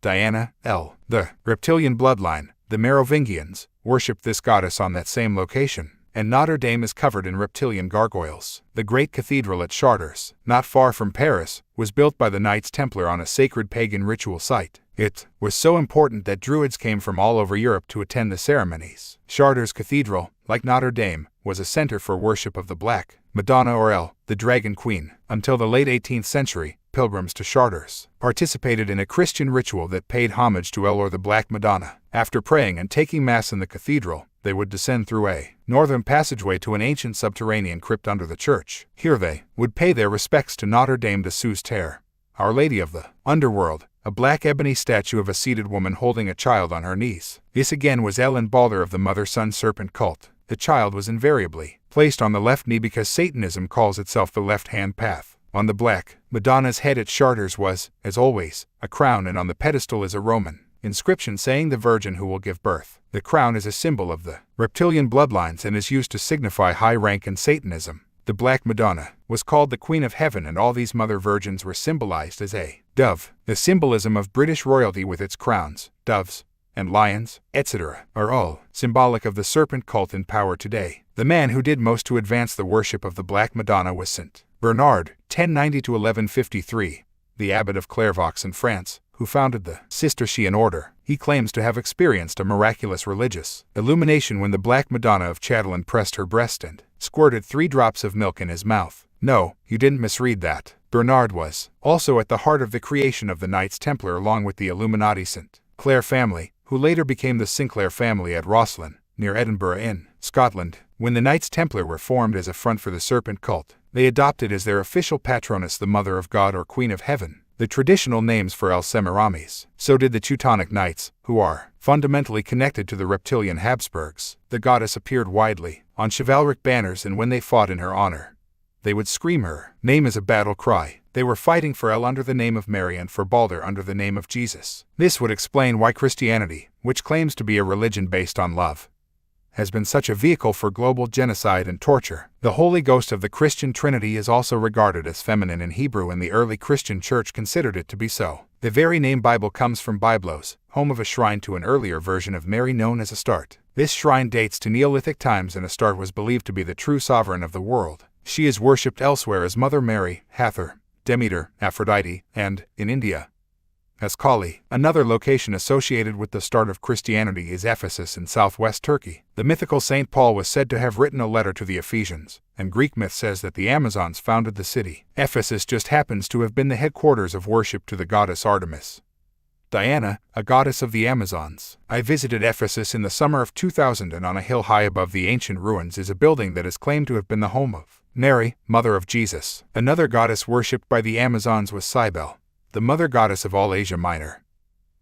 Diana, El, the reptilian bloodline, the Merovingians, worshipped this goddess on that same location, and Notre Dame is covered in reptilian gargoyles. The great cathedral at Chartres, not far from Paris, was built by the Knights Templar on a sacred pagan ritual site. It was so important that Druids came from all over Europe to attend the ceremonies. Chartres Cathedral, like Notre Dame, was a center for worship of the Black Madonna or El, the Dragon Queen. Until the late 18th century, pilgrims to Chartres participated in a Christian ritual that paid homage to El or the Black Madonna. After praying and taking Mass in the cathedral, they would descend through a northern passageway to an ancient subterranean crypt under the church. Here they would pay their respects to Notre Dame de Sous-Terre, Our Lady of the Underworld, a black ebony statue of a seated woman holding a child on her knees. This again was El and Balder of the mother-son serpent cult. The child was invariably placed on the left knee because Satanism calls itself the left-hand path. On the Black Madonna's head at Chartres was, as always, a crown, and on the pedestal is a Roman inscription saying the Virgin who will give birth. The crown is a symbol of the reptilian bloodlines and is used to signify high rank in Satanism. The Black Madonna was called the Queen of Heaven, and all these mother virgins were symbolized as a dove. The symbolism of British royalty with its crowns, doves, and lions, etc., are all symbolic of the serpent cult in power today. The man who did most to advance the worship of the Black Madonna was St. Bernard, 1090–1153, the abbot of Clairvaux in France, who founded the Cistercian order, he claims to have experienced a miraculous religious illumination when the Black Madonna of Chatelain pressed her breast and squirted 3 drops of milk in his mouth. No, you didn't misread that. Bernard was also at the heart of the creation of the Knights Templar along with the Illuminati St. Clair family, who later became the Sinclair family at Rosslyn, near Edinburgh in Scotland. When the Knights Templar were formed as a front for the serpent cult, they adopted as their official patroness the Mother of God or Queen of Heaven, the traditional names for El Semiramis. So did the Teutonic Knights, who are fundamentally connected to the Reptilian Habsburgs. The goddess appeared widely on chivalric banners, and when they fought in her honor, they would scream her name as a battle cry. They were fighting for El under the name of Mary and for Balder under the name of Jesus. This would explain why Christianity, which claims to be a religion based on love, has been such a vehicle for global genocide and torture. The Holy Ghost of the Christian Trinity is also regarded as feminine in Hebrew, and the early Christian Church considered it to be so. The very name Bible comes from Byblos, home of a shrine to an earlier version of Mary known as Astarte. This shrine dates to Neolithic times, and Astarte was believed to be the true sovereign of the world. She is worshipped elsewhere as Mother Mary, Hathor, Demeter, Aphrodite, and, in India, as Kali. Another location associated with the start of Christianity is Ephesus in southwest Turkey. The mythical St. Paul was said to have written a letter to the Ephesians, and Greek myth says that the Amazons founded the city. Ephesus just happens to have been the headquarters of worship to the goddess Artemis. Diana, a goddess of the Amazons. I visited Ephesus in the summer of 2000, and on a hill high above the ancient ruins is a building that is claimed to have been the home of Mary, mother of Jesus. Another goddess worshipped by the Amazons was Cybele, the mother goddess of all Asia Minor.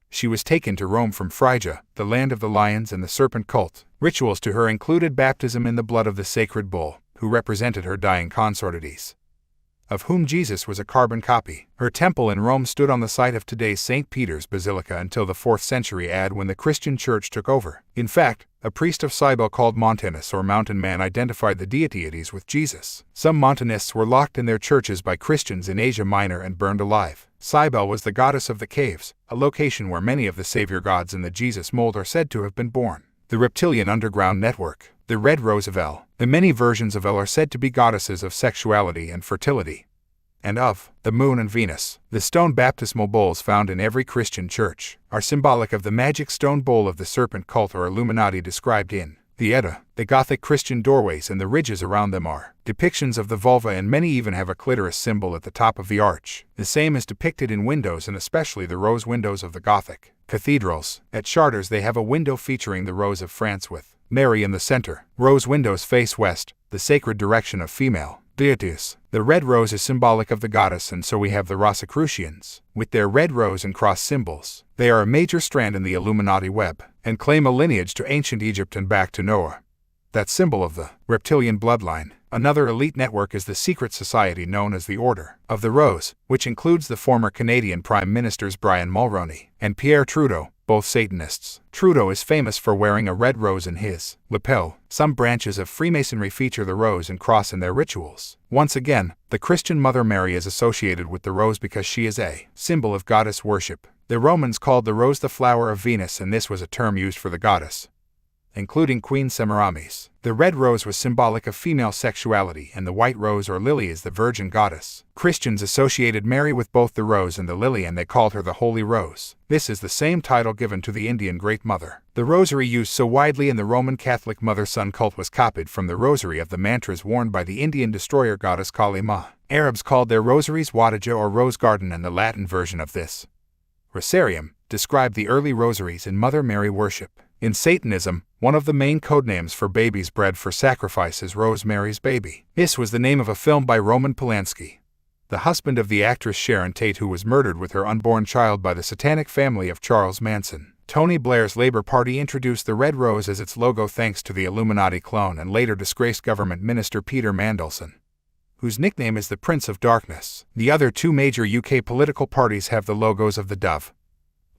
She was taken to Rome from Phrygia, the land of the lions and the serpent cult. Rituals to her included baptism in the blood of the sacred bull, who represented her dying consortides, of whom Jesus was a carbon copy. Her temple in Rome stood on the site of today's St. Peter's Basilica until the 4th century AD, when the Christian Church took over. In fact, a priest of Cybele called Montanus or Mountain Man identified the deities with Jesus. Some Montanists were locked in their churches by Christians in Asia Minor and burned alive. Cybele was the goddess of the caves, a location where many of the savior gods in the Jesus mold are said to have been born. The Reptilian Underground Network, the Red Rose of El. The many versions of El are said to be goddesses of sexuality and fertility, and of the moon and Venus. The stone baptismal bowls found in every Christian church are symbolic of the magic stone bowl of the serpent cult or Illuminati described in the Edda. The Gothic Christian doorways and the ridges around them are depictions of the vulva, and many even have a clitoris symbol at the top of the arch. The same is depicted in windows, and especially the rose windows of the Gothic cathedrals. At Chartres they have a window featuring the Rose of France with Mary in the center. Rose windows face west, the sacred direction of female deities. The red rose is symbolic of the goddess, and so we have the Rosicrucians, with their red rose and cross symbols. They are a major strand in the Illuminati web, and claim a lineage to ancient Egypt and back to Noah, that symbol of the reptilian bloodline. Another elite network is the secret society known as the Order of the Rose, which includes the former Canadian Prime Ministers Brian Mulroney and Pierre Trudeau, both Satanists. Trudeau is famous for wearing a red rose in his lapel. Some branches of Freemasonry feature the rose and cross in their rituals. Once again, the Christian Mother Mary is associated with the rose because she is a symbol of goddess worship. The Romans called the rose the flower of Venus, and this was a term used for the goddess, including Queen Semiramis. The red rose was symbolic of female sexuality, and the white rose or lily is the virgin goddess. Christians associated Mary with both the rose and the lily, and they called her the Holy Rose. This is the same title given to the Indian Great Mother. The rosary used so widely in the Roman Catholic mother-son cult was copied from the rosary of the mantras worn by the Indian destroyer goddess Kali Ma. Arabs called their rosaries Wadija or rose garden, and the Latin version of this, Rosarium, described the early rosaries in Mother Mary worship. In Satanism, one of the main codenames for babies bred for sacrifice is Rosemary's Baby. This was the name of a film by Roman Polanski, the husband of the actress Sharon Tate, who was murdered with her unborn child by the satanic family of Charles Manson. Tony Blair's Labour Party introduced the red rose as its logo thanks to the Illuminati clone and later disgraced government minister Peter Mandelson, whose nickname is the Prince of Darkness. The other two major UK political parties have the logos of the dove,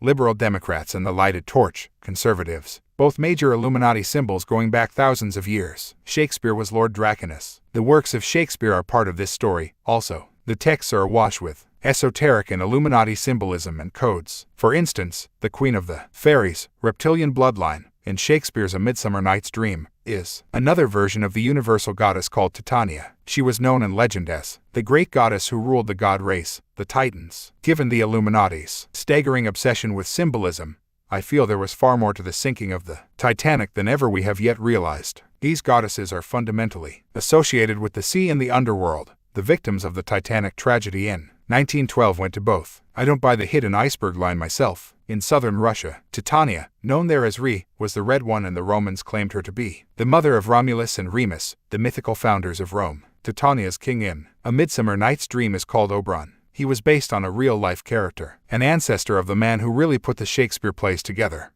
Liberal Democrats, and the lighted torch, Conservatives, both major Illuminati symbols going back thousands of years. Shakespeare was Lord Draconus. The works of Shakespeare are part of this story. Also, the texts are awash with esoteric and Illuminati symbolism and codes. For instance, the Queen of the Fairies, reptilian bloodline, in Shakespeare's A Midsummer Night's Dream, is another version of the universal goddess called Titania. She was known in legend as the great goddess who ruled the god race, the Titans. Given the Illuminati's staggering obsession with symbolism, I feel there was far more to the sinking of the Titanic than ever we have yet realized. These goddesses are fundamentally associated with the sea and the underworld. The victims of the Titanic tragedy in 1912 went to both. I don't buy the hidden iceberg line myself. In southern Russia, Titania, known there as Re, was the Red One, and the Romans claimed her to be the mother of Romulus and Remus, the mythical founders of Rome. Titania's king in A Midsummer Night's Dream is called Oberon. He was based on a real-life character, an ancestor of the man who really put the Shakespeare plays together.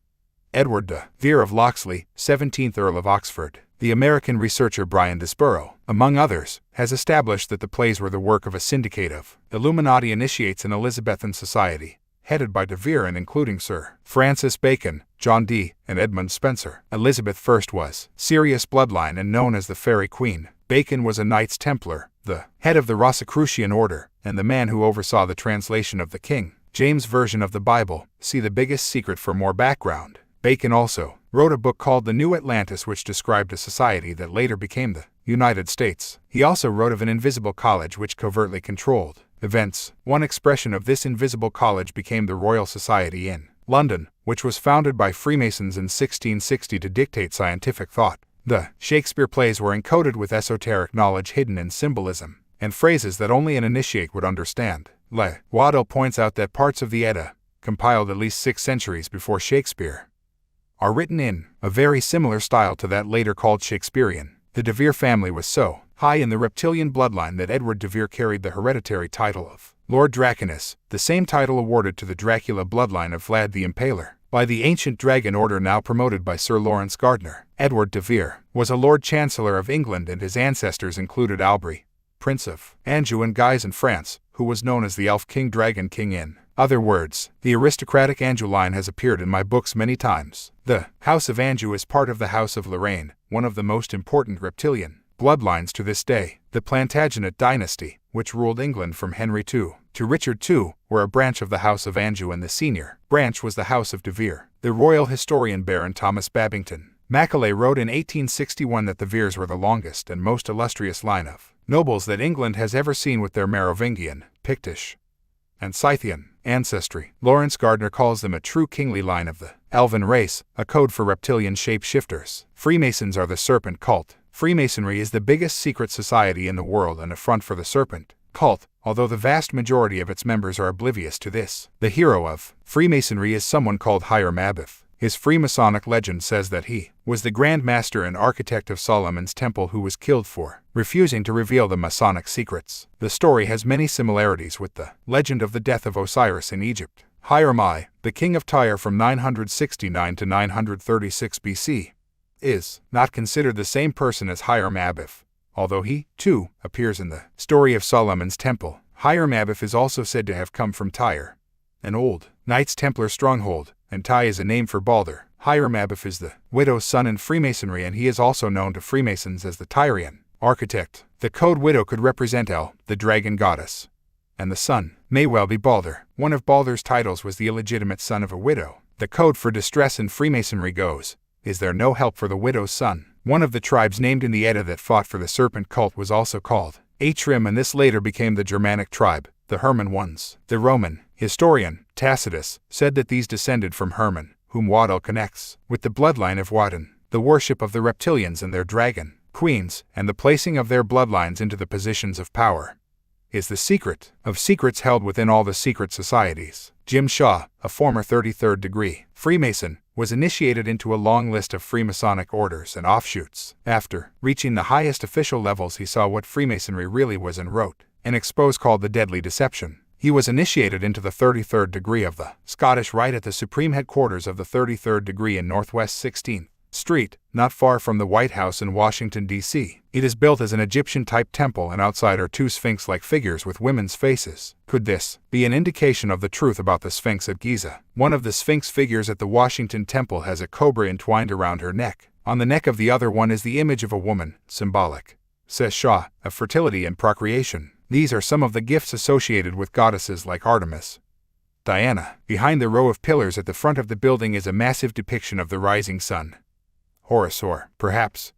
Edward de Vere of Locksley, 17th Earl of Oxford. The American researcher Brian Desborough, among others, has established that the plays were the work of a syndicate of Illuminati initiates in Elizabethan society, headed by de Vere and including Sir Francis Bacon, John Dee, and Edmund Spenser. Elizabeth I was Sirius bloodline and known as the Fairy Queen. Bacon was a Knights Templar, the head of the Rosicrucian order, and the man who oversaw the translation of the King James Version of the Bible. See The Biggest Secret for more background. Bacon also wrote a book called The New Atlantis, which described a society that later became the United States. He also wrote of an invisible college which covertly controlled events. One expression of this invisible college became the Royal Society in London, which was founded by Freemasons in 1660 to dictate scientific thought. The Shakespeare plays were encoded with esoteric knowledge hidden in symbolism and phrases that only an initiate would understand. Waddell points out that parts of the Edda, compiled at least 6 centuries before Shakespeare, are written in a very similar style to that later called Shakespearean. The de Vere family was so high in the reptilian bloodline that Edward de Vere carried the hereditary title of Lord Draconus, the same title awarded to the Dracula bloodline of Vlad the Impaler by the ancient dragon order now promoted by Sir Lawrence Gardner. Edward de Vere was a Lord Chancellor of England, and his ancestors included Albry, Prince of Anjou and Guise in France, who was known as the Elf King Dragon King in other words. The aristocratic Anjou line has appeared in my books many times. The House of Anjou is part of the House of Lorraine, one of the most important reptilian bloodlines to this day. The Plantagenet dynasty, which ruled England from Henry II to Richard II, were a branch of the House of Anjou, and the senior branch was the House of de Vere. The royal historian Baron Thomas Babington Macaulay wrote in 1861 that the Veres were the longest and most illustrious line of nobles that England has ever seen, with their Merovingian, Pictish, and Scythian ancestry. Lawrence Gardner calls them a true kingly line of the elven race, a code for reptilian shape-shifters. Freemasons are the serpent cult. Freemasonry is the biggest secret society in the world and a front for the serpent cult, although the vast majority of its members are oblivious to this. The hero of Freemasonry is someone called Hiram Abiff. His Freemasonic legend says that he was the Grand Master and architect of Solomon's Temple who was killed for refusing to reveal the Masonic secrets. The story has many similarities with the legend of the death of Osiris in Egypt. Hiram I, the king of Tyre from 969 to 936 BC, is not considered the same person as Hiram Abiff, although he, too, appears in the story of Solomon's Temple. Hiram Abiff is also said to have come from Tyre, an old Knights Templar stronghold, and Ty is a name for Balder. Hiram Abiff is the widow's son in Freemasonry, and he is also known to Freemasons as the Tyrian architect. The code widow could represent El, the dragon goddess, and the son may well be Balder. One of Balder's titles was the illegitimate son of a widow. The code for distress in Freemasonry goes, "Is there no help for the widow's son?" One of the tribes named in the Edda that fought for the serpent cult was also called Atrim, and this later became the Germanic tribe, the Herman ones. The Roman historian Tacitus said that these descended from Herman, whom Waddell connects with the bloodline of Woden. The worship of the reptilians and their dragon queens, and the placing of their bloodlines into the positions of power, is the secret of secrets held within all the secret societies. Jim Shaw, a former 33rd degree Freemason, was initiated into a long list of Freemasonic orders and offshoots. After reaching the highest official levels, he saw what Freemasonry really was and wrote an expose called The Deadly Deception. He was initiated into the 33rd degree of the Scottish Rite at the supreme headquarters of the 33rd degree in Northwest 16th Street, not far from the White House in Washington, D.C. It is built as an Egyptian-type temple, and outside are 2 sphinx-like figures with women's faces. Could this be an indication of the truth about the Sphinx at Giza? One of the Sphinx figures at the Washington Temple has a cobra entwined around her neck. On the neck of the other one is the image of a woman, symbolic, says Shaw, of fertility and procreation. These are some of the gifts associated with goddesses like Artemis, Diana. Behind the row of pillars at the front of the building is a massive depiction of the rising sun, Horus, or perhaps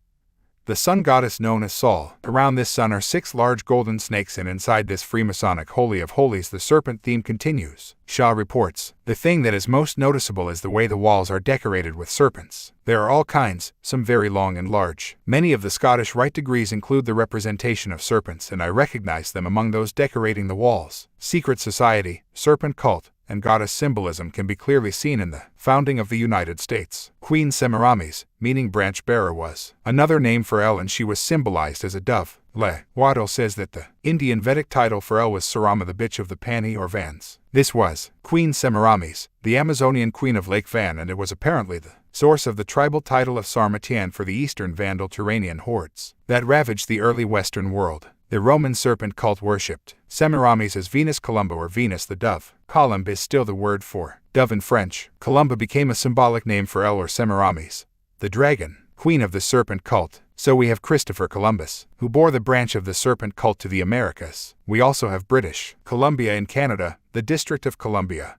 the sun goddess known as Sol. Around this sun are 6 large golden snakes, and inside this Freemasonic Holy of Holies the serpent theme continues. Shaw reports, the thing that is most noticeable is the way the walls are decorated with serpents. There are all kinds, some very long and large. Many of the Scottish Rite degrees include the representation of serpents, and I recognize them among those decorating the walls. Secret society, serpent cult, and goddess symbolism can be clearly seen in the founding of the United States. Queen Semiramis, meaning branch bearer, was another name for El, and she was symbolized as a dove. Le Waddell says that the Indian Vedic title for El was Sarama, the bitch of the Pani or Vans. This was Queen Semiramis, the Amazonian queen of Lake Van, and it was apparently the source of the tribal title of Sarmatian for the eastern Vandal Turanian hordes that ravaged the early Western world. The Roman serpent cult worshipped Semiramis as Venus Columba, or Venus the dove. Columb is still the word for dove in French. Columba became a symbolic name for El or Semiramis, the dragon, queen of the serpent cult. So we have Christopher Columbus, who bore the branch of the serpent cult to the Americas. We also have British Columbia in Canada, the District of Columbia,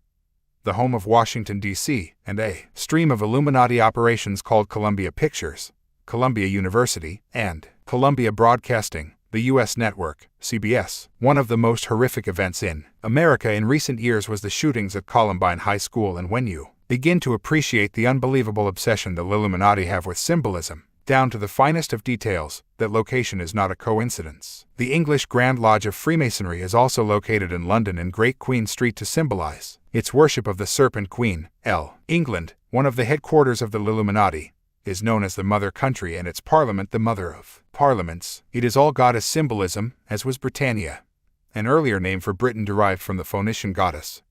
the home of Washington, D.C., and a stream of Illuminati operations called Columbia Pictures, Columbia University, and Columbia Broadcasting, the U.S. network, CBS. One of the most horrific events in America in recent years was the shootings at Columbine High School, and when you begin to appreciate the unbelievable obsession the Illuminati have with symbolism, down to the finest of details, that location is not a coincidence. The English Grand Lodge of Freemasonry is also located in London in Great Queen Street to symbolize its worship of the Serpent Queen. England, one of the headquarters of the Illuminati, is known as the Mother Country, and its Parliament the Mother of Parliaments. It is all goddess symbolism, as was Britannia, an earlier name for Britain derived from the Phoenician goddess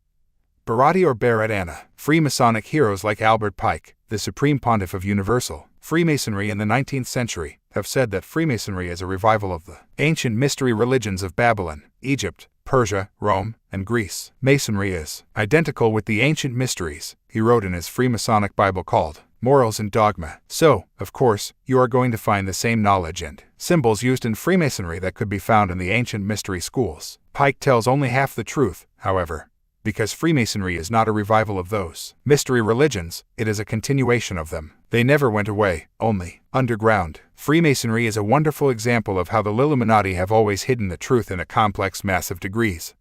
Barati or Berat-Anna. Freemasonic heroes like Albert Pike, the Supreme Pontiff of Universal Freemasonry in the 19th century, have said that Freemasonry is a revival of the ancient mystery religions of Babylon, Egypt, Persia, Rome, and Greece. Masonry is identical with the ancient mysteries, he wrote in his Freemasonic Bible called Morals and Dogma. So, of course, you are going to find the same knowledge and symbols used in Freemasonry that could be found in the ancient mystery schools. Pike tells only half the truth, however, because Freemasonry is not a revival of those mystery religions, it is a continuation of them. They never went away, only underground. Freemasonry is a wonderful example of how the Illuminati have always hidden the truth in a complex mass of degrees,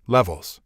levels,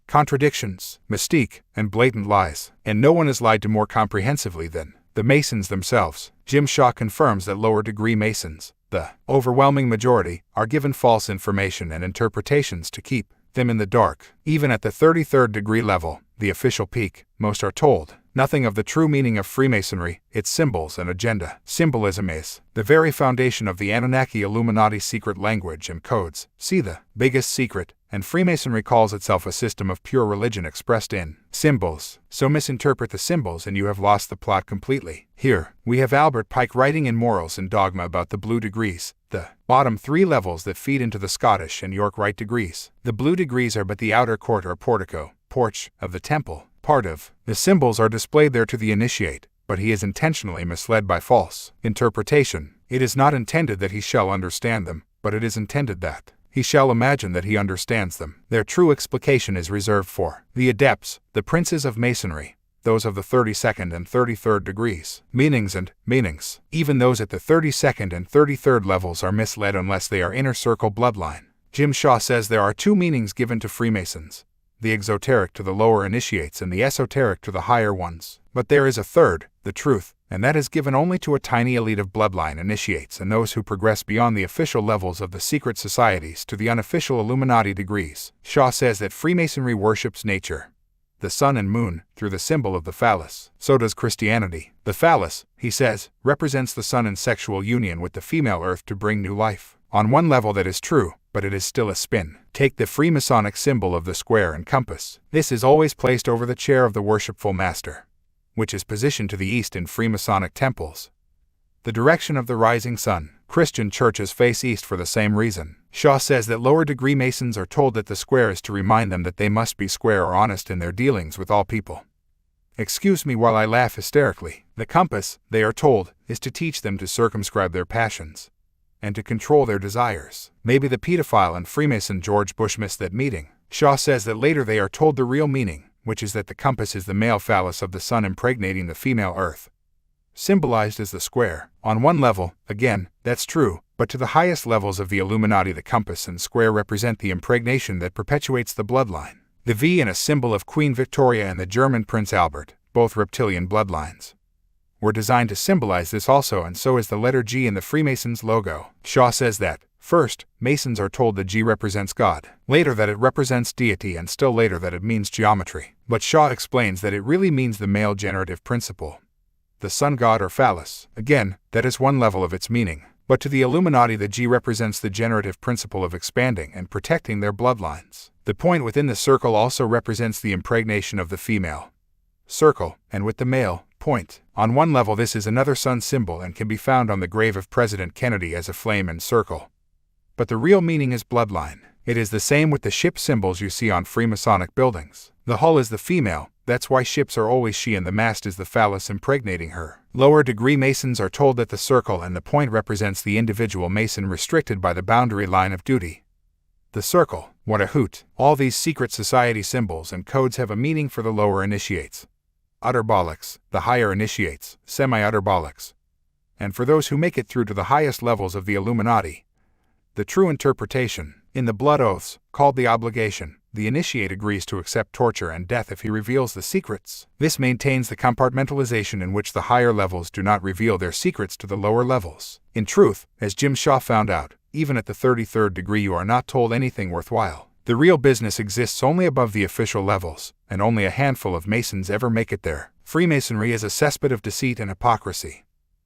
contradictions, mystique, and blatant lies, and no one has lied to more comprehensively than the Masons themselves. Jim Shaw confirms that lower degree Masons, the overwhelming majority, are given false information and interpretations to keep them in the dark. Even at the 33rd degree level, the official peak, most are told nothing of the true meaning of Freemasonry, its symbols and agenda. Symbolism is the very foundation of the Anunnaki Illuminati secret language and codes. See the biggest secret, and Freemasonry calls itself a system of pure religion expressed in symbols. So misinterpret the symbols and you have lost the plot completely. Here, we have Albert Pike writing in Morals and Dogma about the blue degrees, the bottom 3 levels that feed into the Scottish and York Rite degrees. The blue degrees are but the outer court or portico, porch, of the temple. Part of the symbols are displayed there to the initiate, but he is intentionally misled by false interpretation. It is not intended that he shall understand them, but it is intended that he shall imagine that he understands them. Their true explication is reserved for the adepts, the princes of Masonry, those of the 32nd and 33rd degrees. Meanings and meanings. Even those at the 32nd and 33rd levels are misled unless they are inner circle bloodline. Jim Shaw says there are 2 meanings given to Freemasons, the exoteric to the lower initiates and the esoteric to the higher ones. But there is a third, the truth, and that is given only to a tiny elite of bloodline initiates and those who progress beyond the official levels of the secret societies to the unofficial Illuminati degrees. Shaw says that Freemasonry worships nature, the sun and moon, through the symbol of the phallus. So does Christianity. The phallus, he says, represents the sun in sexual union with the female earth to bring new life. On one level that is true, but it is still a spin. Take the Freemasonic symbol of the square and compass. This is always placed over the chair of the worshipful master, which is positioned to the east in Freemasonic temples, the direction of the rising sun. Christian churches face east for the same reason. Shaw says that lower degree Masons are told that the square is to remind them that they must be square or honest in their dealings with all people. Excuse me while I laugh hysterically. The compass, they are told, is to teach them to circumscribe their passions and to control their desires. Maybe the pedophile and Freemason George Bush missed that meeting. Shaw says that later they are told the real meaning, which is that the compass is the male phallus of the sun impregnating the female earth, symbolized as the square. On one level, again, that's true, but to the highest levels of the Illuminati, the compass and square represent the impregnation that perpetuates the bloodline. The V and a symbol of Queen Victoria and the German Prince Albert, both reptilian bloodlines, were designed to symbolize this also, and so is the letter G in the Freemasons' logo. Shaw says that, first, Masons are told that G represents God, later that it represents deity, and still later that it means geometry. But Shaw explains that it really means the male generative principle, the sun god or phallus. Again, that is one level of its meaning. But to the Illuminati, the G represents the generative principle of expanding and protecting their bloodlines. The point within the circle also represents the impregnation of the female circle, and with the male point. On one level, this is another sun symbol and can be found on the grave of President Kennedy as a flame and circle. But the real meaning is bloodline. It is the same with the ship symbols you see on Freemasonic buildings. The hull is the female, that's why ships are always she, and the mast is the phallus impregnating her. Lower degree Masons are told that the circle and the point represents the individual Mason restricted by the boundary line of duty. The circle, what a hoot! All these secret society symbols and codes have a meaning for the lower initiates, utterbolics, the higher initiates, semi-utterbolics, and for those who make it through to the highest levels of the Illuminati, the true interpretation. In the blood oaths, called the obligation, the initiate agrees to accept torture and death if he reveals the secrets. This maintains the compartmentalization in which the higher levels do not reveal their secrets to the lower levels. In truth, as Jim Shaw found out, even at the 33rd degree you are not told anything worthwhile. The real business exists only above the official levels, and only a handful of Masons ever make it there. Freemasonry is a cesspit of deceit and hypocrisy,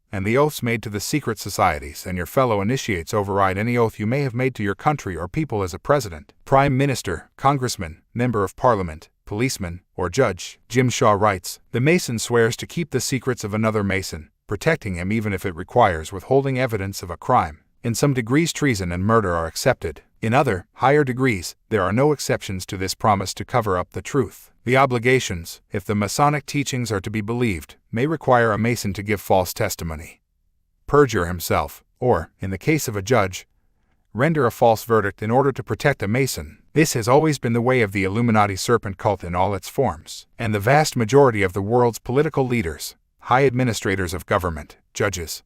and the oaths made to the secret societies and your fellow initiates override any oath you may have made to your country or people as a president, prime minister, congressman, member of parliament, policeman, or judge. Jim Shaw writes, "The Mason swears to keep the secrets of another Mason, protecting him even if it requires withholding evidence of a crime. In some degrees treason and murder are accepted. In other, higher degrees, there are no exceptions to this promise to cover up the truth. The obligations, if the Masonic teachings are to be believed, may require a Mason to give false testimony, perjure himself, or, in the case of a judge, render a false verdict in order to protect a Mason. This has always been the way of the Illuminati serpent cult in all its forms, and the vast majority of the world's political leaders, high administrators of government, judges,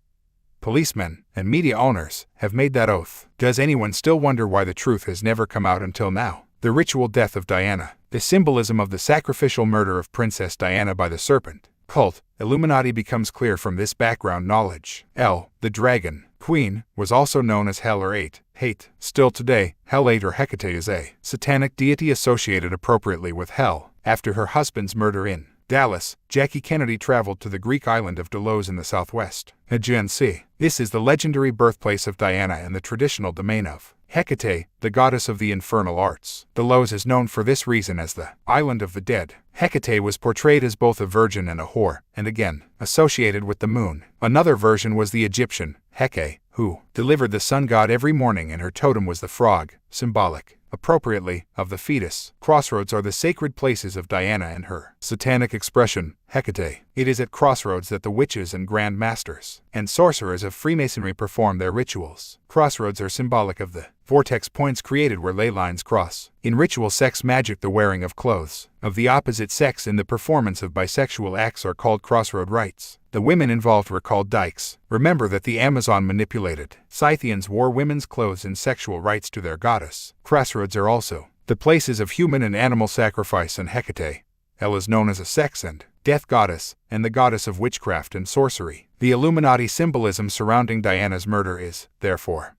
policemen, and media owners have made that oath. Does anyone still wonder why the truth has never come out until now? The ritual death of Diana, the symbolism of the sacrificial murder of Princess Diana by the serpent cult, Illuminati becomes clear from this background knowledge. El, the dragon, queen, was also known as Hel or Hate. Still today, Hel-8 or Hecate is a satanic deity associated appropriately with Hell. After her husband's murder in Dallas, Jackie Kennedy traveled to the Greek island of Delos in the southwest Aegean Sea. This is the legendary birthplace of Diana and the traditional domain of Hecate, the goddess of the infernal arts. Delos is known for this reason as the island of the dead. Hecate was portrayed as both a virgin and a whore, and again, associated with the moon. Another version was the Egyptian Heke, who delivered the sun god every morning, and her totem was the frog, symbolic, appropriately, of the fetus. Crossroads are the sacred places of Diana and her satanic expression, Hecate. It is at crossroads that the witches and grand masters and sorcerers of Freemasonry perform their rituals. Crossroads are symbolic of the vortex points created where ley lines cross. In ritual sex magic, the wearing of clothes of the opposite sex in the performance of bisexual acts are called crossroad rites. The women involved were called dykes. Remember that the Amazon manipulated Scythians wore women's clothes in sexual rites to their goddess. Crossroads are also the places of human and animal sacrifice, and Hecate, El, is known as a sex and death goddess, and the goddess of witchcraft and sorcery. The Illuminati symbolism surrounding Diana's murder is, therefore,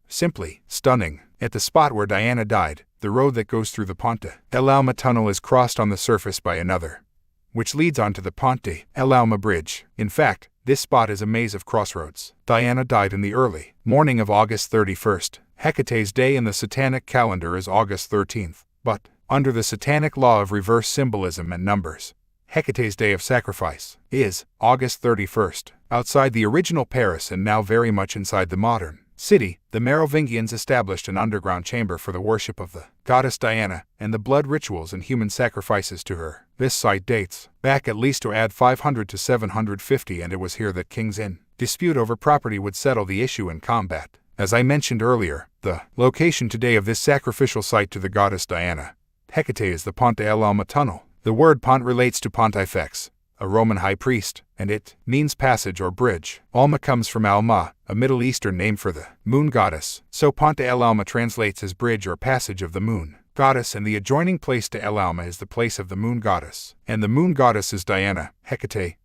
simply stunning. At the spot where Diana died, the road that goes through the Ponte El Alma tunnel is crossed on the surface by another, which leads onto the Ponte El Alma bridge. In fact, this spot is a maze of crossroads. Diana died in the early morning of August 31st. Hecate's day in the satanic calendar is August 13th, but, under the satanic law of reverse symbolism and numbers, Hecate's day of sacrifice is August 31st. Outside the original Paris and now very much inside the modern city, the Merovingians established an underground chamber for the worship of the goddess Diana and the blood rituals and human sacrifices to her. This site dates back at least to add 500 to 750, and it was here that kings in dispute over property would settle the issue in combat. As I mentioned earlier, the location today of this sacrificial site to the goddess Diana, Hecate, is the Ponte El Alma tunnel. The word pont relates to Pontifex, a Roman high priest, and it means passage or bridge. Alma comes from Alma, a Middle Eastern name for the moon goddess, so Ponte El Alma translates as bridge or passage of the moon goddess, and the adjoining place to El Alma is the place of the moon goddess. And the moon goddess is Diana, Hecate,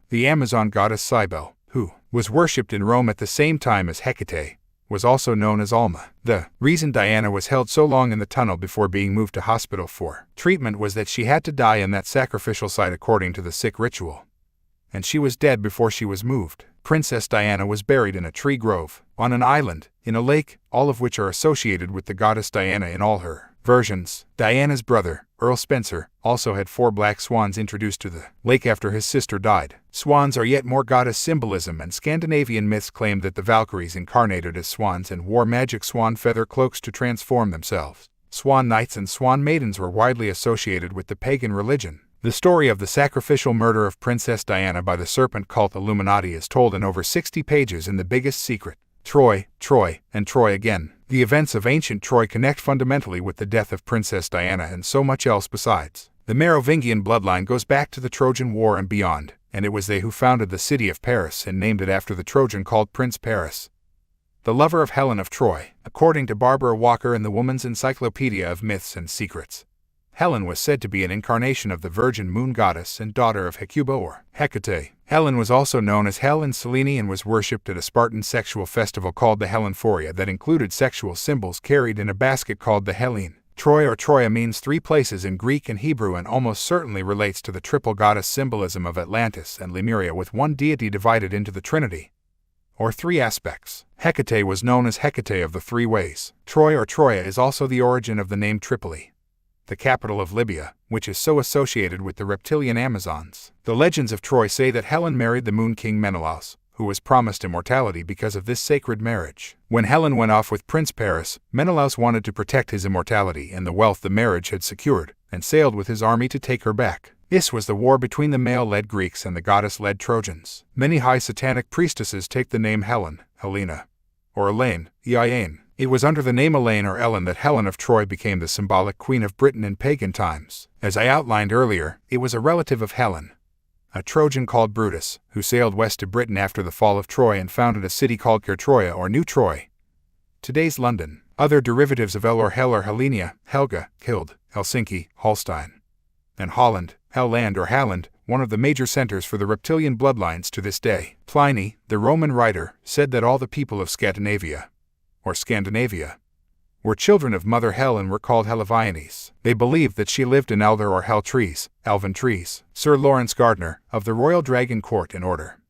the Amazon goddess Cybele, who was worshipped in Rome at the same time as Hecate, was also known as Alma. The reason Diana was held so long in the tunnel before being moved to hospital for treatment was that she had to die in that sacrificial site according to the Sikh ritual, and she was dead before she was moved. Princess Diana was buried in a tree grove, on an island, in a lake, all of which are associated with the goddess Diana in all her versions. Diana's brother, Earl Spencer, also had 4 black swans introduced to the lake after his sister died. Swans are yet more goddess symbolism, and Scandinavian myths claimed that the Valkyries incarnated as swans and wore magic swan feather cloaks to transform themselves. Swan knights and swan maidens were widely associated with the pagan religion. The story of the sacrificial murder of Princess Diana by the serpent cult Illuminati is told in over 60 pages in The Biggest Secret. Troy, and Troy again. The events of ancient Troy connect fundamentally with the death of Princess Diana and so much else besides. The Merovingian bloodline goes back to the Trojan War and beyond, and it was they who founded the city of Paris and named it after the Trojan called Prince Paris, the lover of Helen of Troy. According to Barbara Walker in the Woman's Encyclopedia of Myths and Secrets, Helen was said to be an incarnation of the virgin moon goddess and daughter of Hecuba or Hecate. Helen was also known as Hel in Selene and was worshipped at a Spartan sexual festival called the Helenphoria that included sexual symbols carried in a basket called the Hellene. Troy or Troia means 3 places in Greek and Hebrew and almost certainly relates to the triple goddess symbolism of Atlantis and Lemuria, with one deity divided into the Trinity, or 3 aspects. Hecate was known as Hecate of the 3 ways. Troy or Troia is also the origin of the name Tripoli, the capital of Libya, which is so associated with the reptilian Amazons. The legends of Troy say that Helen married the moon king Menelaus, who was promised immortality because of this sacred marriage. When Helen went off with Prince Paris, Menelaus wanted to protect his immortality and the wealth the marriage had secured, and sailed with his army to take her back. This was the war between the male-led Greeks and the goddess-led Trojans. Many high satanic priestesses take the name Helen, Helena, or Elaine, Eiane. It was under the name Elaine or Ellen that Helen of Troy became the symbolic queen of Britain in pagan times. As I outlined earlier, it was a relative of Helen, a Trojan called Brutus, who sailed west to Britain after the fall of Troy and founded a city called Troia or New Troy, today's London. Other derivatives of El or Hel are Helenia, Helga, Hild, Helsinki, Holstein, and Holland, Helland or Halland, one of the major centers for the reptilian bloodlines to this day. Pliny, the Roman writer, said that all the people of Scandinavia, were children of Mother Hel and were called Helivianes. They believed that she lived in elder or hell trees, elven trees. Sir Lawrence Gardner, of the Royal Dragon Court and Order,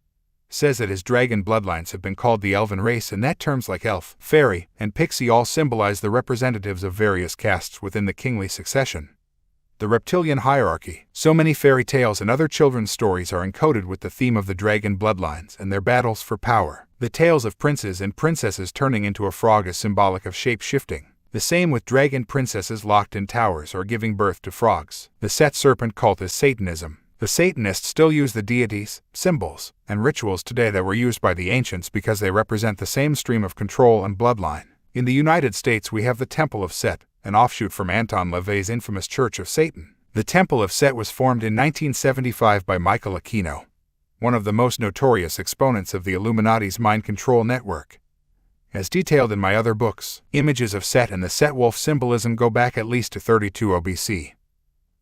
says that his dragon bloodlines have been called the elven race and that terms like elf, fairy, and pixie all symbolize the representatives of various castes within the kingly succession, the reptilian hierarchy. So many fairy tales and other children's stories are encoded with the theme of the dragon bloodlines and their battles for power. The tales of princes and princesses turning into a frog is symbolic of shape-shifting. The same with dragon princesses locked in towers or giving birth to frogs. The Set serpent cult is Satanism. The Satanists still use the deities, symbols, and rituals today that were used by the ancients because they represent the same stream of control and bloodline. In the United States we have the Temple of Set, an offshoot from Anton LaVey's infamous Church of Satan. The Temple of Set was formed in 1975 by Michael Aquino, one of the most notorious exponents of the Illuminati's mind control network. As detailed in my other books, images of Set and the Set wolf symbolism go back at least to 32 BC,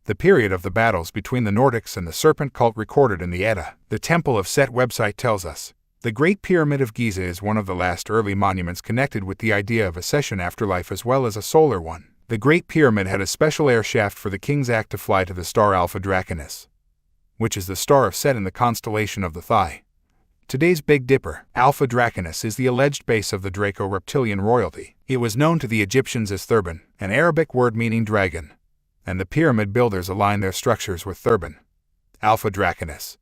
the period of the battles between the Nordics and the serpent cult recorded in the Edda. The Temple of Set website tells us, the Great Pyramid of Giza is one of the last early monuments connected with the idea of a session afterlife as well as a solar one. The Great Pyramid had a special air shaft for the king's act to fly to the star Alpha Draconis, which is the star of Set in the constellation of the Thigh. Today's Big Dipper, Alpha Draconis, is the alleged base of the Draco-reptilian royalty. It was known to the Egyptians as Thurban, an Arabic word meaning dragon, and the pyramid builders aligned their structures with Thurban, Alpha Draconis,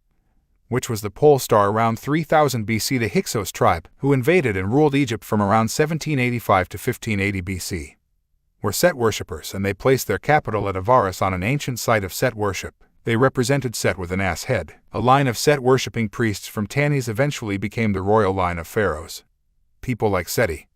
which was the pole star around 3000 BC. The Hyksos tribe, who invaded and ruled Egypt from around 1785 to 1580 BC, were Set worshippers, and they placed their capital at Avaris on an ancient site of Set worship. They represented Set with an ass head. A line of Set-worshipping priests from Tanis eventually became the royal line of pharaohs. People like Seti,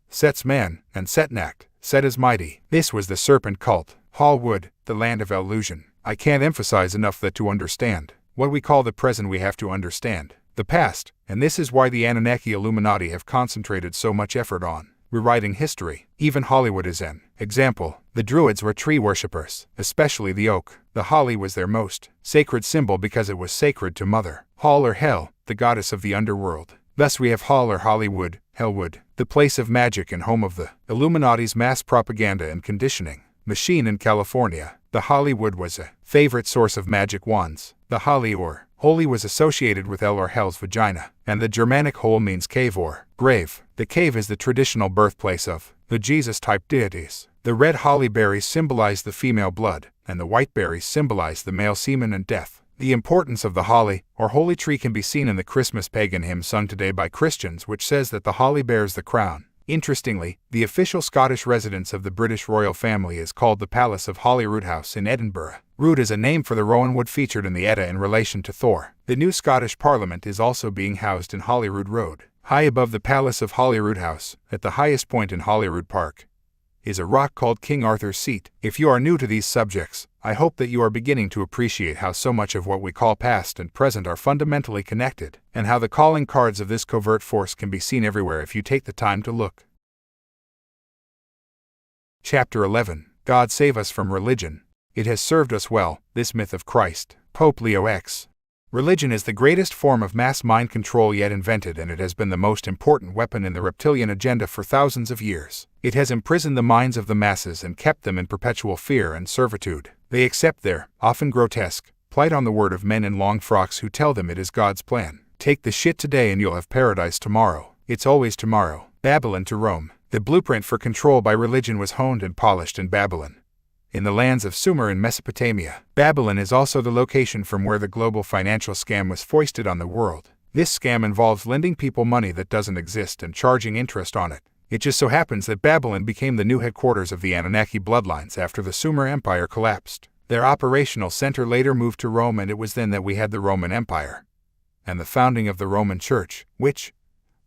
Set's man, and Setnacht, Set is mighty. This was the serpent cult. Hallwood, the land of illusion. I can't emphasize enough that to understand What we call the present we have to understand the past, and this is why the Anunnaki Illuminati have concentrated so much effort on rewriting history. Even Hollywood is an example. The Druids were tree worshippers, especially the oak. The holly was their most sacred symbol because it was sacred to Mother Hall or Hel, the goddess of the underworld. Thus we have Hall or Hollywood, Hellwood, the place of magic and home of the Illuminati's mass propaganda and conditioning machine in California. The Hollywood was a favorite source of magic wands. The holly or holy was associated with El or Hel's vagina, and the Germanic hole means cave or grave. The cave is the traditional birthplace of the Jesus-type deities. The red holly berries symbolize the female blood, and the white berries symbolize the male semen and death. The importance of the holly, or holy tree, can be seen in the Christmas pagan hymn sung today by Christians, which says that the holly bears the crown. Interestingly, the official Scottish residence of the British royal family is called the Palace of Holyrood House in Edinburgh. Rood is a name for the rowan wood featured in the Edda in relation to Thor. The new Scottish Parliament is also being housed in Holyrood Road. High above the Palace of Holyrood House, at the highest point in Holyrood Park, is a rock called King Arthur's Seat. If you are new to these subjects, I hope that you are beginning to appreciate how so much of what we call past and present are fundamentally connected, and how the calling cards of this covert force can be seen everywhere if you take the time to look. Chapter 11. God save us from religion. It has served us well, this myth of Christ. Pope Leo X. Religion is the greatest form of mass mind control yet invented, and it has been the most important weapon in the reptilian agenda for thousands of years. It has imprisoned the minds of the masses and kept them in perpetual fear and servitude. They accept their, often grotesque, plight on the word of men in long frocks who tell them it is God's plan. Take the shit today and you'll have paradise tomorrow. It's always tomorrow. Babylon to Rome. The blueprint for control by religion was honed and polished in Babylon, in the lands of Sumer in Mesopotamia. Babylon is also the location from where the global financial scam was foisted on the world. This scam involves lending people money that doesn't exist and charging interest on it. It just so happens that Babylon became the new headquarters of the Anunnaki bloodlines after the Sumer Empire collapsed. Their operational center later moved to Rome, and it was then that we had the Roman Empire and the founding of the Roman Church, which,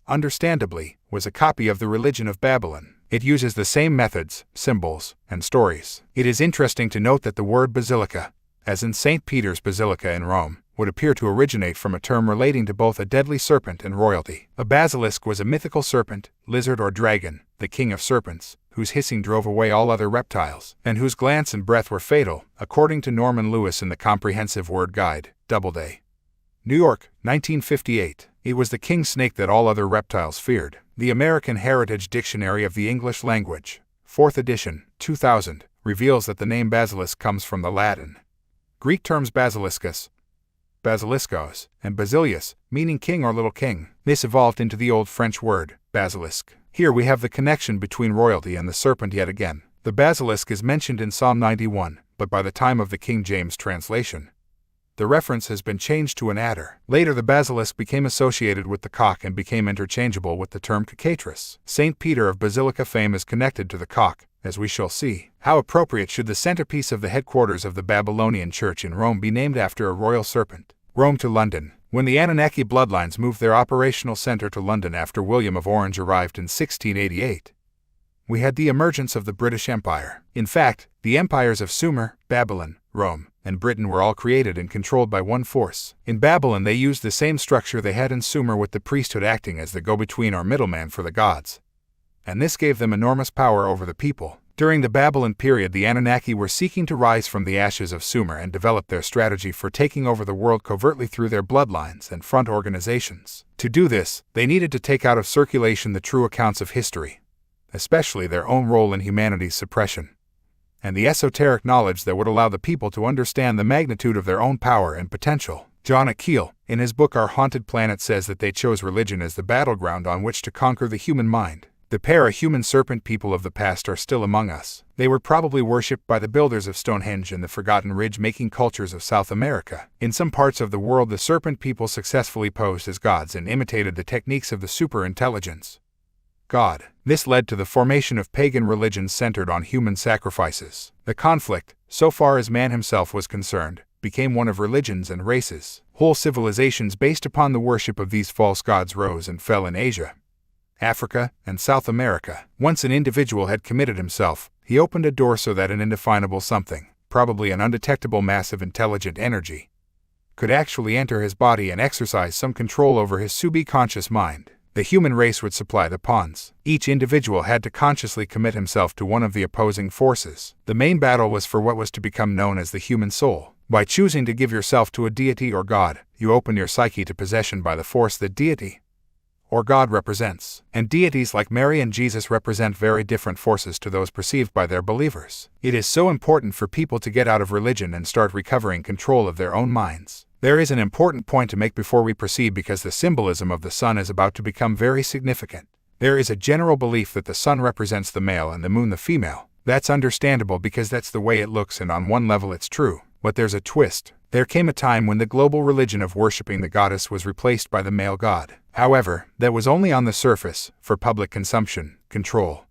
understandably, was a copy of the religion of Babylon. It uses the same methods, symbols, and stories. It is interesting to note that the word basilica, as in St. Peter's Basilica in Rome, would appear to originate from a term relating to both a deadly serpent and royalty. A basilisk was a mythical serpent, lizard or dragon, the king of serpents, whose hissing drove away all other reptiles, and whose glance and breath were fatal, according to Norman Lewis in the Comprehensive Word Guide, Doubleday, New York, 1958. It was the king snake that all other reptiles feared. The American Heritage Dictionary of the English Language, 4th edition, 2000, reveals that the name basilisk comes from the Latin, Greek terms basiliscus, basiliskos, and basilius, meaning king or little king. This evolved into the old French word, basilisk. Here we have the connection between royalty and the serpent yet again. The basilisk is mentioned in Psalm 91, but by the time of the King James translation, the reference has been changed to an adder. Later the basilisk became associated with the cock and became interchangeable with the term cockatrice. St. Peter of Basilica fame is connected to the cock, as we shall see. How appropriate should the centerpiece of the headquarters of the Babylonian Church in Rome be named after a royal serpent. Rome to London. When the Anunnaki bloodlines moved their operational center to London after William of Orange arrived in 1688, we had the emergence of the British Empire. In fact, the empires of Sumer, Babylon, Rome, and Britain were all created and controlled by one force. In Babylon they used the same structure they had in Sumer, with the priesthood acting as the go-between or middleman for the gods, and this gave them enormous power over the people. During the Babylon period, the Anunnaki were seeking to rise from the ashes of Sumer and develop their strategy for taking over the world covertly through their bloodlines and front organizations. To do this, they needed to take out of circulation the true accounts of history, especially their own role in humanity's suppression, and the esoteric knowledge that would allow the people to understand the magnitude of their own power and potential. John Icke, in his book Our Haunted Planet, says that they chose religion as the battleground on which to conquer the human mind. The para-human serpent people of the past are still among us. They were probably worshipped by the builders of Stonehenge and the forgotten ridge-making cultures of South America. In some parts of the world, the serpent people successfully posed as gods and imitated the techniques of the superintelligence God. This led to the formation of pagan religions centered on human sacrifices. The conflict, so far as man himself was concerned, became one of religions and races. Whole civilizations based upon the worship of these false gods rose and fell in Asia, Africa, and South America. Once an individual had committed himself, he opened a door so that an indefinable something, probably an undetectable mass of intelligent energy, could actually enter his body and exercise some control over his subconscious mind. The human race would supply the pawns. Each individual had to consciously commit himself to one of the opposing forces. The main battle was for what was to become known as the human soul. By choosing to give yourself to a deity or god, you open your psyche to possession by the force that deity or God represents. And deities like Mary and Jesus represent very different forces to those perceived by their believers. It is so important for people to get out of religion and start recovering control of their own minds. There is an important point to make before we proceed because the symbolism of the sun is about to become very significant. There is a general belief that the sun represents the male and the moon the female. That's understandable because that's the way it looks, and on one level it's true. But there's a twist. There came a time when the global religion of worshipping the goddess was replaced by the male god. However, that was only on the surface, for public consumption, control,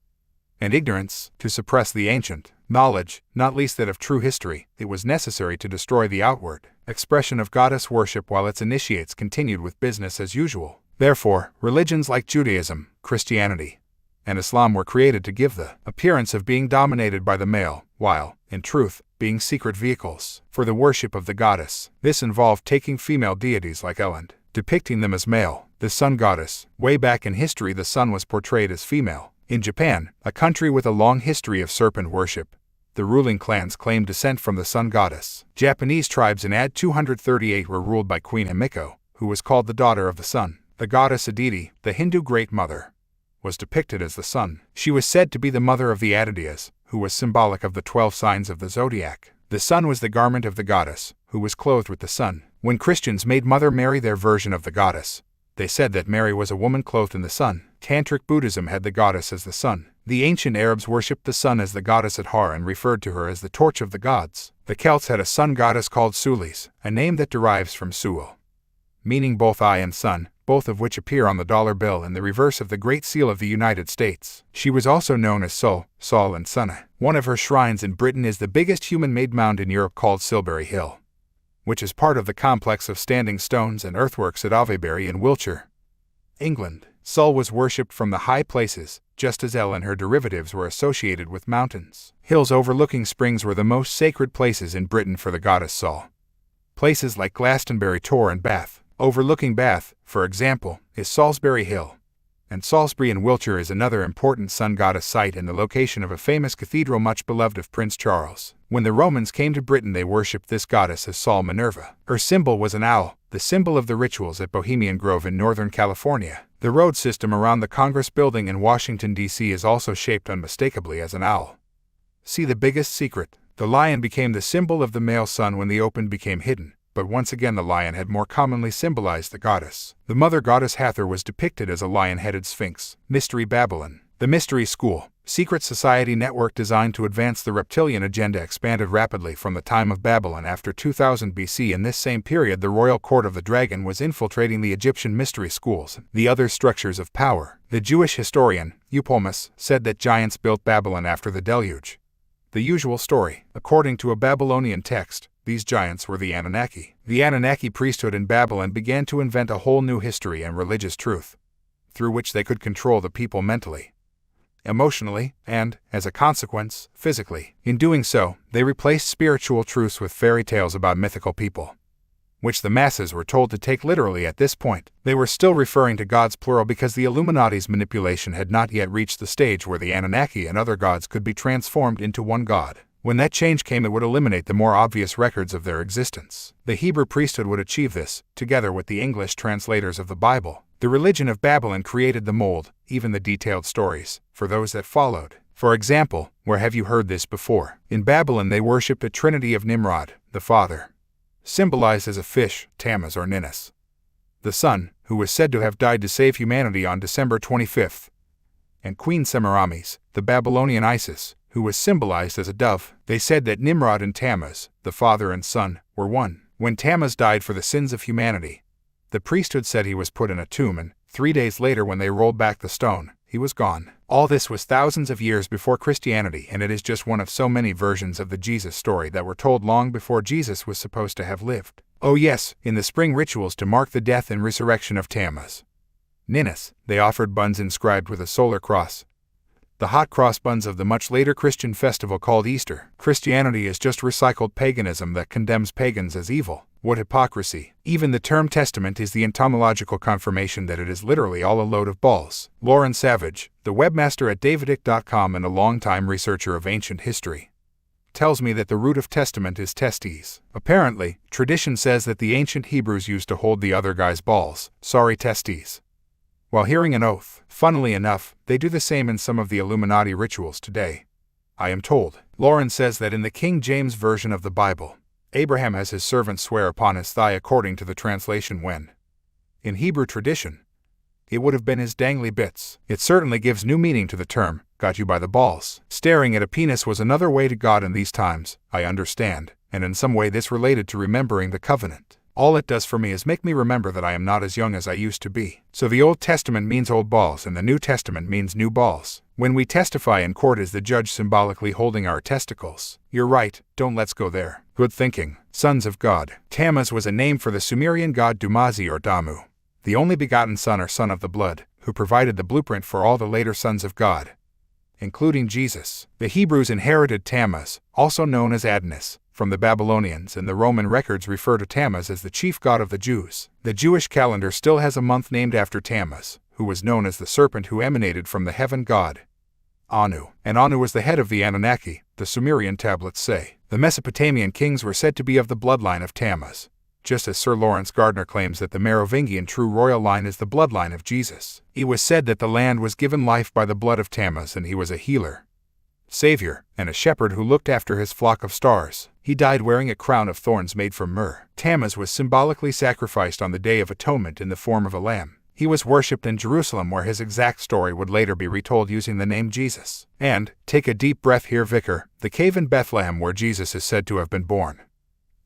and ignorance, to suppress the ancient knowledge, not least that of true history. It was necessary to destroy the outward expression of goddess worship while its initiates continued with business as usual. Therefore, religions like Judaism, Christianity, and Islam were created to give the appearance of being dominated by the male, while, in truth, being secret vehicles for the worship of the goddess. This involved taking female deities like Ellen, depicting them as male, the sun goddess. Way back in history, the sun was portrayed as female. In Japan, a country with a long history of serpent worship, the ruling clans claimed descent from the sun goddess. Japanese tribes in AD 238 were ruled by Queen Himiko, who was called the daughter of the sun. The goddess Aditi, the Hindu Great Mother, was depicted as the sun. She was said to be the mother of the Adityas, who was symbolic of the 12 signs of the zodiac. The sun was the garment of the goddess, who was clothed with the sun. When Christians made Mother Mary their version of the goddess, they said that Mary was a woman clothed in the sun. Tantric Buddhism had the goddess as the sun. The ancient Arabs worshipped the sun as the goddess Hathor and referred to her as the torch of the gods. The Celts had a sun goddess called Sulis, a name that derives from Sual, meaning both eye and sun, both of which appear on the dollar bill and the reverse of the Great Seal of the United States. She was also known as Sol, Sol and Sunna. One of her shrines in Britain is the biggest human-made mound in Europe called Silbury Hill, which is part of the complex of standing stones and earthworks at Avebury in Wiltshire, England. Sol was worshipped from the high places, just as El and her derivatives were associated with mountains. Hills overlooking springs were the most sacred places in Britain for the goddess Sol. Places like Glastonbury, Torre and Bath, overlooking Bath, for example, is Salisbury Hill. And Salisbury in Wiltshire is another important sun goddess site and the location of a famous cathedral much beloved of Prince Charles. When the Romans came to Britain, they worshipped this goddess as Sol Minerva. Her symbol was an owl, the symbol of the rituals at Bohemian Grove in Northern California. The road system around the Congress Building in Washington, D.C. is also shaped unmistakably as an owl. See The Biggest Secret. The lion became the symbol of the male sun when the open became hidden. But once again the lion had more commonly symbolized the goddess. The mother goddess Hathor was depicted as a lion-headed sphinx. Mystery Babylon. The Mystery School, secret society network designed to advance the reptilian agenda, expanded rapidly from the time of Babylon after 2000 BC. In this same period, the royal court of the dragon was infiltrating the Egyptian mystery schools, the other structures of power. The Jewish historian, Eupolemus, said that giants built Babylon after the deluge. The usual story. According to a Babylonian text, these giants were the Anunnaki. The Anunnaki priesthood in Babylon began to invent a whole new history and religious truth, through which they could control the people mentally, emotionally, and, as a consequence, physically. In doing so, they replaced spiritual truths with fairy tales about mythical people, which the masses were told to take literally at this point. They were still referring to gods plural because the Illuminati's manipulation had not yet reached the stage where the Anunnaki and other gods could be transformed into one god. When that change came, it would eliminate the more obvious records of their existence. The Hebrew priesthood would achieve this, together with the English translators of the Bible. The religion of Babylon created the mold, even the detailed stories, for those that followed. For example, where have you heard this before? In Babylon they worshipped a trinity of Nimrod, the father, symbolized as a fish, Tammuz or Ninnis, the son, who was said to have died to save humanity on December 25th, and Queen Semiramis, the Babylonian Isis, who was symbolized as a dove. They said that Nimrod and Tammuz, the father and son, were one. When Tammuz died for the sins of humanity, the priesthood said he was put in a tomb, and 3 days later when they rolled back the stone, he was gone. All this was thousands of years before Christianity, and it is just one of so many versions of the Jesus story that were told long before Jesus was supposed to have lived. Oh yes, in the spring rituals to mark the death and resurrection of Tammuz, Ninnis, they offered buns inscribed with a solar cross, the hot cross buns of the much later Christian festival called Easter. Christianity is just recycled paganism that condemns pagans as evil. What hypocrisy! Even the term testament is the entomological confirmation that it is literally all a load of balls. Lauren Savage, the webmaster at davidicke.com and a longtime researcher of ancient history, tells me that the root of testament is testes. Apparently, tradition says that the ancient Hebrews used to hold the other guy's balls, sorry testes, while hearing an oath. Funnily enough, they do the same in some of the Illuminati rituals today, I am told. Lauren says that in the King James Version of the Bible, Abraham has his servant swear upon his thigh according to the translation when, in Hebrew tradition, it would have been his dangly bits. It certainly gives new meaning to the term, got you by the balls. Staring at a penis was another way to God in these times, I understand, and in some way this related to remembering the covenant. All it does for me is make me remember that I am not as young as I used to be. So the Old Testament means old balls and the New Testament means new balls. When we testify in court, is the judge symbolically holding our testicles? You're right, don't let's go there. Good thinking. Sons of God. Tammuz was a name for the Sumerian god Dumazi or Damu, the only begotten son or son of the blood, who provided the blueprint for all the later sons of God, including Jesus. The Hebrews inherited Tammuz, also known as Adonis, from the Babylonians, and the Roman records refer to Tammuz as the chief god of the Jews. The Jewish calendar still has a month named after Tammuz, who was known as the serpent who emanated from the heaven god, Anu. And Anu was the head of the Anunnaki, the Sumerian tablets say. The Mesopotamian kings were said to be of the bloodline of Tammuz, just as Sir Lawrence Gardner claims that the Merovingian true royal line is the bloodline of Jesus. It was said that the land was given life by the blood of Tammuz, and he was a healer, savior, and a shepherd who looked after his flock of stars. He died wearing a crown of thorns made from myrrh. Tammuz was symbolically sacrificed on the Day of Atonement in the form of a lamb. He was worshipped in Jerusalem, where his exact story would later be retold using the name Jesus. And, take a deep breath here, Vicar, the cave in Bethlehem where Jesus is said to have been born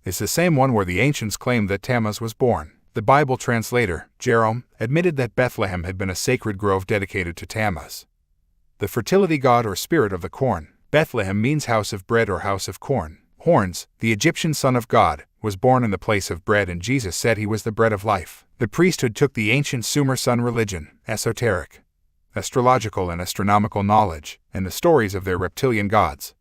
is the same one where the ancients claimed that Tammuz was born. The Bible translator, Jerome, admitted that Bethlehem had been a sacred grove dedicated to Tammuz, the fertility god or spirit of the corn. Bethlehem means house of bread or house of corn. Horns, the Egyptian son of God, was born in the place of bread, and Jesus said he was the bread of life. The priesthood took the ancient Sumer sun religion, esoteric, astrological and astronomical knowledge, and the stories of their reptilian gods,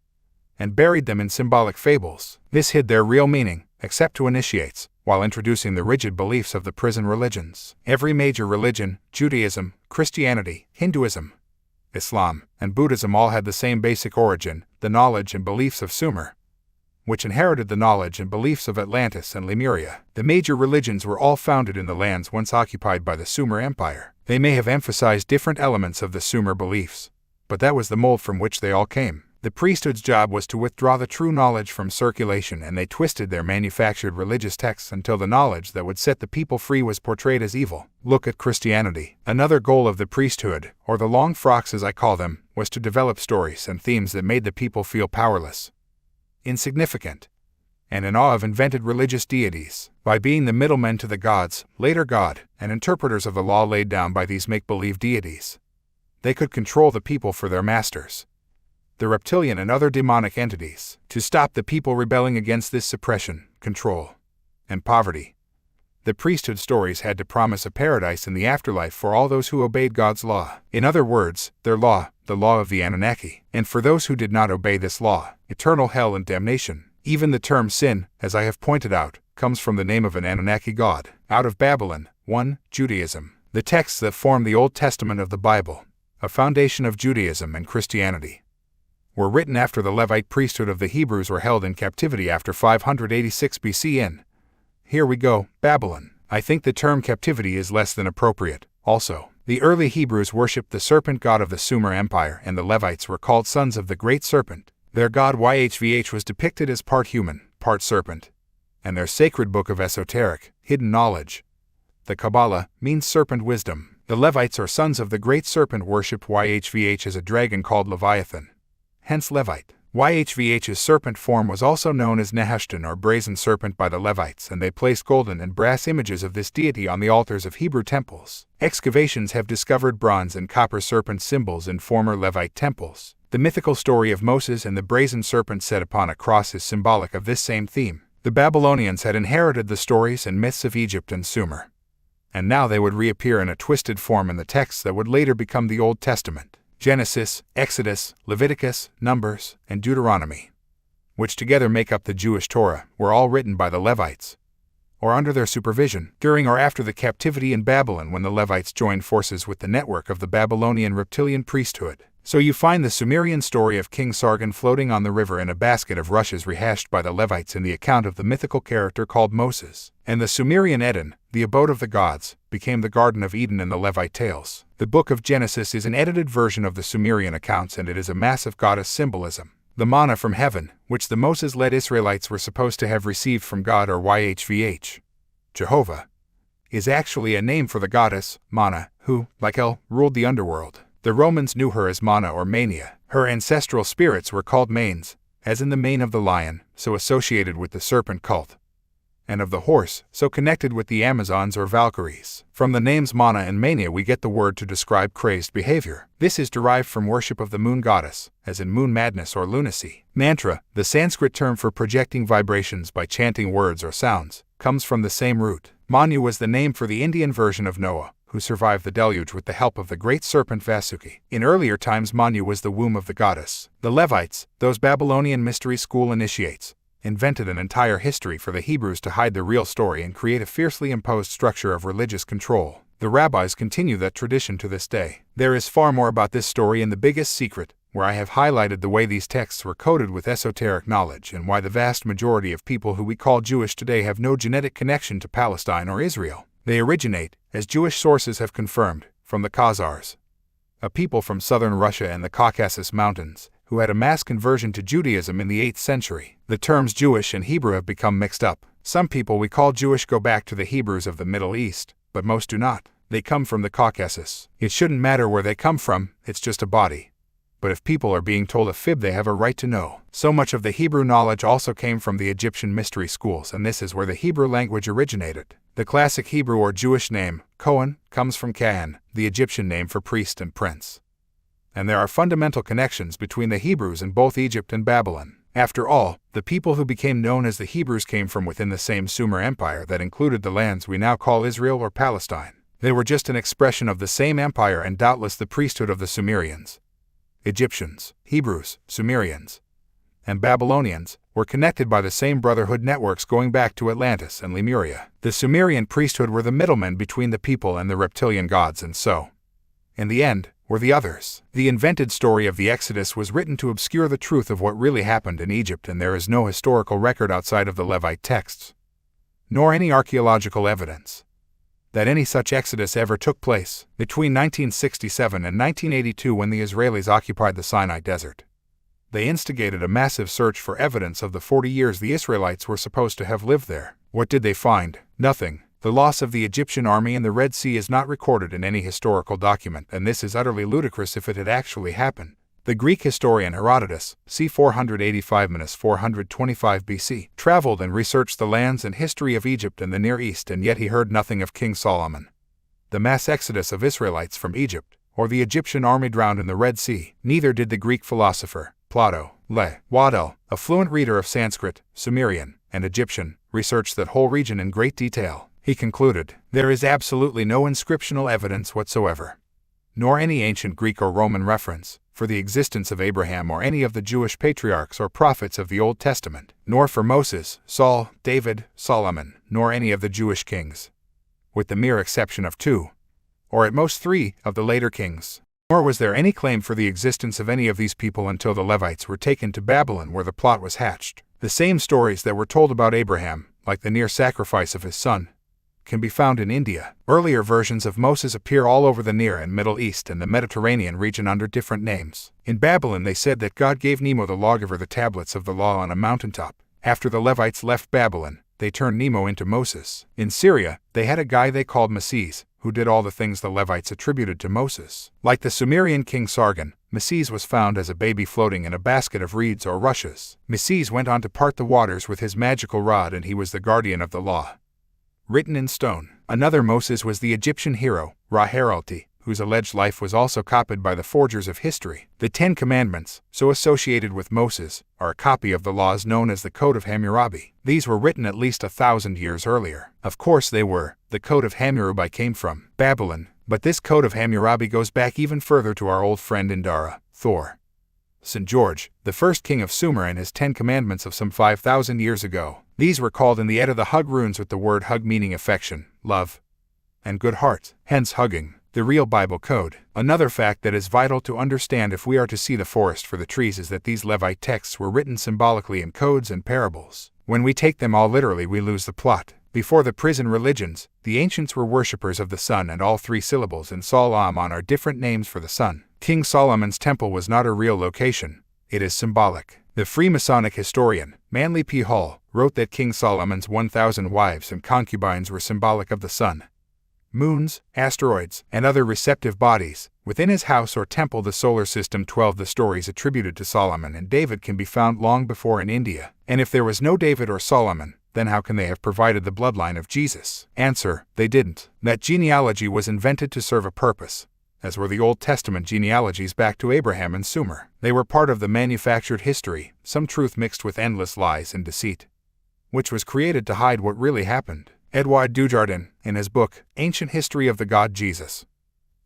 and buried them in symbolic fables. This hid their real meaning, except to initiates, while introducing the rigid beliefs of the prison religions. Every major religion, Judaism, Christianity, Hinduism, Islam, and Buddhism all had the same basic origin, the knowledge and beliefs of Sumer, which inherited the knowledge and beliefs of Atlantis and Lemuria. The major religions were all founded in the lands once occupied by the Sumer Empire. They may have emphasized different elements of the Sumer beliefs, but that was the mold from which they all came. The priesthood's job was to withdraw the true knowledge from circulation, and they twisted their manufactured religious texts until the knowledge that would set the people free was portrayed as evil. Look at Christianity. Another goal of the priesthood, or the long frocks as I call them, was to develop stories and themes that made the people feel powerless, insignificant, and in awe of invented religious deities. By being the middlemen to the gods, later God, and interpreters of the law laid down by these make-believe deities, they could control the people for their masters, the reptilian and other demonic entities. To stop the people rebelling against this suppression, control, and poverty, the priesthood stories had to promise a paradise in the afterlife for all those who obeyed God's law. In other words, their law, the law of the Anunnaki. And for those who did not obey this law, eternal hell and damnation. Even the term sin, as I have pointed out, comes from the name of an Anunnaki god. Out of Babylon. 1. Judaism. The texts that form the Old Testament of the Bible, a foundation of Judaism and Christianity, were written after the Levite priesthood of the Hebrews were held in captivity after 586 BC in, here we go, Babylon. I think the term captivity is less than appropriate. Also, the early Hebrews worshipped the serpent god of the Sumer Empire, and the Levites were called sons of the great serpent. Their god YHVH was depicted as part human, part serpent, and their sacred book of esoteric, hidden knowledge, the Kabbalah, means serpent wisdom. The Levites or sons of the great serpent worshipped YHVH as a dragon called Leviathan, hence Levite. YHVH's serpent form was also known as Nehushtan or brazen serpent by the Levites, and they placed golden and brass images of this deity on the altars of Hebrew temples. Excavations have discovered bronze and copper serpent symbols in former Levite temples. The mythical story of Moses and the brazen serpent set upon a cross is symbolic of this same theme. The Babylonians had inherited the stories and myths of Egypt and Sumer, and now they would reappear in a twisted form in the texts that would later become the Old Testament. Genesis, Exodus, Leviticus, Numbers, and Deuteronomy, which together make up the Jewish Torah, were all written by the Levites, or under their supervision, during or after the captivity in Babylon when the Levites joined forces with the network of the Babylonian reptilian priesthood. So you find the Sumerian story of King Sargon floating on the river in a basket of rushes rehashed by the Levites in the account of the mythical character called Moses. And the Sumerian Eden, the abode of the gods, became the Garden of Eden in the Levite tales. The book of Genesis is an edited version of the Sumerian accounts, and it is a massive goddess symbolism. The manna from heaven, which the Moses-led Israelites were supposed to have received from God or YHVH, Jehovah, is actually a name for the goddess, Mana, who, like El, ruled the underworld. The Romans knew her as Mana or Mania. Her ancestral spirits were called Manes, as in the mane of the lion, so associated with the serpent cult, and of the horse, so connected with the Amazons or Valkyries. From the names Mana and Mania we get the word to describe crazed behavior. This is derived from worship of the moon goddess, as in moon madness or lunacy. Mantra, the Sanskrit term for projecting vibrations by chanting words or sounds, comes from the same root. Manu was the name for the Indian version of Noah, who survived the deluge with the help of the great serpent Vasuki. In earlier times Manu was the womb of the goddess. The Levites, those Babylonian mystery school initiates, invented an entire history for the Hebrews to hide the real story and create a fiercely imposed structure of religious control. The rabbis continue that tradition to this day. There is far more about this story in The Biggest Secret, where I have highlighted the way these texts were coded with esoteric knowledge and why the vast majority of people who we call Jewish today have no genetic connection to Palestine or Israel. They originate, as Jewish sources have confirmed, from the Khazars, a people from southern Russia and the Caucasus Mountains, who had a mass conversion to Judaism in the 8th century. The terms Jewish and Hebrew have become mixed up. Some people we call Jewish go back to the Hebrews of the Middle East, but most do not. They come from the Caucasus. It shouldn't matter where they come from, it's just a body. But if people are being told a fib, they have a right to know. So much of the Hebrew knowledge also came from the Egyptian mystery schools, and this is where the Hebrew language originated. The classic Hebrew or Jewish name, Cohen, comes from Kahan, the Egyptian name for priest and prince. And there are fundamental connections between the Hebrews in both Egypt and Babylon. After all, the people who became known as the Hebrews came from within the same Sumer Empire that included the lands we now call Israel or Palestine. They were just an expression of the same empire and doubtless the priesthood of the Sumerians. Egyptians, Hebrews, Sumerians, and Babylonians were connected by the same brotherhood networks going back to Atlantis and Lemuria. The Sumerian priesthood were the middlemen between the people and the reptilian gods, and so, in the end, were the others. The invented story of the Exodus was written to obscure the truth of what really happened in Egypt, and there is no historical record outside of the Levite texts, nor any archaeological evidence that any such exodus ever took place. Between 1967 and 1982, when the Israelis occupied the Sinai Desert, they instigated a massive search for evidence of the 40 years the Israelites were supposed to have lived there. What did they find? Nothing. The loss of the Egyptian army in the Red Sea is not recorded in any historical document, and this is utterly ludicrous if it had actually happened. The Greek historian Herodotus, c. 485–425 BC, traveled and researched the lands and history of Egypt and the Near East, and yet he heard nothing of King Solomon, the mass exodus of Israelites from Egypt, or the Egyptian army drowned in the Red Sea. Neither did the Greek philosopher Plato. Waddell, a fluent reader of Sanskrit, Sumerian, and Egyptian, researched that whole region in great detail. He concluded, there is absolutely no inscriptional evidence whatsoever, nor any ancient Greek or Roman reference, for the existence of Abraham or any of the Jewish patriarchs or prophets of the Old Testament, nor for Moses, Saul, David, Solomon, nor any of the Jewish kings, with the mere exception of 2, or at most 3, of the later kings. Nor was there any claim for the existence of any of these people until the Levites were taken to Babylon, where the plot was hatched. The same stories that were told about Abraham, like the near sacrifice of his son, can be found in India. Earlier versions of Moses appear all over the Near and Middle East and the Mediterranean region under different names. In Babylon they said that God gave Nemo the lawgiver the tablets of the law on a mountaintop. After the Levites left Babylon, they turned Nemo into Moses. In Syria, they had a guy they called Moses, who did all the things the Levites attributed to Moses. Like the Sumerian king Sargon, Moses was found as a baby floating in a basket of reeds or rushes. Moses went on to part the waters with his magical rod, and he was the guardian of the law, written in stone. Another Moses was the Egyptian hero, Ra-Heralti, whose alleged life was also copied by the forgers of history. The 10 Commandments, so associated with Moses, are a copy of the laws known as the Code of Hammurabi. These were written at least 1,000 years earlier. Of course they were. The Code of Hammurabi came from Babylon, but this Code of Hammurabi goes back even further to our old friend Indara, Thor, St. George, the first king of Sumer, and his 10 Commandments of some 5,000 years ago. These were called in the Edda the hug runes, with the word hug meaning affection, love, and good heart, hence hugging, the real Bible code. Another fact that is vital to understand if we are to see the forest for the trees is that these Levite texts were written symbolically in codes and parables. When we take them all literally, we lose the plot. Before the prison religions, the ancients were worshippers of the sun, and all three syllables in Solomon are different names for the sun. King Solomon's temple was not a real location, it is symbolic. The Freemasonic historian, Manly P. Hall, wrote that King Solomon's 1,000 wives and concubines were symbolic of the sun, moons, asteroids, and other receptive bodies. Within his house or temple, the solar system 12, the stories attributed to Solomon and David can be found long before in India. And if there was no David or Solomon, then how can they have provided the bloodline of Jesus? Answer: they didn't. That genealogy was invented to serve a purpose, as were the Old Testament genealogies back to Abraham and Sumer. They were part of the manufactured history, some truth mixed with endless lies and deceit, which was created to hide what really happened. Edouard Dujardin, in his book, Ancient History of the God Jesus,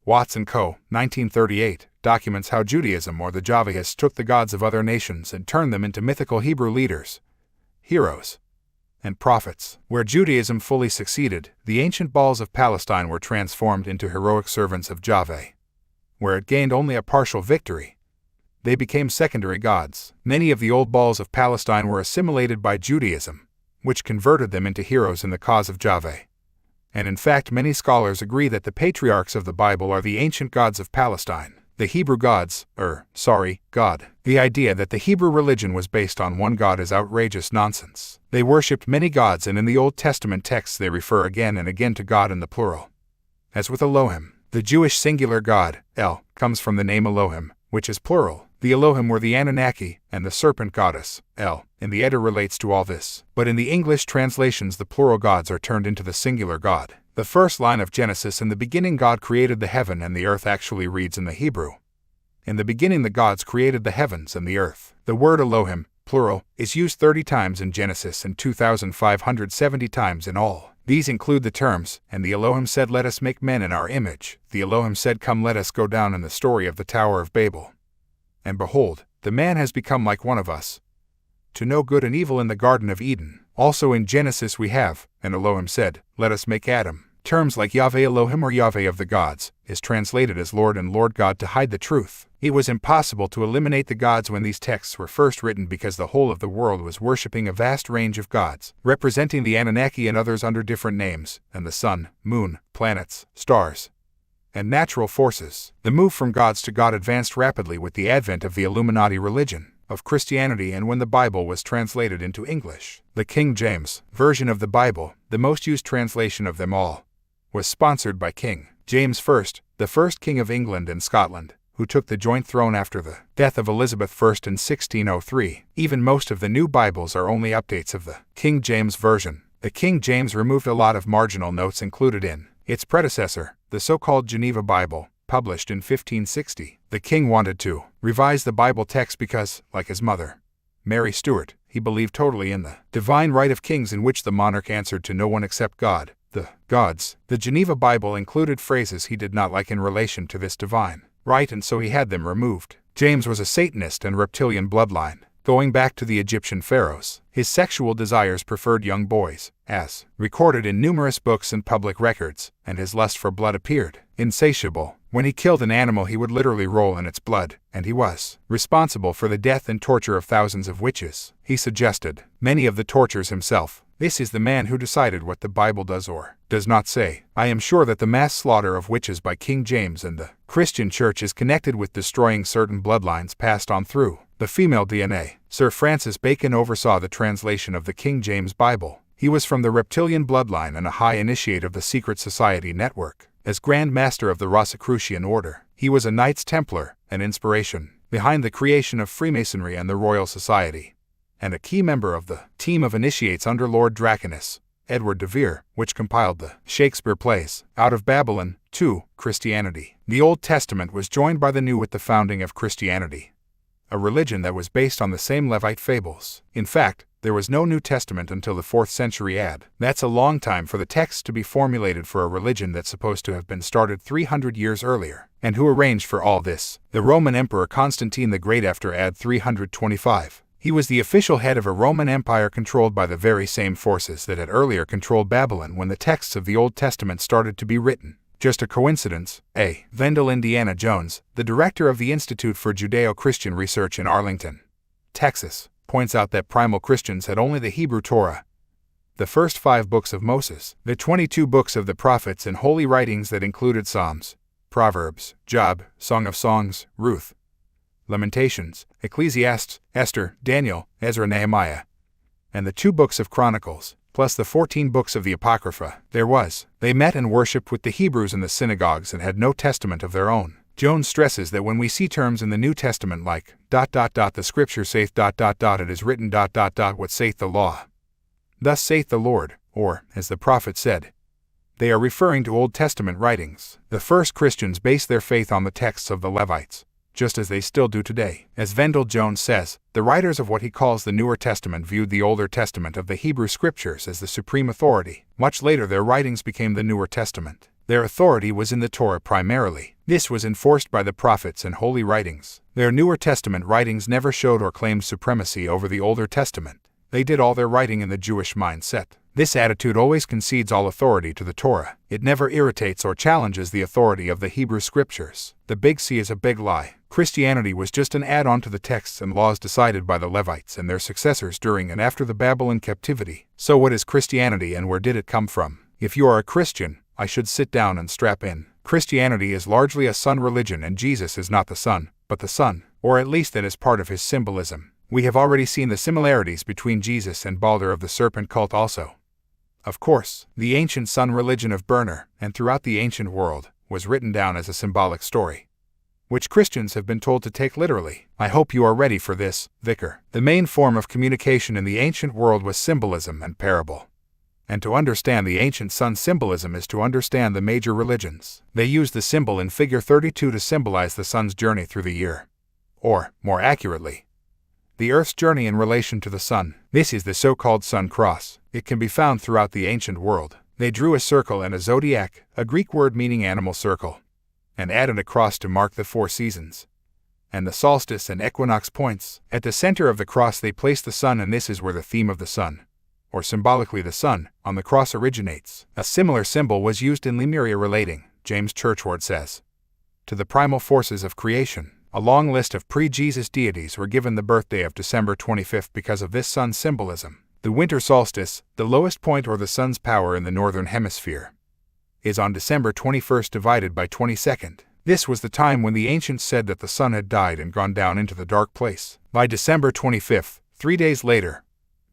Watts & Co., 1938, documents how Judaism or the Javists took the gods of other nations and turned them into mythical Hebrew leaders, heroes, and prophets. Where Judaism fully succeeded, the ancient Baals of Palestine were transformed into heroic servants of Yahweh. Where it gained only a partial victory, they became secondary gods. Many of the old Baals of Palestine were assimilated by Judaism, which converted them into heroes in the cause of Yahweh. And in fact, many scholars agree that the patriarchs of the Bible are the ancient gods of Palestine, the Hebrew gods, God. The idea that the Hebrew religion was based on one God is outrageous nonsense. They worshipped many gods, and in the Old Testament texts they refer again and again to God in the plural. As with Elohim, the Jewish singular God, El, comes from the name Elohim, which is plural. The Elohim were the Anunnaki, and the serpent goddess, El, in the Edda relates to all this. But in the English translations the plural gods are turned into the singular God. The first line of Genesis, "In the beginning God created the heaven and the earth," actually reads in the Hebrew, "In the beginning the gods created the heavens and the earth." The word Elohim, plural, is used 30 times in Genesis and 2,570 times in all. These include the terms, "And the Elohim said, let us make men in our image. The Elohim said, come, let us go down," in the story of the Tower of Babel. "And behold, the man has become like one of us, to know good and evil," in the Garden of Eden. Also in Genesis we have, "And Elohim said, let us make Adam." Terms like Yahweh Elohim or Yahweh of the gods is translated as Lord and Lord God to hide the truth. It was impossible to eliminate the gods when these texts were first written, because the whole of the world was worshipping a vast range of gods, representing the Anunnaki and others under different names, and the sun, moon, planets, stars, and natural forces. The move from gods to God advanced rapidly with the advent of the Illuminati religion of Christianity, and when the Bible was translated into English. The King James version of the Bible, the most used translation of them all, was sponsored by King James I, the first king of England and Scotland, who took the joint throne after the death of Elizabeth I in 1603. Even most of the new Bibles are only updates of the King James Version. The King James removed a lot of marginal notes included in its predecessor, the so-called Geneva Bible, published in 1560. The king wanted to revise the Bible text because, like his mother, Mary Stuart, he believed totally in the divine right of kings, in which the monarch answered to no one except God, the gods. The Geneva Bible included phrases he did not like in relation to this divine right, and so he had them removed. James was a Satanist and reptilian bloodline, going back to the Egyptian pharaohs. His sexual desires preferred young boys, as recorded in numerous books and public records, and his lust for blood appeared insatiable. When he killed an animal he would literally roll in its blood, and he was responsible for the death and torture of thousands of witches. He suggested many of the tortures himself. This is the man who decided what the Bible does or does not say. I am sure that the mass slaughter of witches by King James and the Christian Church is connected with destroying certain bloodlines passed on through the female DNA. Sir Francis Bacon oversaw the translation of the King James Bible. He was from the reptilian bloodline and a high initiate of the secret society network. As Grand Master of the Rosicrucian Order, he was a Knights Templar, an inspiration behind the creation of Freemasonry and the Royal Society, and a key member of the team of initiates under Lord Draconus, Edward de Vere, which compiled the Shakespeare plays. Out of Babylon, too, Christianity. The Old Testament was joined by the New with the founding of Christianity, a religion that was based on the same Levite fables. In fact, there was no New Testament until the 4th century AD. That's a long time for the text to be formulated for a religion that's supposed to have been started 300 years earlier. And who arranged for all this? The Roman Emperor Constantine the Great after AD 325. He was the official head of a Roman Empire controlled by the very same forces that had earlier controlled Babylon when the texts of the Old Testament started to be written. Just a coincidence? A. Vendel Indiana Jones, the director of the Institute for Judeo-Christian Research in Arlington, Texas, points out that primal Christians had only the Hebrew Torah, the first 5 books of Moses, the 22 books of the prophets and holy writings that included Psalms, Proverbs, Job, Song of Songs, Ruth, Lamentations, Ecclesiastes, Esther, Daniel, Ezra, Nehemiah, and the 2 books of Chronicles, plus the 14 books of the Apocrypha. They met and worshipped with the Hebrews in the synagogues and had no testament of their own. Jones stresses that when we see terms in the New Testament like, the scripture saith, it is written, what saith the law? Thus saith the Lord, or, as the prophet said, they are referring to Old Testament writings. The first Christians based their faith on the texts of the Levites, just as they still do today. As Vendel Jones says, the writers of what he calls the Newer Testament viewed the Older Testament of the Hebrew Scriptures as the supreme authority. Much later their writings became the Newer Testament. Their authority was in the Torah primarily. This was enforced by the prophets and holy writings. Their Newer Testament writings never showed or claimed supremacy over the Older Testament. They did all their writing in the Jewish mindset. This attitude always concedes all authority to the Torah. It never irritates or challenges the authority of the Hebrew Scriptures. The big C is a big lie. Christianity was just an add-on to the texts and laws decided by the Levites and their successors during and after the Babylon captivity. So what is Christianity and where did it come from? If you are a Christian, I should sit down and strap in. Christianity is largely a son religion and Jesus is not the son, but the Son, or at least that is part of his symbolism. We have already seen the similarities between Jesus and Balder of the serpent cult also. Of course, the ancient sun religion of Burner, and throughout the ancient world, was written down as a symbolic story, which Christians have been told to take literally. I hope you are ready for this, Vicar. The main form of communication in the ancient world was symbolism and parable. And to understand the ancient sun symbolism is to understand the major religions. They used the symbol in figure 32 to symbolize the sun's journey through the year. Or, more accurately, the Earth's journey in relation to the sun. This is the so-called sun cross. It can be found throughout the ancient world. They drew a circle and a zodiac, a Greek word meaning animal circle, and added a cross to mark the 4 seasons and the solstice and equinox points. At the center of the cross they placed the sun, and this is where the theme of the sun, or symbolically the sun, on the cross originates. A similar symbol was used in Lemuria relating, James Churchward says, to the primal forces of creation. A long list of pre-Jesus deities were given the birthday of December 25th because of this sun symbolism. The winter solstice, the lowest point or the sun's power in the northern hemisphere, is on December 21st divided by 22nd. This was the time when the ancients said that the sun had died and gone down into the dark place. By December 25th, 3 days later,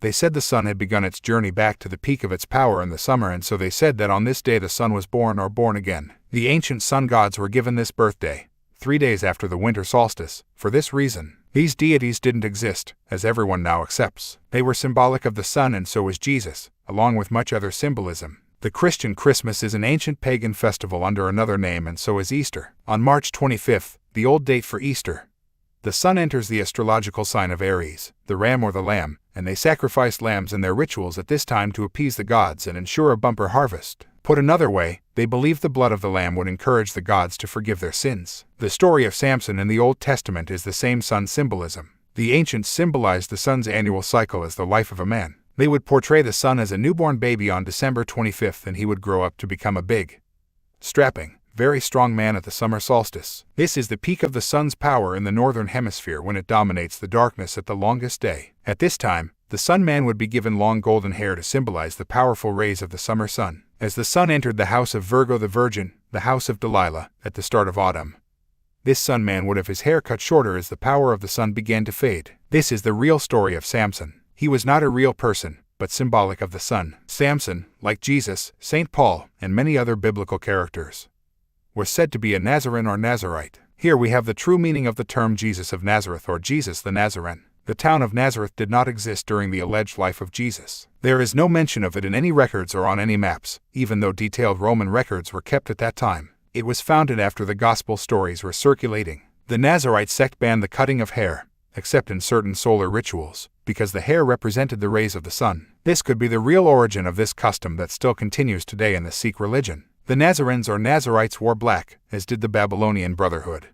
they said the sun had begun its journey back to the peak of its power in the summer, and so they said that on this day the sun was born or born again. The ancient sun gods were given this birthday 3 days after the winter solstice. For this reason, these deities didn't exist, as everyone now accepts. They were symbolic of the sun, and so was Jesus, along with much other symbolism. The Christian Christmas is an ancient pagan festival under another name, and so is Easter. On March 25th, the old date for Easter, the sun enters the astrological sign of Aries, the ram or the lamb, and they sacrificed lambs in their rituals at this time to appease the gods and ensure a bumper harvest. Put another way, they believed the blood of the lamb would encourage the gods to forgive their sins. The story of Samson in the Old Testament is the same sun symbolism. The ancients symbolized the sun's annual cycle as the life of a man. They would portray the sun as a newborn baby on December 25th, and he would grow up to become a big, strapping, very strong man at the summer solstice. This is the peak of the sun's power in the northern hemisphere when it dominates the darkness at the longest day. At this time, the sun man would be given long golden hair to symbolize the powerful rays of the summer sun. As the sun entered the house of Virgo the Virgin, the house of Delilah, at the start of autumn, this sun man would have his hair cut shorter as the power of the sun began to fade. This is the real story of Samson. He was not a real person, but symbolic of the sun. Samson, like Jesus, St. Paul, and many other biblical characters, was said to be a Nazarene or Nazarite. Here we have the true meaning of the term Jesus of Nazareth or Jesus the Nazarene. The town of Nazareth did not exist during the alleged life of Jesus. There is no mention of it in any records or on any maps, even though detailed Roman records were kept at that time. It was founded after the gospel stories were circulating. The Nazarite sect banned the cutting of hair, except in certain solar rituals, because the hair represented the rays of the sun. This could be the real origin of this custom that still continues today in the Sikh religion. The Nazarenes or Nazarites wore black, as did the Babylonian Brotherhood.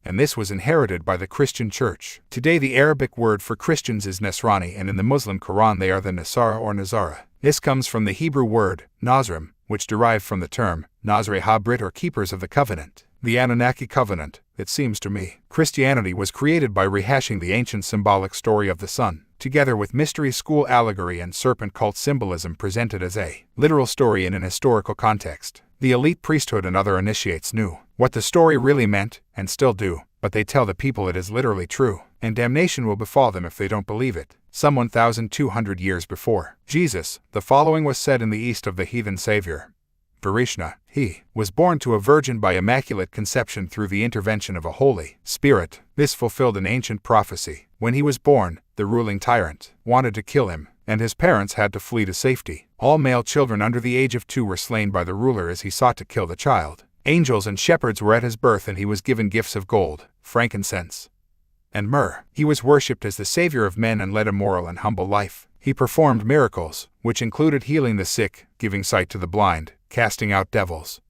and this was inherited by the Christian Church. Today the Arabic word for Christians is Nasrani, and in the Muslim Quran they are the Nasara or Nazara. This comes from the Hebrew word, Nazrim, which derived from the term, Nazre Habrit or keepers of the covenant. The Anunnaki covenant, it seems to me. Christianity was created by rehashing the ancient symbolic story of the sun, together with mystery school allegory and serpent cult symbolism presented as a literal story in an historical context. The elite priesthood and other initiates knew what the story really meant, and still do, but they tell the people it is literally true, and damnation will befall them if they don't believe it. Some 1,200 years before Jesus, the following was said in the east of the heathen Savior. Varishna, he was born to a virgin by immaculate conception through the intervention of a Holy Spirit. This fulfilled an ancient prophecy. When he was born, the ruling tyrant wanted to kill him, and his parents had to flee to safety. All male children under the age of 2 were slain by the ruler as he sought to kill the child. Angels and shepherds were at his birth, and he was given gifts of gold, frankincense, and myrrh. He was worshipped as the savior of men and led a moral and humble life. He performed miracles, which included healing the sick, giving sight to the blind, casting out devils,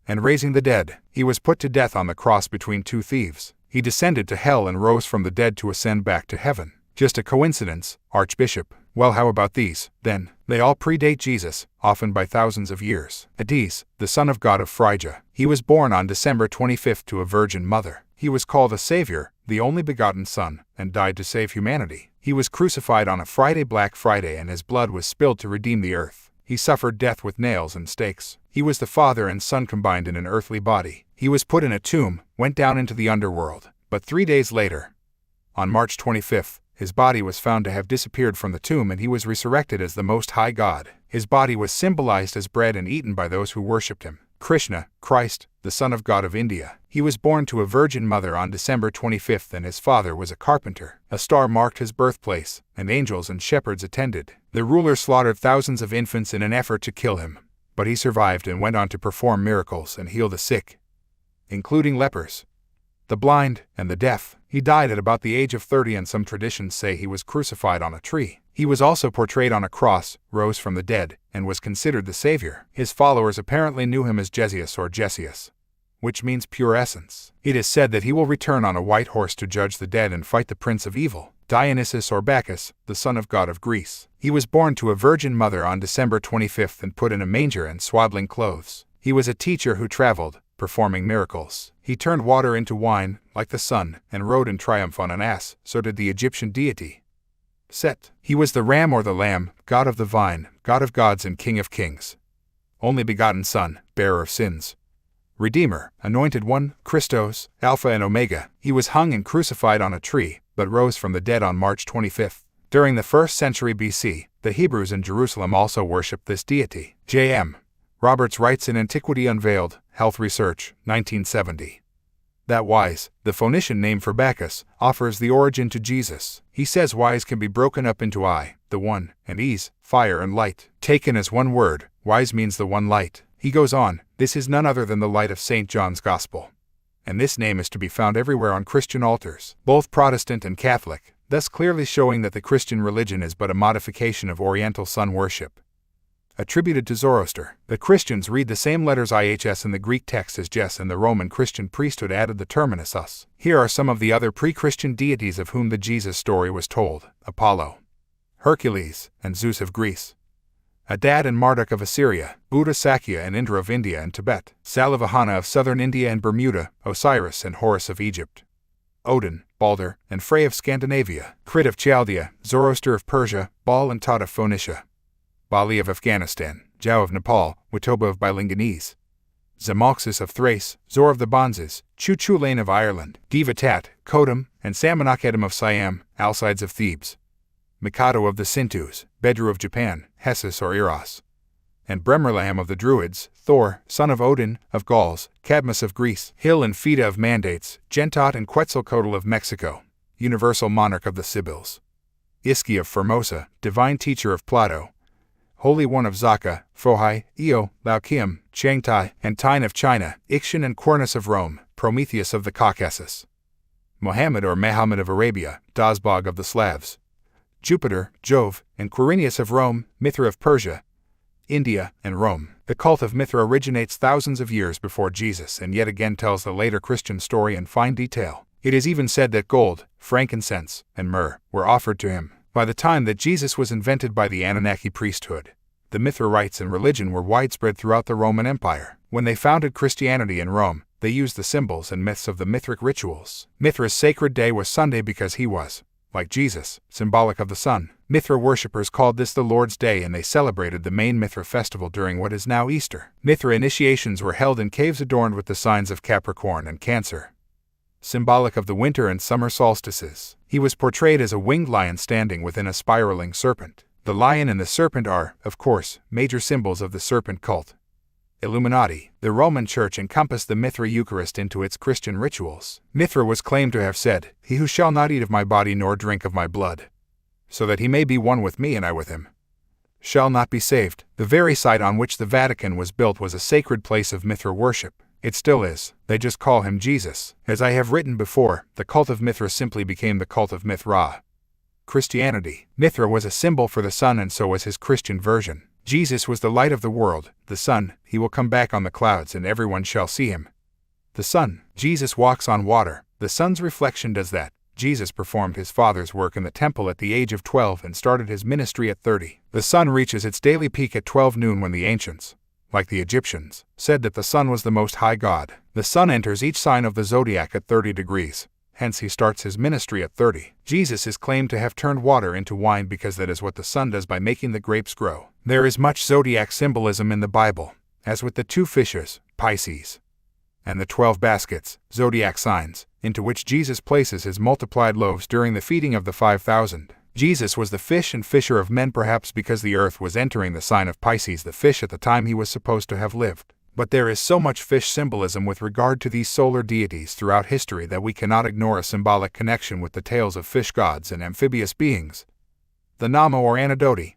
and raising the dead. He was put to death on the cross between 2 thieves. He descended to hell and rose from the dead to ascend back to heaven. Just a coincidence, Archbishop? Well, how about these, then? They all predate Jesus, often by thousands of years. Adis, the son of God of Phrygia. He was born on December 25th to a virgin mother. He was called a Savior, the only begotten Son, and died to save humanity. He was crucified on a Friday, Black Friday, and his blood was spilled to redeem the earth. He suffered death with nails and stakes. He was the Father and Son combined in an earthly body. He was put in a tomb, went down into the underworld, but 3 days later, on March 25th, his body was found to have disappeared from the tomb, and he was resurrected as the Most High God. His body was symbolized as bread and eaten by those who worshipped him. Krishna, Christ, the Son of God of India. He was born to a virgin mother on December 25th, and his father was a carpenter. A star marked his birthplace, and angels and shepherds attended. The ruler slaughtered thousands of infants in an effort to kill him, but he survived and went on to perform miracles and heal the sick, including lepers, the blind, and the deaf. He died at about the age of 30, and some traditions say he was crucified on a tree. He was also portrayed on a cross, rose from the dead, and was considered the savior. His followers apparently knew him as Jesius or Jesius, which means pure essence. It is said that he will return on a white horse to judge the dead and fight the prince of evil, Dionysus or Bacchus, the son of God of Greece. He was born to a virgin mother on December 25th and put in a manger and swaddling clothes. He was a teacher who traveled, performing miracles. He turned water into wine, like the sun, and rode in triumph on an ass. So did the Egyptian deity Set. He was the ram or the lamb, god of the vine, god of gods and king of kings. Only begotten Son, bearer of sins. Redeemer, anointed one, Christos, Alpha and Omega. He was hung and crucified on a tree, but rose from the dead on March 25th. During the 1st century BC, the Hebrews in Jerusalem also worshipped this deity. J.M. Roberts writes in Antiquity Unveiled, Health Research, 1970. That wise, the Phoenician name for Bacchus, offers the origin to Jesus. He says wise can be broken up into I, the one, and ease, fire and light. Taken as one word, wise means the one light. He goes on, this is none other than the light of St. John's Gospel. And this name is to be found everywhere on Christian altars, both Protestant and Catholic, thus clearly showing that the Christian religion is but a modification of Oriental sun worship. Attributed to Zoroaster, the Christians read the same letters IHS in the Greek text as Jes, and the Roman Christian priesthood added the terminus us. Here are some of the other pre-Christian deities of whom the Jesus story was told: Apollo, Hercules, and Zeus of Greece, Adad and Marduk of Assyria, Buddha, Sakya and Indra of India and Tibet, Salavahana of southern India and Bermuda, Osiris and Horus of Egypt, Odin, Balder, and Frey of Scandinavia, Crit of Chaldea, Zoroaster of Persia, Baal and Tot of Phoenicia, Bali of Afghanistan, Jau of Nepal, Witoba of Bilinganese, Zamoxis of Thrace, Zor of the Bonzes, Chuchulain of Ireland, Divatat, Kodam, and Samonakedam of Siam, Alcides of Thebes, Mikado of the Sintus, Bedru of Japan, Hessus or Eros, and Bremerlam of the Druids, Thor, son of Odin, of Gauls, Cadmus of Greece, Hil and Fida of Mandates, Gentot and Quetzalcoatl of Mexico, universal monarch of the Sibyls, Iski of Formosa, divine teacher of Plato, Holy One of Zaka, Phohai, Io, Laukium, Changtai, and Tyne of China, Ixion and Cornus of Rome, Prometheus of the Caucasus, Mohammed or Mehammed of Arabia, Dazbog of the Slavs, Jupiter, Jove, and Quirinius of Rome, Mithra of Persia, India, and Rome. The cult of Mithra originates thousands of years before Jesus and yet again tells the later Christian story in fine detail. It is even said that gold, frankincense, and myrrh were offered to him. By the time that Jesus was invented by the Anunnaki priesthood, the Mithra rites and religion were widespread throughout the Roman Empire. When they founded Christianity in Rome, they used the symbols and myths of the Mithric rituals. Mithra's sacred day was Sunday because he was, like Jesus, symbolic of the sun. Mithra worshippers called this the Lord's Day, and they celebrated the main Mithra festival during what is now Easter. Mithra initiations were held in caves adorned with the signs of Capricorn and Cancer, symbolic of the winter and summer solstices. He was portrayed as a winged lion standing within a spiraling serpent. The lion and the serpent are, of course, major symbols of the serpent cult. Illuminati. The Roman Church encompassed the Mithra Eucharist into its Christian rituals. Mithra was claimed to have said, "He who shall not eat of my body nor drink of my blood, so that he may be one with me and I with him, shall not be saved." The very site on which the Vatican was built was a sacred place of Mithra worship. It still is. They just call him Jesus. As I have written before, the cult of Mithra simply became the cult of Mithra. Christianity. Mithra was a symbol for the sun, and so was his Christian version. Jesus was the light of the world, the sun. He will come back on the clouds and everyone shall see him. The sun. Jesus walks on water. The sun's reflection does that. Jesus performed his Father's work in the temple at the age of 12 and started his ministry at 30. The sun reaches its daily peak at 12 noon when the ancients, like the Egyptians, said that the sun was the Most High God. The sun enters each sign of the zodiac at 30 degrees. Hence he starts his ministry at 30. Jesus is claimed to have turned water into wine because that is what the sun does by making the grapes grow. There is much zodiac symbolism in the Bible, as with the 2 fishes, Pisces, and the 12 baskets, zodiac signs, into which Jesus places his multiplied loaves during the feeding of the 5,000. Jesus was the fish and fisher of men, perhaps because the earth was entering the sign of Pisces, the fish, at the time he was supposed to have lived. But there is so much fish symbolism with regard to these solar deities throughout history that we cannot ignore a symbolic connection with the tales of fish gods and amphibious beings, the Nama or Anadoti,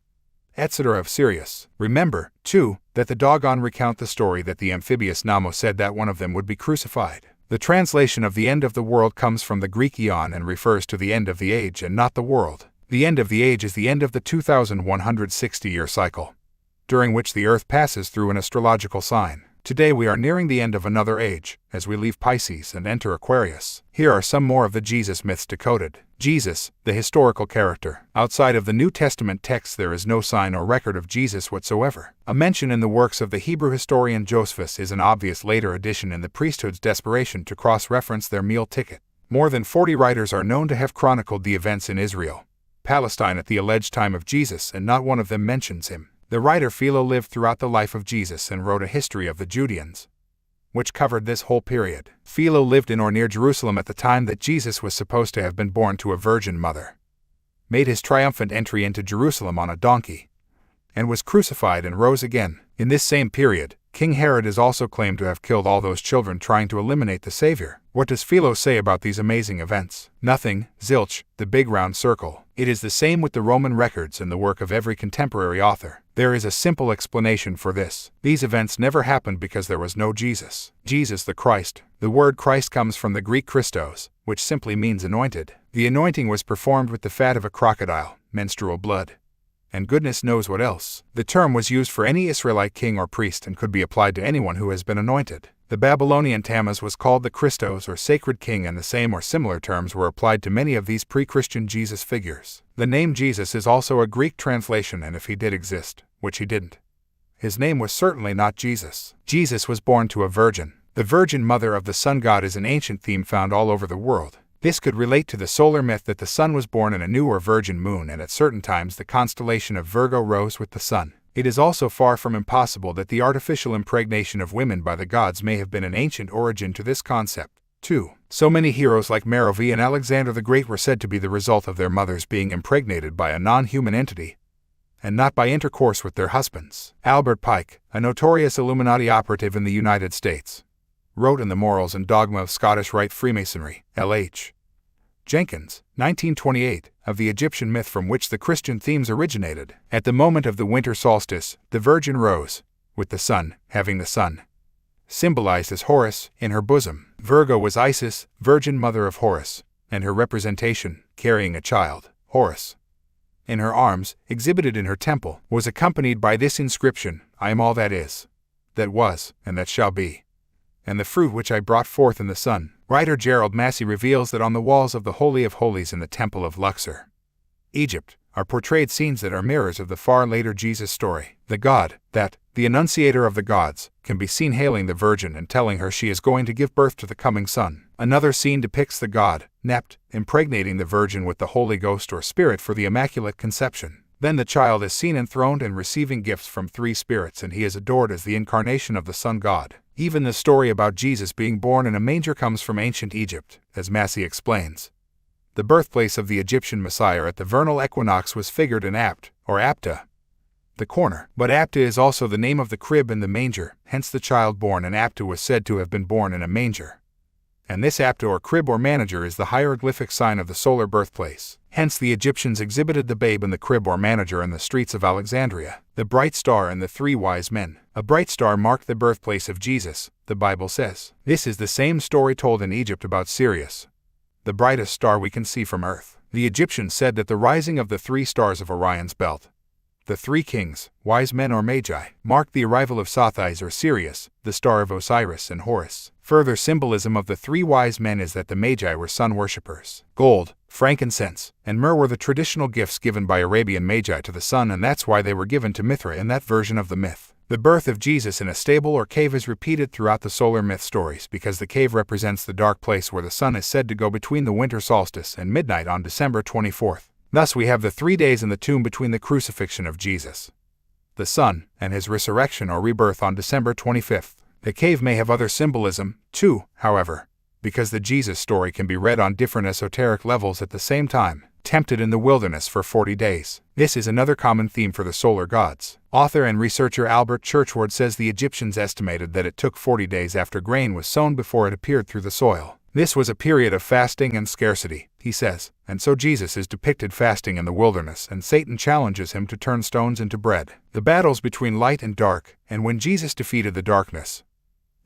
etc. of Sirius. Remember, too, that the Dogon recount the story that the amphibious Namo said that one of them would be crucified. The translation of the end of the world comes from the Greek eon and refers to the end of the age and not the world. The end of the age is the end of the 2160-year cycle, during which the Earth passes through an astrological sign. Today we are nearing the end of another age, as we leave Pisces and enter Aquarius. Here are some more of the Jesus myths decoded. Jesus, the historical character. Outside of the New Testament texts there is no sign or record of Jesus whatsoever. A mention in the works of the Hebrew historian Josephus is an obvious later addition in the priesthood's desperation to cross-reference their meal ticket. More than 40 writers are known to have chronicled the events in Israel, Palestine at the alleged time of Jesus, and not one of them mentions him. The writer Philo lived throughout the life of Jesus and wrote a history of the Judeans, which covered this whole period. Philo lived in or near Jerusalem at the time that Jesus was supposed to have been born to a virgin mother, made his triumphant entry into Jerusalem on a donkey, and was crucified and rose again. In this same period, King Herod is also claimed to have killed all those children trying to eliminate the Savior. What does Philo say about these amazing events? Nothing. Zilch, the big round circle. It is the same with the Roman records and the work of every contemporary author. There is a simple explanation for this. These events never happened because there was no Jesus. Jesus the Christ. The word Christ comes from the Greek Christos, which simply means anointed. The anointing was performed with the fat of a crocodile, menstrual blood, and goodness knows what else. The term was used for any Israelite king or priest and could be applied to anyone who has been anointed. The Babylonian Tammuz was called the Christos or sacred king, and the same or similar terms were applied to many of these pre-Christian Jesus figures. The name Jesus is also a Greek translation, and if he did exist, which he didn't, his name was certainly not Jesus. Jesus was born to a virgin. The Virgin Mother of the Sun God is an ancient theme found all over the world. This could relate to the solar myth that the sun was born in a new or virgin moon, and at certain times the constellation of Virgo rose with the sun. It is also far from impossible that the artificial impregnation of women by the gods may have been an ancient origin to this concept, too. So many heroes like Merovi and Alexander the Great were said to be the result of their mothers being impregnated by a non-human entity, and not by intercourse with their husbands. Albert Pike, a notorious Illuminati operative in the United States, wrote in The Morals and Dogma of Scottish Rite Freemasonry, L.H. Jenkins, 1928, of the Egyptian myth from which the Christian themes originated. At the moment of the winter solstice, the Virgin rose, with the sun, having the sun symbolized as Horus in her bosom. Virgo was Isis, Virgin Mother of Horus, and her representation, carrying a child, Horus. in her arms, exhibited in her temple, was accompanied by this inscription: I am all that is, that was, and that shall be, and the fruit which I brought forth in the sun. Writer Gerald Massey reveals that on the walls of the Holy of Holies in the Temple of Luxor, Egypt, are portrayed scenes that are mirrors of the far later Jesus story. The god, that, the Annunciator of the gods, can be seen hailing the Virgin and telling her she is going to give birth to the coming Son. Another scene depicts the god, Nept, impregnating the Virgin with the Holy Ghost or Spirit for the Immaculate Conception. Then the child is seen enthroned and receiving gifts from three spirits, and he is adored as the incarnation of the Son God. Even the story about Jesus being born in a manger comes from ancient Egypt, as Massey explains. The birthplace of the Egyptian Messiah at the vernal equinox was figured in Apt, or Apta, the corner. But Apta is also the name of the crib and the manger, hence the child born in Apta was said to have been born in a manger. And this Apta or crib or manager is the hieroglyphic sign of the solar birthplace. Hence the Egyptians exhibited the babe in the crib or manager in the streets of Alexandria. The bright star and the three wise men. A bright star marked the birthplace of Jesus, the Bible says. This is the same story told in Egypt about Sirius, the brightest star we can see from Earth. The Egyptians said that the rising of the three stars of Orion's belt, the three kings, wise men or magi, marked the arrival of Sothis or Sirius, the star of Osiris and Horus. Further symbolism of the three wise men is that the magi were sun worshippers. Gold, frankincense, and myrrh were the traditional gifts given by Arabian magi to the sun, and that's why they were given to Mithra in that version of the myth. The birth of Jesus in a stable or cave is repeated throughout the solar myth stories because the cave represents the dark place where the sun is said to go between the winter solstice and midnight on December 24th. Thus we have the 3 days in the tomb between the crucifixion of Jesus, the Son, and his resurrection or rebirth on December 25th. The cave may have other symbolism, too, however, because the Jesus story can be read on different esoteric levels at the same time. Tempted in the wilderness for 40 days. This is another common theme for the solar gods. Author and researcher Albert Churchward says the Egyptians estimated that it took 40 days after grain was sown before it appeared through the soil. This was a period of fasting and scarcity, he says, and so Jesus is depicted fasting in the wilderness, and Satan challenges him to turn stones into bread. The battles between light and dark, and when Jesus defeated the darkness,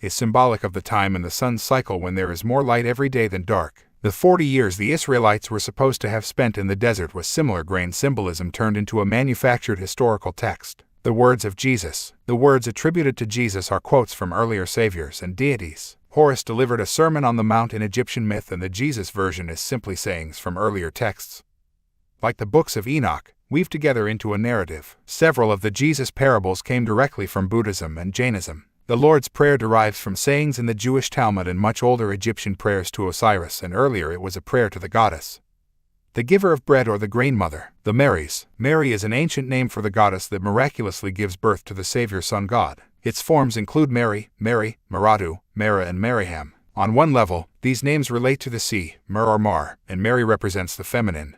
is symbolic of the time in the sun's cycle when there is more light every day than dark. The 40 years the Israelites were supposed to have spent in the desert was similar grain symbolism turned into a manufactured historical text. The words of Jesus. The words attributed to Jesus are quotes from earlier saviors and deities. Horus delivered a Sermon on the Mount in Egyptian myth, and the Jesus version is simply sayings from earlier texts. Like the books of Enoch, weaved together into a narrative. Several of the Jesus parables came directly from Buddhism and Jainism. The Lord's Prayer derives from sayings in the Jewish Talmud and much older Egyptian prayers to Osiris, and earlier it was a prayer to the goddess, the giver of bread or the grain mother. The Marys. Mary is an ancient name for the goddess that miraculously gives birth to the Savior Son God. Its forms include Mary, Mary, Maratu, Mara and Mariham. On one level, these names relate to the sea, Mer or Mar, and Mary represents the feminine,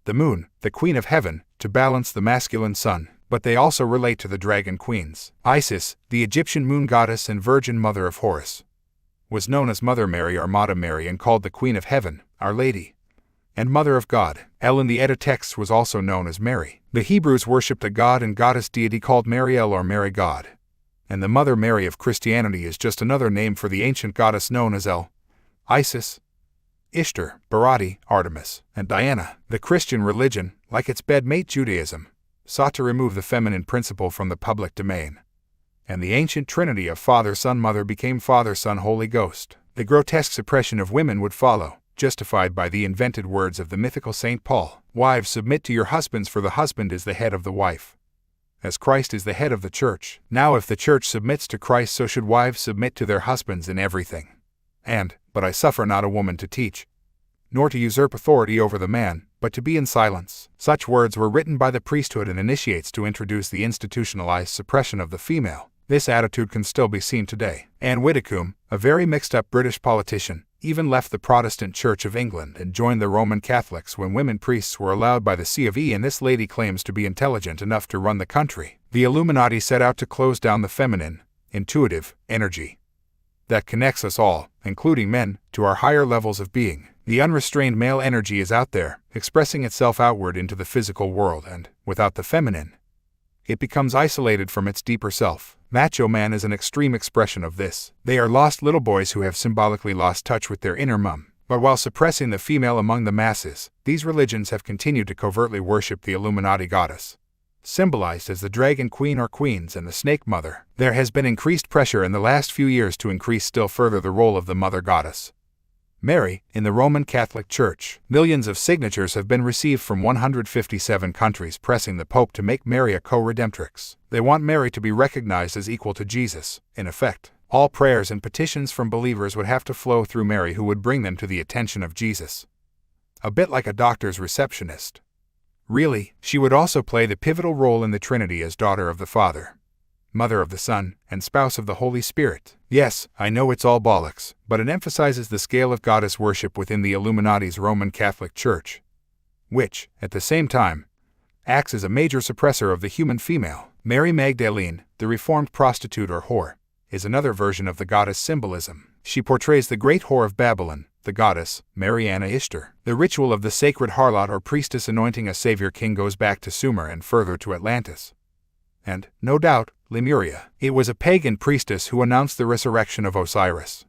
the moon, the queen of heaven, to balance the masculine sun. But they also relate to the dragon queens. Isis, the Egyptian moon goddess and virgin mother of Horus, was known as Mother Mary or Mata Mary and called the Queen of Heaven, Our Lady, and Mother of God. El in the Edda texts was also known as Mary. The Hebrews worshipped a god and goddess deity called Mariel or Mary God, and the Mother Mary of Christianity is just another name for the ancient goddess known as El, Isis, Ishtar, Barati, Artemis, and Diana. The Christian religion, like its bedmate Judaism, sought to remove the feminine principle from the public domain, and the ancient trinity of Father, Son, Mother became Father, Son, Holy Ghost. The grotesque suppression of women would follow, justified by the invented words of the mythical Saint Paul. Wives, submit to your husbands, for the husband is the head of the wife, as Christ is the head of the church. Now if the church submits to Christ, so should wives submit to their husbands in everything. But I suffer not a woman to teach, nor to usurp authority over the man, but to be in silence. Such words were written by the priesthood and initiates to introduce the institutionalized suppression of the female. This attitude can still be seen today. Anne Widdecombe, a very mixed-up British politician, even left the Protestant Church of England and joined the Roman Catholics when women priests were allowed by the C of E, and this lady claims to be intelligent enough to run the country. The Illuminati set out to close down the feminine, intuitive energy that connects us all, including men, to our higher levels of being. The unrestrained male energy is out there, expressing itself outward into the physical world, and, without the feminine, it becomes isolated from its deeper self. Macho man is an extreme expression of this. They are lost little boys who have symbolically lost touch with their inner mum. But while suppressing the female among the masses, these religions have continued to covertly worship the Illuminati goddess, symbolized as the Dragon Queen or Queens and the Snake Mother. There has been increased pressure in the last few years to increase still further the role of the Mother Goddess, Mary, in the Roman Catholic Church. Millions of signatures have been received from 157 countries pressing the Pope to make Mary a co-redemptrix. They want Mary to be recognized as equal to Jesus. In effect, all prayers and petitions from believers would have to flow through Mary, who would bring them to the attention of Jesus. A bit like a doctor's receptionist. Really, she would also play the pivotal role in the Trinity as daughter of the Father, mother of the Son, and spouse of the Holy Spirit. Yes, I know it's all bollocks, but it emphasizes the scale of goddess worship within the Illuminati's Roman Catholic Church, which, at the same time, acts as a major suppressor of the human female. Mary Magdalene, the reformed prostitute or whore, is another version of the goddess symbolism. She portrays the great whore of Babylon, the goddess, Mariana Ishtar. The ritual of the sacred harlot or priestess anointing a savior king goes back to Sumer and further to Atlantis. And, no doubt, Lemuria. It was a pagan priestess who announced the resurrection of Osiris,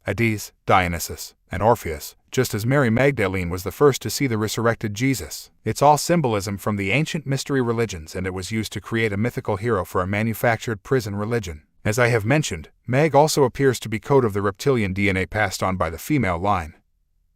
Hades, Dionysus, and Orpheus, just as Mary Magdalene was the first to see the resurrected Jesus. It's all symbolism from the ancient mystery religions, and it was used to create a mythical hero for a manufactured prison religion. As I have mentioned, Mag also appears to be code of the reptilian DNA passed on by the female line,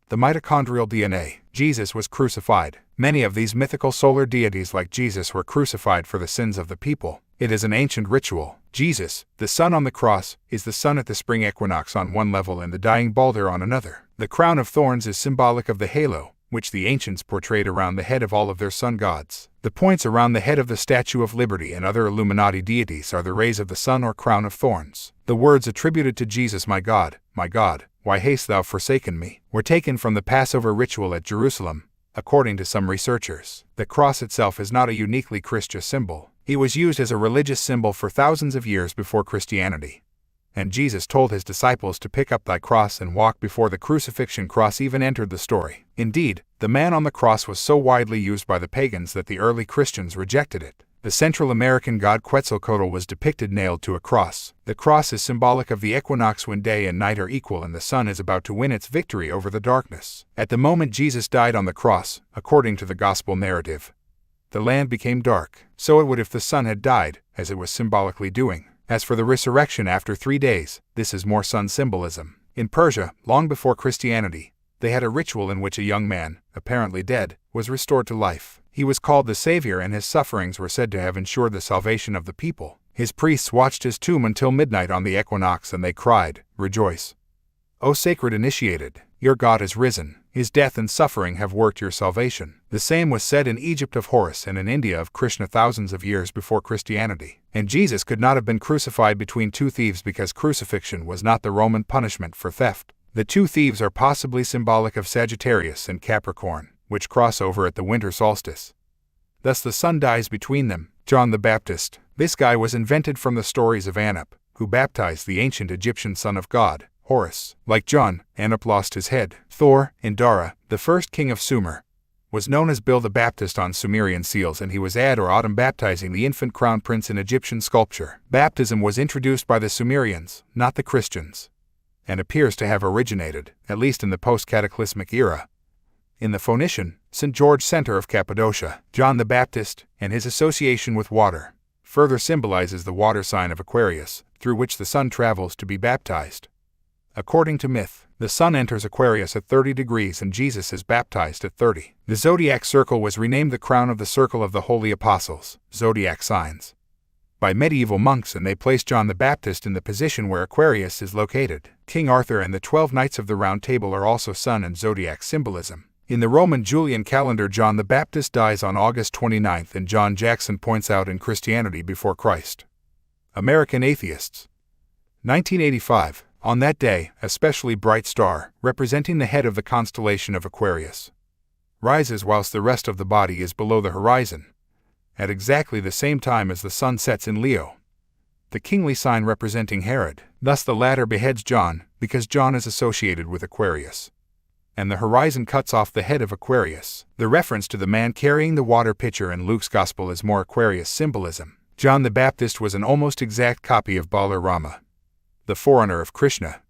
the mitochondrial DNA. Jesus was crucified. Many of these mythical solar deities like Jesus were crucified for the sins of the people. It is an ancient ritual. Jesus, the sun on the cross, is the sun at the spring equinox on one level and the dying Balder on another. The crown of thorns is symbolic of the halo, which the ancients portrayed around the head of all of their sun gods. The points around the head of the Statue of Liberty and other Illuminati deities are the rays of the sun or crown of thorns. The words attributed to Jesus, my God, why hast thou forsaken me?" were taken from the Passover ritual at Jerusalem, according to some researchers. The cross itself is not a uniquely Christian symbol. It was used as a religious symbol for thousands of years before Christianity. And Jesus told his disciples to pick up thy cross and walk before the crucifixion cross even entered the story. Indeed, the man on the cross was so widely used by the pagans that the early Christians rejected it. The Central American god Quetzalcoatl was depicted nailed to a cross. The cross is symbolic of the equinox when day and night are equal and the sun is about to win its victory over the darkness. At the moment Jesus died on the cross, according to the gospel narrative, the land became dark. So it would if the sun had died, as it was symbolically doing. As for the resurrection after 3 days, this is more sun symbolism. In Persia, long before Christianity, they had a ritual in which a young man, apparently dead, was restored to life. He was called the Savior, and his sufferings were said to have ensured the salvation of the people. His priests watched his tomb until midnight on the equinox, and they cried, "Rejoice, O sacred initiated, your God is risen. His death and suffering have worked your salvation." The same was said in Egypt of Horus and in India of Krishna thousands of years before Christianity. And Jesus could not have been crucified between two thieves because crucifixion was not the Roman punishment for theft. The two thieves are possibly symbolic of Sagittarius and Capricorn, which cross over at the winter solstice. Thus the sun dies between them. John the Baptist. This guy was invented from the stories of Anup, who baptized the ancient Egyptian son of God, Horus. Like John, Anup lost his head. Thor, Indara, the first king of Sumer, was known as Bill the Baptist on Sumerian seals, and he was Ad or Autumn baptizing the infant crown prince in Egyptian sculpture. Baptism was introduced by the Sumerians, not the Christians, and appears to have originated, at least in the post-cataclysmic era, in the Phoenician, St. George Center of Cappadocia. John the Baptist, and his association with water, further symbolizes the water sign of Aquarius, through which the sun travels to be baptized. According to myth, the sun enters Aquarius at 30 degrees and Jesus is baptized at 30. The zodiac circle was renamed the crown of the circle of the holy apostles, zodiac signs, by medieval monks, and they placed John the Baptist in the position where Aquarius is located. King Arthur and the 12 Knights of the Round Table are also sun and zodiac symbolism. In the Roman Julian calendar, John the Baptist dies on August 29th, and John Jackson points out in Christianity Before Christ. American Atheists. 1985. On that day, a specially bright star, representing the head of the constellation of Aquarius, rises whilst the rest of the body is below the horizon, at exactly the same time as the sun sets in Leo, the kingly sign representing Herod. Thus the latter beheads John, because John is associated with Aquarius, and the horizon cuts off the head of Aquarius. The reference to the man carrying the water pitcher in Luke's Gospel is more Aquarius symbolism. John the Baptist was an almost exact copy of Balarama, the forerunner of Krishna,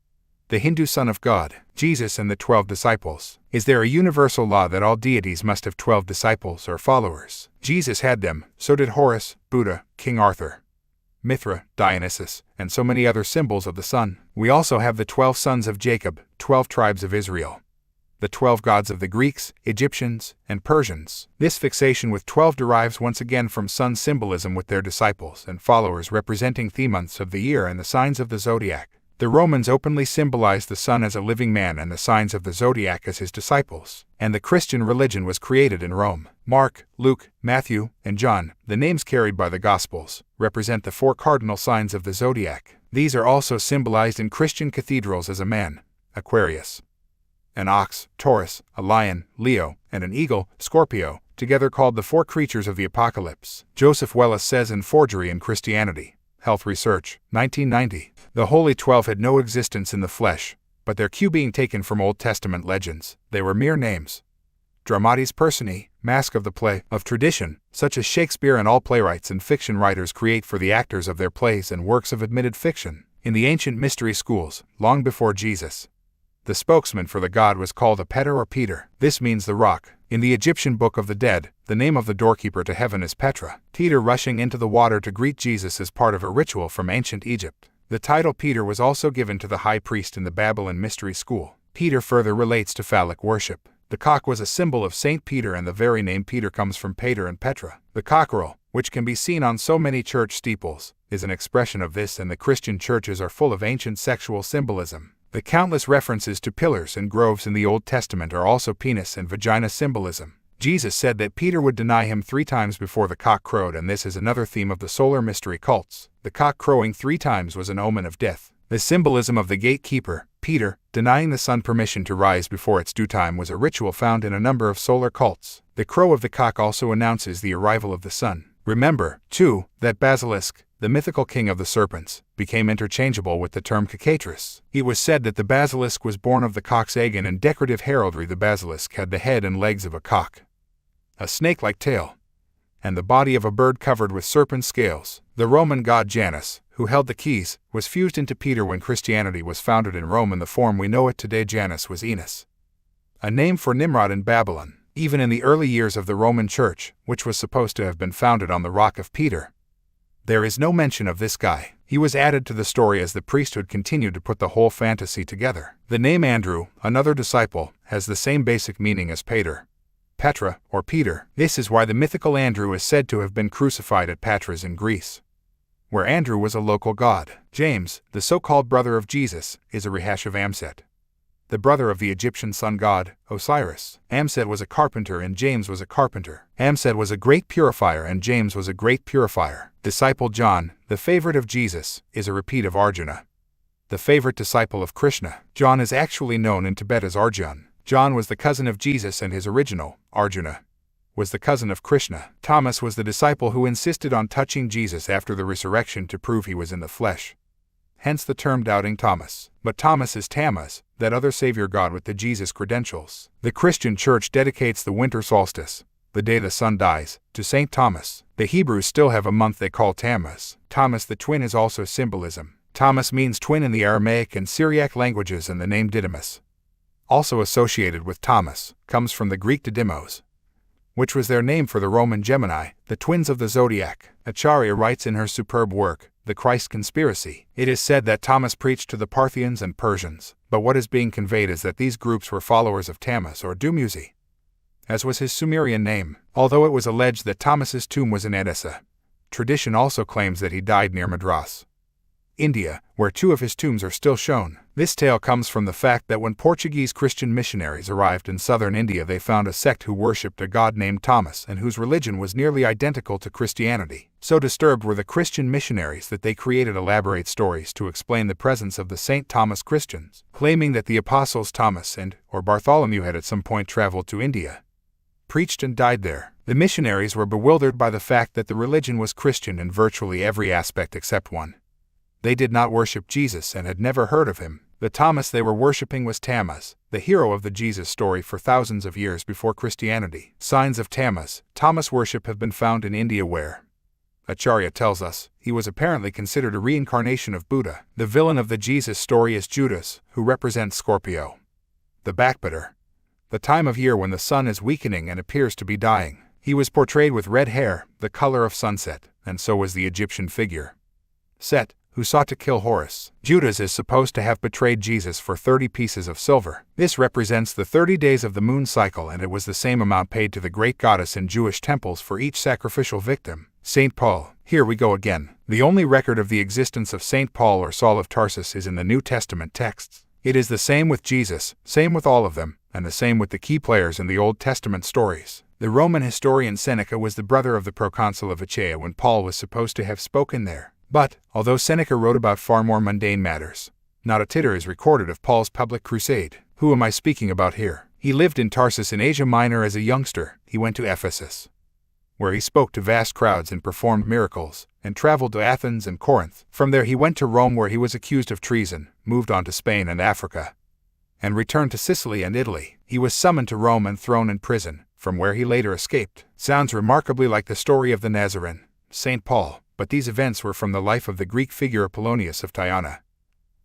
The Hindu Son of God, Jesus and the 12 disciples. Is there a universal law that all deities must have 12 disciples or followers? Jesus had them, so did Horus, Buddha, King Arthur, Mithra, Dionysus, and so many other symbols of the sun. We also have the 12 sons of Jacob, 12 tribes of Israel, the 12 gods of the Greeks, Egyptians, and Persians. This fixation with 12 derives once again from sun symbolism, with their disciples and followers representing the months of the year and the signs of the zodiac. The Romans openly symbolized the sun as a living man and the signs of the zodiac as his disciples, and the Christian religion was created in Rome. Mark, Luke, Matthew, and John, the names carried by the Gospels, represent the 4 cardinal signs of the zodiac. These are also symbolized in Christian cathedrals as a man, Aquarius, an ox, Taurus, a lion, Leo, and an eagle, Scorpio, together called the 4 creatures of the apocalypse. Joseph Wells says in Forgery in Christianity, Health Research, 1990, the Holy 12 had no existence in the flesh, but their cue being taken from Old Testament legends, they were mere names. Dramatis personae, mask of the play, of tradition, such as Shakespeare and all playwrights and fiction writers create for the actors of their plays and works of admitted fiction. In the ancient mystery schools, long before Jesus, the spokesman for the god was called a Peter or Peter. This means the rock. In the Egyptian Book of the Dead, the name of the doorkeeper to heaven is Petra. Peter rushing into the water to greet Jesus is part of a ritual from ancient Egypt. The title Peter was also given to the high priest in the Babylon mystery school. Peter further relates to phallic worship. The cock was a symbol of Saint Peter, and the very name Peter comes from Pater and Petra. The cockerel, which can be seen on so many church steeples, is an expression of this, and the Christian churches are full of ancient sexual symbolism. The countless references to pillars and groves in the Old Testament are also penis and vagina symbolism. Jesus said that Peter would deny him 3 times before the cock crowed, and this is another theme of the solar mystery cults. The cock crowing 3 times was an omen of death. The symbolism of the gatekeeper, Peter, denying the sun permission to rise before its due time was a ritual found in a number of solar cults. The crow of the cock also announces the arrival of the sun. Remember, too, that basilisk, the mythical king of the serpents, became interchangeable with the term cockatrice. It was said that the basilisk was born of the cock's egg, and in decorative heraldry the basilisk had the head and legs of a cock, a snake-like tail, and the body of a bird covered with serpent scales. The Roman god Janus, who held the keys, was fused into Peter when Christianity was founded in Rome in the form we know it today. Janus was Enos, a name for Nimrod in Babylon. Even in the early years of the Roman Church, which was supposed to have been founded on the rock of Peter, there is no mention of this guy. He was added to the story as the priesthood continued to put the whole fantasy together. The name Andrew, another disciple, has the same basic meaning as Pater, Petra, or Peter. This is why the mythical Andrew is said to have been crucified at Patras in Greece, where Andrew was a local god. James, the so-called brother of Jesus, is a rehash of Amset, the brother of the Egyptian sun god, Osiris. Amset was a carpenter and James was a carpenter. Amset was a great purifier and James was a great purifier. Disciple John, the favorite of Jesus, is a repeat of Arjuna, the favorite disciple of Krishna. John is actually known in Tibet as Arjun. John was the cousin of Jesus and his original, Arjuna, was the cousin of Krishna. Thomas was the disciple who insisted on touching Jesus after the resurrection to prove he was in the flesh, hence the term Doubting Thomas. But Thomas is Tammuz, that other savior god with the Jesus credentials. The Christian Church dedicates the winter solstice, the day the sun dies, to Saint Thomas. The Hebrews still have a month they call Tammuz. Thomas the twin is also symbolism. Thomas means twin in the Aramaic and Syriac languages, and the name Didymus, also associated with Thomas, comes from the Greek Didymos, which was their name for the Roman Gemini, the twins of the zodiac. Acharya writes in her superb work, The Christ Conspiracy, it is said that Thomas preached to the Parthians and Persians, but what is being conveyed is that these groups were followers of Tammuz or Dumuzi, as was his Sumerian name. Although it was alleged that Thomas's tomb was in Edessa, tradition also claims that he died near Madras, India, where 2 of his tombs are still shown. This tale comes from the fact that when Portuguese Christian missionaries arrived in southern India, they found a sect who worshipped a god named Thomas and whose religion was nearly identical to Christianity. So disturbed were the Christian missionaries that they created elaborate stories to explain the presence of the St. Thomas Christians, claiming that the apostles Thomas and or Bartholomew had at some point traveled to India, preached and died there. The missionaries were bewildered by the fact that the religion was Christian in virtually every aspect except one. They did not worship Jesus and had never heard of him. The Thomas they were worshipping was Tammuz, the hero of the Jesus story for thousands of years before Christianity. Signs of Tammuz. Thomas worship have been found in India where Acharya tells us, he was apparently considered a reincarnation of Buddha. The villain of the Jesus story is Judas, who represents Scorpio, the backbiter, the time of year when the sun is weakening and appears to be dying. He was portrayed with red hair, the color of sunset, and so was the Egyptian figure Set, who sought to kill Horus. Judas is supposed to have betrayed Jesus for 30 pieces of silver. This represents the 30 days of the moon cycle, and it was the same amount paid to the great goddess in Jewish temples for each sacrificial victim. St. Paul. Here we go again. The only record of the existence of St. Paul or Saul of Tarsus is in the New Testament texts. It is the same with Jesus, same with all of them, and the same with the key players in the Old Testament stories. The Roman historian Seneca was the brother of the proconsul of Achaia when Paul was supposed to have spoken there. But, although Seneca wrote about far more mundane matters, not a titter is recorded of Paul's public crusade. Who am I speaking about here? He lived in Tarsus in Asia Minor as a youngster. He went to Ephesus, where he spoke to vast crowds and performed miracles, and traveled to Athens and Corinth. From there he went to Rome, where he was accused of treason, moved on to Spain and Africa, and returned to Sicily and Italy. He was summoned to Rome and thrown in prison, from where he later escaped. Sounds remarkably like the story of the Nazarene, St. Paul, but these events were from the life of the Greek figure Apollonius of Tyana,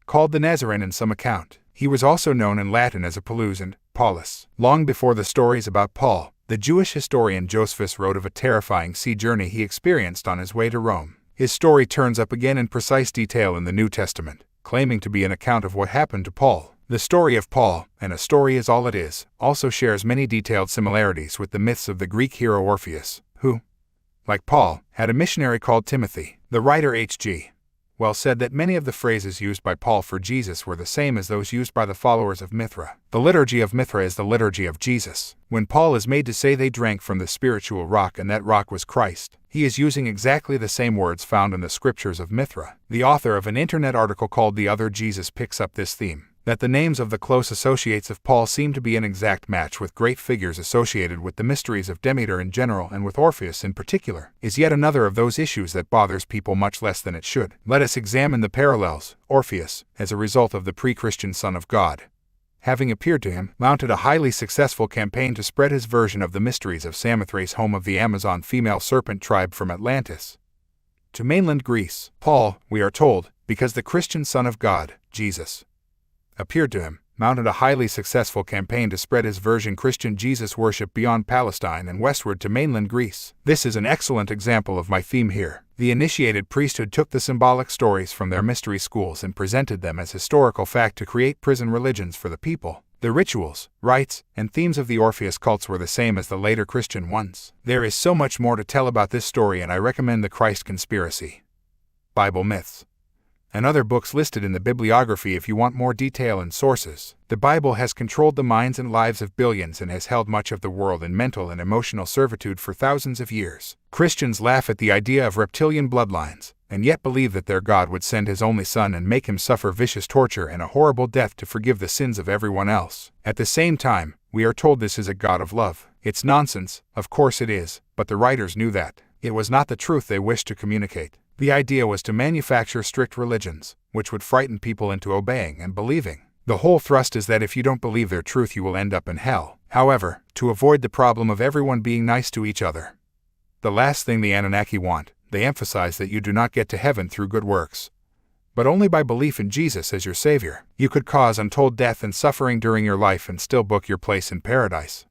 called the Nazarene in some account. He was also known in Latin as Apollos and Paulus. Long before the stories about Paul, the Jewish historian Josephus wrote of a terrifying sea journey he experienced on his way to Rome. His story turns up again in precise detail in the New Testament, claiming to be an account of what happened to Paul. The story of Paul, and a story is all it is, also shares many detailed similarities with the myths of the Greek hero Orpheus, who, like Paul, had a missionary called Timothy. The writer H.G. Wells said that many of the phrases used by Paul for Jesus were the same as those used by the followers of Mithra. The liturgy of Mithra is the liturgy of Jesus. When Paul is made to say they drank from the spiritual rock and that rock was Christ, he is using exactly the same words found in the scriptures of Mithra. The author of an internet article called The Other Jesus picks up this theme, that the names of the close associates of Paul seem to be an exact match with great figures associated with the mysteries of Demeter in general and with Orpheus in particular, is yet another of those issues that bothers people much less than it should. Let us examine the parallels. Orpheus, as a result of the pre-Christian Son of God, having appeared to him, mounted a highly successful campaign to spread his version of the mysteries of Samothrace, home of the Amazon female serpent tribe, from Atlantis to mainland Greece. Paul, we are told, because the Christian Son of God, Jesus, appeared to him, mounted a highly successful campaign to spread his version Christian Jesus worship beyond Palestine and westward to mainland Greece. This is an excellent example of my theme here. The initiated priesthood took the symbolic stories from their mystery schools and presented them as historical fact to create prison religions for the people. The rituals, rites, and themes of the Orpheus cults were the same as the later Christian ones. There is so much more to tell about this story, and I recommend The Christ Conspiracy, Bible Myths, and other books listed in the bibliography if you want more detail and sources. The Bible has controlled the minds and lives of billions and has held much of the world in mental and emotional servitude for thousands of years. Christians laugh at the idea of reptilian bloodlines, and yet believe that their God would send his only son and make him suffer vicious torture and a horrible death to forgive the sins of everyone else. At the same time, we are told this is a God of love. It's nonsense, of course it is, but the writers knew that. It was not the truth they wished to communicate. The idea was to manufacture strict religions, which would frighten people into obeying and believing. The whole thrust is that if you don't believe their truth, you will end up in hell. However, to avoid the problem of everyone being nice to each other, the last thing the Anunnaki want, they emphasize that you do not get to heaven through good works, but only by belief in Jesus as your Savior. You could cause untold death and suffering during your life and still book your place in paradise,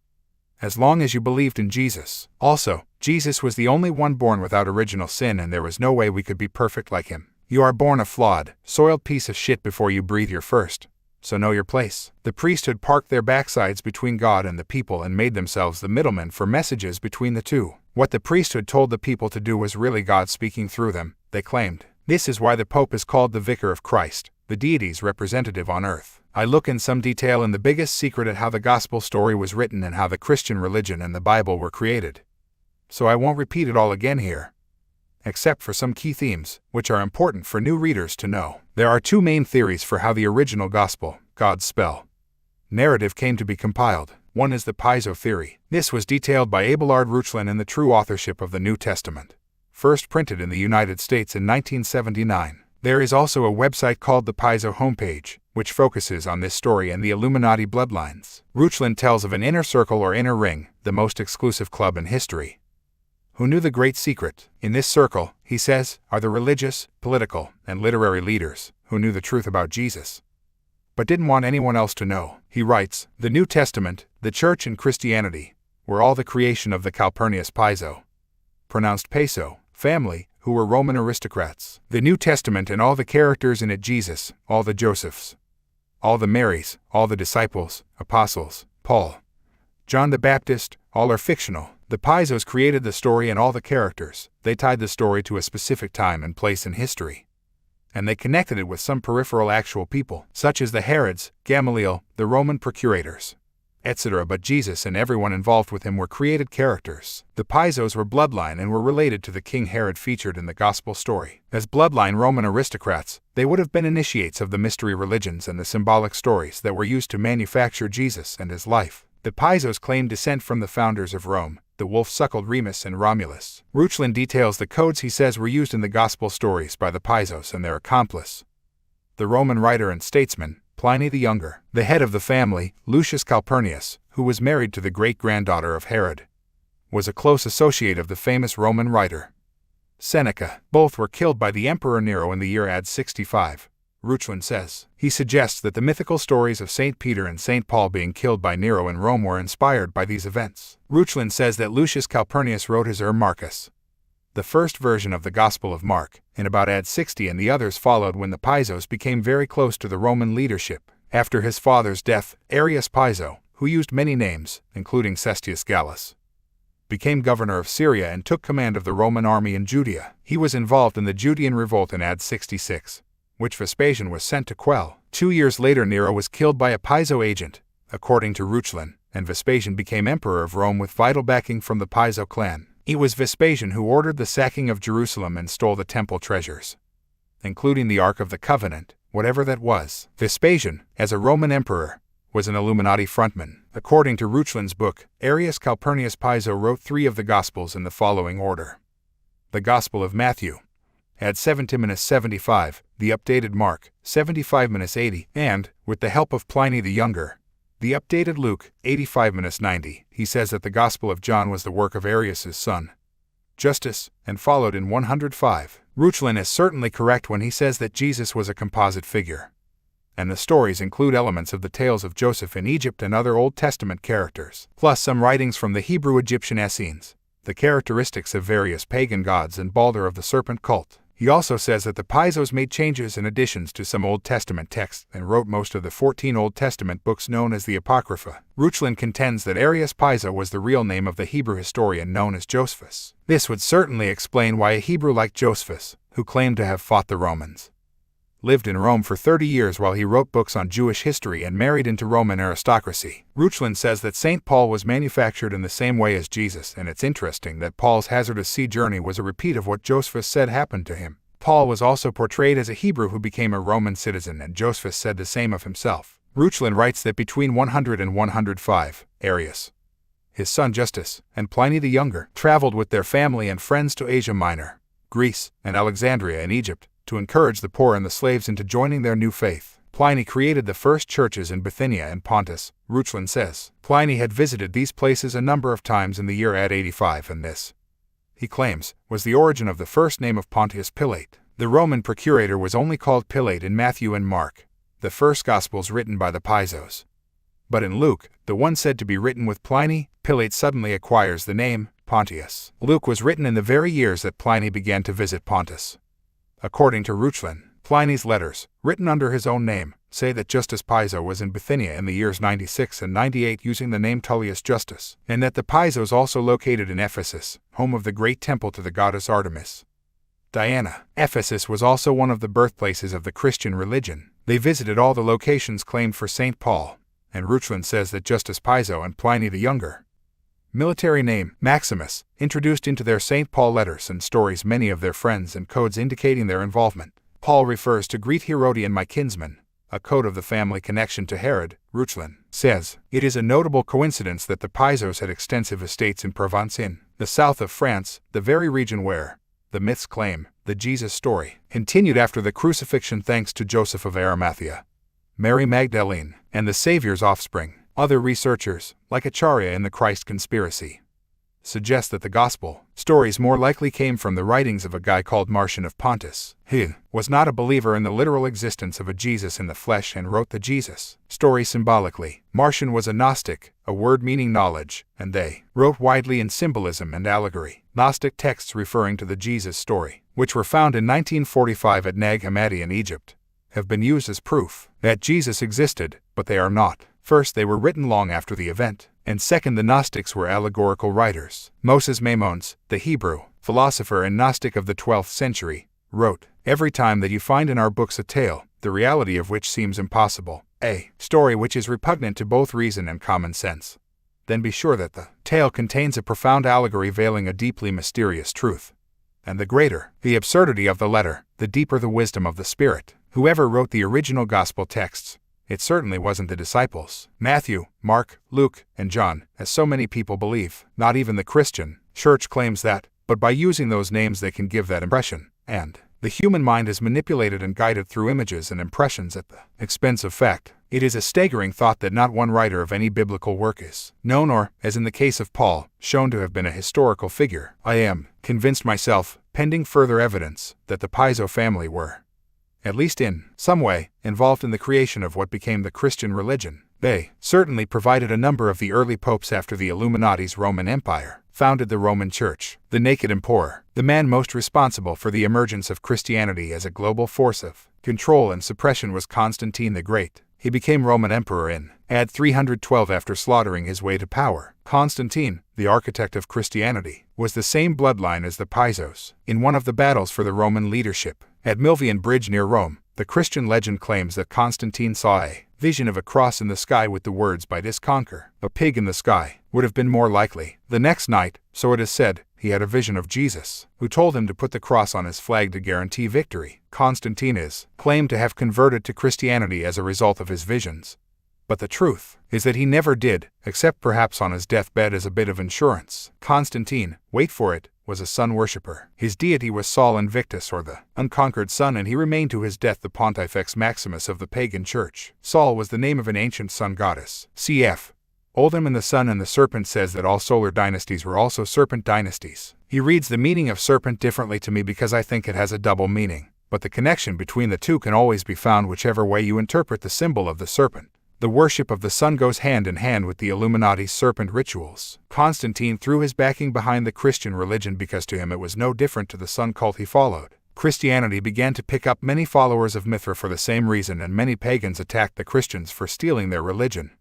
as long as you believed in Jesus. Also, Jesus was the only one born without original sin, and there was no way we could be perfect like him. You are born a flawed, soiled piece of shit before you breathe your first, so know your place. The priesthood parked their backsides between God and the people and made themselves the middlemen for messages between the two. What the priesthood told the people to do was really God speaking through them, they claimed. This is why the Pope is called the Vicar of Christ, the deity's representative on earth. I look in some detail in The Biggest Secret at how the gospel story was written and how the Christian religion and the Bible were created, so I won't repeat it all again here, except for some key themes, which are important for new readers to know. There are two main theories for how the original gospel, God's spell, narrative came to be compiled. One is the Paizo theory. This was detailed by Abelard Reuchlin in the True Authorship of the New Testament, first printed in the United States in 1979. There is also a website called the Paizo homepage, which focuses on this story and the Illuminati bloodlines. Reuchlin tells of an inner circle or inner ring, the most exclusive club in history, who knew the great secret. In this circle, he says, are the religious, political, and literary leaders, who knew the truth about Jesus, but didn't want anyone else to know. He writes, the New Testament, the Church and Christianity, were all the creation of the Calpurnius Piso, pronounced Peso, family, who were Roman aristocrats. The New Testament and all the characters in it, Jesus, all the Josephs, all the Marys, all the disciples, apostles, Paul, John the Baptist, all are fictional. The Pisos created the story and all the characters. They tied the story to a specific time and place in history, and they connected it with some peripheral actual people, such as the Herods, Gamaliel, the Roman procurators, etc. But Jesus and everyone involved with him were created characters. The Pisos were bloodline and were related to the King Herod featured in the Gospel story. As bloodline Roman aristocrats, they would have been initiates of the mystery religions and the symbolic stories that were used to manufacture Jesus and his life. The Pisos claimed descent from the founders of Rome, the wolf-suckled Remus and Romulus. Reuchlin details the codes he says were used in the Gospel stories by the Pisos and their accomplice, the Roman writer and statesman, Pliny the Younger. The head of the family, Lucius Calpurnius, who was married to the great-granddaughter of Herod, was a close associate of the famous Roman writer Seneca. Both were killed by the Emperor Nero in the year AD 65. Reuchlin says. He suggests that the mythical stories of St. Peter and St. Paul being killed by Nero in Rome were inspired by these events. Reuchlin says that Lucius Calpurnius wrote his Marcus, the first version of the Gospel of Mark, in about AD 60, and the others followed when the Pisos became very close to the Roman leadership. After his father's death, Arius Piso, who used many names, including Cestius Gallus, became governor of Syria and took command of the Roman army in Judea. He was involved in the Judean revolt in AD 66, which Vespasian was sent to quell. 2 years later, Nero was killed by a Piso agent, according to Reuchlin, and Vespasian became emperor of Rome with vital backing from the Piso clan. It was Vespasian who ordered the sacking of Jerusalem and stole the temple treasures, including the Ark of the Covenant, whatever that was. Vespasian, as a Roman emperor, was an Illuminati frontman. According to Reuchlin's book, Arius Calpurnius Piso wrote 3 of the Gospels in the following order: the Gospel of Matthew, AD 70-75, the updated Mark, 75-80, and, with the help of Pliny the Younger, the updated Luke, 85-90. He says that the Gospel of John was the work of Arius's son, Justus, and followed in 105. Reuchlin is certainly correct when he says that Jesus was a composite figure, and the stories include elements of the tales of Joseph in Egypt and other Old Testament characters, plus some writings from the Hebrew-Egyptian Essenes, the characteristics of various pagan gods, and Balder of the serpent cult. He also says that the Pisos made changes and additions to some Old Testament texts and wrote most of the 14 Old Testament books known as the Apocrypha. Reuchlin contends that Arius Piso was the real name of the Hebrew historian known as Josephus. This would certainly explain why a Hebrew like Josephus, who claimed to have fought the Romans, lived in Rome for 30 years while he wrote books on Jewish history and married into Roman aristocracy. Reuchlin says that St. Paul was manufactured in the same way as Jesus, and it's interesting that Paul's hazardous sea journey was a repeat of what Josephus said happened to him. Paul was also portrayed as a Hebrew who became a Roman citizen, and Josephus said the same of himself. Reuchlin writes that between 100 and 105, Arius, his son Justus, and Pliny the Younger traveled with their family and friends to Asia Minor, Greece, and Alexandria in Egypt, to encourage the poor and the slaves into joining their new faith. Pliny created the first churches in Bithynia and Pontus. Reuchlin says Pliny had visited these places a number of times in the year AD 85, and this, he claims, was the origin of the first name of Pontius Pilate. The Roman procurator was only called Pilate in Matthew and Mark, the first Gospels written by the Pisos. But in Luke, the one said to be written with Pliny, Pilate suddenly acquires the name Pontius. Luke was written in the very years that Pliny began to visit Pontus. According to Reuchlin, Pliny's letters, written under his own name, say that Justus Piso was in Bithynia in the years 96 and 98 using the name Tullius Justus, and that the Pisos also located in Ephesus, home of the great temple to the goddess Artemis, Diana. Ephesus was also one of the birthplaces of the Christian religion. They visited all the locations claimed for St. Paul, and Reuchlin says that Justus Piso and Pliny the Younger, military name Maximus, introduced into their St. Paul letters and stories many of their friends and codes indicating their involvement. Paul refers to Greet Herodian, my kinsman, a code of the family connection to Herod. Reuchlin says, it is a notable coincidence that the Pisos had extensive estates in Provence in the south of France, the very region where, the myths claim, the Jesus story continued after the crucifixion thanks to Joseph of Arimathea, Mary Magdalene, and the Savior's offspring. Other researchers, like Acharya in the Christ Conspiracy, suggests that the Gospel stories more likely came from the writings of a guy called Marcion of Pontus. He was not a believer in the literal existence of a Jesus in the flesh and wrote the Jesus story symbolically. Marcion was a Gnostic, a word meaning knowledge, and they wrote widely in symbolism and allegory. Gnostic texts referring to the Jesus story, which were found in 1945 at Nag Hammadi in Egypt, have been used as proof that Jesus existed, but they are not. First, they were written long after the event, and second, the Gnostics were allegorical writers. Moses Maimonides, the Hebrew philosopher and Gnostic of the 12th century, wrote, "Every time that you find in our books a tale, the reality of which seems impossible, a story which is repugnant to both reason and common sense, then be sure that the tale contains a profound allegory veiling a deeply mysterious truth. And the greater the absurdity of the letter, the deeper the wisdom of the Spirit." Whoever wrote the original gospel texts, it certainly wasn't the disciples, Matthew, Mark, Luke, and John, as so many people believe. Not even the Christian church claims that, but by using those names they can give that impression. And the human mind is manipulated and guided through images and impressions at the expense of fact. It is a staggering thought that not one writer of any biblical work is known or, as in the case of Paul, shown to have been a historical figure. I am convinced myself, pending further evidence, that the Piso family were, at least in some way, involved in the creation of what became the Christian religion. They certainly provided a number of the early popes after the Illuminati's Roman Empire founded the Roman Church. The naked emperor, the man most responsible for the emergence of Christianity as a global force of control and suppression, was Constantine the Great. He became Roman emperor in AD 312 after slaughtering his way to power. Constantine, the architect of Christianity, was the same bloodline as the Pisos. In one of the battles for the Roman leadership, at Milvian Bridge near Rome, the Christian legend claims that Constantine saw a vision of a cross in the sky with the words, "By this conquer." A pig in the sky would have been more likely. The next night, so it is said, he had a vision of Jesus, who told him to put the cross on his flag to guarantee victory. Constantine is claimed to have converted to Christianity as a result of his visions. But the truth is that he never did, except perhaps on his deathbed as a bit of insurance. Constantine, wait for it, was a sun worshipper. His deity was Sol Invictus, or the unconquered sun, and he remained to his death the Pontifex Maximus of the pagan church. Sol was the name of an ancient sun goddess. Cf. Oldham and the Sun and the Serpent says that all solar dynasties were also serpent dynasties. He reads the meaning of serpent differently to me because I think it has a double meaning, but the connection between the two can always be found whichever way you interpret the symbol of the serpent. The worship of the sun goes hand in hand with the Illuminati's serpent rituals. Constantine threw his backing behind the Christian religion because to him it was no different to the sun cult he followed. Christianity began to pick up many followers of Mithra for the same reason, and many pagans attacked the Christians for stealing their religion.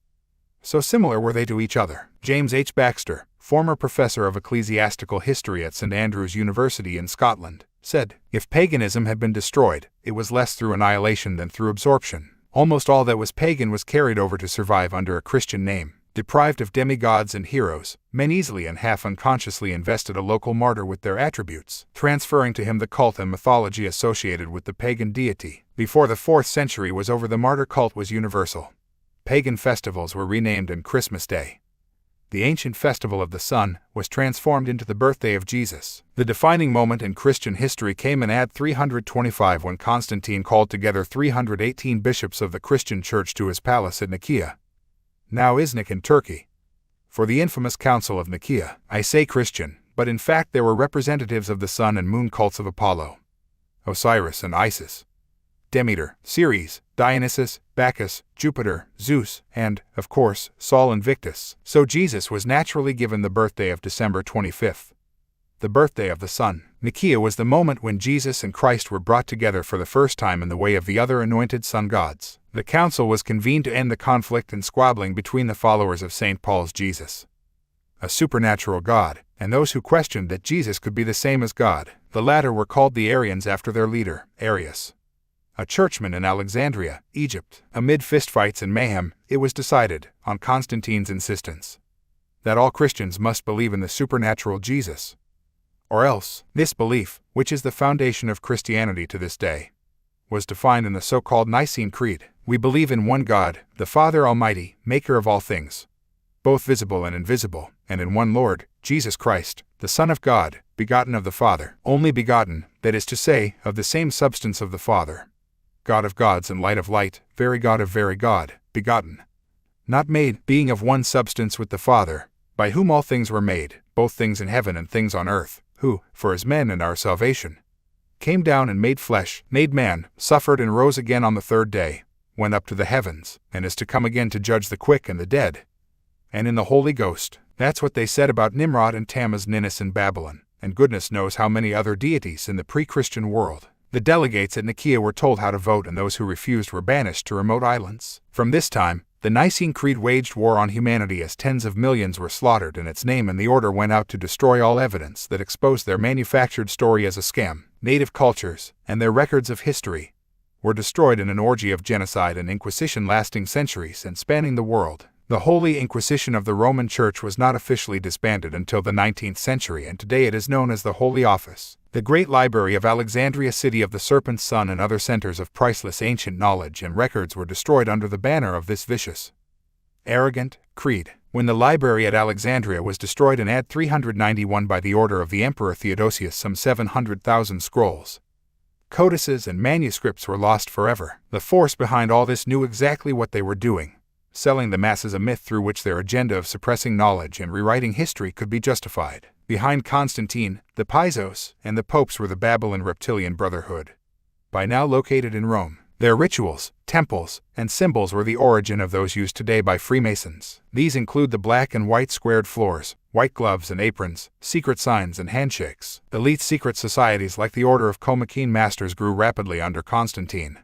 So similar were they to each other. James H. Baxter, former professor of ecclesiastical history at St. Andrews University in Scotland, said, "If paganism had been destroyed, it was less through annihilation than through absorption. Almost all that was pagan was carried over to survive under a Christian name. Deprived of demigods and heroes, men easily and half unconsciously invested a local martyr with their attributes, transferring to him the cult and mythology associated with the pagan deity. Before the 4th century was over, the martyr cult was universal. Pagan festivals were renamed, and Christmas Day, the ancient festival of the sun, was transformed into the birthday of Jesus. The defining moment in Christian history came in AD 325 when Constantine called together 318 bishops of the Christian church to his palace at Nicaea, now Iznik in Turkey, for the infamous Council of Nicaea. I say Christian, but in fact there were representatives of the sun and moon cults of Apollo, Osiris and Isis, Demeter, Ceres, Dionysus, Bacchus, Jupiter, Zeus, and, of course, Sol Invictus. So Jesus was naturally given the birthday of December 25th, the birthday of the sun. Nicaea was the moment when Jesus and Christ were brought together for the first time in the way of the other anointed sun gods. The council was convened to end the conflict and squabbling between the followers of St. Paul's Jesus, a supernatural god, and those who questioned that Jesus could be the same as God. The latter were called the Arians after their leader, Arius, a churchman in Alexandria, Egypt. Amid fistfights and mayhem, it was decided, on Constantine's insistence, that all Christians must believe in the supernatural Jesus, or else. This belief, which is the foundation of Christianity to this day, was defined in the so-called Nicene Creed. We believe in one God, the Father Almighty, maker of all things, both visible and invisible, and in one Lord, Jesus Christ, the Son of God, begotten of the Father, only begotten, that is to say, of the same substance of the Father, God of gods and light of light, very God of very God, begotten, not made, being of one substance with the Father, by whom all things were made, both things in heaven and things on earth, who, for his men and our salvation, came down and made flesh, made man, suffered and rose again on the third day, went up to the heavens, and is to come again to judge the quick and the dead. And in the Holy Ghost. That's what they said about Nimrod and Tammuz, Ninnis and Babylon, and goodness knows how many other deities in the pre-Christian world. The delegates at Icke were told how to vote, and those who refused were banished to remote islands. From this time, the Nicene Creed waged war on humanity as tens of millions were slaughtered in its name, and the order went out to destroy all evidence that exposed their manufactured story as a scam. Native cultures, and their records of history, were destroyed in an orgy of genocide and inquisition lasting centuries and spanning the world. The Holy Inquisition of the Roman Church was not officially disbanded until the 19th century, and today it is known as the Holy Office. The Great Library of Alexandria, city of the Serpent's Son, and other centers of priceless ancient knowledge and records were destroyed under the banner of this vicious, arrogant creed. When the library at Alexandria was destroyed in AD 391 by the order of the Emperor Theodosius, some 700,000 scrolls, codices, and manuscripts were lost forever. The force behind all this knew exactly what they were doing, selling the masses a myth through which their agenda of suppressing knowledge and rewriting history could be justified. Behind Constantine, the Pisos, and the popes were the Babylon Reptilian Brotherhood, by now located in Rome. Their rituals, temples, and symbols were the origin of those used today by Freemasons. These include the black and white squared floors, white gloves and aprons, secret signs and handshakes. Elite secret societies like the Order of Comiquine Masters grew rapidly under Constantine.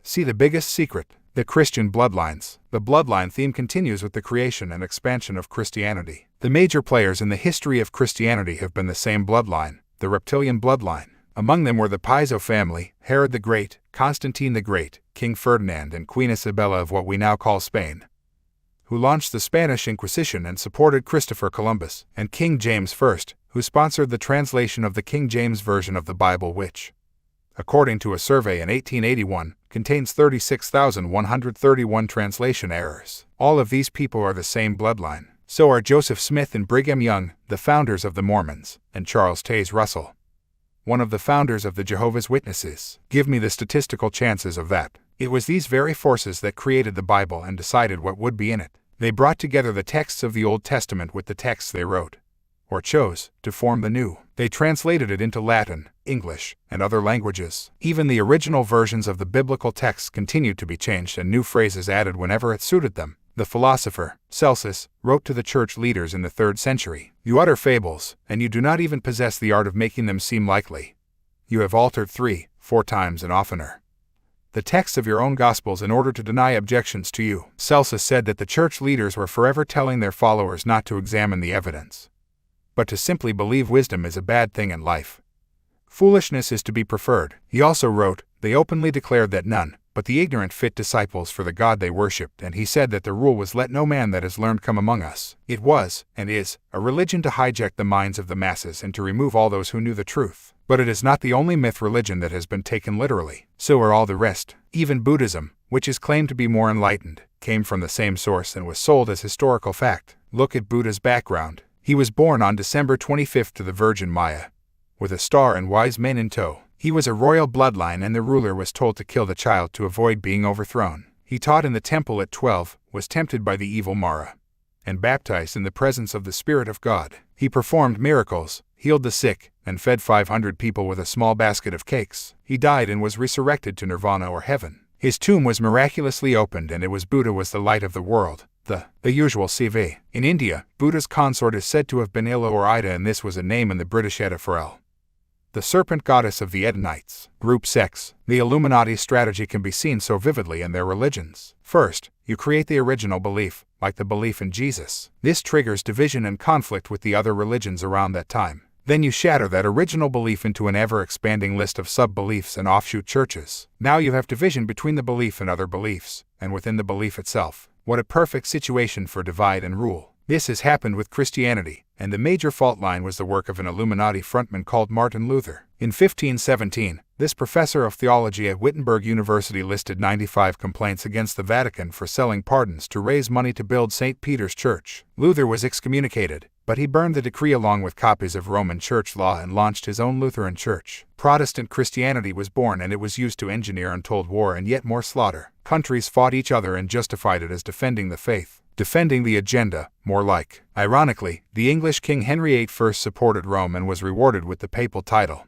See the biggest secret. The Christian bloodlines. The bloodline theme continues with the creation and expansion of Christianity. The major players in the history of Christianity have been the same bloodline, the Reptilian bloodline. Among them were the Piso family, Herod the Great, Constantine the Great, King Ferdinand, and Queen Isabella of what we now call Spain, who launched the Spanish Inquisition and supported Christopher Columbus, and King James I, who sponsored the translation of the King James Version of the Bible, which, according to a survey in 1881, contains 36,131 translation errors. All of these people are the same bloodline. So are Joseph Smith and Brigham Young, the founders of the Mormons, and Charles Taze Russell, one of the founders of the Jehovah's Witnesses. Give me the statistical chances of that. It was these very forces that created the Bible and decided what would be in it. They brought together the texts of the Old Testament with the texts they wrote, or chose, to form the New. They translated it into Latin, English, and other languages. Even the original versions of the biblical texts continued to be changed and new phrases added whenever it suited them. The philosopher, Celsus, wrote to the church leaders in the 3rd century, "You utter fables, and you do not even possess the art of making them seem likely. You have altered 3, 4 times and oftener the texts of your own Gospels in order to deny objections to you." Celsus said that the church leaders were forever telling their followers not to examine the evidence, but to simply believe. Wisdom is a bad thing in life. Foolishness is to be preferred. He also wrote, "They openly declared that none but the ignorant fit disciples for the God they worshipped," and he said that the rule was, "Let no man that is learned come among us." It was, and is, a religion to hijack the minds of the masses and to remove all those who knew the truth. But it is not the only myth religion that has been taken literally. So are all the rest. Even Buddhism, which is claimed to be more enlightened, came from the same source and was sold as historical fact. Look at Buddha's background. He was born on December 25th to the Virgin Maya, with a star and wise men in tow. He was a royal bloodline, and the ruler was told to kill the child to avoid being overthrown. He taught in the temple at 12, was tempted by the evil Mara, and baptized in the presence of the Spirit of God. He performed miracles, healed the sick, and fed 500 people with a small basket of cakes. He died and was resurrected to nirvana or heaven. His tomb was miraculously opened, and it was Buddha was the light of the world. The usual CV. In India, Buddha's consort is said to have been Ila or Ida, and this was a name in the British Edda for El, the serpent goddess of the Edenites. Group sex. The Illuminati strategy can be seen so vividly in their religions. First, you create the original belief, like the belief in Jesus. This triggers division and conflict with the other religions around that time. Then you shatter that original belief into an ever-expanding list of sub-beliefs and offshoot churches. Now you have division between the belief and other beliefs, and within the belief itself. What a perfect situation for divide and rule. This has happened with Christianity, and the major fault line was the work of an Illuminati frontman called Martin Luther. In 1517, this professor of theology at Wittenberg University listed 95 complaints against the Vatican for selling pardons to raise money to build St. Peter's Church. Luther was excommunicated, but he burned the decree along with copies of Roman Church law and launched his own Lutheran church. Protestant Christianity was born, and it was used to engineer untold war and yet more slaughter. Countries fought each other and justified it as defending the faith. defending the agenda, more like. Ironically, the English King Henry VIII first supported Rome and was rewarded with the papal title,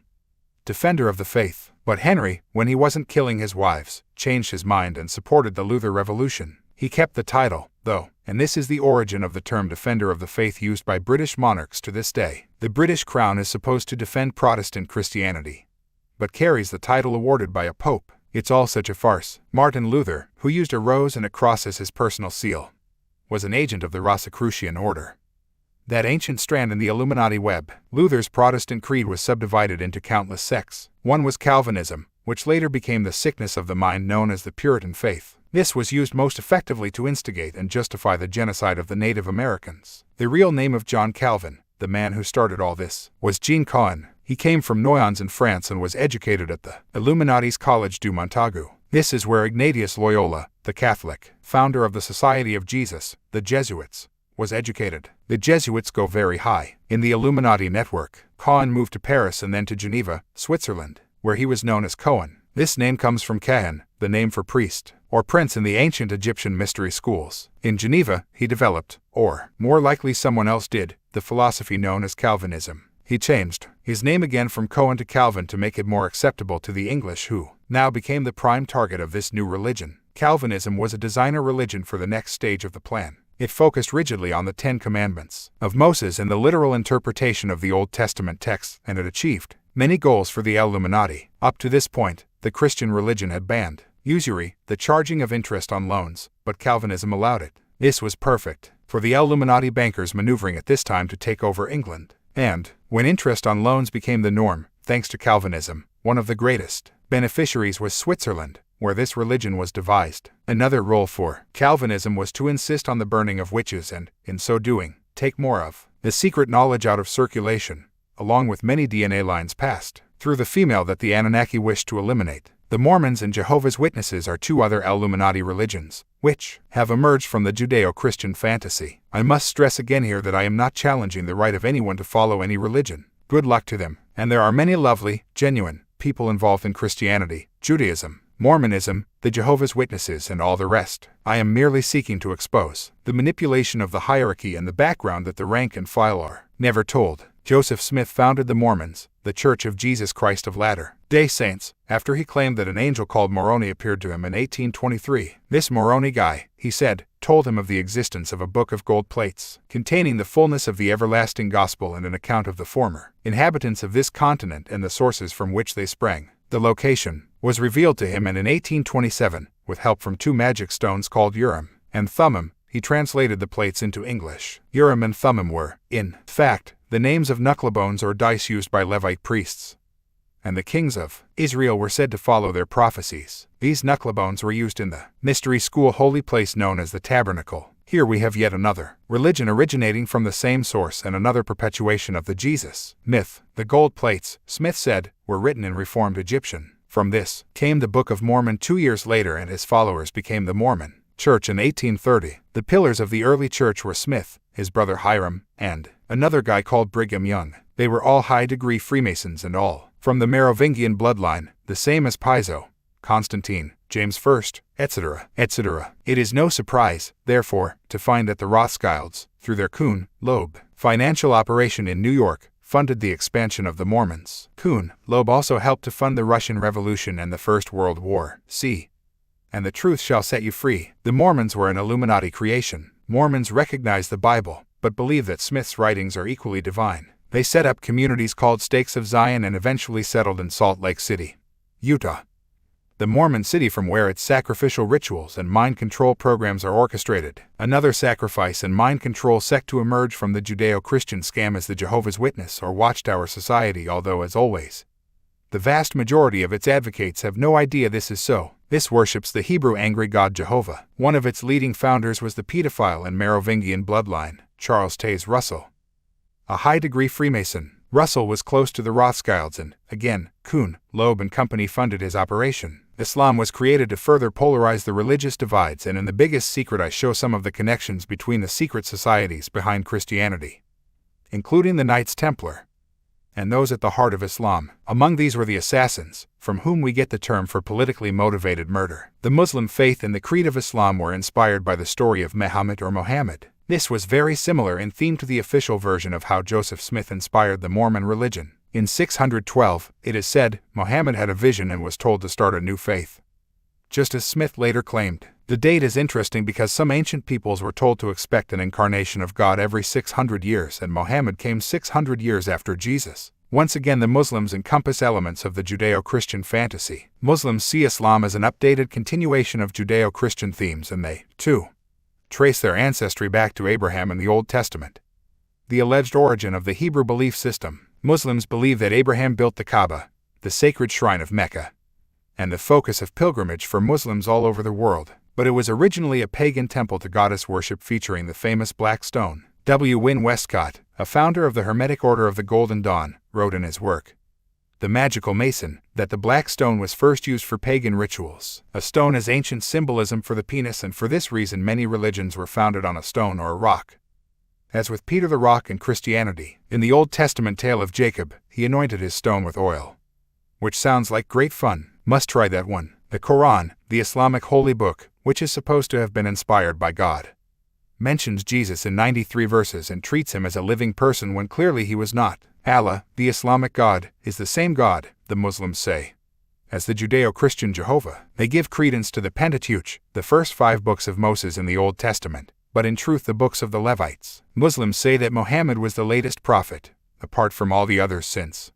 Defender of the Faith. But Henry, when he wasn't killing his wives, changed his mind and supported the Luther Revolution. He kept the title, though, and this is the origin of the term Defender of the Faith used by British monarchs to this day. The British Crown is supposed to defend Protestant Christianity, but carries the title awarded by a pope. It's all such a farce. Martin Luther, who used a rose and a cross as his personal seal, was an agent of the Rosicrucian order, that ancient strand in the Illuminati web. Luther's Protestant creed was subdivided into countless sects. One was Calvinism, which later became the sickness of the mind known as the Puritan faith. This was used most effectively to instigate and justify the genocide of the Native Americans. The real name of John Calvin, the man who started all this, was Jean Cohen. He came from Noyons in France and was educated at the Illuminati's College du Montagu. This is where Ignatius Loyola, the Catholic, founder of the Society of Jesus, the Jesuits, was educated. The Jesuits go very high in the Illuminati network. Cohen moved to Paris and then to Geneva, Switzerland, where he was known as Cohen. This name comes from Kahan, the name for priest, or prince in the ancient Egyptian mystery schools. In Geneva, he developed, or more likely someone else did, the philosophy known as Calvinism. He changed his name again from Cohen to Calvin to make it more acceptable to the English, who now became the prime target of this new religion. Calvinism was a designer religion for the next stage of the plan. It focused rigidly on the 10 Commandments of Moses and the literal interpretation of the Old Testament texts, and it achieved many goals for the Illuminati. Up to this point, the Christian religion had banned usury, the charging of interest on loans, but Calvinism allowed it. This was perfect for the Illuminati bankers maneuvering at this time to take over England. And, when interest on loans became the norm, thanks to Calvinism, one of the greatest beneficiaries was Switzerland, where this religion was devised. Another role for Calvinism was to insist on the burning of witches and, in so doing, take more of the secret knowledge out of circulation, along with many DNA lines passed through the female that the Anunnaki wished to eliminate. The Mormons and Jehovah's Witnesses are two other Illuminati religions, which have emerged from the Judeo-Christian fantasy. I must stress again here that I am not challenging the right of anyone to follow any religion. Good luck to them. And there are many lovely, genuine people involved in Christianity, Judaism, Mormonism, the Jehovah's Witnesses, and all the rest. I am merely seeking to expose the manipulation of the hierarchy and the background that the rank and file are never told. Joseph Smith founded the Mormons, the Church of Jesus Christ of Latter-day Saints, after he claimed that an angel called Moroni appeared to him in 1823. This Moroni guy, he said, told him of the existence of a book of gold plates, containing the fullness of the everlasting gospel and an account of the former inhabitants of this continent and the sources from which they sprang. The location was revealed to him, and in 1827, with help from two magic stones called Urim and Thummim, he translated the plates into English. Urim and Thummim were, in fact, the names of knucklebones or dice used by Levite priests, and the kings of Israel were said to follow their prophecies. These knucklebones were used in the mystery school holy place known as the Tabernacle. Here we have yet another religion originating from the same source and another perpetuation of the Jesus myth. The gold plates, Smith said, were written in Reformed Egyptian. From this came the Book of Mormon 2 years later, and his followers became the Mormon Church in 1830. The pillars of the early church were Smith, his brother Hiram, and another guy called Brigham Young. They were all high-degree Freemasons and all from the Merovingian bloodline, the same as Piso, Constantine, James I, etc., etc. It is no surprise, therefore, to find that the Rothschilds, through their Kuhn, Loeb, financial operation in New York, funded the expansion of the Mormons. Kuhn, Loeb also helped to fund the Russian Revolution and the First World War. See, and the truth shall set you free. The Mormons were an Illuminati creation. Mormons recognize the Bible, but believe that Smith's writings are equally divine. They set up communities called Stakes of Zion and eventually settled in Salt Lake City, Utah, the Mormon city from where its sacrificial rituals and mind control programs are orchestrated. Another sacrifice and mind control sect to emerge from the Judeo-Christian scam is the Jehovah's Witness or Watchtower Society, although, as always, the vast majority of its advocates have no idea this is so. This worships the Hebrew angry god Jehovah. One of its leading founders was the pedophile and Merovingian bloodline, Charles Taze Russell, a high-degree Freemason. Russell was close to the Rothschilds and, again, Kuhn, Loeb and company funded his operation. Islam was created to further polarize the religious divides, and in The Biggest Secret I show some of the connections between the secret societies behind Christianity, including the Knights Templar and those at the heart of Islam. Among these were the assassins, from whom we get the term for politically motivated murder. The Muslim faith and the creed of Islam were inspired by the story of Muhammad or Mohammed. This was very similar in theme to the official version of how Joseph Smith inspired the Mormon religion. In 612, it is said, Mohammed had a vision and was told to start a new faith. Just as Smith later claimed. The date is interesting because some ancient peoples were told to expect an incarnation of God every 600 years, and Mohammed came 600 years after Jesus. Once again, the Muslims encompass elements of the Judeo-Christian fantasy. Muslims see Islam as an updated continuation of Judeo-Christian themes, and they, too, trace their ancestry back to Abraham in the Old Testament. The alleged origin of the Hebrew belief system. Muslims believe that Abraham built the Kaaba, the sacred shrine of Mecca, and the focus of pilgrimage for Muslims all over the world. But it was originally a pagan temple to goddess worship featuring the famous black stone. W. Wynne Westcott, a founder of the Hermetic Order of the Golden Dawn, wrote in his work, The Magical Mason, that the black stone was first used for pagan rituals. A stone has ancient symbolism for the penis, and for this reason many religions were founded on a stone or a rock. As with Peter the Rock in Christianity, in the Old Testament tale of Jacob, he anointed his stone with oil. Which sounds like great fun. Must try that one. The Quran, the Islamic holy book, which is supposed to have been inspired by God, mentions Jesus in 93 verses and treats him as a living person when clearly he was not. Allah, the Islamic God, is the same God, the Muslims say, as the Judeo-Christian Jehovah. They give credence to the Pentateuch, the first 5 books of Moses in the Old Testament, but in truth the books of the Levites. Muslims say that Muhammad was the latest prophet, apart from all the others since,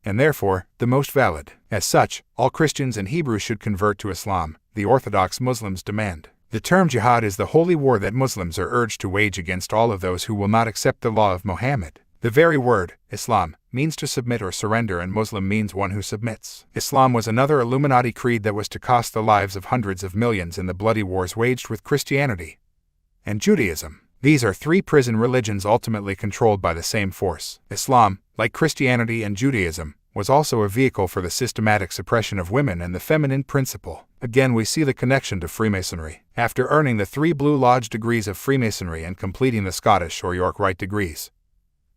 and therefore, the most valid. As such, all Christians and Hebrews should convert to Islam, the Orthodox Muslims demand. The term jihad is the holy war that Muslims are urged to wage against all of those who will not accept the law of Muhammad. The very word, Islam, means to submit or surrender, and Muslim means one who submits. Islam was another Illuminati creed that was to cost the lives of hundreds of millions in the bloody wars waged with Christianity and Judaism. These are 3 prison religions ultimately controlled by the same force. Islam, like Christianity and Judaism, was also a vehicle for the systematic suppression of women and the feminine principle. Again, we see the connection to Freemasonry. After earning the 3 Blue Lodge degrees of Freemasonry and completing the Scottish or York Rite degrees,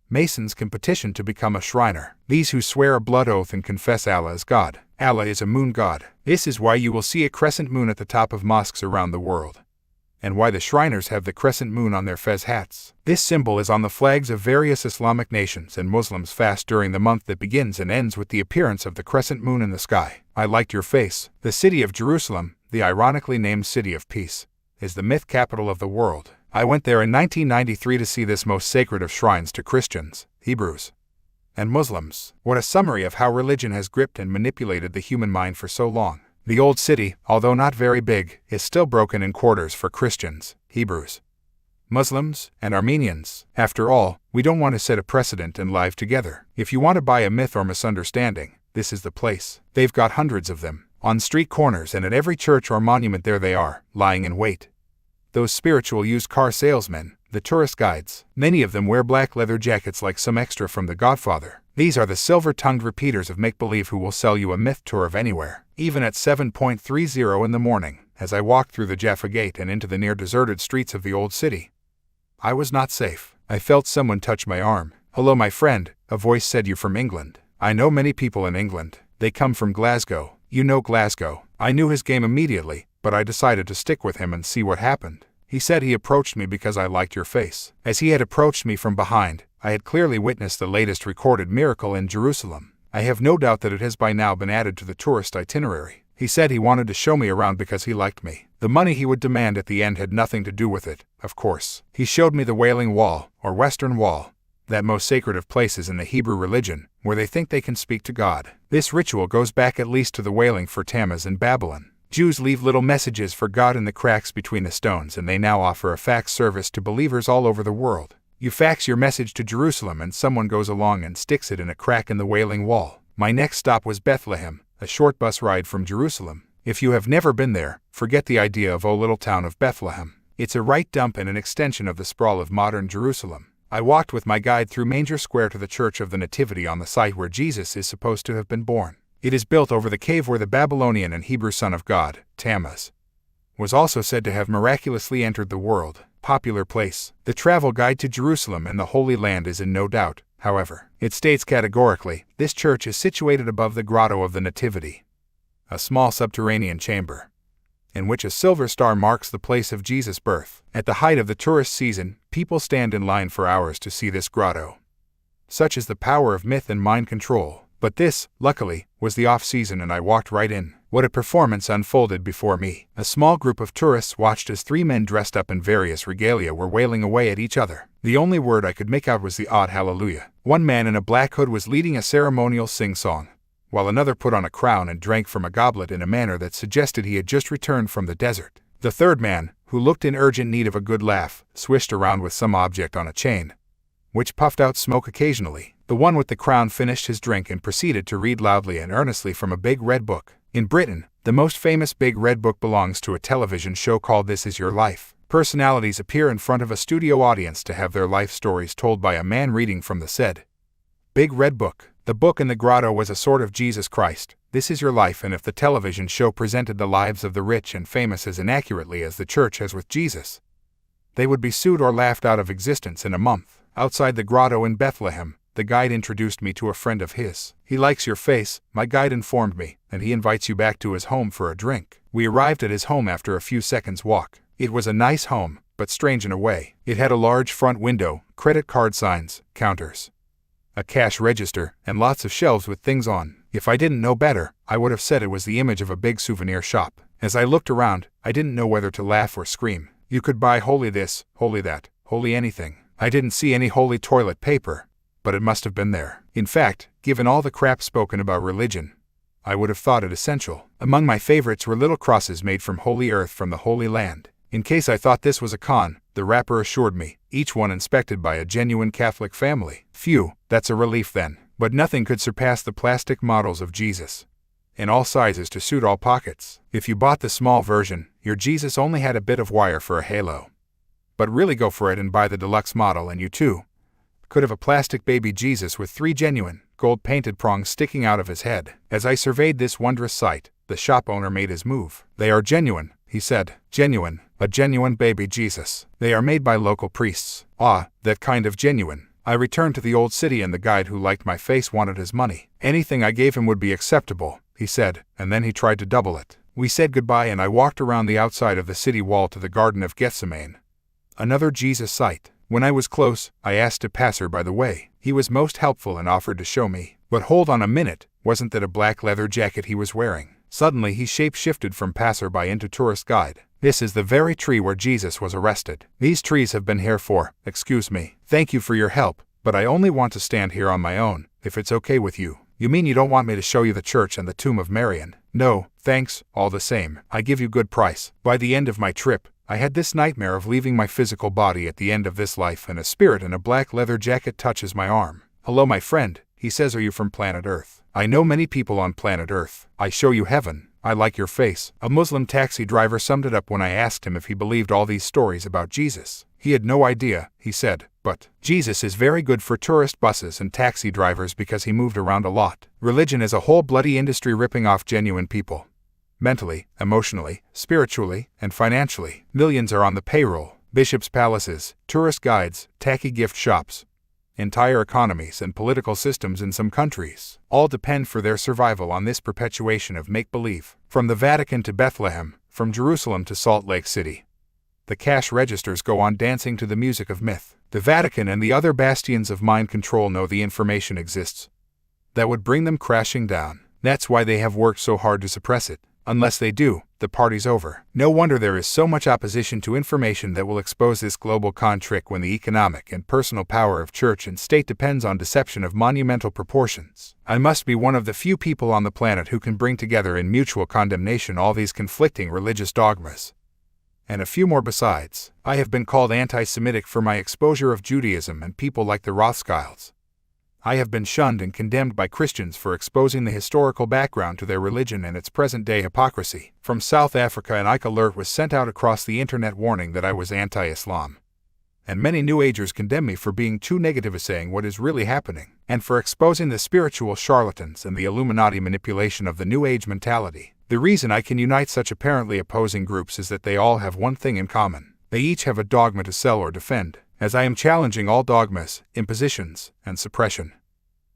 Masons can petition to become a Shriner. These who swear a blood oath and confess Allah as God. Allah is a moon god. This is why you will see a crescent moon at the top of mosques around the world, and why the Shriners have the crescent moon on their fez hats. This symbol is on the flags of various Islamic nations, and Muslims fast during the month that begins and ends with the appearance of the crescent moon in the sky. I liked your face. The city of Jerusalem, the ironically named City of Peace, is the myth capital of the world. I went there in 1993 to see this most sacred of shrines to Christians, Hebrews, and Muslims. What a summary of how religion has gripped and manipulated the human mind for so long. The old city, although not very big, is still broken in quarters for Christians, Hebrews, Muslims, and Armenians. After all, we don't want to set a precedent and live together. If you want to buy a myth or misunderstanding, this is the place. They've got hundreds of them, on street corners and at every church or monument. There they are, lying in wait. Those spiritual used car salesmen, the tourist guides. Many of them wear black leather jackets like some extra from The Godfather. These are the silver-tongued repeaters of make-believe who will sell you a myth tour of anywhere. Even at 7:30 in the morning, as I walked through the Jaffa Gate and into the near-deserted streets of the old city, I was not safe. I felt someone touch my arm. "Hello, my friend," a voice said. "You from England?" I know many people in England. They come from Glasgow. You know Glasgow. I knew his game immediately, but I decided to stick with him and see what happened. He said he approached me because I liked your face. As he had approached me from behind, I had clearly witnessed the latest recorded miracle in Jerusalem. I have no doubt that it has by now been added to the tourist itinerary. He said he wanted to show me around because he liked me. The money he would demand at the end had nothing to do with it, of course. He showed me the Wailing Wall, or Western Wall, that most sacred of places in the Hebrew religion, where they think they can speak to God. This ritual goes back at least to the wailing for Tammuz in Babylon. Jews leave little messages for God in the cracks between the stones, and they now offer a fax service to believers all over the world. You fax your message to Jerusalem and someone goes along and sticks it in a crack in the Wailing Wall. My next stop was Bethlehem, a short bus ride from Jerusalem. If you have never been there, forget the idea of "oh little town of Bethlehem." It's a right dump and an extension of the sprawl of modern Jerusalem. I walked with my guide through Manger Square to the Church of the Nativity on the site where Jesus is supposed to have been born. It is built over the cave where the Babylonian and Hebrew son of God, Tammuz, was also said to have miraculously entered the world. Popular place. The travel guide to Jerusalem and the Holy Land is in no doubt. however. It states categorically, this church is situated above the Grotto of the Nativity, a small subterranean chamber, in which a silver star marks the place of Jesus' birth. At the height of the tourist season, people stand in line for hours to see this grotto. Such is the power of myth and mind control. But this, luckily, was the off-season and I walked right in. What a performance unfolded before me. A small group of tourists watched as 3 men dressed up in various regalia were wailing away at each other. The only word I could make out was the odd hallelujah. One man in a black hood was leading a ceremonial sing-song, while another put on a crown and drank from a goblet in a manner that suggested he had just returned from the desert. The third man, who looked in urgent need of a good laugh, swished around with some object on a chain, which puffed out smoke occasionally. The one with the crown finished his drink and proceeded to read loudly and earnestly from a big red book. In Britain, the most famous big red book belongs to a television show called This Is Your Life. Personalities appear in front of a studio audience to have their life stories told by a man reading from the said big red book. The book in the grotto was a sort of Jesus Christ, This Is Your Life, and if the television show presented the lives of the rich and famous as inaccurately as the church has with Jesus, they would be sued or laughed out of existence in a month. Outside the grotto in Bethlehem, the guide introduced me to a friend of his. He likes your face, my guide informed me, and he invites you back to his home for a drink. We arrived at his home after a few seconds' walk. It was a nice home, but strange in a way. It had a large front window, credit card signs, counters, a cash register, and lots of shelves with things on. If I didn't know better, I would have said it was the image of a big souvenir shop. As I looked around, I didn't know whether to laugh or scream. You could buy holy this, holy that, holy anything. I didn't see any holy toilet paper, but it must have been there. In fact, given all the crap spoken about religion, I would have thought it essential. Among my favorites were little crosses made from holy earth from the Holy Land. In case I thought this was a con, the wrapper assured me, each one inspected by a genuine Catholic family. Phew, that's a relief then. But nothing could surpass the plastic models of Jesus, in all sizes to suit all pockets. If you bought the small version, your Jesus only had a bit of wire for a halo. But really go for it and buy the deluxe model and you too could have a plastic baby Jesus with 3 genuine, gold-painted prongs sticking out of his head. As I surveyed this wondrous sight, the shop owner made his move. They are genuine, he said. Genuine, a genuine baby Jesus. They are made by local priests. Ah, that kind of genuine. I returned to the old city and the guide who liked my face wanted his money. Anything I gave him would be acceptable, he said, and then he tried to double it. We said goodbye and I walked around the outside of the city wall to the Garden of Gethsemane, another Jesus site. When I was close, I asked a passer by the way. He was most helpful and offered to show me. But hold on a minute, wasn't that a black leather jacket he was wearing? Suddenly he shape-shifted from passerby into tourist guide. This is the very tree where Jesus was arrested. These trees have been here for, excuse me, thank you for your help, but I only want to stand here on my own, if it's okay with you. You mean you don't want me to show you the church and the tomb of Marian? No, thanks, all the same. I give you good price. By the end of my trip, I had this nightmare of leaving my physical body at the end of this life and a spirit in a black leather jacket touches my arm. Hello my friend, he says, are you from planet Earth? I know many people on planet Earth. I show you heaven. I like your face. A Muslim taxi driver summed it up when I asked him if he believed all these stories about Jesus. He had no idea, he said, but Jesus is very good for tourist buses and taxi drivers because he moved around a lot. Religion is a whole bloody industry ripping off genuine people. Mentally, emotionally, spiritually, and financially. Millions are on the payroll. Bishops' palaces, tourist guides, tacky gift shops, entire economies and political systems in some countries all depend for their survival on this perpetuation of make-believe. From the Vatican to Bethlehem, from Jerusalem to Salt Lake City, the cash registers go on dancing to the music of myth. The Vatican and the other bastions of mind control know the information exists that would bring them crashing down. That's why they have worked so hard to suppress it. Unless they do, the party's over. No wonder there is so much opposition to information that will expose this global con trick when the economic and personal power of church and state depends on deception of monumental proportions. I must be one of the few people on the planet who can bring together in mutual condemnation all these conflicting religious dogmas, and a few more besides. I have been called anti-Semitic for my exposure of Judaism and people like the Rothschilds. I have been shunned and condemned by Christians for exposing the historical background to their religion and its present-day hypocrisy. From South Africa, an Icke alert was sent out across the internet warning that I was anti-Islam. And many New Agers condemn me for being too negative at saying what is really happening, and for exposing the spiritual charlatans and the Illuminati manipulation of the New Age mentality. The reason I can unite such apparently opposing groups is that they all have one thing in common. They each have a dogma to sell or defend, As I am challenging all dogmas, impositions, and suppression,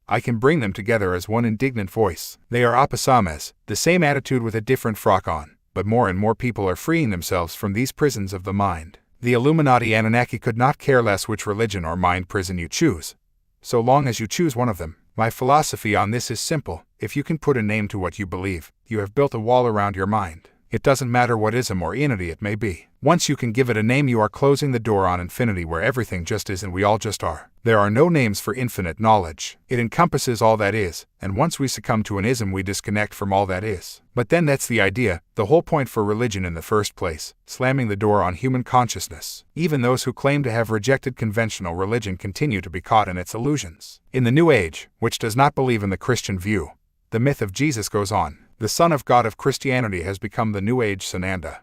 I can bring them together as one indignant voice. They are opposames, the same attitude with a different frock on, but more and more people are freeing themselves from these prisons of the mind. The Illuminati Anunnaki could not care less which religion or mind prison you choose, so long as you choose one of them. My philosophy on this is simple: if you can put a name to what you believe, you have built a wall around your mind. It doesn't matter what ism or entity it may be. Once you can give it a name, you are closing the door on infinity, where everything just is and we all just are. There are no names for infinite knowledge. It encompasses all that is, and once we succumb to an ism, we disconnect from all that is. But then that's the idea, the whole point for religion in the first place, slamming the door on human consciousness. Even those who claim to have rejected conventional religion continue to be caught in its illusions. In the New Age, which does not believe in the Christian view, the myth of Jesus goes on. The Son of God of Christianity has become the New Age Sananda,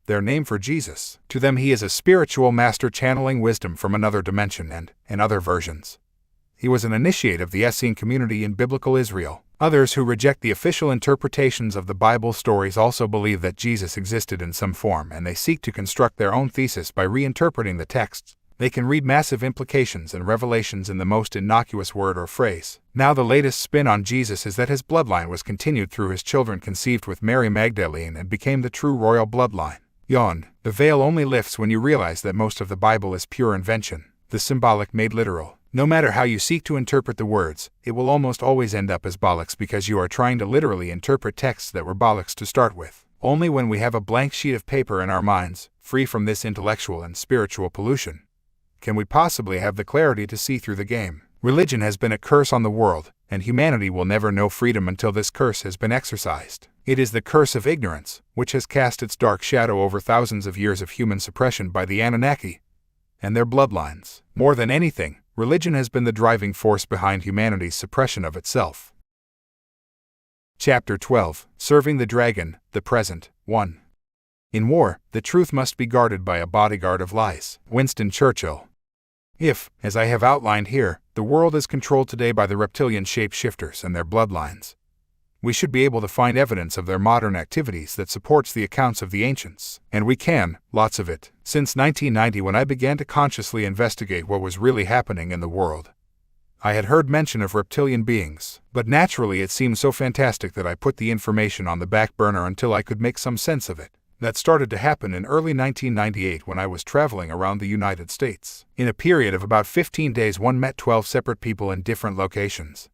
their name for Jesus. To them he is a spiritual master channeling wisdom from another dimension and, in other versions, he was an initiate of the Essene community in biblical Israel. Others who reject the official interpretations of the Bible stories also believe that Jesus existed in some form, and they seek to construct their own thesis by reinterpreting the texts. They can read massive implications and revelations in the most innocuous word or phrase. Now the latest spin on Jesus is that his bloodline was continued through his children conceived with Mary Magdalene and became the true royal bloodline. Yawn. The veil only lifts when you realize that most of the Bible is pure invention, the symbolic made literal. No matter how you seek to interpret the words, it will almost always end up as bollocks, because you are trying to literally interpret texts that were bollocks to start with. Only when we have a blank sheet of paper in our minds, free from this intellectual and spiritual pollution, can we possibly have the clarity to see through the game. Religion has been a curse on the world, and humanity will never know freedom until this curse has been exorcised. It is the curse of ignorance, which has cast its dark shadow over thousands of years of human suppression by the Anunnaki and their bloodlines. More than anything, religion has been the driving force behind humanity's suppression of itself. Chapter 12. Serving the Dragon, the Present. 1. In war, the truth must be guarded by a bodyguard of lies. Winston Churchill. If, as I have outlined here, the world is controlled today by the reptilian shapeshifters and their bloodlines, we should be able to find evidence of their modern activities that supports the accounts of the ancients. And we can, lots of it. Since 1990, when I began to consciously investigate what was really happening in the world, I had heard mention of reptilian beings, but naturally it seemed so fantastic that I put the information on the back burner until I could make some sense of it. That started to happen in early 1998 when I was traveling around the United States. In a period of about 15 days, one met 12 separate people in different locations,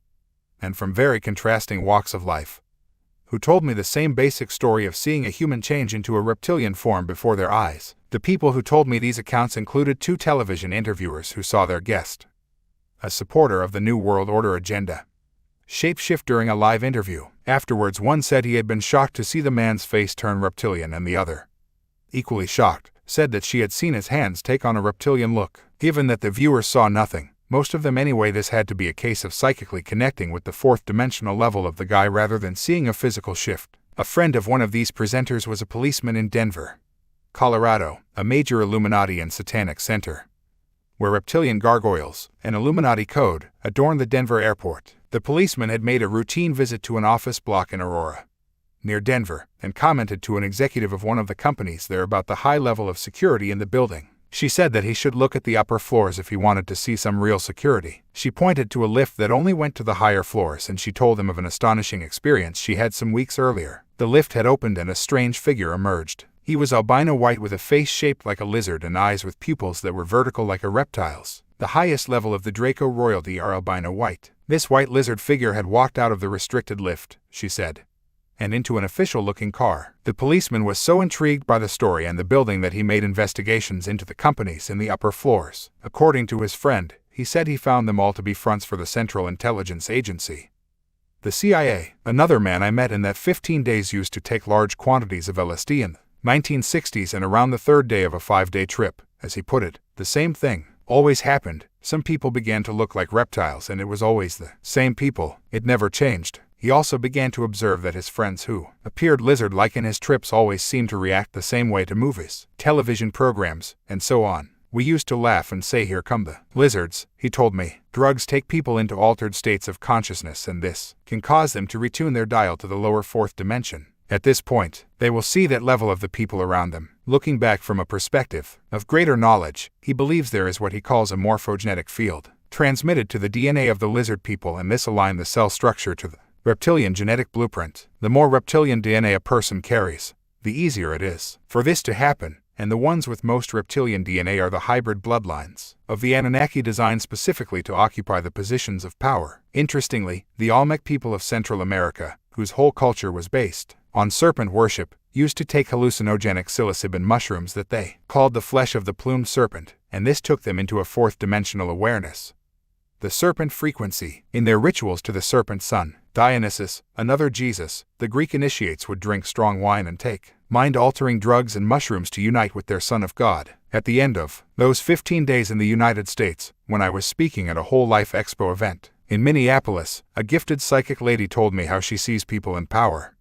and from very contrasting walks of life, who told me the same basic story of seeing a human change into a reptilian form before their eyes. The people who told me these accounts included 2 television interviewers who saw their guest, a supporter of the New World Order agenda, shapeshift during a live interview. Afterwards, one said he had been shocked to see the man's face turn reptilian, and the other, equally shocked, said that she had seen his hands take on a reptilian look. Given that the viewers saw nothing, most of them anyway, this had to be a case of psychically connecting with the 4th dimensional level of the guy rather than seeing a physical shift. A friend of one of these presenters was a policeman in Denver, Colorado, a major Illuminati and Satanic center, where reptilian gargoyles, an Illuminati code, adorned the Denver airport. The policeman had made a routine visit to an office block in Aurora, near Denver, and commented to an executive of one of the companies there about the high level of security in the building. She said that he should look at the upper floors if he wanted to see some real security. She pointed to a lift that only went to the higher floors, and she told him of an astonishing experience she had some weeks earlier. The lift had opened and a strange figure emerged. He was albino white with a face shaped like a lizard and eyes with pupils that were vertical like a reptile's. The highest level of the Draco royalty are albino white. This white lizard figure had walked out of the restricted lift, she said, and into an official-looking car. The policeman was so intrigued by the story and the building that he made investigations into the companies in the upper floors. According to his friend, he said he found them all to be fronts for the Central Intelligence Agency, the CIA. Another man I met in that 15 days used to take large quantities of LSD in the 1960s, and around the 3rd day of a 5-day trip, as he put it, the same thing always happened. Some people began to look like reptiles, and it was always the same people. It never changed. He also began to observe that his friends who appeared lizard-like in his trips always seemed to react the same way to movies, television programs, and so on. We used to laugh and say, "Here come the lizards," he told me. Drugs take people into altered states of consciousness, and this can cause them to retune their dial to the lower 4th dimension. At this point, they will see that level of the people around them. Looking back from a perspective of greater knowledge, he believes there is what he calls a morphogenetic field, transmitted to the DNA of the lizard people, and this aligns the cell structure to the reptilian genetic blueprint. The more reptilian DNA a person carries, the easier it is for this to happen, and the ones with most reptilian DNA are the hybrid bloodlines of the Anunnaki, designed specifically to occupy the positions of power. Interestingly, the Olmec people of Central America, whose whole culture was based on serpent worship, used to take hallucinogenic psilocybin mushrooms that they called the flesh of the plumed serpent, and this took them into a fourth-dimensional awareness, the serpent frequency. In their rituals to the serpent son, Dionysus, another Jesus, the Greek initiates would drink strong wine and take mind-altering drugs and mushrooms to unite with their Son of God. At the end of those 15 days in the United States, when I was speaking at a Whole Life Expo event in Minneapolis, a gifted psychic lady told me how she sees people in power,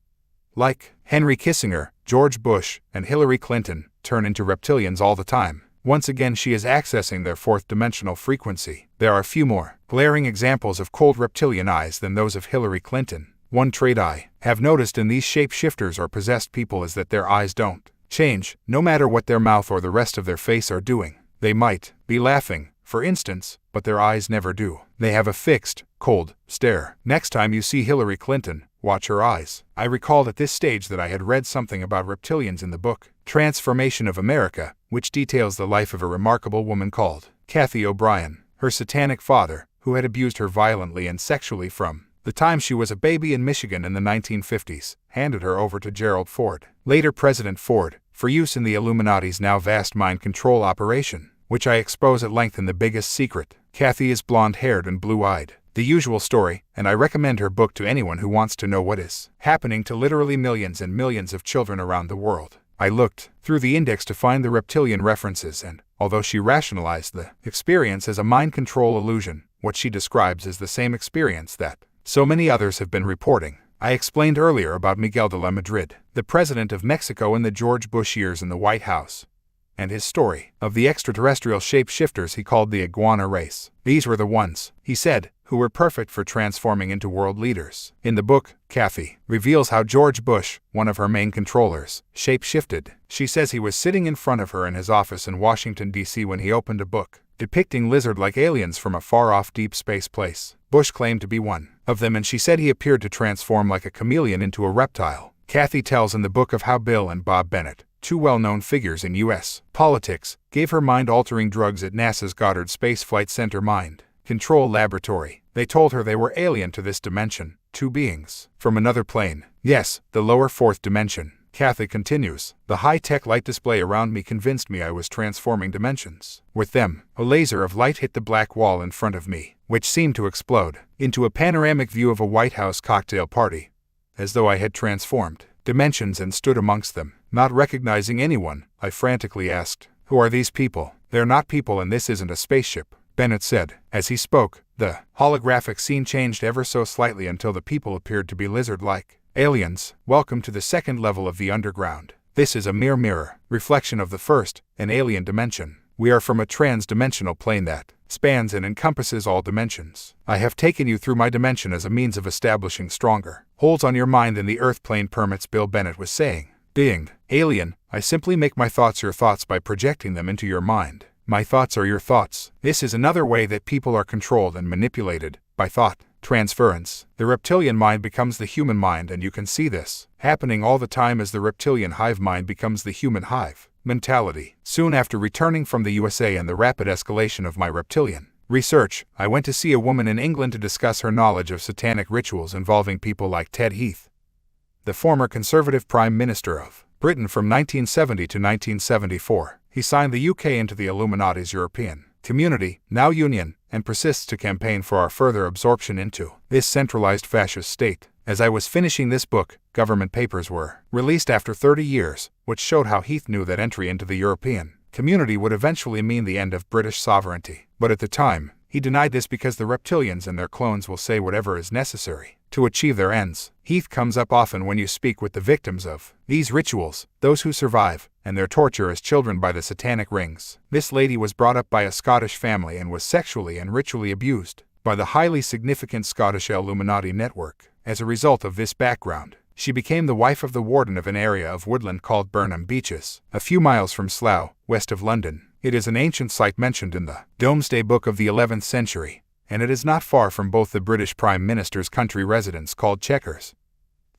like Henry Kissinger, George Bush, and Hillary Clinton, turn into reptilians all the time. Once again, she is accessing their fourth-dimensional frequency. There are few more glaring examples of cold reptilian eyes than those of Hillary Clinton. One trait I have noticed in these shapeshifters or possessed people is that their eyes don't change, no matter what their mouth or the rest of their face are doing. They might be laughing, for instance, but their eyes never do. They have a fixed, cold stare. Next time you see Hillary Clinton, watch her eyes. I recalled at this stage that I had read something about reptilians in the book Transformation of America, which details the life of a remarkable woman called Kathy O'Brien. Her satanic father, who had abused her violently and sexually from the time she was a baby in Michigan in the 1950s, handed her over to Gerald Ford, later President Ford, for use in the Illuminati's now vast mind control operation, which I expose at length in The Biggest Secret. Kathy is blonde-haired and blue-eyed. The usual story, and I recommend her book to anyone who wants to know what is happening to literally millions and millions of children around the world. I looked through the index to find the reptilian references, and although she rationalized the experience as a mind control illusion, what she describes is the same experience that so many others have been reporting. I explained earlier about Miguel de la Madrid, the president of Mexico in the George Bush years in the White House, and his story of the extraterrestrial shapeshifters he called the iguana race. These were the ones, he said, who were perfect for transforming into world leaders. In the book, Kathy reveals how George Bush, one of her main controllers, shapeshifted. She says he was sitting in front of her in his office in Washington, D.C. when he opened a book depicting lizard-like aliens from a far-off deep space place. Bush claimed to be one of them, and she said he appeared to transform like a chameleon into a reptile. Kathy tells in the book of how Bill and Bob Bennett, two well-known figures in U.S. politics, gave her mind-altering drugs at NASA's Goddard Space Flight Center Mind Control Laboratory. They told her they were alien to this dimension, two beings from another plane. Yes, the lower fourth dimension. Kathy continues, the high-tech light display around me convinced me I was transforming dimensions. With them, a laser of light hit the black wall in front of me, which seemed to explode into a panoramic view of a White House cocktail party, as though I had transformed dimensions and stood amongst them. Not recognizing anyone, I frantically asked, who are these people? They're not people and this isn't a spaceship, Bennett said. As he spoke, the holographic scene changed ever so slightly until the people appeared to be lizard-like. Aliens, welcome to the second level of the underground. This is a mere mirror, reflection of the first, an alien dimension. We are from a trans-dimensional plane that spans and encompasses all dimensions. I have taken you through my dimension as a means of establishing stronger holds on your mind than the Earth plane permits, Bill Bennett was saying. Being alien, I simply make my thoughts your thoughts by projecting them into your mind. My thoughts are your thoughts. This is another way that people are controlled and manipulated, by thought transference. The reptilian mind becomes the human mind, and you can see this happening all the time as the reptilian hive mind becomes the human hive mentality. Soon after returning from the USA and the rapid escalation of my reptilian research, I went to see a woman in England to discuss her knowledge of satanic rituals involving people like Ted Heath, the former Conservative Prime Minister of Britain from 1970 to 1974. He signed the UK into the Illuminati's European Community, now Union, and persists to campaign for our further absorption into this centralized fascist state. As I was finishing this book, government papers were released after 30 years, which showed how Heath knew that entry into the European Community would eventually mean the end of British sovereignty. But at the time, he denied this because the reptilians and their clones will say whatever is necessary to achieve their ends. Heath comes up often when you speak with the victims of these rituals, those who survive, and their torture as children by the satanic rings. This lady was brought up by a Scottish family and was sexually and ritually abused by the highly significant Scottish Illuminati network. As a result of this background, She became the wife of the warden of an area of woodland called Burnham Beeches, a few miles from Slough, west of London. It is an ancient site mentioned in the Domesday Book of the 11th century, and it is not far from both the British Prime Minister's country residence called Chequers.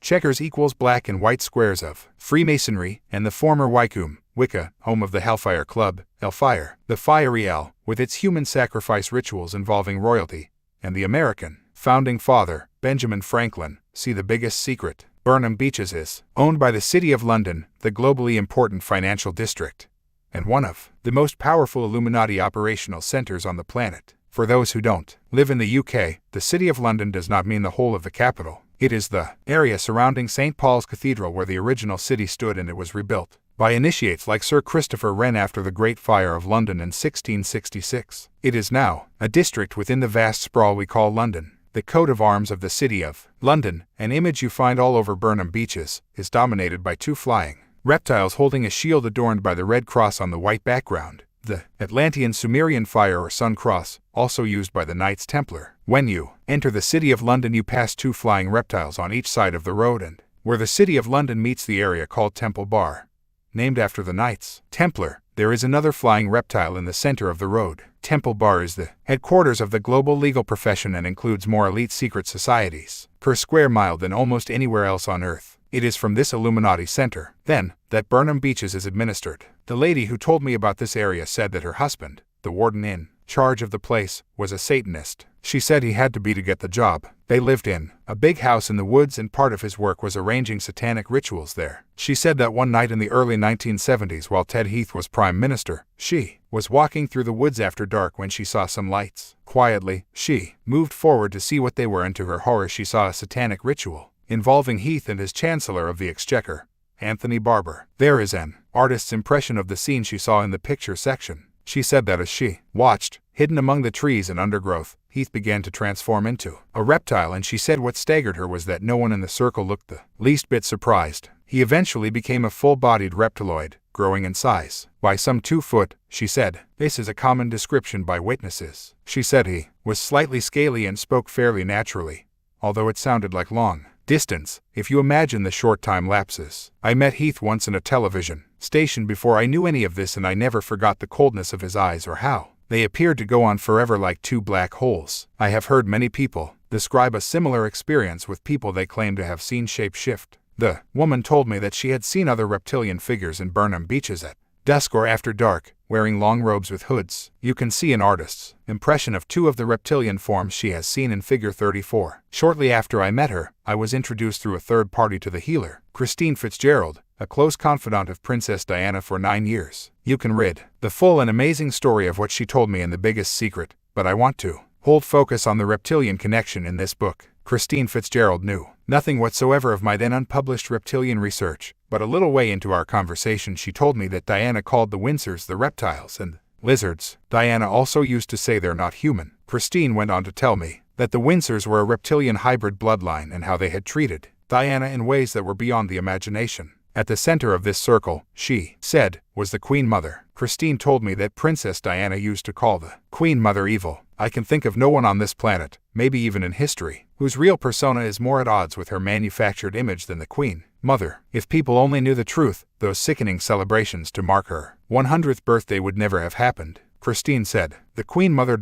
Chequers equals black and white squares of Freemasonry, and the former Wycombe, Wicca, home of the Hellfire Club, Hellfire, the Fiery L, with its human sacrifice rituals involving royalty, and the American founding father, Benjamin Franklin. See The Biggest Secret. Burnham Beeches is owned by the City of London, the globally important financial district, and one of the most powerful Illuminati operational centers on the planet. For those who don't live in the UK, the City of London does not mean the whole of the capital. It is the area surrounding St. Paul's Cathedral where the original city stood, and it was rebuilt by initiates like Sir Christopher Wren after the Great Fire of London in 1666. It is now a district within the vast sprawl we call London. The coat of arms of the City of London, an image you find all over Burnham Beeches, is dominated by two flying reptiles holding a shield adorned by the red cross on the white background, the Atlantean Sumerian fire or sun cross, also used by the Knights Templar. When you enter the City of London, you pass two flying reptiles on each side of the road, and where the City of London meets the area called Temple Bar, named after the Knights Templar, there is another flying reptile in the center of the road. Temple Bar is the headquarters of the global legal profession and includes more elite secret societies per square mile than almost anywhere else on Earth. It is from this Illuminati center, then, that Burnham Beeches is administered. The lady who told me about this area said that her husband, the warden in charge of the place, was a Satanist. She said he had to be to get the job. They lived in a big house in the woods, and part of his work was arranging satanic rituals there. She said that one night in the early 1970s, while Ted Heath was Prime Minister, she was walking through the woods after dark when she saw some lights. Quietly, she moved forward to see what they were, and to her horror she saw a satanic ritual involving Heath and his Chancellor of the Exchequer, Anthony Barber. There is an artist's impression of the scene she saw in the picture section. She said that as she watched, hidden among the trees and undergrowth, Heath began to transform into a reptile, and she said what staggered her was that no one in the circle looked the least bit surprised. He eventually became a full-bodied reptiloid, growing in size by some 2 foot, she said. This is a common description by witnesses. She said he was slightly scaly and spoke fairly naturally, although it sounded like long distance, if you imagine the short time lapses. I met Heath once in a television station before I knew any of this, and I never forgot the coldness of his eyes or how they appeared to go on forever like two black holes. I have heard many people describe a similar experience with people they claim to have seen shape-shift. The woman told me that she had seen other reptilian figures in Burnham Beeches at dusk or after dark, wearing long robes with hoods. You can see an artist's impression of 2 of the reptilian forms she has seen in figure 34. Shortly after I met her, I was introduced through a third party to the healer, Christine Fitzgerald, a close confidant of Princess Diana for 9 years. You can read the full and amazing story of what she told me in The Biggest Secret, but I want to hold focus on the reptilian connection in this book. Christine Fitzgerald knew nothing whatsoever of my then unpublished reptilian research, but a little way into our conversation she told me that Diana called the Windsors the reptiles and lizards. Diana also used to say they're not human. Christine went on to tell me that the Windsors were a reptilian hybrid bloodline and how they had treated Diana in ways that were beyond the imagination. At the center of this circle, she said, was the Queen Mother. Christine told me that Princess Diana used to call the Queen Mother evil. I can think of no one on this planet, maybe even in history, whose real persona is more at odds with her manufactured image than the Queen Mother. If people only knew the truth, those sickening celebrations to mark her 100th birthday would never have happened. Christine said, the Queen Mother ...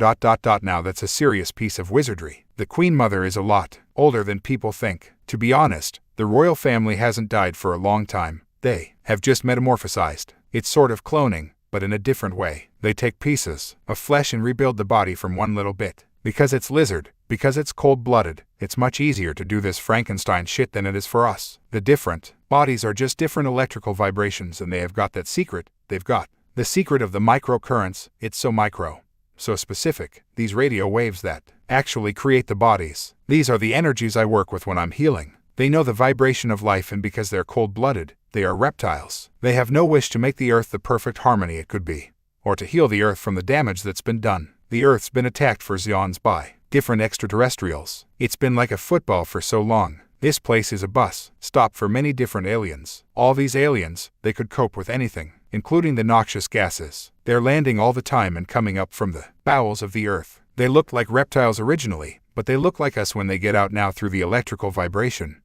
Now that's a serious piece of wizardry. The Queen Mother is a lot older than people think. To be honest, the royal family hasn't died for a long time. They have just metamorphosized. It's sort of cloning, but in a different way. They take pieces of flesh and rebuild the body from one little bit. Because it's lizard, because it's cold-blooded, it's much easier to do this Frankenstein shit than it is for us. The different bodies are just different electrical vibrations, and they have got that secret. They've got the secret of the microcurrents. It's so micro, so specific, these radio waves that actually create the bodies. These are the energies I work with when I'm healing. They know the vibration of life, and because they're cold-blooded, they are reptiles. They have no wish to make the Earth the perfect harmony it could be, or to heal the Earth from the damage that's been done. The Earth's been attacked for Xions by different extraterrestrials. It's been like a football for so long. This place is a bus stop for many different aliens. All these aliens, they could cope with anything, including the noxious gases. They're landing all the time and coming up from the bowels of the Earth. They looked like reptiles originally, but they look like us when they get out now through the electrical vibration.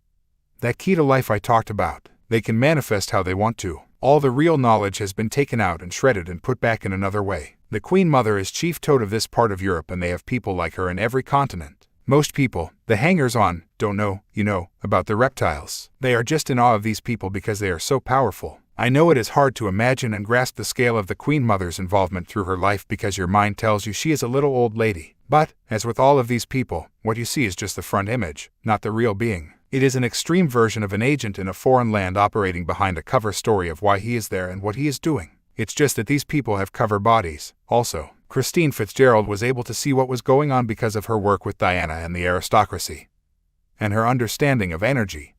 That key to life I talked about. They can manifest how they want to. All the real knowledge has been taken out and shredded and put back in another way. The Queen Mother is chief toad of this part of Europe, and they have people like her in every continent. Most people, the hangers-on, don't know, about the reptiles. They are just in awe of these people because they are so powerful. I know it is hard to imagine and grasp the scale of the Queen Mother's involvement through her life because your mind tells you she is a little old lady. But, as with all of these people, what you see is just the front image, not the real being. It is an extreme version of an agent in a foreign land operating behind a cover story of why he is there and what he is doing. It's just that these people have cover bodies. Also, Christine Fitzgerald was able to see what was going on because of her work with Diana and the aristocracy, and her understanding of energy,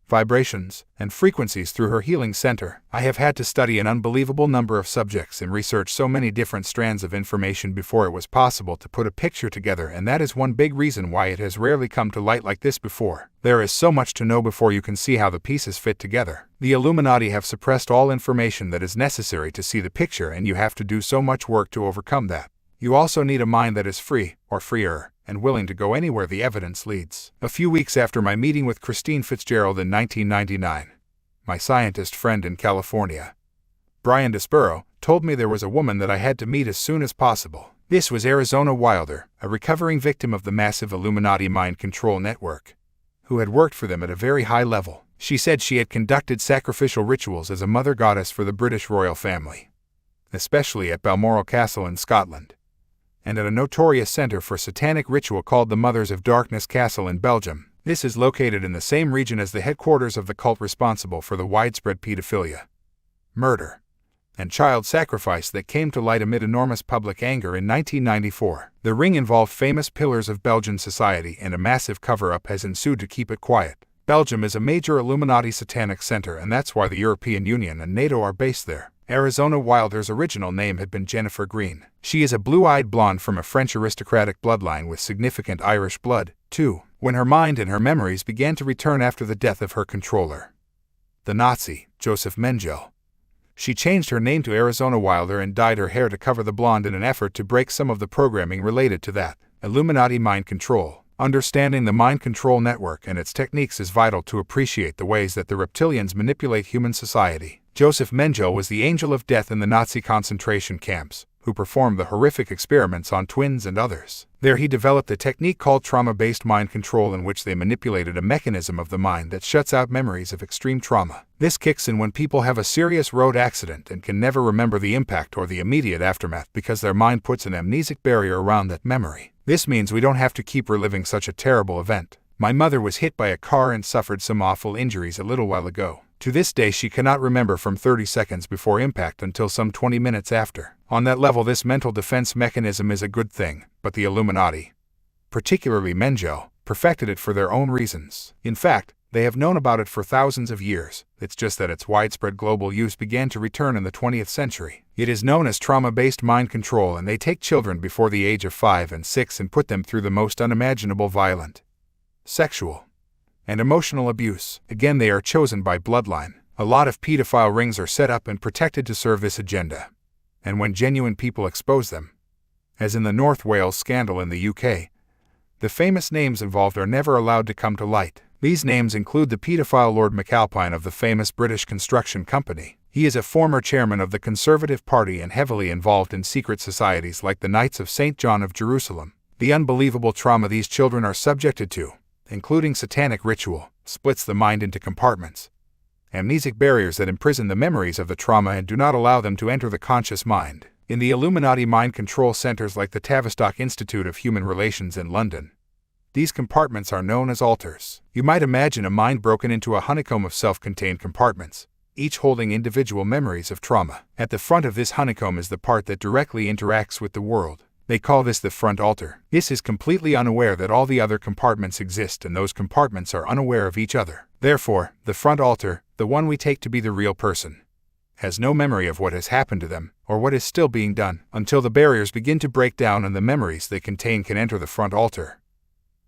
vibrations, and frequencies through her healing center. I have had to study an unbelievable number of subjects and research so many different strands of information before it was possible to put a picture together, and that is one big reason why it has rarely come to light like this before. There is so much to know before you can see how the pieces fit together. The Illuminati have suppressed all information that is necessary to see the picture, and you have to do so much work to overcome that. You also need a mind that is free, or freer, and willing to go anywhere the evidence leads. A few weeks after my meeting with Christine Fitzgerald in 1999, my scientist friend in California, Brian Despero, told me there was a woman that I had to meet as soon as possible. This was Arizona Wilder, a recovering victim of the massive Illuminati mind control network, who had worked for them at a very high level. She said she had conducted sacrificial rituals as a mother goddess for the British royal family, especially at Balmoral Castle in Scotland, and at a notorious center for satanic ritual called the Mothers of Darkness Castle in Belgium. This is located in the same region as the headquarters of the cult responsible for the widespread pedophilia, murder, and child sacrifice that came to light amid enormous public anger in 1994. The ring involved famous pillars of Belgian society, and a massive cover-up has ensued to keep it quiet. Belgium is a major Illuminati satanic center, and that's why the European Union and NATO are based there. Arizona Wilder's original name had been Jennifer Green. She is a blue-eyed blonde from a French aristocratic bloodline with significant Irish blood, too. When her mind and her memories began to return after the death of her controller, the Nazi, Joseph Mengele, she changed her name to Arizona Wilder and dyed her hair to cover the blonde in an effort to break some of the programming related to that. Illuminati mind control. Understanding the mind control network and its techniques is vital to appreciate the ways that the reptilians manipulate human society. Joseph Mengele was the angel of death in the Nazi concentration camps, who performed the horrific experiments on twins and others. There he developed a technique called trauma-based mind control, in which they manipulated a mechanism of the mind that shuts out memories of extreme trauma. This kicks in when people have a serious road accident and can never remember the impact or the immediate aftermath because their mind puts an amnesic barrier around that memory. This means we don't have to keep reliving such a terrible event. My mother was hit by a car and suffered some awful injuries a little while ago. To this day she cannot remember from 30 seconds before impact until some 20 minutes after. On that level, this mental defense mechanism is a good thing, but the Illuminati, particularly Mengele, perfected it for their own reasons. In fact, they have known about it for thousands of years. It's just that its widespread global use began to return in the 20th century. It is known as trauma-based mind control, and they take children before the age of 5 and 6 and put them through the most unimaginable violent, sexual, and emotional abuse. Again, they are chosen by bloodline. A lot of pedophile rings are set up and protected to serve this agenda. And when genuine people expose them, as in the North Wales scandal in the UK, the famous names involved are never allowed to come to light. These names include the pedophile Lord McAlpine of the famous British construction company. He is a former chairman of the Conservative Party and heavily involved in secret societies like the Knights of St. John of Jerusalem. The unbelievable trauma these children are subjected to, including satanic ritual, splits the mind into compartments, amnesic barriers that imprison the memories of the trauma and do not allow them to enter the conscious mind. In the Illuminati mind control centers like the Tavistock Institute of Human Relations in London, these compartments are known as altars. You might imagine a mind broken into a honeycomb of self-contained compartments, each holding individual memories of trauma. At the front of this honeycomb is the part that directly interacts with the world. They call this the front altar. This is completely unaware that all the other compartments exist, and those compartments are unaware of each other. Therefore, the front altar, the one we take to be the real person, has no memory of what has happened to them, or what is still being done, until the barriers begin to break down and the memories they contain can enter the front altar.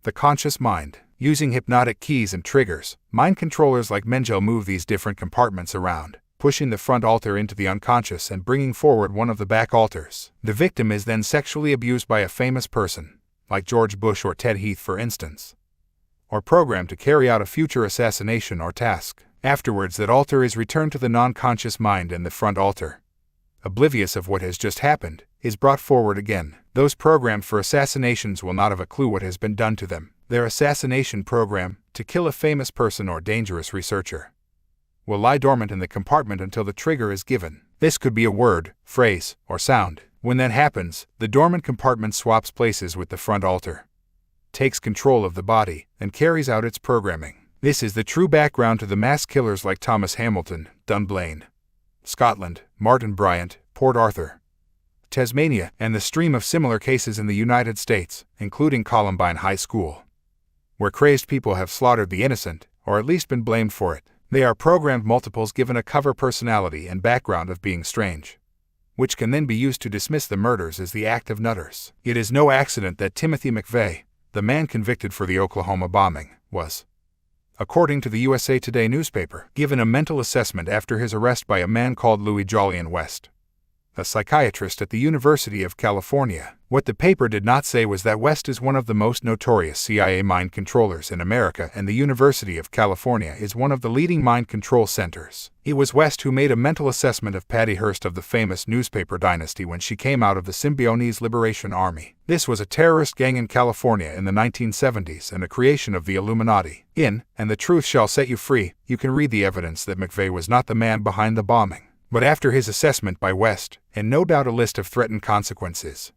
The conscious mind. Using hypnotic keys and triggers, mind controllers like Mengele move these different compartments around, pushing the front altar into the unconscious and bringing forward one of the back altars. The victim is then sexually abused by a famous person, like George Bush or Ted Heath for instance, or programmed to carry out a future assassination or task. Afterwards, that alter is returned to the non-conscious mind, and the front alter, oblivious of what has just happened, is brought forward again. Those programmed for assassinations will not have a clue what has been done to them. Their assassination program, to kill a famous person or dangerous researcher, will lie dormant in the compartment until the trigger is given. This could be a word, phrase, or sound. When that happens, the dormant compartment swaps places with the front alter, takes control of the body, and carries out its programming. This is the true background to the mass killers like Thomas Hamilton, Dunblane, Scotland, Martin Bryant, Port Arthur, Tasmania, and the stream of similar cases in the United States, including Columbine High School, where crazed people have slaughtered the innocent, or at least been blamed for it. They are programmed multiples given a cover personality and background of being strange, which can then be used to dismiss the murders as the act of nutters. It is no accident that Timothy McVeigh, the man convicted for the Oklahoma bombing, was, according to the USA Today newspaper, given a mental assessment after his arrest by a man called Louis Jolyon West, a psychiatrist at the University of California. What the paper did not say was that West is one of the most notorious CIA mind controllers in America, and the University of California is one of the leading mind control centers. It was West who made a mental assessment of Patty Hearst of the famous newspaper Dynasty when she came out of the Symbionese Liberation Army. This was a terrorist gang in California in the 1970s and a creation of the Illuminati. In And the Truth Shall Set You Free, you can read the evidence that McVeigh was not the man behind the bombing. But after his assessment by West, and no doubt a list of threatened consequences,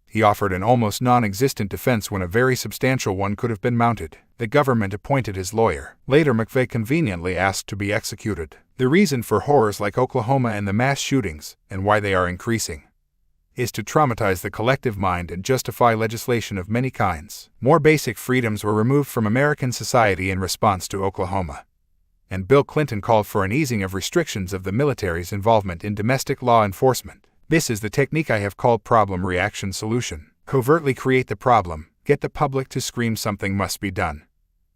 he offered an almost non-existent defense when a very substantial one could have been mounted. The government appointed his lawyer. Later, McVeigh conveniently asked to be executed. The reason for horrors like Oklahoma and the mass shootings, and why they are increasing, is to traumatize the collective mind and justify legislation of many kinds. More basic freedoms were removed from American society in response to Oklahoma, and Bill Clinton called for an easing of restrictions of the military's involvement in domestic law enforcement. This is the technique I have called problem reaction solution. Covertly create the problem, get the public to scream something must be done,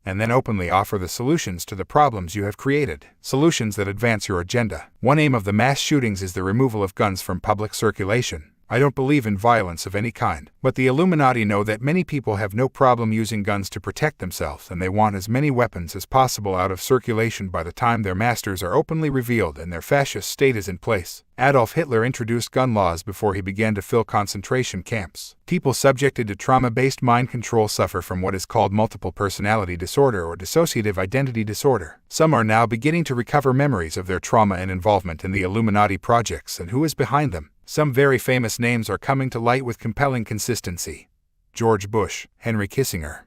and then openly offer the solutions to the problems you have created. Solutions that advance your agenda. One aim of the mass shootings is the removal of guns from public circulation. I don't believe in violence of any kind, but the Illuminati know that many people have no problem using guns to protect themselves, and they want as many weapons as possible out of circulation by the time their masters are openly revealed and their fascist state is in place. Adolf Hitler introduced gun laws before he began to fill concentration camps. People subjected to trauma-based mind control suffer from what is called multiple personality disorder or dissociative identity disorder. Some are now beginning to recover memories of their trauma and involvement in the Illuminati projects and who is behind them. Some very famous names are coming to light with compelling consistency: George Bush, Henry Kissinger,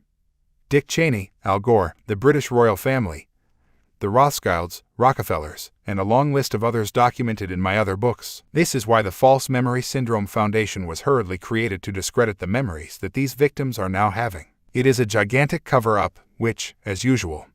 Dick Cheney, Al Gore, the British royal family, the Rothschilds, Rockefellers, and a long list of others documented in my other books. This is why the False Memory Syndrome Foundation was hurriedly created, to discredit the memories that these victims are now having. It is a gigantic cover-up, which, as usual,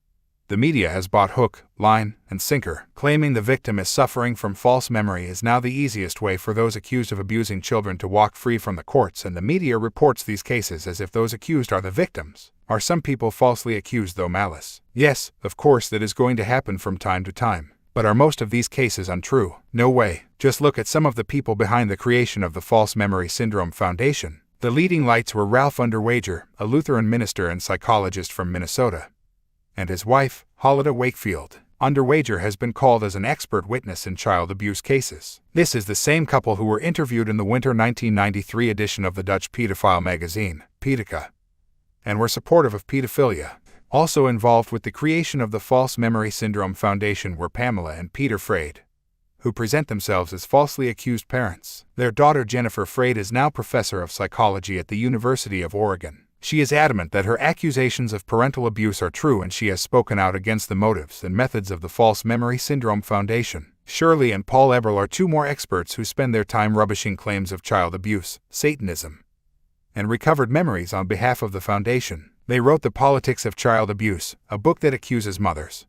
the media has bought hook, line, and sinker. Claiming the victim is suffering from false memory is now the easiest way for those accused of abusing children to walk free from the courts, and the media reports these cases as if those accused are the victims. Are some people falsely accused through malice? Yes, of course that is going to happen from time to time. But are most of these cases untrue? No way. Just look at some of the people behind the creation of the False Memory Syndrome Foundation. The leading lights were Ralph Underwager, a Lutheran minister and psychologist from Minnesota, and his wife, Hollida Wakefield. Underwager has been called as an expert witness in child abuse cases. This is the same couple who were interviewed in the winter 1993 edition of the Dutch pedophile magazine, Icke, and were supportive of pedophilia. Also involved with the creation of the False Memory Syndrome Foundation were Pamela and Peter Freyd, who present themselves as falsely accused parents. Their daughter Jennifer Freyd is now professor of psychology at the University of Oregon. She is adamant that her accusations of parental abuse are true, and she has spoken out against the motives and methods of the False Memory Syndrome Foundation. Shirley and Paul Eberl are two more experts who spend their time rubbishing claims of child abuse, Satanism, and recovered memories on behalf of the foundation. They wrote The Politics of Child Abuse, a book that accuses mothers,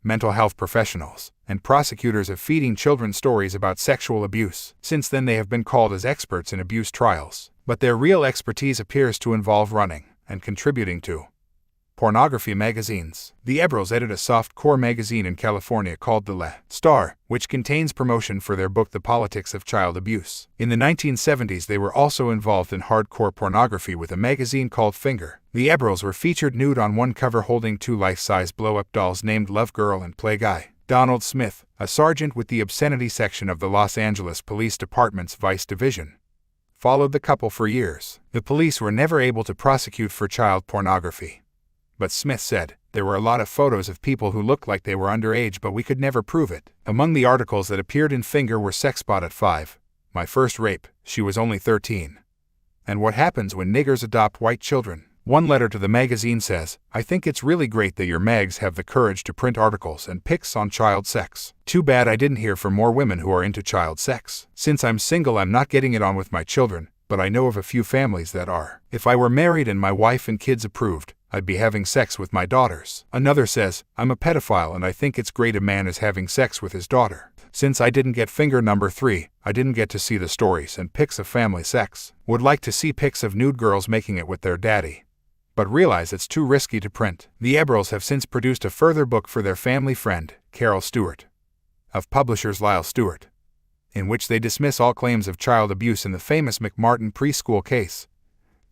mental health professionals, and prosecutors of feeding children stories about sexual abuse. Since then they have been called as experts in abuse trials, but their real expertise appears to involve running and contributing to Pornography magazines. The Ebrels edit a soft-core magazine in California called The Le Star, which contains promotion for their book The Politics of Child Abuse. In the 1970s they were also involved in hardcore pornography with a magazine called Finger. The Ebrels were featured nude on one cover holding two life-size blow-up dolls named Love Girl and Play Guy. Donald Smith, a sergeant with the obscenity section of the Los Angeles Police Department's Vice Division, followed the couple for years. The police were never able to prosecute for child pornography. But Smith said, there were a lot of photos of people who looked like they were underage, but we could never prove it. Among the articles that appeared in Finger were Sexbot at 5, My First Rape, She Was Only 13, and What Happens When Niggers Adopt White Children. One letter to the magazine says, I think it's really great that your mags have the courage to print articles and pics on child sex. Too bad I didn't hear from more women who are into child sex. Since I'm single, I'm not getting it on with my children, but I know of a few families that are. If I were married and my wife and kids approved, I'd be having sex with my daughters. Another says, I'm a pedophile and I think it's great a man is having sex with his daughter. Since I didn't get finger number 3, I didn't get to see the stories and pics of family sex. Would like to see pics of nude girls making it with their daddy, but realize it's too risky to print. The Ebrels have since produced a further book for their family friend, Carol Stewart, of publishers Lyle Stewart, in which they dismiss all claims of child abuse in the famous McMartin preschool case,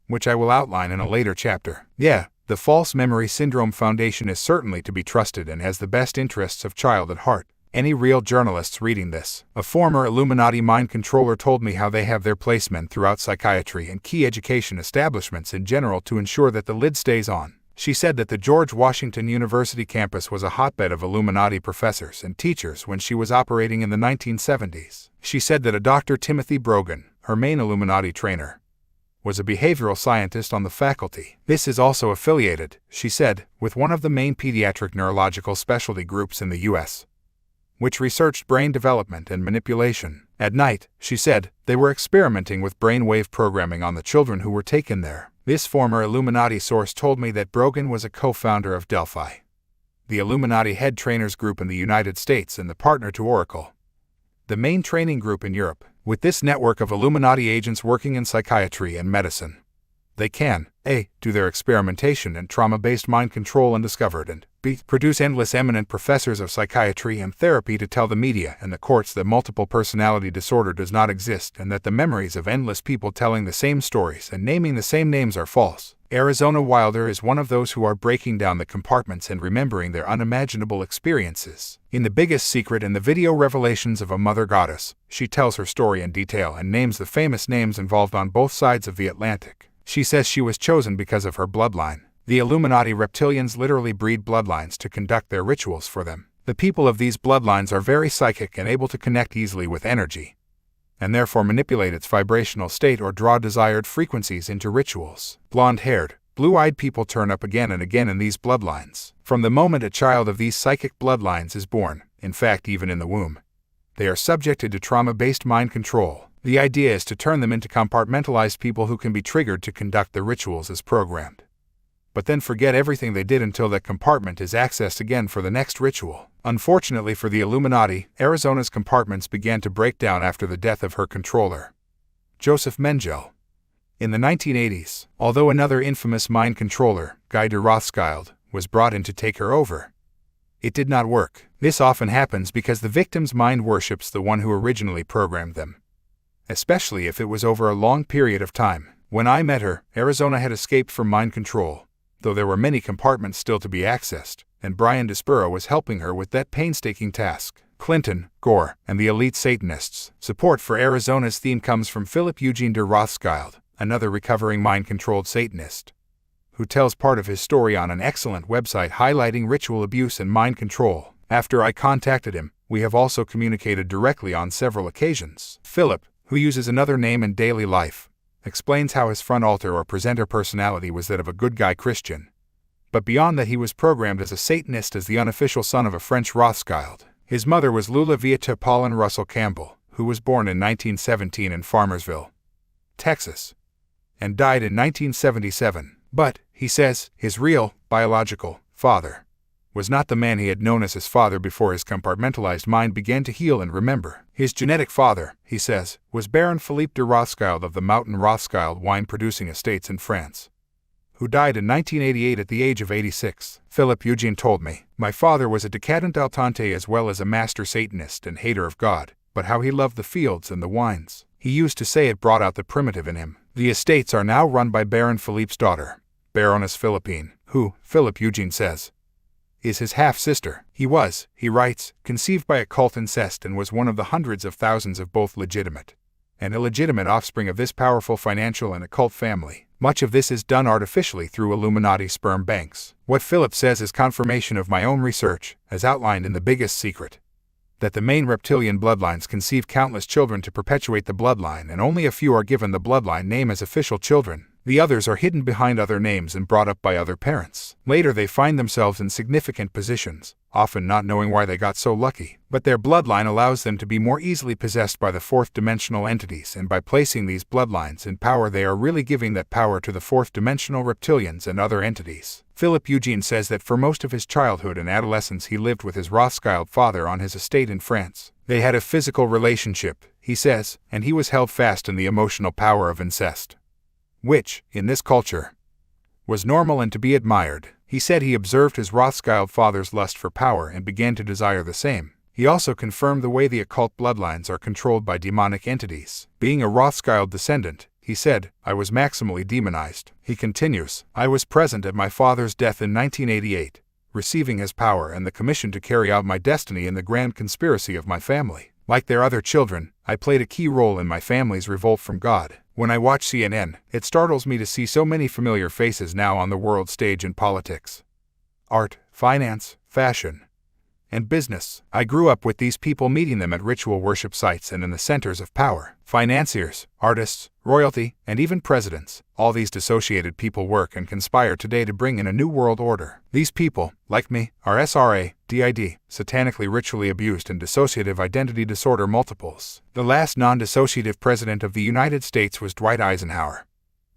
which I will outline in a later chapter. Yeah, the False Memory Syndrome Foundation is certainly to be trusted and has the best interests of child at heart. Any real journalists reading this? A former Illuminati mind controller told me how they have their placemen throughout psychiatry and key education establishments in general to ensure that the lid stays on. She said that the George Washington University campus was a hotbed of Illuminati professors and teachers when she was operating in the 1970s. She said that a Dr. Timothy Brogan, her main Illuminati trainer, was a behavioral scientist on the faculty. This is also affiliated, she said, with one of the main pediatric neurological specialty groups in the U.S., which researched brain development and manipulation. At night, she said, they were experimenting with brainwave programming on the children who were taken there. This former Illuminati source told me that Brogan was a co-founder of Delphi, the Illuminati head trainers group in the United States and the partner to Oracle, the main training group in Europe. With this network of Illuminati agents working in psychiatry and medicine, they can A. do their experimentation and trauma-based mind control undiscovered, and B. produce endless eminent professors of psychiatry and therapy to tell the media and the courts that multiple personality disorder does not exist and that the memories of endless people telling the same stories and naming the same names are false. Arizona Wilder is one of those who are breaking down the compartments and remembering their unimaginable experiences. In The Biggest Secret and the Video Revelations of a Mother Goddess, she tells her story in detail and names the famous names involved on both sides of the Atlantic. She says she was chosen because of her bloodline. The Illuminati reptilians literally breed bloodlines to conduct their rituals for them. The people of these bloodlines are very psychic and able to connect easily with energy, and therefore manipulate its vibrational state or draw desired frequencies into rituals. Blonde-haired, blue-eyed people turn up again and again in these bloodlines. From the moment a child of these psychic bloodlines is born, in fact even in the womb, they are subjected to trauma-based mind control. The idea is to turn them into compartmentalized people who can be triggered to conduct the rituals as programmed, but then forget everything they did until that compartment is accessed again for the next ritual. Unfortunately for the Illuminati, Arizona's compartments began to break down after the death of her controller, Joseph Mengele, in the 1980s. Although another infamous mind controller, Guy de Rothschild, was brought in to take her over, it did not work. This often happens because the victim's mind worships the one who originally programmed them, especially if it was over a long period of time. When I met her, Arizona had escaped from mind control, though there were many compartments still to be accessed, and Brian Despero was helping her with that painstaking task. Clinton, Gore, and the elite Satanists. Support for Arizona's theme comes from Philip Eugene de Rothschild, another recovering mind-controlled Satanist, who tells part of his story on an excellent website highlighting ritual abuse and mind control. After I contacted him, we have also communicated directly on several occasions. Philip, who uses another name in daily life, explains how his front altar or presenter personality was that of a good guy Christian, but beyond that he was programmed as a Satanist as the unofficial son of a French Rothschild. His mother was Lula Vieta Paulin Russell Campbell, who was born in 1917 in Farmersville, Texas, and died in 1977. But, he says, his real, biological, father was not the man he had known as his father before his compartmentalized mind began to heal and remember. His genetic father, he says, was Baron Philippe de Rothschild of the Mountain Rothschild wine-producing estates in France, who died in 1988 at the age of 86. Philip Eugene told me, "My father was a decadent dilettante as well as a master Satanist and hater of God, but how he loved the fields and the wines. He used to say it brought out the primitive in him." The estates are now run by Baron Philippe's daughter, Baroness Philippine, who, Philip Eugene says, is his half-sister. He writes, conceived by occult incest and was one of the hundreds of thousands of both legitimate and illegitimate offspring of this powerful financial and occult family. Much of this is done artificially through Illuminati sperm banks. What Philip says is confirmation of my own research, as outlined in The Biggest Secret, that the main reptilian bloodlines conceive countless children to perpetuate the bloodline, and only a few are given the bloodline name as official children. The others are hidden behind other names and brought up by other parents. Later they find themselves in significant positions, often not knowing why they got so lucky. But their bloodline allows them to be more easily possessed by the fourth-dimensional entities, and by placing these bloodlines in power they are really giving that power to the fourth-dimensional reptilians and other entities. Philip Eugene says that for most of his childhood and adolescence he lived with his Rothschild father on his estate in France. They had a physical relationship, he says, and he was held fast in the emotional power of incest, which, in this culture, was normal and to be admired. He said he observed his Rothschild father's lust for power and began to desire the same. He also confirmed the way the occult bloodlines are controlled by demonic entities. Being a Rothschild descendant, he said, I was maximally demonized. He continues, I was present at my father's death in 1988, receiving his power and the commission to carry out my destiny in the grand conspiracy of my family. Like their other children, I played a key role in my family's revolt from God. When I watch CNN, it startles me to see so many familiar faces now on the world stage in politics, art, finance, fashion, and business. I grew up with these people, meeting them at ritual worship sites and in the centers of power. Financiers, artists, royalty, and even presidents. All these dissociated people work and conspire today to bring in a new world order. These people, like me, are SRA, DID, satanically ritually abused and dissociative identity disorder multiples. The last non-dissociative president of the United States was Dwight Eisenhower.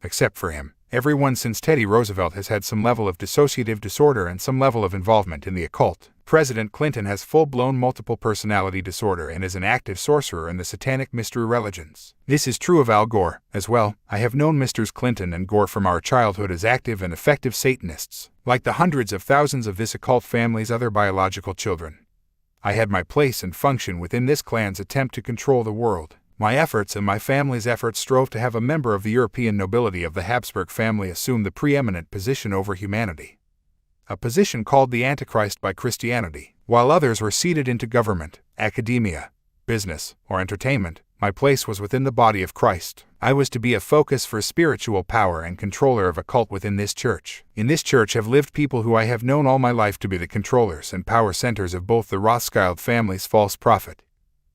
Except for him, everyone since Teddy Roosevelt has had some level of dissociative disorder and some level of involvement in the occult. President Clinton has full-blown multiple personality disorder and is an active sorcerer in the satanic mystery religions. This is true of Al Gore, as well. I have known Mrs. Clinton and Gore from our childhood as active and effective Satanists. Like the hundreds of thousands of this occult family's other biological children, I had my place and function within this clan's attempt to control the world. My efforts and my family's efforts strove to have a member of the European nobility of the Habsburg family assume the preeminent position over humanity, a position called the Antichrist by Christianity. While others were seated into government, academia, business, or entertainment, my place was within the body of Christ. I was to be a focus for spiritual power and controller of a cult within this church. In this church have lived people who I have known all my life to be the controllers and power centers of both the Rothschild family's false prophet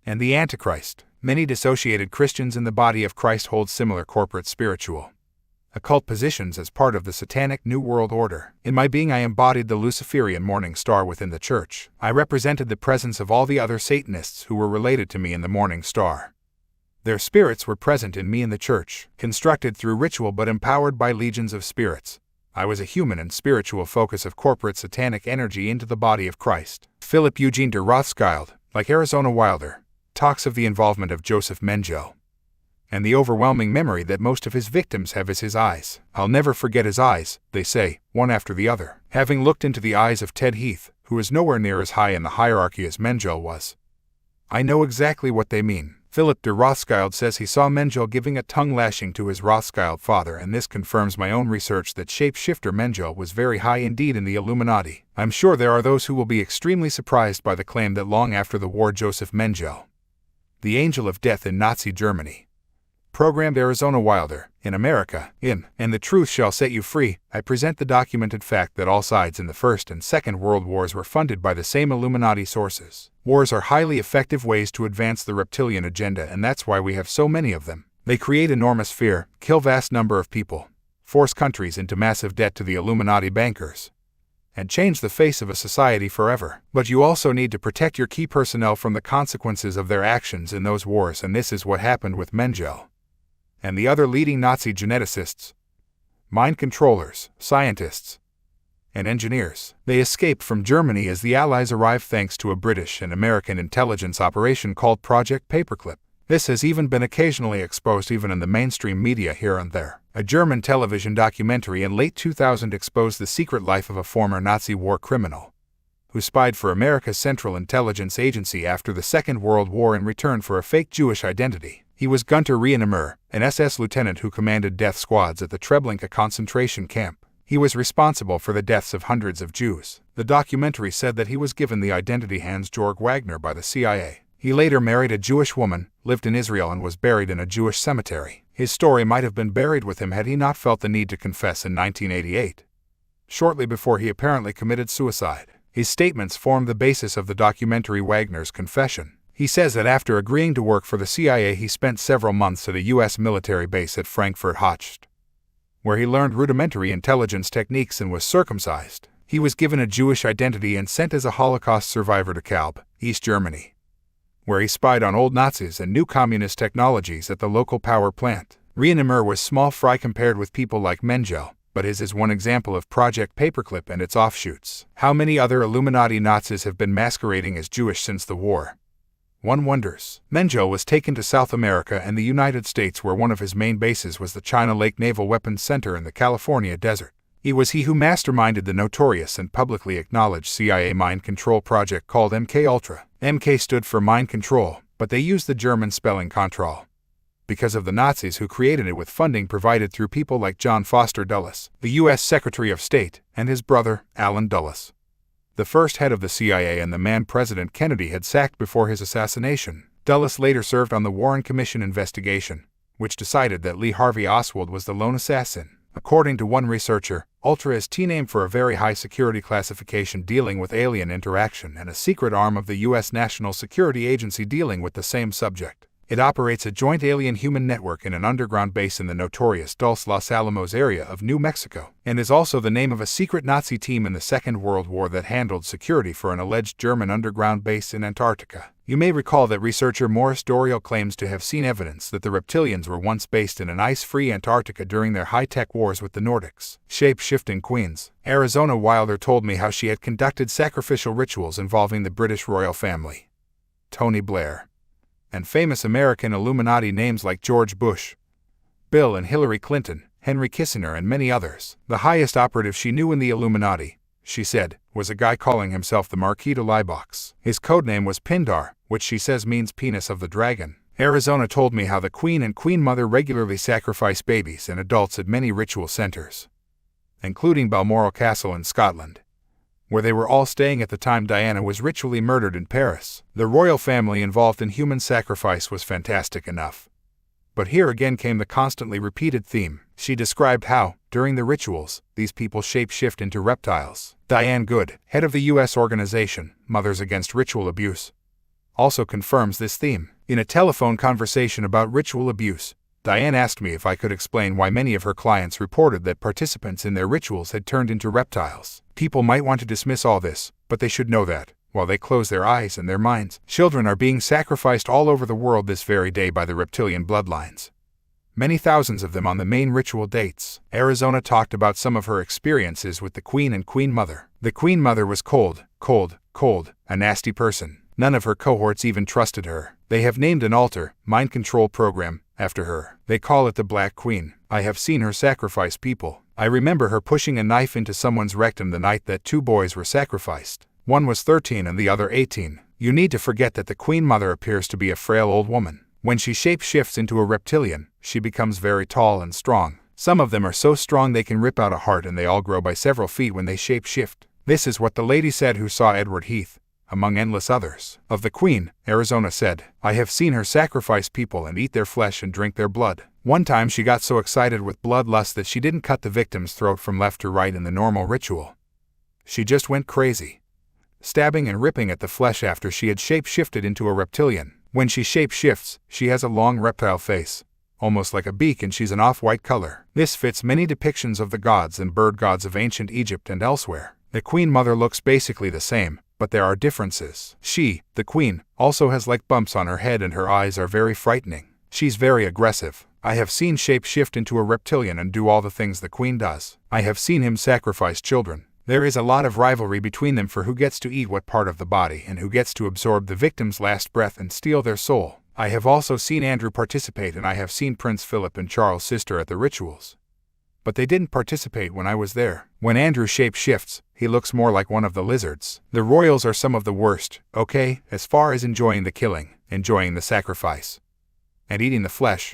and the Antichrist. Many dissociated Christians in the body of Christ hold similar corporate spiritual occult positions as part of the satanic New World Order. In my being I embodied the Luciferian morning star within the church. I represented the presence of all the other Satanists who were related to me in the morning star. Their spirits were present in me in the church, constructed through ritual but empowered by legions of spirits. I was a human and spiritual focus of corporate satanic energy into the body of Christ. Philip Eugene de Rothschild, like Arizona Wilder, talks of the involvement of Joseph Mengele and the overwhelming memory that most of his victims have is his eyes. I'll never forget his eyes, they say, one after the other. Having looked into the eyes of Ted Heath, who is nowhere near as high in the hierarchy as Mengele was, I know exactly what they mean. Philip de Rothschild says he saw Mengele giving a tongue lashing to his Rothschild father, and this confirms my own research that shapeshifter Mengele was very high indeed in the Illuminati. I'm sure there are those who will be extremely surprised by the claim that long after the war Joseph Mengele, the angel of death in Nazi Germany, programmed Arizona Wilder, in America, in And the Truth Shall Set You Free. I present the documented fact that all sides in the First and Second World Wars were funded by the same Illuminati sources. Wars are highly effective ways to advance the reptilian agenda, and that's why we have so many of them. They create enormous fear, kill vast number of people, force countries into massive debt to the Illuminati bankers, and change the face of a society forever. But you also need to protect your key personnel from the consequences of their actions in those wars, and this is what happened with Mengele and the other leading Nazi geneticists, mind controllers, scientists, and engineers. They escaped from Germany as the Allies arrived thanks to a British and American intelligence operation called Project Paperclip. This has even been occasionally exposed even in the mainstream media here and there. A German television documentary in late 2000 exposed the secret life of a former Nazi war criminal who spied for America's Central Intelligence Agency after the Second World War in return for a fake Jewish identity. He was Gunther Rienemer, an SS lieutenant who commanded death squads at the Treblinka concentration camp. He was responsible for the deaths of hundreds of Jews. The documentary said that he was given the identity Hans-Georg Wagner by the CIA. He later married a Jewish woman, lived in Israel, and was buried in a Jewish cemetery. His story might have been buried with him had he not felt the need to confess in 1988, shortly before he apparently committed suicide. His statements formed the basis of the documentary Wagner's Confession. He says that after agreeing to work for the CIA, he spent several months at a U.S. military base at Frankfurt-Hochst, where he learned rudimentary intelligence techniques and was circumcised. He was given a Jewish identity and sent as a Holocaust survivor to Kalb, East Germany, where he spied on old Nazis and new communist technologies at the local power plant. Rienemer was small fry compared with people like Mengele, but his is one example of Project Paperclip and its offshoots. How many other Illuminati Nazis have been masquerading as Jewish since the war? One wonders. Mengele was taken to South America and the United States, where one of his main bases was the China Lake Naval Weapons Center in the California desert. It was he who masterminded the notorious and publicly acknowledged CIA mind control project called MK Ultra. MK stood for mind control, but they used the German spelling Kontroll because of the Nazis who created it with funding provided through people like John Foster Dulles, the U.S. Secretary of State, and his brother, Allen Dulles, the first head of the CIA and the man President Kennedy had sacked before his assassination. Dulles later served on the Warren Commission investigation, which decided that Lee Harvey Oswald was the lone assassin. According to one researcher, Ultra is T-name for a very high security classification dealing with alien interaction and a secret arm of the U.S. National Security Agency dealing with the same subject. It operates a joint alien-human network in an underground base in the notorious Dulce Los Alamos area of New Mexico, and is also the name of a secret Nazi team in the Second World War that handled security for an alleged German underground base in Antarctica. You may recall that researcher Morris Dorio claims to have seen evidence that the Reptilians were once based in an ice-free Antarctica during their high-tech wars with the Nordics. Shape-shifting Queens, Arizona. Wilder told me how she had conducted sacrificial rituals involving the British royal family, Tony Blair, and famous American Illuminati names like George Bush, Bill and Hillary Clinton, Henry Kissinger, and many others. The highest operative she knew in the Illuminati, she said, was a guy calling himself the Marquis de Libox. His codename was Pindar, which she says means penis of the dragon. Arizona told me how the Queen and Queen Mother regularly sacrifice babies and adults at many ritual centers, including Balmoral Castle in Scotland, where they were all staying at the time Diana was ritually murdered in Paris. The royal family involved in human sacrifice was fantastic enough. But here again came the constantly repeated theme. She described how, during the rituals, these people shape-shift into reptiles. Diane Good, head of the U.S. organization, Mothers Against Ritual Abuse, also confirms this theme. In a telephone conversation about ritual abuse, Diane asked me if I could explain why many of her clients reported that participants in their rituals had turned into reptiles. People might want to dismiss all this, but they should know that, while they close their eyes and their minds, children are being sacrificed all over the world this very day by the reptilian bloodlines. Many thousands of them on the main ritual dates. Arizona talked about some of her experiences with the Queen and Queen Mother. The Queen Mother was cold, a nasty person. None of her cohorts even trusted her. They have named an altar, mind control program, after her. They call it the Black Queen. I have seen her sacrifice people. I remember her pushing a knife into someone's rectum the night that 2 boys were sacrificed. One was 13 and the other 18. You need to forget that the Queen Mother appears to be a frail old woman. When she shape-shifts into a reptilian, she becomes very tall and strong. Some of them are so strong they can rip out a heart, and they all grow by several feet when they shape-shift. This is what the lady said who saw Edward Heath, among endless others. Of the Queen, Arizona said, I have seen her sacrifice people and eat their flesh and drink their blood. One time she got so excited with bloodlust that she didn't cut the victim's throat from left to right in the normal ritual. She just went crazy, stabbing and ripping at the flesh after she had shape-shifted into a reptilian. When she shape-shifts, she has a long reptile face, almost like a beak, and she's an off-white color. This fits many depictions of the gods and bird gods of ancient Egypt and elsewhere. The Queen Mother looks basically the same, but there are differences. She, the Queen, also has like bumps on her head, and her eyes are very frightening. She's very aggressive. I have seen shape-shift into a reptilian and do all the things the Queen does. I have seen him sacrifice children. There is a lot of rivalry between them for who gets to eat what part of the body and who gets to absorb the victim's last breath and steal their soul. I have also seen Andrew participate, and I have seen Prince Philip and Charles' sister at the rituals. But they didn't participate when I was there. When Andrew shape-shifts, he looks more like one of the lizards. The royals are some of the worst, okay, as far as enjoying the killing, enjoying the sacrifice, and eating the flesh.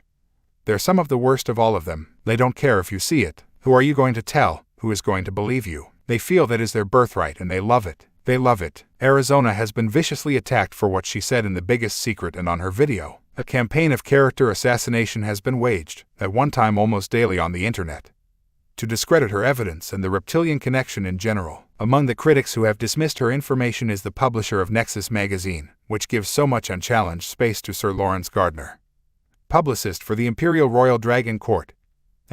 They're some of the worst of all of them. They don't care if you see it. Who are you going to tell? Who is going to believe you? They feel that is their birthright and they love it. They love it. Arizona has been viciously attacked for what she said in The Biggest Secret and on her video. A campaign of character assassination has been waged, at one time almost daily on the internet, to discredit her evidence and the reptilian connection in general. Among the critics who have dismissed her information is the publisher of Nexus magazine, which gives so much unchallenged space to Sir Lawrence Gardner, publicist for the Imperial Royal Dragon Court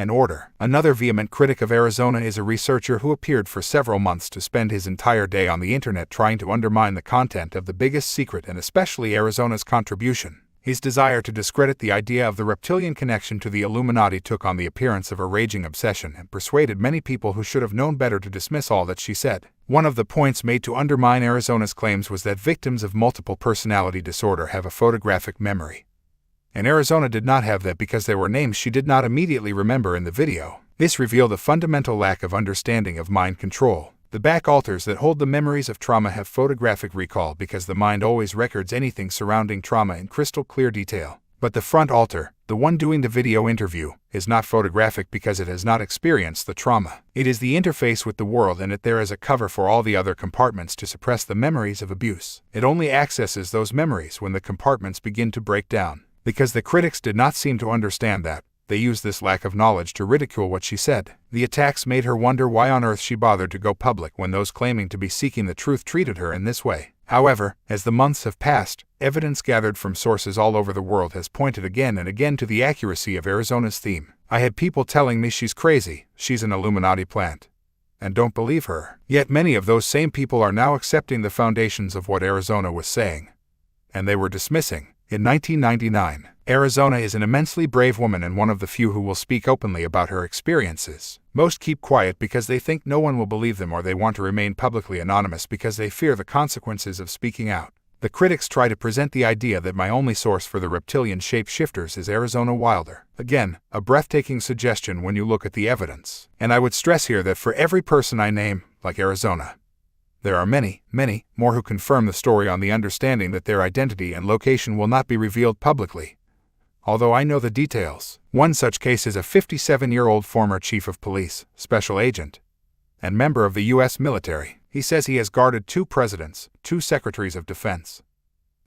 and Order. Another vehement critic of Arizona is a researcher who appeared for several months to spend his entire day on the internet trying to undermine the content of The Biggest Secret and especially Arizona's contribution. His desire to discredit the idea of the reptilian connection to the Illuminati took on the appearance of a raging obsession and persuaded many people who should have known better to dismiss all that she said. One of the points made to undermine Arizona's claims was that victims of multiple personality disorder have a photographic memory, and Arizona did not have that because there were names she did not immediately remember in the video. This revealed a fundamental lack of understanding of mind control. The back altars that hold the memories of trauma have photographic recall because the mind always records anything surrounding trauma in crystal clear detail. But the front altar, the one doing the video interview, is not photographic because it has not experienced the trauma. It is the interface with the world, and there is a cover for all the other compartments to suppress the memories of abuse. It only accesses those memories when the compartments begin to break down. Because the critics did not seem to understand that, they used this lack of knowledge to ridicule what she said. The attacks made her wonder why on earth she bothered to go public when those claiming to be seeking the truth treated her in this way. However, as the months have passed, evidence gathered from sources all over the world has pointed again and again to the accuracy of Arizona's theme. I had people telling me she's crazy, she's an Illuminati plant, and don't believe her. Yet many of those same people are now accepting the foundations of what Arizona was saying, and they were dismissing. In 1999, Arizona is an immensely brave woman and one of the few who will speak openly about her experiences. Most keep quiet because they think no one will believe them, or they want to remain publicly anonymous because they fear the consequences of speaking out. The critics try to present the idea that my only source for the reptilian shapeshifters is Arizona Wilder. Again, a breathtaking suggestion when you look at the evidence. And I would stress here that for every person I name, like Arizona, there are many, many more who confirm the story on the understanding that their identity and location will not be revealed publicly, although I know the details. One such case is a 57-year-old former chief of police, special agent, and member of the U.S. military. He says he has guarded 2 presidents, 2 secretaries of defense,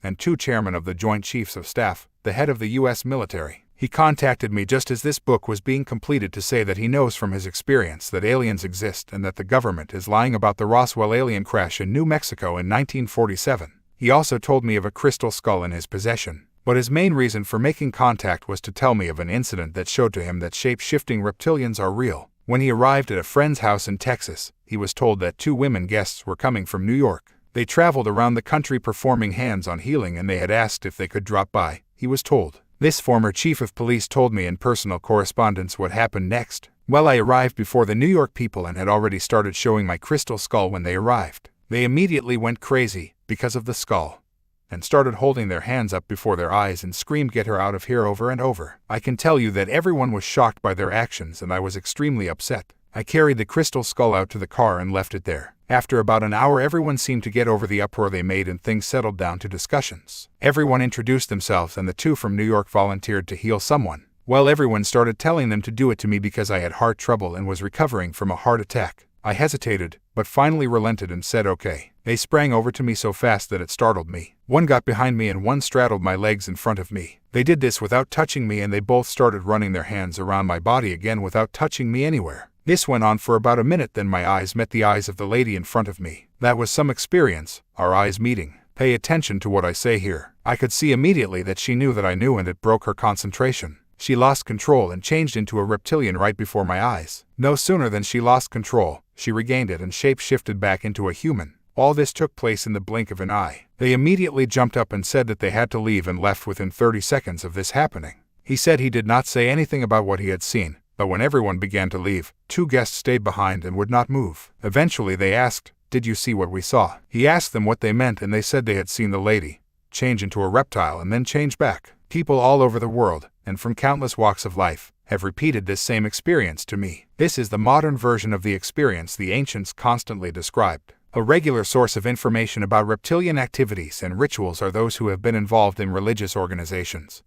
and 2 chairmen of the Joint Chiefs of Staff, the head of the U.S. military. He contacted me just as this book was being completed to say that he knows from his experience that aliens exist and that the government is lying about the Roswell alien crash in New Mexico in 1947. He also told me of a crystal skull in his possession, but his main reason for making contact was to tell me of an incident that showed to him that shape-shifting reptilians are real. When he arrived at a friend's house in Texas, he was told that 2 women guests were coming from New York. They traveled around the country performing hands-on healing, and they had asked if they could drop by, he was told. This former chief of police told me in personal correspondence what happened next. Well, I arrived before the New York people and had already started showing my crystal skull when they arrived. They immediately went crazy because of the skull and started holding their hands up before their eyes and screamed, "Get her out of here," over and over. I can tell you that everyone was shocked by their actions and I was extremely upset. I carried the crystal skull out to the car and left it there. After about an hour, everyone seemed to get over the uproar they made and things settled down to discussions. Everyone introduced themselves and the 2 from New York volunteered to heal someone. Well, everyone started telling them to do it to me because I had heart trouble and was recovering from a heart attack. I hesitated, but finally relented and said okay. They sprang over to me so fast that it startled me. One got behind me and one straddled my legs in front of me. They did this without touching me, and they both started running their hands around my body again without touching me anywhere. This went on for about a minute, then my eyes met the eyes of the lady in front of me. That was some experience, our eyes meeting. Pay attention to what I say here. I could see immediately that she knew that I knew, and it broke her concentration. She lost control and changed into a reptilian right before my eyes. No sooner than she lost control, she regained it and shape-shifted back into a human. All this took place in the blink of an eye. They immediately jumped up and said that they had to leave and left within 30 seconds of this happening. He said he did not say anything about what he had seen, but when everyone began to leave, 2 guests stayed behind and would not move. Eventually they asked, "Did you see what we saw?" He asked them what they meant and they said they had seen the lady, change into a reptile and then change back. People all over the world, and from countless walks of life, have repeated this same experience to me. This is the modern version of the experience the ancients constantly described. A regular source of information about reptilian activities and rituals are those who have been involved in religious organizations,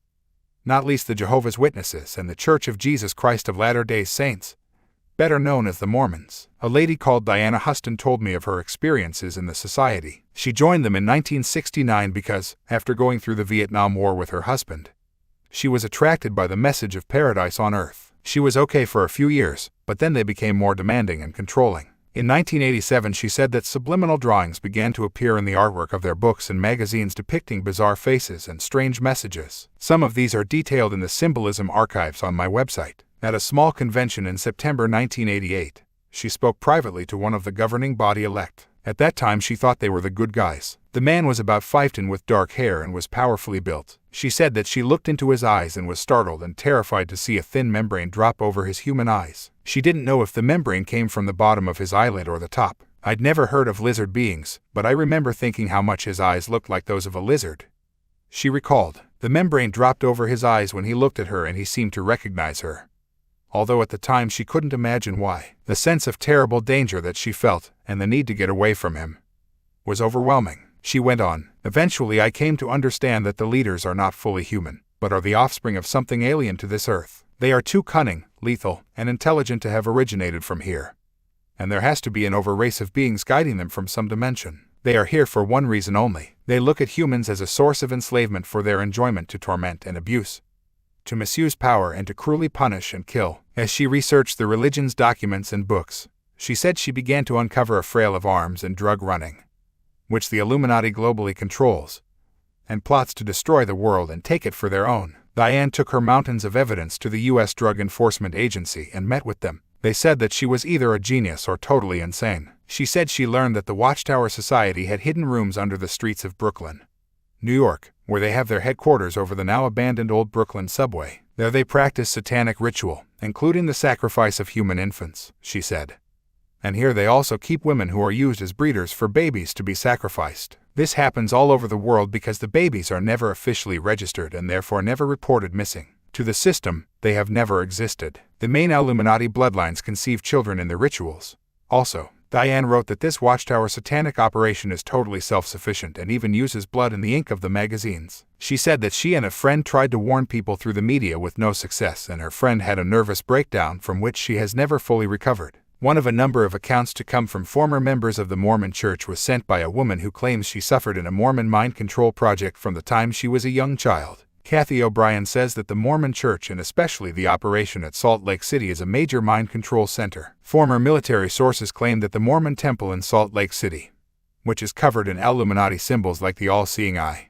not least the Jehovah's Witnesses and the Church of Jesus Christ of Latter-day Saints, better known as the Mormons. A lady called Diana Huston told me of her experiences in the society. She joined them in 1969 because, after going through the Vietnam War with her husband, she was attracted by the message of paradise on earth. She was okay for a few years, but then they became more demanding and controlling. In 1987, she said that subliminal drawings began to appear in the artwork of their books and magazines depicting bizarre faces and strange messages. Some of these are detailed in the symbolism archives on my website. At a small convention in September 1988, she spoke privately to one of the governing body elect. At that time, she thought they were the good guys. The man was about 5'10" with dark hair and was powerfully built. She said that she looked into his eyes and was startled and terrified to see a thin membrane drop over his human eyes. She didn't know if the membrane came from the bottom of his eyelid or the top. I'd never heard of lizard beings, but I remember thinking how much his eyes looked like those of a lizard. She recalled, the membrane dropped over his eyes when he looked at her and he seemed to recognize her, although at the time she couldn't imagine why. The sense of terrible danger that she felt, and the need to get away from him, was overwhelming. She went on, eventually I came to understand that the leaders are not fully human, but are the offspring of something alien to this earth. They are too cunning, lethal, and intelligent to have originated from here. And there has to be an over-race of beings guiding them from some dimension. They are here for one reason only. They look at humans as a source of enslavement for their enjoyment, to torment and abuse, to misuse power, and to cruelly punish and kill. As she researched the religion's documents and books, she said she began to uncover a trail of arms and drug running, which the Illuminati globally controls, and plots to destroy the world and take it for their own. Diane took her mountains of evidence to the U.S. Drug Enforcement Agency and met with them. They said that she was either a genius or totally insane. She said she learned that the Watchtower Society had hidden rooms under the streets of Brooklyn, New York, where they have their headquarters over the now abandoned Old Brooklyn subway. There they practice satanic ritual, including the sacrifice of human infants, she said. And here they also keep women who are used as breeders for babies to be sacrificed. This happens all over the world because the babies are never officially registered and therefore never reported missing. To the system, they have never existed. The main Illuminati bloodlines conceive children in the rituals. Also, Diane wrote that this Watchtower satanic operation is totally self-sufficient and even uses blood in the ink of the magazines. She said that she and a friend tried to warn people through the media with no success, and her friend had a nervous breakdown from which she has never fully recovered. One of a number of accounts to come from former members of the Mormon Church was sent by a woman who claims she suffered in a Mormon mind control project from the time she was a young child. Kathy O'Brien says that the Mormon Church, and especially the operation at Salt Lake City, is a major mind control center. Former military sources claim that the Mormon Temple in Salt Lake City, which is covered in Illuminati symbols like the all-seeing eye,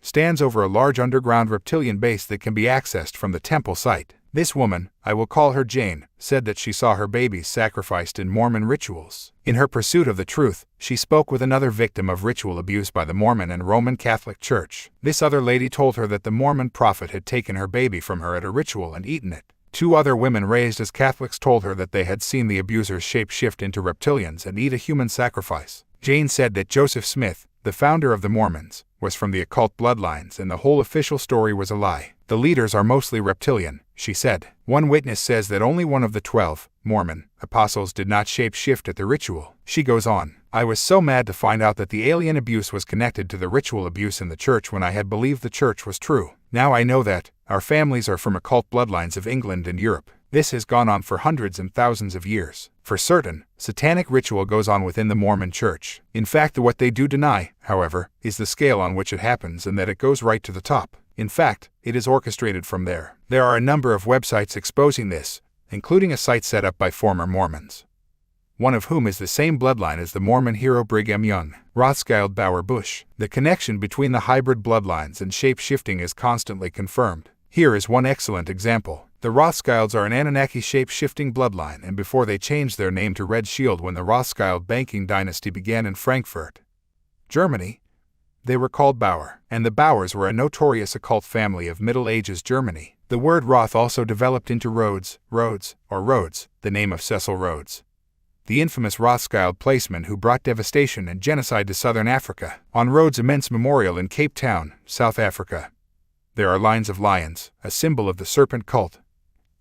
stands over a large underground reptilian base that can be accessed from the temple site. This woman, I will call her Jane, said that she saw her babies sacrificed in Mormon rituals. In her pursuit of the truth, she spoke with another victim of ritual abuse by the Mormon and Roman Catholic Church. This other lady told her that the Mormon prophet had taken her baby from her at a ritual and eaten it. Two other women raised as Catholics told her that they had seen the abusers shape-shift into reptilians and eat a human sacrifice. Jane said that Joseph Smith, the founder of the Mormons, was from the occult bloodlines and the whole official story was a lie. The leaders are mostly reptilian, she said. One witness says that only one of the 12 Mormon apostles did not shape-shift at the ritual. She goes on, I was so mad to find out that the alien abuse was connected to the ritual abuse in the church when I had believed the church was true. Now I know that our families are from occult bloodlines of England and Europe. This has gone on for hundreds and thousands of years. For certain, satanic ritual goes on within the Mormon Church. In fact, what they do deny, however, is the scale on which it happens and that it goes right to the top. In fact, it is orchestrated from there. There are a number of websites exposing this, including a site set up by former Mormons, one of whom is the same bloodline as the Mormon hero Brigham Young, Rothschild Bauer Bush. The connection between the hybrid bloodlines and shape-shifting is constantly confirmed. Here is one excellent example. The Rothschilds are an Anunnaki shape-shifting bloodline, and before they changed their name to Red Shield when the Rothschild banking dynasty began in Frankfurt, Germany, they were called Bauer, and the Bauers were a notorious occult family of Middle Ages Germany. The word Roth also developed into Rhodes, or Rhodes, the name of Cecil Rhodes, the infamous Rothschild policeman who brought devastation and genocide to southern Africa. On Rhodes' immense memorial in Cape Town, South Africa, there are lines of lions, a symbol of the serpent cult.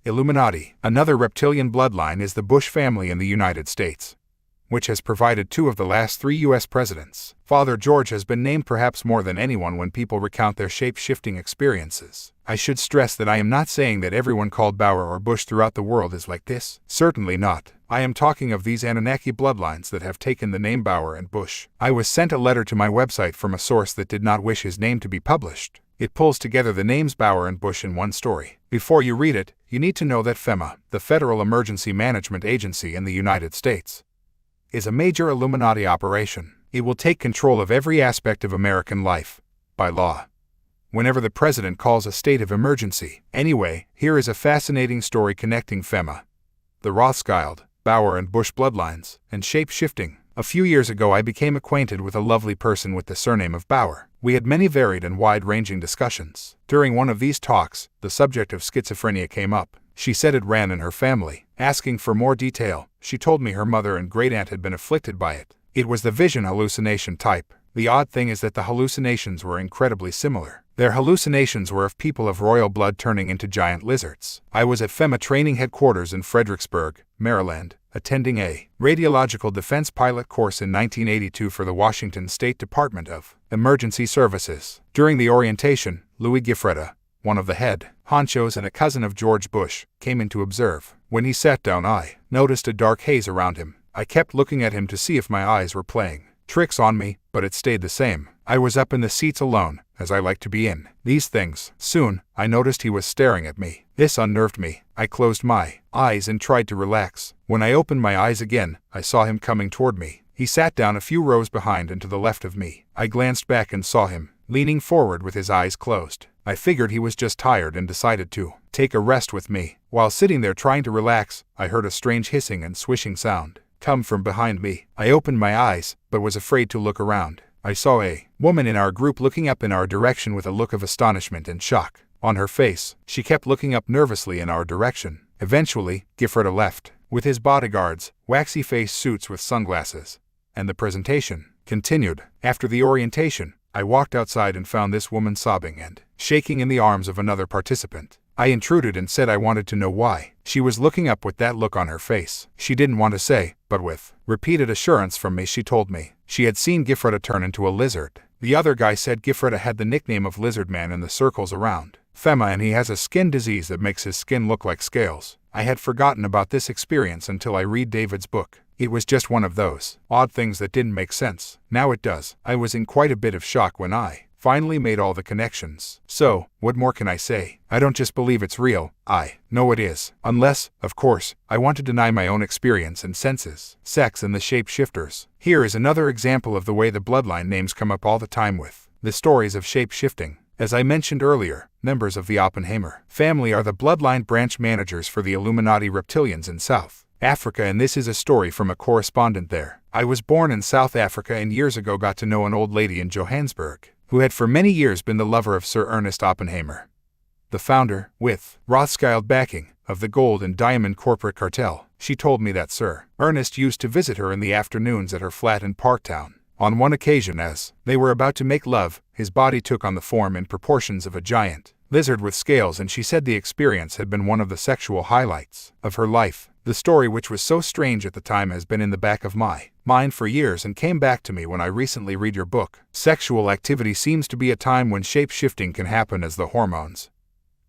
Illuminati. Another reptilian bloodline is the Bush family in the United States, which has provided 2 of the last 3 U.S. presidents. Father George has been named perhaps more than anyone when people recount their shape-shifting experiences. I should stress that I am not saying that everyone called Bauer or Bush throughout the world is like this. Certainly not. I am talking of these Anunnaki bloodlines that have taken the name Bauer and Bush. I was sent a letter to my website from a source that did not wish his name to be published. It pulls together the names Bauer and Bush in one story. Before you read it, you need to know that FEMA, the Federal Emergency Management Agency in the United States, is a major Illuminati operation. It will take control of every aspect of American life, by law, whenever the president calls a state of emergency. Anyway, here is a fascinating story connecting FEMA, the Rothschild, Bauer and Bush bloodlines, and shape-shifting. A few years ago I became acquainted with a lovely person with the surname of Bauer. We had many varied and wide-ranging discussions. During one of these talks, the subject of schizophrenia came up. She said it ran in her family. Asking for more detail, she told me her mother and great-aunt had been afflicted by it. It was the vision hallucination type. The odd thing is that the hallucinations were incredibly similar. Their hallucinations were of people of royal blood turning into giant lizards. I was at FEMA training headquarters in Fredericksburg, Maryland, attending a radiological defense pilot course in 1982 for the Washington State Department of Emergency Services. During the orientation, Louis Giffreda, one of the head honchos and a cousin of George Bush, came in to observe. When he sat down, I noticed a dark haze around him. I kept looking at him to see if my eyes were playing tricks on me, but it stayed the same. I was up in the seats alone, as I like to be in these things. Soon, I noticed he was staring at me. This unnerved me. I closed my eyes and tried to relax. When I opened my eyes again, I saw him coming toward me. He sat down a few rows behind and to the left of me. I glanced back and saw him leaning forward with his eyes closed. I figured he was just tired and decided to take a rest with me. While sitting there trying to relax, I heard a strange hissing and swishing sound come from behind me. I opened my eyes, but was afraid to look around. I saw a woman in our group looking up in our direction with a look of astonishment and shock on her face. She kept looking up nervously in our direction. Eventually, Giffreda left, with his bodyguards, waxy face suits with sunglasses, and the presentation continued. After the orientation, I walked outside and found this woman sobbing and shaking in the arms of another participant. I intruded and said I wanted to know why she was looking up with that look on her face. She didn't want to say, but with repeated assurance from me she told me she had seen Giffreda turn into a lizard. The other guy said Giffreda had the nickname of Lizard Man in the circles around FEMA and he has a skin disease that makes his skin look like scales. I had forgotten about this experience until I read David's book. It was just one of those odd things that didn't make sense. Now it does. I was in quite a bit of shock when I finally made all the connections. So, what more can I say? I don't just believe it's real, I know it is. Unless, of course, I want to deny my own experience and senses. Sex and the shapeshifters. Here is another example of the way the bloodline names come up all the time with the stories of shape-shifting. As I mentioned earlier, members of the Oppenheimer family are the bloodline branch managers for the Illuminati reptilians in South Africa, and this is a story from a correspondent there. I was born in South Africa and years ago got to know an old lady in Johannesburg who had for many years been the lover of Sir Ernest Oppenheimer, the founder, with Rothschild backing, of the gold and diamond corporate cartel. She told me that Sir Ernest used to visit her in the afternoons at her flat in Parktown. On one occasion, as they were about to make love, his body took on the form and proportions of a giant lizard with scales, and she said the experience had been one of the sexual highlights of her life. The story, which was so strange at the time, has been in the back of my mind for years and came back to me when I recently read your book. Sexual activity seems to be a time when shape-shifting can happen as the hormones,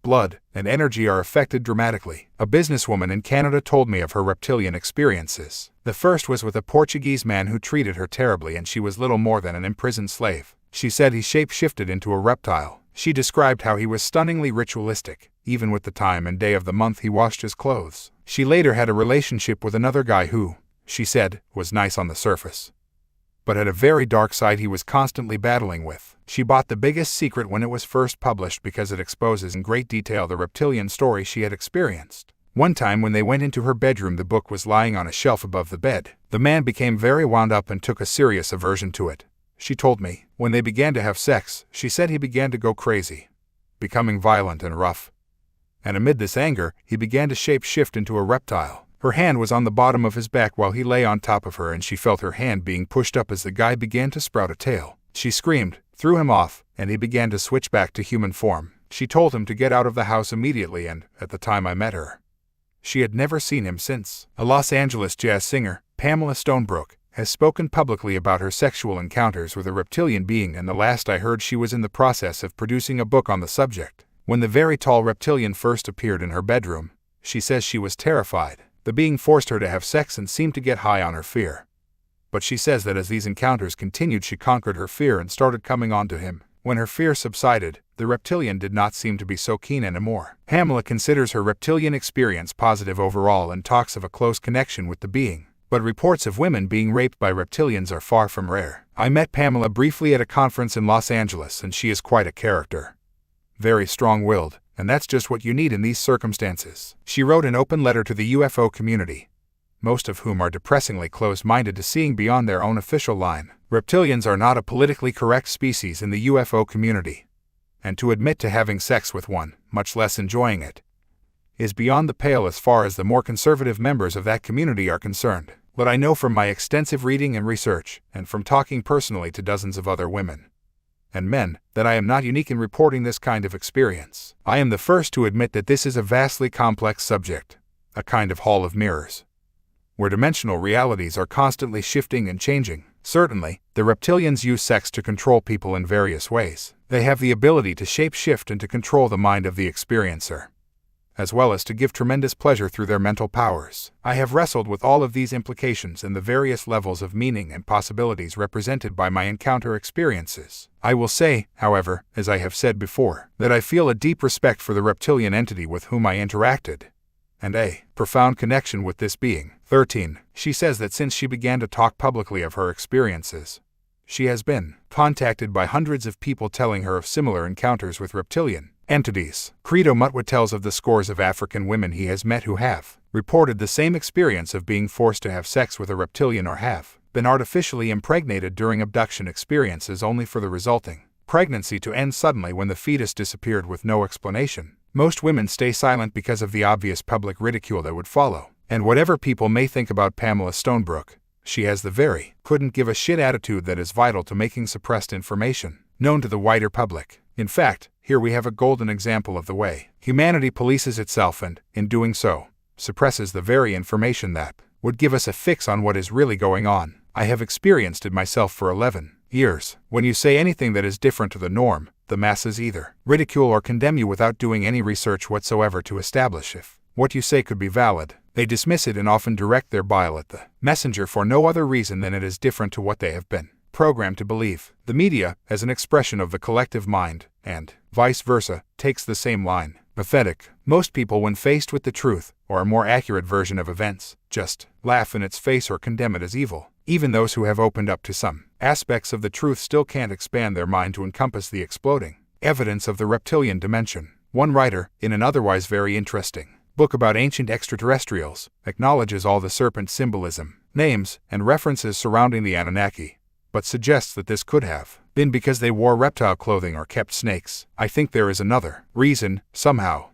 blood, and energy are affected dramatically. A businesswoman in Canada told me of her reptilian experiences. The first was with a Portuguese man who treated her terribly and she was little more than an imprisoned slave. She said he shape-shifted into a reptile. She described how he was stunningly ritualistic, even with the time and day of the month he washed his clothes. She later had a relationship with another guy who, she said, was nice on the surface, but had a very dark side he was constantly battling with. She bought The Biggest Secret when it was first published because it exposes in great detail the reptilian story she had experienced. One time when they went into her bedroom, the book was lying on a shelf above the bed. The man became very wound up and took a serious aversion to it. She told me, when they began to have sex, she said he began to go crazy, becoming violent and rough. And amid this anger, he began to shape-shift into a reptile. Her hand was on the bottom of his back while he lay on top of her, and she felt her hand being pushed up as the guy began to sprout a tail. She screamed, threw him off, and he began to switch back to human form. She told him to get out of the house immediately, and, at the time I met her, she had never seen him since. A Los Angeles jazz singer, Pamela Stonebrook, has spoken publicly about her sexual encounters with a reptilian being, and the last I heard she was in the process of producing a book on the subject. When the very tall reptilian first appeared in her bedroom, she says she was terrified. The being forced her to have sex and seemed to get high on her fear. But she says that as these encounters continued, she conquered her fear and started coming on to him. When her fear subsided, the reptilian did not seem to be so keen anymore. Pamela considers her reptilian experience positive overall and talks of a close connection with the being. But reports of women being raped by reptilians are far from rare. I met Pamela briefly at a conference in Los Angeles, and she is quite a character. Very strong-willed, and that's just what you need in these circumstances. She wrote an open letter to the UFO community, most of whom are depressingly closed-minded to seeing beyond their own official line. Reptilians are not a politically correct species in the UFO community, and to admit to having sex with one, much less enjoying it, is beyond the pale as far as the more conservative members of that community are concerned. But I know from my extensive reading and research, and from talking personally to dozens of other women and men, that I am not unique in reporting this kind of experience. I am the first to admit that this is a vastly complex subject, a kind of hall of mirrors, where dimensional realities are constantly shifting and changing. Certainly, the reptilians use sex to control people in various ways. They have the ability to shape-shift and to control the mind of the experiencer, as well as to give tremendous pleasure through their mental powers. I have wrestled with all of these implications and the various levels of meaning and possibilities represented by my encounter experiences. I will say, however, as I have said before, that I feel a deep respect for the reptilian entity with whom I interacted, and a profound connection with this being. 13. She says that since she began to talk publicly of her experiences, she has been contacted by hundreds of people telling her of similar encounters with reptilian entities. Credo Mutwa tells of the scores of African women he has met who have reported the same experience of being forced to have sex with a reptilian or have been artificially impregnated during abduction experiences only for the resulting pregnancy to end suddenly when the fetus disappeared with no explanation. Most women stay silent because of the obvious public ridicule that would follow. And whatever people may think about Pamela Stonebrook, she has the very couldn't give a shit attitude that is vital to making suppressed information known to the wider public. In fact, here we have a golden example of the way humanity polices itself and, in doing so, suppresses the very information that would give us a fix on what is really going on. I have experienced it myself for 11 years. When you say anything that is different to the norm, the masses either ridicule or condemn you without doing any research whatsoever to establish if what you say could be valid. They dismiss it and often direct their bile at the messenger for no other reason than it is different to what they have been programmed to believe. The media, as an expression of the collective mind, and vice versa, takes the same line. Pathetic. Most people, when faced with the truth, or a more accurate version of events, just laugh in its face or condemn it as evil. Even those who have opened up to some aspects of the truth still can't expand their mind to encompass the exploding evidence of the reptilian dimension. One writer, in an otherwise very interesting book about ancient extraterrestrials, acknowledges all the serpent symbolism, names, and references surrounding the Anunnaki, but suggests that this could have been because they wore reptile clothing or kept snakes. I think there is another reason, somehow,